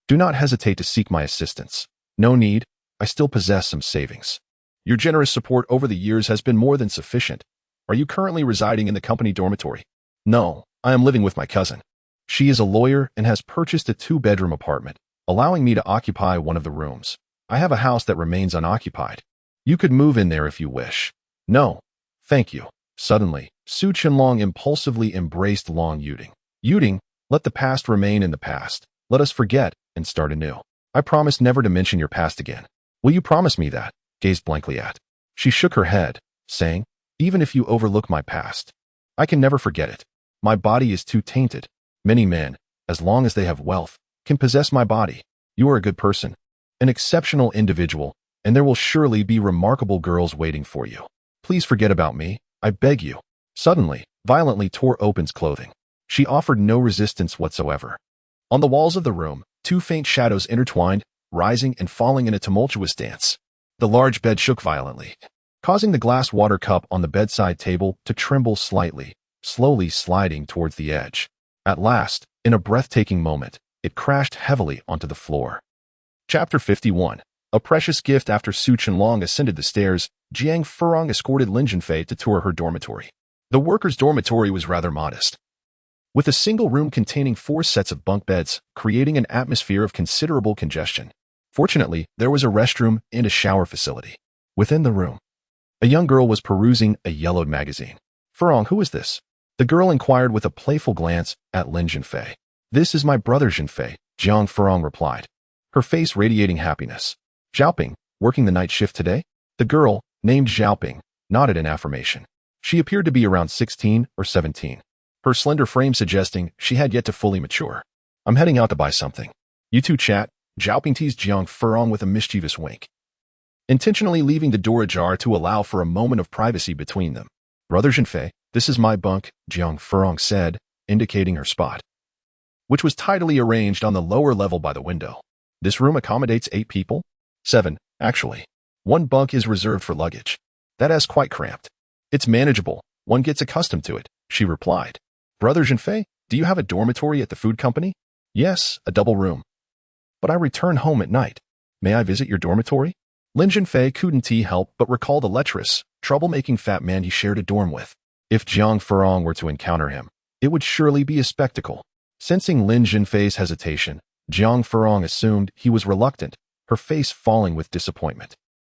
do not hesitate to seek my assistance." "No need, I still possess some savings. Your generous support over the years has been more than sufficient. Are you currently residing in the company dormitory?" "No, I am living with my cousin. She is a lawyer and has purchased a 2-bedroom apartment, allowing me to occupy one of the rooms. I have a house that remains unoccupied. You could move in there if you wish." "No, thank you." Suddenly, Su Qianlong impulsively embraced Long Yuting. "Yuting, let the past remain in the past. Let us forget and start anew. I promise never to mention your past again. Will you promise me that?" gazed blankly at. She shook her head, saying, "Even if you overlook my past, I can never forget it. My body is too tainted. Many men, as long as they have wealth, can possess my body. You are a good person, an exceptional individual, and there will surely be remarkable girls waiting for you. Please forget about me, I beg you." Suddenly, violently tore open's clothing. She offered no resistance whatsoever. On the walls of the room, two faint shadows intertwined, rising and falling in a tumultuous dance. The large bed shook violently, causing the glass water cup on the bedside table to tremble slightly, slowly sliding towards the edge. At last, in a breathtaking moment, it crashed heavily onto the floor. Chapter 51. A precious gift. After Su Chenlong ascended the stairs, Jiang Furong escorted Lin Zhenfei to tour her dormitory. The workers' dormitory was rather modest, with a single room containing 4 sets of bunk beds, creating an atmosphere of considerable congestion. Fortunately, there was a restroom and a shower facility. Within the room, a young girl was perusing a yellowed magazine. "Furong, who is this?" the girl inquired with a playful glance at Lin Zhenfei. "This is my brother Zhenfei," Jiang Furong replied, her face radiating happiness. "Xiaoping, working the night shift today?" The girl, named Xiaoping, nodded in affirmation. She appeared to be around 16 or 17, her slender frame suggesting she had yet to fully mature. "I'm heading out to buy something. You two chat," Xiaoping teased Jiang Furong with a mischievous wink, intentionally leaving the door ajar to allow for a moment of privacy between them. "Brother Zhenfei, this is my bunk," Jiang Furong said, indicating her spot, which was tidily arranged on the lower level by the window. "This room accommodates 8 people? 7, actually. One bunk is reserved for luggage. That is quite cramped. It's manageable. One gets accustomed to it," she replied. "Brother Zhenfei, do you have a dormitory at the food company?" "Yes, a double room. But I return home at night. May I visit your dormitory?" Lin Zhenfei couldn't help but recall the lecherous, troublemaking fat man he shared a dorm with. If Jiang Furong were to encounter him, it would surely be a spectacle. Sensing Lin Zhenfei's hesitation, Jiang Furong assumed he was reluctant, her face falling with disappointment.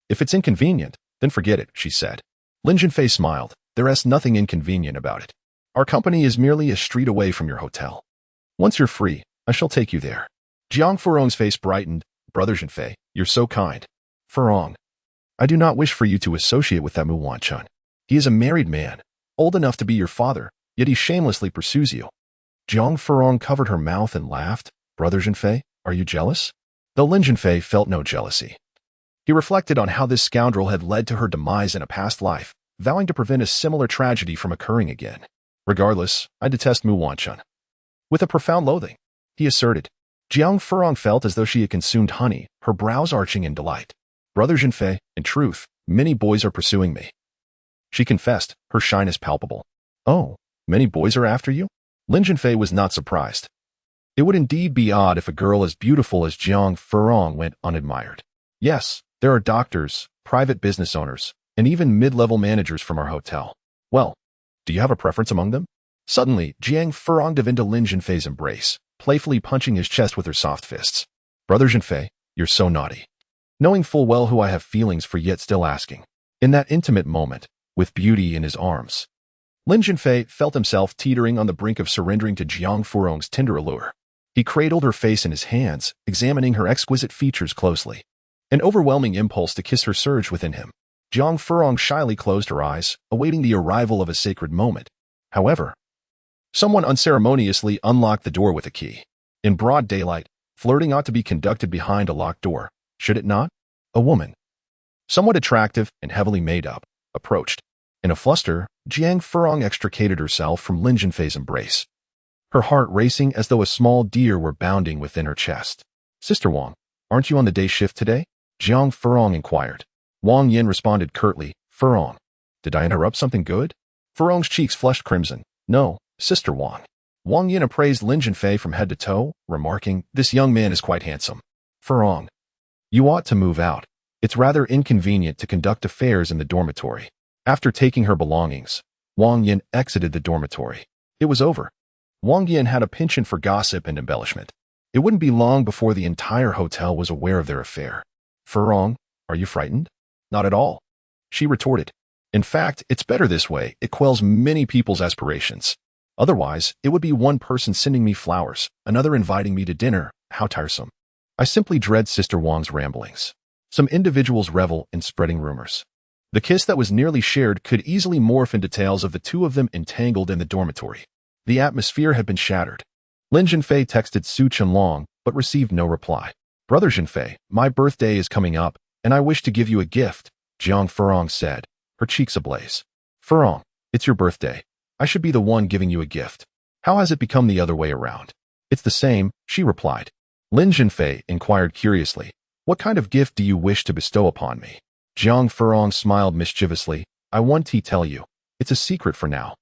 "If it's inconvenient, then forget it," she said. Lin Zhenfei smiled. "There is nothing inconvenient about it. Our company is merely a street away from your hotel. Once you're free, I shall take you there." Jiang Furong's face brightened. "Brother Zhenfei, you're so kind." "Furong, I do not wish for you to associate with that Mu Wanchun. He is a married man, old enough to be your father, yet he shamelessly pursues you." Jiang Furong covered her mouth and laughed. "Brother Zhenfei, are you jealous?" Though Lin Zhenfei felt no jealousy, he reflected on how this scoundrel had led to her demise in a past life, vowing to prevent a similar tragedy from occurring again. "Regardless, I detest Mu Wanchun." With a profound loathing, he asserted. Jiang Furong felt as though she had consumed honey, her brows arching in delight. "Brother Zhenfei, in truth, many boys are pursuing me," she confessed, her shyness palpable. "Oh, many boys are after you?" Lin Zhenfei was not surprised. It would indeed be odd if a girl as beautiful as Jiang Furong went unadmired. "Yes, there are doctors, private business owners, and even mid-level managers from our hotel." "Well, do you have a preference among them?" Suddenly, Jiang Furong dove into Lin Zhenfei's embrace, playfully punching his chest with her soft fists. "Brother Zhenfei, you're so naughty. Knowing full well who I have feelings for, yet still asking." In that intimate moment, with beauty in his arms, Lin Zhenfei felt himself teetering on the brink of surrendering to Jiang Furong's tender allure. He cradled her face in his hands, examining her exquisite features closely. An overwhelming impulse to kiss her surged within him. Jiang Furong shyly closed her eyes, awaiting the arrival of a sacred moment. However, someone unceremoniously unlocked the door with a key. In broad daylight, flirting ought to be conducted behind a locked door, should it not? A woman, somewhat attractive and heavily made up, approached. In a fluster, Jiang Furong extricated herself from Lin Zhenfei's embrace, her heart racing as though a small deer were bounding within her chest. "Sister Wang, aren't you on the day shift today?" Jiang Furong inquired. Wang Yin responded curtly, "Furong, did I interrupt something good?" Furong's cheeks flushed crimson. "No, Sister Wang." Wang Yin appraised Lin Zhenfei from head to toe, remarking, "This young man is quite handsome. Furong, you ought to move out. It's rather inconvenient to conduct affairs in the dormitory." After taking her belongings, Wang Yin exited the dormitory. It was over. Wang Yin had a penchant for gossip and embellishment. It wouldn't be long before the entire hotel was aware of their affair. "Furong, are you frightened?" "Not at all," she retorted. "In fact, it's better this way. It quells many people's aspirations. Otherwise, it would be one person sending me flowers, another inviting me to dinner. How tiresome. I simply dread Sister Wang's ramblings." Some individuals revel in spreading rumors. The kiss that was nearly shared could easily morph into tales of the two of them entangled in the dormitory. The atmosphere had been shattered. Lin Zhenfei texted Su Qianlong, but received no reply. Brother Zhenfei, my birthday is coming up, and I wish to give you a gift, Jiang Furong said, her cheeks ablaze. Furong, it's your birthday. I should be the one giving you a gift. How has it become the other way around? It's the same, she replied. Lin Zhenfei inquired curiously, what kind of gift do you wish to bestow upon me? Jiang Furong smiled mischievously. I want to tell you. It's a secret for now.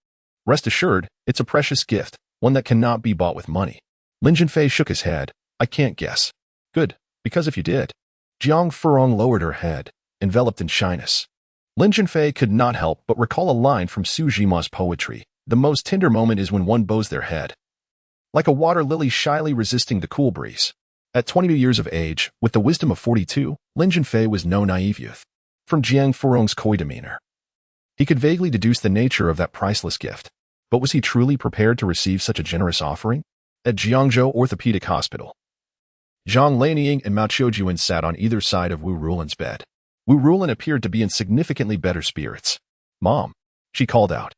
Rest assured, it's a precious gift, one that cannot be bought with money. Lin Zhenfei shook his head. I can't guess. Good, because if you did. Jiang Furong lowered her head, enveloped in shyness. Lin Zhenfei could not help but recall a line from Su Jima's poetry. The most tender moment is when one bows their head. Like a water lily shyly resisting the cool breeze. At 22 years of age, with the wisdom of 42, Lin Zhenfei was no naive youth. From Jiang Furong's coy demeanor, he could vaguely deduce the nature of that priceless gift. But was he truly prepared to receive such a generous offering? At Jiangzhou Orthopedic Hospital, Zhang Lanying and Mao Qiujuan sat on either side of Wu Rulin's bed. Wu Rulin appeared to be in significantly better spirits. Mom, she called out.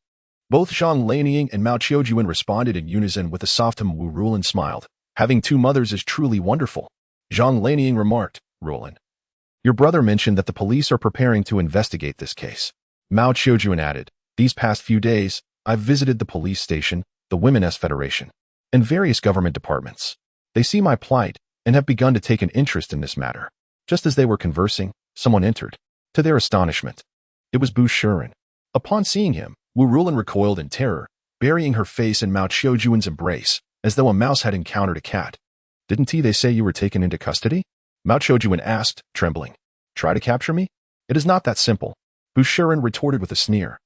Both Zhang Lanying and Mao Qiujuan responded in unison with a soft hum. Wu Rulin smiled. Having two mothers is truly wonderful. Zhang Lanying remarked, Rulin, your brother mentioned that the police are preparing to investigate this case. Mao Qiujuan added, these past few days, I've visited the police station, the Women's Federation, and various government departments. They see my plight and have begun to take an interest in this matter. Just as they were conversing, someone entered. To their astonishment, it was Bu Shiren. Upon seeing him, Wu Rulin recoiled in terror, burying her face in Mao Qiujuan's embrace, as though a mouse had encountered a cat. Didn't they say you were taken into custody? Mao Qiujuan asked, trembling. Try to capture me? It is not that simple. Bu Shiren retorted with a sneer.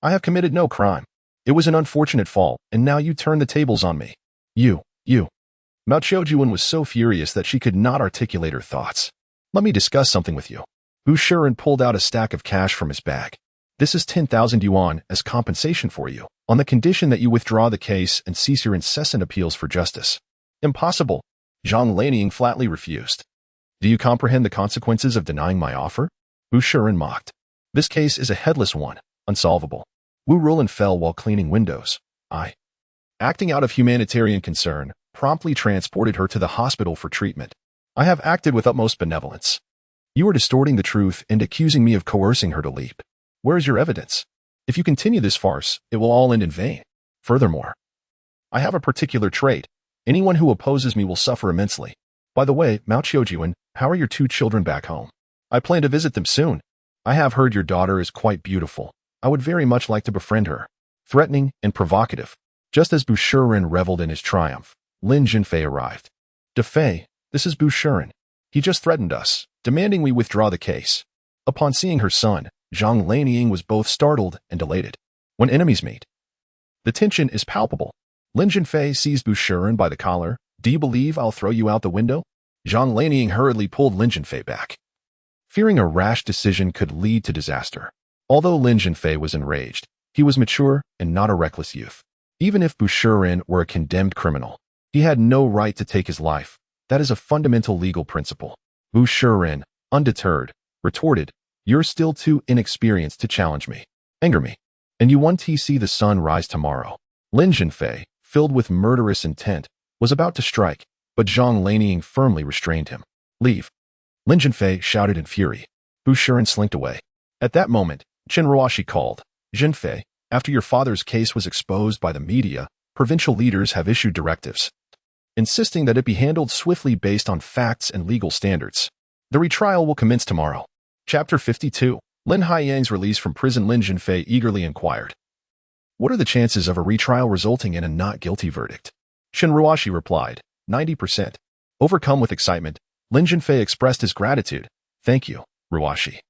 I have committed no crime. It was an unfortunate fall, and now you turn the tables on me. You. Mao Qiujuan was so furious that she could not articulate her thoughts. Let me discuss something with you. Bu Shiren pulled out a stack of cash from his bag. This is 10,000 yuan as compensation for you, on the condition that you withdraw the case and cease your incessant appeals for justice. Impossible. Zhang Lanying flatly refused. Do you comprehend the consequences of denying my offer? Bu Shiren mocked. This case is a headless one, unsolvable. Wu Rulin fell while cleaning windows. I, acting out of humanitarian concern, promptly transported her to the hospital for treatment. I have acted with utmost benevolence. You are distorting the truth and accusing me of coercing her to leap. Where is your evidence? If you continue this farce, it will all end in vain. Furthermore, I have a particular trait. Anyone who opposes me will suffer immensely. By the way, Mao Qiujuan, how are your two children back home? I plan to visit them soon. I have heard your daughter is quite beautiful. I would very much like to befriend her. Threatening and provocative. Just as Bu Shiren reveled in his triumph, Lin Zhenfei arrived. Defei, this is Bu Shiren. He just threatened us, demanding we withdraw the case. Upon seeing her son, Zhang Lanying was both startled and elated. When enemies meet, the tension is palpable. Lin Zhenfei seized Bu Shiren by the collar. Do you believe I'll throw you out the window? Zhang Lanying hurriedly pulled Lin Zhenfei back, fearing a rash decision could lead to disaster. Although Lin Zhenfei was enraged, he was mature and not a reckless youth. Even if Bu Shiren were a condemned criminal, he had no right to take his life. That is a fundamental legal principle. Bu Shiren, undeterred, retorted, you're still too inexperienced to challenge me, anger me, and you want to see the sun rise tomorrow. Lin Zhenfei, filled with murderous intent, was about to strike, but Zhang Lanying firmly restrained him. Leave. Lin Zhenfei shouted in fury. Bu Shiren slinked away. At that moment, Chen Ruoshi called. Zhenfei, after your father's case was exposed by the media, provincial leaders have issued directives, insisting that it be handled swiftly based on facts and legal standards. The retrial will commence tomorrow. Chapter 52. Lin Haiyang's release from prison. Lin Zhenfei eagerly inquired. What are the chances of a retrial resulting in a not guilty verdict? Chen Ruoshi replied, 90%. Overcome with excitement, Lin Zhenfei expressed his gratitude. Thank you, Ruoshi.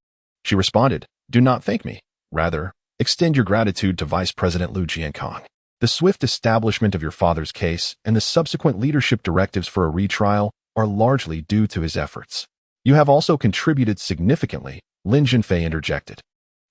She responded, do not thank me. Rather, extend your gratitude to Vice President Liu Jiankong. The swift establishment of your father's case and the subsequent leadership directives for a retrial are largely due to his efforts. You have also contributed significantly, Lin Zhenfei interjected.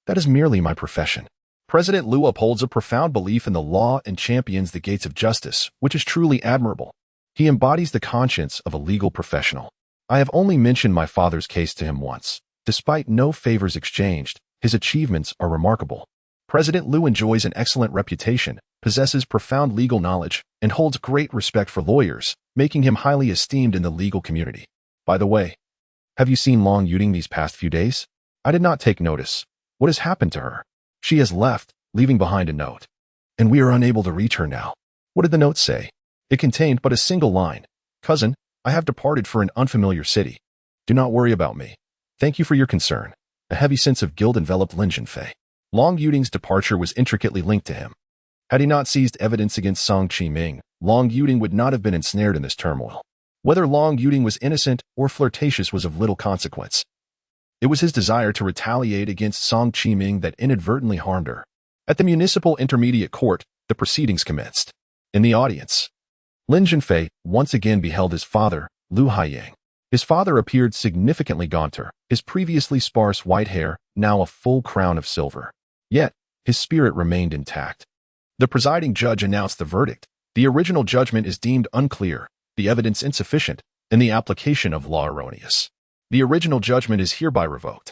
That is merely my profession. President Liu upholds a profound belief in the law and champions the gates of justice, which is truly admirable. He embodies the conscience of a legal professional. I have only mentioned my father's case to him once. Despite no favors exchanged, his achievements are remarkable. President Liu enjoys an excellent reputation, possesses profound legal knowledge, and holds great respect for lawyers, making him highly esteemed in the legal community. By the way, have you seen Long Yuting these past few days? I did not take notice. What has happened to her? She has left, leaving behind a note. And we are unable to reach her now. What did the note say? It contained but a single line. Cousin, I have departed for an unfamiliar city. Do not worry about me. Thank you for your concern. A heavy sense of guilt enveloped Lin Zhenfei. Long Yuting's departure was intricately linked to him. Had he not seized evidence against Song Qiming, Long Yuting would not have been ensnared in this turmoil. Whether Long Yuting was innocent or flirtatious was of little consequence. It was his desire to retaliate against Song Qiming that inadvertently harmed her. At the Municipal Intermediate Court, the proceedings commenced. In the audience, Lin Zhenfei once again beheld his father, Lu Haiyang. His father appeared significantly gaunter, his previously sparse white hair now a full crown of silver. Yet, his spirit remained intact. The presiding judge announced the verdict. The original judgment is deemed unclear, the evidence insufficient, and the application of law erroneous. The original judgment is hereby revoked.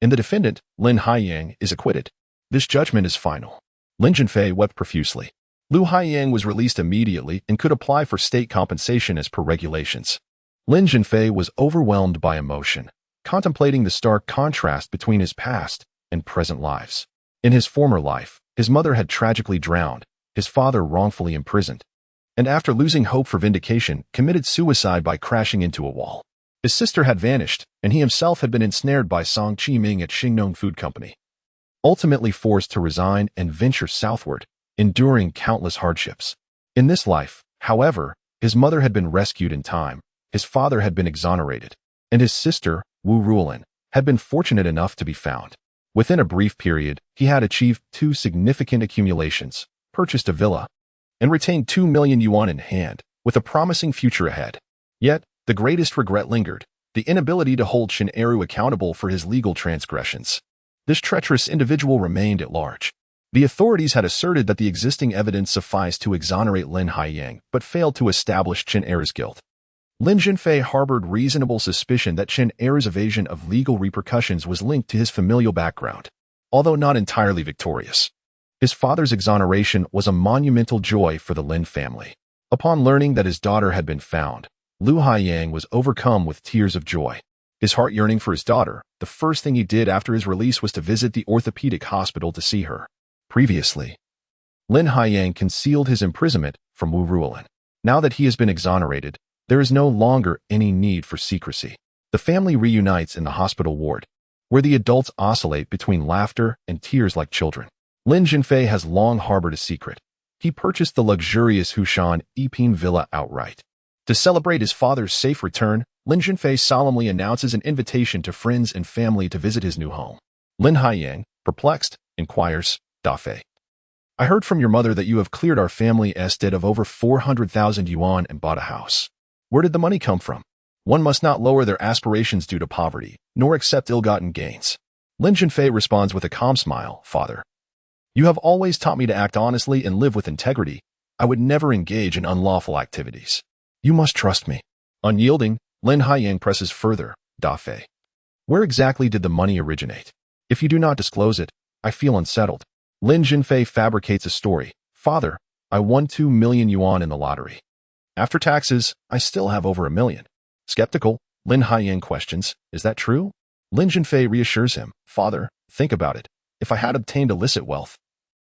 And the defendant, Lin Haiyang, is acquitted. This judgment is final. Lin Zhenfei wept profusely. Lu Haiyang was released immediately and could apply for state compensation as per regulations. Lin Zhenfei was overwhelmed by emotion, contemplating the stark contrast between his past and present lives. In his former life, his mother had tragically drowned, his father wrongfully imprisoned, and after losing hope for vindication, committed suicide by crashing into a wall. His sister had vanished, and he himself had been ensnared by Song Qiming at Xingnong Food Company. Ultimately forced to resign and venture southward, enduring countless hardships. In this life, however, his mother had been rescued in time, his father had been exonerated, and his sister, Wu Ruolin, had been fortunate enough to be found. Within a brief period, he had achieved 2 significant accumulations, purchased a villa, and retained 2 million yuan in hand, with a promising future ahead. Yet, the greatest regret lingered, the inability to hold Shen Eru accountable for his legal transgressions. This treacherous individual remained at large. The authorities had asserted that the existing evidence sufficed to exonerate Lin Haiyang, but failed to establish Chen Eru's guilt. Lin Zhenfei harbored reasonable suspicion that Chen Eru's evasion of legal repercussions was linked to his familial background, although not entirely victorious. His father's exoneration was a monumental joy for the Lin family. Upon learning that his daughter had been found, Lu Haiyang was overcome with tears of joy. His heart yearning for his daughter, the first thing he did after his release was to visit the orthopedic hospital to see her. Previously, Lin Haiyang concealed his imprisonment from Wu Ruolin. Now that he has been exonerated, there is no longer any need for secrecy. The family reunites in the hospital ward, where the adults oscillate between laughter and tears like children. Lin Zhenfei has long harbored a secret. He purchased the luxurious Hushan Yiping villa outright. To celebrate his father's safe return, Lin Zhenfei solemnly announces an invitation to friends and family to visit his new home. Lin Haiyang, perplexed, inquires, "Dafei, I heard from your mother that you have cleared our family's debt of over 400,000 yuan and bought a house. Where did the money come from?" One must not lower their aspirations due to poverty, nor accept ill-gotten gains. Lin Zhenfei responds with a calm smile, "Father, you have always taught me to act honestly and live with integrity. I would never engage in unlawful activities. You must trust me." Unyielding, Lin Haiyang presses further, "Dafei, where exactly did the money originate? If you do not disclose it, I feel unsettled." Lin Zhenfei fabricates a story. "Father, I won 2 million yuan in the lottery. After taxes, I still have over 1 million. Skeptical, Lin Haiyang questions, "Is that true?" Lin Zhenfei reassures him, "Father, think about it. If I had obtained illicit wealth,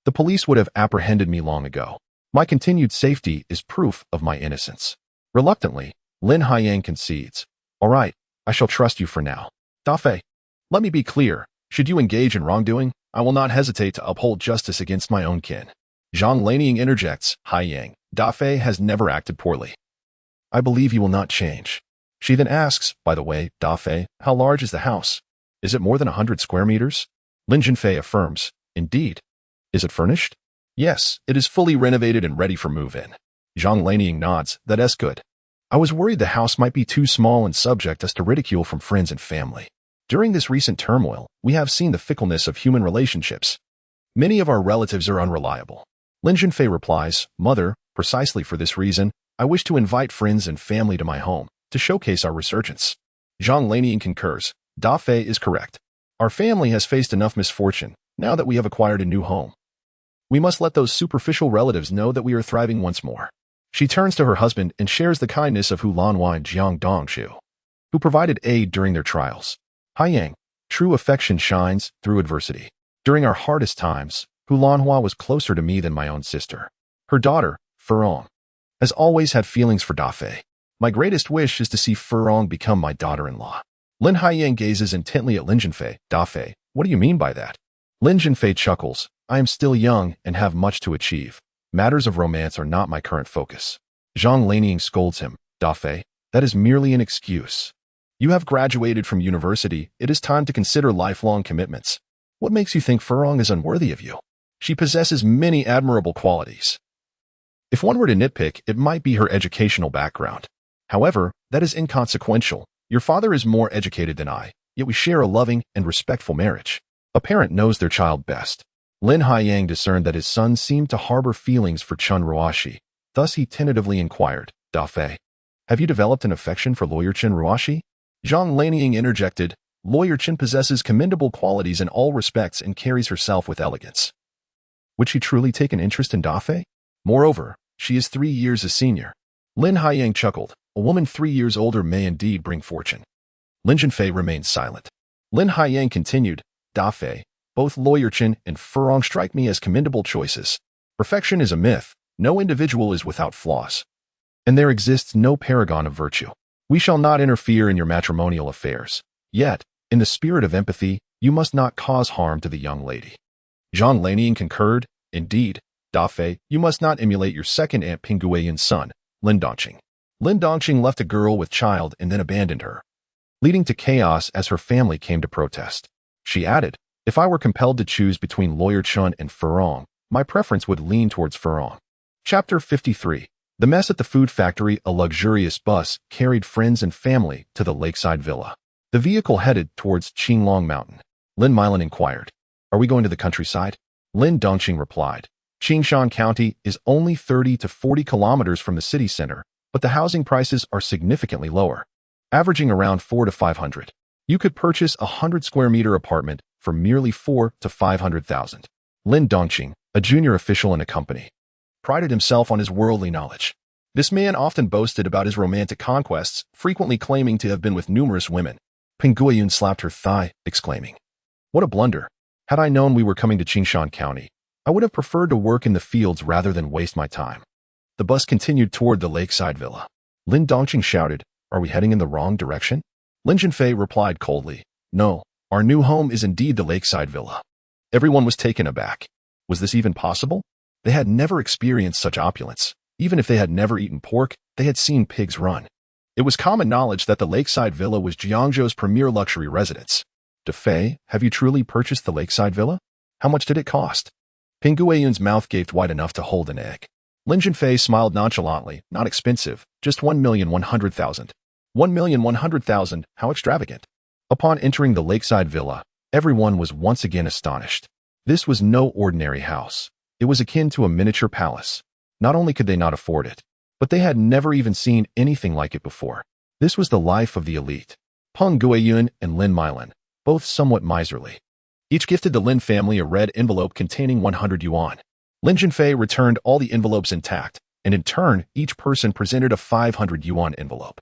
the police would have apprehended me long ago. My continued safety is proof of my innocence." Reluctantly, Lin Haiyang concedes, "All right, I shall trust you for now. Dafei, let me be clear. Should you engage in wrongdoing, I will not hesitate to uphold justice against my own kin." Zhang Lanying interjects, "Haiyang, Dafei has never acted poorly. I believe you will not change." She then asks, "By the way, Dafei, how large is the house? Is it more than 100 square meters?" Lin Zhenfei affirms, "Indeed." "Is it furnished?" "Yes, it is fully renovated and ready for move-in." Zhang Lanying nods, "That's good. I was worried the house might be too small and subject us to ridicule from friends and family. During this recent turmoil, we have seen the fickleness of human relationships. Many of our relatives are unreliable." Lin Zhenfei replies, "Mother, precisely for this reason, I wish to invite friends and family to my home, to showcase our resurgence." Zhang Lanying concurs. Da Fei is correct. Our family has faced enough misfortune now that we have acquired a new home. We must let those superficial relatives know that we are thriving once more. She turns to her husband and shares the kindness of Hu Lanhua and Jiang Dongshu, who provided aid during their trials. Haiyang, true affection shines through adversity. During our hardest times, Hu Lanhua was closer to me than my own sister. Her daughter, Furong, has always had feelings for Da Fei. My greatest wish is to see Furong become my daughter-in-law. Lin Haiyang gazes intently at Lin Zhenfei. Da Fei, what do you mean by that? Lin Zhenfei chuckles. I am still young and have much to achieve. Matters of romance are not my current focus. Zhang Lanying scolds him. Da Fei, that is merely an excuse. You have graduated from university. It is time to consider lifelong commitments. What makes you think Furong is unworthy of you? She possesses many admirable qualities. If one were to nitpick, it might be her educational background. However, that is inconsequential. Your father is more educated than I, yet we share a loving and respectful marriage. A parent knows their child best. Lin Haiyang discerned that his son seemed to harbor feelings for Chen Ruoxi. Thus he tentatively inquired, Da Fei, have you developed an affection for Lawyer Chen Ruoxi? Zhang Lanying interjected, Lawyer Chen possesses commendable qualities in all respects and carries herself with elegance. Would she truly take an interest in Da Fei? Moreover, she is 3 years his senior. Lin Haiyang chuckled. A woman 3 years older may indeed bring fortune. Lin Zhenfei remained silent. Lin Haiyang continued, Da Fei, both Lawyer Chen and Furong strike me as commendable choices. Perfection is a myth. No individual is without flaws. And there exists no paragon of virtue. We shall not interfere in your matrimonial affairs. Yet, in the spirit of empathy, you must not cause harm to the young lady. Zhang Lanying concurred. Indeed, Da Fei, you must not emulate your second aunt Ping Guiyun's son, Lin Dongqing. Lin Dongqing left a girl with child and then abandoned her, leading to chaos as her family came to protest. She added, if I were compelled to choose between Lawyer Chen and Furong, my preference would lean towards Furong. Chapter 53. The Mess at the Food Factory. A luxurious bus carried friends and family to the lakeside villa. The vehicle headed towards Qinglong Mountain. Lin Milan inquired, are we going to the countryside? Lin Dongqing replied, Qingshan County is only 30 to 40 kilometers from the city center, but the housing prices are significantly lower, averaging around 400 to 500. You could purchase a 100 square meter apartment for merely 400 to 500,000. Lin Dongqing, a junior official in a company, prided himself on his worldly knowledge. This man often boasted about his romantic conquests, frequently claiming to have been with numerous women. Ping Guiyun slapped her thigh, exclaiming, what a blunder. Had I known we were coming to Qingshan County, I would have preferred to work in the fields rather than waste my time. The bus continued toward the lakeside villa. Lin Dongqing shouted, are we heading in the wrong direction? Lin Zhenfei replied coldly, no, our new home is indeed the lakeside villa. Everyone was taken aback. Was this even possible? They had never experienced such opulence. Even if they had never eaten pork, they had seen pigs run. It was common knowledge that the lakeside villa was Jiangzhou's premier luxury residence. Da Fei, have you truly purchased the lakeside villa? How much did it cost? Ping Guiyun's mouth gaped wide enough to hold an egg. Lin Zhenfei smiled nonchalantly. Not expensive, just 1,100,000. 1,100,000, how extravagant. Upon entering the lakeside villa, everyone was once again astonished. This was no ordinary house. It was akin to a miniature palace. Not only could they not afford it, but they had never even seen anything like it before. This was the life of the elite. Peng Guiyun and Lin Milan, both somewhat miserly, each gifted the Lin family a red envelope containing 100 yuan. Lin Zhenfei returned all the envelopes intact, and in turn, each person presented a 500 yuan envelope.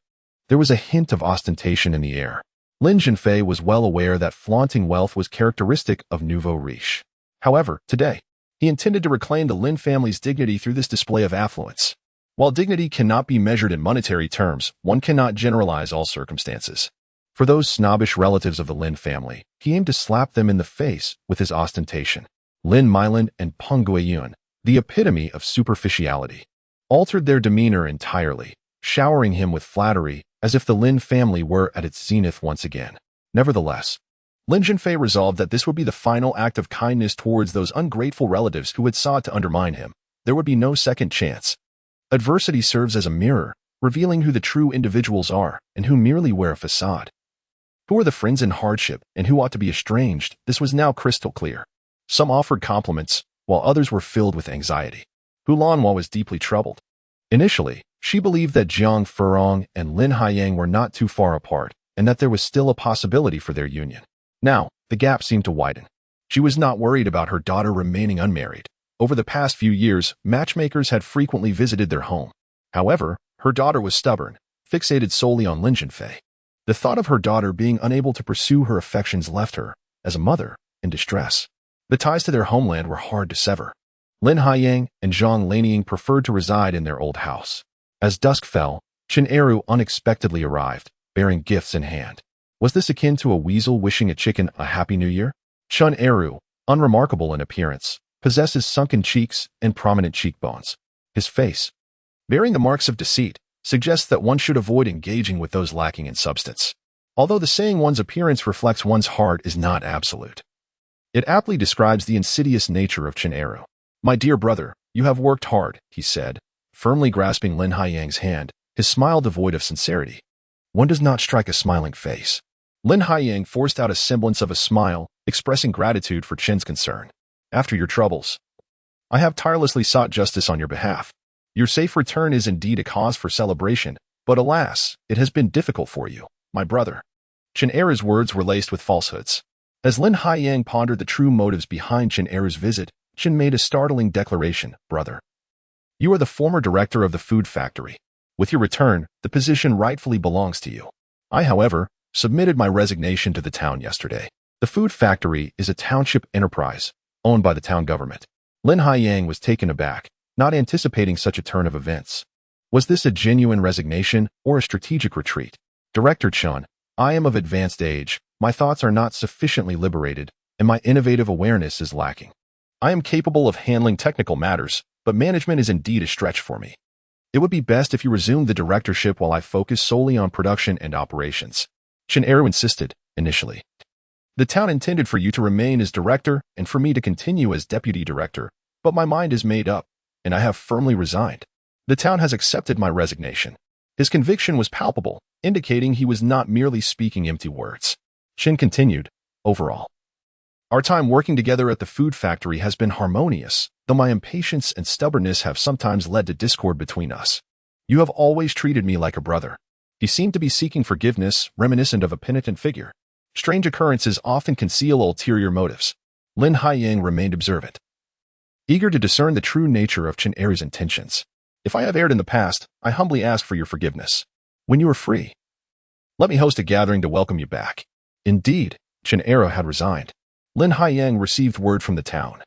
There was a hint of ostentation in the air. Lin Zhenfei was well aware that flaunting wealth was characteristic of nouveau riche. However, today, he intended to reclaim the Lin family's dignity through this display of affluence. While dignity cannot be measured in monetary terms, one cannot generalize all circumstances. For those snobbish relatives of the Lin family, he aimed to slap them in the face with his ostentation. Lin Milan and Peng Guiyun, the epitome of superficiality, altered their demeanor entirely, showering him with flattery as if the Lin family were at its zenith once again. Nevertheless, Lin Zhenfei resolved that this would be the final act of kindness towards those ungrateful relatives who had sought to undermine him. There would be no second chance. Adversity serves as a mirror, revealing who the true individuals are and who merely wear a facade. Who are the friends in hardship and who ought to be estranged? This was now crystal clear. Some offered compliments, while others were filled with anxiety. Hu Lanhua was deeply troubled. Initially, she believed that Jiang Furong and Lin Haiyang were not too far apart, and that there was still a possibility for their union. Now, the gap seemed to widen. She was not worried about her daughter remaining unmarried. Over the past few years, matchmakers had frequently visited their home. However, her daughter was stubborn, fixated solely on Lin Zhenfei. The thought of her daughter being unable to pursue her affections left her, as a mother, in distress. The ties to their homeland were hard to sever. Lin Haiyang and Zhang Lanying preferred to reside in their old house. As dusk fell, Chen Eru unexpectedly arrived, bearing gifts in hand. Was this akin to a weasel wishing a chicken a happy new year? Chen Eru, unremarkable in appearance, possesses sunken cheeks and prominent cheekbones. His face, bearing the marks of deceit, suggests that one should avoid engaging with those lacking in substance. Although the saying one's appearance reflects one's heart is not absolute. It aptly describes the insidious nature of Chen Eru. "My dear brother, you have worked hard," he said, firmly grasping Lin Haiyang's hand, his smile devoid of sincerity. One does not strike a smiling face. Lin Haiyang forced out a semblance of a smile, expressing gratitude for Chen's concern. "After your troubles, I have tirelessly sought justice on your behalf. Your safe return is indeed a cause for celebration, but alas, it has been difficult for you, my brother." Chen Eru's words were laced with falsehoods. As Lin Haiyang pondered the true motives behind Chen Eru's visit, Chen made a startling declaration. "Brother, you are the former director of the food factory. With your return, the position rightfully belongs to you. I, however, submitted my resignation to the town yesterday. The food factory is a township enterprise, owned by the town government." Lin Haiyang was taken aback, not anticipating such a turn of events. Was this a genuine resignation or a strategic retreat? "Director Chen, I am of advanced age, my thoughts are not sufficiently liberated, and my innovative awareness is lacking. I am capable of handling technical matters, but management is indeed a stretch for me. It would be best if you resumed the directorship while I focus solely on production and operations." Chen Eru insisted, initially. "The town intended for you to remain as director and for me to continue as deputy director, but my mind is made up, and I have firmly resigned. The town has accepted my resignation." His conviction was palpable, indicating he was not merely speaking empty words. Chen continued, "Overall, our time working together at the food factory has been harmonious, though my impatience and stubbornness have sometimes led to discord between us. You have always treated me like a brother." He seemed to be seeking forgiveness, reminiscent of a penitent figure. Strange occurrences often conceal ulterior motives. Lin Haiyang remained observant, eager to discern the true nature of Chen Eru's intentions. "If I have erred in the past, I humbly ask for your forgiveness. When you are free, let me host a gathering to welcome you back." Indeed, Chen Eru had resigned. Lin Haiyang received word from the town,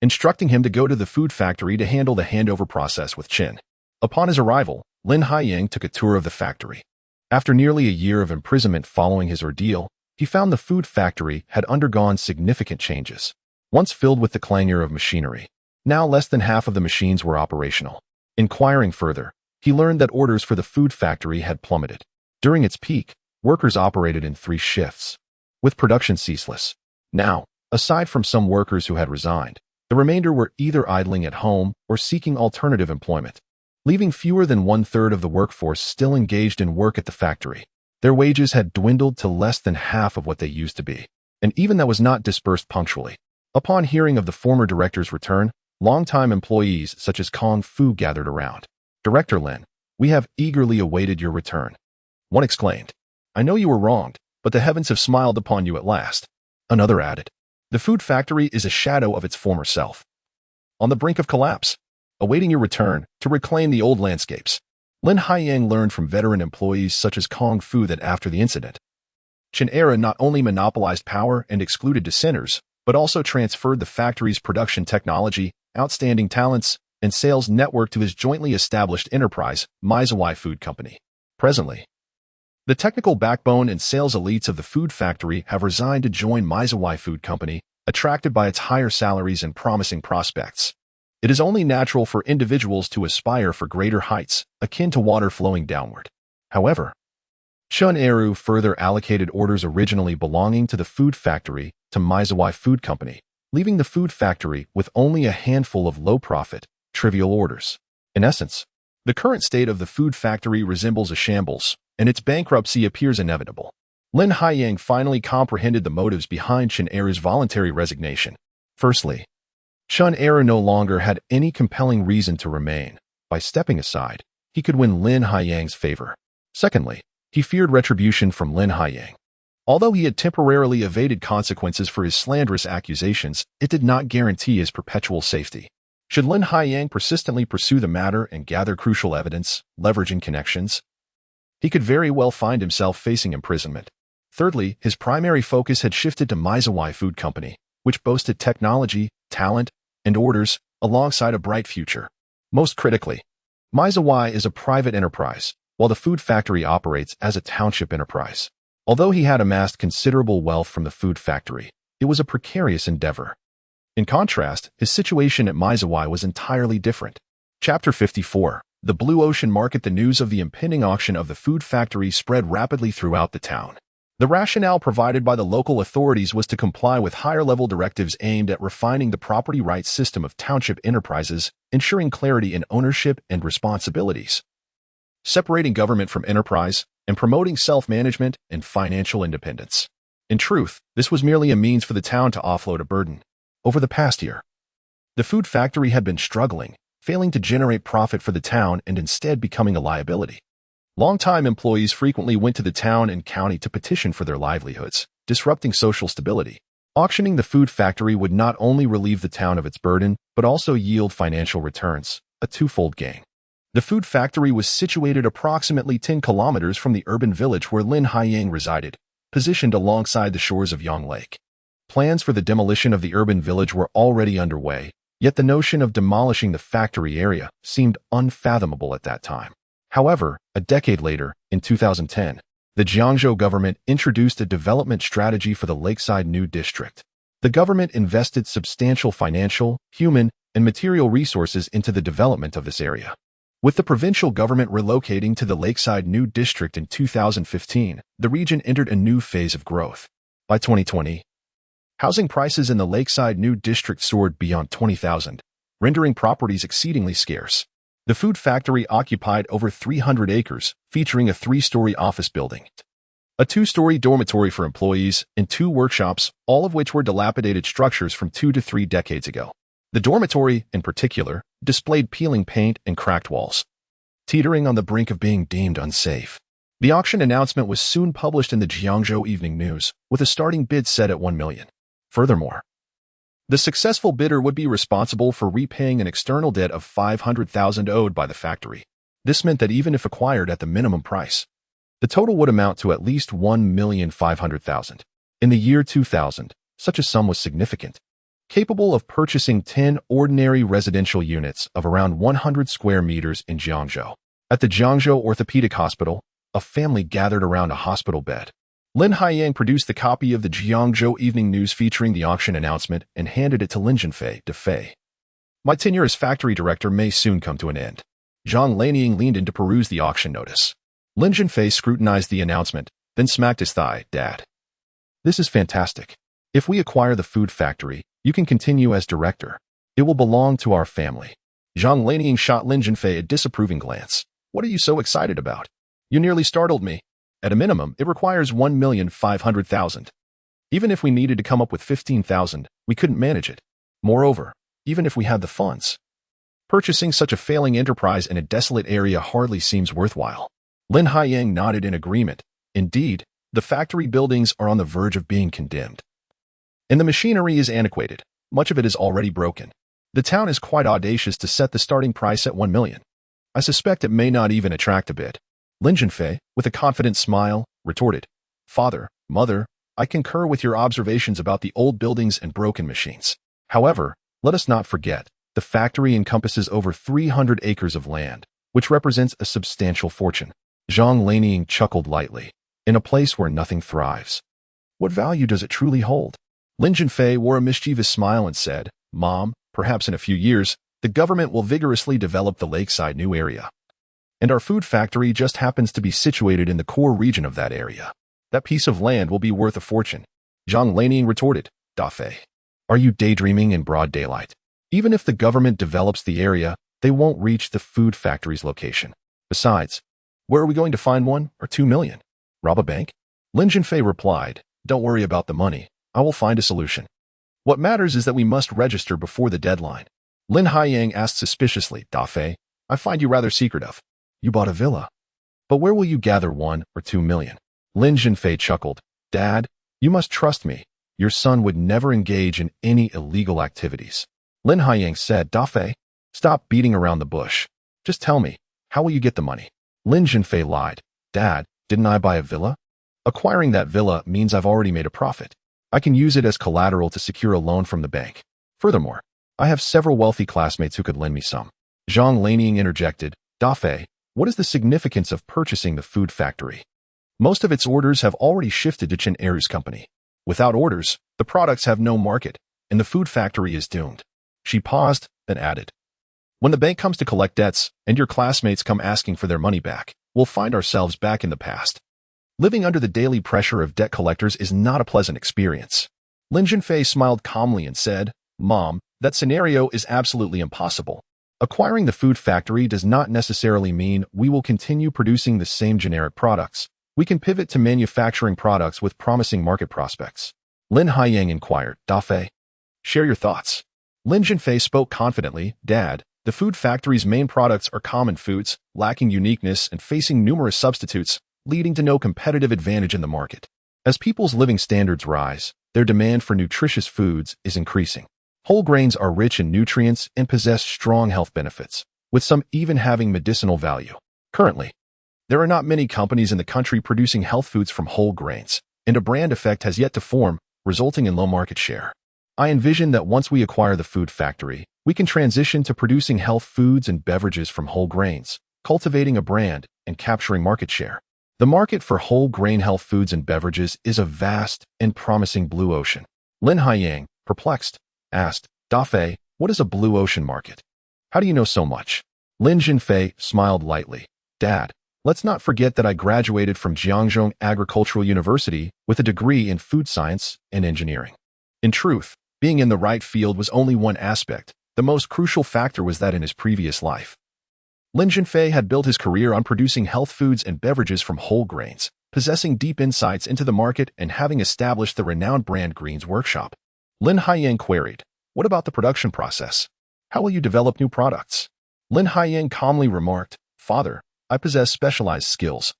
instructing him to go to the food factory to handle the handover process with Chen. Upon his arrival, Lin Haiyang took a tour of the factory. After nearly a year of imprisonment following his ordeal, he found the food factory had undergone significant changes. Once filled with the clangor of machinery, now less than half of the machines were operational. Inquiring further, he learned that orders for the food factory had plummeted. During its peak, workers operated in 3 shifts, with production ceaseless. Now, aside from some workers who had resigned, the remainder were either idling at home or seeking alternative employment, leaving fewer than 1/3 of the workforce still engaged in work at the factory. Their wages had dwindled to less than half of what they used to be, and even that was not dispersed punctually. Upon hearing of the former director's return, longtime employees such as Kong Fu gathered around. "Director Lin, we have eagerly awaited your return." One exclaimed, "I know you were wronged, but the heavens have smiled upon you at last." Another added, "The food factory is a shadow of its former self, on the brink of collapse, awaiting your return to reclaim the old landscapes." Lin Haiyang learned from veteran employees such as Kong Fu that after the incident, Chen Eru not only monopolized power and excluded dissenters, but also transferred the factory's production technology, outstanding talents, and sales network to his jointly established enterprise, Maizawai Food Company. Presently, the technical backbone and sales elites of the food factory have resigned to join Maizawai Food Company, attracted by its higher salaries and promising prospects. It is only natural for individuals to aspire for greater heights, akin to water flowing downward. However, Chen Eru further allocated orders originally belonging to the food factory to Maizawai Food Company, leaving the food factory with only a handful of low-profit, trivial orders. In essence, the current state of the food factory resembles a shambles, and its bankruptcy appears inevitable. Lin Haiyang finally comprehended the motives behind Chen Eru's voluntary resignation. Firstly, Chen Eru no longer had any compelling reason to remain. By stepping aside, he could win Lin Haiyang's favor. Secondly, He feared retribution from Lin Haiyang. Although he had temporarily evaded consequences for his slanderous accusations, it did not guarantee his perpetual safety. Should Lin Haiyang persistently pursue the matter and gather crucial evidence, leveraging connections, he could very well find himself facing imprisonment. Thirdly, his primary focus had shifted to Maizawai Food Company, which boasted technology, talent, and orders, alongside a bright future. Most critically, Maizawai is a private enterprise, while the food factory operates as a township enterprise. Although he had amassed considerable wealth from the food factory, it was a precarious endeavor. In contrast, his situation at Maizawai was entirely different. Chapter 54. The Blue Ocean Market. The news of the impending auction of the food factory spread rapidly throughout the town. The rationale provided by the local authorities was to comply with higher-level directives aimed at refining the property rights system of township enterprises, ensuring clarity in ownership and responsibilities, separating government from enterprise, and promoting self-management and financial independence. In truth, this was merely a means for the town to offload a burden. Over the past year, the food factory had been struggling, failing to generate profit for the town and instead becoming a liability. Long-time employees frequently went to the town and county to petition for their livelihoods, disrupting social stability. Auctioning the food factory would not only relieve the town of its burden, but also yield financial returns, a twofold gain. The food factory was situated approximately 10 kilometers from the urban village where Lin Haiyang resided, positioned alongside the shores of Yang Lake. Plans for the demolition of the urban village were already underway, yet the notion of demolishing the factory area seemed unfathomable at that time. However, a decade later, in 2010, the Jiangzhou government introduced a development strategy for the Lakeside New District. The government invested substantial financial, human, and material resources into the development of this area. With the provincial government relocating to the Lakeside New District in 2015, the region entered a new phase of growth. By 2020, housing prices in the Lakeside New District soared beyond 20,000, rendering properties exceedingly scarce. The food factory occupied over 300 acres, featuring a 3-story office building, a 2-story dormitory for employees, and 2 workshops, all of which were dilapidated structures from 2 to 3 decades ago. The dormitory, in particular, displayed peeling paint and cracked walls, teetering on the brink of being deemed unsafe. The auction announcement was soon published in the Jiangzhou Evening News, with a starting bid set at 1 million. Furthermore, the successful bidder would be responsible for repaying an external debt of 500,000 owed by the factory. This meant that even if acquired at the minimum price, the total would amount to at least 1,500,000. In the year 2000, such a sum was significant, capable of purchasing 10 ordinary residential units of around 100 square meters in Jiangzhou. At the Jiangzhou Orthopedic Hospital, a family gathered around a hospital bed. Lin Haiyang produced the copy of the Jiangzhou Evening News featuring the auction announcement and handed it to Lin Zhenfei. My tenure as factory director may soon come to an end. Zhang Lanying leaned in to peruse the auction notice. Lin Zhenfei scrutinized the announcement, then smacked his thigh. Dad, this is fantastic. If we acquire the food factory, you can continue as director. It will belong to our family. Zhang Lanying shot Lin Zhenfei a disapproving glance. What are you so excited about? You nearly startled me. At a minimum, it requires 1,500,000. Even if we needed to come up with 15,000, we couldn't manage it. Moreover, even if we had the funds, purchasing such a failing enterprise in a desolate area hardly seems worthwhile. Lin Haiyang nodded in agreement. Indeed, the factory buildings are on the verge of being condemned, and the machinery is antiquated. Much of it is already broken. The town is quite audacious to set the starting price at 1 million. I suspect it may not even attract a bid. Lin Zhenfei, with a confident smile, retorted, Father, Mother, I concur with your observations about the old buildings and broken machines. However, let us not forget, the factory encompasses over 300 acres of land, which represents a substantial fortune. Zhang Lanying chuckled lightly. In a place where nothing thrives, what value does it truly hold? Lin Zhenfei wore a mischievous smile and said, Mom, perhaps in a few years, the government will vigorously develop the Lakeside New area. And our food factory just happens to be situated in the core region of that area. That piece of land will be worth a fortune. Zhang Lanying retorted, Dafei, are you daydreaming in broad daylight? Even if the government develops the area, they won't reach the food factory's location. Besides, where are we going to find 1 or 2 million? Rob a bank? Lin Zhenfei replied, Don't worry about the money. I will find a solution. What matters is that we must register before the deadline. Lin Haiyang asked suspiciously, Dafei, I find you rather secretive. You bought a villa. But where will you gather 1 or 2 million? Lin Zhenfei chuckled. Dad, you must trust me. Your son would never engage in any illegal activities. Lin Haiyang said, Dafei, stop beating around the bush. Just tell me, how will you get the money? Lin Zhenfei lied. Dad, didn't I buy a villa? Acquiring that villa means I've already made a profit. I can use it as collateral to secure a loan from the bank. Furthermore, I have several wealthy classmates who could lend me some. Zhang Lanying interjected, Dafei, what is the significance of purchasing the food factory? Most of its orders have already shifted to Chen Eru's company. Without orders, the products have no market, and the food factory is doomed. She paused, then added, when the bank comes to collect debts and your classmates come asking for their money back, we'll find ourselves back in the past. Living under the daily pressure of debt collectors is not a pleasant experience. Lin Zhenfei smiled calmly and said, Mom, that scenario is absolutely impossible. Acquiring the food factory does not necessarily mean we will continue producing the same generic products. We can pivot to manufacturing products with promising market prospects. Lin Haiyang inquired, Dafei, share your thoughts. Lin Zhenfei spoke confidently, Dad, the food factory's main products are common foods, lacking uniqueness and facing numerous substitutes, leading to no competitive advantage in the market. As people's living standards rise, their demand for nutritious foods is increasing. Whole grains are rich in nutrients and possess strong health benefits, with some even having medicinal value. Currently, there are not many companies in the country producing health foods from whole grains, and a brand effect has yet to form, resulting in low market share. I envision that once we acquire the food factory, we can transition to producing health foods and beverages from whole grains, cultivating a brand, and capturing market share. The market for whole grain health foods and beverages is a vast and promising blue ocean. Lin Haiyang, perplexed, asked, Dafei, what is a blue ocean market? How do you know so much? Lin Zhenfei smiled lightly. Dad, let's not forget that I graduated from Jiangzhou Agricultural University with a degree in food science and engineering. In truth, being in the right field was only one aspect. The most crucial factor was that in his previous life, Lin Zhenfei had built his career on producing health foods and beverages from whole grains, possessing deep insights into the market and having established the renowned brand Green's Workshop. Lin Haiyang queried, what about the production process? How will you develop new products? Lin Haiyang calmly remarked, Father, I possess specialized skills,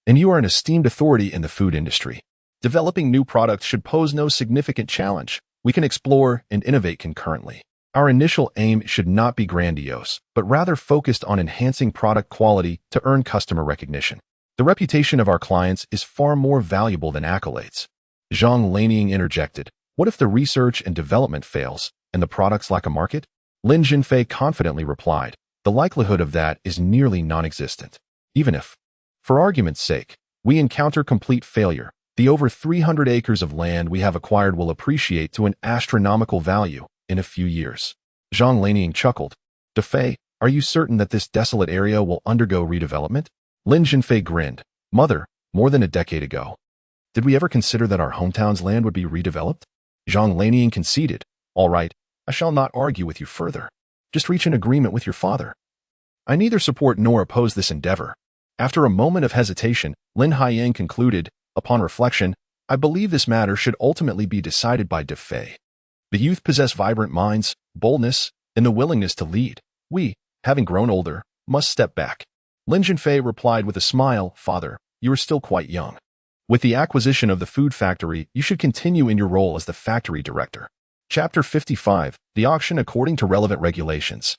and you are an esteemed authority in the food industry. Developing new products should pose no significant challenge. We can explore and innovate concurrently. Our initial aim should not be grandiose, but rather focused on enhancing product quality to earn customer recognition. The reputation of our clients is far more valuable than accolades. Zhang Lanying interjected, what if the research and development fails and the products lack a market? Lin Zhenfei confidently replied, the likelihood of that is nearly non-existent. Even if, for argument's sake, we encounter complete failure, the over 300 acres of land we have acquired will appreciate to an astronomical value in a few years. Zhang Lanying chuckled. Dafei, are you certain that this desolate area will undergo redevelopment? Lin Zhenfei grinned. Mother, more than a decade ago, did we ever consider that our hometown's land would be redeveloped? Zhang Lanying conceded. All right, I shall not argue with you further. Just reach an agreement with your father. I neither support nor oppose this endeavor. After a moment of hesitation, Lin Haiyang concluded, upon reflection, I believe this matter should ultimately be decided by Dafei. The youth possess vibrant minds, boldness, and the willingness to lead. We, having grown older, must step back. Lin Zhenfei replied with a smile, Father, you are still quite young. With the acquisition of the food factory, you should continue in your role as the factory director. Chapter 55, The Auction According to Relevant Regulations.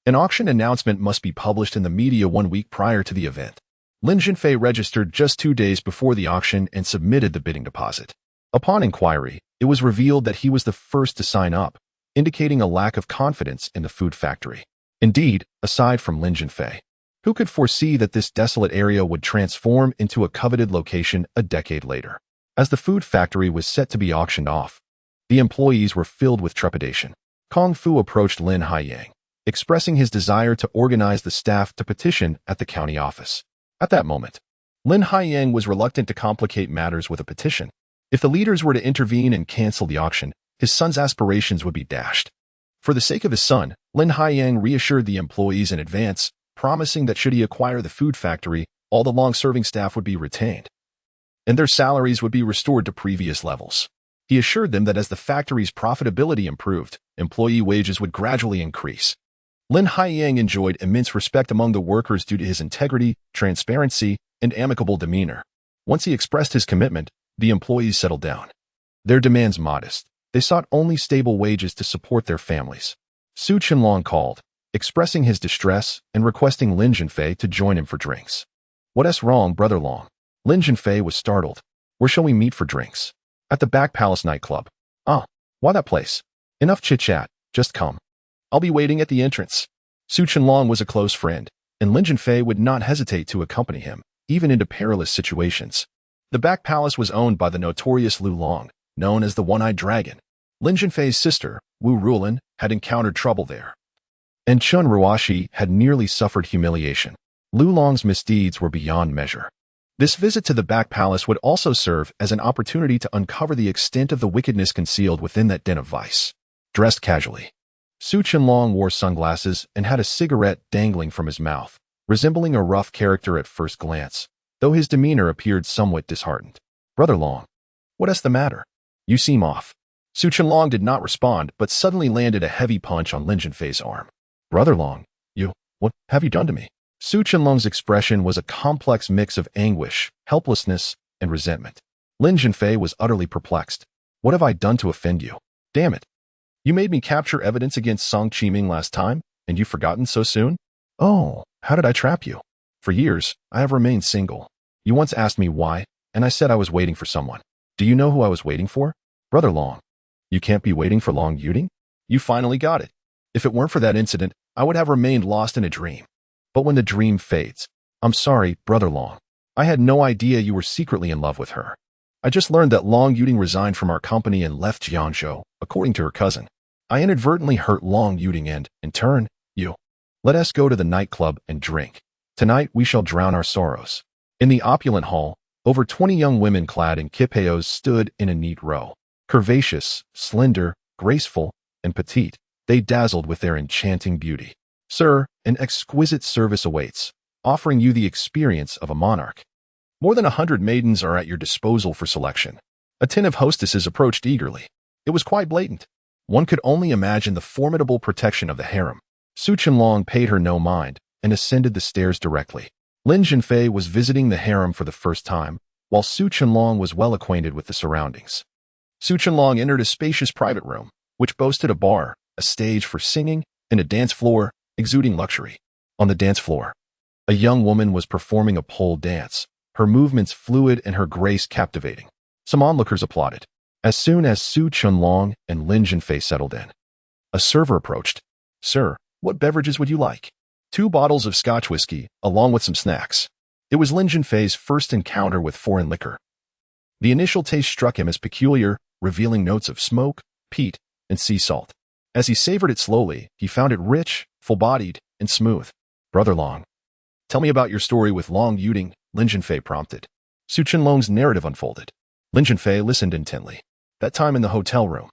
An auction announcement must be published in the media 1 week prior to the event. Lin Zhenfei registered just 2 days before the auction and submitted the bidding deposit. Upon inquiry, it was revealed that he was the first to sign up, indicating a lack of confidence in the food factory. Indeed, aside from Lin Zhenfei, who could foresee that this desolate area would transform into a coveted location a decade later? As the food factory was set to be auctioned off, the employees were filled with trepidation. Kung Fu approached Lin Haiyang, expressing his desire to organize the staff to petition at the county office. At that moment, Lin Haiyang was reluctant to complicate matters with a petition. If the leaders were to intervene and cancel the auction, his son's aspirations would be dashed. For the sake of his son, Lin Haiyang reassured the employees in advance, promising that should he acquire the food factory, all the long-serving staff would be retained, and their salaries would be restored to previous levels. He assured them that as the factory's profitability improved, employee wages would gradually increase. Lin Haiyang enjoyed immense respect among the workers due to his integrity, transparency, and amicable demeanor. Once he expressed his commitment, the employees settled down. Their demands modest. They sought only stable wages to support their families. Su Qianlong called, expressing his distress and requesting Lin Zhenfei to join him for drinks. "What's wrong, Brother Long?" Lin Zhenfei was startled. "Where shall we meet for drinks?" "At the Back Palace nightclub." "Ah, why that place?" "Enough chit-chat, just come. I'll be waiting at the entrance." Su Qianlong was a close friend, and Lin Zhenfei would not hesitate to accompany him, even into perilous situations. The Back Palace was owned by the notorious Lu Long, known as the One-Eyed Dragon. Lin Zhenfei's sister, Wu Rulin, had encountered trouble there, and Chun Ruoxi had nearly suffered humiliation. Lu Long's misdeeds were beyond measure. This visit to the Back Palace would also serve as an opportunity to uncover the extent of the wickedness concealed within that den of vice. Dressed casually, Su Qianlong wore sunglasses and had a cigarette dangling from his mouth, resembling a rough character at first glance, though his demeanor appeared somewhat disheartened. "Brother Long, what's the matter? You seem off." Su Qianlong did not respond, but suddenly landed a heavy punch on Lin Zhenfei's arm. "Brother Long, what have you done to me?" Su Qianlong's expression was a complex mix of anguish, helplessness, and resentment. Lin Zhenfei was utterly perplexed. "What have I done to offend you? Damn it. You made me capture evidence against Song Qiming last time, and you've forgotten so soon? Oh, how did I trap you? For years, I have remained single. You once asked me why, and I said I was waiting for someone. Do you know who I was waiting for? Brother Long. You can't be waiting for Long Yuting? You finally got it. If it weren't for that incident, I would have remained lost in a dream. But when the dream fades, I'm sorry, Brother Long. I had no idea you were secretly in love with her. I just learned that Long Yuting resigned from our company and left Jiangzhou, according to her cousin. I inadvertently hurt Long Yuting and, in turn, you. Let us go to the nightclub and drink. Tonight we shall drown our sorrows." In the opulent hall, over 20 young women clad in kipeos stood in a neat row. Curvaceous, slender, graceful, and petite, they dazzled with their enchanting beauty. "Sir, an exquisite service awaits, offering you the experience of a monarch. More than 100 maidens are at your disposal for selection." Attentive hostesses approached eagerly. It was quite blatant. One could only imagine the formidable protection of the harem. Su Qianlong paid her no mind and ascended the stairs directly. Lin Zhenfei was visiting the harem for the first time, while Su Qianlong was well acquainted with the surroundings. Su Qianlong entered a spacious private room, which boasted a bar, a stage for singing, and a dance floor, exuding luxury. On the dance floor, a young woman was performing a pole dance, her movements fluid and her grace captivating. Some onlookers applauded. As soon as Su Qianlong and Lin Zhenfei settled in, a server approached. "Sir, what beverages would you like?" 2 bottles of Scotch whiskey, along with some snacks. It was Lin Zhenfei's first encounter with foreign liquor. The initial taste struck him as peculiar, revealing notes of smoke, peat, and sea salt. As he savored it slowly, he found it rich, full-bodied, and smooth. "Brother Long, tell me about your story with Long Yuting," Lin Zhenfei prompted. Su Qianlong's narrative unfolded. Lin Zhenfei listened intently. "That time in the hotel room,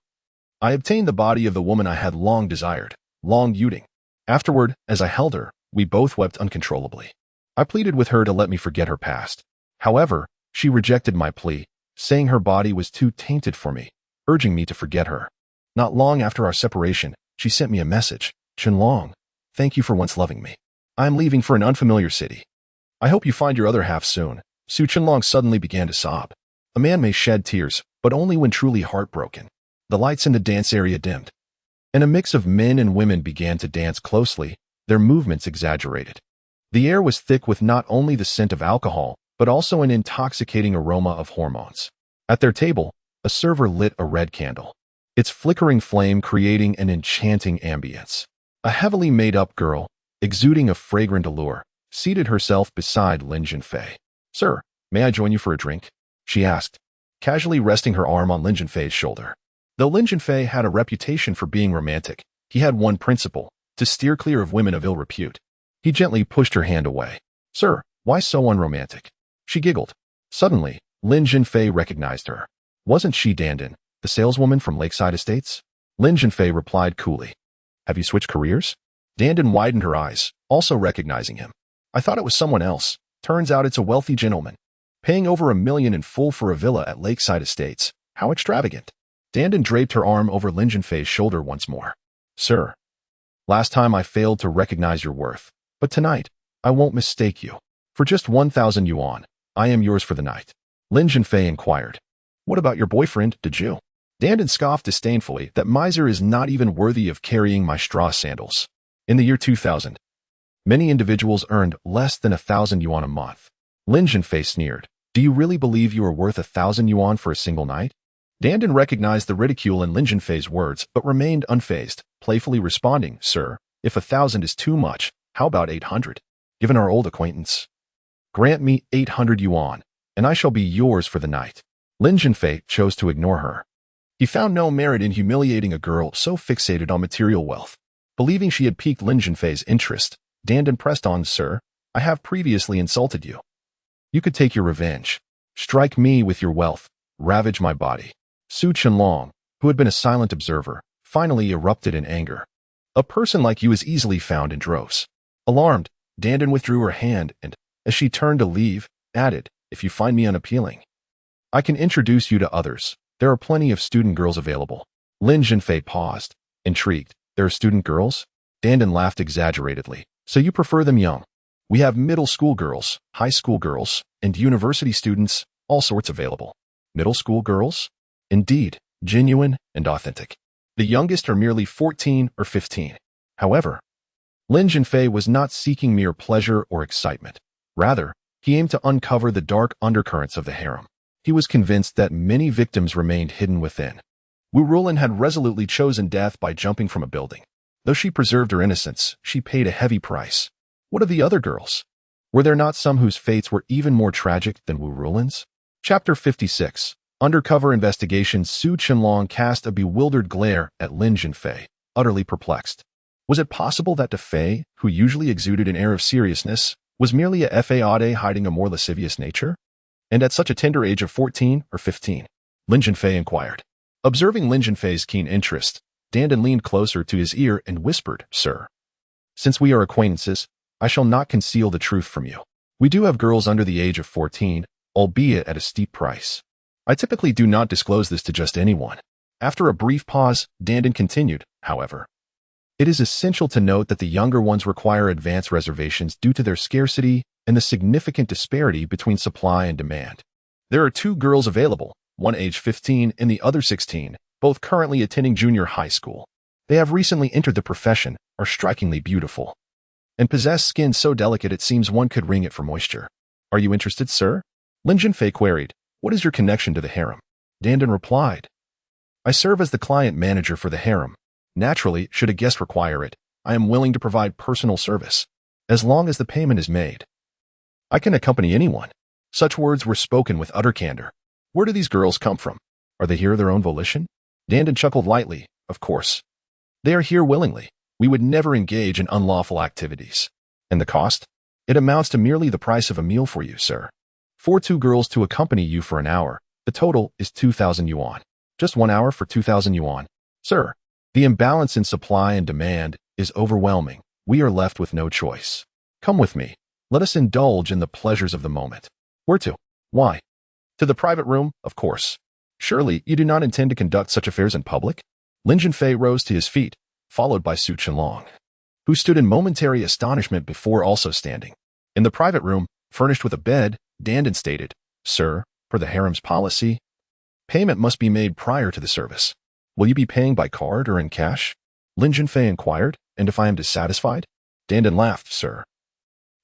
I obtained the body of the woman I had long desired, Long Yuting. Afterward, as I held her, we both wept uncontrollably. I pleaded with her to let me forget her past. However, she rejected my plea, saying her body was too tainted for me, urging me to forget her. Not long after our separation, she sent me a message. Qianlong, thank you for once loving me. I am leaving for an unfamiliar city. I hope you find your other half soon." Su Qianlong suddenly began to sob. A man may shed tears, but only when truly heartbroken. The lights in the dance area dimmed, and a mix of men and women began to dance closely, their movements exaggerated. The air was thick with not only the scent of alcohol, but also an intoxicating aroma of hormones. At their table, a server lit a red candle, its flickering flame creating an enchanting ambience. A heavily made-up girl, exuding a fragrant allure, seated herself beside Lin Zhenfei. "Sir, may I join you for a drink?" she asked, casually resting her arm on Lin Zhenfei's shoulder. Though Lin Zhenfei had a reputation for being romantic, he had one principle: to steer clear of women of ill repute. He gently pushed her hand away. "Sir, why so unromantic?" She giggled. Suddenly, Lin Zhenfei recognized her. Wasn't she Dandan, the saleswoman from Lakeside Estates? Lin Zhenfei replied coolly. "Have you switched careers?" Dandan widened her eyes, also recognizing him. "I thought it was someone else. Turns out it's a wealthy gentleman. Paying over $1 million in full for a villa at Lakeside Estates. How extravagant." Dandan draped her arm over Lin Zhenfei's shoulder once more. "Sir, Last time I failed to recognize your worth, but tonight, I won't mistake you. For just 1,000 yuan, I am yours for the night. Lin Zhenfei inquired. What about your boyfriend, did you? Dandan scoffed disdainfully that miser is not even worthy of carrying my straw sandals. In the year 2000, many individuals earned less than 1,000 yuan a month. Lin Zhenfei sneered. Do you really believe you are worth 1,000 yuan for a single night? Dandan recognized the ridicule in Lin Zhenfei's words, but remained unfazed, playfully responding, Sir, if 1,000 is too much, how about 800? Given our old acquaintance. Grant me 800 yuan, and I shall be yours for the night. Lin Zhenfei chose to ignore her. He found no merit in humiliating a girl so fixated on material wealth. Believing she had piqued Lin Zhenfei's interest, Dandan pressed on, Sir, I have previously insulted you. You could take your revenge. Strike me with your wealth. Ravage my body. Su Qianlong, who had been a silent observer, finally erupted in anger. A person like you is easily found in droves. Alarmed, Dandan withdrew her hand and, as she turned to leave, added, If you find me unappealing, I can introduce you to others. There are plenty of student girls available. Lin Zhenfei paused, intrigued. There are student girls? Dandan laughed exaggeratedly. So you prefer them young? We have middle school girls, high school girls, and university students, all sorts available. Middle school girls? Indeed, genuine and authentic. The youngest are merely 14 or 15. However, Lin Zhenfei was not seeking mere pleasure or excitement. Rather, he aimed to uncover the dark undercurrents of the harem. He was convinced that many victims remained hidden within. Wu Rulin had resolutely chosen death by jumping from a building. Though she preserved her innocence, she paid a heavy price. What of the other girls? Were there not some whose fates were even more tragic than Wu Rulin's? Chapter 56. Undercover Investigation. Su Qianlong cast a bewildered glare at Lin Zhenfei, utterly perplexed. Was it possible that Fei, who usually exuded an air of seriousness, was merely a fade hiding a more lascivious nature? And at such a tender age of 14 or 15? Lin Zhenfei inquired. Observing Lin Zhenfei's keen interest, Dandan leaned closer to his ear and whispered, Sir, since we are acquaintances, I shall not conceal the truth from you. We do have girls under the age of 14, albeit at a steep price. I typically do not disclose this to just anyone. After a brief pause, Dandan continued, however. It is essential to note that the younger ones require advance reservations due to their scarcity and the significant disparity between supply and demand. There are 2 girls available, one age 15 and the other 16, both currently attending junior high school. They have recently entered the profession, are strikingly beautiful, and possess skin so delicate it seems one could wring it for moisture. Are you interested, sir? Lin Zhenfei queried. What is your connection to the harem? Dandan replied. I serve as the client manager for the harem. Naturally, should a guest require it, I am willing to provide personal service, as long as the payment is made. I can accompany anyone. Such words were spoken with utter candor. Where do these girls come from? Are they here of their own volition? Dandan chuckled lightly. Of course. They are here willingly. We would never engage in unlawful activities. And the cost? It amounts to merely the price of a meal for you, sir. For 2 girls to accompany you for an hour, the total is 2,000 yuan. Just 1 hour for 2,000 yuan. Sir, the imbalance in supply and demand is overwhelming. We are left with no choice. Come with me. Let us indulge in the pleasures of the moment. Where to? Why? To the private room, of course. Surely you do not intend to conduct such affairs in public? Lin Zhenfei rose to his feet, followed by Su Qianlong, who stood in momentary astonishment before also standing. In the private room, furnished with a bed, Dandan stated, Sir, per the harem's policy, payment must be made prior to the service. Will you be paying by card or in cash? Lin Zhenfei inquired, and if I am dissatisfied? Dandan laughed, Sir.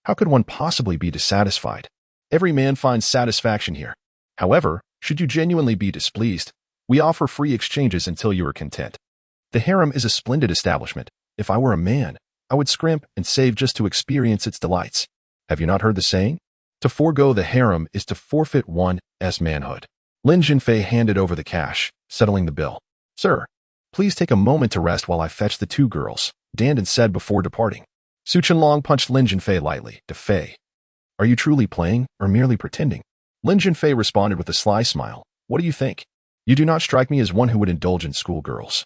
How could one possibly be dissatisfied? Every man finds satisfaction here. However, should you genuinely be displeased, we offer free exchanges until you are content. The harem is a splendid establishment. If I were a man, I would scrimp and save just to experience its delights. Have you not heard the saying? To forego the harem is to forfeit one's manhood. Lin Zhenfei handed over the cash, settling the bill. Sir, please take a moment to rest while I fetch the 2 girls, Dandan said before departing. Su Qianlong punched Lin Zhenfei lightly. Fei, are you truly playing or merely pretending? Lin Zhenfei responded with a sly smile. What do you think? You do not strike me as one who would indulge in schoolgirls.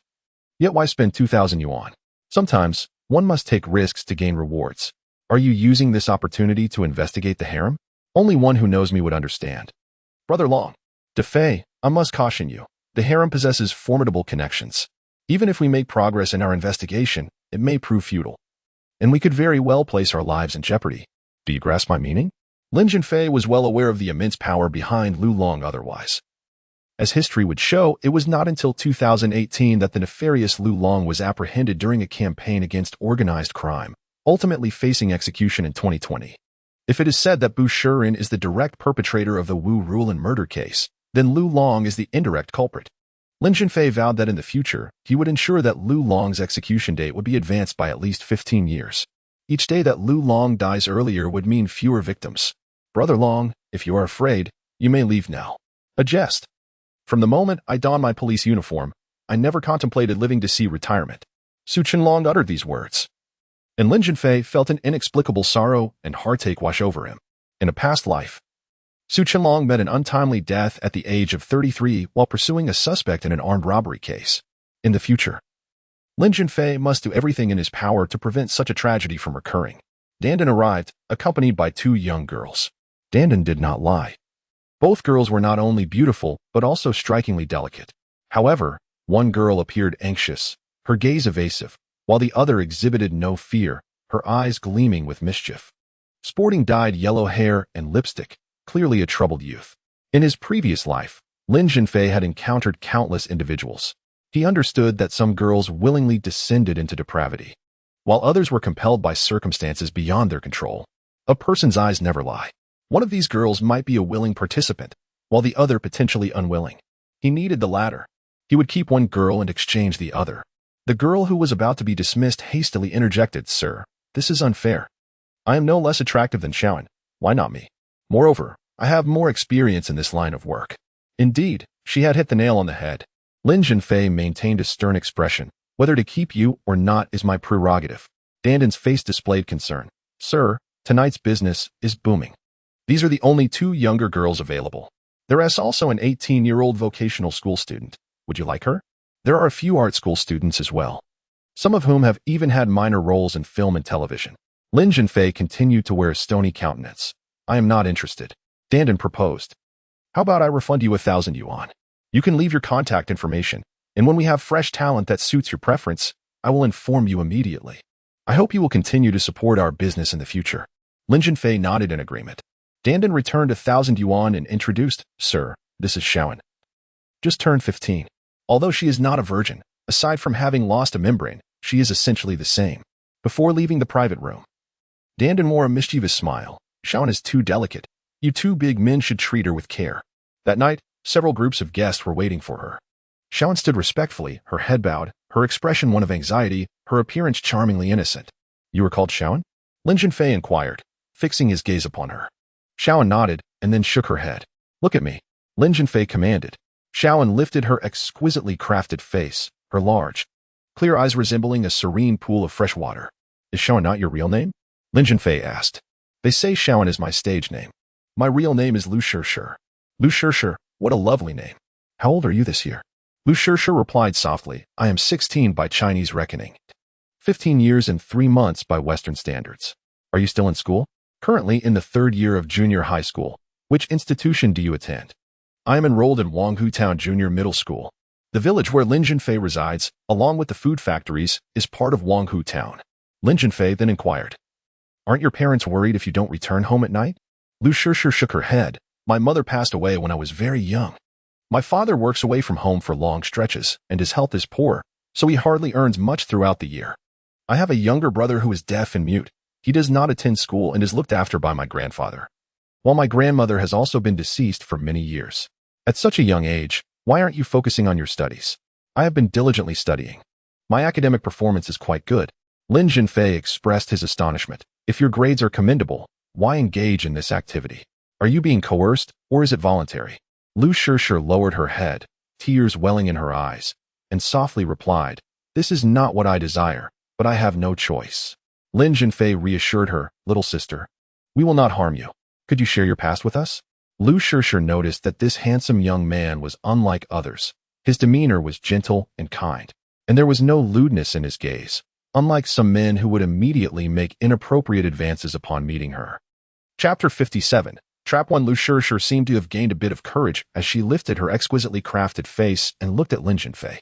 Yet why spend 2,000 yuan? Sometimes, one must take risks to gain rewards. Are you using this opportunity to investigate the harem? Only one who knows me would understand. Brother Long, Fei, I must caution you. The harem possesses formidable connections. Even if we make progress in our investigation, it may prove futile, and we could very well place our lives in jeopardy. Do you grasp my meaning? Lin Zhenfei was well aware of the immense power behind Lu Long otherwise. As history would show, it was not until 2018 that the nefarious Lu Long was apprehended during a campaign against organized crime, ultimately facing execution in 2020. If it is said that Bu Shiren is the direct perpetrator of the Wu Rulan murder case, then Lu Long is the indirect culprit. Lin Zhenfei vowed that in the future, he would ensure that Lu Long's execution date would be advanced by at least 15 years. Each day that Lu Long dies earlier would mean fewer victims. Brother Long, if you are afraid, you may leave now. A jest. From the moment I donned my police uniform, I never contemplated living to see retirement. Su Qianlong uttered these words, and Lin Zhenfei felt an inexplicable sorrow and heartache wash over him. In a past life, Su Qianlong met an untimely death at the age of 33 while pursuing a suspect in an armed robbery case. In the future, Lin Zhenfei must do everything in his power to prevent such a tragedy from recurring. Dandan arrived, accompanied by 2 young girls. Dandan did not lie. Both girls were not only beautiful, but also strikingly delicate. However, one girl appeared anxious, her gaze evasive, while the other exhibited no fear, her eyes gleaming with mischief. Sporting dyed yellow hair and lipstick, clearly a troubled youth. In his previous life, Lin Zhenfei had encountered countless individuals. He understood that some girls willingly descended into depravity, while others were compelled by circumstances beyond their control. A person's eyes never lie. One of these girls might be a willing participant, while the other potentially unwilling. He needed the latter. He would keep one girl and exchange the other. The girl who was about to be dismissed hastily interjected, "Sir, this is unfair. I am no less attractive than Xiaoan. Why not me? Moreover, I have more experience in this line of work." Indeed, she had hit the nail on the head. Lin Zhenfei maintained a stern expression. "Whether to keep you or not is my prerogative." Dandan's face displayed concern. "Sir, tonight's business is booming. These are the only 2 younger girls available. There is also an 18-year-old vocational school student. Would you like her? There are a few art school students as well, some of whom have even had minor roles in film and television." Lin Zhenfei continued to wear a stony countenance. "I am not interested." Dandan proposed. "How about I refund you 1,000 yuan? You can leave your contact information, and when we have fresh talent that suits your preference, I will inform you immediately. I hope you will continue to support our business in the future." Lin Zhenfei nodded in agreement. Dandan returned 1,000 yuan and introduced, "Sir, this is Xiaoan. Just turned 15. Although she is not a virgin, aside from having lost a membrane, she is essentially the same." Before leaving the private room, Dandan wore a mischievous smile. "Xiaoan is too delicate. You 2 big men should treat her with care." That night, several groups of guests were waiting for her. Xiaoan stood respectfully, her head bowed, her expression one of anxiety, her appearance charmingly innocent. "You are called Xiaoan?" Lin Zhenfei inquired, fixing his gaze upon her. Xiaoan nodded and then shook her head. "Look at me," Lin Zhenfei commanded. Xiaoan lifted her exquisitely crafted face, her large, clear eyes resembling a serene pool of fresh water. "Is Xiaoan not your real name?" Lin Zhenfei asked. "They say Xiaoan is my stage name. My real name is Lu Shishir." "Lu Shishir, what a lovely name. How old are you this year?" Lu Shishir replied softly, "I am 16 by Chinese reckoning. 15 years and 3 months by Western standards." "Are you still in school?" "Currently in the 3rd year of junior high school." "Which institution do you attend?" "I am enrolled in Wanghu Town Junior Middle School." The village where Lin Zhenfei resides, along with the food factories, is part of Wanghu Town. Lin Zhenfei then inquired, "Aren't your parents worried if you don't return home at night?" Lu Shishir shook her head. "My mother passed away when I was very young. My father works away from home for long stretches, and his health is poor, so he hardly earns much throughout the year. I have a younger brother who is deaf and mute. He does not attend school and is looked after by my grandfather, while my grandmother has also been deceased for many years." "At such a young age, why aren't you focusing on your studies?" "I have been diligently studying. My academic performance is quite good." Lin Zhenfei expressed his astonishment. "If your grades are commendable, why engage in this activity? Are you being coerced, or is it voluntary?" Lu Shishir lowered her head, tears welling in her eyes, and softly replied, "This is not what I desire, but I have no choice." Lin Zhenfei reassured her, "Little sister, we will not harm you. Could you share your past with us?" Lu Shishir noticed that this handsome young man was unlike others. His demeanor was gentle and kind, and there was no lewdness in his gaze, unlike some men who would immediately make inappropriate advances upon meeting her. Chapter 57. Trap 1. Lu Shishir seemed to have gained a bit of courage as she lifted her exquisitely crafted face and looked at Lin Zhenfei.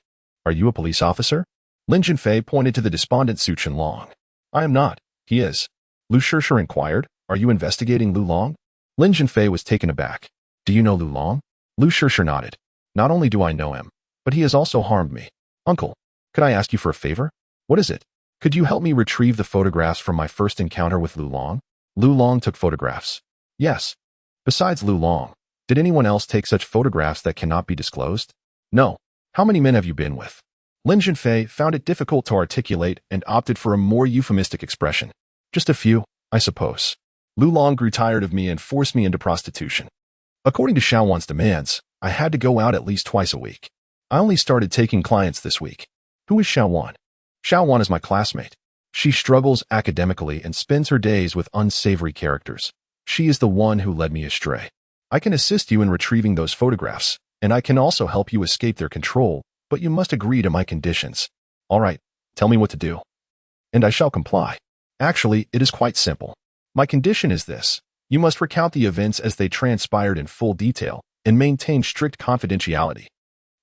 Are you a police officer? Lin Zhenfei pointed to the despondent Su Chenlong. I am not. He is. Lu Shishir inquired. Are you investigating Lu Long? Lin Zhenfei was taken aback. Do you know Lu Long? Lu Shishir nodded. Not only do I know him, but he has also harmed me. Uncle, could I ask you for a favor? What is it? Could you help me retrieve the photographs from my first encounter with Lu Long? Lu Long took photographs. Yes. Besides Lu Long, did anyone else take such photographs that cannot be disclosed? No. How many men have you been with? Lin Zhenfei found it difficult to articulate and opted for a more euphemistic expression. Just a few, I suppose. Lu Long grew tired of me and forced me into prostitution. According to Xiaowan's demands, I had to go out at least twice a week. I only started taking clients this week. Who is Xiaowan? Xiaowan is my classmate. She struggles academically and spends her days with unsavory characters. She is the one who led me astray. I can assist you in retrieving those photographs, and I can also help you escape their control, but you must agree to my conditions. All right, tell me what to do. And I shall comply. Actually, it is quite simple. My condition is this. You must recount the events as they transpired in full detail and maintain strict confidentiality.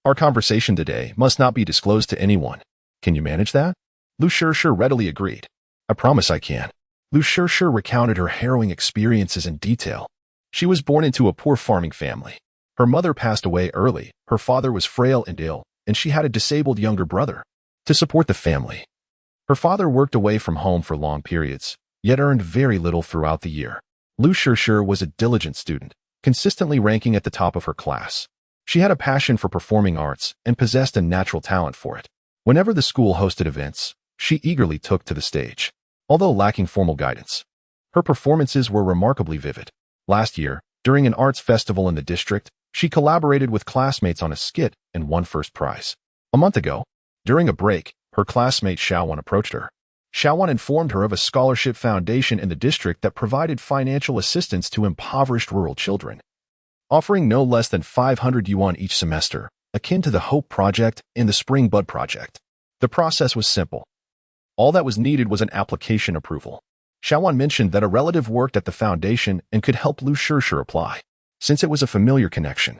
Our conversation today must not be disclosed to anyone. Can you manage that? Lu Shishir readily agreed. I promise I can. Lu Shishir recounted her harrowing experiences in detail. She was born into a poor farming family. Her mother passed away early, her father was frail and ill, and she had a disabled younger brother. To support the family, her father worked away from home for long periods, yet earned very little throughout the year. Lu Shishir was a diligent student, consistently ranking at the top of her class. She had a passion for performing arts and possessed a natural talent for it. Whenever the school hosted events, she eagerly took to the stage. Although lacking formal guidance, her performances were remarkably vivid. Last year, during an arts festival in the district, she collaborated with classmates on a skit and won first prize. A month ago, during a break, her classmate Xiaowan approached her. Xiaowan informed her of a scholarship foundation in the district that provided financial assistance to impoverished rural children, offering no less than 500 yuan each semester, akin to the Hope Project and the Spring Bud Project. The process was simple. All that was needed was an application approval. Xiaowan mentioned that a relative worked at the foundation and could help Lu Shishir apply, since it was a familiar connection.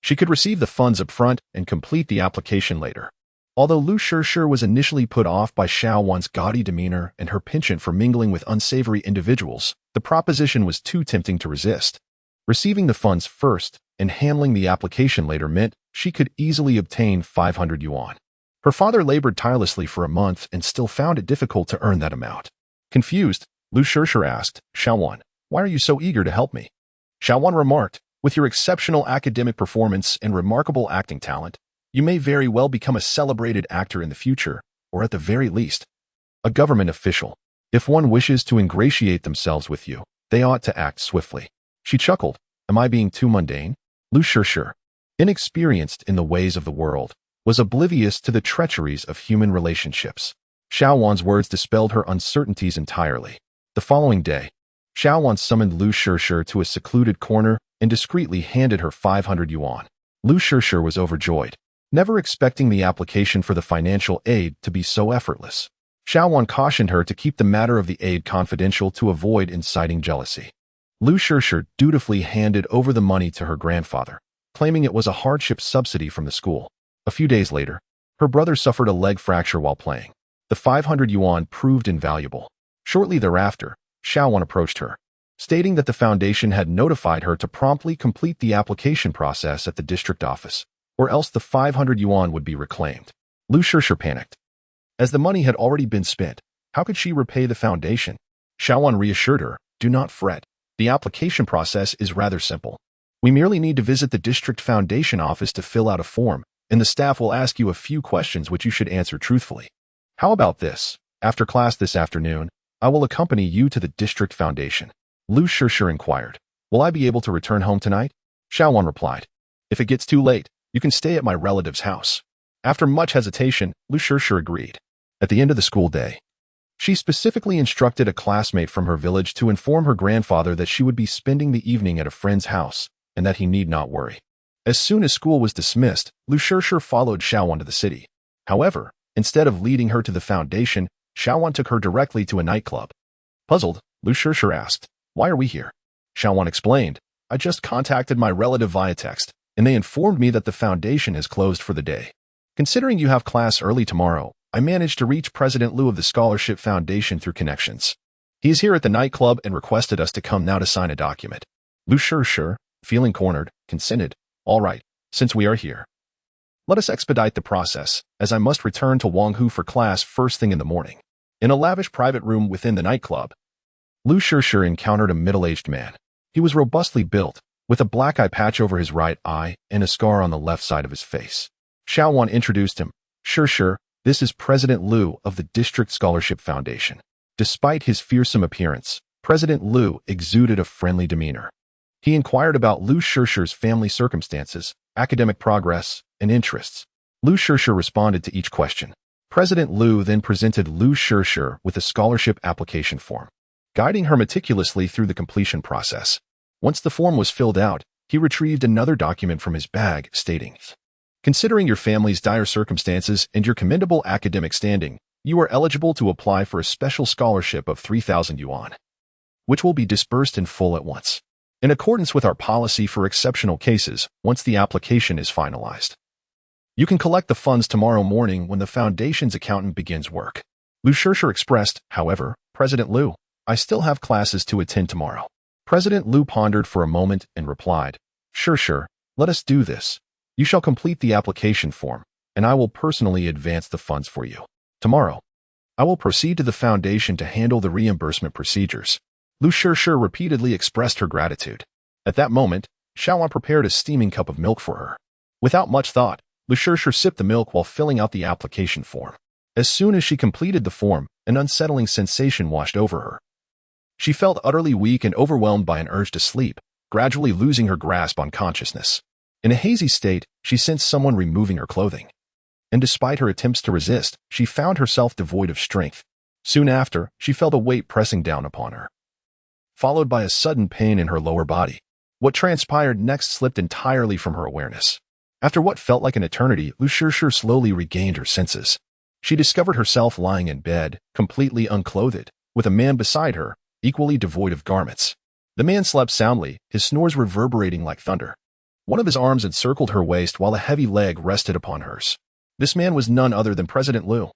She could receive the funds up front and complete the application later. Although Lu Shishir was initially put off by Xiaowan's gaudy demeanor and her penchant for mingling with unsavory individuals, the proposition was too tempting to resist. Receiving the funds first and handling the application later meant she could easily obtain 500 yuan. Her father labored tirelessly for a month and still found it difficult to earn that amount. Confused, Lu Shishir asked, Xiaowan, why are you so eager to help me? Xiaowan remarked, with your exceptional academic performance and remarkable acting talent, you may very well become a celebrated actor in the future, or at the very least, a government official. If one wishes to ingratiate themselves with you, they ought to act swiftly. She chuckled. Am I being too mundane? Lu Shishir, inexperienced in the ways of the world, was oblivious to the treacheries of human relationships. Xiaowan's words dispelled her uncertainties entirely. The following day, Xiaowan summoned Lu Shishir to a secluded corner and discreetly handed her 500 yuan. Lu Shishir was overjoyed, never expecting the application for the financial aid to be so effortless. Xiaowan cautioned her to keep the matter of the aid confidential to avoid inciting jealousy. Lu Shishir dutifully handed over the money to her grandfather, claiming it was a hardship subsidy from the school. A few days later, her brother suffered a leg fracture while playing. The 500 yuan proved invaluable. Shortly thereafter, Xiaowan approached her, stating that the foundation had notified her to promptly complete the application process at the district office, or else the 500 yuan would be reclaimed. Lu Shishir panicked. As the money had already been spent, how could she repay the foundation? Xiaowan reassured her, do not fret. The application process is rather simple. We merely need to visit the district foundation office to fill out a form, and the staff will ask you a few questions which you should answer truthfully. How about this? After class this afternoon, I will accompany you to the district foundation. Lu Shishir inquired. Will I be able to return home tonight? Xiaowan replied. If it gets too late, you can stay at my relative's house. After much hesitation, Lu Shishir agreed. At the end of the school day, she specifically instructed a classmate from her village to inform her grandfather that she would be spending the evening at a friend's house, and that he need not worry. As soon as school was dismissed, Lu Shishir followed Xiaowan to the city. However, instead of leading her to the foundation, Xiaowan took her directly to a nightclub. Puzzled, Lu Shishir asked, why are we here? Xiaowan explained, I just contacted my relative via text, and they informed me that the foundation has closed for the day. Considering you have class early tomorrow, I managed to reach President Liu of the Scholarship Foundation through connections. He is here at the nightclub and requested us to come now to sign a document. Liu sure, feeling cornered, consented. All right, since we are here, let us expedite the process, as I must return to Wanghu for class first thing in the morning. In a lavish private room within the nightclub, Liu sure encountered a middle-aged man. He was robustly built, with a black eye patch over his right eye and a scar on the left side of his face. Xiaowan introduced him. Sure, this is President Liu of the District Scholarship Foundation. Despite his fearsome appearance, President Liu exuded a friendly demeanor. He inquired about Liu Shure's family circumstances, academic progress, and interests. Liu Shure responded to each question. President Liu then presented Liu Shure with a scholarship application form, guiding her meticulously through the completion process. Once the form was filled out, he retrieved another document from his bag stating, "Considering your family's dire circumstances and your commendable academic standing, you are eligible to apply for a special scholarship of 3,000 yuan, which will be disbursed in full at once, in accordance with our policy for exceptional cases once the application is finalized. You can collect the funds tomorrow morning when the foundation's accountant begins work." Liu Shure expressed, however, "President Liu, I still have classes to attend tomorrow." President Liu pondered for a moment and replied, Sure, let us do this. You shall complete the application form, and I will personally advance the funds for you. Tomorrow, I will proceed to the foundation to handle the reimbursement procedures." Liu Shure repeatedly expressed her gratitude. At that moment, Xiaowan prepared a steaming cup of milk for her. Without much thought, Liu Shure sipped the milk while filling out the application form. As soon as she completed the form, an unsettling sensation washed over her. She felt utterly weak and overwhelmed by an urge to sleep, gradually losing her grasp on consciousness. In a hazy state, she sensed someone removing her clothing. And despite her attempts to resist, she found herself devoid of strength. Soon after, she felt a weight pressing down upon her, followed by a sudden pain in her lower body. What transpired next slipped entirely from her awareness. After what felt like an eternity, Liu Shure slowly regained her senses. She discovered herself lying in bed, completely unclothed, with a man beside her, equally devoid of garments. The man slept soundly, his snores reverberating like thunder. One of his arms encircled her waist while a heavy leg rested upon hers. This man was none other than President Liu.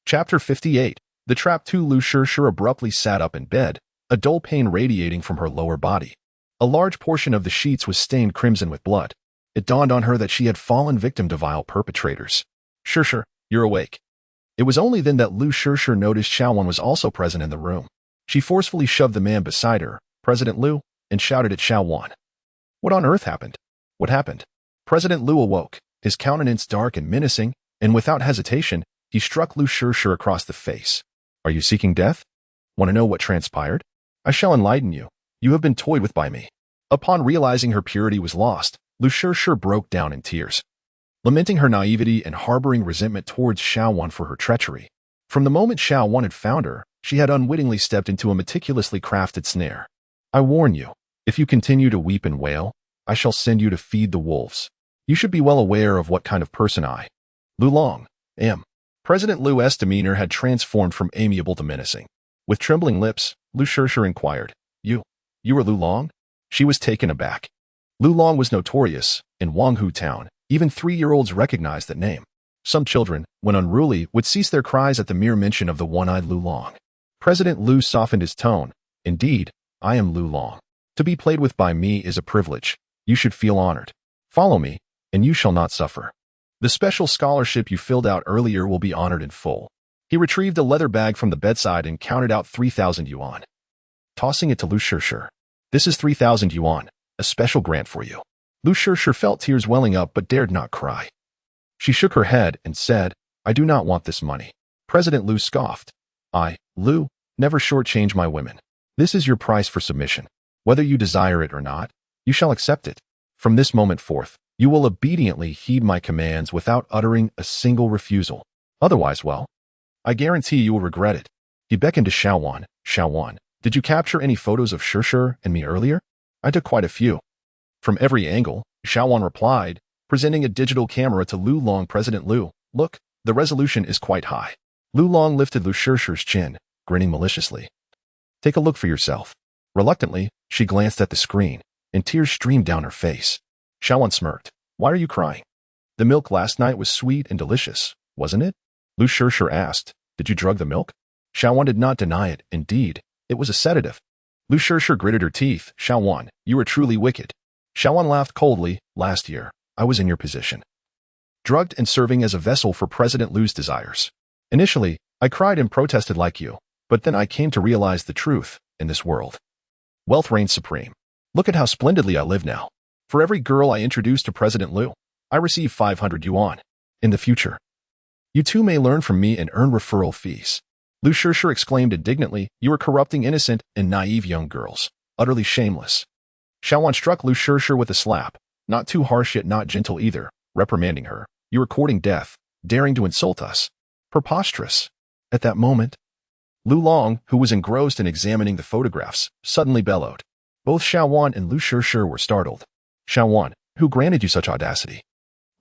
Chapter 58. The Trap 2. Liu Shure abruptly sat up in bed, a dull pain radiating from her lower body. A large portion of the sheets was stained crimson with blood. It dawned on her that she had fallen victim to vile perpetrators. Shure, you're awake." It was only then that Liu Shure noticed Xiaowan was also present in the room. She forcefully shoved the man beside her, President Liu, and shouted at Xiaowan. "What on earth happened? What happened?" President Liu awoke, his countenance dark and menacing, and without hesitation, he struck Liu Shure across the face. "Are you seeking death? Want to know what transpired? I shall enlighten you. You have been toyed with by me." Upon realizing her purity was lost, Liu Shure broke down in tears, lamenting her naivety and harboring resentment towards Xiaowan for her treachery. From the moment Xiaowan had found her, she had unwittingly stepped into a meticulously crafted snare. "I warn you, if you continue to weep and wail, I shall send you to feed the wolves. You should be well aware of what kind of person I, Liu Long, am." President Liu's demeanor had transformed from amiable to menacing. With trembling lips, Liu Shure inquired, You are Liu Long?" She was taken aback. Liu Long was notorious. In Wanghu town, even 3-year-olds recognized that name. Some children, when unruly, would cease their cries at the mere mention of the one-eyed Liu Long. President Liu softened his tone. "Indeed, I am Liu Long. To be played with by me is a privilege. You should feel honored. Follow me, and you shall not suffer. The special scholarship you filled out earlier will be honored in full." He retrieved a leather bag from the bedside and counted out 3,000 yuan, tossing it to Liu Shure. "This is 3,000 yuan, a special grant for you." Liu Shure felt tears welling up but dared not cry. She shook her head and said, "I do not want this money." President Liu scoffed. "I, Liu, never shortchange my women. This is your price for submission. Whether you desire it or not, you shall accept it. From this moment forth, you will obediently heed my commands without uttering a single refusal. Otherwise, well, I guarantee you will regret it." He beckoned to Xiaowan. "Xiaowan, did you capture any photos of Shure and me earlier?" "I took quite a few." From every angle, Xiaowan replied, presenting a digital camera to Liu Long. "President Liu, look, the resolution is quite high." Liu Long lifted Liu Shure's chin, grinning maliciously. "Take a look for yourself." Reluctantly, she glanced at the screen, and tears streamed down her face. Xiaowan smirked. "Why are you crying?" The milk last night was sweet and delicious, wasn't it? Lu Shirshir asked. Did you drug the milk? Xiaowan did not deny it. Indeed, it was a sedative. Lu Shirshir gritted her teeth. Xiaowan, you are truly wicked. Xiaowan laughed coldly. Last year, I was in your position, drugged and serving as a vessel for President Lu's desires. Initially, I cried and protested like you, but then I came to realize the truth. In this world, wealth reigns supreme. Look at how splendidly I live now. For every girl I introduce to President Lu, I receive 500 yuan. In the future, you too may learn from me and earn referral fees. Lu Shirshir exclaimed indignantly, you are corrupting innocent and naive young girls. Utterly shameless. Xiaowan struck Lu Shirshir with a slap, not too harsh yet not gentle either, reprimanding her. You are courting death, daring to insult us. Preposterous. At that moment, Lu Long, who was engrossed in examining the photographs, suddenly bellowed. Both Xiaowan and Lu Shirshir were startled. Xiaowan, who granted you such audacity?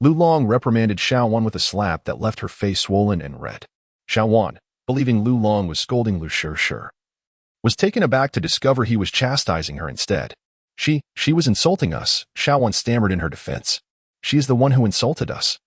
Lu Long reprimanded Xiaowan with a slap that left her face swollen and red. Xiaowan, believing Lu Long was scolding Lu Shirshir, was taken aback to discover he was chastising her instead. She was insulting us, Xiaowan stammered in her defense. She is the one who insulted us.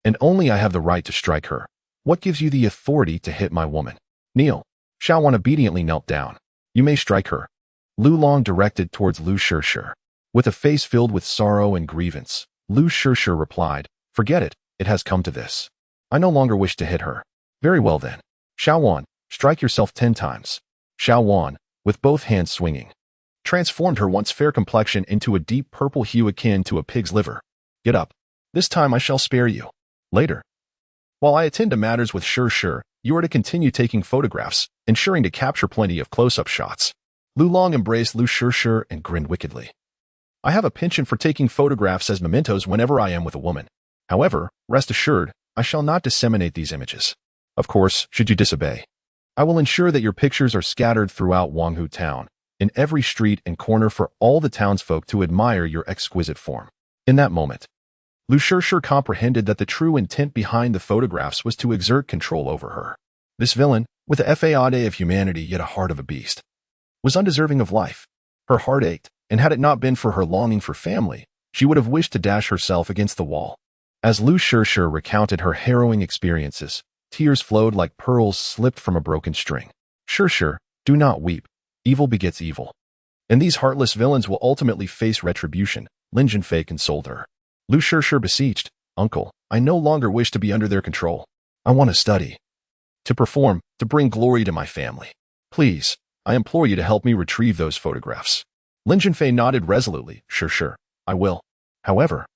And only I have the right to strike her. What gives you the authority to hit my woman? Kneel. Xiaowan obediently knelt down. You may strike her. Lu Long directed towards Lu Shirshir. With a face filled with sorrow and grievance, Lu Shirshir replied, forget it, it has come to this. I no longer wish to hit her. Very well then. Xiaowan, strike yourself 10 times. Xiaowan, with both hands swinging, transformed her once fair complexion into a deep purple hue akin to a pig's liver. Get up. This time I shall spare you. Later, while I attend to matters with Shirshir, you are to continue taking photographs, ensuring to capture plenty of close-up shots. Lu Long embraced Lu Shirshir and grinned wickedly. I have a penchant for taking photographs as mementos whenever I am with a woman. However, rest assured, I shall not disseminate these images. Of course, should you disobey, I will ensure that your pictures are scattered throughout Wanghu town, in every street and corner for all the townsfolk to admire your exquisite form. In that moment, Lu Shirshir comprehended that the true intent behind the photographs was to exert control over her. This villain, with a faade of humanity yet a heart of a beast, was undeserving of life. Her heart ached, and had it not been for her longing for family, she would have wished to dash herself against the wall. As Lu Shirshir recounted her harrowing experiences, tears flowed like pearls slipped from a broken string. Shirshir, do not weep. Evil begets evil. And these heartless villains will ultimately face retribution, Lin Zhenfei consoled her. Lu Shirshir beseeched, Uncle, I no longer wish to be under their control. I want to study, to perform, to bring glory to my family. Please, I implore you to help me retrieve those photographs. Lin Zhenfei nodded resolutely. Sure, I will. However,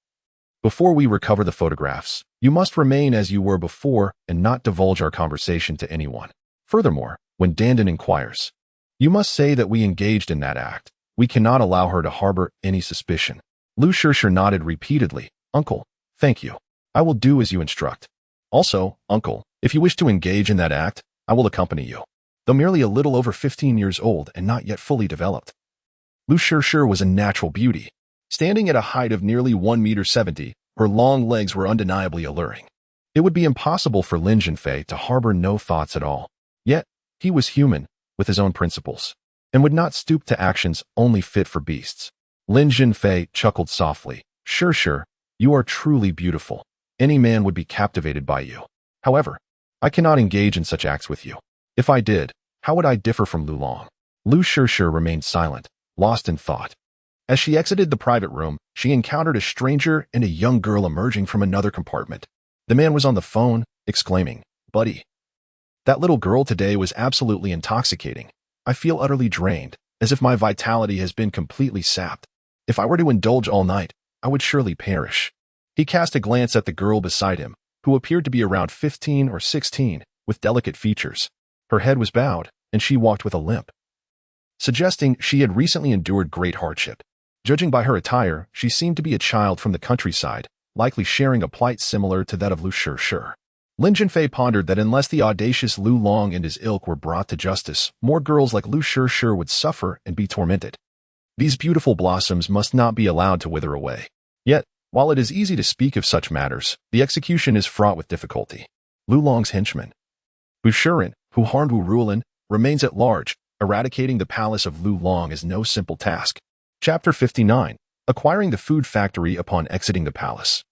before we recover the photographs, you must remain as you were before and not divulge our conversation to anyone. Furthermore, when Dandan inquires, you must say that we engaged in that act. We cannot allow her to harbor any suspicion. Lu Shirshir nodded repeatedly. Uncle, thank you. I will do as you instruct. Also, Uncle, if you wish to engage in that act, I will accompany you. Though merely a little over 15 years old and not yet fully developed, Lu Shirshir was a natural beauty. Standing at a height of nearly 1.70 meters, her long legs were undeniably alluring. It would be impossible for Lin Zhenfei to harbor no thoughts at all. Yet, he was human, with his own principles, and would not stoop to actions only fit for beasts. Lin Zhenfei chuckled softly. Shirshir, you are truly beautiful. Any man would be captivated by you. However, I cannot engage in such acts with you. If I did, how would I differ from Lu Long? Lu Shirshir remained silent, lost in thought. As she exited the private room, she encountered a stranger and a young girl emerging from another compartment. The man was on the phone, exclaiming, Buddy, that little girl today was absolutely intoxicating. I feel utterly drained, as if my vitality has been completely sapped. If I were to indulge all night, I would surely perish. He cast a glance at the girl beside him, who appeared to be around 15 or 16, with delicate features. Her head was bowed, and she walked with a limp, suggesting she had recently endured great hardship. Judging by her attire, she seemed to be a child from the countryside, likely sharing a plight similar to that of Lu Shirshir. Lin Zhenfei pondered that unless the audacious Lu Long and his ilk were brought to justice, more girls like Lu Shirshir would suffer and be tormented. These beautiful blossoms must not be allowed to wither away. Yet, while it is easy to speak of such matters, the execution is fraught with difficulty. Lu Long's henchman, Bu Shiren, who harmed Wu Ruolin, remains at large. Eradicating the palace of Lu Long is no simple task. Chapter 59. Acquiring the food factory upon exiting the palace.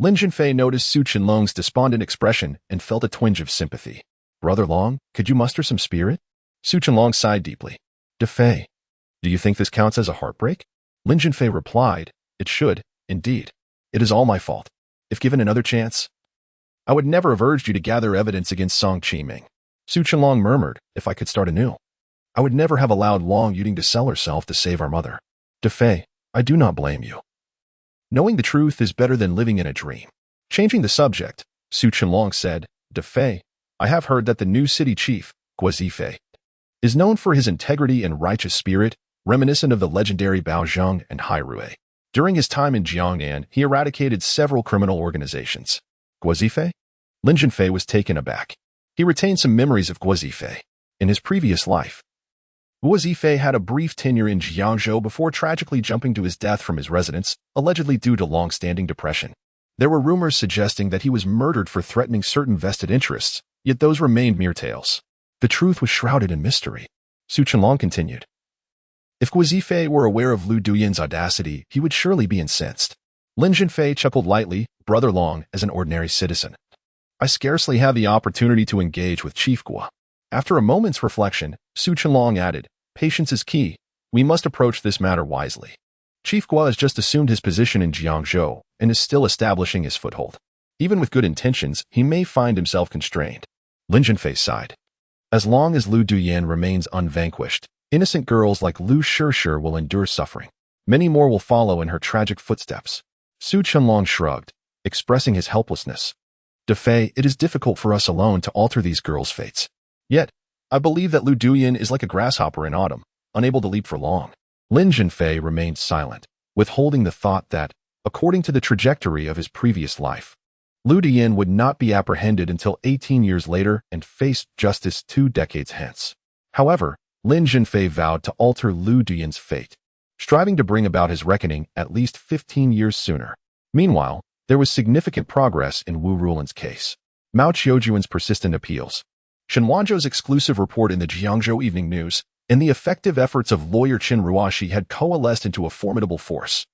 Lin Zhenfei noticed Su Qianlong's despondent expression and felt a twinge of sympathy. Brother Long, could you muster some spirit? Su Qianlong sighed deeply. Defei, do you think this counts as a heartbreak? Lin Zhenfei replied, it should, indeed. It is all my fault. If given another chance, I would never have urged you to gather evidence against Song Qiming. Su Qianlong murmured, if I could start anew, I would never have allowed Long Yuting to sell herself to save our mother. Defei, I do not blame you. Knowing the truth is better than living in a dream. Changing the subject, Su Qianlong said, Defei, I have heard that the new city chief, Guo Zifei, is known for his integrity and righteous spirit, reminiscent of the legendary Bao Zheng and Hai Rui. During his time in Jiangnan, he eradicated several criminal organizations. Guo Zifei? Lin Zhenfei was taken aback. He retained some memories of Guo Zifei. In his previous life, Guo Zifei had a brief tenure in Jiangzhou before tragically jumping to his death from his residence, allegedly due to long-standing depression. There were rumors suggesting that he was murdered for threatening certain vested interests, yet those remained mere tales. The truth was shrouded in mystery. Su Qianlong continued. If Guo Zifei were aware of Lu Duyan's audacity, he would surely be incensed. Lin Zhenfei chuckled lightly, Brother Long, as an ordinary citizen. I scarcely have the opportunity to engage with Chief Guo. After a moment's reflection, Su Qianlong added, patience is key. We must approach this matter wisely. Chief Guo has just assumed his position in Jiangzhou and is still establishing his foothold. Even with good intentions, he may find himself constrained. Lin Zhenfei sighed. As long as Lu Duyan remains unvanquished, innocent girls like Lu Shishir will endure suffering. Many more will follow in her tragic footsteps. Su Qianlong shrugged, expressing his helplessness. Defei, it is difficult for us alone to alter these girls' fates. Yet, I believe that Lu Duyan is like a grasshopper in autumn, unable to leap for long. Lin Zhenfei remained silent, withholding the thought that, according to the trajectory of his previous life, Lu Duyan would not be apprehended until 18 years later and face justice 2 decades hence. However, Lin Zhenfei vowed to alter Lu Duyan's fate, striving to bring about his reckoning at least 15 years sooner. Meanwhile, there was significant progress in Wu Rulan's case. Mao Qiujuan's persistent appeals, Shen Wanzhou's exclusive report in the Jiangzhou Evening News, and the effective efforts of lawyer Qin Ruoxi had coalesced into a formidable force.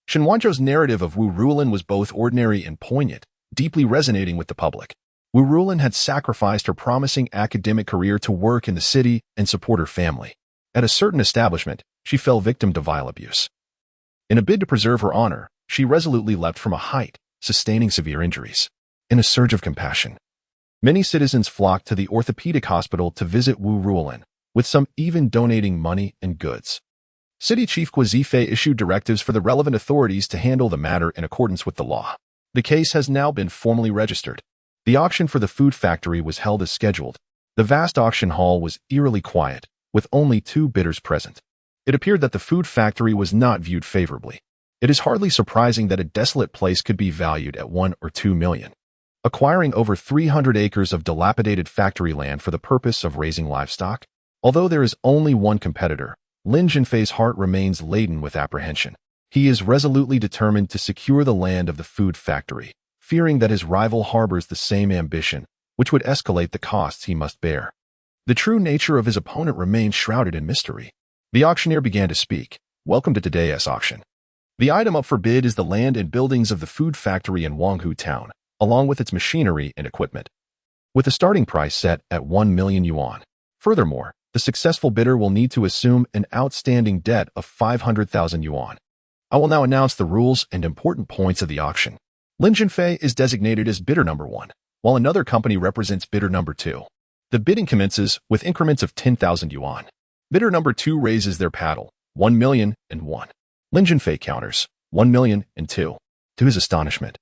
Shen Wanzhou's narrative of Wu Rulan was both ordinary and poignant, deeply resonating with the public. Wu Rulan had sacrificed her promising academic career to work in the city and support her family. At a certain establishment, she fell victim to vile abuse. In a bid to preserve her honor, she resolutely leapt from a height, sustaining severe injuries. In a surge of compassion, many citizens flocked to the orthopedic hospital to visit Wu Rulan, with some even donating money and goods. City Chief Guo Zifei issued directives for the relevant authorities to handle the matter in accordance with the law. The case has now been formally registered. The auction for the food factory was held as scheduled. The vast auction hall was eerily quiet, with only 2 bidders present. It appeared that the food factory was not viewed favorably. It is hardly surprising that a desolate place could be valued at 1 or 2 million. Acquiring over 300 acres of dilapidated factory land for the purpose of raising livestock? Although there is only one competitor, Lin Zhenfei's heart remains laden with apprehension. He is resolutely determined to secure the land of the food factory, fearing that his rival harbors the same ambition, which would escalate the costs he must bear. The true nature of his opponent remains shrouded in mystery. The auctioneer began to speak. Welcome to today's auction. The item up for bid is the land and buildings of the food factory in Wanghu Town, along with its machinery and equipment, with a starting price set at 1 million yuan. Furthermore, the successful bidder will need to assume an outstanding debt of 500,000 yuan. I will now announce the rules and important points of the auction. Lin Zhenfei is designated as bidder number 1, while another company represents bidder number 2. The bidding commences with increments of 10,000 yuan. Bidder number 2 raises their paddle, 1 million and 1. Lin Zhenfei counters, 1 million and 2. To his astonishment,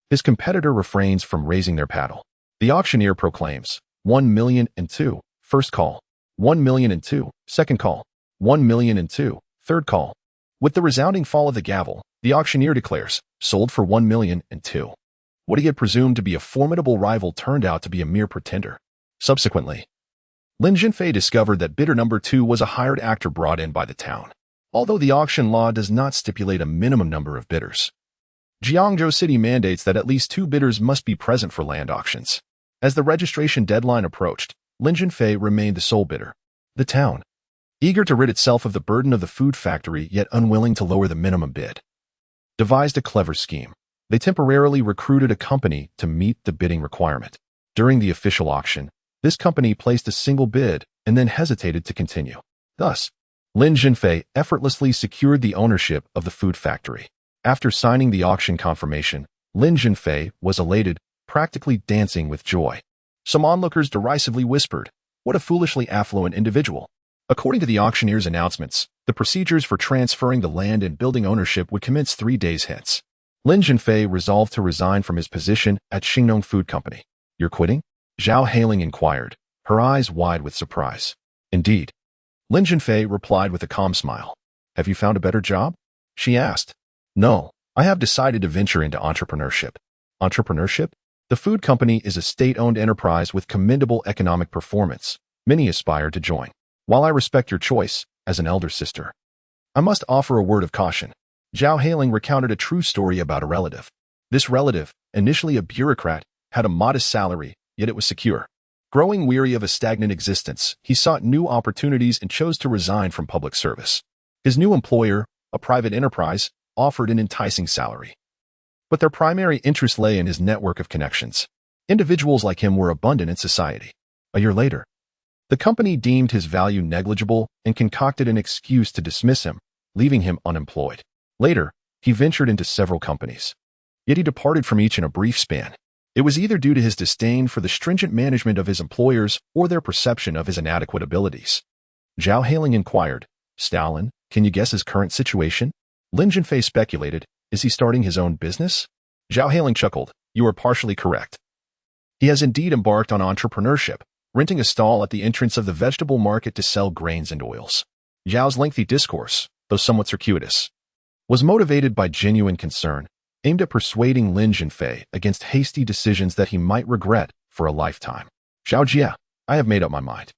his competitor refrains from raising their paddle. The auctioneer proclaims, 1 million and 2, first call, 1 million and 2, second call, 1 million and 2, third call. With the resounding fall of the gavel, the auctioneer declares, sold for 1 million and 2. What he had presumed to be a formidable rival turned out to be a mere pretender. Subsequently, Lin Zhenfei discovered that bidder number 2 was a hired actor brought in by the town, although the auction law does not stipulate a minimum number of bidders. Jiangzhou City mandates that at least 2 bidders must be present for land auctions. As the registration deadline approached, Lin Zhenfei remained the sole bidder. The town, eager to rid itself of the burden of the food factory yet unwilling to lower the minimum bid, devised a clever scheme. They temporarily recruited a company to meet the bidding requirement. During the official auction, this company placed a single bid and then hesitated to continue. Thus, Lin Zhenfei effortlessly secured the ownership of the food factory. After signing the auction confirmation, Lin Zhenfei was elated, practically dancing with joy. Some onlookers derisively whispered, "What a foolishly affluent individual." According to the auctioneer's announcements, the procedures for transferring the land and building ownership would commence 3 days hence. Lin Zhenfei resolved to resign from his position at Xingnong Food Company. "You're quitting?" Zhao Hailing inquired, her eyes wide with surprise. "Indeed." Lin Zhenfei replied with a calm smile. "Have you found a better job?" she asked. "No, I have decided to venture into entrepreneurship." Entrepreneurship? The food company is a state-owned enterprise with commendable economic performance. Many aspire to join. While I respect your choice, as an elder sister, I must offer a word of caution. Zhao Hailing recounted a true story about a relative. This relative, initially a bureaucrat, had a modest salary, yet it was secure. Growing weary of a stagnant existence, he sought new opportunities and chose to resign from public service. His new employer, a private enterprise, offered an enticing salary. But their primary interest lay in his network of connections. Individuals like him were abundant in society. A year later, the company deemed his value negligible and concocted an excuse to dismiss him, leaving him unemployed. Later, he ventured into several companies. Yet he departed from each in a brief span. It was either due to his disdain for the stringent management of his employers or their perception of his inadequate abilities. Zhao Hailing inquired, "Stalin, can you guess his current situation?" Lin Zhenfei speculated, "Is he starting his own business?" Zhao Hailing chuckled, "You are partially correct. He has indeed embarked on entrepreneurship, renting a stall at the entrance of the vegetable market to sell grains and oils." Zhao's lengthy discourse, though somewhat circuitous, was motivated by genuine concern, aimed at persuading Lin Zhenfei against hasty decisions that he might regret for a lifetime. "Zhao Jia, I have made up my mind.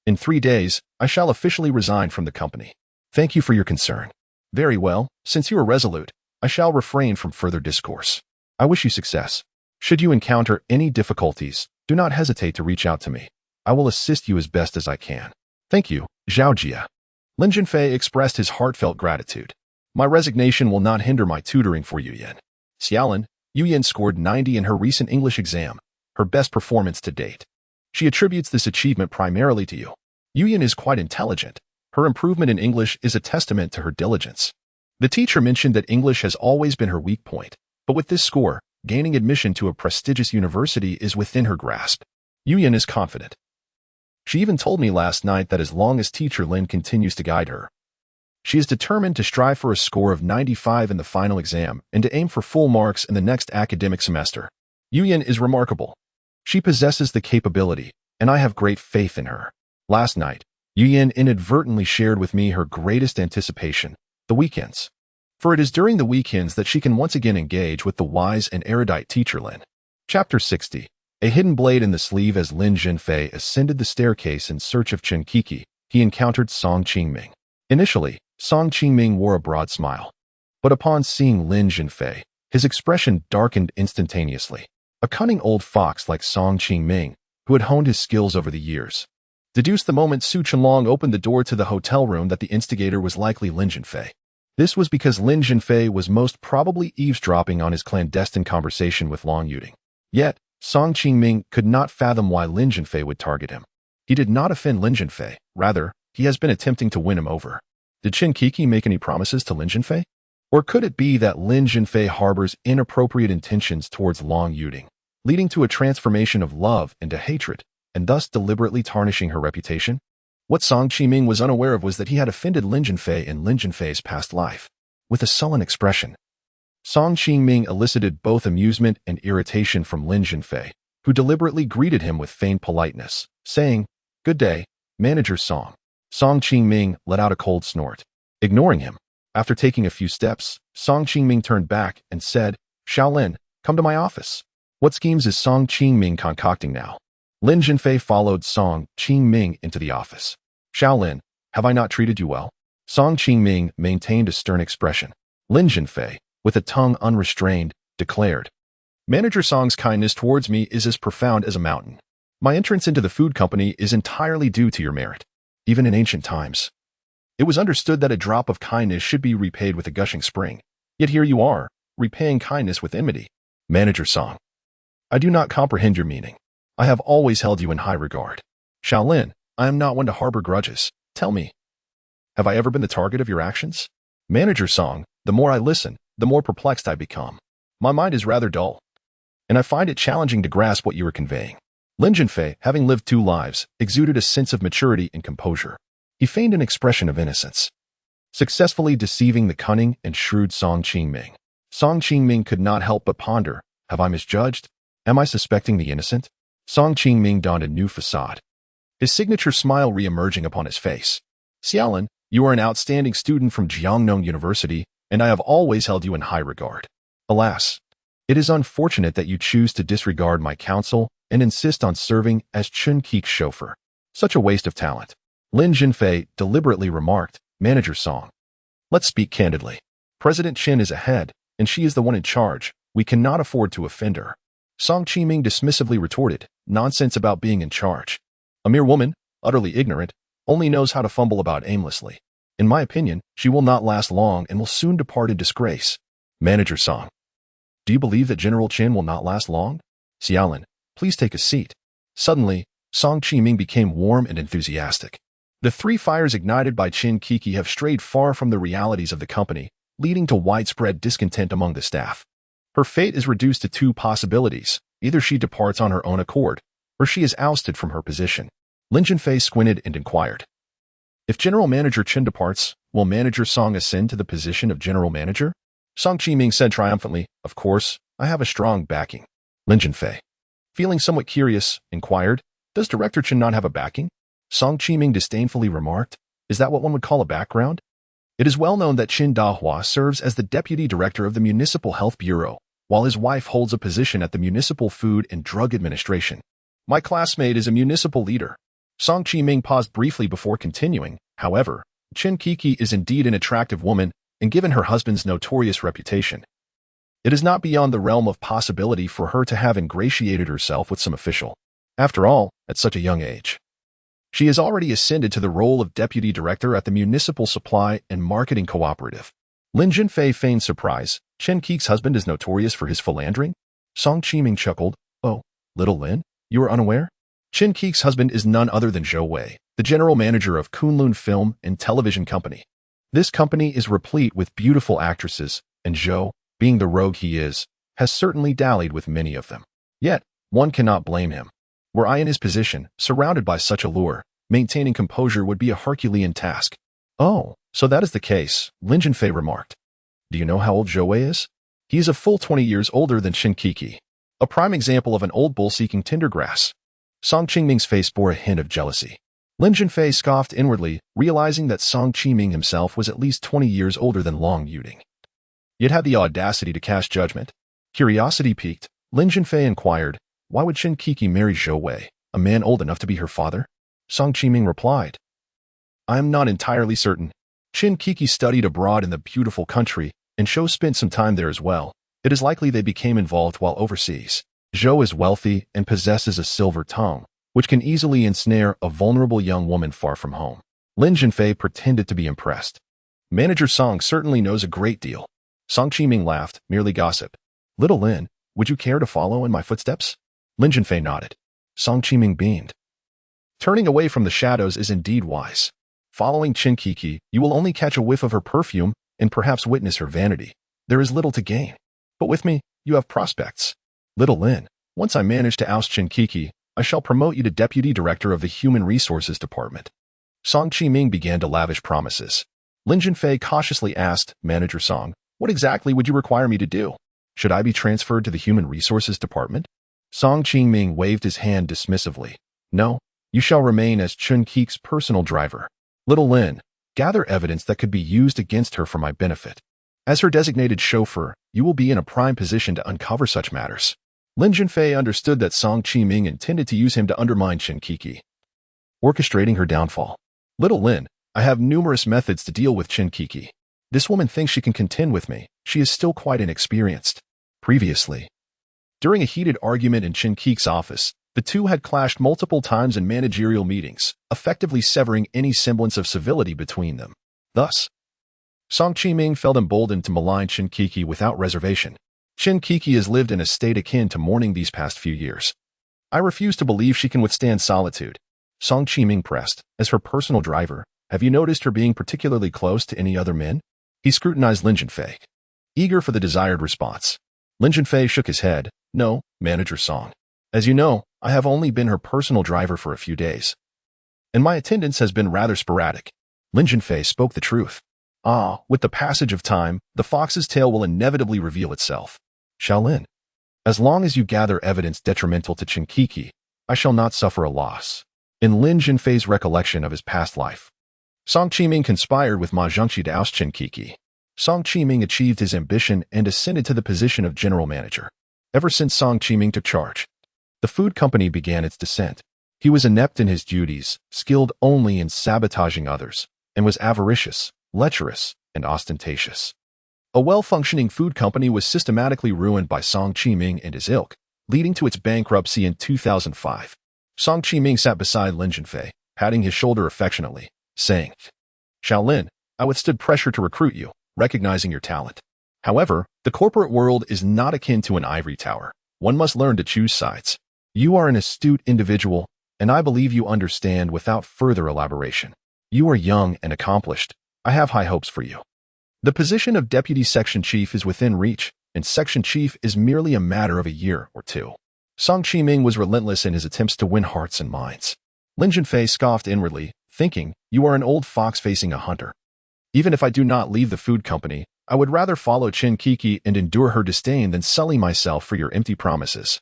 In 3 days, I shall officially resign from the company. Thank you for your concern." "Very well, since you are resolute, I shall refrain from further discourse. I wish you success. Should you encounter any difficulties, do not hesitate to reach out to me. I will assist you as best as I can." "Thank you, Zhao Jia." Lin Zhenfei expressed his heartfelt gratitude. "My resignation will not hinder my tutoring for Yuyan." Xiaolin, Yuyan scored 90 in her recent English exam, her best performance to date. She attributes this achievement primarily to you. Yuyan is quite intelligent. Her improvement in English is a testament to her diligence. The teacher mentioned that English has always been her weak point, but with this score, gaining admission to a prestigious university is within her grasp. Yuyan is confident. She even told me last night that as long as teacher Lin continues to guide her, she is determined to strive for a score of 95 in the final exam and to aim for full marks in the next academic semester. Yuyan is remarkable. She possesses the capability, and I have great faith in her. Last night, Yuyan inadvertently shared with me her greatest anticipation, the weekends. For it is during the weekends that she can once again engage with the wise and erudite teacher Lin. Chapter 60. A hidden blade in the sleeve. As Lin Zhenfei ascended the staircase in search of Chen Kiki, he encountered Song Qingming. Initially, Song Qingming wore a broad smile. But upon seeing Lin Zhenfei, his expression darkened instantaneously. A cunning old fox like Song Qingming, who had honed his skills over the years, deduced the moment Su Chenlong opened the door to the hotel room that the instigator was likely Lin Zhenfei. This was because Lin Zhenfei was most probably eavesdropping on his clandestine conversation with Long Yuding. Yet, Song Qingming could not fathom why Lin Zhenfei would target him. He did not offend Lin Zhenfei, rather, he has been attempting to win him over. Did Chen Kiki make any promises to Lin Zhenfei? Or could it be that Lin Zhenfei harbors inappropriate intentions towards Long Yuding, leading to a transformation of love into hatred, and thus deliberately tarnishing her reputation? What Song Qingming was unaware of was that he had offended Lin Zhenfei in Lin Zhenfei's past life. With a sullen expression, Song Qingming elicited both amusement and irritation from Lin Zhenfei, who deliberately greeted him with feigned politeness, saying, "Good day, Manager Song." Song Qingming let out a cold snort. Ignoring him, after taking a few steps, Song Qingming turned back and said, "Shaolin, come to my office." What schemes is Song Qingming concocting now? Lin Zhenfei followed Song Qingming into the office. "Shaolin, have I not treated you well?" Song Qingming maintained a stern expression. Lin Zhenfei, with a tongue unrestrained, declared, "Manager Song's kindness towards me is as profound as a mountain. My entrance into the food company is entirely due to your merit. Even in ancient times, it was understood that a drop of kindness should be repaid with a gushing spring. Yet here you are, repaying kindness with enmity. Manager Song. I do not comprehend your meaning. I have always held you in high regard. Shaolin, I am not one to harbor grudges. Tell me, have I ever been the target of your actions? Manager Song, the more I listen, the more perplexed I become. My mind is rather dull, and I find it challenging to grasp what you are conveying. Lin Zhenfei, having lived 2 lives, exuded a sense of maturity and composure. He feigned an expression of innocence, successfully deceiving the cunning and shrewd Song Qingming. Song Qingming could not help but ponder, have I misjudged? Am I suspecting the innocent? Song Qingming donned a new facade, his signature smile re-emerging upon his face. Xiaolin, you are an outstanding student from Jiangnan University, and I have always held you in high regard. Alas, it is unfortunate that you choose to disregard my counsel and insist on serving as Chun Keek's chauffeur. Such a waste of talent. Lin Zhenfei deliberately remarked, Manager Song. Let's speak candidly. President Chen is ahead, and she is the one in charge. We cannot afford to offend her. Song Qiming dismissively retorted, nonsense about being in charge. A mere woman, utterly ignorant, only knows how to fumble about aimlessly. In my opinion, she will not last long and will soon depart in disgrace. Manager Song. Do you believe that General Chen will not last long? Xiaolin, please take a seat. Suddenly, Song Qiming became warm and enthusiastic. The 3 fires ignited by Qin Kiki have strayed far from the realities of the company, leading to widespread discontent among the staff. Her fate is reduced to 2 possibilities. Either she departs on her own accord, or she is ousted from her position. Lin Zhenfei squinted and inquired, if General Manager Chen departs, will Manager Song ascend to the position of General Manager? Song Qiming said triumphantly, of course, I have a strong backing. Lin Zhenfei, feeling somewhat curious, inquired, does Director Chen not have a backing? Song Qiming disdainfully remarked, is that what one would call a background? It is well known that Qin Dahua serves as the Deputy Director of the Municipal Health Bureau, while his wife holds a position at the Municipal Food and Drug Administration. My classmate is a municipal leader. Song Qiming paused briefly before continuing. However, Qin Kiki is indeed an attractive woman, and given her husband's notorious reputation, it is not beyond the realm of possibility for her to have ingratiated herself with some official. After all, at such a young age, she has already ascended to the role of Deputy Director at the Municipal Supply and Marketing Cooperative. Lin Zhenfei feigned surprise. Qin Kiki's husband is notorious for his philandering? Song Qiming chuckled. Oh, little Lin, you are unaware? Qin Kiki's husband is none other than Zhou Wei, the general manager of Kunlun Film and Television Company. This company is replete with beautiful actresses, and Zhou, being the rogue he is, has certainly dallied with many of them. Yet, one cannot blame him. Were I in his position, surrounded by such allure, maintaining composure would be a Herculean task. Oh, so that is the case, Lin Zhenfei remarked. Do you know how old Zhou Wei is? He is a full 20 years older than Qin Kiki, a prime example of an old bull seeking tender grass. Song Qingming's face bore a hint of jealousy. Lin Zhenfei scoffed inwardly, realizing that Song Qiming himself was at least 20 years older than Long Yuding, yet had the audacity to cast judgment. Curiosity piqued, Lin Zhenfei inquired, why would Qin Kiki marry Zhou Wei, a man old enough to be her father? Song Qiming replied, I am not entirely certain. Qin Kiki studied abroad in the beautiful country, and Zhou spent some time there as well. It is likely they became involved while overseas. Zhou is wealthy and possesses a silver tongue, which can easily ensnare a vulnerable young woman far from home. Lin Zhenfei pretended to be impressed. Manager Song certainly knows a great deal. Song Qiming laughed, merely gossip. Little Lin, would you care to follow in my footsteps? Lin Zhenfei nodded. Song Qiming beamed. Turning away from the shadows is indeed wise. Following Qin Kiki, you will only catch a whiff of her perfume and perhaps witness her vanity. There is little to gain. But with me, you have prospects. Little Lin, once I manage to oust Qin Kiki, I shall promote you to Deputy Director of the Human Resources Department. Song Qiming began to lavish promises. Lin Zhenfei cautiously asked, Manager Song, what exactly would you require me to do? Should I be transferred to the Human Resources Department? Song Qiming waved his hand dismissively. No, you shall remain as Qin Kiki's personal driver. Little Lin, gather evidence that could be used against her for my benefit. As her designated chauffeur, you will be in a prime position to uncover such matters. Lin Zhenfei understood that Song Qiming intended to use him to undermine Qin Kiki, orchestrating her downfall. Little Lin, I have numerous methods to deal with Qin Kiki. This woman thinks she can contend with me. She is still quite inexperienced. Previously, during a heated argument in Qin Kiki's office, the two had clashed multiple times in managerial meetings, effectively severing any semblance of civility between them. Thus, Song Qiming felt emboldened to malign Qin Kiki without reservation. Qin Kiki has lived in a state akin to mourning these past few years. I refuse to believe she can withstand solitude. Song Qiming pressed, as her personal driver, have you noticed her being particularly close to any other men? He scrutinized Lin Zhenfei, eager for the desired response. Lin Zhenfei shook his head. No, Manager Song. As you know, I have only been her personal driver for a few days, and my attendance has been rather sporadic. Lin Zhenfei spoke the truth. With the passage of time, the fox's tail will inevitably reveal itself. Shaolin, as long as you gather evidence detrimental to Qin Kiki, I shall not suffer a loss. In Lin Zhenfei's recollection of his past life, Song Qiming conspired with Ma Zhengqi to oust Qin Kiki. Song Qiming achieved his ambition and ascended to the position of general manager. Ever since Song Qiming took charge, the food company began its descent. He was inept in his duties, skilled only in sabotaging others, and was avaricious, lecherous, and ostentatious. A well-functioning food company was systematically ruined by Song Qiming and his ilk, leading to its bankruptcy in 2005. Song Qiming sat beside Lin Zhenfei, patting his shoulder affectionately, saying, Shaolin, I withstood pressure to recruit you, recognizing your talent. However, the corporate world is not akin to an ivory tower. One must learn to choose sides. You are an astute individual, and I believe you understand without further elaboration. You are young and accomplished. I have high hopes for you. The position of deputy section chief is within reach, and section chief is merely a matter of a year or two. Song Qiming was relentless in his attempts to win hearts and minds. Lin Zhenfei scoffed inwardly, thinking, you are an old fox facing a hunter. Even if I do not leave the food company, I would rather follow Qin Kiki and endure her disdain than sully myself for your empty promises.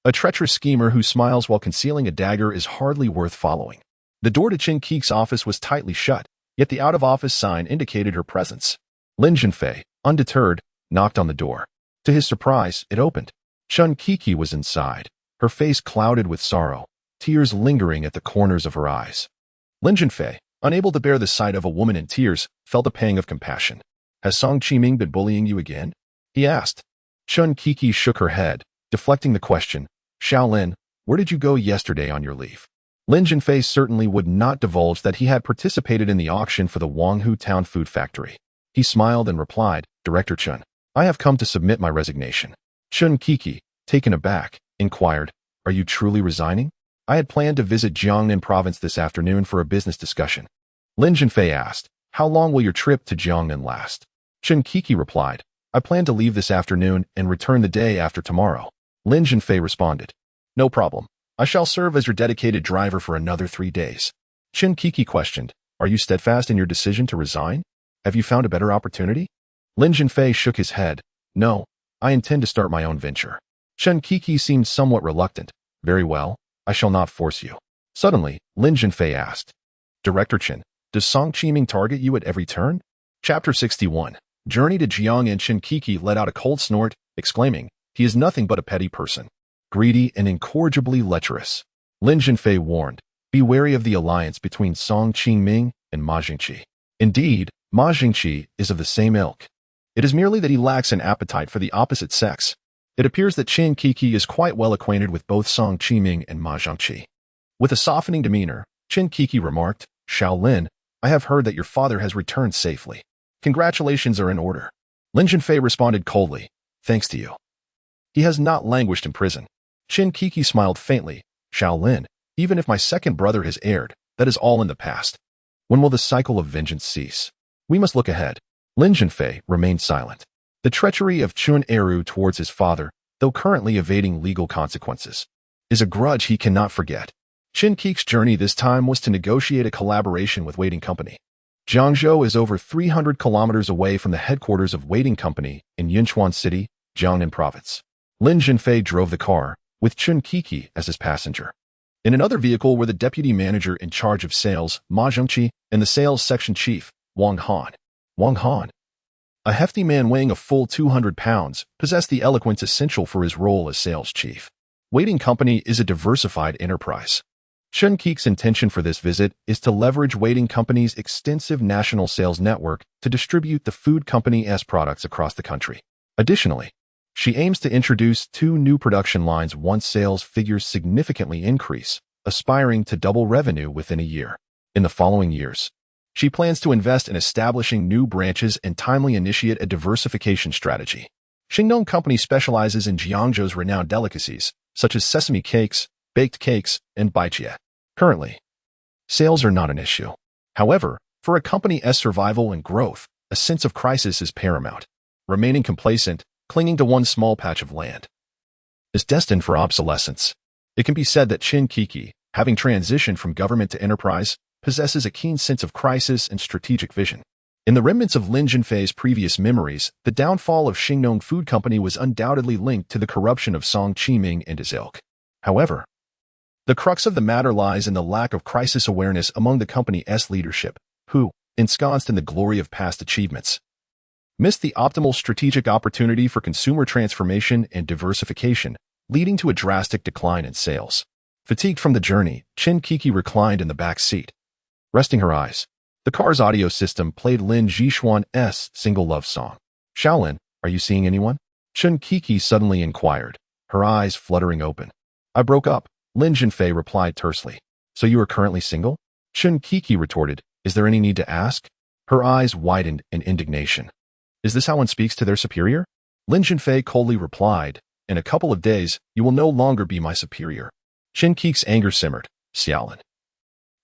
A treacherous schemer who smiles while concealing a dagger is hardly worth following. The door to Qin Kiki's office was tightly shut, yet the out-of-office sign indicated her presence. Lin Zhenfei, undeterred, knocked on the door. To his surprise, it opened. Qin Kiki was inside, her face clouded with sorrow, tears lingering at the corners of her eyes. Lin Zhenfei, unable to bear the sight of a woman in tears, felt a pang of compassion. Has Song Qiming been bullying you again? He asked. Qin Kiki shook her head, deflecting the question. Shaolin, where did you go yesterday on your leave? Lin Zhenfei certainly would not divulge that he had participated in the auction for the Wanghu Town Food Factory. He smiled and replied, Director Qin, I have come to submit my resignation. Qin Kiki, taken aback, inquired, are you truly resigning? I had planned to visit Jiangnan province this afternoon for a business discussion. Lin Zhenfei asked, how long will your trip to Jiangnan last? Qin Kiki replied, I plan to leave this afternoon and return the day after tomorrow. Lin Zhenfei responded, no problem. I shall serve as your dedicated driver for another 3 days. Qin Kiki questioned, are you steadfast in your decision to resign? Have you found a better opportunity? Lin Zhenfei shook his head. No, I intend to start my own venture. Qin Kiki seemed somewhat reluctant. Very well, I shall not force you. Suddenly, Lin Zhenfei asked, Director Qin, does Song Qiming target you at every turn? Chapter 61. Journey to Jiang, and Qin Kiki let out a cold snort, exclaiming, he is nothing but a petty person. Greedy and incorrigibly lecherous. Lin Zhenfei warned, be wary of the alliance between Song Qiming and Ma Zhengqi. Indeed, Ma Zhengqi is of the same ilk. It is merely that he lacks an appetite for the opposite sex. It appears that Qin Kiki is quite well acquainted with both Song Qiming and Ma Zhengqi. With a softening demeanor, Qin Kiki remarked, Shaolin, I have heard that your father has returned safely. Congratulations are in order. Lin Zhenfei responded coldly, thanks to you. He has not languished in prison. Qin Kiki smiled faintly, Shaolin, even if my second brother has erred, that is all in the past. When will the cycle of vengeance cease? We must look ahead. Lin Zhenfei remained silent. The treachery of Chun Eru towards his father, though currently evading legal consequences, is a grudge he cannot forget. Qin Kiki's journey this time was to negotiate a collaboration with Waiting Company. Jiangzhou is over 300 kilometers away from the headquarters of Waiting Company in Yunchuan City, Jiangnan Province. Lin Zhenfei drove the car, with Qin Kiki as his passenger. In another vehicle were the deputy manager in charge of sales, Ma Zhengqi, and the sales section chief, Wang Han. Wang Han, a hefty man weighing a full 200 pounds, possessed the eloquence essential for his role as sales chief. Waiting Company is a diversified enterprise. Qin Kiki's intention for this visit is to leverage Waiting Company's extensive national sales network to distribute the food company's products across the country. Additionally, she aims to introduce 2 new production lines once sales figures significantly increase, aspiring to double revenue within a year. In the following years, She plans to invest in establishing new branches and timely initiate a diversification strategy. Xingnong Company specializes in Jiangzhou's renowned delicacies, such as sesame cakes, baked cakes, and baijie. Currently, sales are not an issue. However, for a company's survival and growth, a sense of crisis is paramount. Remaining complacent, clinging to one small patch of land, is destined for obsolescence. It can be said that Qin Kiki, having transitioned from government to enterprise, possesses a keen sense of crisis and strategic vision. In the remnants of Lin Zhenfei's previous memories, the downfall of Xingnong Food Company was undoubtedly linked to the corruption of Song Qiming and his ilk. However, the crux of the matter lies in the lack of crisis awareness among the company's leadership, who, ensconced in the glory of past achievements, missed the optimal strategic opportunity for consumer transformation and diversification, leading to a drastic decline in sales. Fatigued from the journey, Qin Kiki reclined in the back seat. Resting her eyes, the car's audio system played Lin Zhishuan's single love song. "Shaolin, are you seeing anyone?" Qin Kiki suddenly inquired, her eyes fluttering open. "I broke up," Lin Zhenfei replied tersely. "So you are currently single?" Qin Kiki retorted, "Is there any need to ask?" Her eyes widened in indignation. "Is this how one speaks to their superior?" Lin Zhenfei coldly replied, "In a couple of days, you will no longer be my superior." Qin Kiki's anger simmered. "Xiaolin,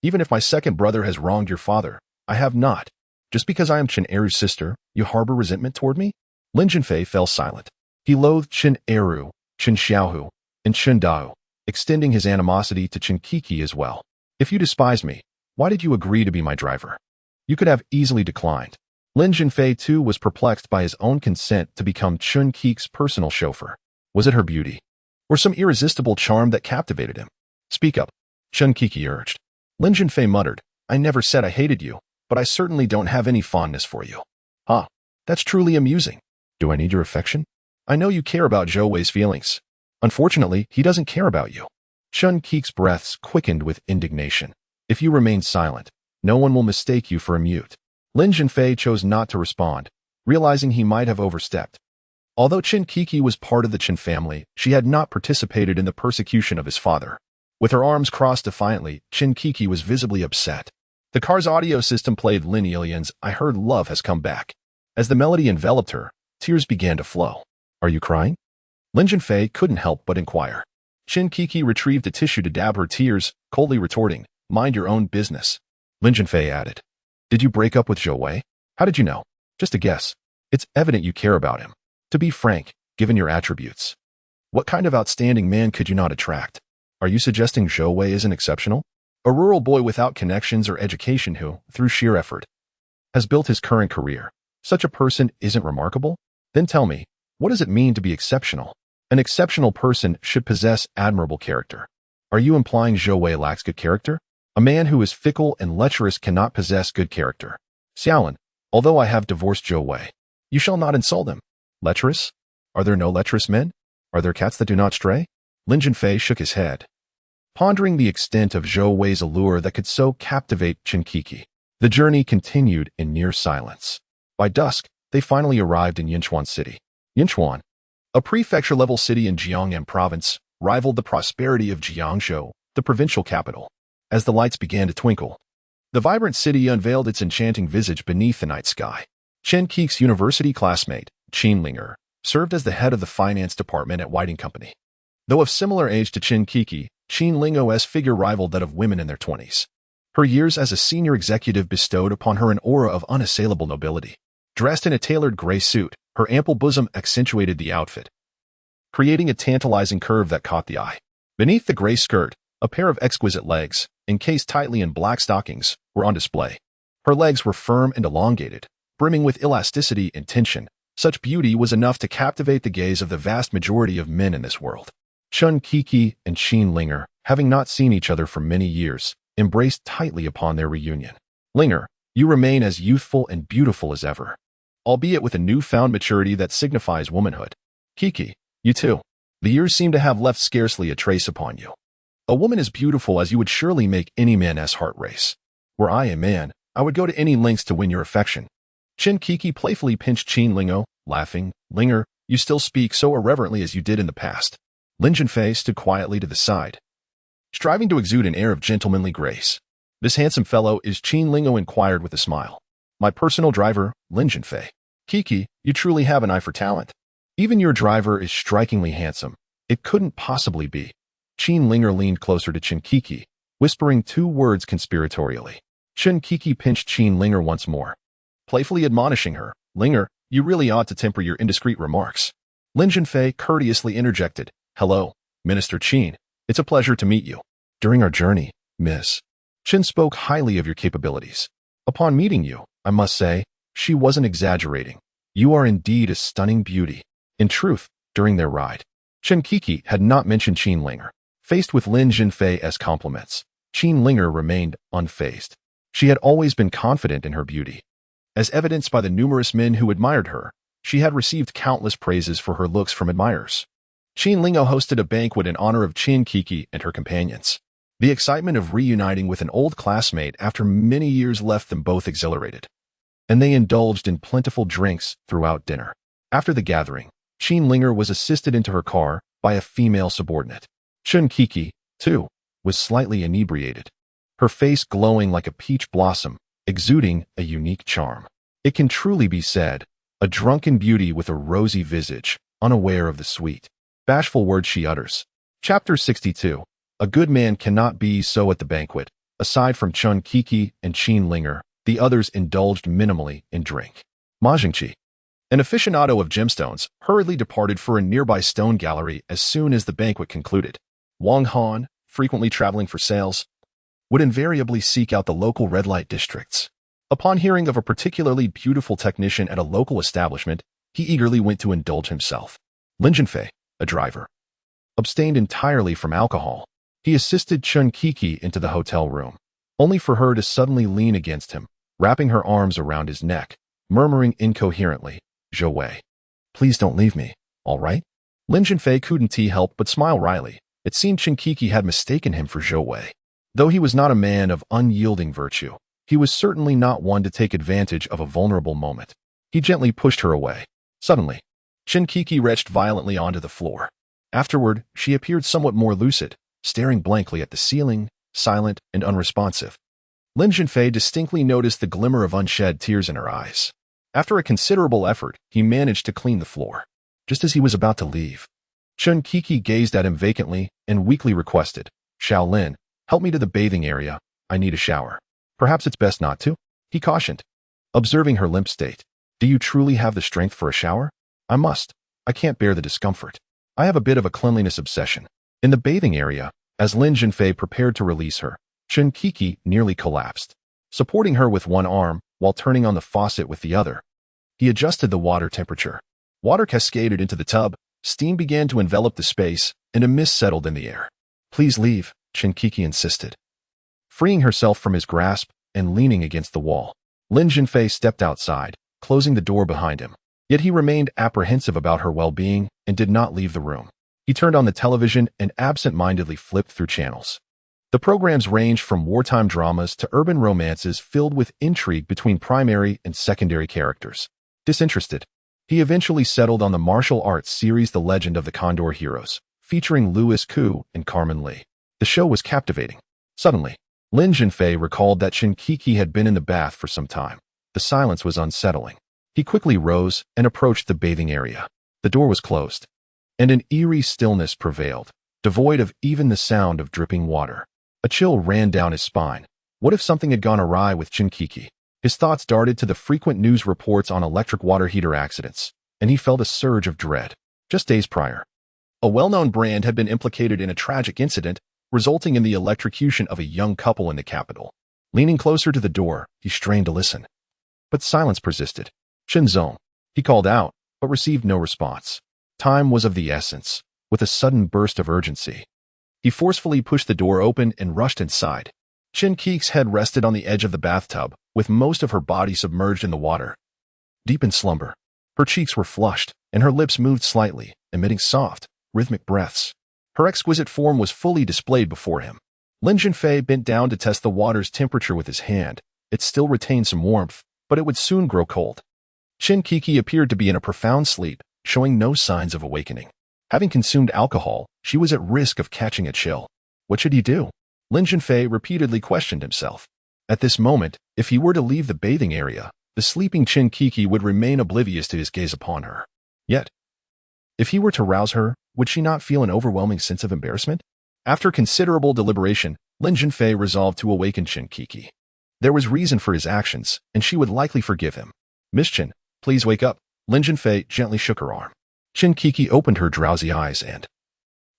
even if my second brother has wronged your father, I have not. Just because I am Qin Eru's sister, you harbor resentment toward me?" Lin Zhenfei fell silent. He loathed Qin Eru, Qin Xiaohu, and Qin Dao, extending his animosity to Qin Kiki as well. "If you despise me, why did you agree to be my driver? You could have easily declined." Lin Zhenfei too was perplexed by his own consent to become Qin Kiki's personal chauffeur. Was it her beauty, or some irresistible charm that captivated him? "Speak up," Qin Kiki urged. Lin Zhenfei muttered, "I never said I hated you, but I certainly don't have any fondness for you." "Ah, that's truly amusing. Do I need your affection? I know you care about Zhou Wei's feelings. Unfortunately, he doesn't care about you." Qin Kiki's breaths quickened with indignation. "If you remain silent, no one will mistake you for a mute." Lin Zhenfei chose not to respond, realizing he might have overstepped. Although Qin Kiki was part of the Qin family, she had not participated in the persecution of his father. With her arms crossed defiantly, Qin Kiki was visibly upset. The car's audio system played Lin Ilian's "I Heard Love Has Come Back." As the melody enveloped her, tears began to flow. "Are you crying?" Lin Zhenfei couldn't help but inquire. Qin Kiki retrieved a tissue to dab her tears, coldly retorting, "Mind your own business." Lin Zhenfei added, "Did you break up with Zhou Wei? How did you know?" "Just a guess. It's evident you care about him. To be frank, given your attributes, what kind of outstanding man could you not attract? Are you suggesting Zhou Wei isn't exceptional? A rural boy without connections or education who, through sheer effort, has built his current career. Such a person isn't remarkable? Then tell me, what does it mean to be exceptional? An exceptional person should possess admirable character. Are you implying Zhou Wei lacks good character? A man who is fickle and lecherous cannot possess good character. Xiaolin, although I have divorced Zhou Wei, you shall not insult him. Lecherous? Are there no lecherous men? Are there cats that do not stray?" Lin Zhenfei shook his head, pondering the extent of Zhou Wei's allure that could so captivate Qin Kiki. The journey continued in near silence. By dusk, they finally arrived in Yinchuan City. Yinchuan, a prefecture-level city in Jiangnan Province, rivaled the prosperity of Jiangzhou, the provincial capital. As the lights began to twinkle, the vibrant city unveiled its enchanting visage beneath the night sky. Qin Kiki's university classmate, Qin Linger, served as the head of the finance department at Whiting Company. Though of similar age to Qin Kiki, Qin Lingo's figure rivaled that of women in their 20s. Her years as a senior executive bestowed upon her an aura of unassailable nobility. Dressed in a tailored gray suit, her ample bosom accentuated the outfit, creating a tantalizing curve that caught the eye. Beneath the gray skirt, a pair of exquisite legs, encased tightly in black stockings, were on display. Her legs were firm and elongated, brimming with elasticity and tension. Such beauty was enough to captivate the gaze of the vast majority of men in this world. Qin Kiki and Qin Linger, having not seen each other for many years, embraced tightly upon their reunion. "Linger, you remain as youthful and beautiful as ever, albeit with a newfound maturity that signifies womanhood. Kiki, you too. The years seem to have left scarcely a trace upon you. A woman as beautiful as you would surely make any man's heart race. Were I a man, I would go to any lengths to win your affection." Qin Kiki playfully pinched Qin Lingo, laughing, "Linger, you still speak so irreverently as you did in the past." Lin Zhenfei stood quietly to the side, striving to exude an air of gentlemanly grace. This handsome fellow is Qin Lingo inquired with a smile. My personal driver, Lin Zhenfei. Kiki, you truly have an eye for talent. Even your driver is strikingly handsome. It couldn't possibly be. Qin Linger leaned closer to Qin Kiki, whispering 2 words conspiratorially. Qin Kiki pinched Qin Linger once more, playfully admonishing her. Linger, you really ought to temper your indiscreet remarks. Lin Zhenfei courteously interjected. Hello, Minister Qin. It's a pleasure to meet you. During our journey, Miss. Qin spoke highly of your capabilities. Upon meeting you, I must say, she wasn't exaggerating. You are indeed a stunning beauty. In truth, during their ride, Qin Kiki had not mentioned Qin Linger. Faced with Lin Zhenfei as compliments, Qin Linger remained unfazed. She had always been confident in her beauty. As evidenced by the numerous men who admired her, she had received countless praises for her looks from admirers. Qin Lingo hosted a banquet in honor of Qin Kiki and her companions. The excitement of reuniting with an old classmate after many years left them both exhilarated, and they indulged in plentiful drinks throughout dinner. After the gathering, Qin Linger was assisted into her car by a female subordinate. Qin Kiki, too, was slightly inebriated, her face glowing like a peach blossom, exuding a unique charm. It can truly be said, a drunken beauty with a rosy visage, unaware of the sweet, bashful words she utters. Chapter 62. A good man cannot be so at the banquet. Aside from Qin Kiki and Qin Linger, the others indulged minimally in drink. Ma Jingqi, an aficionado of gemstones, hurriedly departed for a nearby stone gallery as soon as the banquet concluded. Wang Han, frequently traveling for sales, would invariably seek out the local red light districts. Upon hearing of a particularly beautiful technician at a local establishment, he eagerly went to indulge himself. Lin Zhenfei, a driver, abstained entirely from alcohol. He assisted Qin Kiki into the hotel room, only for her to suddenly lean against him, wrapping her arms around his neck, murmuring incoherently, "Zhou Wei, please don't leave me, all right?" Lin Zhenfei couldn't help but smile wryly. It seemed Qin Kiki had mistaken him for Zhou Wei. Though he was not a man of unyielding virtue, he was certainly not one to take advantage of a vulnerable moment. He gently pushed her away. Suddenly, Qin Kiki retched violently onto the floor. Afterward, she appeared somewhat more lucid, staring blankly at the ceiling, silent and unresponsive. Lin Zhenfei distinctly noticed the glimmer of unshed tears in her eyes. After a considerable effort, he managed to clean the floor. Just as he was about to leave, Qin Kiki gazed at him vacantly and weakly requested, "Shaolin, help me to the bathing area. I need a shower." "Perhaps it's best not to," he cautioned, observing her limp state. "Do you truly have the strength for a shower?" "I must. I can't bear the discomfort. I have a bit of a cleanliness obsession." In the bathing area, as Lin Zhenfei prepared to release her, Qin Kiki nearly collapsed. Supporting her with one arm, while turning on the faucet with the other, he adjusted the water temperature. Water cascaded into the tub, steam began to envelop the space, and a mist settled in the air. "Please leave," Qin Kiki insisted. Freeing herself from his grasp and leaning against the wall, Lin Zhenfei stepped outside, closing the door behind him. Yet he remained apprehensive about her well-being and did not leave the room. He turned on the television and absent-mindedly flipped through channels. The programs ranged from wartime dramas to urban romances filled with intrigue between primary and secondary characters. Disinterested, he eventually settled on the martial arts series The Legend of the Condor Heroes, featuring Louis Koo and Carmen Lee. The show was captivating. Suddenly, Lin Zhenfei recalled that Qin Kiki had been in the bath for some time. The silence was unsettling. He quickly rose and approached the bathing area. The door was closed, and an eerie stillness prevailed, devoid of even the sound of dripping water. A chill ran down his spine. What if something had gone awry with Qin Kiki? His thoughts darted to the frequent news reports on electric water heater accidents, and he felt a surge of dread. Just days prior, a well-known brand had been implicated in a tragic incident, resulting in the electrocution of a young couple in the capital. Leaning closer to the door, he strained to listen. But silence persisted. "Qin Zong," he called out, but received no response. Time was of the essence. With a sudden burst of urgency, he forcefully pushed the door open and rushed inside. Qin Kiki's head rested on the edge of the bathtub, with most of her body submerged in the water. Deep in slumber, her cheeks were flushed, and her lips moved slightly, emitting soft, rhythmic breaths. Her exquisite form was fully displayed before him. Lin Zhenfei bent down to test the water's temperature with his hand. It still retained some warmth, but it would soon grow cold. Qin Kiki appeared to be in a profound sleep, showing no signs of awakening. Having consumed alcohol, she was at risk of catching a chill. What should he do? Lin Zhenfei repeatedly questioned himself. At this moment, if he were to leave the bathing area, the sleeping Qin Kiki would remain oblivious to his gaze upon her. Yet, if he were to rouse her, would she not feel an overwhelming sense of embarrassment? After considerable deliberation, Lin Zhenfei resolved to awaken Qin Kiki. There was reason for his actions, and she would likely forgive him. Miss Qin, please wake up. Lin Zhenfei gently shook her arm. Qin Kiki opened her drowsy eyes and,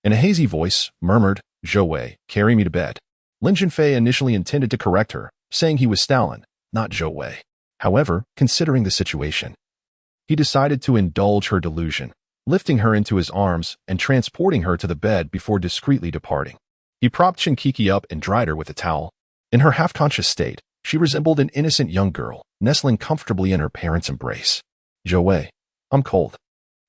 in a hazy voice, murmured, "Zhou Wei, carry me to bed." Lin Zhenfei initially intended to correct her, saying he was Stalin, not Zhou Wei. However, considering the situation, he decided to indulge her delusion, lifting her into his arms and transporting her to the bed before discreetly departing. He propped Qin Kiki up and dried her with a towel. In her half-conscious state, she resembled an innocent young girl, nestling comfortably in her parents' embrace. "Zhou Wei, I'm cold.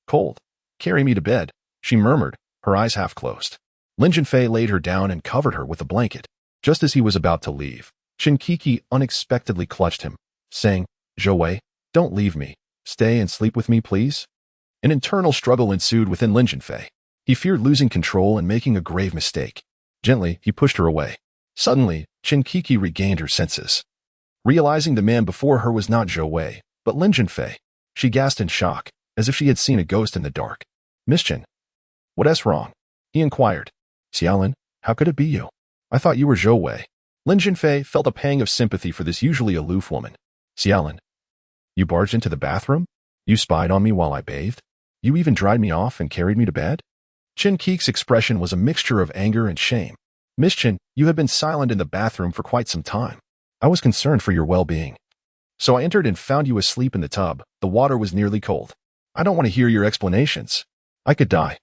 Cold. Carry me to bed," she murmured, her eyes half closed. Lin Zhenfei laid her down and covered her with a blanket. Just as he was about to leave, Qin Kiki unexpectedly clutched him, saying, "Zhou Wei, don't leave me. Stay and sleep with me, please." An internal struggle ensued within Lin Zhenfei. He feared losing control and making a grave mistake. Gently, he pushed her away. Suddenly, Qin Kiki regained her senses. Realizing the man before her was not Zhou Wei, but Lin Zhenfei, she gasped in shock, as if she had seen a ghost in the dark. "Miss Qin, what's wrong?" he inquired. "Xiaolin, how could it be you? I thought you were Zhou Wei." Lin Zhenfei felt a pang of sympathy for this usually aloof woman. "Xiaolin, you barged into the bathroom? You spied on me while I bathed? You even dried me off and carried me to bed?" Qin Kiki's expression was a mixture of anger and shame. "Miss Qin, you have been silent in the bathroom for quite some time. I was concerned for your well-being. So I entered and found you asleep in the tub. The water was nearly cold. I don't want to hear your explanations. I could die.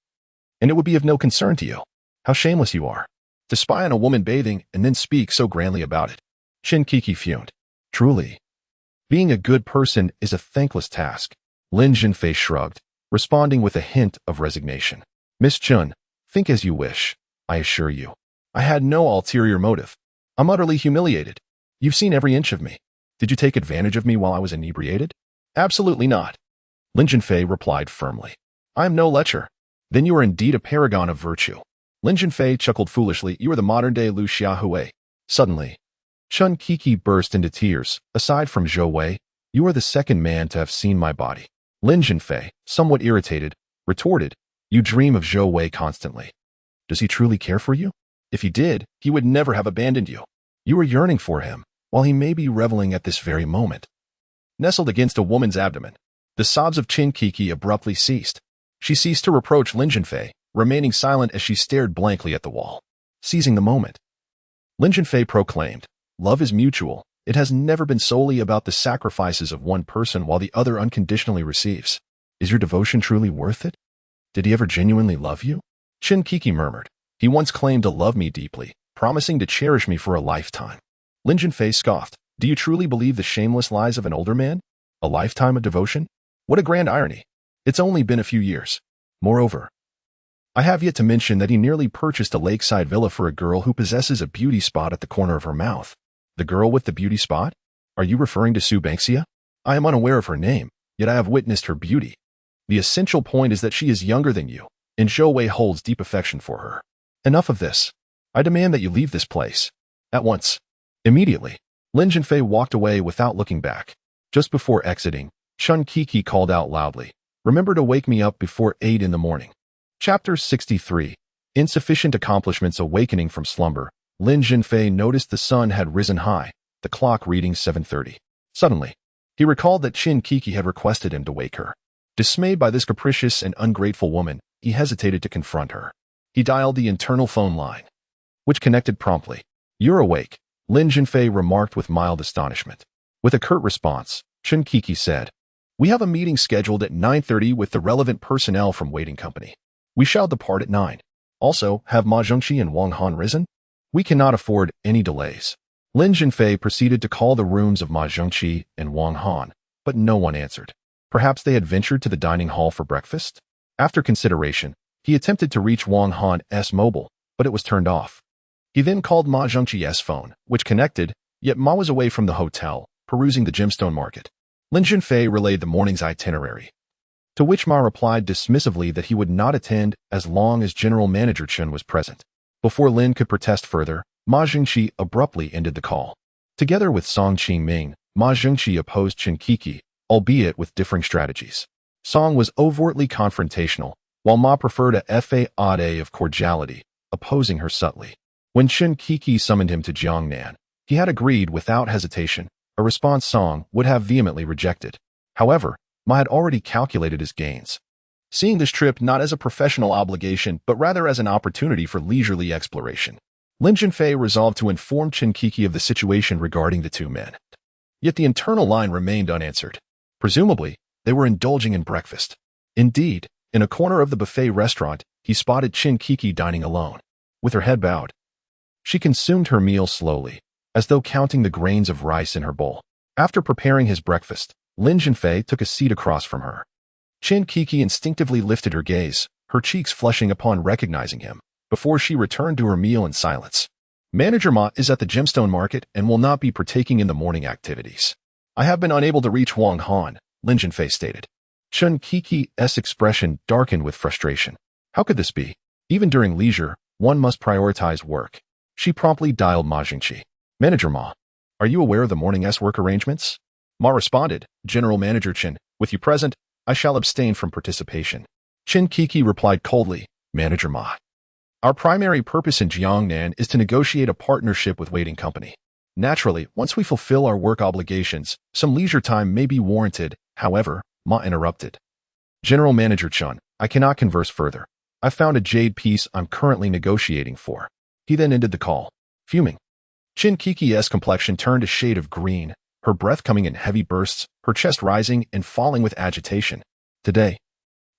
And it would be of no concern to you. How shameless you are. To spy on a woman bathing and then speak so grandly about it." Qin Kiki fumed. "Truly, being a good person is a thankless task." Lin Zhenfei shrugged, responding with a hint of resignation. "Miss Qin, think as you wish. I assure you, I had no ulterior motive. I'm utterly humiliated. You've seen every inch of me. Did you take advantage of me while I was inebriated?" "Absolutely not," Lin Zhenfei replied firmly. "I am no lecher." "Then you are indeed a paragon of virtue." Lin Zhenfei chuckled foolishly. "You are the modern-day Lu Xiaohui." Suddenly, Qin Kiki burst into tears. "Aside from Zhou Wei, you are the second man to have seen my body." Lin Zhenfei, somewhat irritated, retorted, "You dream of Zhou Wei constantly. Does he truly care for you? If he did, he would never have abandoned you. You are yearning for him, while he may be reveling at this very moment." Nestled against a woman's abdomen, the sobs of Qin Kiki abruptly ceased. She ceased to reproach Lin Zhenfei, remaining silent as she stared blankly at the wall. Seizing the moment, Lin Zhenfei proclaimed, "Love is mutual. It has never been solely about the sacrifices of one person while the other unconditionally receives. Is your devotion truly worth it? Did he ever genuinely love you?" Qin Kiki murmured, "He once claimed to love me deeply, promising to cherish me for a lifetime." Lin Zhenfei scoffed, "Do you truly believe the shameless lies of an older man? A lifetime of devotion? What a grand irony. It's only been a few years. Moreover, I have yet to mention that he nearly purchased a lakeside villa for a girl who possesses a beauty spot at the corner of her mouth." "The girl with the beauty spot? Are you referring to Su Banksia?" "I am unaware of her name, yet I have witnessed her beauty. The essential point is that she is younger than you, and Zhou Wei holds deep affection for her. Enough of this. I demand that you leave this place. At once." Immediately, Lin Zhenfei walked away without looking back. Just before exiting, Qin Kiki called out loudly, "Remember to wake me up before 8 in the morning." Chapter 63. Insufficient Accomplishments. Awakening from slumber, Lin Zhenfei noticed the sun had risen high, the clock reading 7:30. Suddenly, he recalled that Qin Kiki had requested him to wake her. Dismayed by this capricious and ungrateful woman, he hesitated to confront her. He dialed the internal phone line, which connected promptly. "You're awake," Lin Zhenfei remarked with mild astonishment. With a curt response, Qin Kiki said, "We have a meeting scheduled at 9:30 with the relevant personnel from Waiting Company. We shall depart at 9. Also, have Ma Zhengqi and Wang Han risen? We cannot afford any delays." Lin Zhenfei proceeded to call the rooms of Ma Zhengqi and Wang Han, but no one answered. Perhaps they had ventured to the dining hall for breakfast? After consideration, he attempted to reach Wang Han's mobile, but it was turned off. He then called Ma Zhengqi's phone, which connected, yet Ma was away from the hotel, perusing the gemstone market. Lin Zhenfei relayed the morning's itinerary, to which Ma replied dismissively that he would not attend as long as General Manager Chen was present. Before Lin could protest further, Ma Zhengqi abruptly ended the call. Together with Song Qingming, Ma Zhengqi opposed Qin Kiki, albeit with differing strategies. Song was overtly confrontational, while Ma preferred a fa of cordiality, opposing her subtly. When Qin Kiki summoned him to Jiangnan, he had agreed without hesitation, a response Song would have vehemently rejected. However, Ma had already calculated his gains. Seeing this trip not as a professional obligation but rather as an opportunity for leisurely exploration, Lin Zhenfei resolved to inform Qin Kiki of the situation regarding the two men. Yet the internal line remained unanswered. Presumably, they were indulging in breakfast. Indeed, in a corner of the buffet restaurant, he spotted Qin Kiki dining alone. With her head bowed, she consumed her meal slowly, as though counting the grains of rice in her bowl. After preparing his breakfast, Lin Zhenfei took a seat across from her. Qin Kiki instinctively lifted her gaze, her cheeks flushing upon recognizing him, before she returned to her meal in silence. Manager Ma is at the gemstone market and will not be partaking in the morning activities. I have been unable to reach Wang Han, Lin Zhenfei stated. Qin Kiki's expression darkened with frustration. How could this be? Even during leisure, one must prioritize work. She promptly dialed Ma Zhengqi. Manager Ma, are you aware of the morning's work arrangements? Ma responded, General Manager Qin, with you present, I shall abstain from participation. Qin Kiki replied coldly, Manager Ma. Our primary purpose in Jiangnan is to negotiate a partnership with waiting company. Naturally, once we fulfill our work obligations, some leisure time may be warranted. However, Ma interrupted. General Manager Chun, I cannot converse further. I found a jade piece I'm currently negotiating for. He then ended the call. Fuming. Qin Kiki's complexion turned a shade of green, her breath coming in heavy bursts, her chest rising and falling with agitation. Today,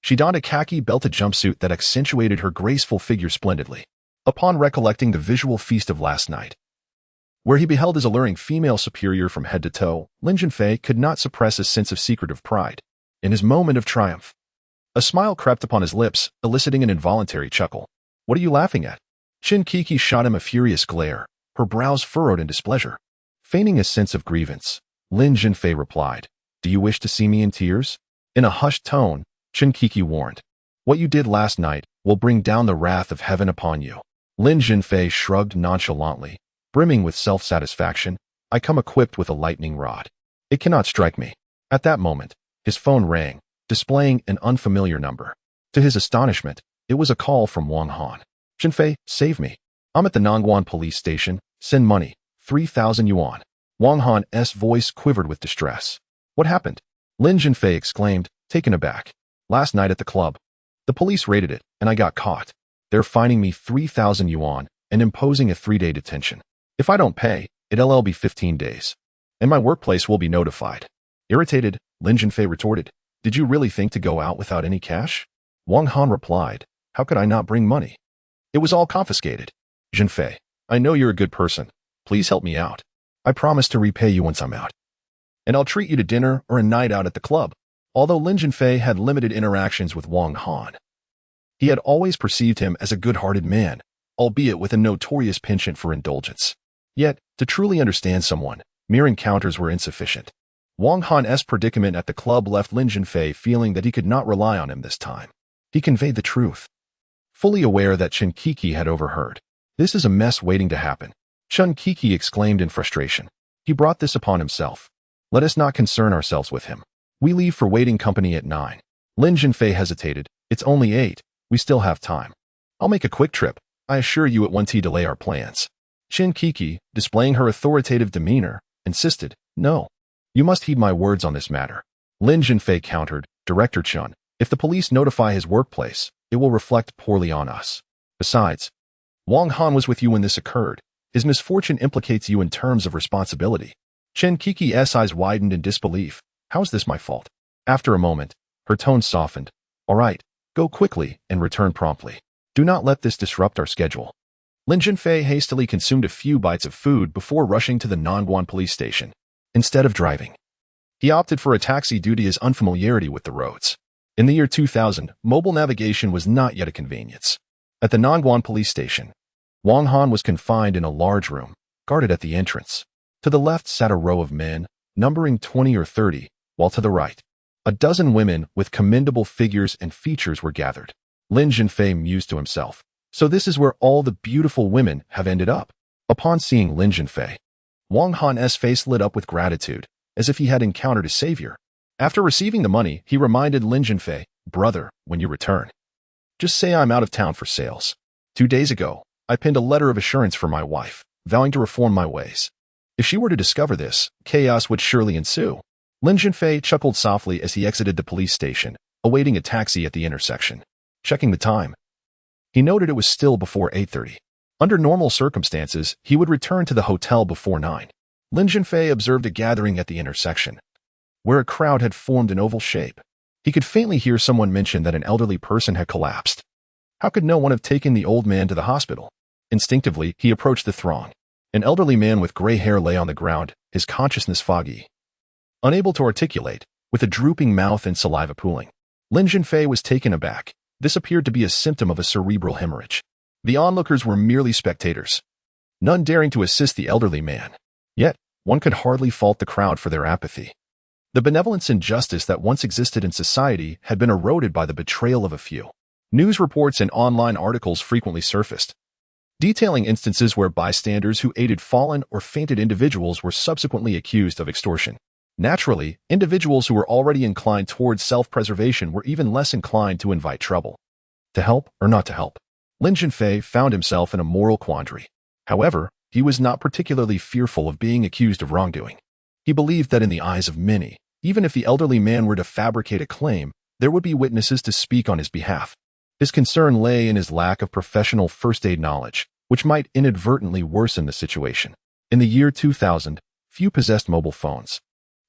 she donned a khaki-belted jumpsuit that accentuated her graceful figure splendidly. Upon recollecting the visual feast of last night, where he beheld his alluring female superior from head to toe, Lin Zhenfei could not suppress a sense of secretive pride. In his moment of triumph, a smile crept upon his lips, eliciting an involuntary chuckle. What are you laughing at? Qin Kiki shot him a furious glare, her brows furrowed in displeasure. Feigning a sense of grievance, Lin Zhenfei replied, Do you wish to see me in tears? In a hushed tone, Qin Kiki warned, What you did last night will bring down the wrath of heaven upon you. Lin Zhenfei shrugged nonchalantly, brimming with self-satisfaction. I come equipped with a lightning rod. It cannot strike me. At that moment, his phone rang, displaying an unfamiliar number. To his astonishment, it was a call from Wang Han. Zhenfei, save me. I'm at the Nangguan police station. Send money. 3,000 yuan. Wang Han's voice quivered with distress. What happened? Lin Zhenfei exclaimed, taken aback. Last night at the club. The police raided it, and I got caught. They're fining me 3,000 yuan and imposing a 3-day detention. If I don't pay, it'll be 15 days. And my workplace will be notified. Irritated, Lin Zhenfei retorted, Did you really think to go out without any cash? Wang Han replied, How could I not bring money? It was all confiscated. Zhenfei, I know you're a good person. Please help me out. I promise to repay you once I'm out. And I'll treat you to dinner or a night out at the club. Although Lin Zhenfei had limited interactions with Wang Han, he had always perceived him as a good-hearted man, albeit with a notorious penchant for indulgence. Yet, to truly understand someone, mere encounters were insufficient. Wang Han's predicament at the club left Lin Zhenfei feeling that he could not rely on him this time. He conveyed the truth, fully aware that Qin Kiki had overheard. This is a mess waiting to happen. Qin Kiki exclaimed in frustration. He brought this upon himself. Let us not concern ourselves with him. We leave for waiting company at 9. Lin Zhenfei hesitated. It's only 8. We still have time. I'll make a quick trip. I assure you it won't delay our plans. Qin Kiki, displaying her authoritative demeanor, insisted, No. You must heed my words on this matter. Lin Zhenfei countered, Director Chun, if the police notify his workplace, it will reflect poorly on us. Besides, Wang Han was with you when this occurred. His misfortune implicates you in terms of responsibility. Qin Kiki's eyes widened in disbelief. How's this my fault? After a moment, her tone softened. All right, go quickly and return promptly. Do not let this disrupt our schedule. Lin Zhenfei hastily consumed a few bites of food before rushing to the Nangguan police station. Instead of driving, he opted for a taxi due to his unfamiliarity with the roads. In the year 2000, mobile navigation was not yet a convenience. At the Nangguan police station, Wang Han was confined in a large room, guarded at the entrance. To the left sat a row of men, numbering 20 or 30, while to the right, a dozen women with commendable figures and features were gathered. Lin Zhenfei mused to himself. So this is where all the beautiful women have ended up. Upon seeing Lin Zhenfei, Wang Han's face lit up with gratitude, as if he had encountered a savior. After receiving the money, he reminded Lin Zhenfei, "Brother, when you return, just say I'm out of town for sales. 2 days ago, I penned a letter of assurance for my wife, vowing to reform my ways. If she were to discover this, chaos would surely ensue." Lin Zhenfei chuckled softly as he exited the police station, awaiting a taxi at the intersection. Checking the time, he noted it was still before 8:30. Under normal circumstances, he would return to the hotel before 9. Lin Zhenfei observed a gathering at the intersection, where a crowd had formed an oval shape. He could faintly hear someone mention that an elderly person had collapsed. How could no one have taken the old man to the hospital? Instinctively, he approached the throng. An elderly man with gray hair lay on the ground, his consciousness foggy. Unable to articulate, with a drooping mouth and saliva pooling, Lin Zhenfei was taken aback. This appeared to be a symptom of a cerebral hemorrhage. The onlookers were merely spectators, none daring to assist the elderly man. Yet, one could hardly fault the crowd for their apathy. The benevolence and justice that once existed in society had been eroded by the betrayal of a few. News reports and online articles frequently surfaced, detailing instances where bystanders who aided fallen or fainted individuals were subsequently accused of extortion. Naturally, individuals who were already inclined towards self-preservation were even less inclined to invite trouble. To help or not to help? Lin Zhenfei found himself in a moral quandary. However, he was not particularly fearful of being accused of wrongdoing. He believed that in the eyes of many, even if the elderly man were to fabricate a claim, there would be witnesses to speak on his behalf. His concern lay in his lack of professional first aid knowledge, which might inadvertently worsen the situation. In the year 2000, few possessed mobile phones,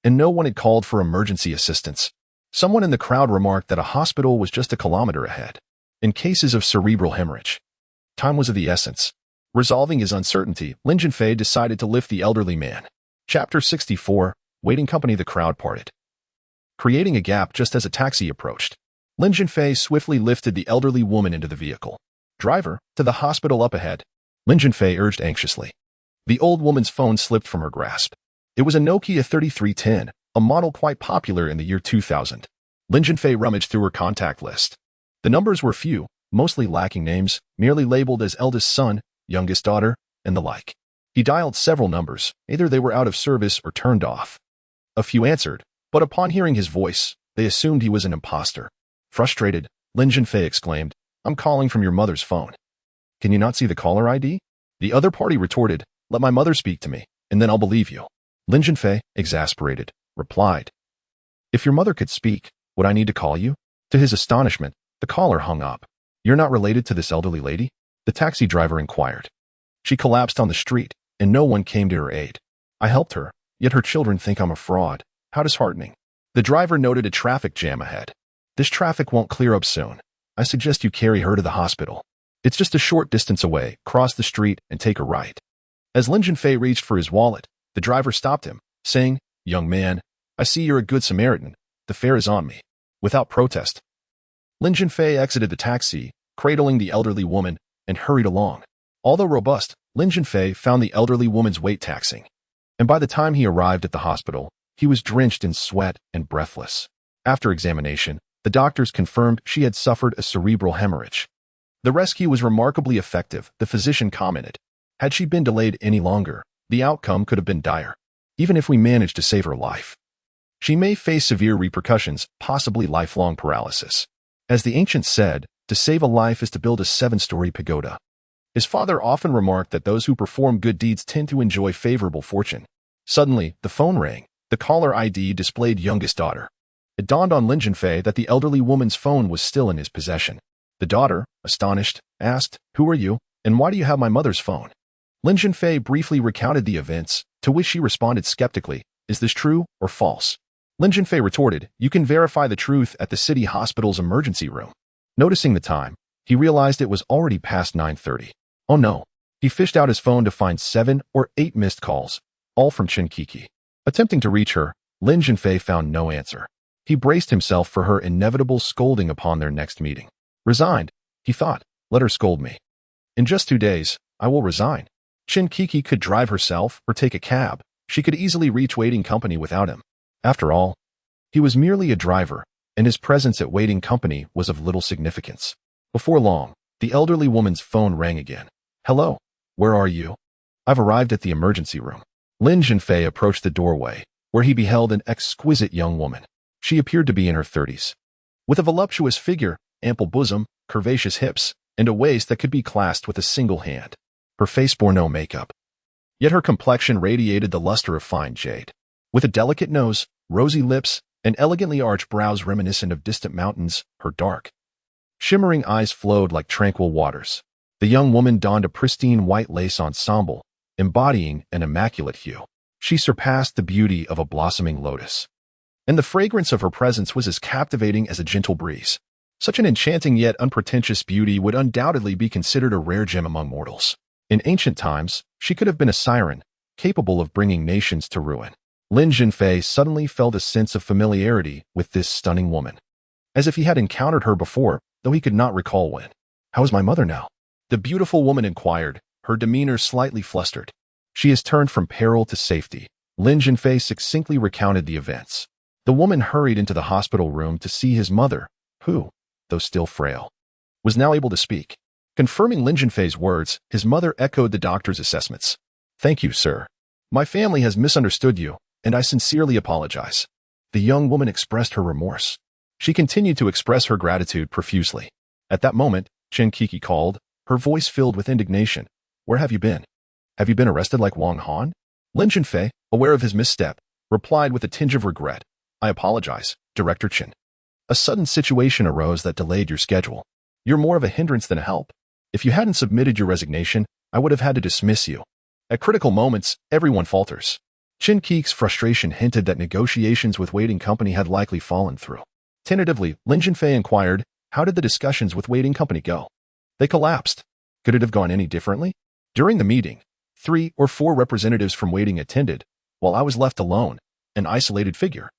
and no one had called for emergency assistance. Someone in the crowd remarked that a hospital was just a kilometer ahead. In cases of cerebral hemorrhage, time was of the essence. Resolving his uncertainty, Lin Zhenfei decided to lift the elderly man. Chapter 64, Waiting Company. The crowd parted, creating a gap just as a taxi approached. Lin Zhenfei swiftly lifted the elderly woman into the vehicle. "Driver, to the hospital up ahead," Lin Zhenfei urged anxiously. The old woman's phone slipped from her grasp. It was a Nokia 3310, a model quite popular in the year 2000. Lin Zhenfei rummaged through her contact list. The numbers were few, mostly lacking names, merely labeled as eldest son, youngest daughter, and the like. He dialed several numbers, either they were out of service or turned off. A few answered, but upon hearing his voice, they assumed he was an imposter. Frustrated, Lin Zhenfei exclaimed, "I'm calling from your mother's phone. Can you not see the caller ID?" The other party retorted, "Let my mother speak to me, and then I'll believe you." Lin Zhenfei, exasperated, replied, "If your mother could speak, would I need to call you?" To his astonishment, the caller hung up. "You're not related to this elderly lady?" the taxi driver inquired. "She collapsed on the street, and no one came to her aid. I helped her, yet her children think I'm a fraud. How disheartening." The driver noted a traffic jam ahead. "This traffic won't clear up soon. I suggest you carry her to the hospital. It's just a short distance away. Cross the street and take a right." As Lin Zhenfei reached for his wallet, the driver stopped him, saying, "Young man, I see you're a good Samaritan. The fare is on me." Without protest, Lin Zhenfei exited the taxi, cradling the elderly woman, and hurried along. Although robust, Lin Zhenfei found the elderly woman's weight taxing, and by the time he arrived at the hospital, he was drenched in sweat and breathless. After examination, the doctors confirmed she had suffered a cerebral hemorrhage. The rescue was remarkably effective, the physician commented. Had she been delayed any longer, the outcome could have been dire. Even if we managed to save her life, she may face severe repercussions, possibly lifelong paralysis. As the ancients said, to save a life is to build a 7-story pagoda. His father often remarked that those who perform good deeds tend to enjoy favorable fortune. Suddenly, the phone rang. The caller ID displayed youngest daughter. It dawned on Lin Zhenfei that the elderly woman's phone was still in his possession. The daughter, astonished, asked, "Who are you, and why do you have my mother's phone?" Lin Zhenfei briefly recounted the events, to which she responded skeptically, "Is this true or false?" Lin Zhenfei retorted, "You can verify the truth at the city hospital's emergency room." Noticing the time, he realized it was already past 9:30. Oh no. He fished out his phone to find 7 or 8 missed calls, all from Chen Kiki. Attempting to reach her, Lin Zhenfei found no answer. He braced himself for her inevitable scolding upon their next meeting. Resigned, he thought, let her scold me. In just 2 days, I will resign. Chen Kiki could drive herself or take a cab. She could easily reach waiting company without him. After all, he was merely a driver, and his presence at waiting company was of little significance. Before long, the elderly woman's phone rang again. "Hello, where are you?" "I've arrived at the emergency room." Lin Zhenfei approached the doorway, where he beheld an exquisite young woman. She appeared to be in her 30s. With a voluptuous figure, ample bosom, curvaceous hips, and a waist that could be clasped with a single hand. Her face bore no makeup. Yet her complexion radiated the luster of fine jade. With a delicate nose, rosy lips, and elegantly arched brows reminiscent of distant mountains, her dark, shimmering eyes flowed like tranquil waters. The young woman donned a pristine white lace ensemble, embodying an immaculate hue. She surpassed the beauty of a blossoming lotus. And the fragrance of her presence was as captivating as a gentle breeze. Such an enchanting yet unpretentious beauty would undoubtedly be considered a rare gem among mortals. In ancient times, she could have been a siren, capable of bringing nations to ruin. Lin Zhenfei suddenly felt a sense of familiarity with this stunning woman, as if he had encountered her before, though he could not recall when. "How is my mother now?" the beautiful woman inquired, her demeanor slightly flustered. "She has turned from peril to safety." Lin Zhenfei succinctly recounted the events. The woman hurried into the hospital room to see his mother, who, though still frail, was now able to speak. Confirming Lin Zhenfei's words, his mother echoed the doctor's assessments. "Thank you, sir. My family has misunderstood you, and I sincerely apologize." The young woman expressed her remorse. She continued to express her gratitude profusely. At that moment, Chen Kiki called, her voice filled with indignation. "Where have you been? Have you been arrested like Wang Han?" Lin Zhenfei, aware of his misstep, replied with a tinge of regret. "I apologize, Director Chen. A sudden situation arose that delayed your schedule. You're more of a hindrance than a help. If you hadn't submitted your resignation, I would have had to dismiss you." At critical moments, everyone falters. Chen Kiki's frustration hinted that negotiations with Waiting Company had likely fallen through. Tentatively, Lin Zhenfei inquired, "How did the discussions with Waiting Company go?" "They collapsed. Could it have gone any differently?" During the meeting, 3 or 4 representatives from Waiting attended, while I was left alone, an isolated figure.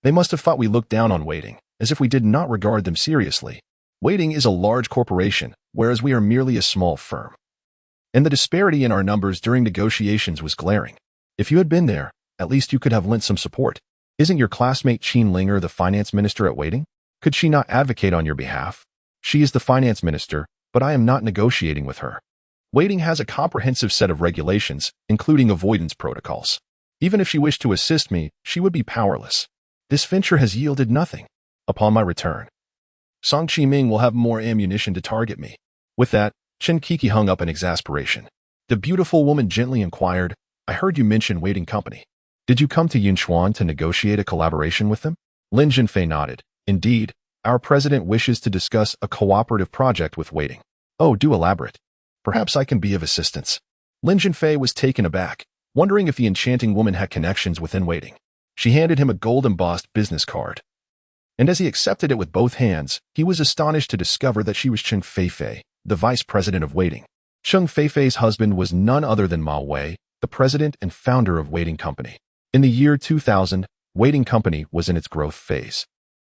They must have thought we looked down on Waiting, as if we did not regard them seriously. Waiting is a large corporation, whereas we are merely a small firm. And the disparity in our numbers during negotiations was glaring. If you had been there, at least you could have lent some support. Isn't your classmate Qin Linger the finance minister at Waiting? Could she not advocate on your behalf? She is the finance minister, but I am not negotiating with her. Waiting has a comprehensive set of regulations, including avoidance protocols. Even if she wished to assist me, she would be powerless. This venture has yielded nothing. Upon my return, Song Qiming will have more ammunition to target me. With that, Chen Kiki hung up in exasperation. The beautiful woman gently inquired, "I heard you mention Waiting Company. Did you come to Yunchuan to negotiate a collaboration with them?" Lin Zhenfei nodded. "Indeed, our president wishes to discuss a cooperative project with Waiting." "Oh, do elaborate. Perhaps I can be of assistance." Lin Zhenfei was taken aback, wondering if the enchanting woman had connections within Waiting. She handed him a gold-embossed business card. And as he accepted it with both hands, he was astonished to discover that she was Cheng Feifei, the vice president of Waiting. Cheng Feifei's husband was none other than Ma Wei, the president and founder of Waiting Company. In the year 2000, Waiting Company was in its growth phase.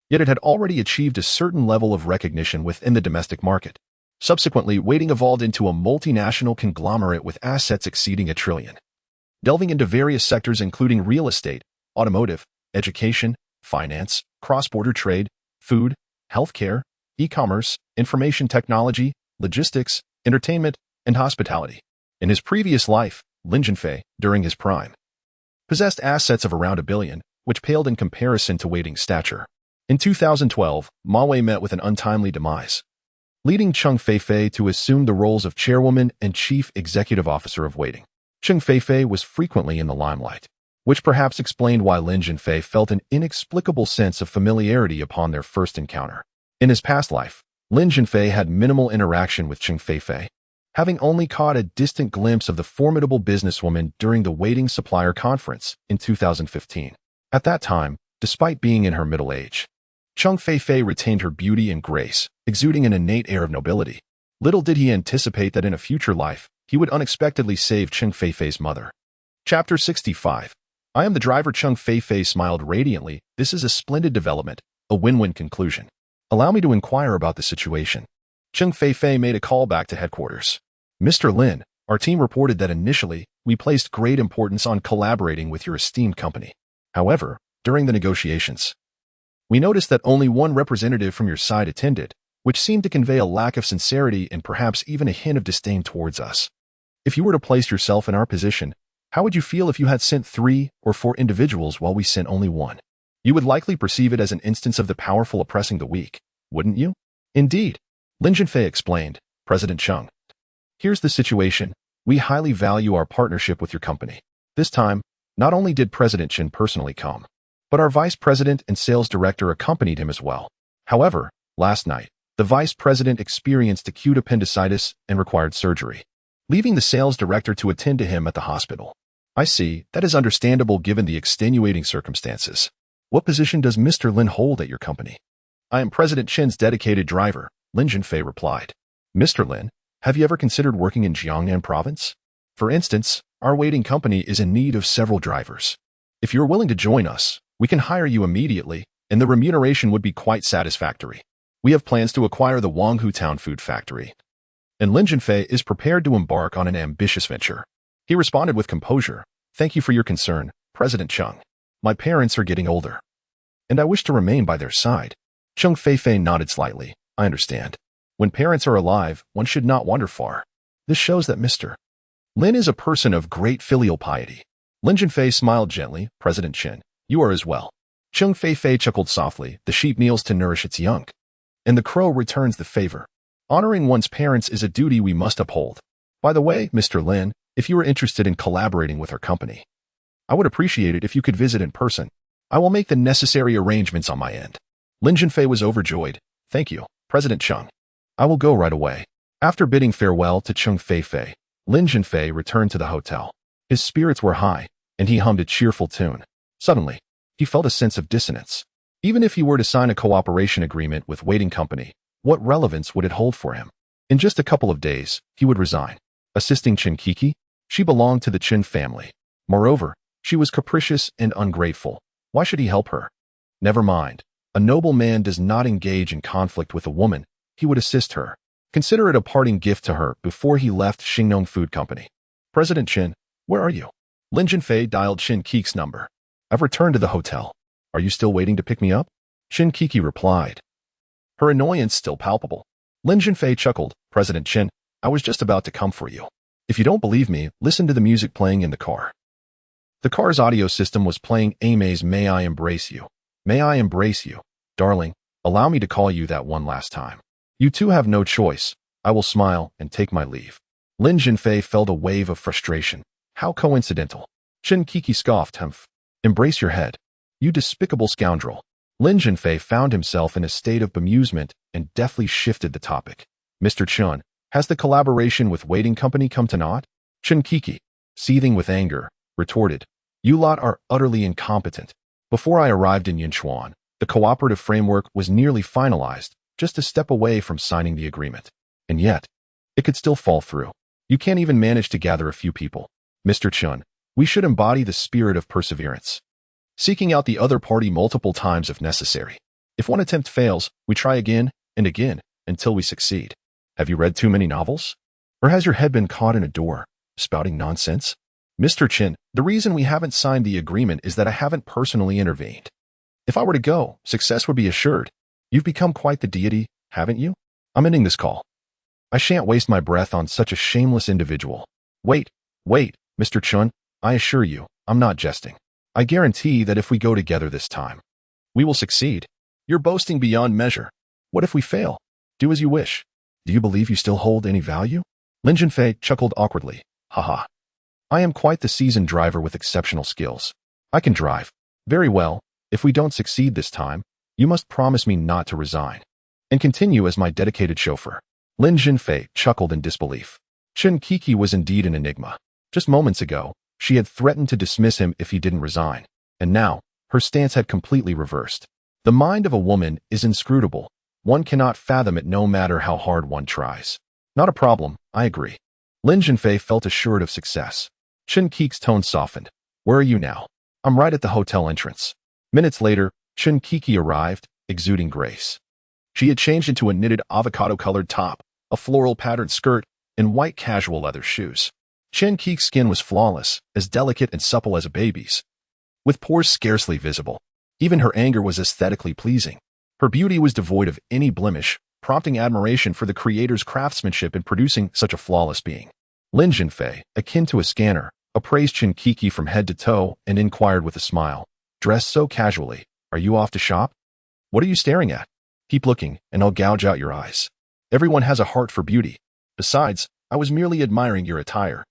Yet it had already achieved a certain level of recognition within the domestic market. Subsequently, Waiting evolved into a multinational conglomerate with assets exceeding $1 trillion. Delving into various sectors including real estate, automotive, education, finance, cross-border trade, food, healthcare, e-commerce, information technology, logistics, entertainment, and hospitality. In his previous life, Lin Zhenfei, during his prime, possessed assets of around $1 billion, which paled in comparison to Waiting's stature. In 2012, Ma Wei met with an untimely demise, leading Cheng Feifei to assume the roles of chairwoman and chief executive officer of Waiting. Cheng Feifei was frequently in the limelight, which perhaps explained why Lin Zhenfei felt an inexplicable sense of familiarity upon their first encounter. In his past life, Lin Zhenfei had minimal interaction with Cheng Feifei, having only caught a distant glimpse of the formidable businesswoman during the Waiting Supplier Conference in 2015. At that time, despite being in her middle age, Cheng Feifei retained her beauty and grace, exuding an innate air of nobility. Little did he anticipate that in a future life, he would unexpectedly save Cheng Feifei's mother. Chapter 65. I am the driver. Cheng Feifei smiled radiantly. This is a splendid development, a win-win conclusion. Allow me to inquire about the situation. Cheng Feifei made a call back to headquarters. Mr. Lin, our team reported that initially, we placed great importance on collaborating with your esteemed company. However, during the negotiations, we noticed that only one representative from your side attended, which seemed to convey a lack of sincerity and perhaps even a hint of disdain towards us. If you were to place yourself in our position, How would you feel if you had sent 3 or 4 individuals while we sent only 1? You would likely perceive it as an instance of the powerful oppressing the weak, wouldn't you? Indeed, Lin Zhenfei explained, President Chung. Here's the situation. We highly value our partnership with your company. This time, not only did President Chen personally come, but our vice president and sales director accompanied him as well. However, last night, the vice president experienced acute appendicitis and required surgery, leaving the sales director to attend to him at the hospital. I see, that is understandable given the extenuating circumstances. What position does Mr. Lin hold at your company? I am President Chen's dedicated driver, Lin Zhenfei replied. Mr. Lin, have you ever considered working in Jiangnan province? For instance, our waiting company is in need of several drivers. If you're willing to join us, we can hire you immediately, and the remuneration would be quite satisfactory. We have plans to acquire the Wanghu Town Food Factory, and Lin Zhenfei is prepared to embark on an ambitious venture. He responded with composure, Thank you for your concern, President Chung. My parents are getting older, and I wish to remain by their side. Chung Feifei nodded slightly. I understand. When parents are alive, one should not wander far. This shows that Mr. Lin is a person of great filial piety. Lin Zhenfei smiled gently. President Chen, you are as well. Chung Feifei chuckled softly. The sheep kneels to nourish its young, and the crow returns the favor. Honoring one's parents is a duty we must uphold. By the way, Mr. Lin, if you are interested in collaborating with our company, I would appreciate it if you could visit in person. I will make the necessary arrangements on my end. Lin Zhenfei was overjoyed. Thank you, President Chung. I will go right away. After bidding farewell to Chung Feifei, Lin Zhenfei returned to the hotel. His spirits were high, and he hummed a cheerful tune. Suddenly, he felt a sense of dissonance. Even if he were to sign a cooperation agreement with waiting company, what relevance would it hold for him? In just a couple of days, he would resign. Assisting Chen Kiki? She belonged to the Chen family. Moreover, she was capricious and ungrateful. Why should he help her? Never mind. A noble man does not engage in conflict with a woman. He would assist her. Consider it a parting gift to her before he left Xingnong Food Company. President Chen, where are you? Lin Zhenfei dialed Chen Kiki's number. I've returned to the hotel. Are you still waiting to pick me up? Chen Kiki replied, her annoyance still palpable. Lin Zhenfei chuckled. President Chen, I was just about to come for you. If you don't believe me, listen to the music playing in the car. The car's audio system was playing Aime's May I Embrace You. May I embrace you, darling. Allow me to call you that one last time. You two have no choice. I will smile and take my leave. Lin Zhenfei felt a wave of frustration. How coincidental. Chen Kiki scoffed. Humph. Embrace your head. You despicable scoundrel. Lin Zhenfei found himself in a state of bemusement and deftly shifted the topic. Mr. Chen, has the collaboration with waiting company come to naught? Chen Kiki, seething with anger, retorted. You lot are utterly incompetent. Before I arrived in Yinchuan, the cooperative framework was nearly finalized, just a step away from signing the agreement. And yet, it could still fall through. You can't even manage to gather a few people. Mr. Chen, we should embody the spirit of perseverance, seeking out the other party multiple times if necessary. If one attempt fails, we try again and again until we succeed. Have you read too many novels? Or has your head been caught in a door, spouting nonsense? Mr. Chen, the reason we haven't signed the agreement is that I haven't personally intervened. If I were to go, success would be assured. You've become quite the deity, haven't you? I'm ending this call. I shan't waste my breath on such a shameless individual. Wait, Mr. Chen, I assure you, I'm not jesting. I guarantee that if we go together this time, we will succeed. You're boasting beyond measure. What if we fail? Do as you wish. Do you believe you still hold any value? Lin Zhenfei chuckled awkwardly. Haha. I am quite the seasoned driver with exceptional skills. I can drive. Very well. If we don't succeed this time, you must promise me not to resign and continue as my dedicated chauffeur. Lin Zhenfei chuckled in disbelief. Chen Kiki was indeed an enigma. Just moments ago, she had threatened to dismiss him if he didn't resign, and now, her stance had completely reversed. The mind of a woman is inscrutable. One cannot fathom it no matter how hard one tries. Not a problem, I agree. Lin Zhenfei felt assured of success. Chen Kiki's tone softened. Where are you now? I'm right at the hotel entrance. Minutes later, Chen Kiki arrived, exuding grace. She had changed into a knitted avocado-colored top, a floral-patterned skirt, and white casual leather shoes. Chen Kiki's skin was flawless, as delicate and supple as a baby's, with pores scarcely visible. Even her anger was aesthetically pleasing. Her beauty was devoid of any blemish, prompting admiration for the creator's craftsmanship in producing such a flawless being. Lin Zhenfei, akin to a scanner, appraised Chin-Kiki from head to toe and inquired with a smile. Dressed so casually. Are you off to shop? What are you staring at? Keep looking, and I'll gouge out your eyes. Everyone has a heart for beauty. Besides, I was merely admiring your attire.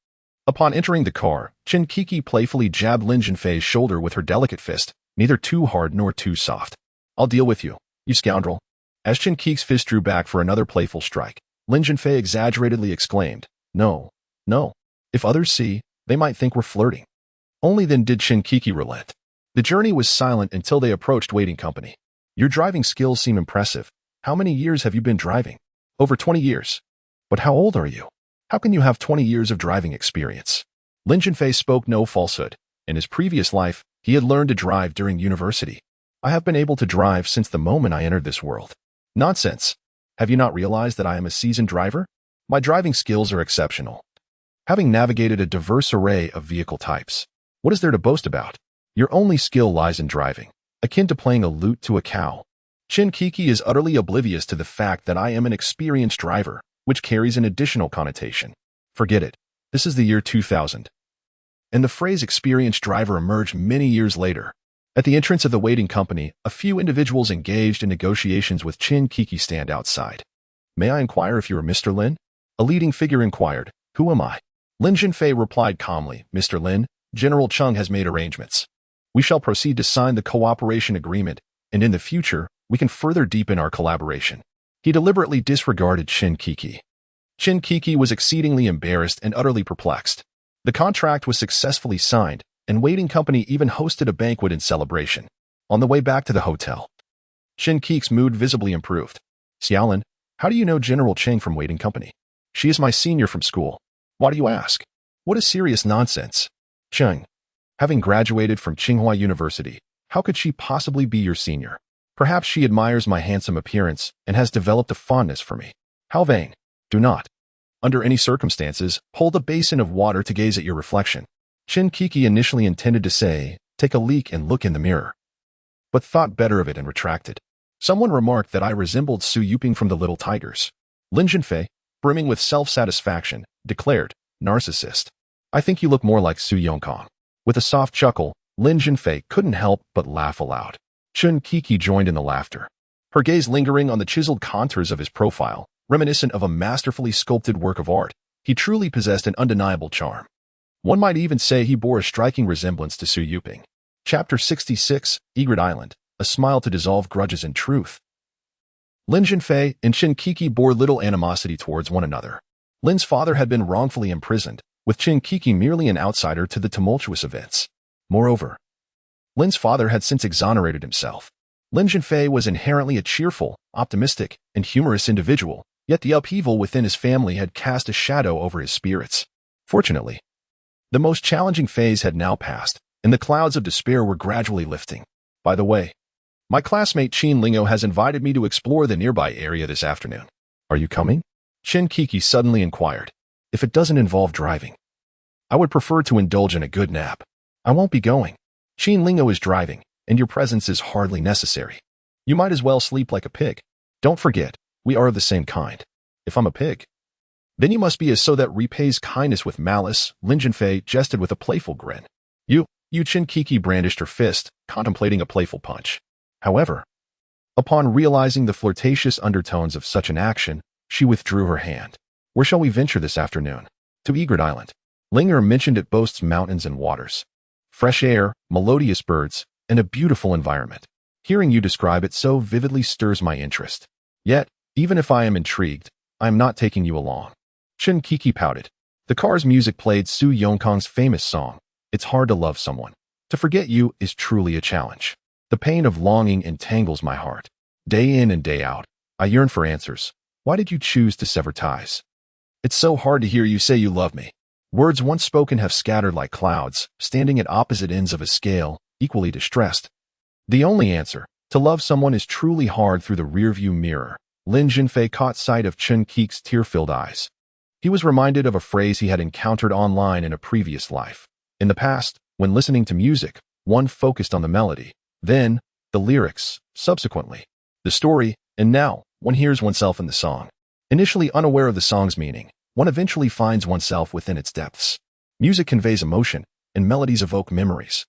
Upon entering the car, Chin-Kiki playfully jabbed Lin Zhenfei's shoulder with her delicate fist, neither too hard nor too soft. I'll deal with you, you scoundrel. As Chin-Kiki's fist drew back for another playful strike, Lin Zhenfei exaggeratedly exclaimed, No. If others see, they might think we're flirting. Only then did Chin-Kiki relent. The journey was silent until they approached waiting company. Your driving skills seem impressive. How many years have you been driving? Over 20 years. But how old are you? How can you have 20 years of driving experience? Lin Zhenfei spoke no falsehood. In his previous life, he had learned to drive during university. I have been able to drive since the moment I entered this world. Nonsense. Have you not realized that I am a seasoned driver? My driving skills are exceptional. Having navigated a diverse array of vehicle types, what is there to boast about? Your only skill lies in driving, akin to playing a lute to a cow. Chin-Kiki is utterly oblivious to the fact that I am an experienced driver, which carries an additional connotation. Forget it. This is the year 2000. And the phrase experienced driver emerged many years later. At the entrance of the waiting company, a few individuals engaged in negotiations with Chin-Kiki stand outside. May I inquire if you are Mr. Lin? A leading figure inquired. Who am I? Lin Zhenfei replied calmly, Mr. Lin, General Cheng has made arrangements. We shall proceed to sign the cooperation agreement, and in the future, we can further deepen our collaboration. He deliberately disregarded Chin-Kiki. Chin-Kiki was exceedingly embarrassed and utterly perplexed. The contract was successfully signed, and waiting company even hosted a banquet in celebration. On the way back to the hotel, Chin-Kiki's mood visibly improved. Xiaolin, how do you know General Cheng from waiting company? She is my senior from school. Why do you ask? What is serious nonsense? Cheng, having graduated from Tsinghua University, how could she possibly be your senior? Perhaps she admires my handsome appearance and has developed a fondness for me. How vain. Do not, under any circumstances, hold a basin of water to gaze at your reflection. Chin-Kiki initially intended to say, take a leak and look in the mirror, but thought better of it and retracted. Someone remarked that I resembled Su Yuping from the Little Tigers. Lin Zhenfei, brimming with self-satisfaction, declared, narcissist. I think you look more like Su Yongkong. With a soft chuckle, Lin Zhenfei couldn't help but laugh aloud. Chin-Kiki joined in the laughter, her gaze lingering on the chiseled contours of his profile, reminiscent of a masterfully sculpted work of art. He truly possessed an undeniable charm. One might even say he bore a striking resemblance to Su Yuping. Chapter 66, Egret Island, a smile to dissolve grudges in truth. Lin Zhenfei and Chin-Kiki bore little animosity towards one another. Lin's father had been wrongfully imprisoned, with Chin-Kiki merely an outsider to the tumultuous events. Moreover, Lin's father had since exonerated himself. Lin Zhenfei was inherently a cheerful, optimistic, and humorous individual, yet the upheaval within his family had cast a shadow over his spirits. Fortunately, the most challenging phase had now passed, and the clouds of despair were gradually lifting. By the way, my classmate Qin Lingo has invited me to explore the nearby area this afternoon. Are you coming? Chin-Kiki suddenly inquired. If it doesn't involve driving, I would prefer to indulge in a good nap. I won't be going. Qin Lingo is driving, and your presence is hardly necessary. You might as well sleep like a pig. Don't forget, we are of the same kind. If I'm a pig, then you must be as so that repays kindness with malice. Lin Zhenfei jested with a playful grin. You Chin-Kiki brandished her fist, contemplating a playful punch. However, upon realizing the flirtatious undertones of such an action, she withdrew her hand. Where shall we venture this afternoon? To Egret Island. Linger mentioned it boasts mountains and waters, fresh air, melodious birds, and a beautiful environment. Hearing you describe it so vividly stirs my interest. Yet, even if I am intrigued, I am not taking you along. Chin-Kiki pouted. The car's music played Su Yongkong's famous song, It's Hard to Love Someone. To forget you is truly a challenge. The pain of longing entangles my heart. Day in and day out, I yearn for answers. Why did you choose to sever ties? It's so hard to hear you say you love me. Words once spoken have scattered like clouds, standing at opposite ends of a scale, equally distressed. The only answer, to love someone is truly hard through the rearview mirror. Lin Zhenfei caught sight of Chin-Kiki's tear-filled eyes. He was reminded of a phrase he had encountered online in a previous life. In the past, when listening to music, one focused on the melody, then the lyrics, subsequently the story, and now one hears oneself in the song. Initially unaware of the song's meaning, one eventually finds oneself within its depths. Music conveys emotion, and melodies evoke memories.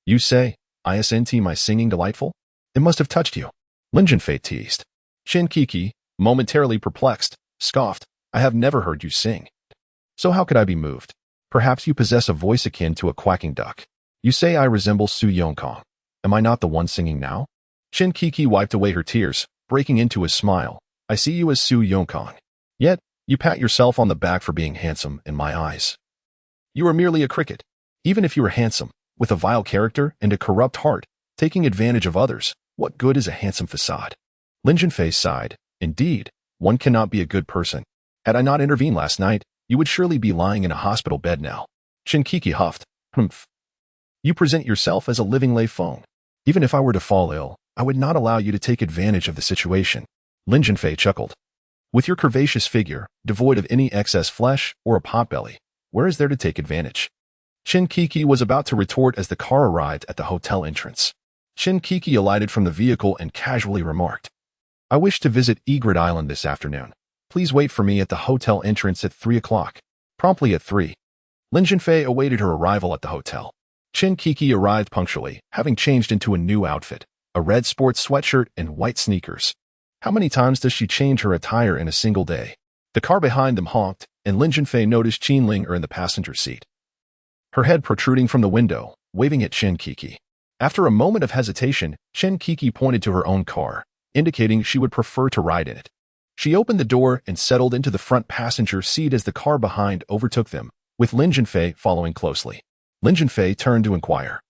You say, "Isn't my singing delightful?" It must have touched you. Lin Zhenfei teased. Qin Kiki, momentarily perplexed, scoffed, "I have never heard you sing. So how could I be moved? Perhaps you possess a voice akin to a quacking duck. You say I resemble Su Yongkong. Am I not the one singing now?" Qin Kiki wiped away her tears, breaking into a smile. "I see you as Su Yongkong. Yet, you pat yourself on the back for being handsome in my eyes. You are merely a cricket. Even if you are handsome, with a vile character and a corrupt heart, taking advantage of others, what good is a handsome facade?" Lin Zhenfei sighed. "Indeed, one cannot be a good person. Had I not intervened last night, you would surely be lying in a hospital bed now." Qin Kiki huffed. "Humph. You present yourself as a living lay phone. Even if I were to fall ill, I would not allow you to take advantage of the situation." Lin Zhenfei chuckled. "With your curvaceous figure, devoid of any excess flesh or a potbelly, where is there to take advantage?" Qin Kiki was about to retort as the car arrived at the hotel entrance. Qin Kiki alighted from the vehicle and casually remarked, "I wish to visit Egret Island this afternoon. Please wait for me at the hotel entrance at 3 o'clock. Promptly at 3. Lin Zhenfei awaited her arrival at the hotel. Qin Kiki arrived punctually, having changed into a new outfit, a red sports sweatshirt and white sneakers. How many times does she change her attire in a single day? The car behind them honked, and Lin Zhenfei noticed Qin in the passenger seat, her head protruding from the window, waving at Qin Kiki. After a moment of hesitation, Qin Kiki pointed to her own car, indicating she would prefer to ride in it. She opened the door and settled into the front passenger seat as the car behind overtook them, with Lin Zhenfei following closely. Lin Zhenfei turned to inquire,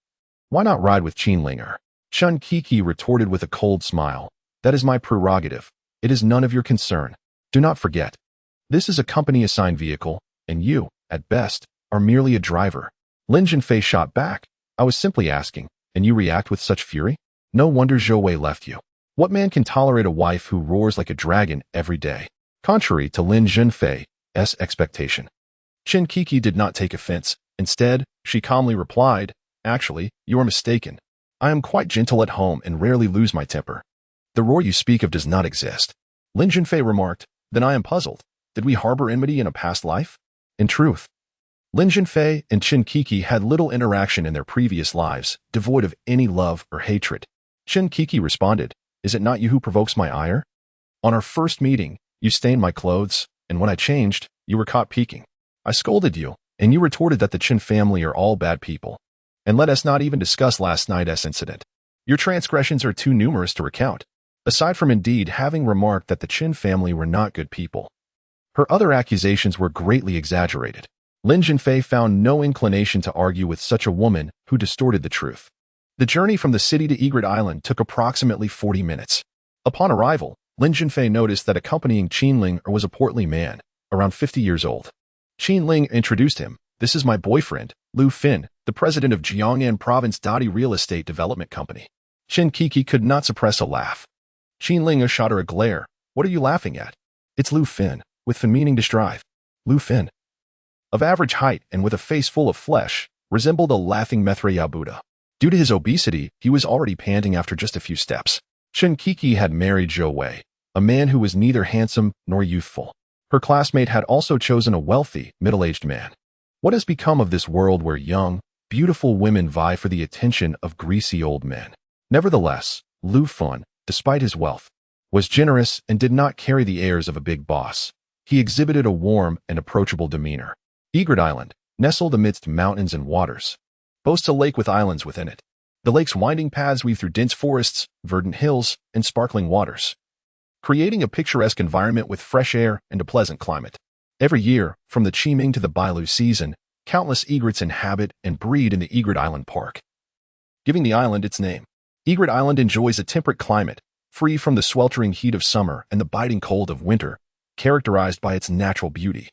"Why not ride with Qin?" Qin Kiki retorted with a cold smile, "That is my prerogative. It is none of your concern. Do not forget. This is a company-assigned vehicle, and you, at best, are merely a driver." Lin Zhenfei shot back, "I was simply asking, and you react with such fury? No wonder Zhou Wei left you. What man can tolerate a wife who roars like a dragon every day?" Contrary to Lin Zhenfei's expectation, Qin Kiki did not take offense. Instead, she calmly replied, "Actually, you are mistaken. I am quite gentle at home and rarely lose my temper. The roar you speak of does not exist." Lin Zhenfei remarked, "Then I am puzzled. Did we harbor enmity in a past life?" In truth, Lin Zhenfei and Qin Kiki had little interaction in their previous lives, devoid of any love or hatred. Qin Kiki responded, "Is it not you who provokes my ire? On our first meeting, you stained my clothes, and when I changed, you were caught peeking. I scolded you, and you retorted that the Qin family are all bad people. And let us not even discuss last night's incident. Your transgressions are too numerous to recount, aside from indeed having remarked that the Qin family were not good people." Her other accusations were greatly exaggerated. Lin Zhenfei found no inclination to argue with such a woman who distorted the truth. The journey from the city to Egret Island took approximately 40 minutes. Upon arrival, Lin Zhenfei noticed that accompanying Qin was a portly man, around 50 years old. Qin introduced him. "This is my boyfriend, Lu Fin, the president of Jiangnan Province Dadi Real Estate Development Company." Qin Kiki could not suppress a laugh. Qin shot her a glare. "What are you laughing at?" "It's Lu Fin, with Fin meaning to strive." Lu Fin, of average height and with a face full of flesh, resembled a laughing Maitreya Buddha. Due to his obesity, he was already panting after just a few steps. Qin Kiki had married Zhou Wei, a man who was neither handsome nor youthful. Her classmate had also chosen a wealthy, middle-aged man. What has become of this world where young, beautiful women vie for the attention of greasy old men? Nevertheless, Lu Fin, despite his wealth, was generous and did not carry the airs of a big boss. He exhibited a warm and approachable demeanor. Egret Island, nestled amidst mountains and waters, boasts a lake with islands within it. The lake's winding paths weave through dense forests, verdant hills, and sparkling waters, creating a picturesque environment with fresh air and a pleasant climate. Every year, from the Qiming to the Bailu season, countless egrets inhabit and breed in the Egret Island Park, giving the island its name. Egret Island enjoys a temperate climate, free from the sweltering heat of summer and the biting cold of winter, characterized by its natural beauty,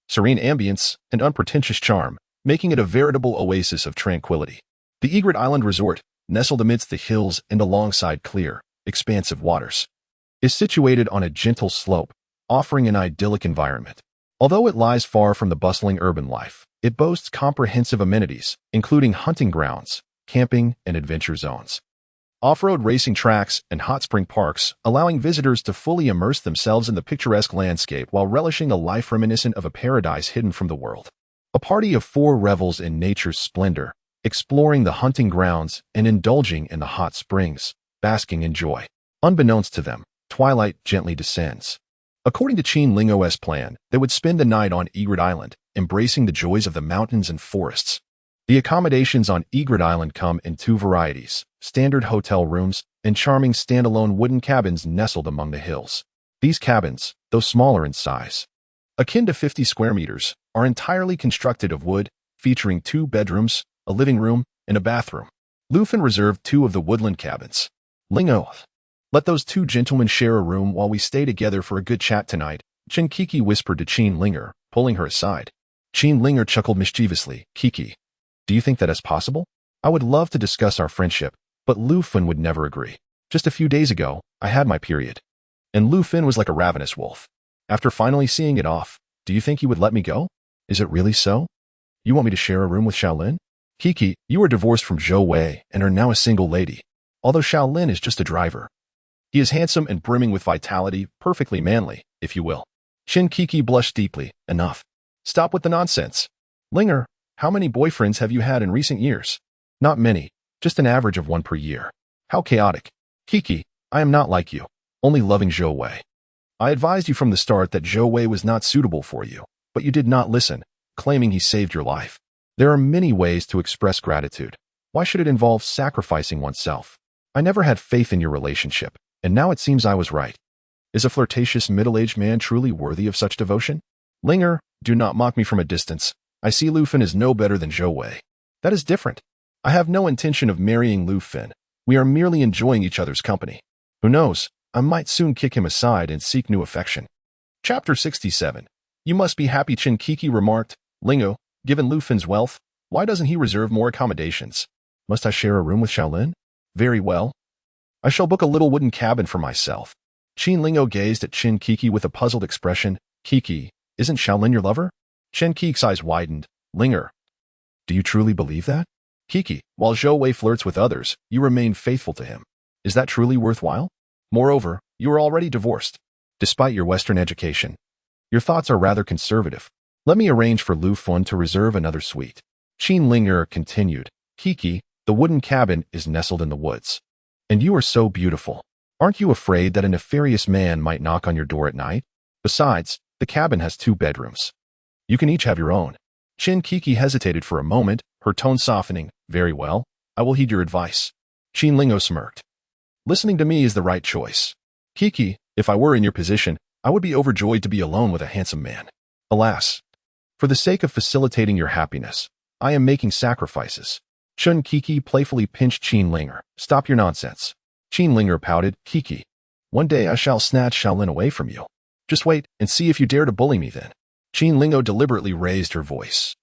serene ambience, and unpretentious charm, making it a veritable oasis of tranquility. The Egret Island Resort, nestled amidst the hills and alongside clear, expansive waters, is situated on a gentle slope, offering an idyllic environment. Although it lies far from the bustling urban life, it boasts comprehensive amenities, including hunting grounds, camping, and adventure zones, off-road racing tracks, and hot spring parks, allowing visitors to fully immerse themselves in the picturesque landscape while relishing a life reminiscent of a paradise hidden from the world. A party of 4 revels in nature's splendor, exploring the hunting grounds and indulging in the hot springs, basking in joy. Unbeknownst to them, twilight gently descends. According to Qin Lingo's plan, they would spend the night on Egret Island, embracing the joys of the mountains and forests. The accommodations on Egret Island come in 2 varieties: standard hotel rooms and charming standalone wooden cabins nestled among the hills. These cabins, though smaller in size, akin to 50 square meters, are entirely constructed of wood, featuring 2 bedrooms, a living room, and a bathroom. Lufin reserved 2 of the woodland cabins. Lingo, let those 2 gentlemen share a room while we stay together for a good chat tonight, Chen Kiki whispered to Qin Linger, pulling her aside. Qin Linger chuckled mischievously. Kiki, do you think that is possible? I would love to discuss our friendship, but Lufin would never agree. Just a few days ago, I had my period. And Lufin was like a ravenous wolf. After finally seeing it off, do you think he would let me go? Is it really so? You want me to share a room with Shaolin? Kiki, you are divorced from Zhou Wei and are now a single lady. Although Shaolin is just a driver. He is handsome and brimming with vitality, perfectly manly, if you will. Chen Kiki blushed deeply. Enough. Stop with the nonsense. Linger, how many boyfriends have you had in recent years? Not many, just an average of 1 per year. How chaotic. Kiki, I am not like you, only loving Zhou Wei. I advised you from the start that Zhou Wei was not suitable for you, but you did not listen, claiming he saved your life. There are many ways to express gratitude. Why should it involve sacrificing oneself? I never had faith in your relationship, and now it seems I was right. Is a flirtatious middle-aged man truly worthy of such devotion? Linger, do not mock me from a distance. I see Lufin is no better than Zhou Wei. That is different. I have no intention of marrying Lufin. We are merely enjoying each other's company. Who knows, I might soon kick him aside and seek new affection. Chapter 67. You must be happy, Chen Kiki remarked. Lingo, given Lufin's wealth, why doesn't he reserve more accommodations? Must I share a room with Shaolin? Very well. I shall book a little wooden cabin for myself. Qin Lingo gazed at Chen Kiki with a puzzled expression. Kiki, isn't Shaolin your lover? Chen Kiki's eyes widened. Linger, do you truly believe that? Kiki, while Zhou Wei flirts with others, you remain faithful to him. Is that truly worthwhile? Moreover, you are already divorced, despite your Western education. Your thoughts are rather conservative. Let me arrange for Lufin to reserve another suite. Qin Linger continued. Kiki, the wooden cabin is nestled in the woods. And you are so beautiful. Aren't you afraid that a nefarious man might knock on your door at night? Besides, the cabin has 2 bedrooms. You can each have your own. Chen Kiki hesitated for a moment, her tone softening. Very well, I will heed your advice. Qin Lingo smirked. Listening to me is the right choice. Kiki, if I were in your position, I would be overjoyed to be alone with a handsome man. Alas, for the sake of facilitating your happiness, I am making sacrifices. Chen Kiki playfully pinched Qin Linger. Stop your nonsense. Qin Linger pouted. Kiki, one day I shall snatch Shaolin away from you. Just wait and see if you dare to bully me then. Qin Lingo deliberately raised her voice,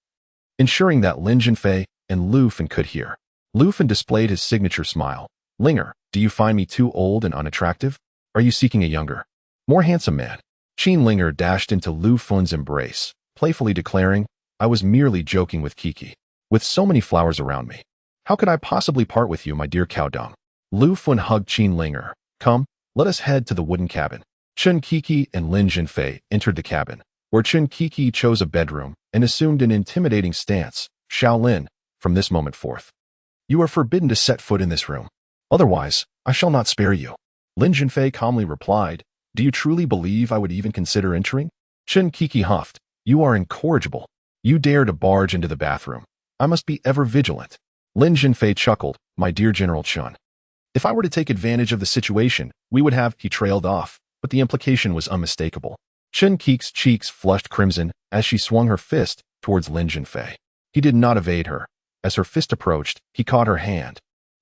ensuring that Lin Zhenfei and Lufin could hear. Lufin displayed his signature smile. Linger, do you find me too old and unattractive? Are you seeking a younger, more handsome man? Qin Linger dashed into Lufin's embrace, playfully declaring, I was merely joking with Kiki. With so many flowers around me, how could I possibly part with you, my dear cow dung? Lufin hugged Qin Linger. Come, let us head to the wooden cabin. Chen Kiki and Lin Zhenfei entered the cabin, where Chen Kiki chose a bedroom and assumed an intimidating stance. Shaolin, from this moment forth, you are forbidden to set foot in this room. Otherwise, I shall not spare you. Lin Zhenfei calmly replied. Do you truly believe I would even consider entering? Chen Kiki huffed. You are incorrigible. You dare to barge into the bathroom. I must be ever vigilant. Lin Zhenfei chuckled. My dear General Chen, if I were to take advantage of the situation, we would have, he trailed off, but the implication was unmistakable. Chen Kiki's cheeks flushed crimson as she swung her fist towards Lin Zhenfei. He did not evade her. As her fist approached, he caught her hand,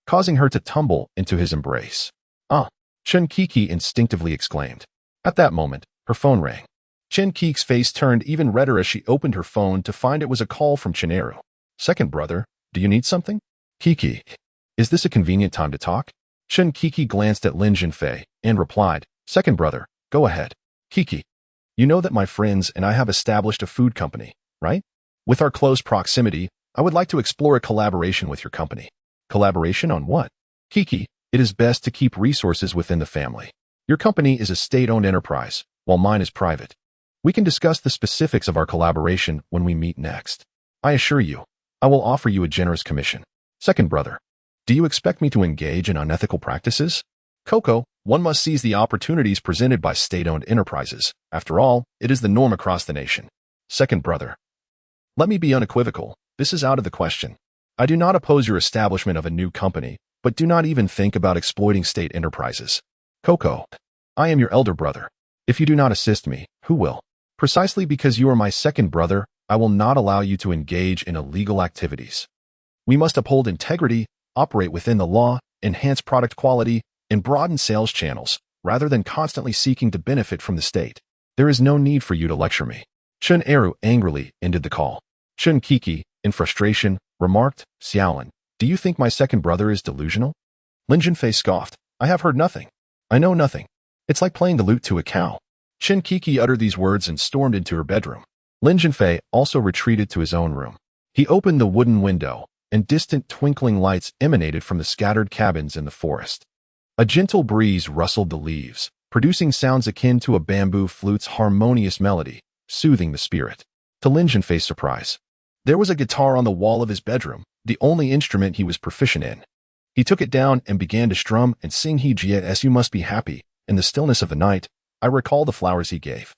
causing her to tumble into his embrace. Ah! Chen Kiki instinctively exclaimed. At that moment, her phone rang. Chen Kiki's face turned even redder as she opened her phone to find it was a call from Chineru. Second brother, do you need something? Kiki, is this a convenient time to talk? Chen Kiki glanced at Lin Zhenfei and replied, Second brother, go ahead. Kiki, you know that my friends and I have established a food company, right? With our close proximity, I would like to explore a collaboration with your company. Collaboration on what? Kiki, it is best to keep resources within the family. Your company is a state-owned enterprise, while mine is private. We can discuss the specifics of our collaboration when we meet next. I assure you, I will offer you a generous commission. Second brother, do you expect me to engage in unethical practices? Coco, one must seize the opportunities presented by state-owned enterprises. After all, it is the norm across the nation. Second brother, let me be unequivocal. This is out of the question. I do not oppose your establishment of a new company, but do not even think about exploiting state enterprises. Coco, I am your elder brother. If you do not assist me, who will? Precisely because you are my second brother, I will not allow you to engage in illegal activities. We must uphold integrity, operate within the law, enhance product quality, and broaden sales channels, rather than constantly seeking to benefit from the state. There is no need for you to lecture me. Chen Eru angrily ended the call. Chen Kiki, in frustration, remarked, Xiaolin, do you think my second brother is delusional? Lin Zhenfei scoffed. I have heard nothing. I know nothing. It's like playing the lute to a cow. Chen Kiki uttered these words and stormed into her bedroom. Lin Zhenfei also retreated to his own room. He opened the wooden window, and distant twinkling lights emanated from the scattered cabins in the forest. A gentle breeze rustled the leaves, producing sounds akin to a bamboo flute's harmonious melody, soothing the spirit. To Lin Zhenfei's surprise, there was a guitar on the wall of his bedroom, the only instrument he was proficient in. He took it down and began to strum and sing He Jie as you must be happy. In the stillness of the night, I recall the flowers he gave,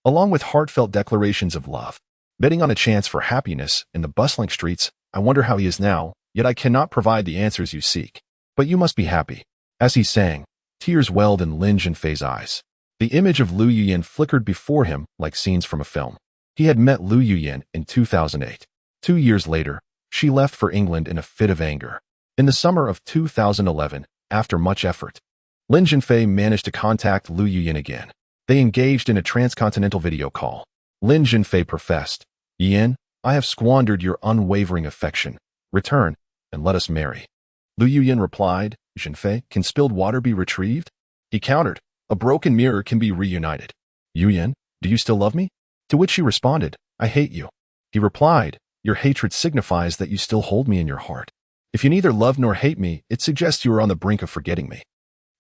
along with heartfelt declarations of love. Betting on a chance for happiness in the bustling streets, I wonder how he is now, yet I cannot provide the answers you seek. But you must be happy. As he sang, tears welled in Lin Zhenfei's eyes. The image of Lu Yuyan flickered before him like scenes from a film. He had met Lu Yuyan in 2008. 2 years later, she left for England in a fit of anger. In the summer of 2011, after much effort, Lin Zhenfei managed to contact Lu Yuyan again. They engaged in a transcontinental video call. Lin Zhenfei professed, Yan, I have squandered your unwavering affection. Return, and let us marry. Lu Yuyan replied, Zhenfei, can spilled water be retrieved? He countered, a broken mirror can be reunited. Yuyan, do you still love me? To which she responded, I hate you. He replied, your hatred signifies that you still hold me in your heart. If you neither love nor hate me, it suggests you are on the brink of forgetting me.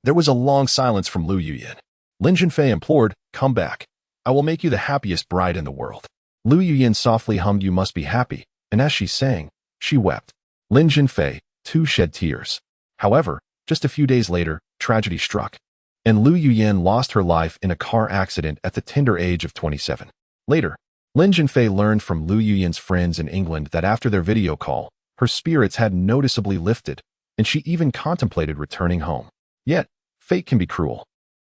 There was a long silence from Lu Yuyan. Lin Zhenfei implored, come back. I will make you the happiest bride in the world. Lu Yuyan softly hummed You Must Be Happy, and as she sang, she wept. Lin Zhenfei, too, shed tears. However, just a few days later, tragedy struck, and Lu Yuyan lost her life in a car accident at the tender age of 27. Later, Lin Zhenfei learned from Lu Yuyan's friends in England that after their video call, her spirits had noticeably lifted, and she even contemplated returning home. Yet, fate can be cruel.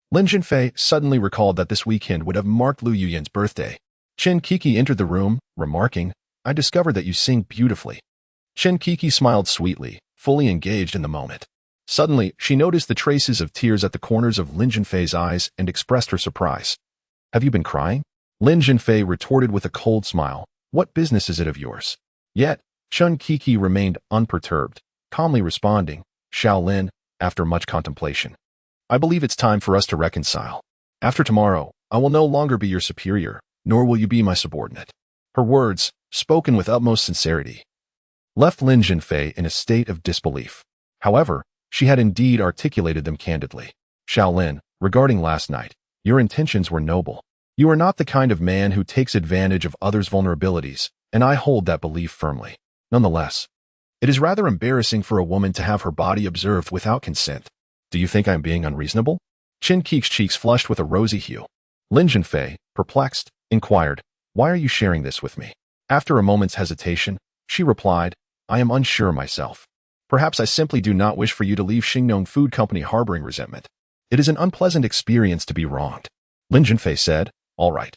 Lin Zhenfei suddenly recalled that this weekend would have marked Lu Yuyan's birthday. Chen Kiki entered the room, remarking, I discovered that you sing beautifully. Chen Kiki smiled sweetly, fully engaged in the moment. Suddenly, she noticed the traces of tears at the corners of Lin Zhenfei's eyes and expressed her surprise. Have you been crying? Lin Zhenfei retorted with a cold smile. What business is it of yours? Yet, Chen Kiki remained unperturbed, calmly responding, Shaolin, after much contemplation. I believe it's time for us to reconcile. After tomorrow, I will no longer be your superior, nor will you be my subordinate. Her words, spoken with utmost sincerity, left Lin Zhenfei in a state of disbelief. However, she had indeed articulated them candidly. Shaolin, regarding last night, your intentions were noble. You are not the kind of man who takes advantage of others' vulnerabilities, and I hold that belief firmly. Nonetheless, it is rather embarrassing for a woman to have her body observed without consent. Do you think I am being unreasonable? Chen Ki's cheeks flushed with a rosy hue. Lin Zhenfei, perplexed, inquired, why are you sharing this with me? After a moment's hesitation, she replied, I am unsure myself. Perhaps I simply do not wish for you to leave Xingnong Food Company harboring resentment. It is an unpleasant experience to be wronged. Lin Zhenfei said, all right.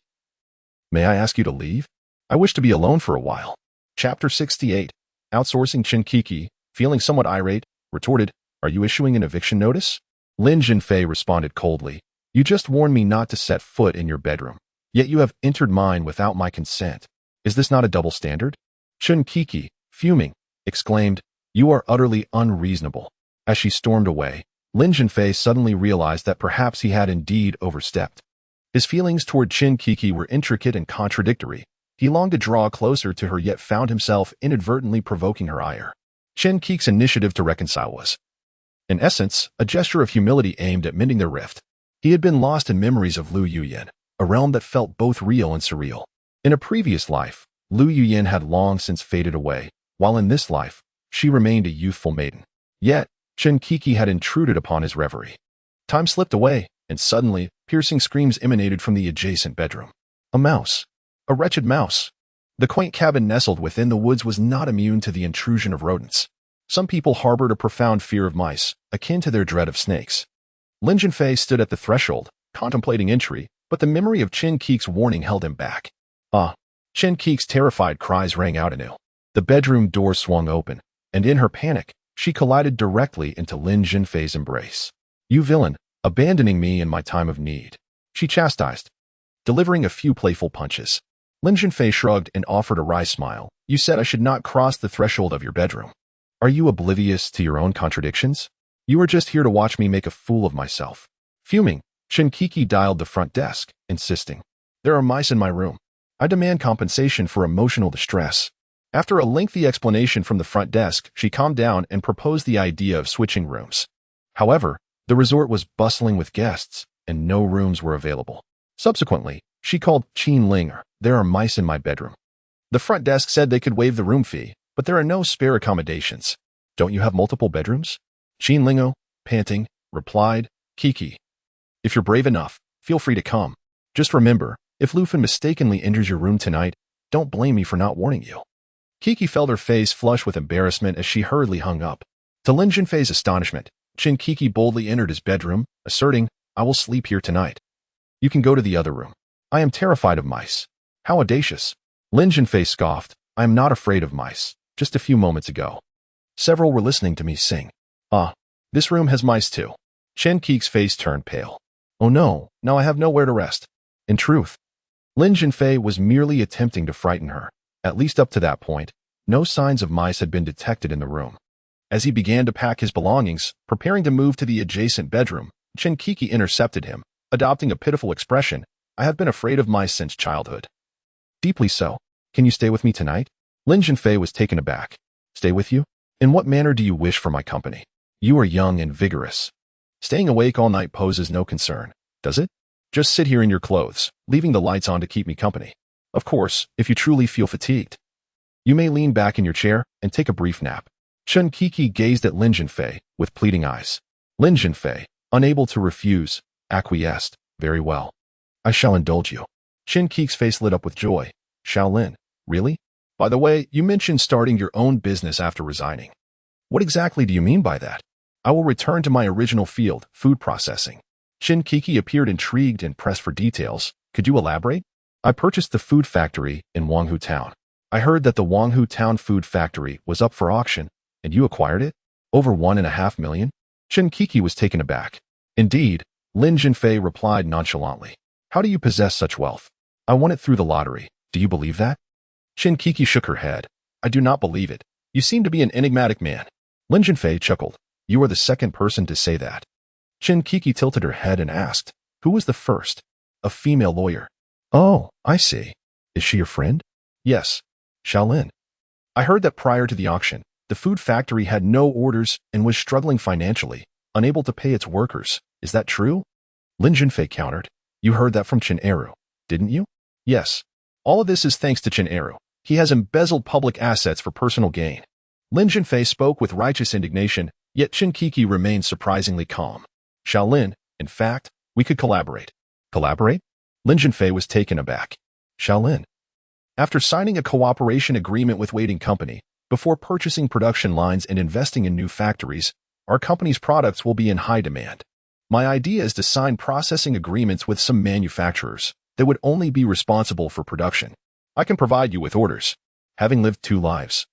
May I ask you to leave? I wish to be alone for a while. Chapter 68. Outsourcing. Chen Kiki, feeling somewhat irate, retorted, are you issuing an eviction notice? Lin Zhenfei responded coldly, you just warned me not to set foot in your bedroom, yet you have entered mine without my consent. Is this not a double standard? Chen Kiki, fuming, exclaimed, you are utterly unreasonable. As she stormed away, Lin Zhenfei suddenly realized that perhaps he had indeed overstepped. His feelings toward Chen Kiki were intricate and contradictory. He longed to draw closer to her yet found himself inadvertently provoking her ire. Chen Ki's initiative to reconcile was, in essence, a gesture of humility aimed at mending their rift. He had been lost in memories of Lu Yuyan, a realm that felt both real and surreal. In a previous life, Lu Yuyin had long since faded away, while in this life, she remained a youthful maiden. Yet, Chen Kiki had intruded upon his reverie. Time slipped away, and suddenly, piercing screams emanated from the adjacent bedroom. A mouse. A wretched mouse. The quaint cabin nestled within the woods was not immune to the intrusion of rodents. Some people harbored a profound fear of mice, akin to their dread of snakes. Lin Zhenfei stood at the threshold, contemplating entry, but the memory of Chen Qi's warning held him back. Ah! Chen Qi's terrified cries rang out anew. The bedroom door swung open, and in her panic, she collided directly into Lin Zhenfei's embrace. "You villain, abandoning me in my time of need," she chastised, delivering a few playful punches. Lin Zhenfei shrugged and offered a wry smile. "You said I should not cross the threshold of your bedroom. Are you oblivious to your own contradictions? You are just here to watch me make a fool of myself." Fuming, Chen Kiki dialed the front desk, insisting, "There are mice in my room. I demand compensation for emotional distress." After a lengthy explanation from the front desk, she calmed down and proposed the idea of switching rooms. However, the resort was bustling with guests, and no rooms were available. Subsequently, she called Qin Linger. "There are mice in my bedroom." The front desk said they could waive the room fee, but there are no spare accommodations. "Don't you have multiple bedrooms?" Qin Lingo, panting, replied, "Kiki, if you're brave enough, feel free to come. Just remember, if Lufin mistakenly enters your room tonight, don't blame me for not warning you." Kiki felt her face flush with embarrassment as she hurriedly hung up. To Lin Zhenfei's astonishment, Chen Kiki boldly entered his bedroom, asserting, "I will sleep here tonight. You can go to the other room. I am terrified of mice." "How audacious." Lin Zhenfei scoffed, "I am not afraid of mice. Just a few moments ago, several were listening to me sing." "Ah, this room has mice too." Chen Qi's face turned pale. "Oh no, now I have nowhere to rest." In truth, Lin Zhenfei was merely attempting to frighten her. At least up to that point, no signs of mice had been detected in the room. As he began to pack his belongings, preparing to move to the adjacent bedroom, Chen Kiki intercepted him, adopting a pitiful expression. "I have been afraid of mice since childhood." "Deeply so. Can you stay with me tonight?" Lin Zhenfei was taken aback. "Stay with you? In what manner do you wish for my company? You are young and vigorous. Staying awake all night poses no concern, does it? Just sit here in your clothes, leaving the lights on to keep me company. Of course, if you truly feel fatigued, you may lean back in your chair and take a brief nap." Chen Kiki gazed at Lin Zhenfei with pleading eyes. Lin Zhenfei, unable to refuse, acquiesced. "Very well. I shall indulge you." Chen Qi's face lit up with joy. "Shaolin, really? By the way, you mentioned starting your own business after resigning. What exactly do you mean by that?" "I will return to my original field, food processing." Chen Kiki appeared intrigued and pressed for details. "Could you elaborate?" "I purchased the food factory in Wanghu Town. I heard that the Wanghu Town food factory was up for auction, and you acquired it? Over 1.5 million? Chen Kiki was taken aback. "Indeed," Lin Zhenfei replied nonchalantly. "How do you possess such wealth?" "I won it through the lottery. Do you believe that?" Chen Kiki shook her head. "I do not believe it. You seem to be an enigmatic man." Lin Zhenfei chuckled. "You are the second person to say that." Chen Kiki tilted her head and asked, "Who was the first?" "A female lawyer." "Oh, I see. Is she your friend?" "Yes. Shaolin. I heard that prior to the auction, the food factory had no orders and was struggling financially, unable to pay its workers. Is that true?" Lin Zhenfei countered. "You heard that from Chen Eru, didn't you?" "Yes. All of this is thanks to Chen Eru. He has embezzled public assets for personal gain." Lin Zhenfei spoke with righteous indignation, yet Chen Kiki remained surprisingly calm. "Shaolin, in fact, we could collaborate." "Collaborate?" Lin Zhenfei was taken aback. "Shaolin." "After signing a cooperation agreement with Waiting Company, before purchasing production lines and investing in new factories, our company's products will be in high demand. My idea is to sign processing agreements with some manufacturers that would only be responsible for production. I can provide you with orders." Having lived 2 lives,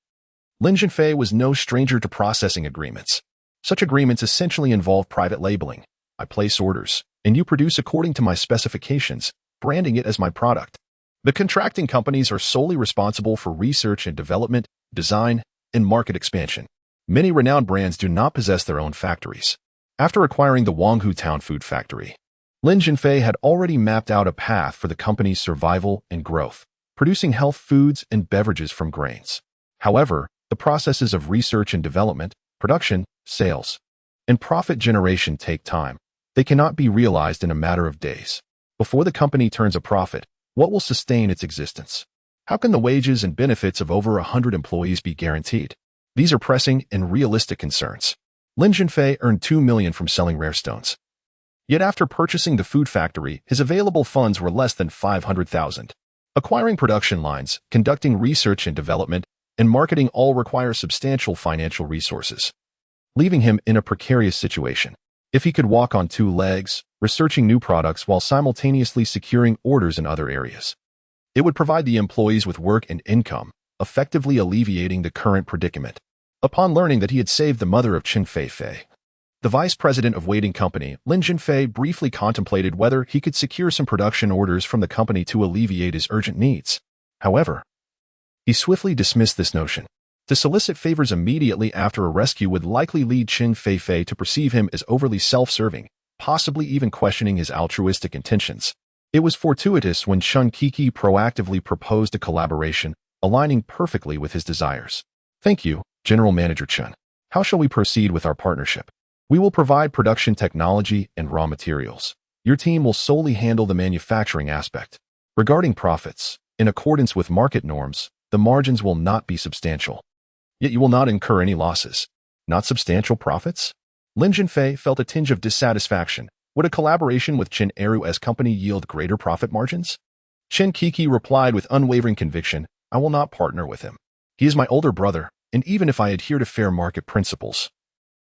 Lin Zhenfei was no stranger to processing agreements. Such agreements essentially involve private labeling. I place orders, and you produce according to my specifications, branding it as my product. The contracting companies are solely responsible for research and development, design, and market expansion. Many renowned brands do not possess their own factories. After acquiring the Wanghu Town food factory, Lin Zhenfei had already mapped out a path for the company's survival and growth, producing health foods and beverages from grains. However, the processes of research and development, production, sales, and profit generation take time. They cannot be realized in a matter of days. Before the company turns a profit, what will sustain its existence? How can the wages and benefits of over 100 employees be guaranteed? These are pressing and realistic concerns. Lin Zhenfei earned $2 million from selling rare stones. Yet after purchasing the food factory, his available funds were less than $500,000. Acquiring production lines, conducting research and development, and marketing all require substantial financial resources, leaving him in a precarious situation. If he could walk on two legs, researching new products while simultaneously securing orders in other areas, it would provide the employees with work and income, effectively alleviating the current predicament. Upon learning that he had saved the mother of Qin Feifei, the vice president of Waiting Company, Lin Zhenfei briefly contemplated whether he could secure some production orders from the company to alleviate his urgent needs. However, he swiftly dismissed this notion. To solicit favors immediately after a rescue would likely lead Qin Feifei to perceive him as overly self-serving, possibly even questioning his altruistic intentions. It was fortuitous when Chen Kiki proactively proposed a collaboration, aligning perfectly with his desires. Thank you, General Manager Chen. How shall we proceed with our partnership? We will provide production technology and raw materials. Your team will solely handle the manufacturing aspect. Regarding profits, in accordance with market norms, the margins will not be substantial. Yet you will not incur any losses. Not substantial profits? Lin Zhenfei felt a tinge of dissatisfaction. Would a collaboration with Qin Eru's company yield greater profit margins? Chen Kiki replied with unwavering conviction, I will not partner with him. He is my older brother, and even if I adhere to fair market principles,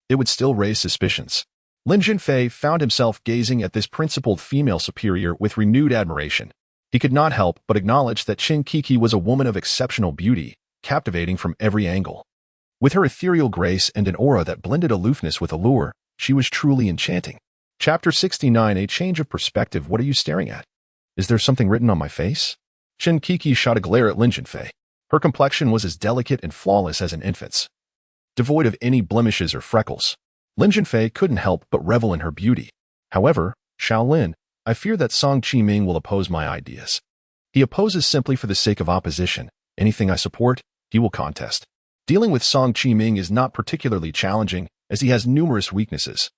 it would still raise suspicions. Lin Zhenfei found himself gazing at this principled female superior with renewed admiration. He could not help but acknowledge that Chen Kiki was a woman of exceptional beauty, captivating from every angle. With her ethereal grace and an aura that blended aloofness with allure, she was truly enchanting. Chapter 69, A Change of Perspective. What are you staring at? Is there something written on my face? Chen Kiki shot a glare at Lin Zhenfei. Her complexion was as delicate and flawless as an infant's, devoid of any blemishes or freckles. Lin Zhenfei couldn't help but revel in her beauty. However, Shaolin, I fear that Song Qiming will oppose my ideas. He opposes simply for the sake of opposition. Anything I support, he will contest. Dealing with Song Qiming is not particularly challenging, as he has numerous weaknesses.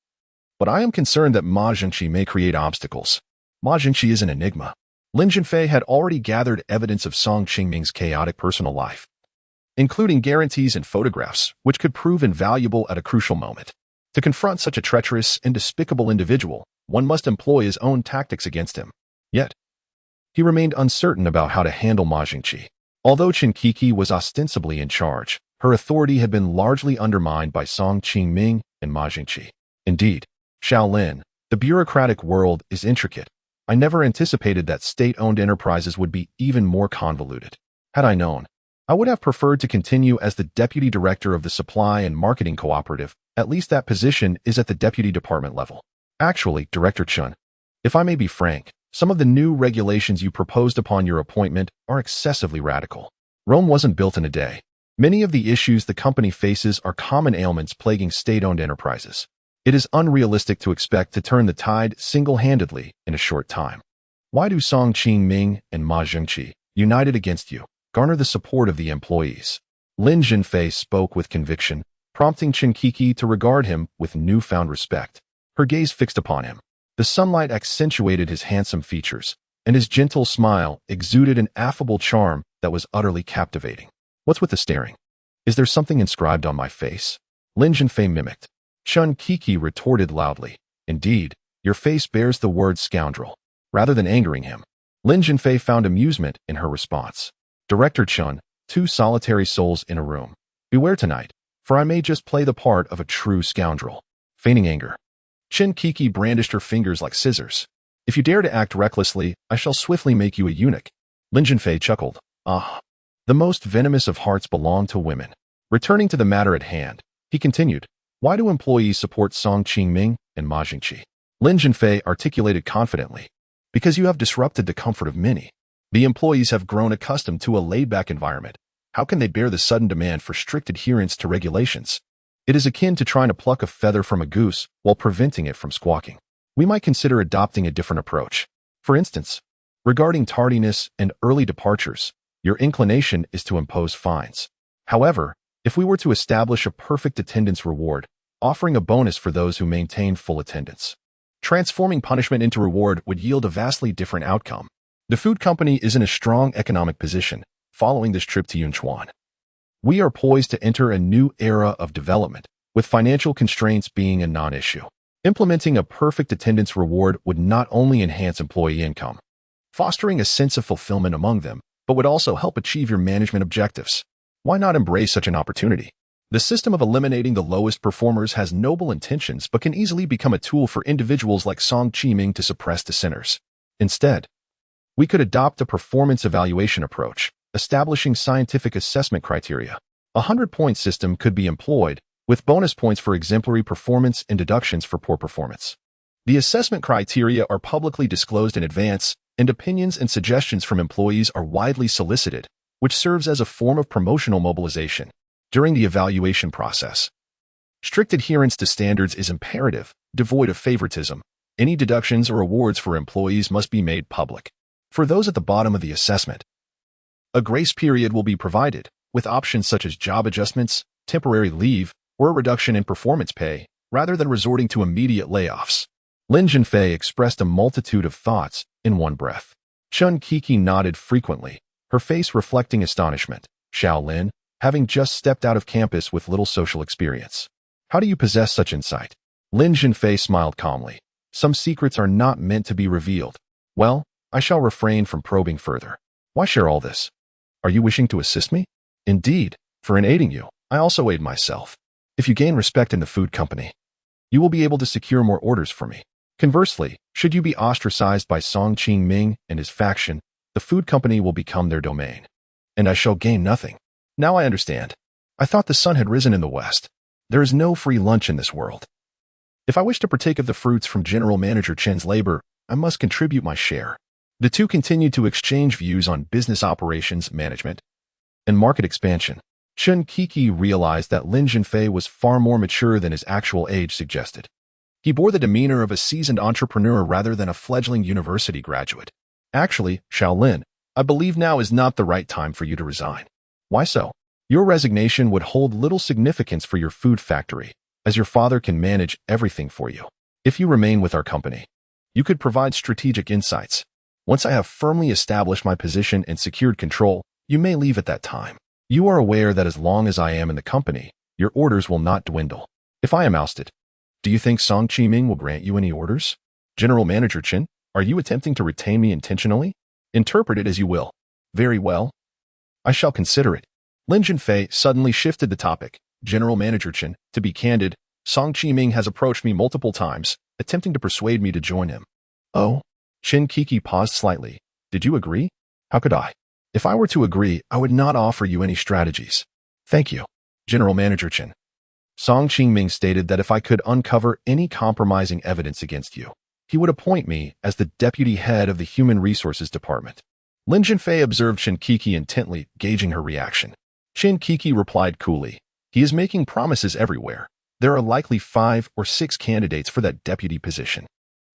But I am concerned that Ma Zhengqi may create obstacles. Ma Zhengqi is an enigma. Lin Zhenfei had already gathered evidence of Song Qiming's chaotic personal life, including guarantees and photographs, which could prove invaluable at a crucial moment. To confront such a treacherous and despicable individual, one must employ his own tactics against him. Yet, he remained uncertain about how to handle Ma Zhengqi. Although Chen Kiki was ostensibly in charge, her authority had been largely undermined by Song Qiming and Ma Zhengqi. Indeed, Shaolin, the bureaucratic world is intricate. I never anticipated that state-owned enterprises would be even more convoluted. Had I known, I would have preferred to continue as the deputy director of the Supply and Marketing Cooperative. At least that position is at the deputy department level. Actually, Director Chen, if I may be frank, some of the new regulations you proposed upon your appointment are excessively radical. Rome wasn't built in a day. Many of the issues the company faces are common ailments plaguing state-owned enterprises. It is unrealistic to expect to turn the tide single-handedly in a short time. Why do Song Qiming and Ma Zhengqi, united against you, garner the support of the employees? Lin Zhenfei spoke with conviction, prompting Chen Kiki to regard him with newfound respect. Her gaze fixed upon him. The sunlight accentuated his handsome features, and his gentle smile exuded an affable charm that was utterly captivating. What's with the staring? Is there something inscribed on my face? Lin Zhenfei mimicked. Chen Kiki retorted loudly. Indeed, your face bears the word scoundrel. Rather than angering him, Lin Zhenfei found amusement in her response. Director Chen, two solitary souls in a room. Beware tonight, for I may just play the part of a true scoundrel. Feigning anger, Chen Kiki brandished her fingers like scissors. If you dare to act recklessly, I shall swiftly make you a eunuch. Lin Zhenfei chuckled. Ah, the most venomous of hearts belong to women. Returning to the matter at hand, he continued. Why do employees support Song Qiming and Ma Zhengqi? Lin Zhenfei articulated confidently. Because you have disrupted the comfort of many. The employees have grown accustomed to a laid-back environment. How can they bear the sudden demand for strict adherence to regulations? It is akin to trying to pluck a feather from a goose while preventing it from squawking. We might consider adopting a different approach. For instance, regarding tardiness and early departures, your inclination is to impose fines. However, if we were to establish a perfect attendance reward, offering a bonus for those who maintain full attendance, transforming punishment into reward would yield a vastly different outcome. The food company is in a strong economic position, following this trip to Yunchuan. We are poised to enter a new era of development, with financial constraints being a non-issue. Implementing a perfect attendance reward would not only enhance employee income, fostering a sense of fulfillment among them, but would also help achieve your management objectives. Why not embrace such an opportunity? The system of eliminating the lowest performers has noble intentions but can easily become a tool for individuals like Song Qiming to suppress dissenters. Instead, we could adopt a performance evaluation approach, establishing scientific assessment criteria. A 100-point system could be employed, with bonus points for exemplary performance and deductions for poor performance. The assessment criteria are publicly disclosed in advance, and opinions and suggestions from employees are widely solicited, which serves as a form of promotional mobilization. During the evaluation process, strict adherence to standards is imperative, devoid of favoritism. Any deductions or awards for employees must be made public. For those at the bottom of the assessment, a grace period will be provided, with options such as job adjustments, temporary leave, or a reduction in performance pay, rather than resorting to immediate layoffs. Lin Zhenfei expressed a multitude of thoughts in one breath. Chun Kiki nodded frequently, her face reflecting astonishment. Xiao Lin, having just stepped out of campus with little social experience. How do you possess such insight? Lin Zhenfei smiled calmly. Some secrets are not meant to be revealed. Well, I shall refrain from probing further. Why share all this? Are you wishing to assist me? Indeed, for in aiding you, I also aid myself. If you gain respect in the food company, you will be able to secure more orders for me. Conversely, should you be ostracized by Song Qingming and his faction, the food company will become their domain, and I shall gain nothing. Now I understand. I thought the sun had risen in the west. There is no free lunch in this world. If I wish to partake of the fruits from General Manager Chen's labor, I must contribute my share. The two continued to exchange views on business operations management and market expansion. Chun Kiki realized that Lin Zhenfei was far more mature than his actual age suggested. He bore the demeanor of a seasoned entrepreneur rather than a fledgling university graduate. Actually, Xiao Lin, I believe now is not the right time for you to resign. Why so? Your resignation would hold little significance for your food factory, as your father can manage everything for you. If you remain with our company, you could provide strategic insights. Once I have firmly established my position and secured control, you may leave at that time. You are aware that as long as I am in the company, your orders will not dwindle. If I am ousted, do you think Song Qiming will grant you any orders? General Manager Chen, are you attempting to retain me intentionally? Interpret it as you will. Very well. I shall consider it. Lin Zhenfei suddenly shifted the topic. General Manager Chen, to be candid, Song Qiming has approached me multiple times, attempting to persuade me to join him. Oh? Chen Kiki paused slightly. Did you agree? How could I? If I were to agree, I would not offer you any strategies. Thank you, General Manager Chen. Song Qingming stated that if I could uncover any compromising evidence against you, he would appoint me as the deputy head of the Human Resources Department. Lin Zhenfei observed Chen Kiki intently, gauging her reaction. Chen Kiki replied coolly, he is making promises everywhere. There are likely 5 or 6 candidates for that deputy position.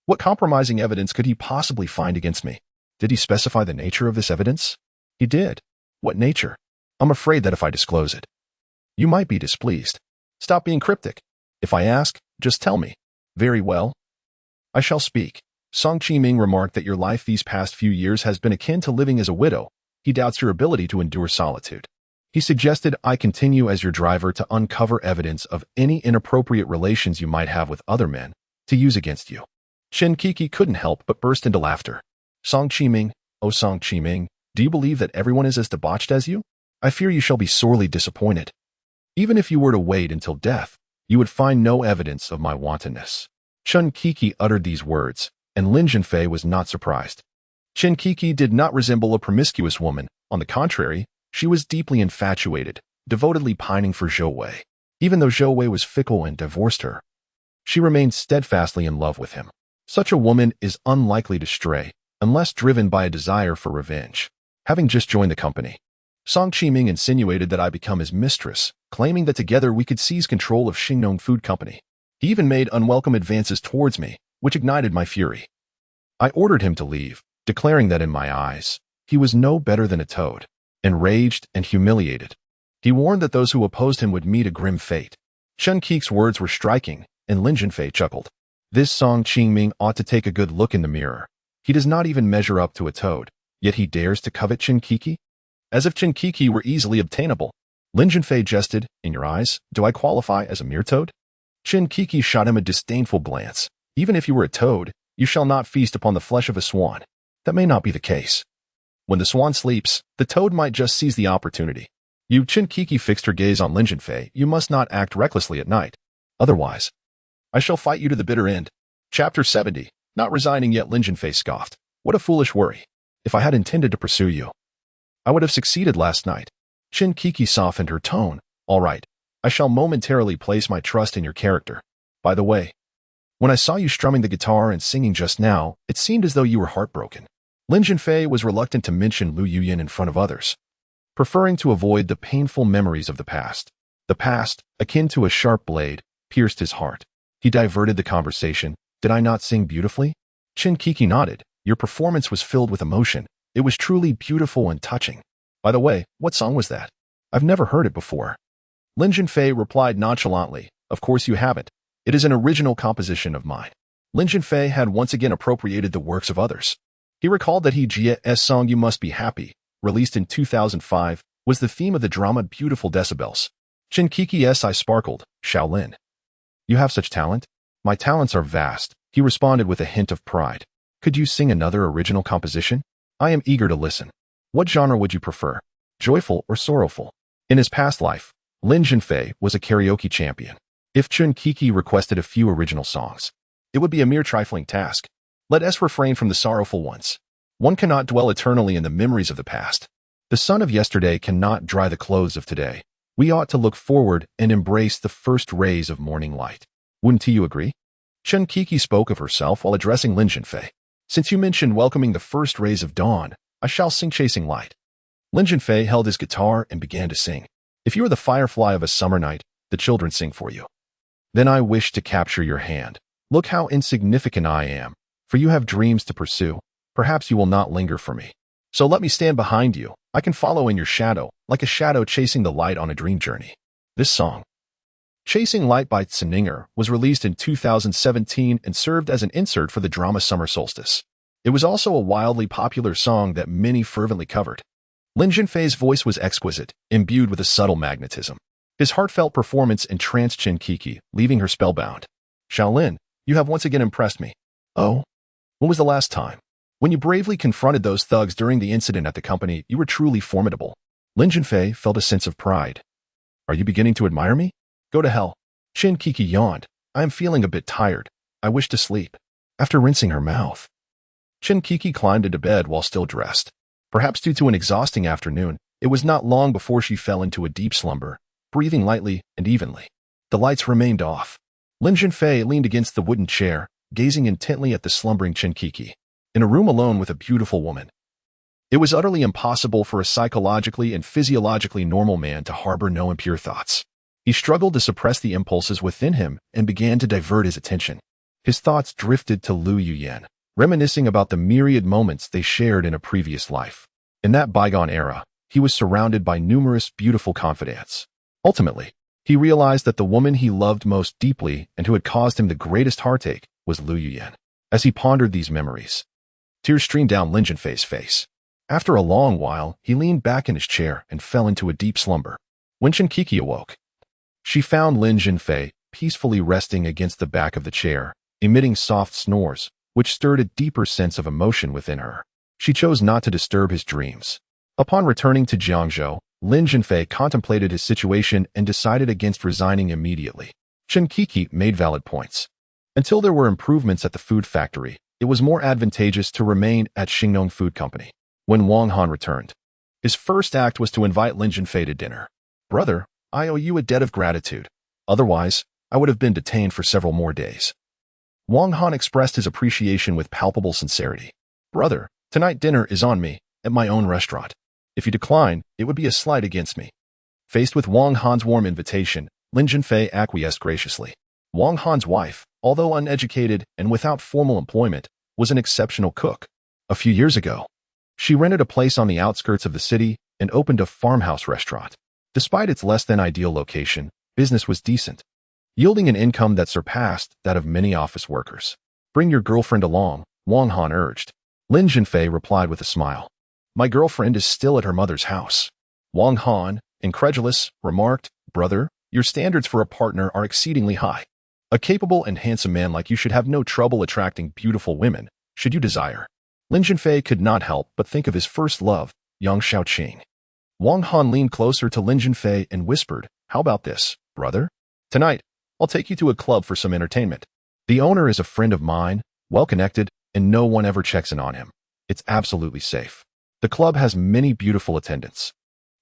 What compromising evidence could he possibly find against me? Did he specify the nature of this evidence? He did. What nature? I'm afraid that if I disclose it, you might be displeased. Stop being cryptic. If I ask, just tell me. Very well. I shall speak. Song Qiming remarked that your life these past few years has been akin to living as a widow. He doubts your ability to endure solitude. He suggested I continue as your driver to uncover evidence of any inappropriate relations you might have with other men to use against you. Chen Kiki couldn't help but burst into laughter. Song Qiming, oh Song Qiming, do you believe that everyone is as debauched as you? I fear you shall be sorely disappointed. Even if you were to wait until death, you would find no evidence of my wantonness. Chun Kiki uttered these words, and Lin Zhenfei was not surprised. Chen Kiki did not resemble a promiscuous woman. On the contrary, she was deeply infatuated, devotedly pining for Zhou Wei. Even though Zhou Wei was fickle and divorced her, she remained steadfastly in love with him. Such a woman is unlikely to stray, unless driven by a desire for revenge. Having just joined the company, Song Qiming insinuated that I become his mistress, claiming that together we could seize control of Xingnong Food Company. He even made unwelcome advances towards me, which ignited my fury. I ordered him to leave, declaring that in my eyes, he was no better than a toad. Enraged and humiliated, he warned that those who opposed him would meet a grim fate. Chen Ki's words were striking, and Lin Zhenfei chuckled. This Song Qingming ought to take a good look in the mirror. He does not even measure up to a toad, yet he dares to covet Chen Kiki? as if Chinkiki were easily obtainable. Lin Zhenfei jested, in your eyes, do I qualify as a mere toad? Chinkiki shot him a disdainful glance. Even if you were a toad, you shall not feast upon the flesh of a swan. That may not be the case. When the swan sleeps, the toad might just seize the opportunity. You, Chinkiki fixed her gaze on Lin Zhenfei, you must not act recklessly at night. Otherwise, I shall fight you to the bitter end. Chapter 70. Not resigning yet, Lin Zhenfei scoffed. What a foolish worry. If I had intended to pursue you, I would have succeeded last night. Chinkiki softened her tone. All right, I shall momentarily place my trust in your character. By the way, when I saw you strumming the guitar and singing just now, it seemed as though you were heartbroken. Lin Zhenfei was reluctant to mention Lu Yuyan in front of others, preferring to avoid the painful memories of the past. The past, akin to a sharp blade, pierced his heart. He diverted the conversation. Did I not sing beautifully? Chinkiki nodded. Your performance was filled with emotion. It was truly beautiful and touching. By the way, what song was that? I've never heard it before. Lin Zhenfei replied nonchalantly. Of course you haven't. It is an original composition of mine. Lin Zhenfei had once again appropriated the works of others. He recalled that Jie's song You Must Be Happy, released in 2005, was the theme of the drama Beautiful Decibels. Chinkiki's eye sparkled. Shaolin. You have such talent? My talents are vast, he responded with a hint of pride. Could you sing another original composition? I am eager to listen. What genre would you prefer? Joyful or sorrowful? In his past life, Lin Zhenfei was a karaoke champion. If Chinkiki requested a few original songs, it would be a mere trifling task. Let us refrain from the sorrowful ones. One cannot dwell eternally in the memories of the past. The sun of yesterday cannot dry the clothes of today. We ought to look forward and embrace the first rays of morning light. Wouldn't you agree? Chinkiki spoke of herself while addressing Lin Zhenfei. Since you mentioned welcoming the first rays of dawn, I shall sing Chasing Light. Lin Zhenfei held his guitar and began to sing. If you are the firefly of a summer night, the children sing for you. Then I wish to capture your hand. Look how insignificant I am, for you have dreams to pursue. Perhaps you will not linger for me. So let me stand behind you. I can follow in your shadow, like a shadow chasing the light on a dream journey. This song, Chasing Light by Tsininger, was released in 2017 and served as an insert for the drama Summer Solstice. It was also a wildly popular song that many fervently covered. Lin Zhenfei's voice was exquisite, imbued with a subtle magnetism. His heartfelt performance entranced Chinkiki, leaving her spellbound. Shaolin, you have once again impressed me. Oh? When was the last time? When you bravely confronted those thugs during the incident at the company, you were truly formidable. Lin Zhenfei felt a sense of pride. Are you beginning to admire me? Go to hell. Chinkiki yawned. I am feeling a bit tired. I wish to sleep. After rinsing her mouth, Chinkiki climbed into bed while still dressed. Perhaps due to an exhausting afternoon, it was not long before she fell into a deep slumber, breathing lightly and evenly. The lights remained off. Lin Zhenfei leaned against the wooden chair, gazing intently at the slumbering Chinkiki. In a room alone with a beautiful woman, it was utterly impossible for a psychologically and physiologically normal man to harbor no impure thoughts. He struggled to suppress the impulses within him and began to divert his attention. His thoughts drifted to Lu Yuyan, reminiscing about the myriad moments they shared in a previous life. In that bygone era, he was surrounded by numerous beautiful confidantes. Ultimately, he realized that the woman he loved most deeply and who had caused him the greatest heartache was Lu Yuyan. As he pondered these memories, tears streamed down Lin Zhenfei's face. After a long while, he leaned back in his chair and fell into a deep slumber. When Chinkiki awoke, she found Lin Zhenfei peacefully resting against the back of the chair, emitting soft snores, which stirred a deeper sense of emotion within her. She chose not to disturb his dreams. Upon returning to Jiangzhou, Lin Zhenfei contemplated his situation and decided against resigning immediately. Chinkiki made valid points. Until there were improvements at the food factory, it was more advantageous to remain at Xingnong Food Company. When Wang Han returned, his first act was to invite Lin Zhenfei to dinner. Brother, I owe you a debt of gratitude. Otherwise, I would have been detained for several more days. Wang Han expressed his appreciation with palpable sincerity. Brother, tonight dinner is on me, at my own restaurant. If you decline, it would be a slight against me. Faced with Wang Han's warm invitation, Lin Zhenfei acquiesced graciously. Wang Han's wife, although uneducated and without formal employment, was an exceptional cook. A few years ago, she rented a place on the outskirts of the city and opened a farmhouse restaurant. Despite its less-than-ideal location, business was decent, yielding an income that surpassed that of many office workers. Bring your girlfriend along, Wang Han urged. Lin Zhenfei replied with a smile. My girlfriend is still at her mother's house. Wang Han, incredulous, remarked, Brother, your standards for a partner are exceedingly high. A capable and handsome man like you should have no trouble attracting beautiful women, should you desire. Lin Zhenfei could not help but think of his first love, Yang Xiaoqing. Wang Han leaned closer to Lin Zhenfei and whispered, How about this, brother? Tonight, I'll take you to a club for some entertainment. The owner is a friend of mine, well-connected, and no one ever checks in on him. It's absolutely safe. The club has many beautiful attendants,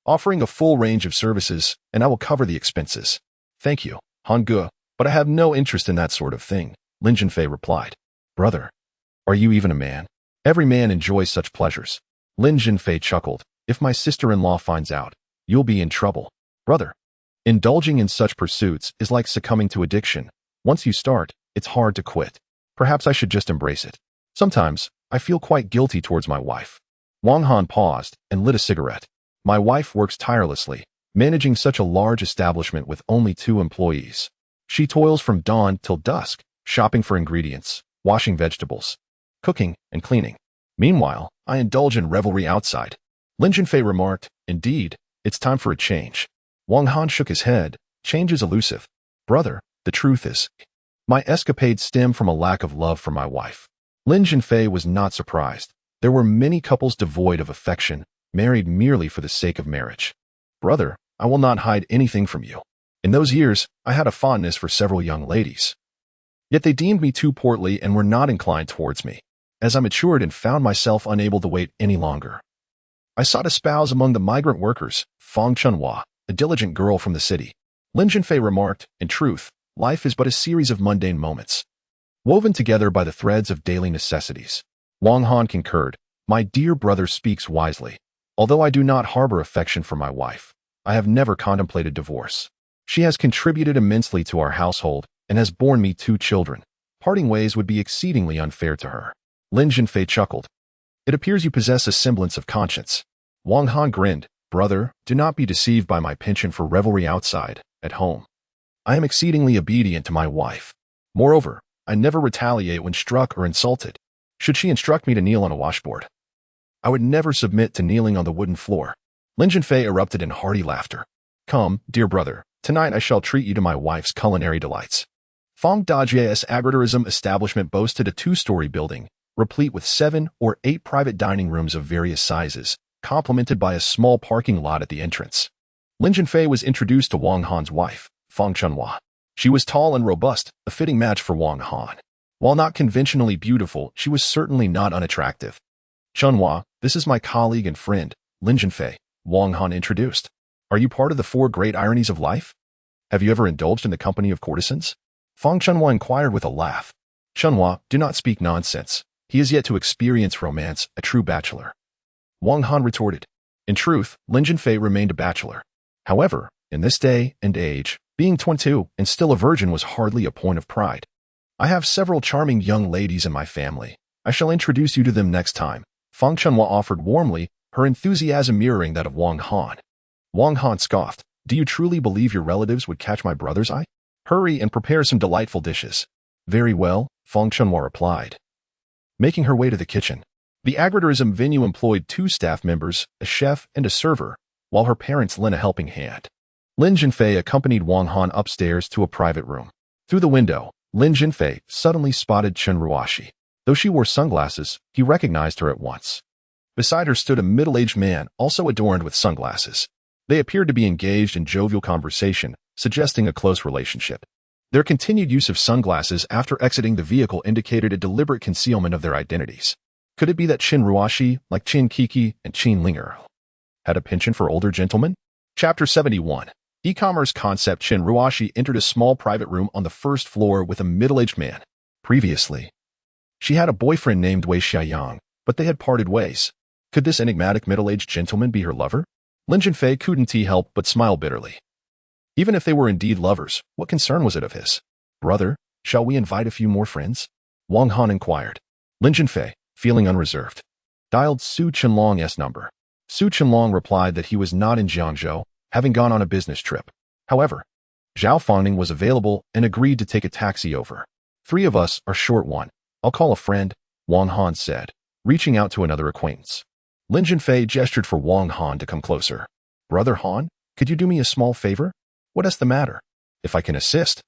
offering a full range of services, and I will cover the expenses. Thank you, Han Ge, but I have no interest in that sort of thing, Lin Zhenfei replied. Brother, are you even a man? Every man enjoys such pleasures. Lin Zhenfei chuckled. If my sister-in-law finds out, you'll be in trouble. Brother, indulging in such pursuits is like succumbing to addiction. Once you start, it's hard to quit. Perhaps I should just embrace it. Sometimes, I feel quite guilty towards my wife. Wang Han paused and lit a cigarette. My wife works tirelessly, managing such a large establishment with only 2 employees. She toils from dawn till dusk, shopping for ingredients, washing vegetables, cooking, and cleaning. Meanwhile, I indulge in revelry outside. Lin Zhenfei remarked, Indeed, it's time for a change. Wang Han shook his head. Change is elusive. Brother, the truth is, my escapades stem from a lack of love for my wife. Lin Zhenfei was not surprised. There were many couples devoid of affection, married merely for the sake of marriage. Brother, I will not hide anything from you. In those years, I had a fondness for several young ladies. Yet they deemed me too portly and were not inclined towards me. As I matured and found myself unable to wait any longer, I sought a spouse among the migrant workers, Fang Chunhua, a diligent girl from the city. Lin Zhenfei remarked, In truth, life is but a series of mundane moments, woven together by the threads of daily necessities. Wang Han concurred, My dear brother speaks wisely. Although I do not harbor affection for my wife, I have never contemplated divorce. She has contributed immensely to our household and has borne me 2 children. Parting ways would be exceedingly unfair to her. Lin Zhenfei chuckled. It appears you possess a semblance of conscience. Wang Han grinned. Brother, do not be deceived by my penchant for revelry outside, at home. I am exceedingly obedient to my wife. Moreover, I never retaliate when struck or insulted. Should she instruct me to kneel on a washboard, I would never submit to kneeling on the wooden floor. Lin Zhenfei erupted in hearty laughter. Come, dear brother, tonight I shall treat you to my wife's culinary delights. Fang Dajie's agritourism establishment boasted a 2-story building, replete with 7 or 8 private dining rooms of various sizes, complemented by a small parking lot at the entrance. Lin Zhenfei was introduced to Wang Han's wife, Fang Chunhua. She was tall and robust, a fitting match for Wang Han. While not conventionally beautiful, she was certainly not unattractive. Chunhua, this is my colleague and friend, Lin Zhenfei, Wang Han introduced. Are you part of the 4 great ironies of life? Have you ever indulged in the company of courtesans? Fang Chunhua inquired with a laugh. Chunhua, do not speak nonsense. He is yet to experience romance, a true bachelor. Wang Han retorted. In truth, Lin Zhenfei remained a bachelor. However, in this day and age, being 22 and still a virgin was hardly a point of pride. I have several charming young ladies in my family. I shall introduce you to them next time. Fang Chunhua offered warmly, her enthusiasm mirroring that of Wang Han. Wang Han scoffed. Do you truly believe your relatives would catch my brother's eye? Hurry and prepare some delightful dishes. Very well, Fang Chunhua replied, making her way to the kitchen. The agritourism venue employed 2 staff members, a chef and a server, while her parents lent a helping hand. Lin Zhenfei accompanied Wang Han upstairs to a private room. Through the window, Lin Zhenfei suddenly spotted Chen Ruoxi. Though she wore sunglasses, he recognized her at once. Beside her stood a middle-aged man, also adorned with sunglasses. They appeared to be engaged in jovial conversation, suggesting a close relationship. Their continued use of sunglasses after exiting the vehicle indicated a deliberate concealment of their identities. Could it be that Chen Ruoxi, like Qin Kiki and Qin Linger, had a penchant for older gentlemen? Chapter 71. E-commerce concept. Chen Ruoxi entered a small private room on the first floor with a middle-aged man. Previously, she had a boyfriend named Wei Xiaoyang, but they had parted ways. Could this enigmatic middle-aged gentleman be her lover? Lin Zhenfei couldn't help but smile bitterly. Even if they were indeed lovers, what concern was it of his? Brother, shall we invite a few more friends? Wang Han inquired. Lin Zhenfei, feeling unreserved, dialed Su Qianlong's number. Su Qianlong replied that he was not in Jiangzhou, having gone on a business trip. However, Zhao Fangning was available and agreed to take a taxi over. 3 of us are short one. I'll call a friend, Wang Han said, reaching out to another acquaintance. Lin Zhenfei gestured for Wang Han to come closer. Brother Han, could you do me a small favor? What is the matter? If I can assist.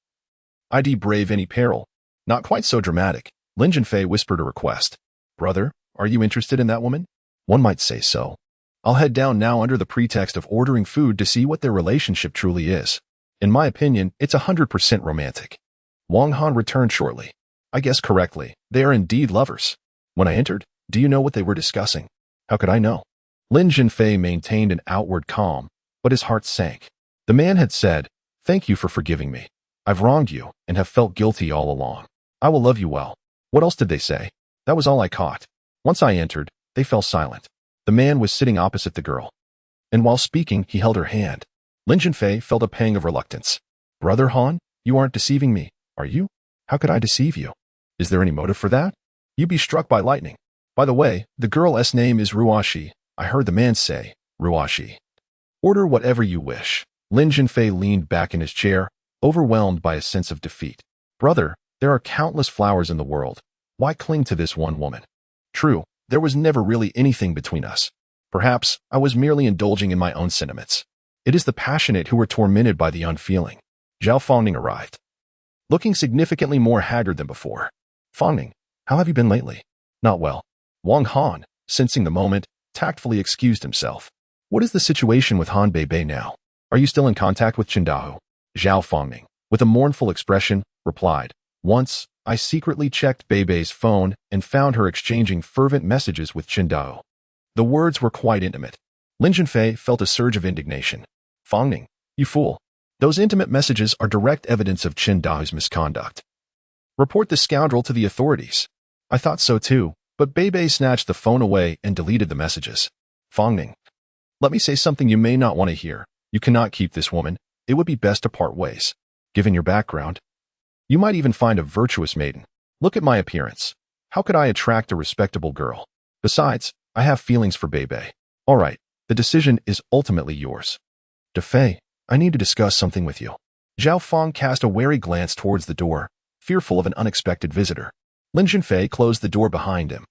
I'd brave any peril. Not quite so dramatic. Lin Zhenfei whispered a request. Brother, are you interested in that woman? One might say so. I'll head down now under the pretext of ordering food to see what their relationship truly is. In my opinion, it's 100% romantic. Wang Han returned shortly. I guessed correctly. They are indeed lovers. When I entered, do you know what they were discussing? How could I know? Lin Zhenfei maintained an outward calm, but his heart sank. The man had said, "Thank you for forgiving me. I've wronged you and have felt guilty all along. I will love you well." What else did they say? That was all I caught. Once I entered, they fell silent. The man was sitting opposite the girl. And while speaking, he held her hand. Lin Zhenfei felt a pang of reluctance. Brother Han, you aren't deceiving me, are you? How could I deceive you? Is there any motive for that? You be struck by lightning. By the way, the girl's name is Ruashi. I heard the man say, Ruashi. Order whatever you wish. Lin Zhenfei leaned back in his chair, overwhelmed by a sense of defeat. Brother, there are countless flowers in the world. Why cling to this one woman? True, there was never really anything between us. Perhaps I was merely indulging in my own sentiments. It is the passionate who are tormented by the unfeeling. Zhao Fangning arrived, looking significantly more haggard than before. Fangning, how have you been lately? Not well. Wang Han, sensing the moment, tactfully excused himself. What is the situation with Han Beibei now? Are you still in contact with Qindahu? Zhao Fangning, with a mournful expression, replied. Once, I secretly checked Beibei's phone and found her exchanging fervent messages with Qindahu. The words were quite intimate. Lin Zhenfei felt a surge of indignation. Fangning, you fool. Those intimate messages are direct evidence of Qindahu's misconduct. Report the scoundrel to the authorities. I thought so too, but Beibei snatched the phone away and deleted the messages. Fangning, let me say something you may not want to hear. You cannot keep this woman. It would be best to part ways. Given your background, you might even find a virtuous maiden. Look at my appearance. How could I attract a respectable girl? Besides, I have feelings for Beibei. All right, the decision is ultimately yours. Defei, I need to discuss something with you. Zhao Fang cast a wary glance towards the door, fearful of an unexpected visitor. Lin Zhenfei closed the door behind him.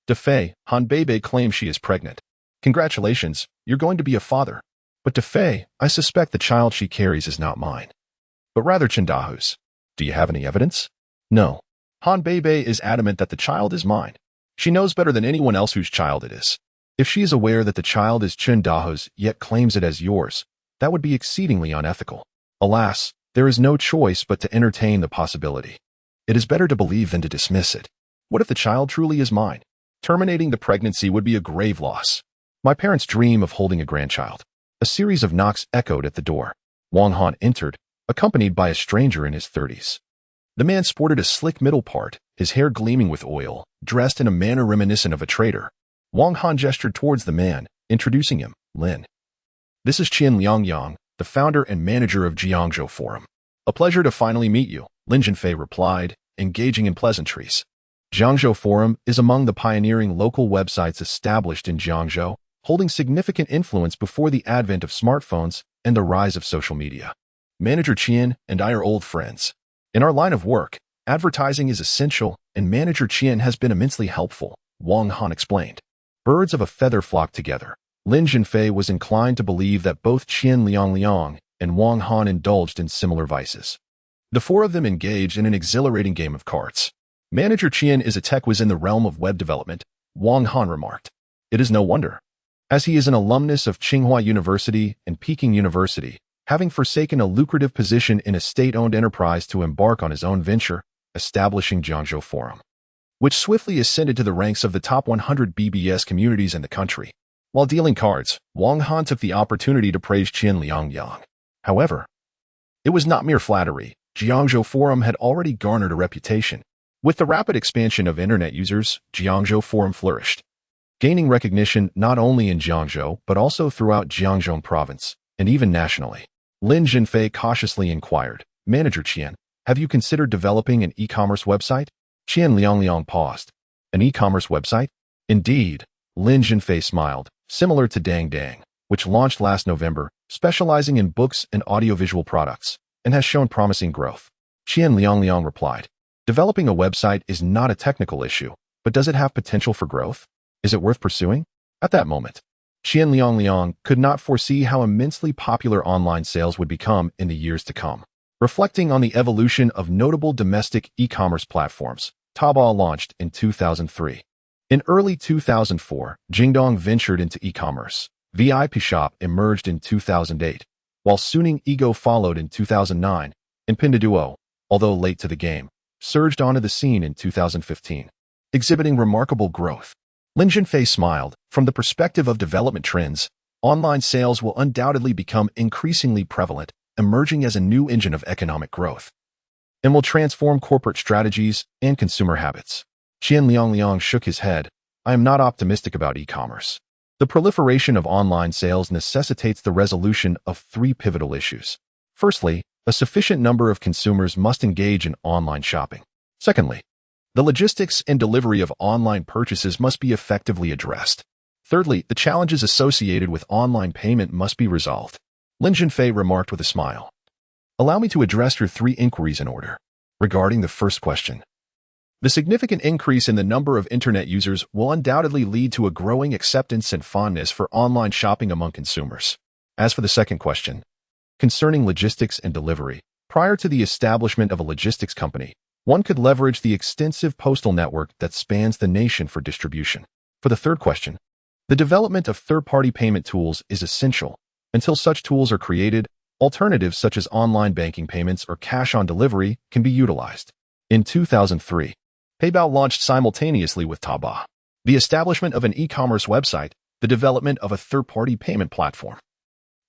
Defei, Han Beibei claims she is pregnant. Congratulations, you're going to be a father. But Defei, I suspect the child she carries is not mine, but rather Qindahu's. Do you have any evidence? No. Han Beibei is adamant that the child is mine. She knows better than anyone else whose child it is. If she is aware that the child is Qindahu's yet claims it as yours, that would be exceedingly unethical. Alas, there is no choice but to entertain the possibility. It is better to believe than to dismiss it. What if the child truly is mine? Terminating the pregnancy would be a grave loss. My parents dream of holding a grandchild. A series of knocks echoed at the door. Wang Han entered, accompanied by a stranger in his 30s. The man sported a slick middle part, his hair gleaming with oil, dressed in a manner reminiscent of a trader. Wang Han gestured towards the man, introducing him, Lin. This is Qian Liangyang, the founder and manager of Jiangzhou Forum. A pleasure to finally meet you, Lin Zhenfei replied, engaging in pleasantries. Jiangzhou Forum is among the pioneering local websites established in Jiangzhou, holding significant influence before the advent of smartphones and the rise of social media. Manager Qian and I are old friends. In our line of work, advertising is essential, and Manager Qian has been immensely helpful, Wang Han explained. Birds of a feather flocked together. Lin Zhenfei was inclined to believe that both Qian Liang and Wang Han indulged in similar vices. The four of them engaged in an exhilarating game of cards. Manager Qian is a tech whiz in the realm of web development, Wang Han remarked. It is no wonder, as he is an alumnus of Tsinghua University and Peking University, having forsaken a lucrative position in a state-owned enterprise to embark on his own venture, establishing Jiangzhou Forum, which swiftly ascended to the ranks of the top 100 BBS communities in the country. While dealing cards, Wang Han took the opportunity to praise Qian Liangyang. However, it was not mere flattery. Jiangzhou Forum had already garnered a reputation. With the rapid expansion of internet users, Jiangzhou Forum flourished, gaining recognition not only in Jiangzhou but also throughout Jiangzhou province, and even nationally. Lin Zhenfei cautiously inquired, Manager Qian, have you considered developing an e-commerce website? Qian Liangyang paused. An e-commerce website? Indeed, Lin Zhenfei smiled, similar to Dang Dang, which launched last November, specializing in books and audiovisual products, and has shown promising growth. Qian Liangyang replied, developing a website is not a technical issue, but does it have potential for growth? Is it worth pursuing? At that moment, Qian Liang could not foresee how immensely popular online sales would become in the years to come. Reflecting on the evolution of notable domestic e-commerce platforms, Taobao launched in 2003. In early 2004, Jingdong ventured into e-commerce. Vipshop emerged in 2008, while Suning Ego followed in 2009, and Pinduoduo, although late to the game, surged onto the scene in 2015, exhibiting remarkable growth. Lin Zhenfei smiled. From the perspective of development trends, online sales will undoubtedly become increasingly prevalent, emerging as a new engine of economic growth, and will transform corporate strategies and consumer habits. Qian Liang shook his head. I am not optimistic about e-commerce. The proliferation of online sales necessitates the resolution of three pivotal issues. Firstly, a sufficient number of consumers must engage in online shopping. Secondly, the logistics and delivery of online purchases must be effectively addressed. Thirdly, the challenges associated with online payment must be resolved. Lin Zhenfei remarked with a smile. Allow me to address your three inquiries in order. Regarding the first question, the significant increase in the number of internet users will undoubtedly lead to a growing acceptance and fondness for online shopping among consumers. As for the second question, concerning logistics and delivery, prior to the establishment of a logistics company, one could leverage the extensive postal network that spans the nation for distribution. For the third question, the development of third-party payment tools is essential. Until such tools are created, alternatives such as online banking payments or cash-on-delivery can be utilized. In 2003, Paybao launched simultaneously with Taobao. The establishment of an e-commerce website, the development of a third-party payment platform,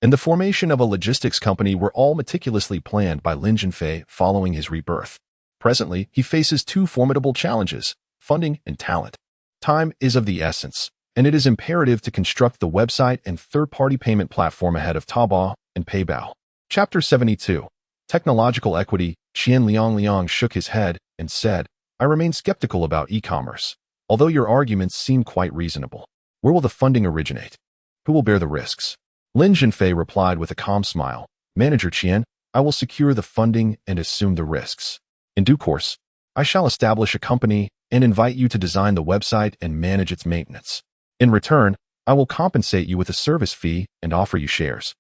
and the formation of a logistics company were all meticulously planned by Lin Zhenfei following his rebirth. Presently, he faces two formidable challenges: funding and talent. Time is of the essence, and it is imperative to construct the website and third-party payment platform ahead of Taobao and Paybao. Chapter 72. Technological Equity. Qian Liang shook his head and said, I remain skeptical about e-commerce, although your arguments seem quite reasonable. Where will the funding originate? Who will bear the risks? Lin Zhenfei replied with a calm smile. Manager Qian, I will secure the funding and assume the risks. In due course, I shall establish a company and invite you to design the website and manage its maintenance. In return, I will compensate you with a service fee and offer you shares,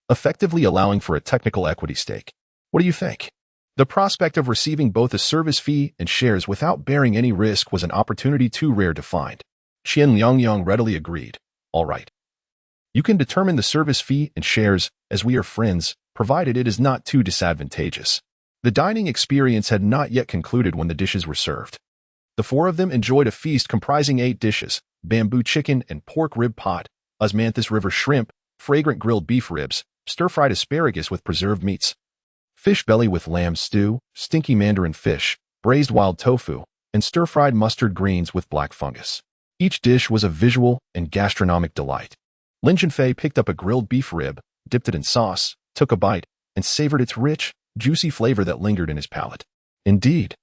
effectively allowing for a technical equity stake. What do you think? The prospect of receiving both a service fee and shares without bearing any risk was an opportunity too rare to find. Qian Liang readily agreed. All right. You can determine the service fee and shares, as we are friends, provided it is not too disadvantageous. The dining experience had not yet concluded when the dishes were served. The four of them enjoyed a feast comprising 8 dishes: bamboo chicken and pork rib pot, osmanthus river shrimp, fragrant grilled beef ribs, stir-fried asparagus with preserved meats, fish belly with lamb stew, stinky mandarin fish, braised wild tofu, and stir-fried mustard greens with black fungus. Each dish was a visual and gastronomic delight. Lin Zhenfei picked up a grilled beef rib, dipped it in sauce, took a bite, and savored its rich, juicy flavor that lingered in his palate. Indeed,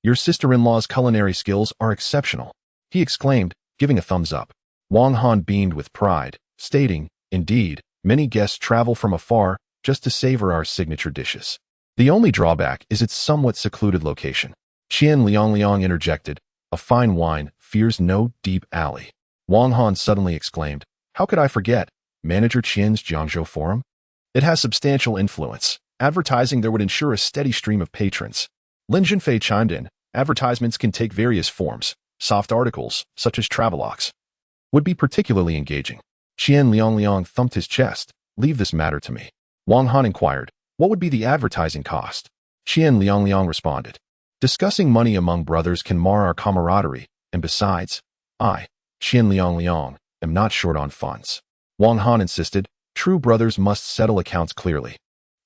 your sister-in-law's culinary skills are exceptional, he exclaimed, giving a thumbs up. Wang Han beamed with pride, stating, Indeed, many guests travel from afar just to savor our signature dishes. The only drawback is its somewhat secluded location. Qian Liang interjected, A fine wine fears no deep alley. Wang Han suddenly exclaimed, How could I forget? Manager Qian's Jiangzhou Forum? It has substantial influence. Advertising there would ensure a steady stream of patrons. Lin Zhenfei chimed in, Advertisements can take various forms. Soft articles, such as travelogues, would be particularly engaging. Qian Liang thumped his chest. Leave this matter to me. Wang Han inquired, What would be the advertising cost? Qian Liang responded, Discussing money among brothers can mar our camaraderie, and besides, I, Qian Liang, am not short on funds. Wang Han insisted, True brothers must settle accounts clearly.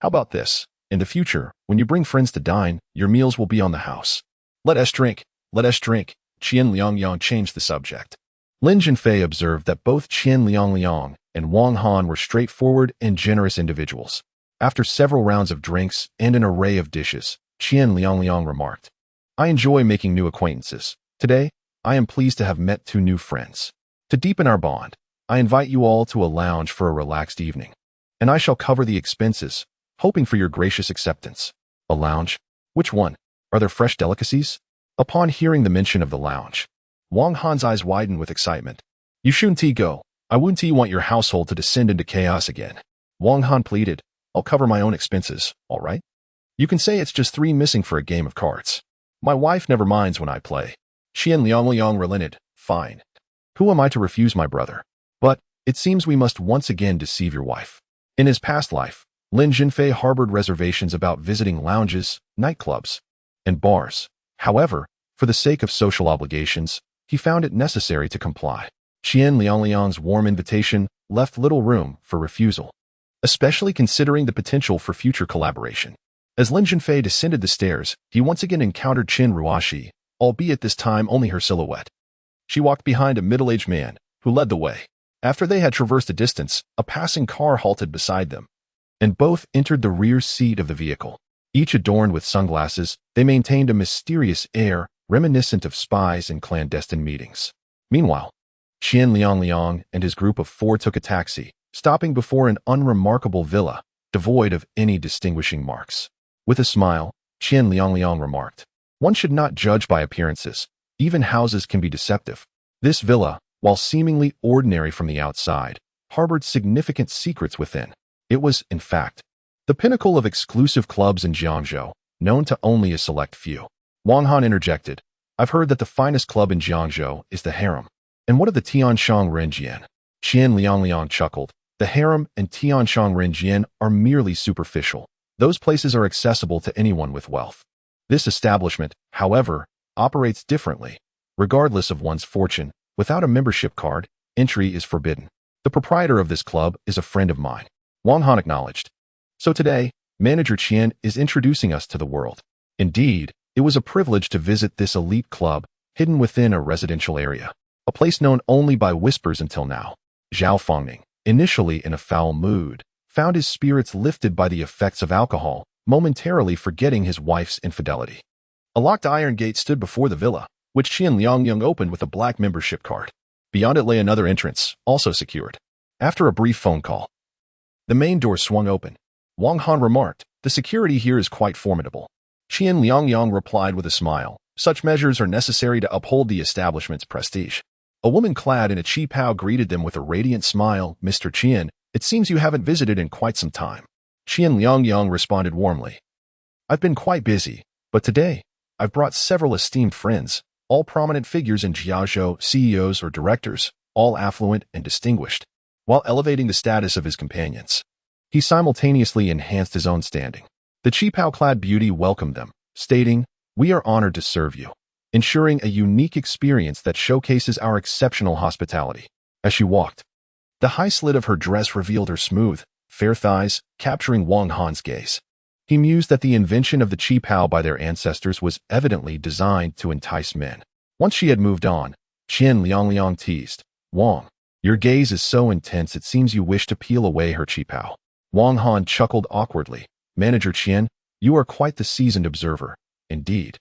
How about this? In the future, when you bring friends to dine, your meals will be on the house. Let us drink. Qian Liang changed the subject. Lin Zhenfei observed that both Qian Liang and Wang Han were straightforward and generous individuals. After several rounds of drinks and an array of dishes, Qian Liang remarked, I enjoy making new acquaintances. Today, I am pleased to have met 2 new friends. To deepen our bond, I invite you all to a lounge for a relaxed evening, and I shall cover the expenses, hoping for your gracious acceptance. A lounge? Which one? Are there fresh delicacies? Upon hearing the mention of the lounge, Wang Han's eyes widened with excitement. You shouldn't go. I wouldn't want your household to descend into chaos again. Wang Han pleaded. I'll cover my own expenses, all right? You can say it's just 3 missing for a game of cards. My wife never minds when I play. Qian Liang relented. Fine. Who am I to refuse my brother? But it seems we must once again deceive your wife. In his past life, Lin Zhenfei harbored reservations about visiting lounges, nightclubs, and bars. However, for the sake of social obligations, he found it necessary to comply. Qian Liang's warm invitation left little room for refusal, especially considering the potential for future collaboration. As Lin Zhenfei descended the stairs, he once again encountered Qin Ruoxi, albeit this time only her silhouette. She walked behind a middle-aged man, who led the way. After they had traversed a distance, a passing car halted beside them, and both entered the rear seat of the vehicle. Each adorned with sunglasses, they maintained a mysterious air reminiscent of spies in clandestine meetings. Meanwhile, Qian Liang and his group of 4 took a taxi, stopping before an unremarkable villa, devoid of any distinguishing marks. With a smile, Qian Liang remarked, "One should not judge by appearances. Even houses can be deceptive." This villa, while seemingly ordinary from the outside, harbored significant secrets within. It was, in fact, the pinnacle of exclusive clubs in Jiangzhou, known to only a select few. Wang Han interjected, "I've heard that the finest club in Jiangzhou is the harem. And what of the Tianshang Renjian?" Qian Liang chuckled. "The harem and Tianshang Renjian are merely superficial. Those places are accessible to anyone with wealth. This establishment, however, operates differently. Regardless of one's fortune, without a membership card, entry is forbidden. The proprietor of this club is a friend of mine." Wang Han acknowledged. "So today, Manager Qian is introducing us to the world." Indeed, it was a privilege to visit this elite club, hidden within a residential area, a place known only by whispers until now. Zhao Fangning, initially in a foul mood, found his spirits lifted by the effects of alcohol, momentarily forgetting his wife's infidelity. A locked iron gate stood before the villa, which Qian Liang opened with a black membership card. Beyond it lay another entrance, also secured. After a brief phone call, the main door swung open. Wang Han remarked, "The security here is quite formidable." Qian Liang replied with a smile, "Such measures are necessary to uphold the establishment's prestige." A woman clad in a qipao greeted them with a radiant smile. "Mr. Qian, it seems you haven't visited in quite some time." Qian Liang responded warmly, "I've been quite busy, but today, I've brought several esteemed friends, all prominent figures in Jiangzhou, CEOs or directors, all affluent and distinguished." While elevating the status of his companions, he simultaneously enhanced his own standing. The qipao-clad beauty welcomed them, stating, "We are honored to serve you," ensuring a unique experience that showcases our exceptional hospitality. As she walked, the high slit of her dress revealed her smooth, fair thighs, capturing Wang Han's gaze. He mused that the invention of the qipao by their ancestors was evidently designed to entice men. Once she had moved on, Qian Liang teased, "Wang, your gaze is so intense it seems you wish to peel away her qipao." Wang Han chuckled awkwardly. "Manager Qian, you are quite the seasoned observer. Indeed,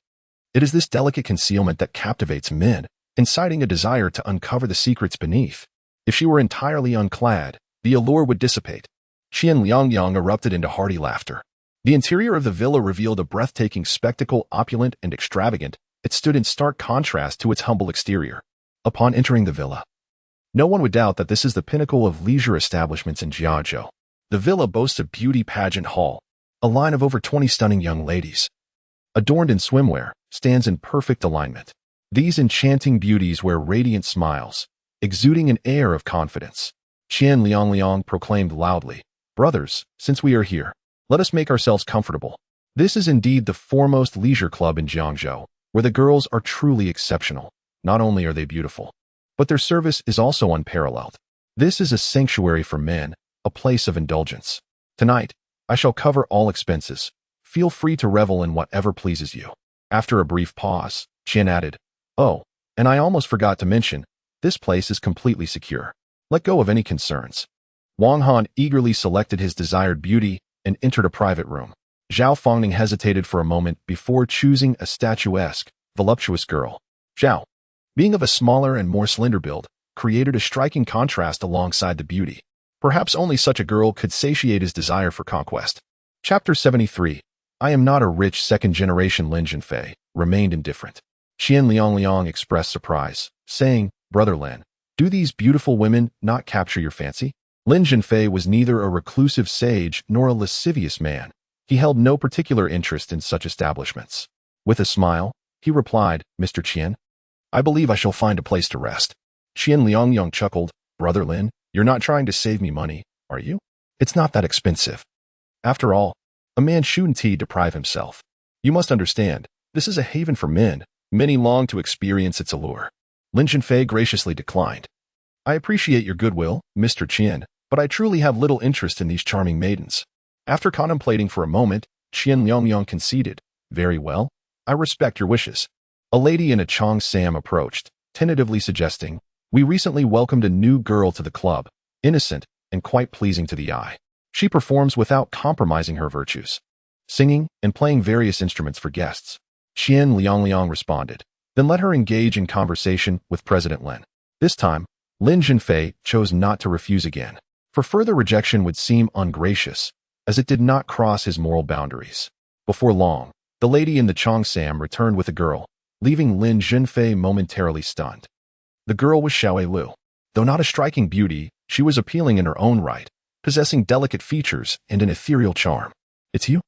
it is this delicate concealment that captivates men, inciting a desire to uncover the secrets beneath. If she were entirely unclad, the allure would dissipate." Qian Liang erupted into hearty laughter. The interior of the villa revealed a breathtaking spectacle, opulent and extravagant. It stood in stark contrast to its humble exterior. Upon entering the villa, no one would doubt that this is the pinnacle of leisure establishments in Jiangzhou. The villa boasts a beauty pageant hall. A line of over 20 stunning young ladies, adorned in swimwear, stands in perfect alignment. These enchanting beauties wear radiant smiles, exuding an air of confidence. Qian Liang proclaimed loudly, "Brothers, since we are here, let us make ourselves comfortable. This is indeed the foremost leisure club in Jiangzhou, where the girls are truly exceptional. Not only are they beautiful, but their service is also unparalleled. This is a sanctuary for men, a place of indulgence. Tonight, I shall cover all expenses. Feel free to revel in whatever pleases you." After a brief pause, Qian added, "Oh, and I almost forgot to mention, this place is completely secure. Let go of any concerns." Wang Han eagerly selected his desired beauty and entered a private room. Zhao Fangning hesitated for a moment before choosing a statuesque, voluptuous girl. Zhao, being of a smaller and more slender build, created a striking contrast alongside the beauty. Perhaps only such a girl could satiate his desire for conquest. Chapter 73. I am not a rich second-generation Lin Zhenfei, remained indifferent. Qian Liang expressed surprise, saying, "Brother Lin, Do these beautiful women not capture your fancy? Lin Zhenfei was neither a reclusive sage nor a lascivious man. He held no particular interest in such establishments. With a smile, he replied, Mr. Qian, I believe I shall find a place to rest. Qian Liangyang chuckled, Brother Lin, you're not trying to save me money, are you? It's not that expensive. After all, a man shouldn't deprive himself. You must understand, this is a haven for men. Many long to experience its allure. Lin Zhenfei graciously declined. I appreciate your goodwill, Mr. Qian, but I truly have little interest in these charming maidens. After contemplating for a moment, Qian Liangyang conceded, Very well, I respect your wishes. A lady in a cheongsam approached, tentatively suggesting, We recently welcomed a new girl to the club, innocent and quite pleasing to the eye. She performs without compromising her virtues, singing and playing various instruments for guests. Qian Liangyang responded, Then let her engage in conversation with President Lin. This time, Lin Zhenfei chose not to refuse again, for further rejection would seem ungracious, as it did not cross his moral boundaries. Before long, the lady in the cheongsam returned with a girl, leaving Lin Zhenfei momentarily stunned. The girl was Xiaowei Lu. Though not a striking beauty, she was appealing in her own right, possessing delicate features and an ethereal charm. It's you?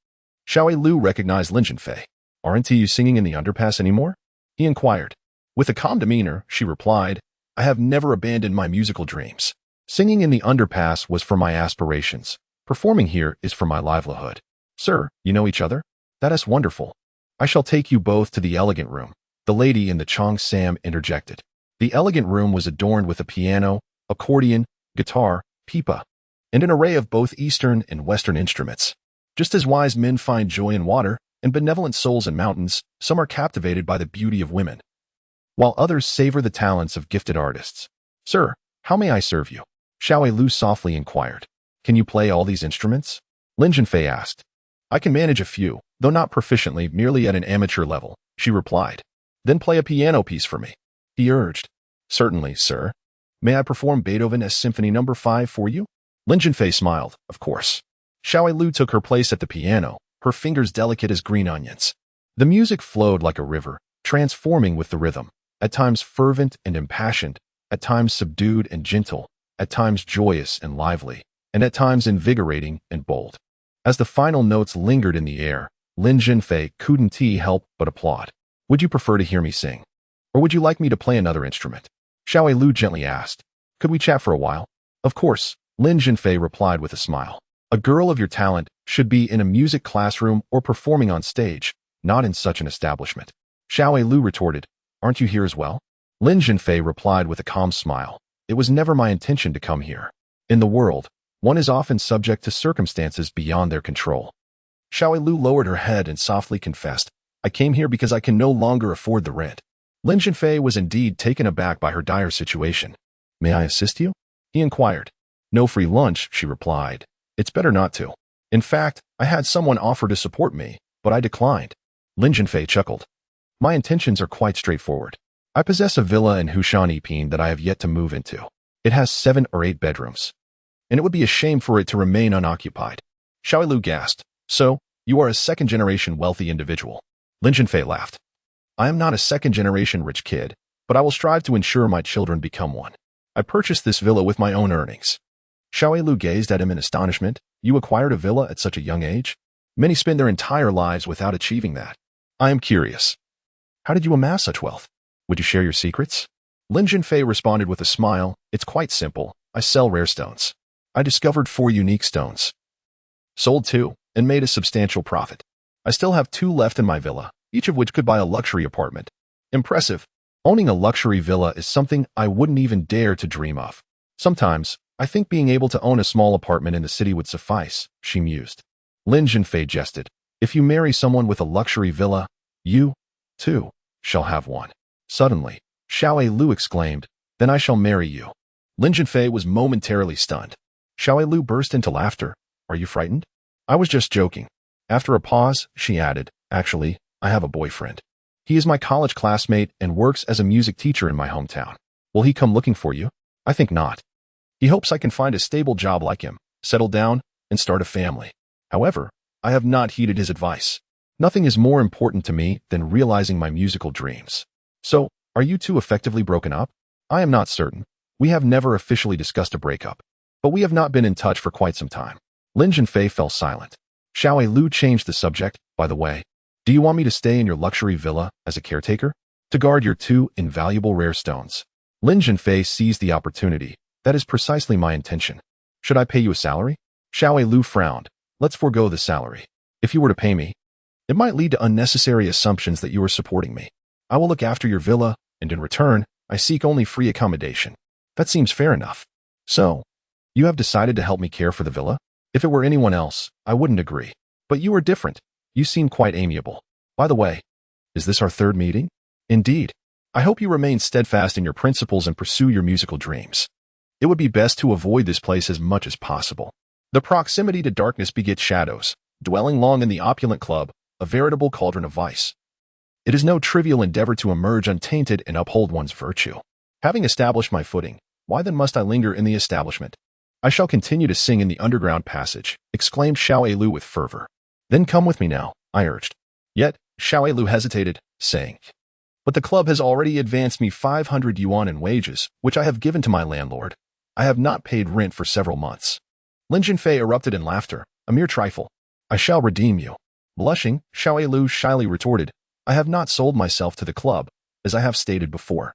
Xiaowei Lu recognized Lin Zhenfei. Aren't you singing in the underpass anymore? He inquired. With a calm demeanor, she replied, I have never abandoned my musical dreams. Singing in the underpass was for my aspirations. Performing here is for my livelihood. Sir, you know each other? That is wonderful. I shall take you both to the elegant room. The lady in the cheongsam interjected. The elegant room was adorned with a piano, accordion, guitar, pipa, and an array of both Eastern and Western instruments. Just as wise men find joy in water, and benevolent souls in mountains, some are captivated by the beauty of women, while others savor the talents of gifted artists. Sir, how may I serve you? Xiaowei Lu softly inquired. Can you play all these instruments? Lin Zhenfei asked. I can manage a few, though not proficiently, merely at an amateur level, she replied. Then play a piano piece for me, he urged. Certainly, sir. May I perform Beethoven's Symphony No. 5 for you? Lin Zhenfei smiled, of course. Xiaowei Lu took her place at the piano, her fingers delicate as green onions. The music flowed like a river, transforming with the rhythm, at times fervent and impassioned, at times subdued and gentle, at times joyous and lively, and at times invigorating and bold. As the final notes lingered in the air, Lin Zhenfei couldn't help but applaud. Would you prefer to hear me sing? Or would you like me to play another instrument? Xiaowei Lu gently asked. Could we chat for a while? Of course, Lin Zhenfei replied with a smile. A girl of your talent should be in a music classroom or performing on stage, not in such an establishment. Xiaowei Lu retorted, Aren't you here as well? Lin Zhenfei replied with a calm smile. It was never my intention to come here. In the world, one is often subject to circumstances beyond their control. Xiaowei Lu lowered her head and softly confessed, I came here because I can no longer afford the rent. Lin Zhenfei was indeed taken aback by her dire situation. May I assist you? He inquired. No free lunch, she replied. It's better not to. In fact, I had someone offer to support me, but I declined. Lin Zhenfei chuckled. My intentions are quite straightforward. I possess a villa in Hushan Yiping that I have yet to move into. It has 7 or 8 bedrooms, and it would be a shame for it to remain unoccupied. Xiaowei Lu gasped. So, you are a second-generation wealthy individual. Lin Zhenfei laughed. I am not a second-generation rich kid, but I will strive to ensure my children become one. I purchased this villa with my own earnings. Xiaowei Lu gazed at him in astonishment. You acquired a villa at such a young age? Many spend their entire lives without achieving that. I am curious. How did you amass such wealth? Would you share your secrets? Lin Zhenfei responded with a smile. It's quite simple. I sell rare stones. I discovered 4 unique stones. Sold 2, and made a substantial profit. I still have 2 left in my villa, each of which could buy a luxury apartment. Impressive. Owning a luxury villa is something I wouldn't even dare to dream of. Sometimes, I think being able to own a small apartment in the city would suffice, she mused. Lin Zhenfei jested. If you marry someone with a luxury villa, you, too, shall have one. Suddenly, Xiaowei Lu exclaimed, Then I shall marry you. Lin Zhenfei was momentarily stunned. Xiaowei Lu burst into laughter. Are you frightened? I was just joking. After a pause, she added, Actually, I have a boyfriend. He is my college classmate and works as a music teacher in my hometown. Will he come looking for you? I think not. He hopes I can find a stable job like him, settle down, and start a family. However, I have not heeded his advice. Nothing is more important to me than realizing my musical dreams. So, are you two effectively broken up? I am not certain. We have never officially discussed a breakup, but we have not been in touch for quite some time. Lin Zhenfei fell silent. Xiao Lu changed the subject, by the way. Do you want me to stay in your luxury villa as a caretaker? To guard your two invaluable rare stones. Lin Zhenfei seized the opportunity. That is precisely my intention. Should I pay you a salary? Xiao Lu frowned. Let's forego the salary. If you were to pay me, it might lead to unnecessary assumptions that you are supporting me. I will look after your villa, and in return, I seek only free accommodation. That seems fair enough. So, you have decided to help me care for the villa? If it were anyone else, I wouldn't agree. But you are different. You seem quite amiable. By the way, is this our third meeting? Indeed. I hope you remain steadfast in your principles and pursue your musical dreams. It would be best to avoid this place as much as possible. The proximity to darkness begets shadows. Dwelling long in the opulent club, a veritable cauldron of vice. It is no trivial endeavor to emerge untainted and uphold one's virtue. Having established my footing, why then must I linger in the establishment? I shall continue to sing in the underground passage, exclaimed Xiao Lu with fervor. Then come with me now, I urged. Yet, Xiao Lu hesitated, saying, but the club has already advanced me 500 yuan in wages, which I have given to my landlord. I have not paid rent for several months. Lin Zhenfei erupted in laughter, a mere trifle. I shall redeem you. Blushing, Xiao Lu shyly retorted, I have not sold myself to the club, as I have stated before.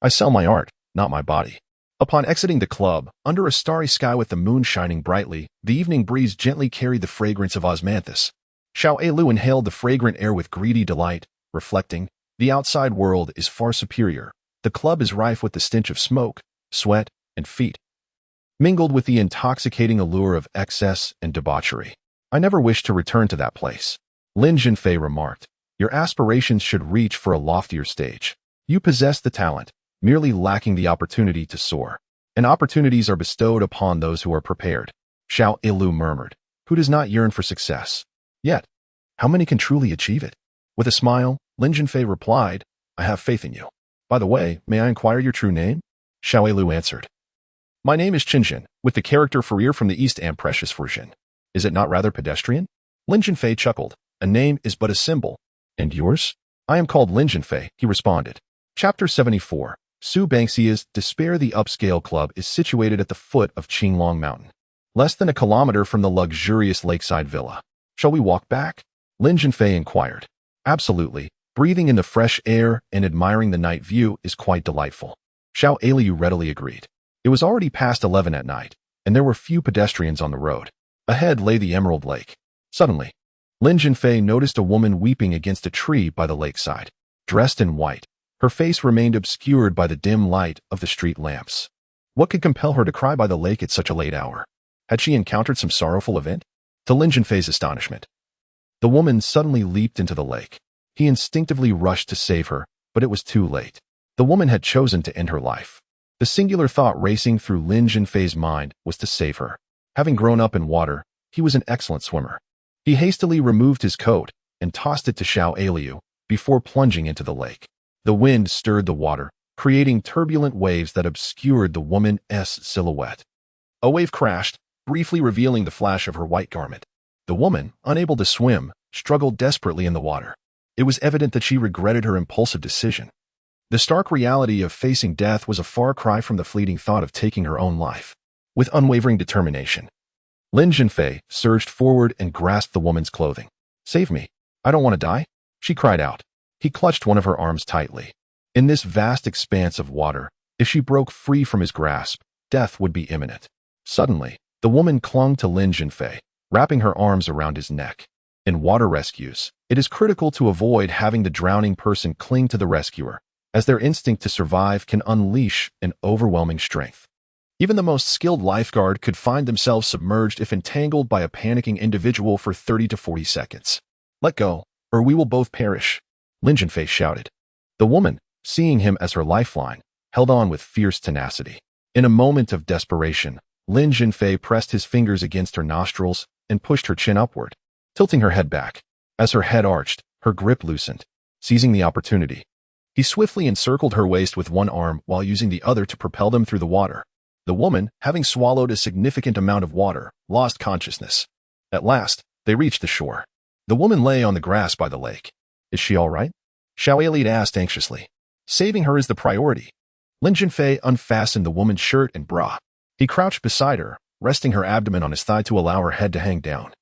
I sell my art, not my body. Upon exiting the club, under a starry sky with the moon shining brightly, the evening breeze gently carried the fragrance of osmanthus. Xiao Lu inhaled the fragrant air with greedy delight, reflecting, the outside world is far superior. The club is rife with the stench of smoke, sweat, and feet, mingled with the intoxicating allure of excess and debauchery. I never wish to return to that place. Lin Zhenfei remarked, your aspirations should reach for a loftier stage. You possess the talent, merely lacking the opportunity to soar. And opportunities are bestowed upon those who are prepared. Xiao Lu murmured, who does not yearn for success? Yet, how many can truly achieve it? With a smile, Lin Zhenfei replied, I have faith in you. By the way, may I inquire your true name? Xiao Lu answered, my name is Qinzhen, with the character Fourier from the East and precious for Jin. Is it not rather pedestrian? Lin Zhenfei chuckled, a name is but a symbol. And yours? I am called Lin Zhenfei, he responded. Chapter 74. Su Bangxia's Despair. The upscale club is situated at the foot of Qinglong Mountain, less than a kilometer from the luxurious lakeside villa. Shall we walk back? Lin Zhenfei inquired. Absolutely. Breathing in the fresh air and admiring the night view is quite delightful. Xiao Lu readily agreed. It was already past 11 at night, and there were few pedestrians on the road. Ahead lay the Emerald Lake. Suddenly, Lin Zhenfei noticed a woman weeping against a tree by the lakeside. Dressed in white, her face remained obscured by the dim light of the street lamps. What could compel her to cry by the lake at such a late hour? Had she encountered some sorrowful event? To Lin Zhenfei's astonishment, the woman suddenly leaped into the lake. He instinctively rushed to save her, but it was too late. The woman had chosen to end her life. The singular thought racing through Lin Zhenfei's mind was to save her. Having grown up in water, he was an excellent swimmer. He hastily removed his coat and tossed it to Xiao Lu before plunging into the lake. The wind stirred the water, creating turbulent waves that obscured the woman's silhouette. A wave crashed, briefly revealing the flash of her white garment. The woman, unable to swim, struggled desperately in the water. It was evident that she regretted her impulsive decision. The stark reality of facing death was a far cry from the fleeting thought of taking her own life. With unwavering determination, Lin Zhenfei surged forward and grasped the woman's clothing. Save me. I don't want to die, she cried out. He clutched one of her arms tightly. In this vast expanse of water, if she broke free from his grasp, death would be imminent. Suddenly, the woman clung to Lin Zhenfei, wrapping her arms around his neck. In water rescues, it is critical to avoid having the drowning person cling to the rescuer, as their instinct to survive can unleash an overwhelming strength. Even the most skilled lifeguard could find themselves submerged if entangled by a panicking individual for 30 to 40 seconds. Let go, or we will both perish, Lin Zhenfei shouted. The woman, seeing him as her lifeline, held on with fierce tenacity. In a moment of desperation, Lin Zhenfei pressed his fingers against her nostrils and pushed her chin upward, tilting her head back. As her head arched, her grip loosened. Seizing the opportunity, he swiftly encircled her waist with one arm while using the other to propel them through the water. The woman, having swallowed a significant amount of water, lost consciousness. At last, they reached the shore. The woman lay on the grass by the lake. Is she all right? Xiao Li asked anxiously. Saving her is the priority. Lin Zhenfei unfastened the woman's shirt and bra. He crouched beside her, resting her abdomen on his thigh to allow her head to hang down,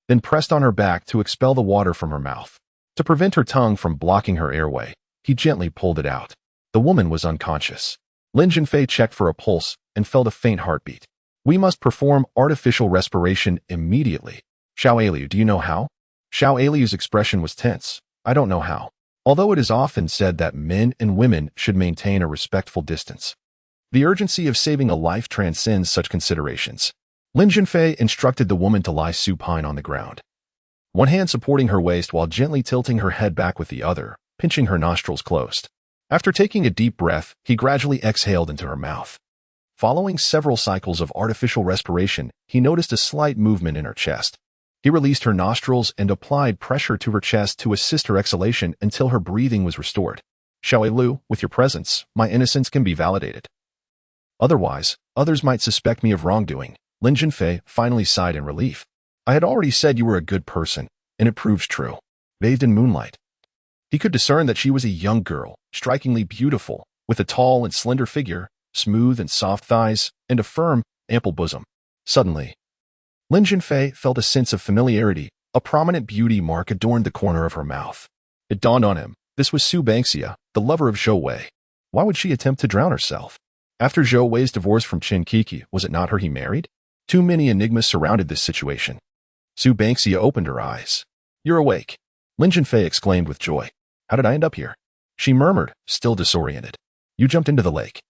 then pressed on her back to expel the water from her mouth. To prevent her tongue from blocking her airway, he gently pulled it out. The woman was unconscious. Lin Zhenfei checked for a pulse and felt a faint heartbeat. We must perform artificial respiration immediately. Xiao Liu, do you know how? Xiao Liu's expression was tense. I don't know how. Although it is often said that men and women should maintain a respectful distance, the urgency of saving a life transcends such considerations. Lin Zhenfei instructed the woman to lie supine on the ground, one hand supporting her waist while gently tilting her head back with the other, pinching her nostrils closed. After taking a deep breath, he gradually exhaled into her mouth. Following several cycles of artificial respiration, he noticed a slight movement in her chest. He released her nostrils and applied pressure to her chest to assist her exhalation until her breathing was restored. Xiao Liu, with your presence, my innocence can be validated. Otherwise, others might suspect me of wrongdoing. Lin Zhenfei finally sighed in relief. I had already said you were a good person, and it proves true. Bathed in moonlight, he could discern that she was a young girl, strikingly beautiful, with a tall and slender figure, smooth and soft thighs, and a firm, ample bosom. Suddenly, Lin Zhenfei felt a sense of familiarity. A prominent beauty mark adorned the corner of her mouth. It dawned on him. This was Su Bangxia, the lover of Zhou Wei. Why would she attempt to drown herself? After Zhou Wei's divorce from Qin Kiki, was it not her he married? Too many enigmas surrounded this situation. Su Bangxia opened her eyes. You're awake, Lin Zhenfei exclaimed with joy. How did I end up here? She murmured, still disoriented. You jumped into the lake.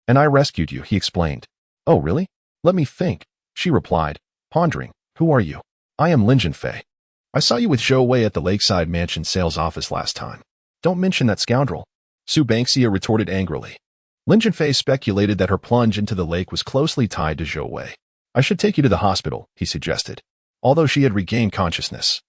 And I rescued you, he explained. Oh, really? Let me think, she replied, pondering. Who are you? I am Lin Zhenfei. I saw you with Zhou Wei at the Lakeside Mansion sales office last time. Don't mention that scoundrel, Su Bangxia retorted angrily. Lin Zhenfei speculated that her plunge into the lake was closely tied to Zhou Wei. I should take you to the hospital, he suggested, although she had regained consciousness.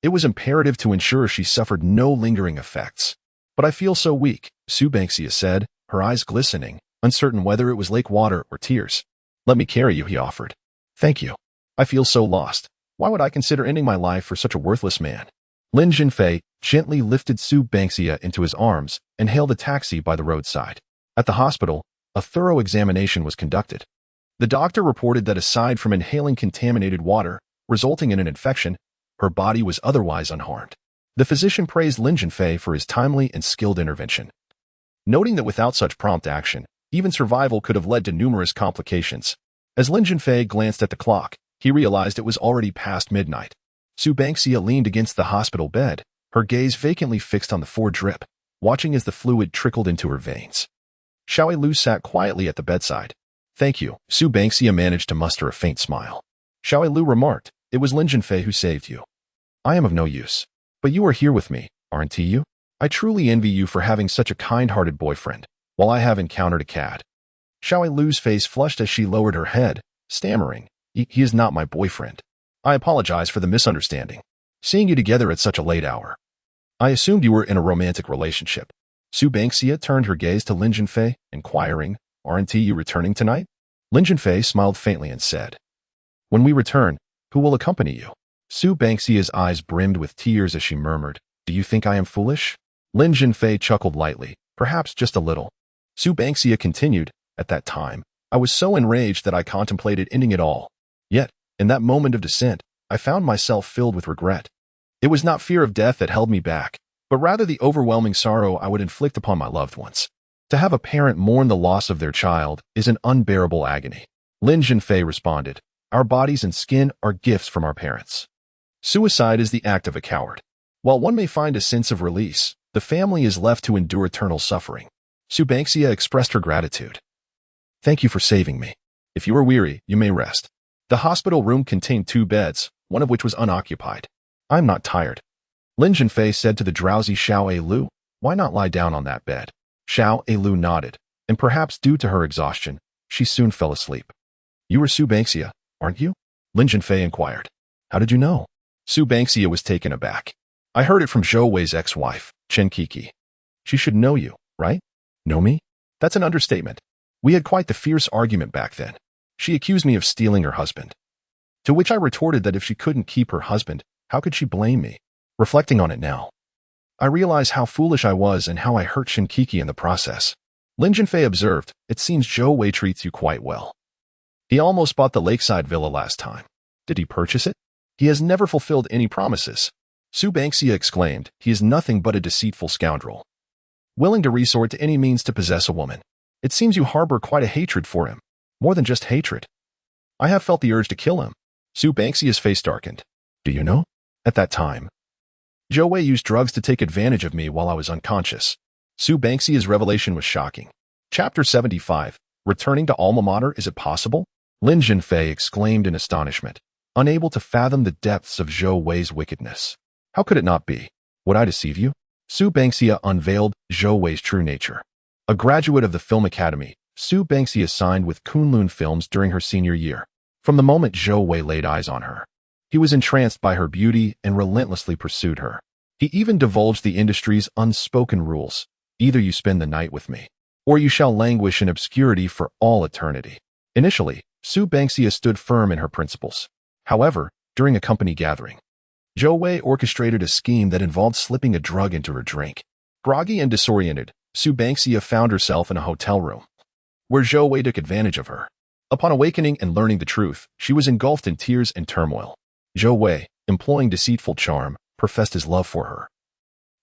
It was imperative to ensure she suffered no lingering effects. But I feel so weak, Su Bangxia said, her eyes glistening, uncertain whether it was lake water or tears. Let me carry you, he offered. Thank you. I feel so lost. Why would I consider ending my life for such a worthless man? Lin Zhenfei gently lifted Su Bangxia into his arms and hailed a taxi by the roadside. At the hospital, a thorough examination was conducted. The doctor reported that aside from inhaling contaminated water, resulting in an infection, her body was otherwise unharmed. The physician praised Lin Zhenfei for his timely and skilled intervention, noting that without such prompt action, even survival could have led to numerous complications. As Lin Zhenfei glanced at the clock, he realized it was already past midnight. Su Bangxia leaned against the hospital bed, her gaze vacantly fixed on the floor drip, watching as the fluid trickled into her veins. Xiao Liu sat quietly at the bedside. Thank you, Su Bangxia managed to muster a faint smile. Xiao Liu remarked, it was Lin Zhenfei who saved you. I am of no use. But you are here with me, aren't you? I truly envy you for having such a kind-hearted boyfriend, while I have encountered a cad. Xiao Liu's face flushed as she lowered her head, stammering, He is not my boyfriend. I apologize for the misunderstanding. Seeing you together at such a late hour. I assumed you were in a romantic relationship. Su Bangxia turned her gaze to Lin Zhenfei, inquiring, aren't you returning tonight? Lin Zhenfei smiled faintly and said, when we return, who will accompany you? Su Bangxia's eyes brimmed with tears as she murmured, do you think I am foolish? Lin Zhenfei chuckled lightly, perhaps just a little. Su Bangxia continued, at that time, I was so enraged that I contemplated ending it all. Yet, in that moment of descent, I found myself filled with regret. It was not fear of death that held me back, but rather the overwhelming sorrow I would inflict upon my loved ones. To have a parent mourn the loss of their child is an unbearable agony. Lin Zhenfei responded, our bodies and skin are gifts from our parents. Suicide is the act of a coward. While one may find a sense of release, the family is left to endure eternal suffering. Su Bangxia expressed her gratitude. Thank you for saving me. If you are weary, you may rest. The hospital room contained 2 beds, one of which was unoccupied. I'm not tired. Lin Zhenfei said to the drowsy Xiao Liu, why not lie down on that bed? Xiao Liu nodded, and perhaps due to her exhaustion, she soon fell asleep. You are Su Bangxia, aren't you? Lin Zhenfei inquired. How did you know? Su Bangxia was taken aback. I heard it from Zhou Wei's ex-wife, Qin Kiki. She should know you, right? Know me? That's an understatement. We had quite the fierce argument back then. She accused me of stealing her husband. To which I retorted that if she couldn't keep her husband, how could she blame me? Reflecting on it now, I realize how foolish I was and how I hurt Qin Kiki in the process. Lin Zhenfei observed, "It seems Zhou Wei treats you quite well. He almost bought the lakeside villa last time. Did he purchase it? He has never fulfilled any promises." Su Bangxia exclaimed, "He is nothing but a deceitful scoundrel, willing to resort to any means to possess a woman. It seems you harbor quite a hatred for him. More than just hatred. I have felt the urge to kill him." Su Bangxia's face darkened. "Do you know? At that time, Zhou Wei used drugs to take advantage of me while I was unconscious." Su Bangxia's revelation was shocking. Chapter 75. Returning to Alma Mater, is it possible? Lin Zhenfei exclaimed in astonishment, unable to fathom the depths of Zhou Wei's wickedness. How could it not be? Would I deceive you? Su Bangxia unveiled Zhou Wei's true nature. A graduate of the Film Academy, Su Bangxia signed with Kunlun Films during her senior year. From the moment Zhou Wei laid eyes on her, he was entranced by her beauty and relentlessly pursued her. He even divulged the industry's unspoken rules. Either you spend the night with me, or you shall languish in obscurity for all eternity. Initially, Su Bangxia stood firm in her principles. However, during a company gathering, Zhou Wei orchestrated a scheme that involved slipping a drug into her drink. Groggy and disoriented, Su Bangxia found herself in a hotel room, where Zhou Wei took advantage of her. Upon awakening and learning the truth, she was engulfed in tears and turmoil. Zhou Wei, employing deceitful charm, professed his love for her,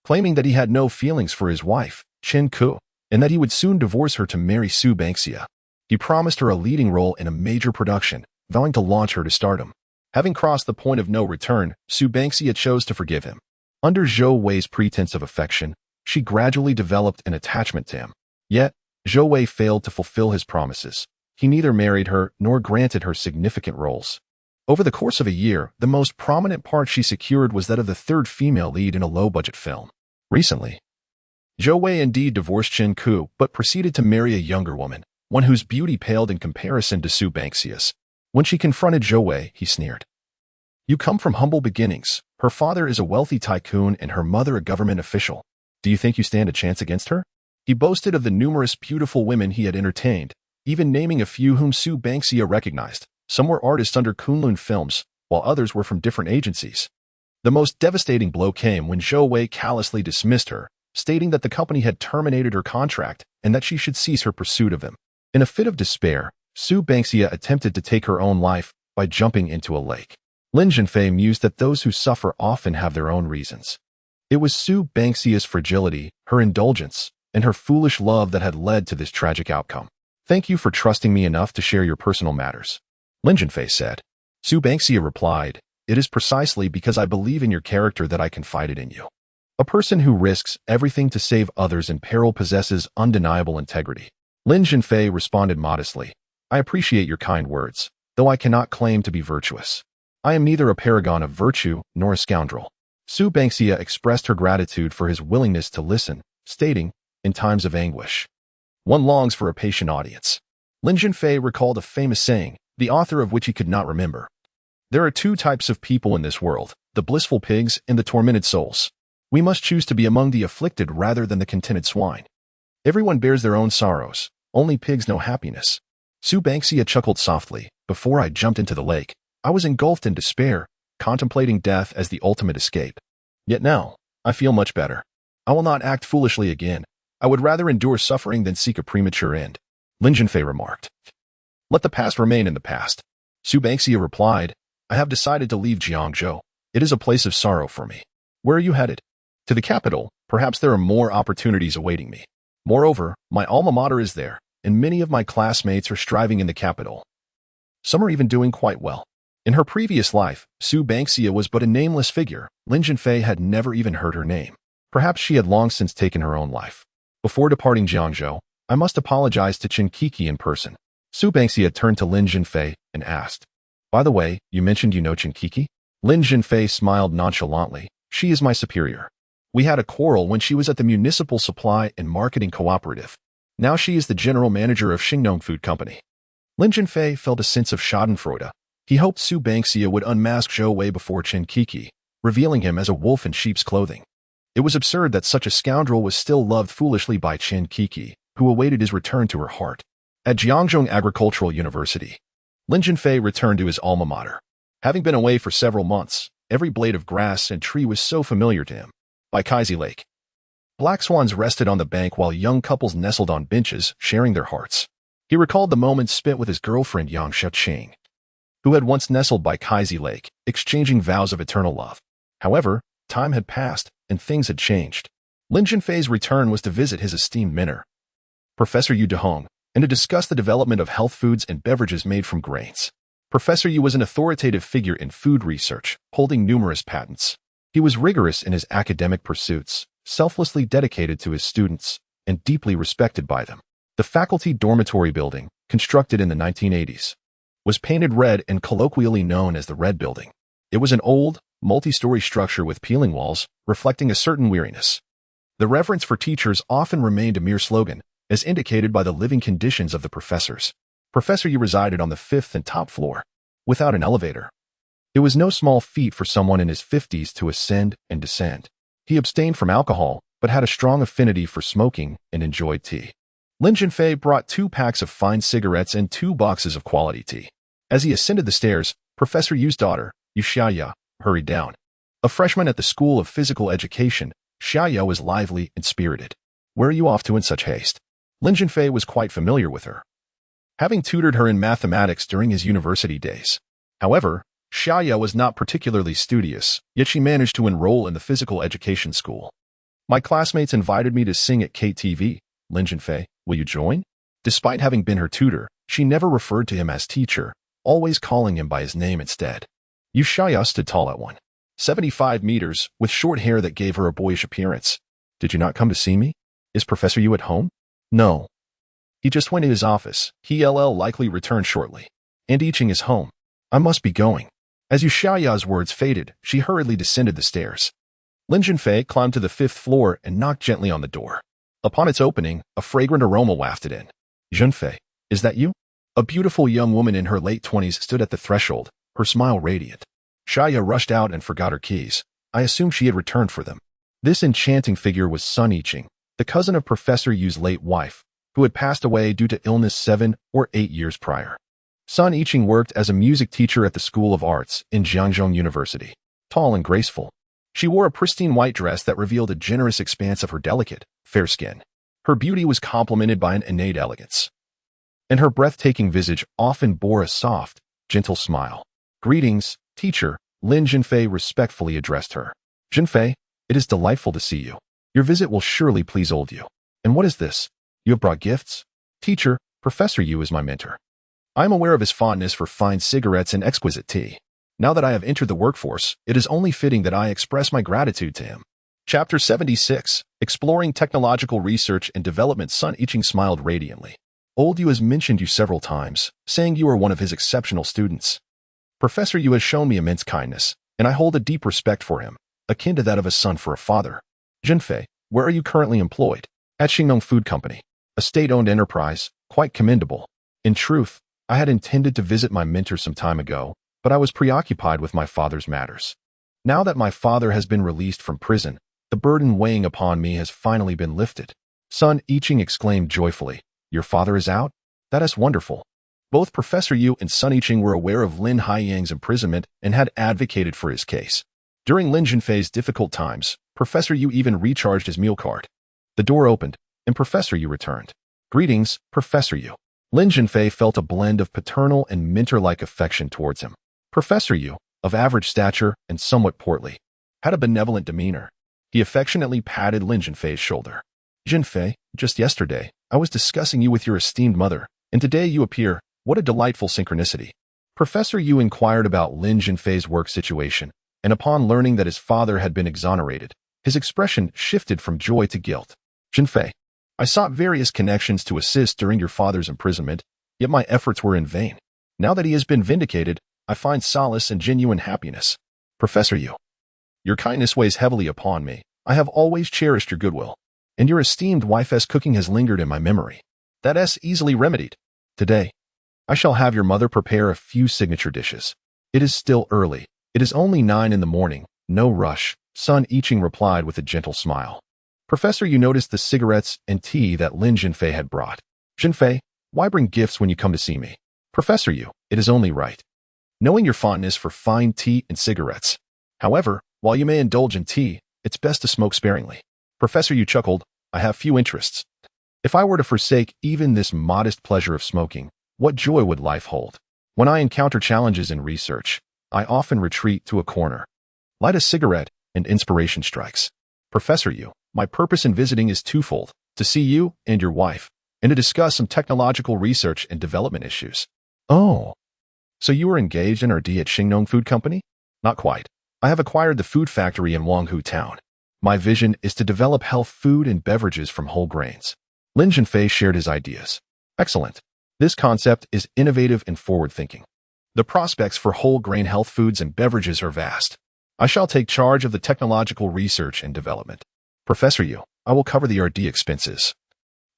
claiming that he had no feelings for his wife, Chen Ku, and that he would soon divorce her to marry Su Bangxia. He promised her a leading role in a major production, vowing to launch her to stardom. Having crossed the point of no return, Su Bangxia chose to forgive him. Under Zhou Wei's pretense of affection, she gradually developed an attachment to him. Yet, Zhou Wei failed to fulfill his promises. He neither married her nor granted her significant roles. Over the course of a year, the most prominent part she secured was that of the third female lead in a low-budget film. Recently, Zhou Wei indeed divorced Chen Ku, but proceeded to marry a younger woman, one whose beauty paled in comparison to Su Bangxia's. When she confronted Zhou Wei, he sneered, "You come from humble beginnings. Her father is a wealthy tycoon and her mother a government official. Do you think you stand a chance against her?" He boasted of the numerous beautiful women he had entertained, even naming a few whom Su Bangxia recognized. Some were artists under Kunlun Films, while others were from different agencies. The most devastating blow came when Zhou Wei callously dismissed her, stating that the company had terminated her contract and that she should cease her pursuit of him. In a fit of despair, Su Bangxia attempted to take her own life by jumping into a lake. Lin Zhenfei mused that those who suffer often have their own reasons. It was Su Bangxia's fragility, her indulgence, and her foolish love that had led to this tragic outcome. "Thank you for trusting me enough to share your personal matters," Lin Zhenfei said. Su Bangxia replied, "It is precisely because I believe in your character that I confided in you. A person who risks everything to save others in peril possesses undeniable integrity." Lin Zhenfei responded modestly, "I appreciate your kind words, though I cannot claim to be virtuous. I am neither a paragon of virtue nor a scoundrel." Su Bangxia expressed her gratitude for his willingness to listen, stating, "In times of anguish, one longs for a patient audience." Lin Zhenfei recalled a famous saying, the author of which he could not remember. "There are two types of people in this world, the blissful pigs and the tormented souls. We must choose to be among the afflicted rather than the contented swine. Everyone bears their own sorrows, only pigs know happiness." Su Bangxia chuckled softly. "Before I jumped into the lake, I was engulfed in despair, contemplating death as the ultimate escape. Yet now, I feel much better. I will not act foolishly again. I would rather endure suffering than seek a premature end." Lin Zhenfei remarked, "Let the past remain in the past." Su Bangxia replied, "I have decided to leave Jiangzhou. It is a place of sorrow for me." "Where are you headed?" "To the capital. Perhaps there are more opportunities awaiting me. Moreover, my alma mater is there, and many of my classmates are striving in the capital. Some are even doing quite well." In her previous life, Su Bangxia was but a nameless figure. Lin Zhenfei had never even heard her name. Perhaps she had long since taken her own life. "Before departing Jiangzhou, I must apologize to Chen Kiki in person." Su Bangxia turned to Lin Zhenfei and asked, "By the way, you mentioned you know Chen Kiki?" Lin Zhenfei smiled nonchalantly. "She is my superior. We had a quarrel when she was at the Municipal Supply and Marketing Cooperative. Now she is the general manager of Xingnong Food Company." Lin Zhenfei felt a sense of schadenfreude. He hoped Su Bangxia would unmask Zhou Wei before Chen Kiki, revealing him as a wolf in sheep's clothing. It was absurd that such a scoundrel was still loved foolishly by Chen Kiki, who awaited his return to her heart. At Jiangzhou Agricultural University, Lin Zhenfei returned to his alma mater. Having been away for several months, every blade of grass and tree was so familiar to him. By Kaisi Lake, Black swans rested on the bank while young couples nestled on benches, sharing their hearts. He recalled the moments spent with his girlfriend Yang Xiaoqing, who had once nestled by Kaisi Lake, exchanging vows of eternal love. However, time had passed, and things had changed. Lin Zhenfei's return was to visit his esteemed mentor, Professor Yu Dehong, and to discuss the development of health foods and beverages made from grains. Professor Yu was an authoritative figure in food research, holding numerous patents. He was rigorous in his academic pursuits, selflessly dedicated to his students, and deeply respected by them. The faculty dormitory building, constructed in the 1980s, was painted red and colloquially known as the Red Building. It was an old, multi-story structure with peeling walls, reflecting a certain weariness. The reverence for teachers often remained a mere slogan, as indicated by the living conditions of the professors. Professor Yu resided on the 5th and top floor, without an elevator. It was no small feat for someone in his 50s to ascend and descend. He abstained from alcohol, but had a strong affinity for smoking and enjoyed tea. Lin Zhenfei brought 2 packs of fine cigarettes and 2 boxes of quality tea. As he ascended the stairs, Professor Yu's daughter, Yu Xiaoya, hurried down. A freshman at the School of Physical Education, Xiaoya was lively and spirited. "Where are you off to in such haste?" Lin Zhenfei was quite familiar with her, having tutored her in mathematics during his university days. However, Xiaoya was not particularly studious, yet she managed to enroll in the physical education school. "My classmates invited me to sing at KTV, Lin Zhenfei. Will you join?" Despite having been her tutor, she never referred to him as teacher, always calling him by his name instead. Yu Xiaoya stood tall at 1.75 meters, with short hair that gave her a boyish appearance. "Did you not come to see me? Is Professor Yu at home?" "No. He just went to his office. He'll likely return shortly. And Iching is home. I must be going." As Yu Xiaoya's words faded, she hurriedly descended the stairs. Lin Zhenfei climbed to the 5th floor and knocked gently on the door. Upon its opening, a fragrant aroma wafted in. "Zhenfei, is that you?" A beautiful young woman in her late 20s stood at the threshold, her smile radiant. Xiaoya rushed out and forgot her keys. I assumed she had returned for them. This enchanting figure was Sun Iching, the cousin of Professor Yu's late wife, who had passed away due to illness 7 or 8 years prior. Sun Iching worked as a music teacher at the School of Arts in Jiangzhou University. Tall and graceful, she wore a pristine white dress that revealed a generous expanse of her delicate, fair skin. Her beauty was complemented by an innate elegance, and her breathtaking visage often bore a soft, gentle smile. "Greetings, teacher," Lin Zhenfei respectfully addressed her. "Zhenfei, it is delightful to see you. Your visit will surely please old Yu. And what is this? You have brought gifts?" "Teacher, Professor Yu is my mentor. I am aware of his fondness for fine cigarettes and exquisite tea. Now that I have entered the workforce, it is only fitting that I express my gratitude to him." Chapter 76, Exploring Technological Research and Development. Sun Iching smiled radiantly. "Old Yu has mentioned you several times, saying you are one of his exceptional students. Professor Yu has shown me immense kindness, and I hold a deep respect for him, akin to that of a son for a father. Zhenfei, where are you currently employed?" "At Xingnong Food Company, a state-owned enterprise, quite commendable. In truth, I had intended to visit my mentor some time ago, but I was preoccupied with my father's matters. Now that my father has been released from prison, the burden weighing upon me has finally been lifted." Sun Iching exclaimed joyfully. "Your father is out? That is wonderful." Both Professor Yu and Sun Iching were aware of Lin Haiyang's imprisonment and had advocated for his case. During Lin Zhenfei's difficult times, Professor Yu even recharged his meal card. The door opened, and Professor Yu returned. "Greetings, Professor Yu." Lin Zhenfei felt a blend of paternal and mentor-like affection towards him. Professor Yu, of average stature and somewhat portly, had a benevolent demeanor. He affectionately patted Lin Zhenfei's shoulder. "Zhenfei, just yesterday, I was discussing you with your esteemed mother, and today you appear. What a delightful synchronicity." Professor Yu inquired about Lin Zhenfei's work situation, and upon learning that his father had been exonerated, his expression shifted from joy to guilt. "Zhenfei, I sought various connections to assist during your father's imprisonment, yet my efforts were in vain. Now that he has been vindicated, I find solace and genuine happiness. Professor Yu, your kindness weighs heavily upon me. I have always cherished your goodwill, and your esteemed wife's cooking has lingered in my memory. That's easily remedied. Today, I shall have your mother prepare a few signature dishes. It is still early. It is only 9 in the morning. No rush," Sun Iching replied with a gentle smile. Professor Yu noticed the cigarettes and tea that Lin Zhenfei had brought. "Zhenfei, why bring gifts when you come to see me?" "Professor Yu, it is only right, knowing your fondness for fine tea and cigarettes. However, while you may indulge in tea, it's best to smoke sparingly. Professor Yu chuckled. I have few interests. If I were to forsake even this modest pleasure of smoking, what joy would life hold? When I encounter challenges in research, I often retreat to a corner, light a cigarette, and inspiration strikes. Professor Yu, my purpose in visiting is twofold, to see you and your wife, and to discuss some technological research and development issues. Oh, so you are engaged in R&D at Xingnong Food Company? Not quite. I have acquired the food factory in Wanghu Town. My vision is to develop health food and beverages from whole grains. Lin Zhenfei shared his ideas. Excellent. This concept is innovative and forward-thinking. The prospects for whole grain health foods and beverages are vast. I shall take charge of the technological research and development. Professor Yu, I will cover the R&D expenses.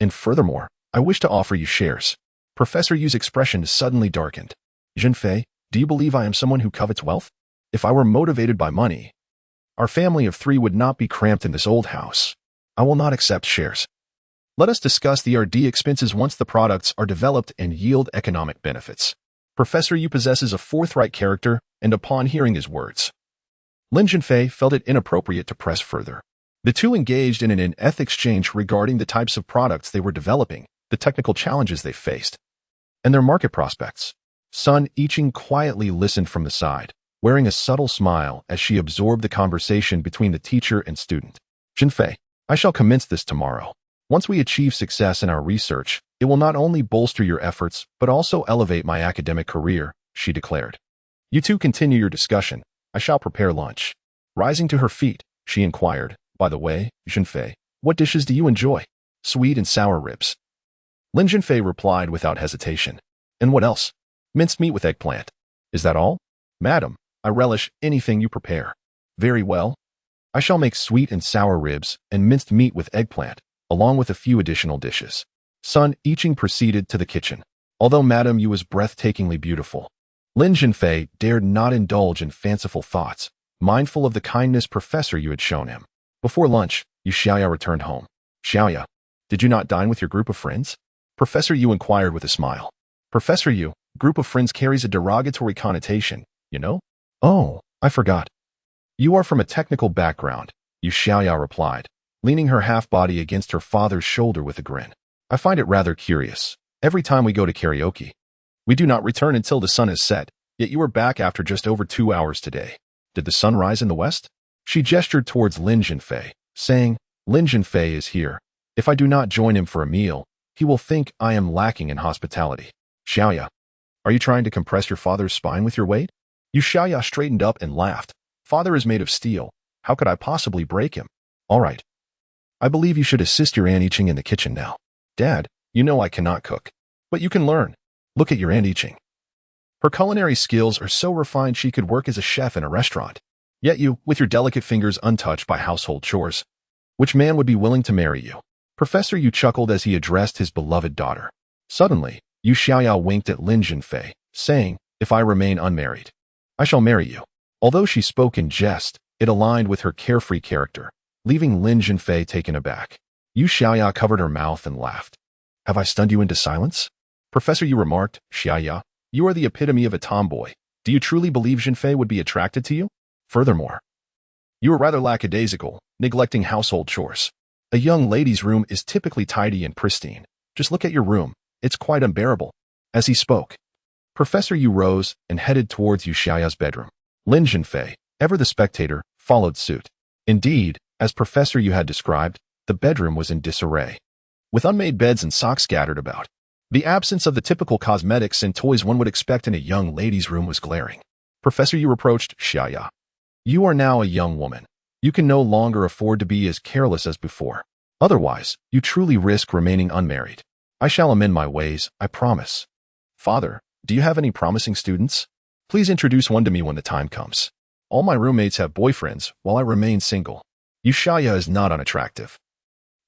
And furthermore, I wish to offer you shares. Professor Yu's expression suddenly darkened. Zhenfei, do you believe I am someone who covets wealth? If I were motivated by money, our family of 3 would not be cramped in this old house. I will not accept shares. Let us discuss the R&D expenses once the products are developed and yield economic benefits. Professor Yu possesses a forthright character, and upon hearing his words, Lin Zhenfei felt it inappropriate to press further. The two engaged in an in-depth exchange regarding the types of products they were developing, the technical challenges they faced, and their market prospects. Sun Yiqing quietly listened from the side, wearing a subtle smile as she absorbed the conversation between the teacher and student. Zhenfei, I shall commence this tomorrow. Once we achieve success in our research, it will not only bolster your efforts, but also elevate my academic career, she declared. You two continue your discussion. I shall prepare lunch. Rising to her feet, she inquired, by the way, Zhenfei, what dishes do you enjoy? Sweet and sour ribs. Lin Zhenfei replied without hesitation. And what else? Minced meat with eggplant. Is that all? Madam, I relish anything you prepare. Very well. I shall make sweet and sour ribs and minced meat with eggplant, along with a few additional dishes. Sun Yiqing proceeded to the kitchen. Although Madame Yu was breathtakingly beautiful, Lin Zhenfei dared not indulge in fanciful thoughts, mindful of the kindness Professor Yu had shown him. Before lunch, Yu Xiaoya returned home. Xiaoya, did you not dine with your group of friends? Professor Yu inquired with a smile. Professor Yu, group of friends carries a derogatory connotation, you know? Oh, I forgot. You are from a technical background, Yu Xiaoya replied, leaning her half-body against her father's shoulder with a grin. I find it rather curious. Every time we go to karaoke, we do not return until the sun has set, yet you are back after just over 2 hours today. Did the sun rise in the west? She gestured towards Lin Zhenfei, saying, Lin Zhenfei is here. If I do not join him for a meal, he will think I am lacking in hospitality. Xiaoya, are you trying to compress your father's spine with your weight? Yu Xiaoya straightened up and laughed. Father is made of steel. How could I possibly break him? All right. I believe you should assist your Aunt Yiqing in the kitchen now. Dad, you know I cannot cook, but you can learn. Look at your Aunt Yiqing. Her culinary skills are so refined she could work as a chef in a restaurant. Yet you, with your delicate fingers untouched by household chores, which man would be willing to marry you? Professor Yu chuckled as he addressed his beloved daughter. Suddenly, Yu Xiaoya winked at Lin Zhenfei, saying, if I remain unmarried, I shall marry you. Although she spoke in jest, it aligned with her carefree character, leaving Lin Zhenfei taken aback. Yu Xiaoya covered her mouth and laughed. Have I stunned you into silence? Professor Yu remarked, Xiaoya, you are the epitome of a tomboy. Do you truly believe Zhenfei would be attracted to you? Furthermore, you are rather lackadaisical, neglecting household chores. A young lady's room is typically tidy and pristine. Just look at your room. It's quite unbearable. As he spoke, Professor Yu rose and headed towards Yu Xiaoya's bedroom. Lin Zhenfei, ever the spectator, followed suit. Indeed, as Professor Yu had described, the bedroom was in disarray, with unmade beds and socks scattered about. The absence of the typical cosmetics and toys one would expect in a young lady's room was glaring. Professor Yu reproached Xiaoya. You are now a young woman. You can no longer afford to be as careless as before. Otherwise, you truly risk remaining unmarried. I shall amend my ways, I promise. Father, do you have any promising students? Please introduce one to me when the time comes. All my roommates have boyfriends, while I remain single. Yu Xiaoya is not unattractive,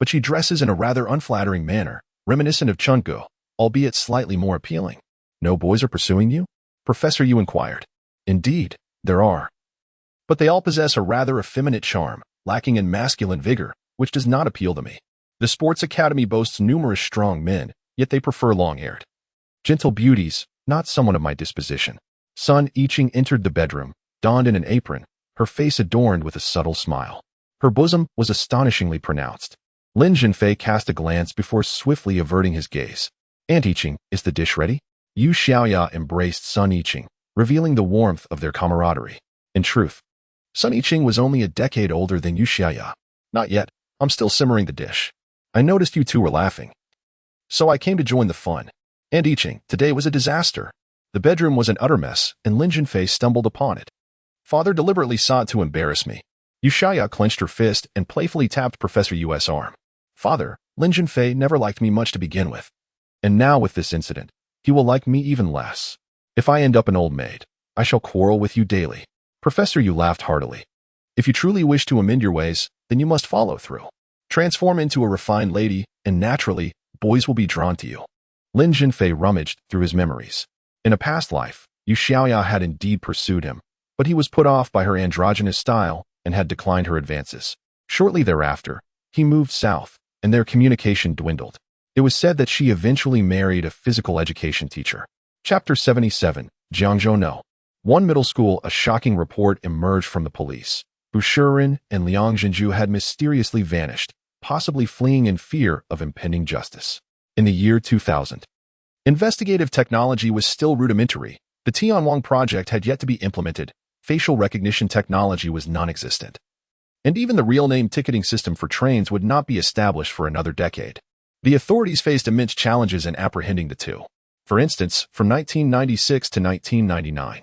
but she dresses in a rather unflattering manner, reminiscent of Chungo, albeit slightly more appealing. No boys are pursuing you? Professor Yu inquired. Indeed, there are. But they all possess a rather effeminate charm, lacking in masculine vigor, which does not appeal to me. The sports academy boasts numerous strong men, yet they prefer long-haired, gentle beauties, not someone of my disposition. Sun Yiqing entered the bedroom, donned in an apron, her face adorned with a subtle smile. Her bosom was astonishingly pronounced. Lin Zhenfei cast a glance before swiftly averting his gaze. Aunt Yiqing, is the dish ready? Yu Xiaoya embraced Sun Yiqing, revealing the warmth of their camaraderie. In truth, Sun Yiqing was only a decade older than Yu Xiaoya. Not yet. I'm still simmering the dish. I noticed you two were laughing, so I came to join the fun. Aunt Yiqing, today was a disaster. The bedroom was an utter mess, and Lin Zhenfei stumbled upon it. Father deliberately sought to embarrass me. Yu Xiaoya clenched her fist and playfully tapped Professor Yu's arm. Father, Lin Zhenfei never liked me much to begin with. And now with this incident, he will like me even less. If I end up an old maid, I shall quarrel with you daily. Professor Yu laughed heartily. If you truly wish to amend your ways, then you must follow through. Transform into a refined lady, and naturally, boys will be drawn to you. Lin Zhenfei rummaged through his memories. In a past life, Yu Xiaoya had indeed pursued him, but he was put off by her androgynous style and had declined her advances. Shortly thereafter, he moved south, and their communication dwindled. It was said that she eventually married a physical education teacher. Chapter 77, Jiangzhou No. One middle school, a shocking report emerged from the police. Bu Shiren and Liang Zhenju had mysteriously vanished, possibly fleeing in fear of impending justice. In the year 2000, investigative technology was still rudimentary. The Tianwang project had yet to be implemented. Facial recognition technology was non-existent. And even the real-name ticketing system for trains would not be established for another decade. The authorities faced immense challenges in apprehending the two. For instance, from 1996 to 1999,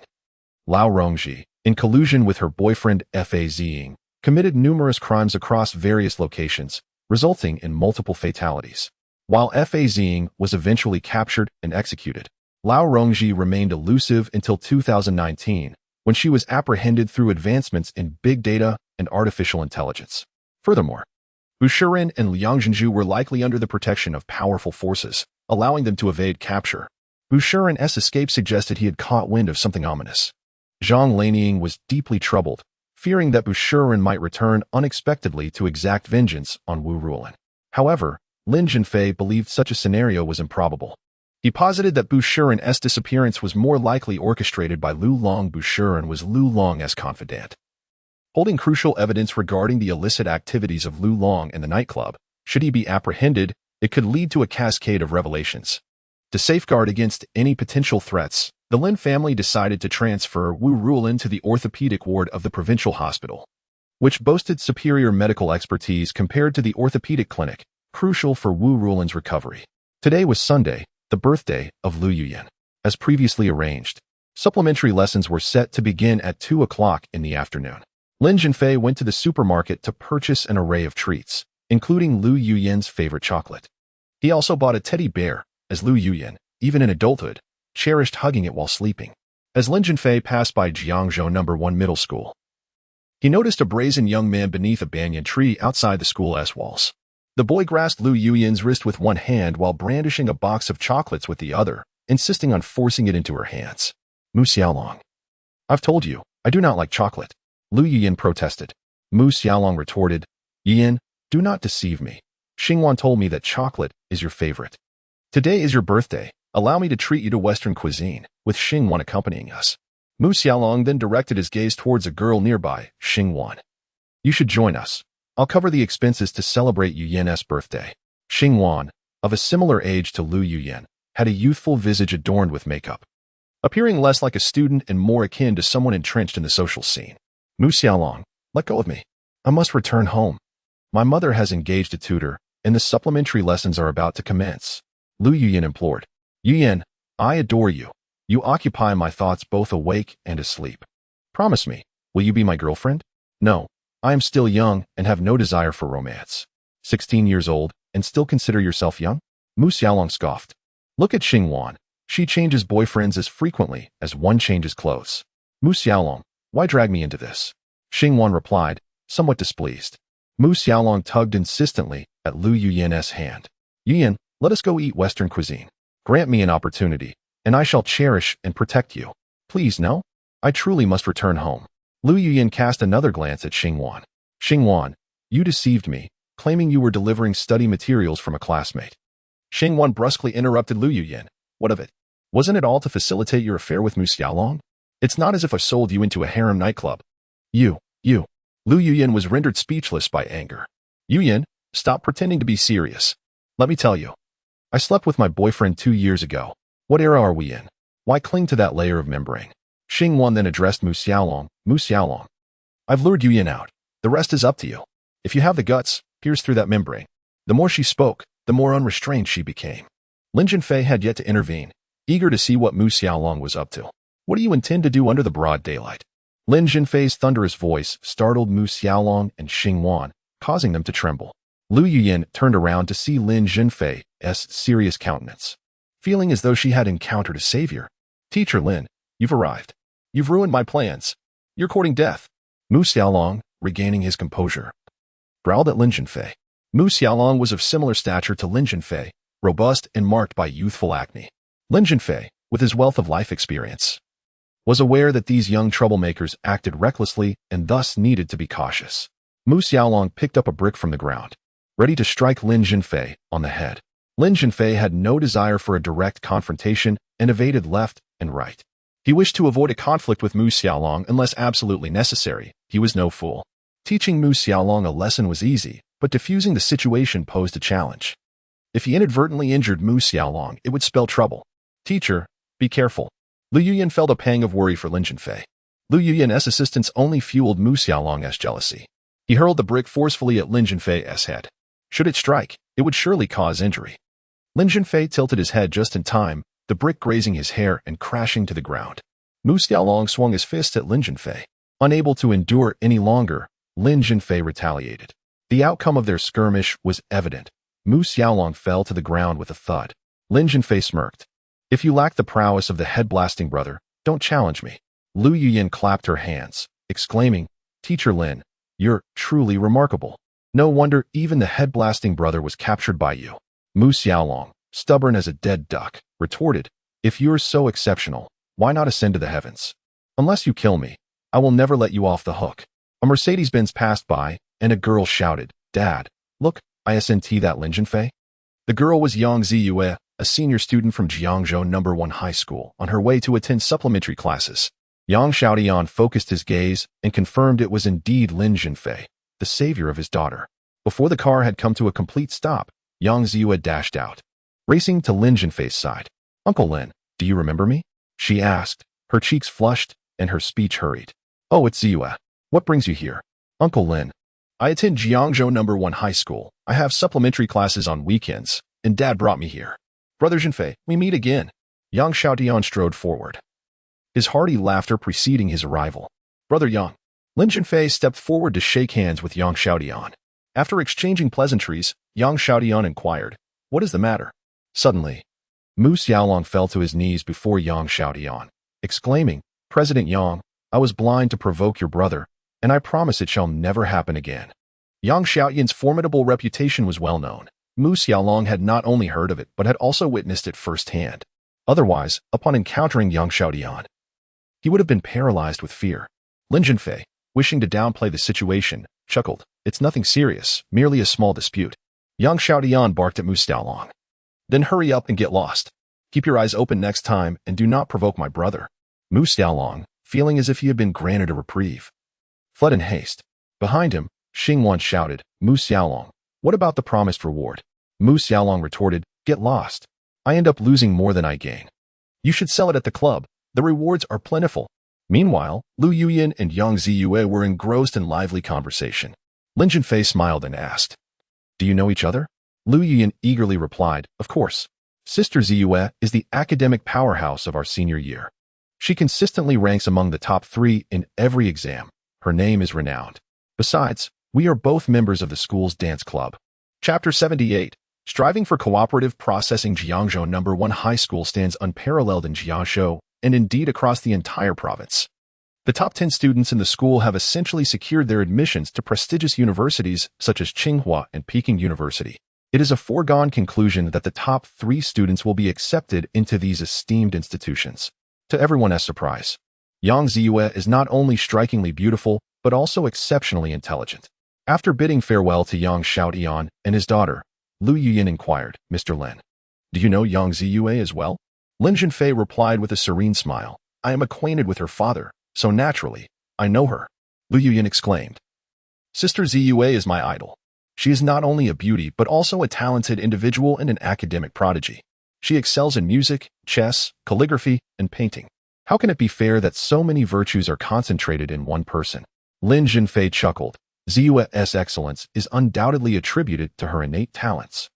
Lao Rongji, in collusion with her boyfriend Fa Ziying, committed numerous crimes across various locations, resulting in multiple fatalities. While Fa Ziying was eventually captured and executed, Lao Rongji remained elusive until 2019, when she was apprehended through advancements in big data and artificial intelligence. Furthermore, Bu Shiren and Liang Zhenju were likely under the protection of powerful forces, allowing them to evade capture. Bu Shiren's escape suggested he had caught wind of something ominous. Zhang Lanying was deeply troubled, fearing that Bu Shiren might return unexpectedly to exact vengeance on Wu Ruolin. However, Lin Zhenfei believed such a scenario was improbable. He posited that Bu Shiren's disappearance was more likely orchestrated by Lu Long. Bu Shiren was Lu Long's confidant, holding crucial evidence regarding the illicit activities of Lu Long and the nightclub. Should he be apprehended, it could lead to a cascade of revelations. To safeguard against any potential threats, the Lin family decided to transfer Wu Ruolin to the orthopedic ward of the provincial hospital, which boasted superior medical expertise compared to the orthopedic clinic, crucial for Wu Ruolin's recovery. Today was Sunday, the birthday of Lu Yuyan. As previously arranged, supplementary lessons were set to begin at 2 o'clock in the afternoon. Lin Zhenfei went to the supermarket to purchase an array of treats, including Lu Yuyan's favorite chocolate. He also bought a teddy bear, as Lu Yuyan, even in adulthood, cherished hugging it while sleeping. As Lin Zhenfei passed by Jiangzhou No. 1 middle school, he noticed a brazen young man beneath a banyan tree outside the school's walls. The boy grasped Lu Yuyan's wrist with one hand while brandishing a box of chocolates with the other, insisting on forcing it into her hands. Mu Xiaolong. I've told you, I do not like chocolate. Lu Yuyan protested. Mu Xiaolong retorted, Yuyan, do not deceive me. Xingwan told me that chocolate is your favorite. Today is your birthday. Allow me to treat you to Western cuisine, with Xingwan accompanying us. Mu Xiaolong then directed his gaze towards a girl nearby, Xingwan. You should join us. I'll cover the expenses to celebrate Yuyan's birthday. Xingwan, of a similar age to Lu Yuyan, had a youthful visage adorned with makeup, appearing less like a student and more akin to someone entrenched in the social scene. Mu Xiaolong, let go of me. I must return home. My mother has engaged a tutor, and the supplementary lessons are about to commence. Lu Yuyan implored. Yuyan, I adore you. You occupy my thoughts both awake and asleep. Promise me, will you be my girlfriend? No, I am still young and have no desire for romance. 16 years old, and still consider yourself young? Mu Xiaolong scoffed. Look at Xingwan. She changes boyfriends as frequently as one changes clothes. Mu Xiaolong, why drag me into this? Xingwan replied, somewhat displeased. Mu Xiaolong tugged insistently at Lu Yuyan's hand. Yuyan, let us go eat Western cuisine. Grant me an opportunity, and I shall cherish and protect you. Please, no? I truly must return home. Lu Yuyan cast another glance at Xingwan. Xingwan, you deceived me, claiming you were delivering study materials from a classmate. Xingwan brusquely interrupted Lu Yuyan. What of it? Wasn't it all to facilitate your affair with Mu Xiaolong? It's not as if I sold you into a harem nightclub. You, Lu Yuyan was rendered speechless by anger. Yuyan, stop pretending to be serious. Let me tell you. I slept with my boyfriend 2 years ago. What era are we in? Why cling to that layer of membrane? Xingwan then addressed Mu Xiaolong. Mu Xiaolong. I've lured Yuyan out. The rest is up to you. If you have the guts, pierce through that membrane. The more she spoke, the more unrestrained she became. Lin Zhenfei had yet to intervene, eager to see what Mu Xiaolong was up to. What do you intend to do under the broad daylight? Lin Zhenfei's thunderous voice startled Mu Xiaolong and Xingwan, causing them to tremble. Lu Yuyan turned around to see Lin Zhenfei's serious countenance, feeling as though she had encountered a savior. Teacher Lin, you've arrived. You've ruined my plans. You're courting death. Mu Xiaolong, regaining his composure, growled at Lin Zhenfei. Mu Xiaolong was of similar stature to Lin Zhenfei, robust and marked by youthful acne. Lin Zhenfei, with his wealth of life experience, was aware that these young troublemakers acted recklessly and thus needed to be cautious. Mu Xiaolong picked up a brick from the ground, ready to strike Lin Zhenfei on the head. Lin Zhenfei had no desire for a direct confrontation and evaded left and right. He wished to avoid a conflict with Mu Xiaolong unless absolutely necessary. He was no fool. Teaching Mu Xiaolong a lesson was easy, but diffusing the situation posed a challenge. If he inadvertently injured Mu Xiaolong, it would spell trouble. Teacher, be careful. Lu Yuyan felt a pang of worry for Lin Zhenfei. Lu Yuyan's assistance only fueled Mu Xiaolong's jealousy. He hurled the brick forcefully at Lin Zhenfei's head. Should it strike, it would surely cause injury. Lin Zhenfei tilted his head just in time, the brick grazing his hair and crashing to the ground. Mu Xiaolong swung his fist at Lin Zhenfei. Unable to endure any longer, Lin Zhenfei retaliated. The outcome of their skirmish was evident. Mu Xiaolong fell to the ground with a thud. Lin Zhenfei smirked. If you lack the prowess of the head-blasting brother, don't challenge me. Lu Yuyan clapped her hands, exclaiming, Teacher Lin, you're truly remarkable. No wonder even the head-blasting brother was captured by you. Mu Xiaolong, stubborn as a dead duck, retorted, if you're so exceptional, why not ascend to the heavens? Unless you kill me, I will never let you off the hook. A Mercedes-Benz passed by, and a girl shouted, Dad, look, ISNT that Lin Zhenfei? The girl was Yang Ziyue, a senior student from Jiangzhou No. 1 High School, on her way to attend supplementary classes. Yang Xiaodian focused his gaze and confirmed it was indeed Lin Zhenfei, the savior of his daughter. Before the car had come to a complete stop, Yang Ziyue dashed out, racing to Lin Zhenfei's side. Uncle Lin, do you remember me? She asked, her cheeks flushed and her speech hurried. Oh, it's Ziyue. What brings you here? Uncle Lin, I attend Jiangzhou No. 1 High School. I have supplementary classes on weekends, and Dad brought me here. Brother Zhenfei, we meet again. Yang Xiaodian strode forward, his hearty laughter preceding his arrival. Brother Yang. Lin Zhenfei stepped forward to shake hands with Yang Xiaodian. After exchanging pleasantries, Yang Xiaodian inquired, what is the matter? Suddenly, Mu Xiaolong fell to his knees before Yang Xiaodian, exclaiming, President Yang, I was blind to provoke your brother, and I promise it shall never happen again. Yang Xiaodian's formidable reputation was well known. Mu Xiaolong had not only heard of it, but had also witnessed it firsthand. Otherwise, upon encountering Yang Xiaodian, he would have been paralyzed with fear. Lin Zhenfei, wishing to downplay the situation, chuckled, it's nothing serious, merely a small dispute. Yang Xiaodian barked at Mu Xiaolong. Then hurry up and get lost. Keep your eyes open next time and do not provoke my brother. Mu Xiaolong, feeling as if he had been granted a reprieve, fled in haste. Behind him, Xingwan shouted, Mu Xiaolong, what about the promised reward? Mu Xiaolong retorted, get lost. I end up losing more than I gain. You should sell it at the club. The rewards are plentiful. Meanwhile, Lu Yuyan and Yang Ziyue were engrossed in lively conversation. Lin Zhenfei smiled and asked, do you know each other? Lu Yuyan eagerly replied, of course. Sister Ziyue is the academic powerhouse of our senior year. She consistently ranks among the top 3 in every exam. Her name is renowned. Besides, we are both members of the school's dance club. Chapter 78. Striving for cooperative processing. Jiangzhou No. 1 High School stands unparalleled in Jiangzhou, and indeed across the entire province. The top 10 students in the school have essentially secured their admissions to prestigious universities such as Tsinghua and Peking University. It is a foregone conclusion that the top 3 students will be accepted into these esteemed institutions. To everyone's surprise, Yang Ziyue is not only strikingly beautiful, but also exceptionally intelligent. After bidding farewell to Yang Xiaodian and his daughter, Lu Yuyan inquired, Mr. Lin, do you know Yang Ziyue as well? Lin Zhenfei replied with a serene smile, I am acquainted with her father, so naturally, I know her. Lu Yuyan exclaimed, Sister Ziyue is my idol. She is not only a beauty but also a talented individual and an academic prodigy. She excels in music, chess, calligraphy, and painting. How can it be fair that so many virtues are concentrated in one person? Lin Zhenfei chuckled. Ziyue's excellence is undoubtedly attributed to her innate talents,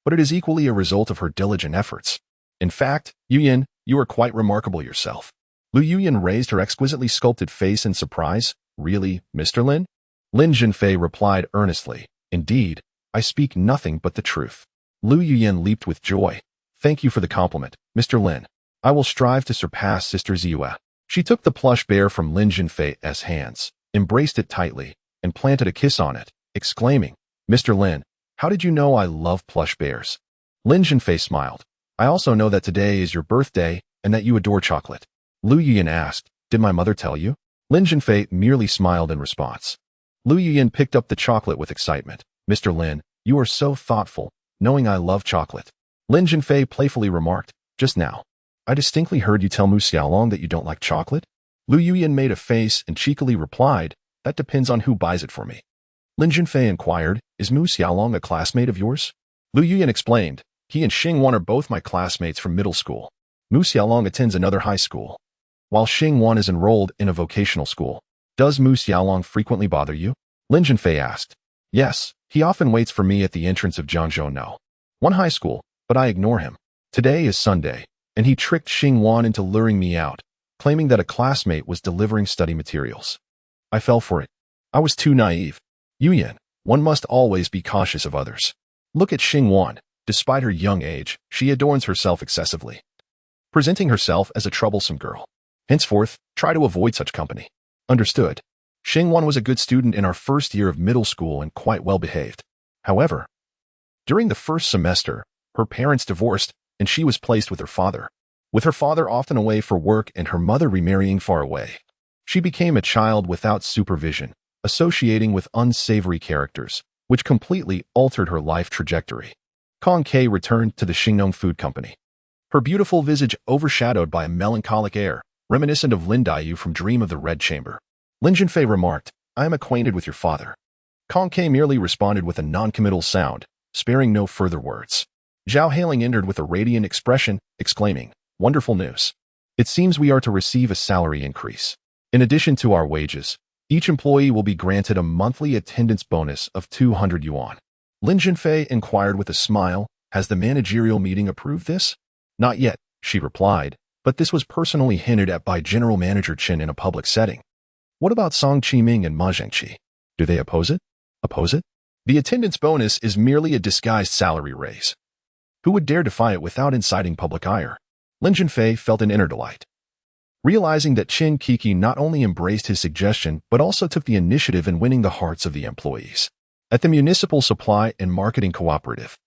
but it is equally a result of her diligent efforts. In fact, Yuyan, you are quite remarkable yourself. Lu Yuyan raised her exquisitely sculpted face in surprise. Really, Mr. Lin? Lin Zhenfei replied earnestly. Indeed, I speak nothing but the truth. Lu Yuyan leaped with joy. Thank you for the compliment, Mr. Lin. I will strive to surpass Sister Ziyue. She took the plush bear from Lin Zhenfei's hands, embraced it tightly, and planted a kiss on it, exclaiming, Mr. Lin, how did you know I love plush bears? Lin Zhenfei smiled. I also know that today is your birthday and that you adore chocolate. Lu Yuyan asked, did my mother tell you? Lin Zhenfei merely smiled in response. Lu Yuyan picked up the chocolate with excitement. Mr. Lin, you are so thoughtful, knowing I love chocolate. Lin Zhenfei playfully remarked, just now. I distinctly heard you tell Mu Xiaolong that you don't like chocolate? Lu Yuyan made a face and cheekily replied, that depends on who buys it for me. Lin Zhenfei inquired, is Mu Xiaolong a classmate of yours? Lu Yuyan explained, he and Xing Wan are both my classmates from middle school. Mu Xiaolong attends another high school, while Xing Wan is enrolled in a vocational school. Does Mu Xiaolong frequently bother you? Lin Zhenfei asked. Yes, he often waits for me at the entrance of Jiangzhou No. 1 high school, but I ignore him. Today is Sunday, and he tricked Xing Wan into luring me out, claiming that a classmate was delivering study materials. I fell for it. I was too naive. Yuyan, one must always be cautious of others. Look at Xing Wan. Despite her young age, she adorns herself excessively, presenting herself as a troublesome girl. Henceforth, try to avoid such company. Understood. Xing Wan was a good student in our first year of middle school and quite well behaved. However, during the first semester, her parents divorced and she was placed with her father. With her father often away for work and her mother remarrying far away, she became a child without supervision, associating with unsavory characters, which completely altered her life trajectory. Kong Kei returned to the Xingnong Food Company. Her beautiful visage overshadowed by a melancholic air, reminiscent of Lin Daiyu from Dream of the Red Chamber. Lin Zhenfei remarked, I am acquainted with your father. Kong Kei merely responded with a non-committal sound, sparing no further words. Zhao Hailing entered with a radiant expression, exclaiming, wonderful news. It seems we are to receive a salary increase. In addition to our wages, each employee will be granted a monthly attendance bonus of 200 yuan. Lin Zhenfei inquired with a smile, has the managerial meeting approved this? Not yet, she replied, but this was personally hinted at by General Manager Chen in a public setting. What about Song Qiming and Ma Zhengqi? Do they oppose it? Oppose it? The attendance bonus is merely a disguised salary raise. Who would dare defy it without inciting public ire? Lin Zhenfei felt an inner delight, realizing that Chen Kiki not only embraced his suggestion but also took the initiative in winning the hearts of the employees. At the Municipal Supply and Marketing Cooperative,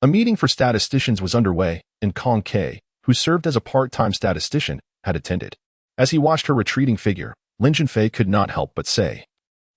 a meeting for statisticians was underway, and Kong Kei, who served as a part-time statistician, had attended. As he watched her retreating figure, Lin Zhenfei could not help but say,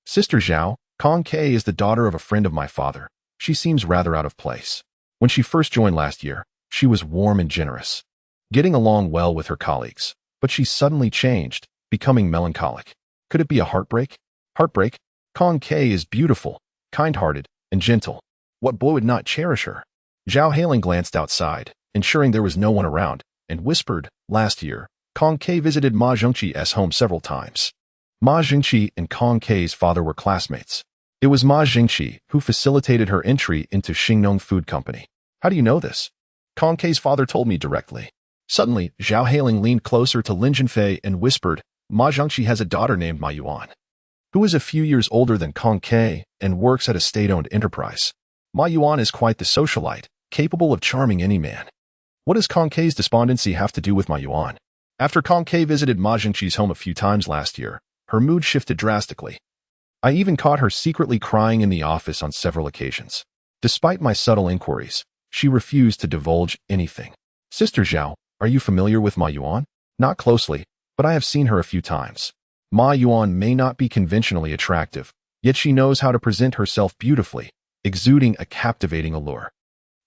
Sister Zhao, Kong Kei is the daughter of a friend of my father. She seems rather out of place. When she first joined last year, she was warm and generous, getting along well with her colleagues, but she suddenly changed, becoming melancholic. Could it be a heartbreak? Heartbreak? Kong Kei is beautiful, kind-hearted, and gentle. What boy would not cherish her? Zhao Hailing glanced outside, ensuring there was no one around, and whispered, last year, Kong Kei visited Ma Zhengqi's home several times. Ma Zhengqi and Kong Kei's father were classmates. It was Ma Zhengqi who facilitated her entry into Xingnong Food Company. How do you know this? Kong Kei's father told me directly. Suddenly, Zhao Hailing leaned closer to Lin Zhenfei and whispered, Ma Zhengqi has a daughter named Ma Yuan, who is a few years older than Kong Kei and works at a state-owned enterprise. Ma Yuan is quite the socialite, capable of charming any man. What does Kong Kei's despondency have to do with Ma Yuan? After Kong Kei visited Ma Zhengqi's home a few times last year, her mood shifted drastically. I even caught her secretly crying in the office on several occasions. Despite my subtle inquiries, she refused to divulge anything. Sister Zhao, are you familiar with Ma Yuan? Not closely, but I have seen her a few times. Ma Yuan may not be conventionally attractive, yet she knows how to present herself beautifully, exuding a captivating allure.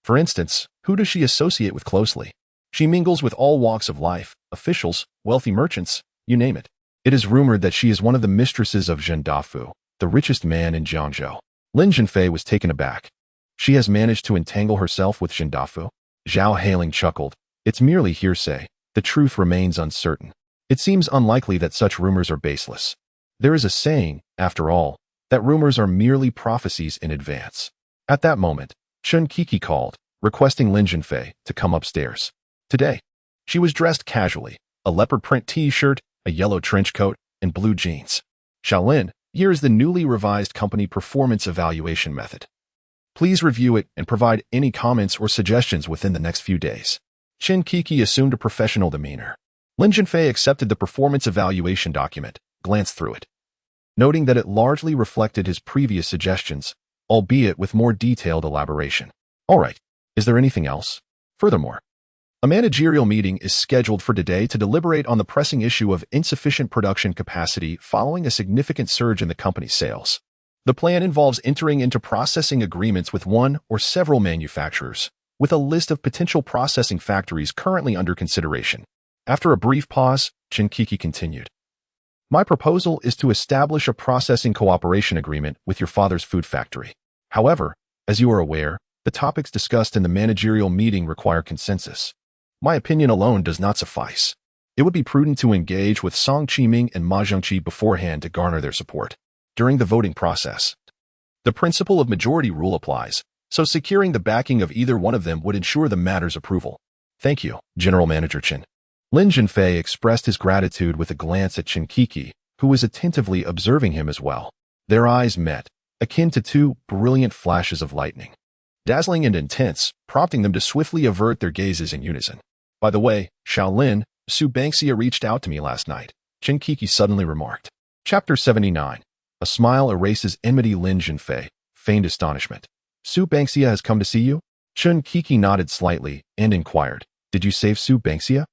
For instance, who does she associate with closely? She mingles with all walks of life, officials, wealthy merchants, you name it. It is rumored that she is one of the mistresses of Zhen Dafu, the richest man in Jiangzhou. Lin Zhenfei was taken aback. She has managed to entangle herself with Shindafu? Zhao Hailing chuckled. It's merely hearsay. The truth remains uncertain. It seems unlikely that such rumors are baseless. There is a saying, after all, that rumors are merely prophecies in advance. At that moment, Chen Kiki called, requesting Lin Zhenfei to come upstairs. Today, she was dressed casually, a leopard print t-shirt, a yellow trench coat, and blue jeans. Xiaolin, here is the newly revised company performance evaluation method. Please review it and provide any comments or suggestions within the next few days. Chen Kiki assumed a professional demeanor. Lin Zhenfei accepted the performance evaluation document, glanced through it, noting that it largely reflected his previous suggestions, albeit with more detailed elaboration. All right, is there anything else? Furthermore, a managerial meeting is scheduled for today to deliberate on the pressing issue of insufficient production capacity following a significant surge in the company's sales. The plan involves entering into processing agreements with one or several manufacturers, with a list of potential processing factories currently under consideration. After a brief pause, Chen Kiki continued. My proposal is to establish a processing cooperation agreement with your father's food factory. However, as you are aware, the topics discussed in the managerial meeting require consensus. My opinion alone does not suffice. It would be prudent to engage with Song Qiming and Ma Zhengqi beforehand to garner their support. During the voting process, the principle of majority rule applies, so securing the backing of either one of them would ensure the matter's approval. Thank you, General Manager Chen. Lin Zhenfei expressed his gratitude with a glance at Chen Kiki, who was attentively observing him as well. Their eyes met, akin to two brilliant flashes of lightning, dazzling and intense, prompting them to swiftly avert their gazes in unison. By the way, Xiaolin, Su Bangxia reached out to me last night, Chen Kiki suddenly remarked. Chapter 79. A smile erases enmity. Lin Zhenfei feigned astonishment. Su Bangxia has come to see you? Chen Kiki nodded slightly and inquired, did you save Su Bangxia?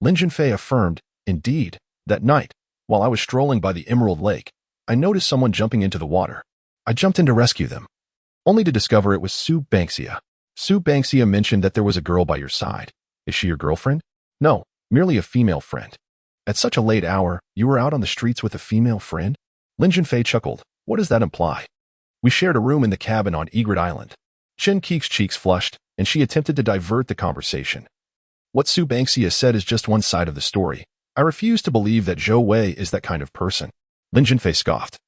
Lin Zhenfei affirmed, indeed, that night, while I was strolling by the Emerald Lake, I noticed someone jumping into the water. I jumped in to rescue them, only to discover it was Su Bangxia. Su Bangxia mentioned that there was a girl by your side. Is she your girlfriend? No, merely a female friend. At such a late hour, you were out on the streets with a female friend? Lin Zhenfei chuckled. What does that imply? We shared a room in the cabin on Egret Island. Chen Kiki's cheeks flushed, and she attempted to divert the conversation. What Su Bangxia said is just one side of the story. I refuse to believe that Zhou Wei is that kind of person. Lin Zhenfei scoffed.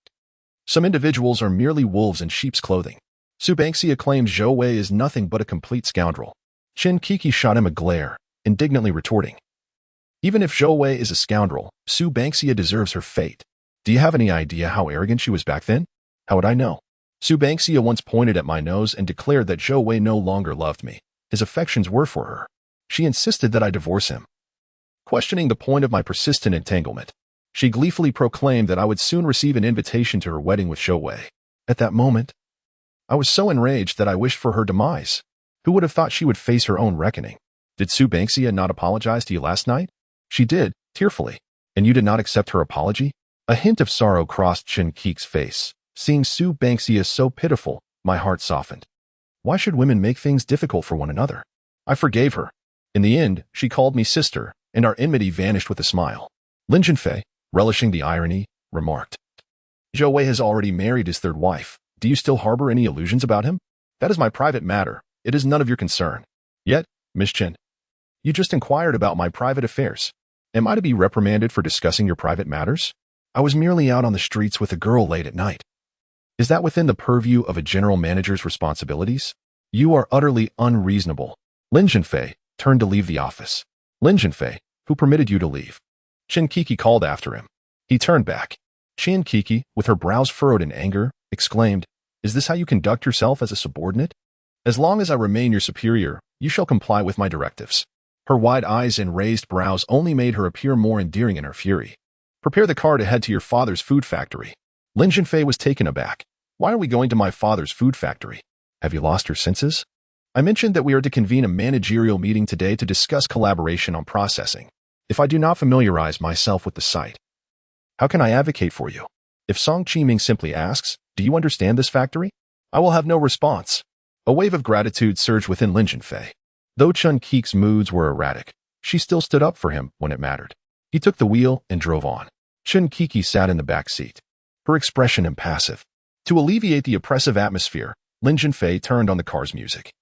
Some individuals are merely wolves in sheep's clothing. Su Bangxia claims Zhou Wei is nothing but a complete scoundrel. Chen Kiki shot him a glare, indignantly retorting. Even if Zhou Wei is a scoundrel, Su Bangxia deserves her fate. Do you have any idea how arrogant she was back then? How would I know? Su Bangxia once pointed at my nose and declared that Zhou Wei no longer loved me. His affections were for her. She insisted that I divorce him. Questioning the point of my persistent entanglement, she gleefully proclaimed that I would soon receive an invitation to her wedding with Zhou Wei. At that moment, I was so enraged that I wished for her demise. Who would have thought she would face her own reckoning? Did Su Bangxia not apologize to you last night? She did, tearfully. And you did not accept her apology? A hint of sorrow crossed Chen Kiki's face. Seeing Su Bangxia so pitiful, my heart softened. Why should women make things difficult for one another? I forgave her. In the end, she called me sister, and our enmity vanished with a smile. Lin Zhenfei, relishing the irony, remarked. Zhou Wei has already married his third wife. Do you still harbor any illusions about him? That is my private matter. It is none of your concern. Yet, Miss Chen, you just inquired about my private affairs. Am I to be reprimanded for discussing your private matters? I was merely out on the streets with a girl late at night. Is that within the purview of a general manager's responsibilities? You are utterly unreasonable. Lin Zhenfei turned to leave the office. Lin Zhenfei, who permitted you to leave? Chen Kiki called after him. He turned back. Chen Kiki, with her brows furrowed in anger, exclaimed, is this how you conduct yourself as a subordinate? As long as I remain your superior, you shall comply with my directives. Her wide eyes and raised brows only made her appear more endearing in her fury. Prepare the car to head to your father's food factory. Lin Zhenfei was taken aback. Why are we going to my father's food factory? Have you lost your senses? I mentioned that we are to convene a managerial meeting today to discuss collaboration on processing. If I do not familiarize myself with the site, how can I advocate for you? If Song Qiming simply asks, do you understand this factory? I will have no response. A wave of gratitude surged within Lin Zhenfei. Though Chen Kiki's moods were erratic, she still stood up for him when it mattered. He took the wheel and drove on. Chen Kiki sat in the back seat. her expression impassive. To alleviate the oppressive atmosphere, Lin Zhenfei turned on the car's music,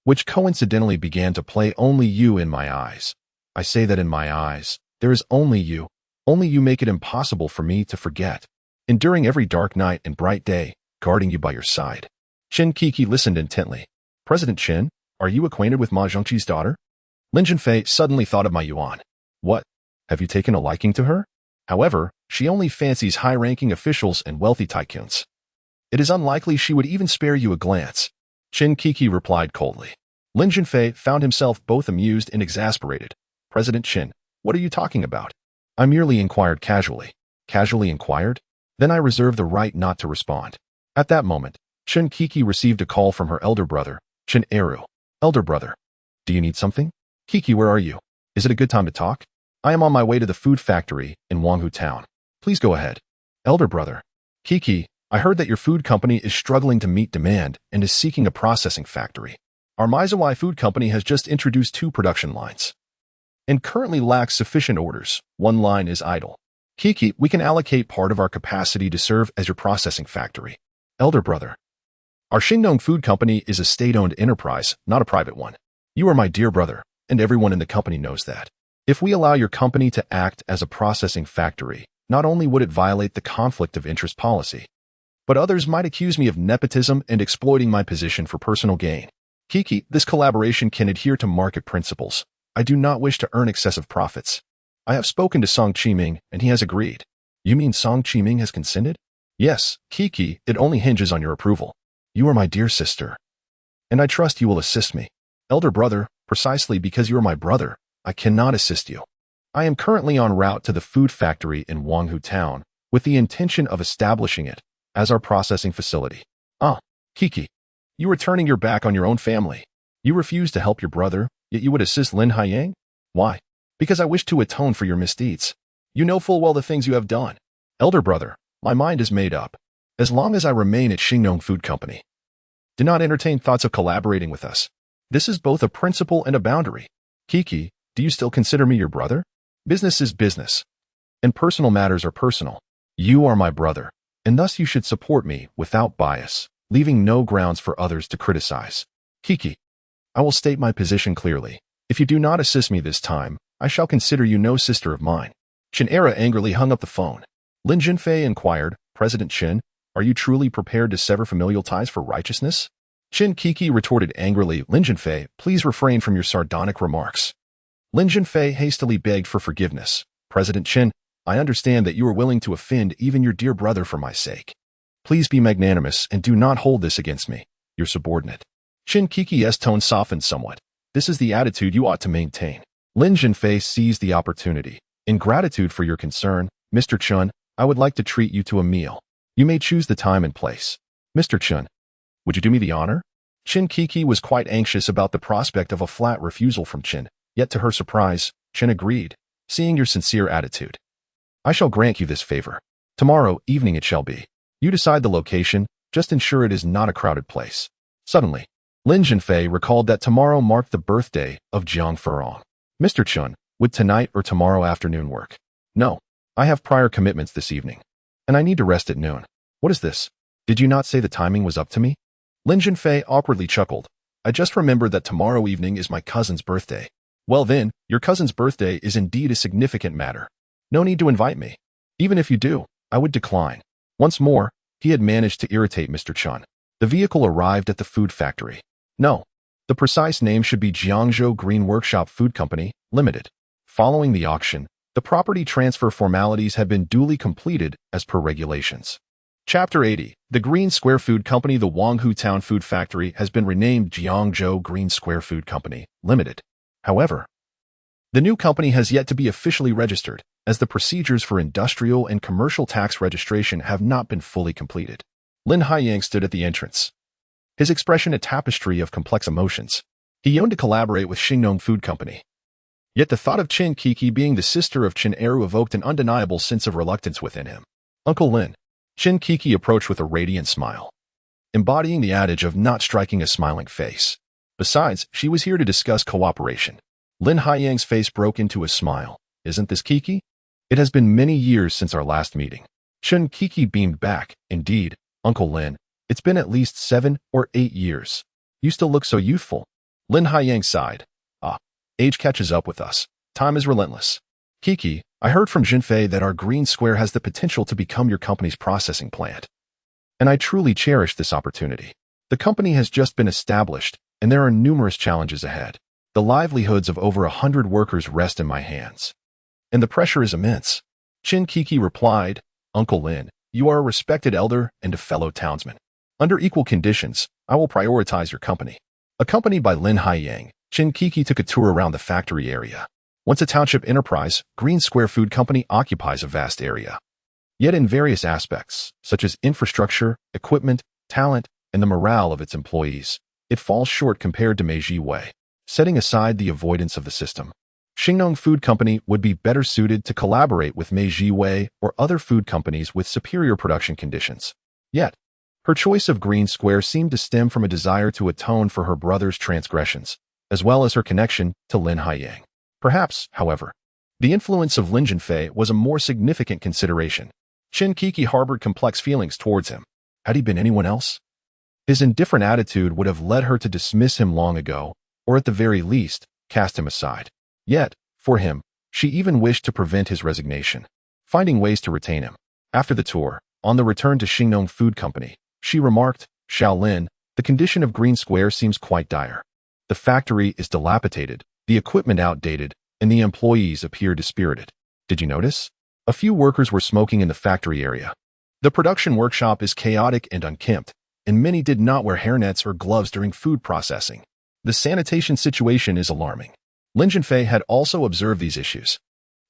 which coincidentally began to play Only You in My Eyes. I say that in my eyes, there is only you. Only you make it impossible for me to forget. Enduring every dark night and bright day, guarding you by your side. Qin Kiki listened intently. President Qin, are you acquainted with Ma Zhengqi's daughter? Lin Zhenfei suddenly thought of Ma Yuan. What? Have you taken a liking to her? However, she only fancies high-ranking officials and wealthy tycoons. It is unlikely she would even spare you a glance. Qin Kiki replied coldly. Lin Zhenfei found himself both amused and exasperated. President Qin, what are you talking about? I merely inquired casually. Casually inquired? Then I reserve the right not to respond. At that moment, Qin Kiki received a call from her elder brother, Qin Eru. Elder brother. Do you need something? Kiki, where are you? Is it a good time to talk? I am on my way to the food factory in Wanghu town. Please go ahead. Elder brother. Kiki, I heard that your food company is struggling to meet demand and is seeking a processing factory. Our Maizawai food company has just introduced 2 production lines and currently lacks sufficient orders. 1 line is idle. Kiki, we can allocate part of our capacity to serve as your processing factory. Elder brother. Our Xingdong Food Company is a state-owned enterprise, not a private one. You are my dear brother, and everyone in the company knows that. If we allow your company to act as a processing factory, not only would it violate the conflict of interest policy, but others might accuse me of nepotism and exploiting my position for personal gain. Kiki, this collaboration can adhere to market principles. I do not wish to earn excessive profits. I have spoken to Song Qiming, and he has agreed. You mean Song Qiming has consented? Yes, Kiki, it only hinges on your approval. You are my dear sister, and I trust you will assist me. Elder brother, precisely because you are my brother, I cannot assist you. I am currently en route to the food factory in Wanghu town with the intention of establishing it as our processing facility. Ah, Kiki, you are turning your back on your own family. You refuse to help your brother, yet you would assist Lin Haiyang? Why? Because I wish to atone for your misdeeds. You know full well the things you have done. Elder brother, my mind is made up. As long as I remain at Xingdong Food Company, do not entertain thoughts of collaborating with us. This is both a principle and a boundary. Kiki, do you still consider me your brother? Business is business, and personal matters are personal. You are my brother, and thus you should support me without bias, leaving no grounds for others to criticize. Kiki, I will state my position clearly. If you do not assist me this time, I shall consider you no sister of mine. Qin Era angrily hung up the phone. Lin Zhenfei inquired, President Qin, are you truly prepared to sever familial ties for righteousness? Qin Kiki retorted angrily, Lin Zhenfei, please refrain from your sardonic remarks. Lin Zhenfei hastily begged for forgiveness. President Qin, I understand that you are willing to offend even your dear brother for my sake. Please be magnanimous and do not hold this against me, your subordinate. Qin Kiki's tone softened somewhat. This is the attitude you ought to maintain. Lin Zhenfei seized the opportunity. In gratitude for your concern, Mr. Chun, I would like to treat you to a meal. You may choose the time and place. Mr. Chun, would you do me the honor? Qin Kiki was quite anxious about the prospect of a flat refusal from Qin, yet to her surprise, Qin agreed, seeing your sincere attitude. I shall grant you this favor. Tomorrow evening it shall be. You decide the location, just ensure it is not a crowded place. Suddenly, Lin Zhenfei recalled that tomorrow marked the birthday of Jiang Furong. Mr. Chun, would tonight or tomorrow afternoon work? No, I have prior commitments this evening, and I need to rest at noon. What is this? Did you not say the timing was up to me? Lin Zhenfei awkwardly chuckled. I just remembered that tomorrow evening is my cousin's birthday. Well then, your cousin's birthday is indeed a significant matter. No need to invite me. Even if you do, I would decline. Once more, he had managed to irritate Mr. Chun. The vehicle arrived at the food factory. No, the precise name should be Jiangzhou Green Workshop Food Company, Limited. Following the auction, the property transfer formalities had been duly completed as per regulations. Chapter 80. The Green Square Food Company. The Wanghu Town Food Factory has been renamed Jiangzhou Green Square Food Company, Limited. However, the new company has yet to be officially registered, as the procedures for industrial and commercial tax registration have not been fully completed. Lin Haiyang stood at the entrance, his expression a tapestry of complex emotions. He yearned to collaborate with Xingdong Food Company. Yet the thought of Qin Kiki being the sister of Qin Eru evoked an undeniable sense of reluctance within him. Uncle Lin. Qin Kiki approached with a radiant smile, embodying the adage of not striking a smiling face. Besides, she was here to discuss cooperation. Lin Haiyang's face broke into a smile. Isn't this Kiki? It has been many years since our last meeting. Chun Kiki beamed back. Indeed, Uncle Lin. It's been at least 7 or 8 years. You still look so youthful. Lin Haiyang sighed. Ah, age catches up with us. Time is relentless. Kiki, I heard from Zhenfei that our green square has the potential to become your company's processing plant. And I truly cherish this opportunity. The company has just been established, and there are numerous challenges ahead. The livelihoods of over 100 workers rest in my hands. And the pressure is immense. Chin Kiki replied, Uncle Lin, you are a respected elder and a fellow townsman. Under equal conditions, I will prioritize your company. Accompanied by Lin Haiyang, Chin Kiki took a tour around the factory area. Once a township enterprise, Green Square Food Company occupies a vast area. Yet in various aspects, such as infrastructure, equipment, talent, and the morale of its employees, it falls short compared to Meiji Wei. Setting aside the avoidance of the system, Xingnong Food Company would be better suited to collaborate with Meiji Wei or other food companies with superior production conditions. Yet, her choice of Green Square seemed to stem from a desire to atone for her brother's transgressions, as well as her connection to Lin Haiyang. Perhaps, however, the influence of Lin Zhenfei was a more significant consideration. Chin Kiki harbored complex feelings towards him. Had he been anyone else? His indifferent attitude would have led her to dismiss him long ago, or at the very least, cast him aside. Yet, for him, she even wished to prevent his resignation, finding ways to retain him. After the tour, on the return to Xingnong Food Company, she remarked, Shaolin, the condition of Green Square seems quite dire. The factory is dilapidated, the equipment outdated, and the employees appear dispirited. Did you notice? A few workers were smoking in the factory area. The production workshop is chaotic and unkempt, and many did not wear hairnets or gloves during food processing. The sanitation situation is alarming. Lin Zhenfei had also observed these issues.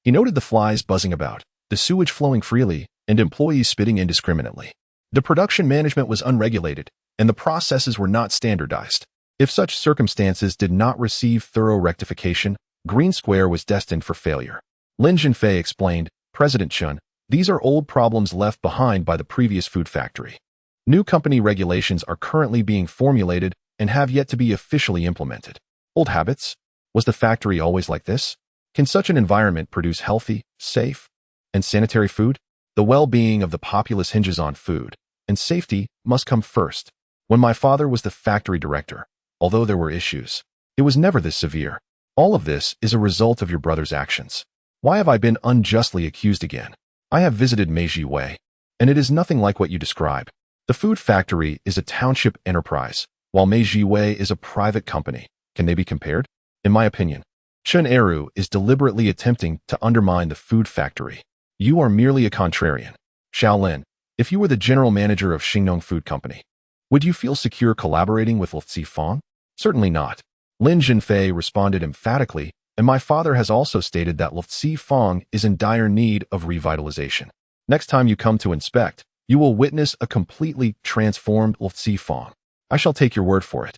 He noted the flies buzzing about, the sewage flowing freely, and employees spitting indiscriminately. The production management was unregulated, and the processes were not standardized. If such circumstances did not receive thorough rectification, Green Square was destined for failure. Lin Zhenfei explained, President Chun, these are old problems left behind by the previous food factory. New company regulations are currently being formulated and have yet to be officially implemented. Old habits? Was the factory always like this? Can such an environment produce healthy, safe, and sanitary food? The well-being of the populace hinges on food, and safety must come first. When my father was the factory director, although there were issues, it was never this severe. All of this is a result of your brother's actions. Why have I been unjustly accused again? I have visited Meiji Wei, and it is nothing like what you describe. The food factory is a township enterprise, while Meiji Wei is a private company. Can they be compared? In my opinion, Chun Eru is deliberately attempting to undermine the food factory. You are merely a contrarian. Shaolin, if you were the general manager of Xingnong Food Company, would you feel secure collaborating with Lu Zifang? Certainly not. Lin Zhenfei responded emphatically, and my father has also stated that Lu Zifang is in dire need of revitalization. Next time you come to inspect, you will witness a completely transformed Lu Zifang. I shall take your word for it.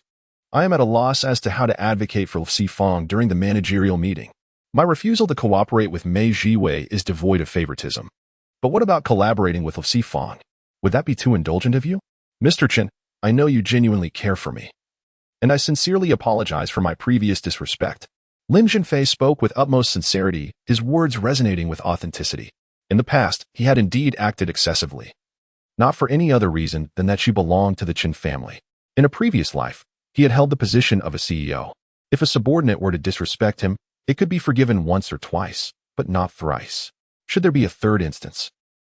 I am at a loss as to how to advocate for Lu Zifang during the managerial meeting. My refusal to cooperate with Meiji Wei is devoid of favoritism. But what about collaborating with Lu Zifang? Would that be too indulgent of you? Mr. Chen, I know you genuinely care for me, and I sincerely apologize for my previous disrespect. Lin Zhenfei spoke with utmost sincerity, his words resonating with authenticity. In the past, he had indeed acted excessively, not for any other reason than that she belonged to the Chen family. In a previous life, he had held the position of a CEO. If a subordinate were to disrespect him, it could be forgiven once or twice, but not thrice. Should there be a third instance,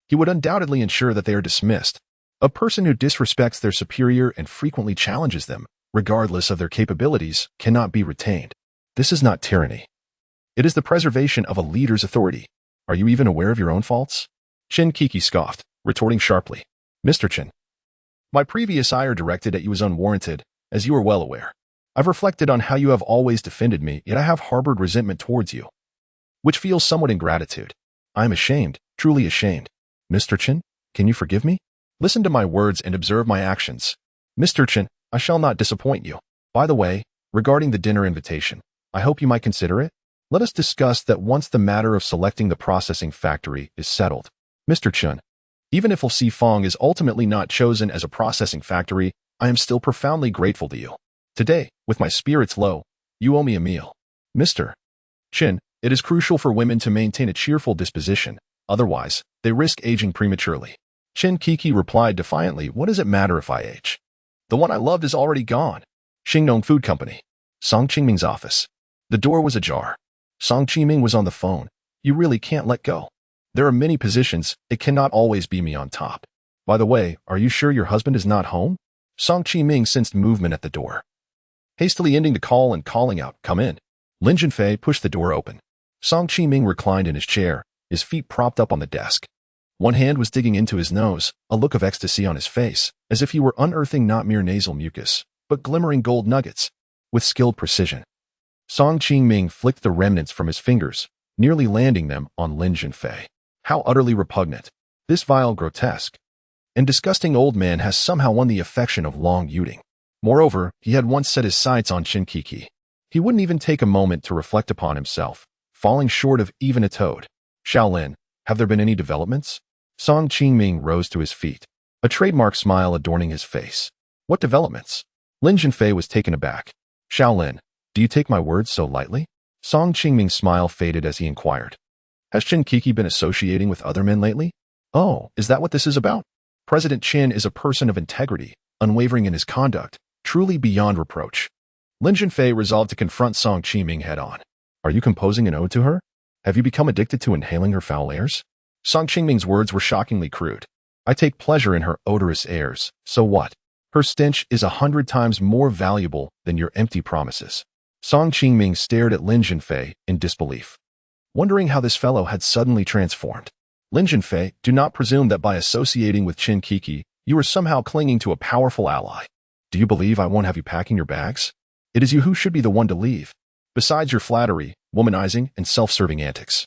he would undoubtedly ensure that they are dismissed. A person who disrespects their superior and frequently challenges them, regardless of their capabilities, cannot be retained. This is not tyranny. It is the preservation of a leader's authority. Are you even aware of your own faults? Chin Kiki scoffed, retorting sharply. Mr. Chen, my previous ire directed at you was unwarranted, as you are well aware. I've reflected on how you have always defended me, yet I have harbored resentment towards you, which feels somewhat ingratitude. I am ashamed, truly ashamed. Mr. Chen, can you forgive me? Listen to my words and observe my actions. Mr. Chen, I shall not disappoint you. By the way, regarding the dinner invitation, I hope you might consider it. Let us discuss that once the matter of selecting the processing factory is settled. Mr. Chen, even if Lu Zifang is ultimately not chosen as a processing factory, I am still profoundly grateful to you. Today, with my spirits low, you owe me a meal. Mr. Chen, it is crucial for women to maintain a cheerful disposition. Otherwise, They risk aging prematurely. Chen Kiki replied defiantly, what does it matter if I age? The one I loved is already gone. Xingnong Food Company. Song Qingming's office. The door was ajar. Song Qingming was on the phone. You really can't let go. There are many positions. It cannot always be me on top. By the way, are you sure your husband is not home? Song Qingming sensed movement at the door. Hastily ending the call and calling out, come in. Lin Zhenfei pushed the door open. Song Qingming reclined in his chair, his feet propped up on the desk. One hand was digging into his nose, a look of ecstasy on his face, as if he were unearthing not mere nasal mucus, but glimmering gold nuggets. With skilled precision, Song Qingming flicked the remnants from his fingers, nearly landing them on Lin Zhenfei. How utterly repugnant. This vile, grotesque, and disgusting old man has somehow won the affection of Long Yuting. Moreover, he had once set his sights on Chen Kiki. He wouldn't even take a moment to reflect upon himself, falling short of even a toad. Shaolin, have there been any developments? Song Qingming rose to his feet, a trademark smile adorning his face. What developments? Lin Zhenfei was taken aback. Shaolin, do you take my words so lightly? Song Qingming's smile faded as he inquired. Has Chen Kiki been associating with other men lately? Oh, is that what this is about? President Chen is a person of integrity, unwavering in his conduct, truly beyond reproach. Lin Zhenfei resolved to confront Song Qingming head-on. Are you composing an ode to her? Have you become addicted to inhaling her foul airs? Song Qingming's words were shockingly crude. I take pleasure in her odorous airs, so what? Her stench is 100 times more valuable than your empty promises. Song Qingming stared at Lin Zhenfei in disbelief, wondering how this fellow had suddenly transformed. Lin Zhenfei, do not presume that by associating with Chen Kiki, you are somehow clinging to a powerful ally. Do you believe I won't have you packing your bags? It is you who should be the one to leave. Besides your flattery, womanizing, and self-serving antics,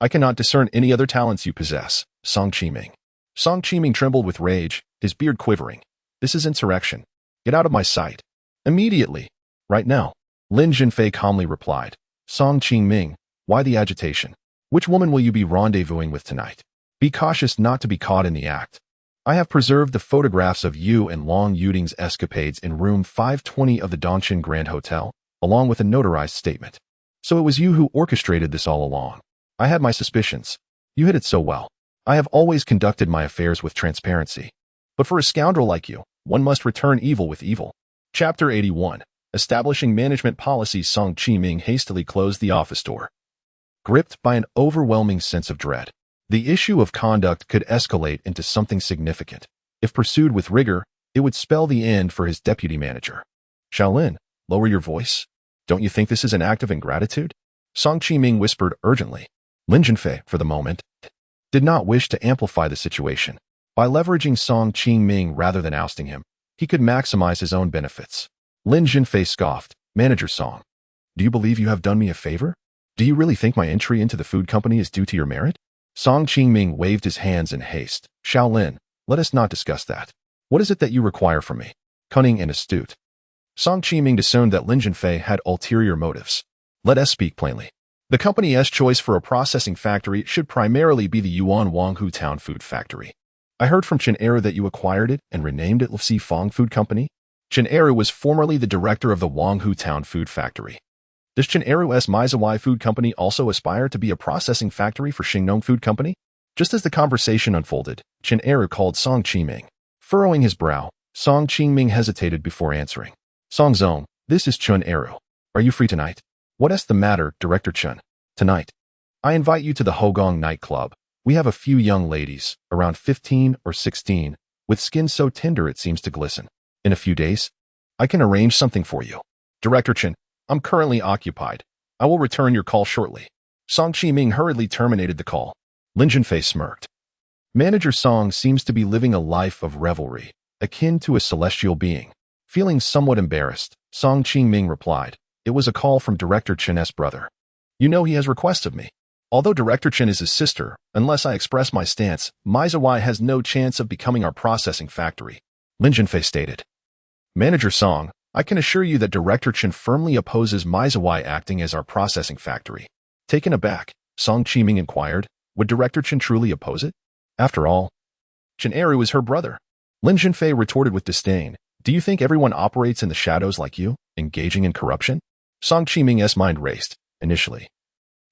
I cannot discern any other talents you possess, Song Qingming. Song Qingming trembled with rage, his beard quivering. This is insurrection. Get out of my sight. Immediately. Right now. Lin Zhenfei calmly replied. Song Qingming, why the agitation? Which woman will you be rendezvousing with tonight? Be cautious not to be caught in the act. I have preserved the photographs of you and Long Yuting's escapades in room 520 of the Dongqing Grand Hotel, along with a notarized statement. So it was you who orchestrated this all along. I had my suspicions. You hid it so well. I have always conducted my affairs with transparency. But for a scoundrel like you, one must return evil with evil. Chapter 81. Establishing Management Policies. Song Qingming hastily closed the office door, gripped by an overwhelming sense of dread. The issue of conduct could escalate into something significant. If pursued with rigor, it would spell the end for his deputy manager. Shaolin, lower your voice. Don't you think this is an act of ingratitude? Song Qingming whispered urgently. Lin Zhenfei, for the moment, did not wish to amplify the situation. By leveraging Song Qingming rather than ousting him, he could maximize his own benefits. Lin Zhenfei scoffed. Manager Song, do you believe you have done me a favor? Do you really think my entry into the food company is due to your merit? Song Qingming waved his hands in haste. Shaolin, let us not discuss that. What is it that you require from me? Cunning and astute. Song Qingming discerned that Lin Zhenfei had ulterior motives. Let us speak plainly. The company's choice for a processing factory should primarily be the Yuan Wanghu Town Food Factory. I heard from Chen Eru that you acquired it and renamed it Lifsi Fong Food Company. Chen Eru was formerly the director of the Wanghu Town Food Factory. Does Chen Eru's Maizawai Food Company also aspire to be a processing factory for Xingnong Food Company? Just as the conversation unfolded, Chen Eru called Song Qingming. Furrowing his brow, Song Qingming hesitated before answering. Song Zong, this is Chen Eru. Are you free tonight? What is the matter, Director Chen? Tonight, I invite you to the Hogong nightclub. We have a few young ladies, around 15 or 16, with skin so tender it seems to glisten. In a few days, I can arrange something for you. Director Chen, I'm currently occupied. I will return your call shortly. Song Qingming hurriedly terminated the call. Lin Zhenfei smirked. Manager Song seems to be living a life of revelry, akin to a celestial being. Feeling somewhat embarrassed, Song Qingming replied, it was a call from Director Chen's brother. You know he has requests of me. Although Director Chen is his sister, unless I express my stance, Maizawai has no chance of becoming our processing factory. Lin Zhenfei stated. Manager Song, I can assure you that Director Chen firmly opposes Maizawai acting as our processing factory. Taken aback, Song Qingming inquired, would Director Chen truly oppose it? After all, Chen Eru is her brother. Lin Zhenfei retorted with disdain, do you think everyone operates in the shadows like you, engaging in corruption? Song Qingming's mind raced. Initially,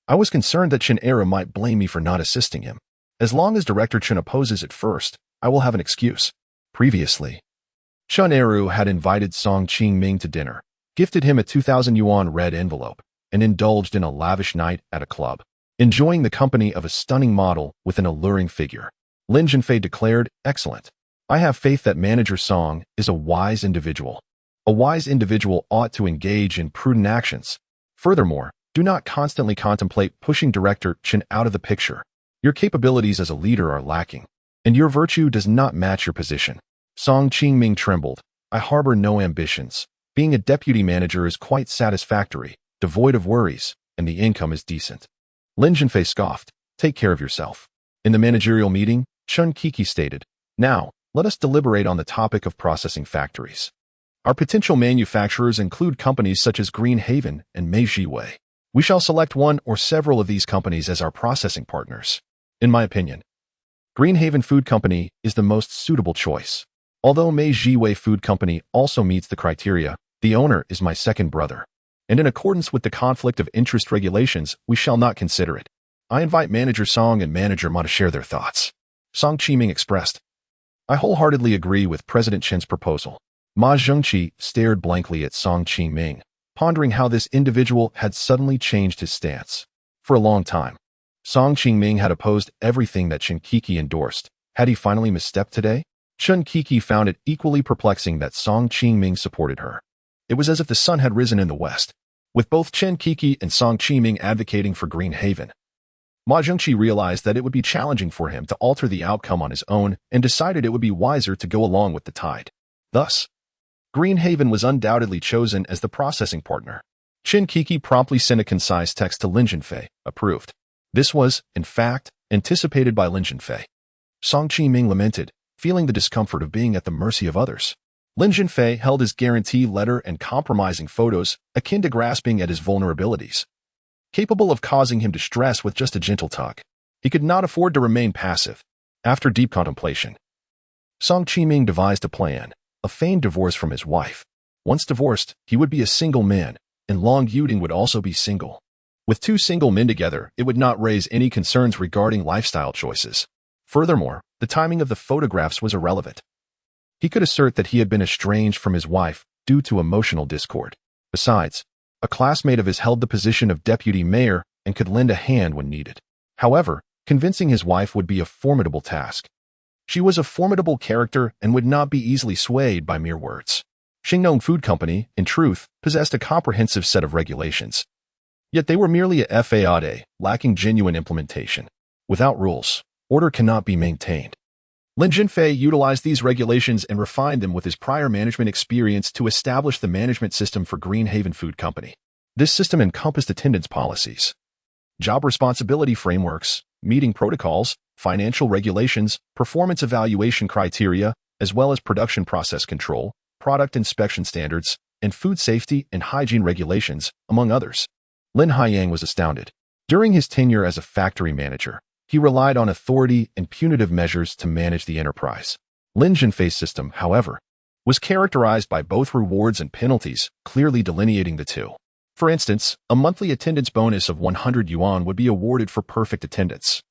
I was concerned that Chen Eru might blame me for not assisting him. As long as Director Chen opposes it first, I will have an excuse. Previously, Chun Eru had invited Song Qingming to dinner, gifted him a 2,000 yuan red envelope, and indulged in a lavish night at a club, enjoying the company of a stunning model with an alluring figure. Lin Zhenfei declared, "Excellent. I have faith that Manager Song is a wise individual. A wise individual ought to engage in prudent actions. Furthermore, do not constantly contemplate pushing Director Chen out of the picture. Your capabilities as a leader are lacking, and your virtue does not match your position." Song Qingming trembled. "I harbor no ambitions. Being a deputy manager is quite satisfactory, devoid of worries, and the income is decent." Lin Zhenfei scoffed. "Take care of yourself." In the managerial meeting, Chun Kiki stated, "Now, let us deliberate on the topic of processing factories. Our potential manufacturers include companies such as Green Haven and Mei Jiwei. We shall select one or several of these companies as our processing partners. In my opinion, Green Haven Food Company is the most suitable choice. Although Mei Jiwei Food Company also meets the criteria, the owner is my second brother, and in accordance with the conflict of interest regulations, we shall not consider it. I invite Manager Song and Manager Ma to share their thoughts." Song Qiming expressed, "I wholeheartedly agree with President Chen's proposal." Ma Zhengqi stared blankly at Song Qiming, pondering how this individual had suddenly changed his stance. For a long time, Song Qingming had opposed everything that Chen Kiki endorsed. Had he finally misstepped today? Chen Kiki found it equally perplexing that Song Qingming supported her. It was as if the sun had risen in the west, with both Chen Kiki and Song Qiming advocating for Green Haven. Ma Zhengqi realized that it would be challenging for him to alter the outcome on his own and decided it would be wiser to go along with the tide. Thus, Green Haven was undoubtedly chosen as the processing partner. Chen Kiki promptly sent a concise text to Lin Zhenfei, approved. This was, in fact, anticipated by Lin Zhenfei. Song Qiming lamented, feeling the discomfort of being at the mercy of others. Lin Zhenfei held his guarantee letter and compromising photos, akin to grasping at his vulnerabilities, capable of causing him distress with just a gentle tug. He could not afford to remain passive. After deep contemplation, Song Qiming devised a plan, a feigned divorce from his wife. Once divorced, he would be a single man, and Long Yuding would also be single. With two single men together, it would not raise any concerns regarding lifestyle choices. Furthermore, the timing of the photographs was irrelevant. He could assert that he had been estranged from his wife due to emotional discord. Besides, a classmate of his held the position of deputy mayor and could lend a hand when needed. However, convincing his wife would be a formidable task. She was a formidable character and would not be easily swayed by mere words. Shingnong Food Company, in truth, possessed a comprehensive set of regulations. Yet they were merely a FAAD, lacking genuine implementation. Without rules, order cannot be maintained. Lin Zhenfei utilized these regulations and refined them with his prior management experience to establish the management system for Green Haven Food Company. This system encompassed attendance policies, job responsibility frameworks, meeting protocols, financial regulations, performance evaluation criteria, as well as production process control, product inspection standards, and food safety and hygiene regulations, among others. Lin Haiyang was astounded. During his tenure as a factory manager, he relied on authority and punitive measures to manage the enterprise. Lin Zhenfei's system, however, was characterized by both rewards and penalties, clearly delineating the two. For instance, a monthly attendance bonus of 100 yuan would be awarded for perfect attendance,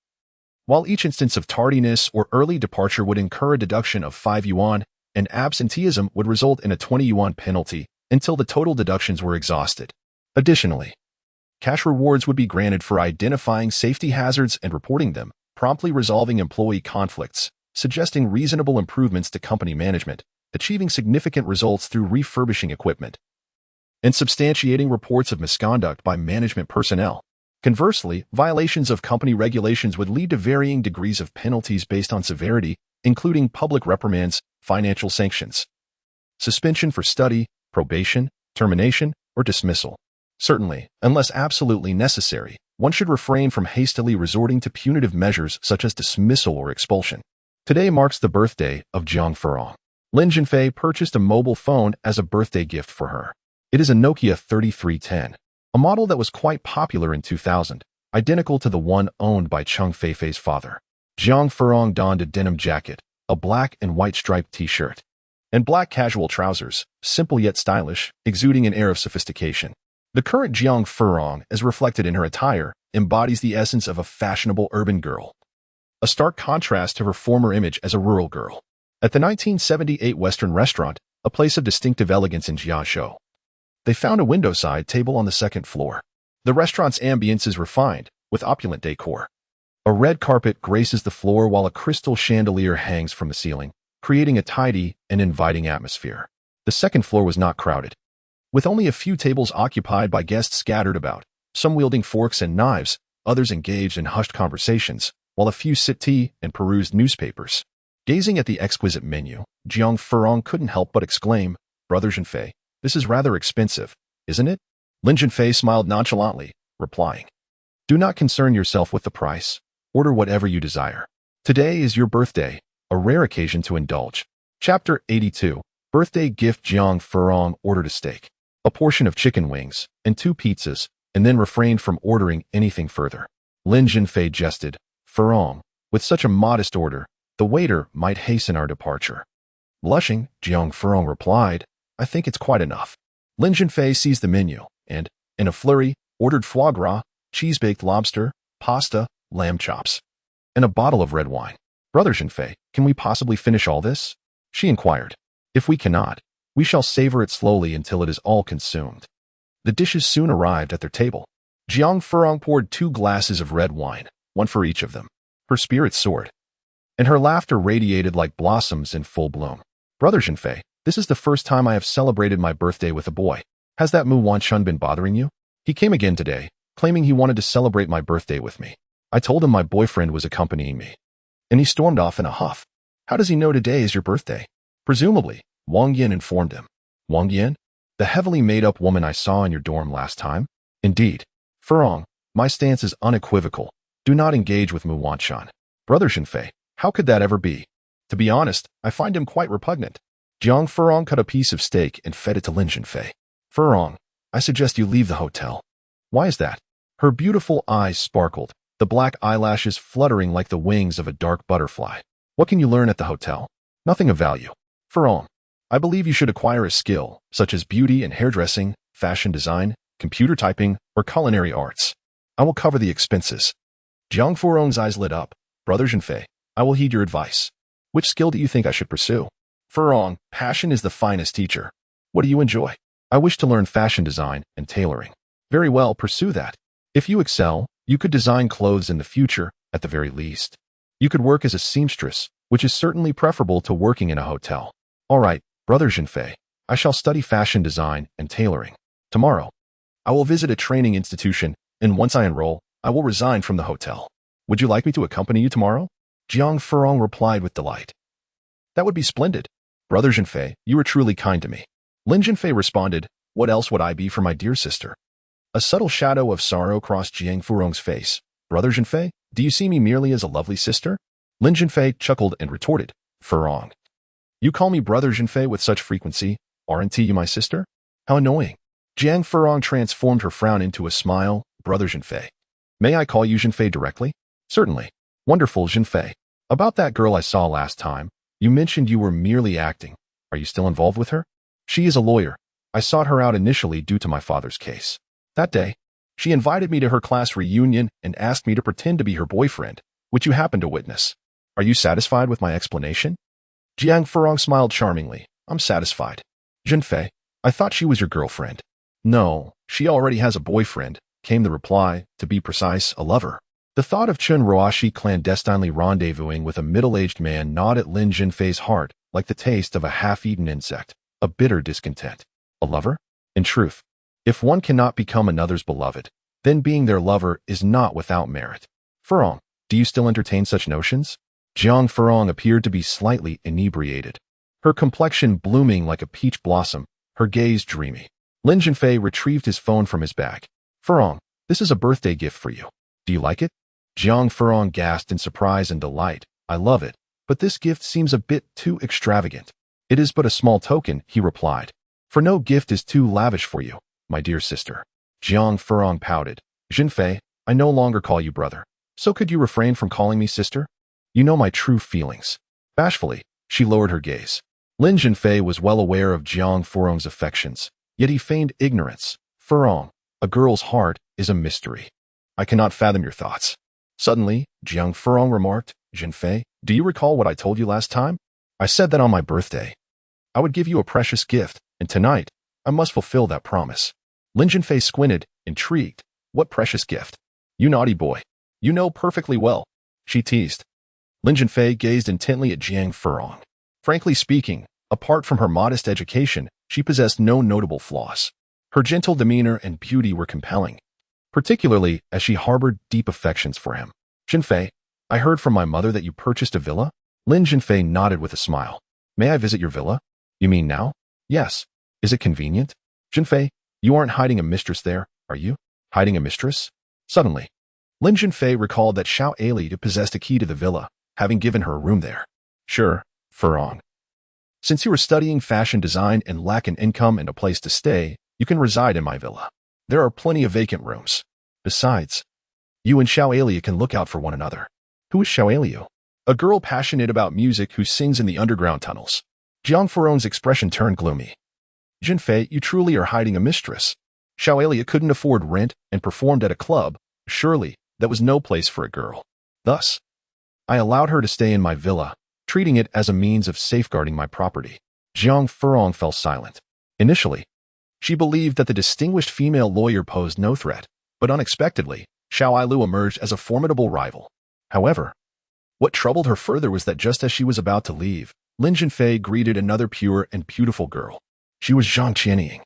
while each instance of tardiness or early departure would incur a deduction of 5 yuan, and absenteeism would result in a 20 yuan penalty until the total deductions were exhausted. Additionally, cash rewards would be granted for identifying safety hazards and reporting them, promptly resolving employee conflicts, suggesting reasonable improvements to company management, achieving significant results through refurbishing equipment, and substantiating reports of misconduct by management personnel. Conversely, violations of company regulations would lead to varying degrees of penalties based on severity, including public reprimands, financial sanctions, suspension for study, probation, termination, or dismissal. Certainly, unless absolutely necessary, one should refrain from hastily resorting to punitive measures such as dismissal or expulsion. Today marks the birthday of Jiang Furong. Lin Zhenfei purchased a mobile phone as a birthday gift for her. It is a Nokia 3310, a model that was quite popular in 2000, identical to the one owned by Cheng Feifei's father. Jiang Furong donned a denim jacket, a black and white striped t-shirt, and black casual trousers, simple yet stylish, exuding an air of sophistication. The current Jiang Furong, as reflected in her attire, embodies the essence of a fashionable urban girl. a stark contrast to her former image as a rural girl. At the 1978 Western restaurant, a place of distinctive elegance in Jiaozhou, they found a window-side table on the second floor. The restaurant's ambience is refined, with opulent decor. A red carpet graces the floor while a crystal chandelier hangs from the ceiling, creating a tidy and inviting atmosphere. The second floor was not crowded, with only a few tables occupied by guests scattered about, some wielding forks and knives, others engaged in hushed conversations, while a few sipped tea and perused newspapers. Gazing at the exquisite menu, Jiang Furong couldn't help but exclaim, "Brother Zhenfei, this is rather expensive, isn't it?" Lin Zhenfei smiled nonchalantly, replying, "Do not concern yourself with the price. Order whatever you desire. Today is your birthday, a rare occasion to indulge." Chapter 82. Birthday gift. Jiang Furong ordered a steak, a portion of chicken wings, and 2 pizzas, and then refrained from ordering anything further. Lin Zhenfei jested, "Furong, with such a modest order, the waiter might hasten our departure." Blushing, Jiang Furong replied, "I think it's quite enough." Lin Zhenfei seized the menu and, in a flurry, ordered foie gras, cheese-baked lobster, pasta, lamb chops, and a bottle of red wine. "Brother Zhenfei, can we possibly finish all this?" she inquired. "If we cannot, we shall savor it slowly until it is all consumed." The dishes soon arrived at their table. Jiang Furong poured 2 glasses of red wine, one for each of them. Her spirits soared, and her laughter radiated like blossoms in full bloom. "Brother Zhenfei, this is the first time I have celebrated my birthday with a boy. Has that Mu Wanchun been bothering you? He came again today, claiming he wanted to celebrate my birthday with me. I told him my boyfriend was accompanying me, and he stormed off in a huff. How does he know today is your birthday?" Presumably, Wang Yin informed him. "Wang Yin? The heavily made-up woman I saw in your dorm last time?" "Indeed. Furong, my stance is unequivocal. Do not engage with Mu Wanchun." "Brother Zhenfei, how could that ever be? To be honest, I find him quite repugnant." Jiang Furong cut a piece of steak and fed it to Lin Zhenfei. "Furong, I suggest you leave the hotel." "Why is that?" Her beautiful eyes sparkled, the black eyelashes fluttering like the wings of a dark butterfly. "What can you learn at the hotel?" "Nothing of value." "Furong, I believe you should acquire a skill, such as beauty and hairdressing, fashion design, computer typing, or culinary arts. I will cover the expenses." Jiang Furong's eyes lit up. "Brother Zhenfei, I will heed your advice. Which skill do you think I should pursue?" "Furong, passion is the finest teacher. What do you enjoy?" "I wish to learn fashion design and tailoring." "Very well, pursue that. If you excel, you could design clothes in the future, at the very least. You could work as a seamstress, which is certainly preferable to working in a hotel." "All right, Brother Zhenfei, I shall study fashion design and tailoring. Tomorrow, I will visit a training institution, and once I enroll, I will resign from the hotel. Would you like me to accompany you tomorrow?" Jiang Furong replied with delight. "That would be splendid. Brother Zhenfei, you are truly kind to me." Lin Zhenfei responded, "What else would I be for my dear sister?" A subtle shadow of sorrow crossed Jiang Furong's face. "Brother Zhenfei, do you see me merely as a lovely sister?" Lin Zhenfei chuckled and retorted, "Furong, you call me Brother Zhenfei with such frequency, aren't you my sister? How annoying." Jiang Furong transformed her frown into a smile. "Brother Zhenfei, may I call you Zhenfei directly?" "Certainly." "Wonderful, Zhenfei. About that girl I saw last time, you mentioned you were merely acting. Are you still involved with her?" "She is a lawyer. I sought her out initially due to my father's case. That day, she invited me to her class reunion and asked me to pretend to be her boyfriend, which you happened to witness. Are you satisfied with my explanation?" Jiang Furong smiled charmingly. "I'm satisfied." "Zhenfei, I thought she was your girlfriend." "No, she already has a boyfriend," came the reply, "to be precise, a lover." The thought of Chun Roashi clandestinely rendezvousing with a middle-aged man gnawed at Lin Zhenfei's heart like the taste of a half-eaten insect, a bitter discontent. A lover? In truth, if one cannot become another's beloved, then being their lover is not without merit. "Furong, do you still entertain such notions?" Jiang Furong appeared to be slightly inebriated, her complexion blooming like a peach blossom, her gaze dreamy. Lin Zhenfei retrieved his phone from his bag. "Furong, this is a birthday gift for you. Do you like it?" Jiang Furong gasped in surprise and delight. "I love it, but this gift seems a bit too extravagant." "It is but a small token," he replied. "For no gift is too lavish for you, my dear sister." Jiang Furong pouted. "Zhenfei, I no longer call you brother. So could you refrain from calling me sister? You know my true feelings." Bashfully, she lowered her gaze. Lin Zhenfei was well aware of Jiang Furong's affections, yet he feigned ignorance. "Furong, a girl's heart is a mystery. I cannot fathom your thoughts." Suddenly, Jiang Furong remarked, Zhenfei, do you recall what I told you last time? I said that on my birthday I would give you a precious gift, and tonight I must fulfill that promise. Lin Zhenfei squinted, intrigued. What precious gift? You naughty boy. You know perfectly well, she teased. Lin Zhenfei gazed intently at Jiang Furong. Frankly speaking, apart from her modest education, she possessed no notable flaws. Her gentle demeanor and beauty were compelling, particularly as she harbored deep affections for him. Zhenfei, I heard from my mother that you purchased a villa? Lin Zhenfei nodded with a smile. May I visit your villa? You mean now? Yes. Is it convenient? Zhenfei, you aren't hiding a mistress there, are you? Hiding a mistress? Suddenly, Lin Zhenfei recalled that Xiao Eli possessed a key to the villa, having given her a room there. Sure, Furong. Since you are studying fashion design and lack an income and a place to stay, you can reside in my villa. There are plenty of vacant rooms. Besides, you and Xiao Eli can look out for one another. Who is Xiao Eli? A girl passionate about music who sings in the underground tunnels. Jiang Furong's expression turned gloomy. Zhenfei, you truly are hiding a mistress. Xiao Eli couldn't afford rent and performed at a club. Surely, that was no place for a girl. Thus, I allowed her to stay in my villa, treating it as a means of safeguarding my property. Jiang Furong fell silent. Initially, she believed that the distinguished female lawyer posed no threat, but unexpectedly, Xiao Ailu emerged as a formidable rival. However, what troubled her further was that just as she was about to leave, Lin Zhenfei greeted another pure and beautiful girl. She was Zhang Qianying,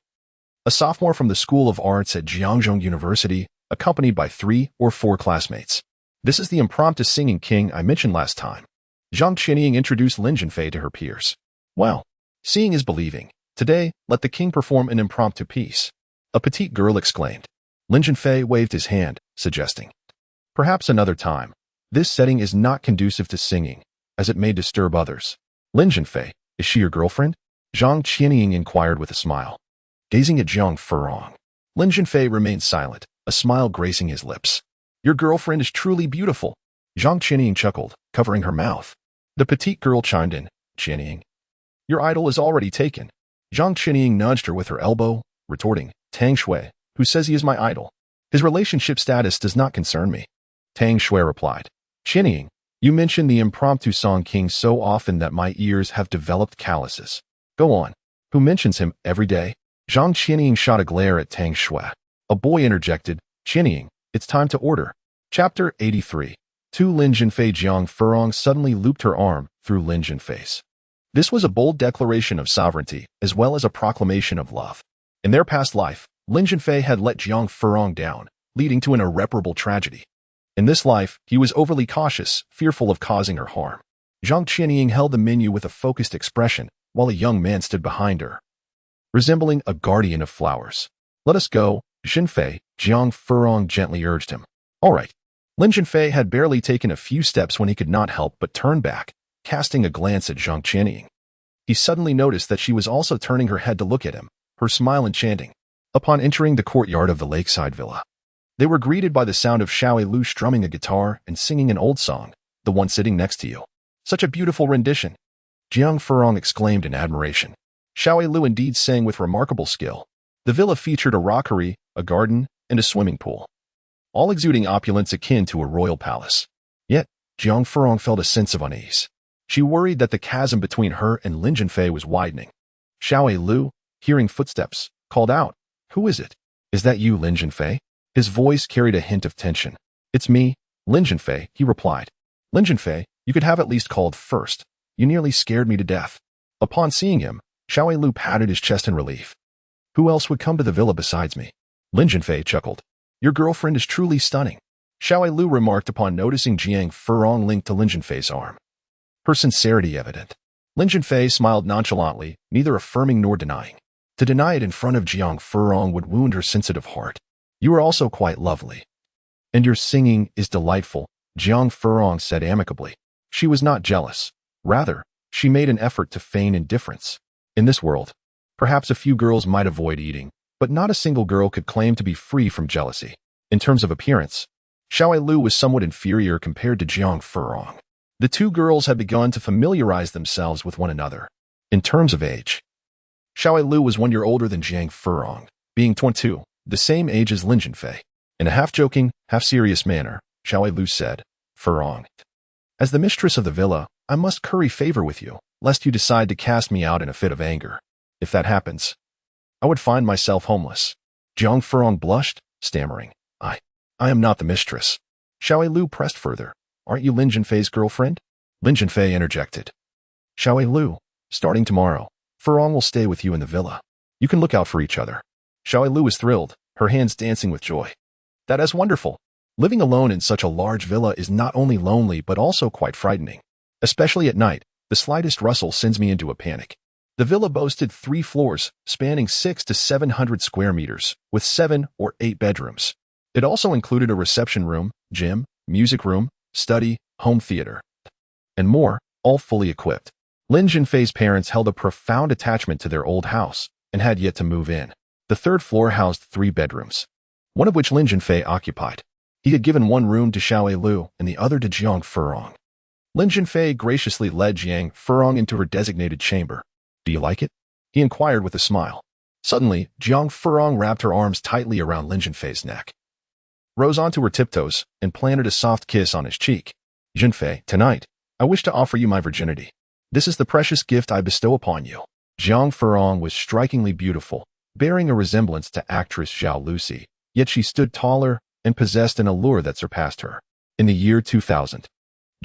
a sophomore from the School of Arts at Jiangzhou University, accompanied by 3 or 4 classmates. This is the impromptu singing king I mentioned last time. Zhang Qianying introduced Lin Zhenfei to her peers. Well, seeing is believing. Today, let the king perform an impromptu piece. A petite girl exclaimed. Lin Zhenfei waved his hand, suggesting, perhaps another time. This setting is not conducive to singing, as it may disturb others. Lin Zhenfei, is she your girlfriend? Zhang Qianying inquired with a smile. Gazing at Jiang Furong, Lin Zhenfei remained silent, a smile gracing his lips. Your girlfriend is truly beautiful. Zhang Qianying chuckled, covering her mouth. The petite girl chimed in. Qianying, your idol is already taken. Zhang Qianying nudged her with her elbow, retorting, Tang Shui, who says he is my idol. His relationship status does not concern me. Tang Shui replied. Qianying, you mention the impromptu song king so often that my ears have developed calluses. Go on. Who mentions him every day? Zhang Qianying shot a glare at Tang Shui. A boy interjected, Qianying, it's time to order. Chapter 83. Lin Zhenfei. Jiang Furong suddenly looped her arm through Lin Zhenfei's. This was a bold declaration of sovereignty, as well as a proclamation of love. In their past life, Lin Zhenfei had let Jiang Furong down, leading to an irreparable tragedy. In this life, he was overly cautious, fearful of causing her harm. Zhang Qianying held the menu with a focused expression, while a young man stood behind her, resembling a guardian of flowers. Let us go, Zhenfei, Jiang Furong gently urged him. All right. Lin Zhenfei had barely taken a few steps when he could not help but turn back, casting a glance at Zhang Qianying. He suddenly noticed that she was also turning her head to look at him, her smile enchanting. Upon entering the courtyard of the lakeside villa, they were greeted by the sound of Xiao Lu strumming a guitar and singing an old song, the one sitting next to you. Such a beautiful rendition. Jiang Furong exclaimed in admiration. Xiao Lu indeed sang with remarkable skill. The villa featured a rockery, a garden, and a swimming pool, all exuding opulence akin to a royal palace. Yet, Jiang Furong felt a sense of unease. She worried that the chasm between her and Lin Zhenfei was widening. Xiao Lu, hearing footsteps, called out, Who is it? Is that you, Lin Zhenfei? His voice carried a hint of tension. It's me, Lin Zhenfei, he replied. Lin Zhenfei, you could have at least called first. You nearly scared me to death. Upon seeing him, Xiao Lu patted his chest in relief. Who else would come to the villa besides me? Lin Zhenfei chuckled. Your girlfriend is truly stunning. Xiao Lu remarked upon noticing Jiang Furong linked to Lin Zhenfei's arm. Her sincerity evident. Lin Zhenfei smiled nonchalantly, neither affirming nor denying. To deny it in front of Jiang Furong would wound her sensitive heart. You are also quite lovely. And your singing is delightful, Jiang Furong said amicably. She was not jealous. Rather, she made an effort to feign indifference. In this world, perhaps a few girls might avoid eating, but not a single girl could claim to be free from jealousy. In terms of appearance, Xiao Lu was somewhat inferior compared to Jiang Furong. The two girls had begun to familiarize themselves with one another. In terms of age, Xiao Lu was 1 year older than Jiang Furong, being 22, the same age as Lin Zhenfei. In a half-joking, half-serious manner, Xiao Lu said, Furong, As the mistress of the villa, I must curry favor with you, lest you decide to cast me out in a fit of anger. If that happens, I would find myself homeless. Jiang Furong blushed, stammering, I am not the mistress. Xiao Lu pressed further. Aren't you Lin Zhenfei's girlfriend? Lin Zhenfei interjected. Xiao Lu, starting tomorrow, Furong will stay with you in the villa. You can look out for each other. Xiao Lu was thrilled, her hands dancing with joy. That is wonderful. Living alone in such a large villa is not only lonely but also quite frightening. Especially at night, the slightest rustle sends me into a panic. The villa boasted 3 floors, spanning 600 to 700 square meters, with 7 or 8 bedrooms. It also included a reception room, gym, music room, study, home theater, and more, all fully equipped. Lin Zhenfei's parents held a profound attachment to their old house and had yet to move in. The 3rd floor housed 3 bedrooms, one of which Lin Zhenfei occupied. He had given one room to Xiao Lu and the other to Jiang Furong. Lin Zhenfei graciously led Jiang Furong into her designated chamber. Do you like it? He inquired with a smile. Suddenly, Jiang Furong wrapped her arms tightly around Lin Zhenfei's neck, rose onto her tiptoes, and planted a soft kiss on his cheek. Zhenfei, tonight, I wish to offer you my virginity. This is the precious gift I bestow upon you. Jiang Furong was strikingly beautiful, bearing a resemblance to actress Zhao Lucy, yet she stood taller and possessed an allure that surpassed her. In the year 2000,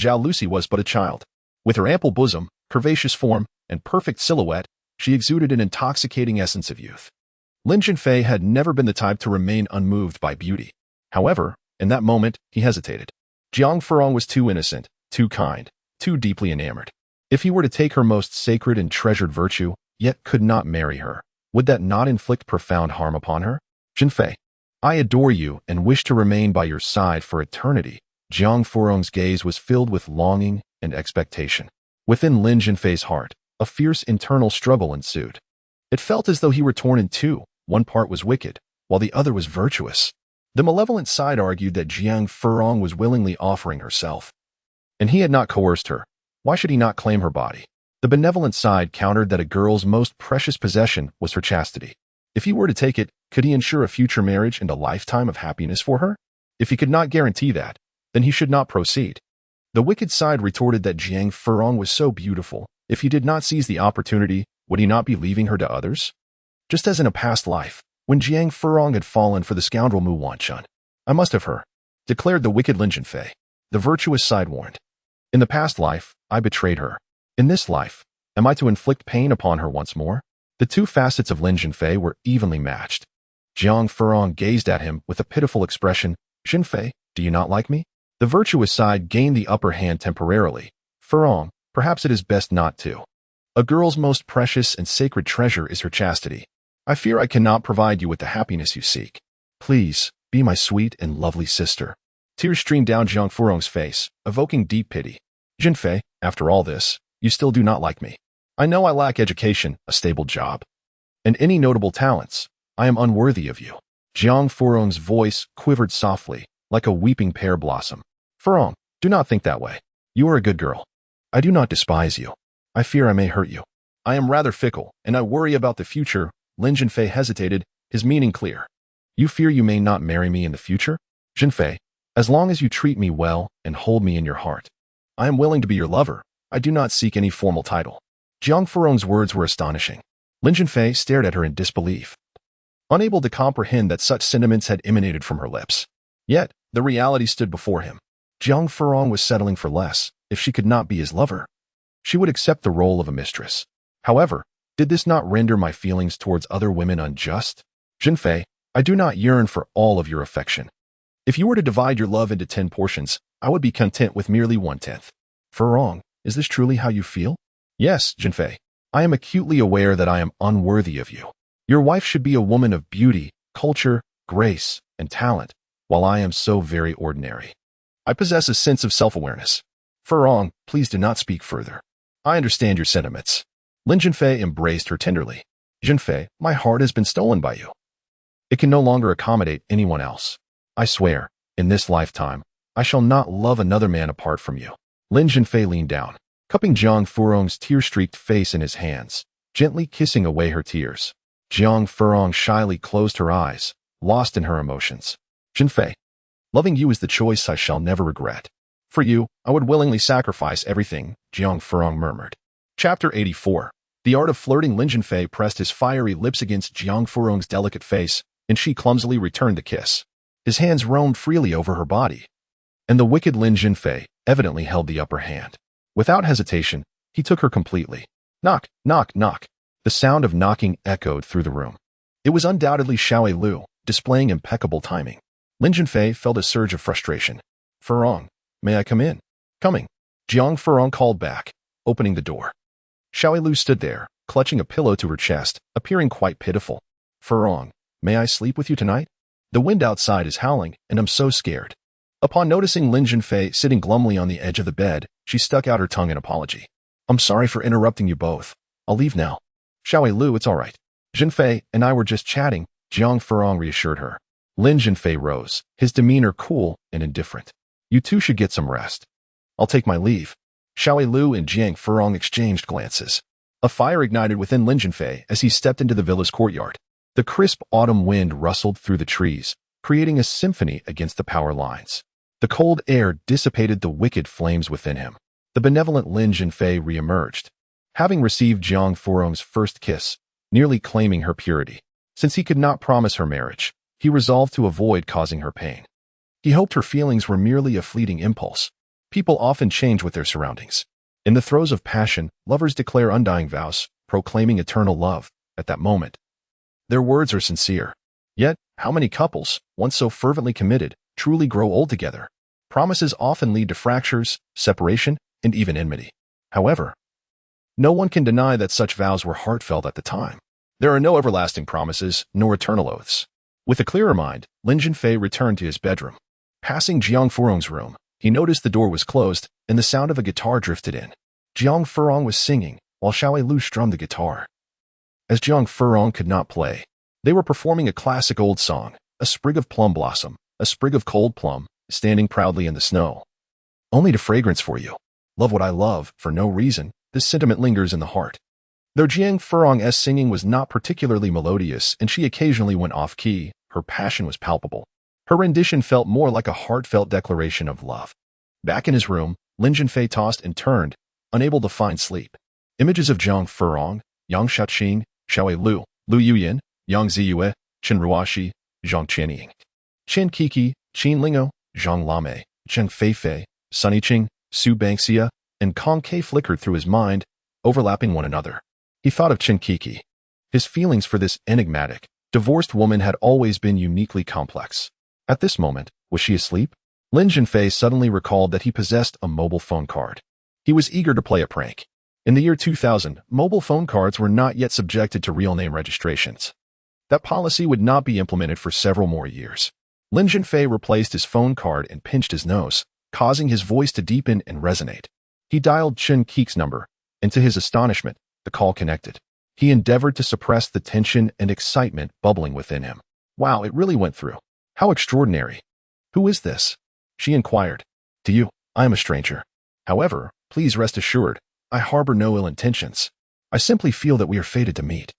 Zhao Lucy was but a child. With her ample bosom, curvaceous form, and perfect silhouette, she exuded an intoxicating essence of youth. Lin Zhenfei had never been the type to remain unmoved by beauty. However, in that moment, he hesitated. Jiang Furong was too innocent, too kind, too deeply enamored. If he were to take her most sacred and treasured virtue, yet could not marry her, would that not inflict profound harm upon her? Zhenfei, I adore you and wish to remain by your side for eternity. Jiang Furong's gaze was filled with longing and expectation. Within Lin Zhenfei's heart, a fierce internal struggle ensued. It felt as though he were torn in two. One part was wicked, while the other was virtuous. The malevolent side argued that Jiang Furong was willingly offering herself, and he had not coerced her. Why should he not claim her body? The benevolent side countered that a girl's most precious possession was her chastity. If he were to take it, could he ensure a future marriage and a lifetime of happiness for her? If he could not guarantee that, then he should not proceed. The wicked side retorted that Jiang Furong was so beautiful, if he did not seize the opportunity, would he not be leaving her to others? Just as in a past life, when Jiang Furong had fallen for the scoundrel Mu Wanchun. I must have her, declared the wicked Lin Zhenfei. The virtuous side warned. In the past life, I betrayed her. In this life, am I to inflict pain upon her once more? The two facets of Lin Zhenfei were evenly matched. Jiang Furong gazed at him with a pitiful expression. Zhenfei, do you not like me? The virtuous side gained the upper hand temporarily. Furong, perhaps it is best not to. A girl's most precious and sacred treasure is her chastity. I fear I cannot provide you with the happiness you seek. Please, be my sweet and lovely sister. Tears streamed down Jiang Furong's face, evoking deep pity. Zhenfei, after all this, you still do not like me. I know I lack education, a stable job, and any notable talents. I am unworthy of you. Jiang Furong's voice quivered softly, like a weeping pear blossom. Furong, do not think that way. You are a good girl. I do not despise you. I fear I may hurt you. I am rather fickle, and I worry about the future. Lin Zhenfei hesitated, his meaning clear. You fear you may not marry me in the future? Zhenfei, as long as you treat me well and hold me in your heart, I am willing to be your lover. I do not seek any formal title. Jiang Furong's words were astonishing. Lin Zhenfei stared at her in disbelief, unable to comprehend that such sentiments had emanated from her lips. Yet, the reality stood before him. Jiang Furong was settling for less. If she could not be his lover, she would accept the role of a mistress. However, did this not render my feelings towards other women unjust? Zhenfei, I do not yearn for all of your affection. If you were to divide your love into 10 portions, I would be content with merely 1/10. Furong, is this truly how you feel? Yes, Zhenfei. I am acutely aware that I am unworthy of you. Your wife should be a woman of beauty, culture, grace, and talent, while I am so very ordinary. I possess a sense of self-awareness. Furong, please do not speak further. I understand your sentiments. Lin Zhenfei embraced her tenderly. Zhenfei, my heart has been stolen by you. It can no longer accommodate anyone else. I swear, in this lifetime, I shall not love another man apart from you. Lin Zhenfei leaned down, cupping Jiang Furong's tear-streaked face in his hands, gently kissing away her tears. Jiang Furong shyly closed her eyes, lost in her emotions. Zhenfei, loving you is the choice I shall never regret. For you, I would willingly sacrifice everything, Jiang Furong murmured. Chapter 84. The art of flirting. Lin Zhenfei pressed his fiery lips against Jiang Furong's delicate face, and she clumsily returned the kiss. His hands roamed freely over her body, and the wicked Lin Zhenfei evidently held the upper hand. Without hesitation, he took her completely. Knock, knock, knock. The sound of knocking echoed through the room. It was undoubtedly Xiao Lu, displaying impeccable timing. Lin Zhenfei felt a surge of frustration. Furong, may I come in? Coming. Jiang Furong called back, opening the door. Xiao Lu stood there, clutching a pillow to her chest, appearing quite pitiful. Furong, may I sleep with you tonight? The wind outside is howling, and I'm so scared. Upon noticing Lin Zhenfei sitting glumly on the edge of the bed, she stuck out her tongue in apology. I'm sorry for interrupting you both. I'll leave now. Xiao Lu, it's all right. Zhenfei and I were just chatting, Jiang Furong reassured her. Lin Zhenfei rose, his demeanor cool and indifferent. You two should get some rest. I'll take my leave. Xiao Lu and Jiang Furong exchanged glances. A fire ignited within Lin Zhenfei as he stepped into the villa's courtyard. The crisp autumn wind rustled through the trees, creating a symphony against the power lines. The cold air dissipated the wicked flames within him. The benevolent Lin Zhenfei reemerged, having received Jiang Furong's first kiss, nearly claiming her purity. Since he could not promise her marriage, he resolved to avoid causing her pain. He hoped her feelings were merely a fleeting impulse. People often change with their surroundings. In the throes of passion, lovers declare undying vows, proclaiming eternal love. At that moment, their words are sincere. Yet, how many couples, once so fervently committed, truly grow old together? Promises often lead to fractures, separation, and even enmity. However, no one can deny that such vows were heartfelt at the time. There are no everlasting promises, nor eternal oaths. With a clearer mind, Lin Zhenfei returned to his bedroom. Passing Jiang Furong's room, he noticed the door was closed, and the sound of a guitar drifted in. Jiang Furong was singing, while Xiao Lu strummed the guitar. As Jiang Furong could not play, they were performing a classic old song, a sprig of plum blossom, a sprig of cold plum, standing proudly in the snow. Only to fragrance for you. Love what I love, for no reason, this sentiment lingers in the heart. Though Jiang Furong's singing was not particularly melodious and she occasionally went off-key, her passion was palpable. Her rendition felt more like a heartfelt declaration of love. Back in his room, Lin Zhenfei tossed and turned, unable to find sleep. Images of Jiang Furong, Yang Xiaoqing, Xiao Lu, Lu Yuyan, Yang Ziyue, Chen Ruoxi, Zhang Qianying, Chen Qixi, Qin Lingo, Zhang Lame, Zheng Feifei, Sunny Qing, Su Bangxia, and Kong Ke flickered through his mind, overlapping one another. He thought of Chen Qixi. His feelings for this enigmatic, divorced woman had always been uniquely complex. At this moment, was she asleep? Lin Zhenfei suddenly recalled that he possessed a mobile phone card. He was eager to play a prank. In the year 2000, mobile phone cards were not yet subjected to real name registrations. That policy would not be implemented for several more years. Lin Zhenfei replaced his phone card and pinched his nose, causing his voice to deepen and resonate. He dialed Chen Qixi's number, and to his astonishment, the call connected. He endeavored to suppress the tension and excitement bubbling within him. Wow, it really went through. How extraordinary. Who is this? She inquired. To you, I am a stranger. However, please rest assured, I harbor no ill intentions. I simply feel that we are fated to meet.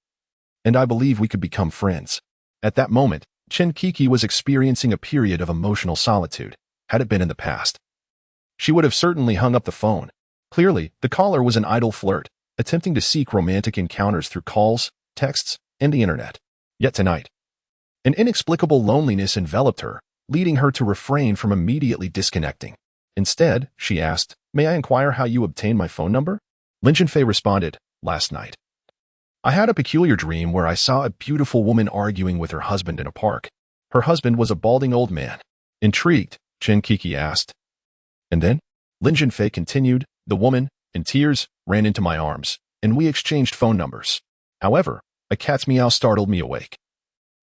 And I believe we could become friends. At that moment, Chen Qixi was experiencing a period of emotional solitude. Had it been in the past, she would have certainly hung up the phone. Clearly, the caller was an idle flirt, attempting to seek romantic encounters through calls, texts, and the internet. Yet tonight, an inexplicable loneliness enveloped her, leading her to refrain from immediately disconnecting. Instead, she asked, "May I inquire how you obtained my phone number?" Lin Zhenfei responded, "Last night, I had a peculiar dream where I saw a beautiful woman arguing with her husband in a park. Her husband was a balding old man." Intrigued, Chen Qixi asked. And then, Lin Zhenfei continued, "The woman, in tears, ran into my arms, and we exchanged phone numbers. However, a cat's meow startled me awake,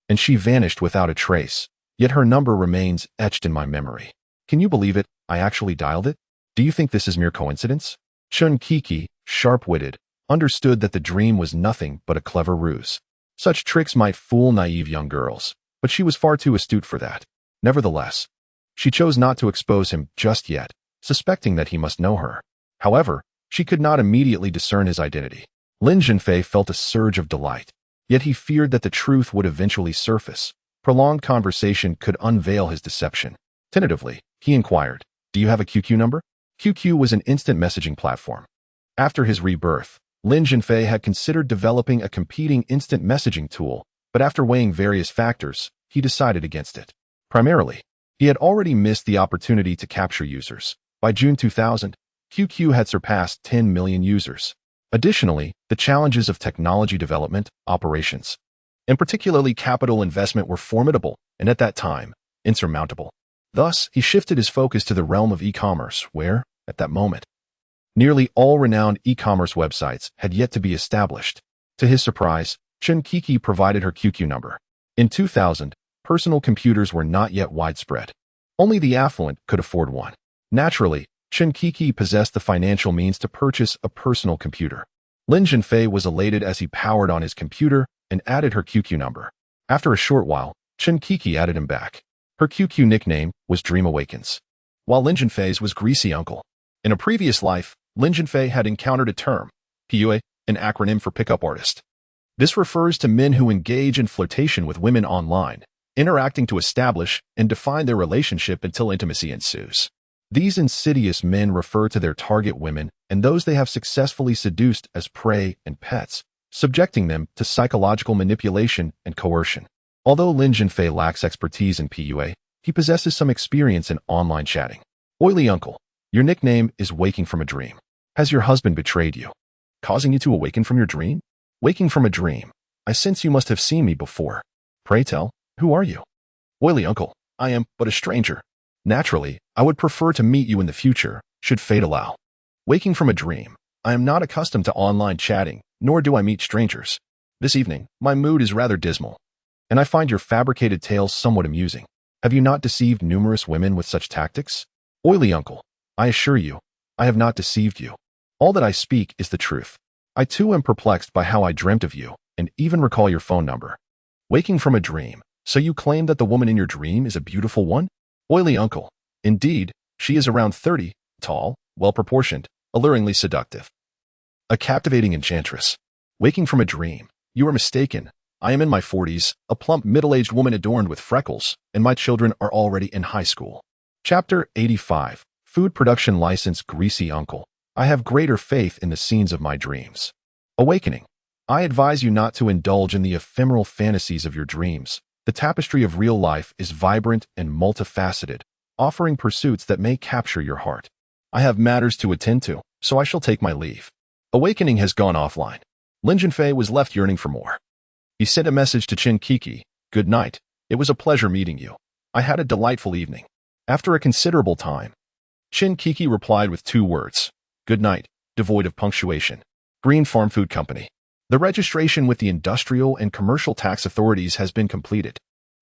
and she vanished without a trace, yet her number remains etched in my memory. Can you believe it? I actually dialed it? Do you think this is mere coincidence?" Chen Qixi, sharp-witted, understood that the dream was nothing but a clever ruse. Such tricks might fool naive young girls, but she was far too astute for that. Nevertheless, she chose not to expose him just yet, suspecting that he must know her. However, she could not immediately discern his identity. Lin Zhenfei felt a surge of delight, yet he feared that the truth would eventually surface. Prolonged conversation could unveil his deception. Tentatively, he inquired, Do you have a QQ number? QQ was an instant messaging platform. After his rebirth, Lin Zhenfei had considered developing a competing instant messaging tool, but after weighing various factors, he decided against it. Primarily, he had already missed the opportunity to capture users. By June 2000, QQ had surpassed 10 million users. Additionally, the challenges of technology development, operations, and particularly capital investment were formidable and at that time, insurmountable. Thus, he shifted his focus to the realm of e-commerce where, at that moment, nearly all renowned e-commerce websites had yet to be established. To his surprise, Chen Kiki provided her QQ number. In 2000, personal computers were not yet widespread. Only the affluent could afford one. Naturally, Chen Kiki possessed the financial means to purchase a personal computer. Lin Zhenfei was elated as he powered on his computer and added her QQ number. After a short while, Chen Kiki added him back. Her QQ nickname was Dream Awakens, while Lin Zhenfei's was Greasy Uncle. In a previous life, Lin Zhenfei had encountered a term, PUA, an acronym for pickup artist. This refers to men who engage in flirtation with women online, interacting to establish and define their relationship until intimacy ensues. These insidious men refer to their target women and those they have successfully seduced as prey and pets, subjecting them to psychological manipulation and coercion. Although Lin Zhenfei lacks expertise in PUA, he possesses some experience in online chatting. Oily Uncle, your nickname is Waking from a Dream. Has your husband betrayed you, causing you to awaken from your dream? Waking from a dream. I sense you must have seen me before. Pray tell, who are you? Oily Uncle, I am but a stranger. Naturally, I would prefer to meet you in the future, should fate allow. Waking from a dream. I am not accustomed to online chatting, nor do I meet strangers. This evening, my mood is rather dismal, and I find your fabricated tales somewhat amusing. Have you not deceived numerous women with such tactics? Oily Uncle, I assure you, I have not deceived you. All that I speak is the truth. I too am perplexed by how I dreamt of you, and even recall your phone number. Waking from a dream. So you claim that the woman in your dream is a beautiful one? Oily Uncle, indeed, she is around 30, tall, well-proportioned, alluringly seductive. A captivating enchantress. Waking from a dream. You are mistaken. I am in my 40s, a plump middle-aged woman adorned with freckles, and my children are already in high school. Chapter 85. Food Production License. Greasy Uncle. I have greater faith in the scenes of my dreams. Awakening. I advise you not to indulge in the ephemeral fantasies of your dreams. The tapestry of real life is vibrant and multifaceted, offering pursuits that may capture your heart. I have matters to attend to, so I shall take my leave. Awakening has gone offline. Lin Zhenfei was left yearning for more. He sent a message to Chen Kiki. Good night. It was a pleasure meeting you. I had a delightful evening. After a considerable time, Chen Kiki replied with 2 words. Good night, devoid of punctuation. Green Farm Food Company. The registration with the industrial and commercial tax authorities has been completed.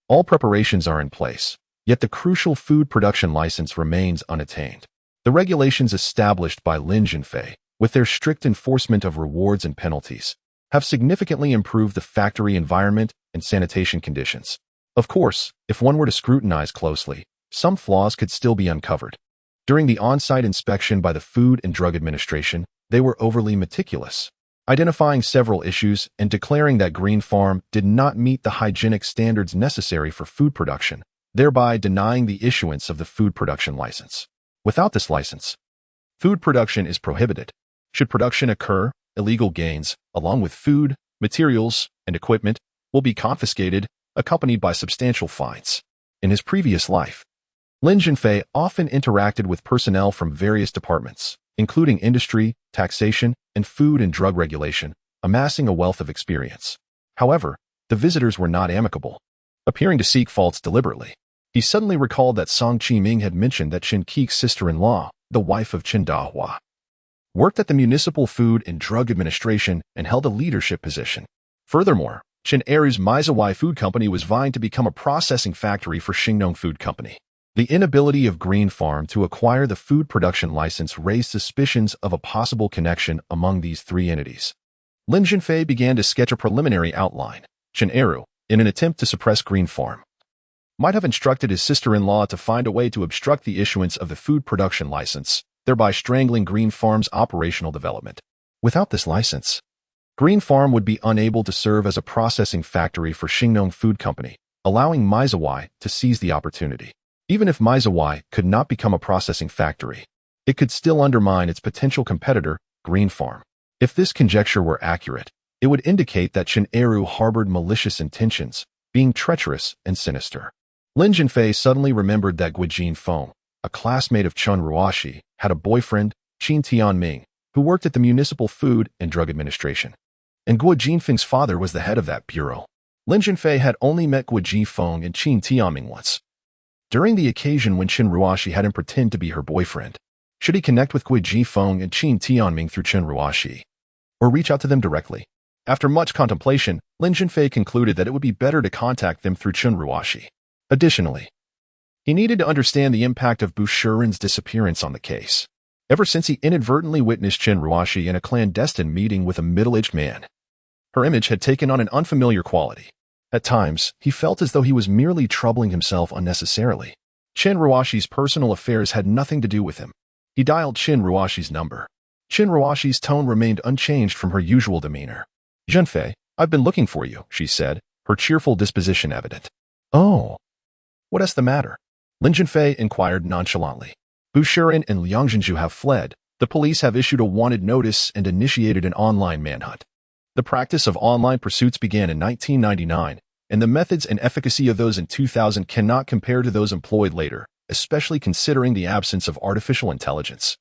All preparations are in place, yet the crucial food production license remains unattained. The regulations established by Lin Zhenfei, with their strict enforcement of rewards and penalties, have significantly improved the factory environment and sanitation conditions. Of course, if one were to scrutinize closely, some flaws could still be uncovered. During the on-site inspection by the Food and Drug Administration, they were overly meticulous, identifying several issues and declaring that Green Farm did not meet the hygienic standards necessary for food production, thereby denying the issuance of the food production license. Without this license, food production is prohibited. Should production occur, illegal gains, along with food, materials, and equipment, will be confiscated, accompanied by substantial fines. In his previous life, Lin Zhenfei often interacted with personnel from various departments, including industry, taxation, and food and drug regulation, amassing a wealth of experience. However, the visitors were not amicable, appearing to seek faults deliberately. He suddenly recalled that Song Qiming had mentioned that Chen Qi's sister-in-law, the wife of Chen Dahua, worked at the Municipal Food and Drug Administration and held a leadership position. Furthermore, Chen Eru's Maizawai Food Company was vying to become a processing factory for Xingnong Food Company. The inability of Green Farm to acquire the food production license raised suspicions of a possible connection among these 3 entities. Lin Zhenfei began to sketch a preliminary outline. Chen Eru, in an attempt to suppress Green Farm, might have instructed his sister-in-law to find a way to obstruct the issuance of the food production license, thereby strangling Green Farm's operational development. Without this license, Green Farm would be unable to serve as a processing factory for Xingnong Food Company, allowing Maizawai to seize the opportunity. Even if Mizawai could not become a processing factory, it could still undermine its potential competitor, Green Farm. If this conjecture were accurate, it would indicate that Chen Eru harbored malicious intentions, being treacherous and sinister. Lin Zhenfei suddenly remembered that Guijin Feng, a classmate of Chen Ruoxi, had a boyfriend, Qin Tianming, who worked at the Municipal Food and Drug Administration. And Guo Jinfeng's father was the head of that bureau. Lin Zhenfei had only met Guo Jifeng and Qin Tianming once. During the occasion when Chen Ruoxi had him pretend to be her boyfriend, should he connect with Guo Jifeng and Qin Tianming through Chen Ruoxi, or reach out to them directly? After much contemplation, Lin Zhenfei concluded that it would be better to contact them through Chen Ruoxi. Additionally, he needed to understand the impact of Bu Shiren's disappearance on the case. Ever since he inadvertently witnessed Chen Ruoxi in a clandestine meeting with a middle-aged man, her image had taken on an unfamiliar quality. At times, he felt as though he was merely troubling himself unnecessarily. Chen Ruoxi's personal affairs had nothing to do with him. He dialed Chen Ruoxi's number. Chen Ruoxi's tone remained unchanged from her usual demeanor. "Zhenfei, I've been looking for you," she said, her cheerful disposition evident. "Oh, what is the matter?" Lin Zhenfei inquired nonchalantly. "Bu Shiren and Liang Zhenju have fled. The police have issued a wanted notice and initiated an online manhunt. The practice of online pursuits began in 1999, and the methods and efficacy of those in 2000 cannot compare to those employed later, especially considering the absence of artificial intelligence.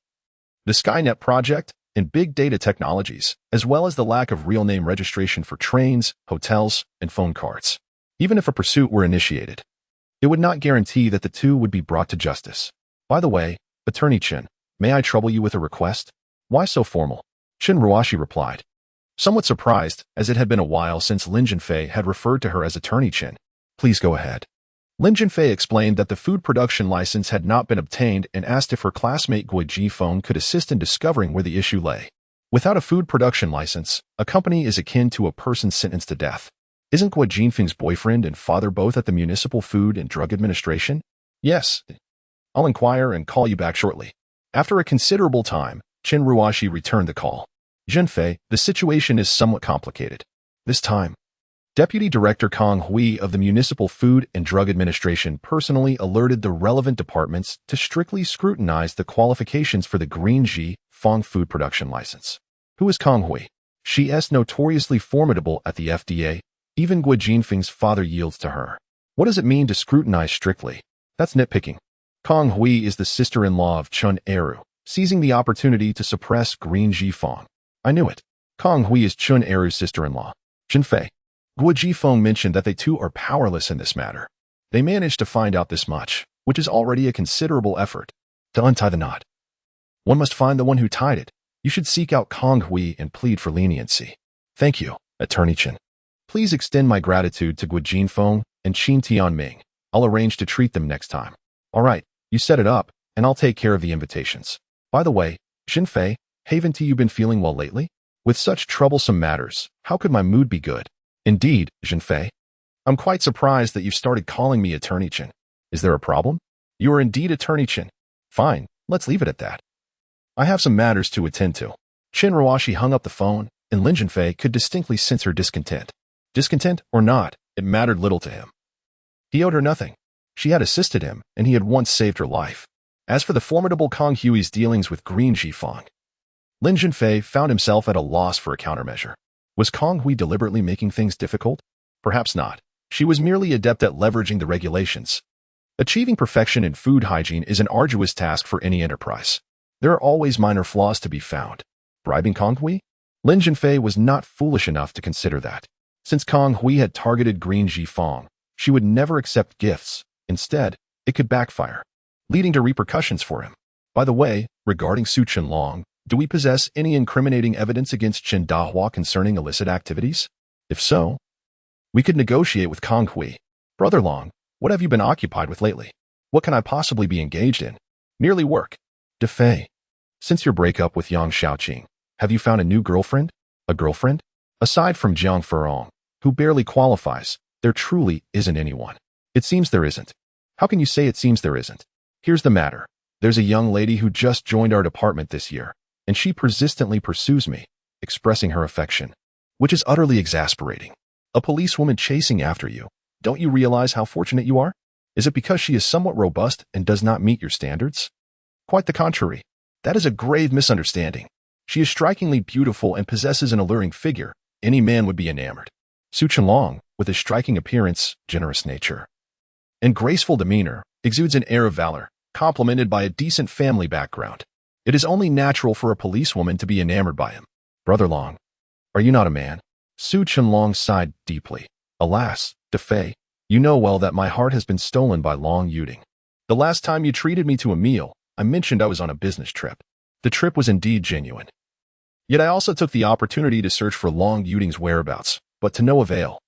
The Skynet project and big data technologies, as well as the lack of real name registration for trains, hotels, and phone cards. Even if a pursuit were initiated, it would not guarantee that the two would be brought to justice. By the way, Attorney Chen, may I trouble you with a request?" "Why so formal?" Chen Ruoxi replied, somewhat surprised, as it had been a while since Lin Zhenfei had referred to her as Attorney Chen. "Please go ahead." Lin Zhenfei explained that the food production license had not been obtained and asked if her classmate Guo Jifeng could assist in discovering where the issue lay. Without a food production license, a company is akin to a person sentenced to death. Isn't Guo Jinfeng's boyfriend and father both at the Municipal Food and Drug Administration? "Yes. I'll inquire and call you back shortly." After a considerable time, Chen Ruoxi returned the call. "Zhenfei, the situation is somewhat complicated. This time, Deputy Director Kang Hui of the Municipal Food and Drug Administration personally alerted the relevant departments to strictly scrutinize the qualifications for the Green Ji Fong food production license." "Who is Kang Hui?" "She is notoriously formidable at the FDA. Even Guo Jinfeng's father yields to her." "What does it mean to scrutinize strictly?" "That's nitpicking. Kang Hui is the sister-in-law of Chen Eru, seizing the opportunity to suppress Green Ji Fong." "I knew it. Kang Hui is Chen Eru's sister-in-law." "Zhenfei, Guo Jifeng mentioned that they too are powerless in this matter. They managed to find out this much, which is already a considerable effort. To untie the knot, one must find the one who tied it. You should seek out Kang Hui and plead for leniency." "Thank you, Attorney Chen. Please extend my gratitude to Guo Jinfeng and Qin Tianming. I'll arrange to treat them next time." "All right, you set it up, and I'll take care of the invitations. By the way, Zhenfei, haven't you been feeling well lately? With such troublesome matters, how could my mood be good?" "Indeed, Zhenfei. I'm quite surprised that you've started calling me Attorney Chen. Is there a problem?" "You are indeed Attorney Chen." "Fine, let's leave it at that. I have some matters to attend to." Chen Ruoxi hung up the phone, and Lin Zhenfei could distinctly sense her discontent. Discontent or not, it mattered little to him. He owed her nothing. She had assisted him, and he had once saved her life. As for the formidable Kang Hui's dealings with Green Ji Fong, Lin Zhenfei found himself at a loss for a countermeasure. Was Kang Hui deliberately making things difficult? Perhaps not. She was merely adept at leveraging the regulations. Achieving perfection in food hygiene is an arduous task for any enterprise. There are always minor flaws to be found. Bribing Kang Hui? Lin Zhenfei was not foolish enough to consider that. Since Kang Hui had targeted Green Ji Fong, she would never accept gifts. Instead, it could backfire, leading to repercussions for him. By the way, regarding Su Chenlong, do we possess any incriminating evidence against Chen Dahua concerning illicit activities? If so, we could negotiate with Kang Hui. Brother Long, what have you been occupied with lately? What can I possibly be engaged in? Merely work. De Fei, since your breakup with Yang Xiaoqing, have you found a new girlfriend? A girlfriend? Aside from Jiang Furong, who barely qualifies, there truly isn't anyone. It seems there isn't. How can you say it seems there isn't? Here's the matter. There's a young lady who just joined our department this year, and she persistently pursues me, expressing her affection, which is utterly exasperating. A policewoman chasing after you. Don't you realize how fortunate you are? Is it because she is somewhat robust and does not meet your standards? Quite the contrary. That is a grave misunderstanding. She is strikingly beautiful and possesses an alluring figure. Any man would be enamored. Su Qianlong, with his striking appearance, generous nature, and graceful demeanor, exudes an air of valor, complemented by a decent family background. It is only natural for a policewoman to be enamored by him. Brother Long, are you not a man? Su Qianlong sighed deeply. Alas, Defei, you know well that my heart has been stolen by Long Yuding. The last time you treated me to a meal, I mentioned I was on a business trip. The trip was indeed genuine. Yet I also took the opportunity to search for Long Yuding's whereabouts, but to no avail.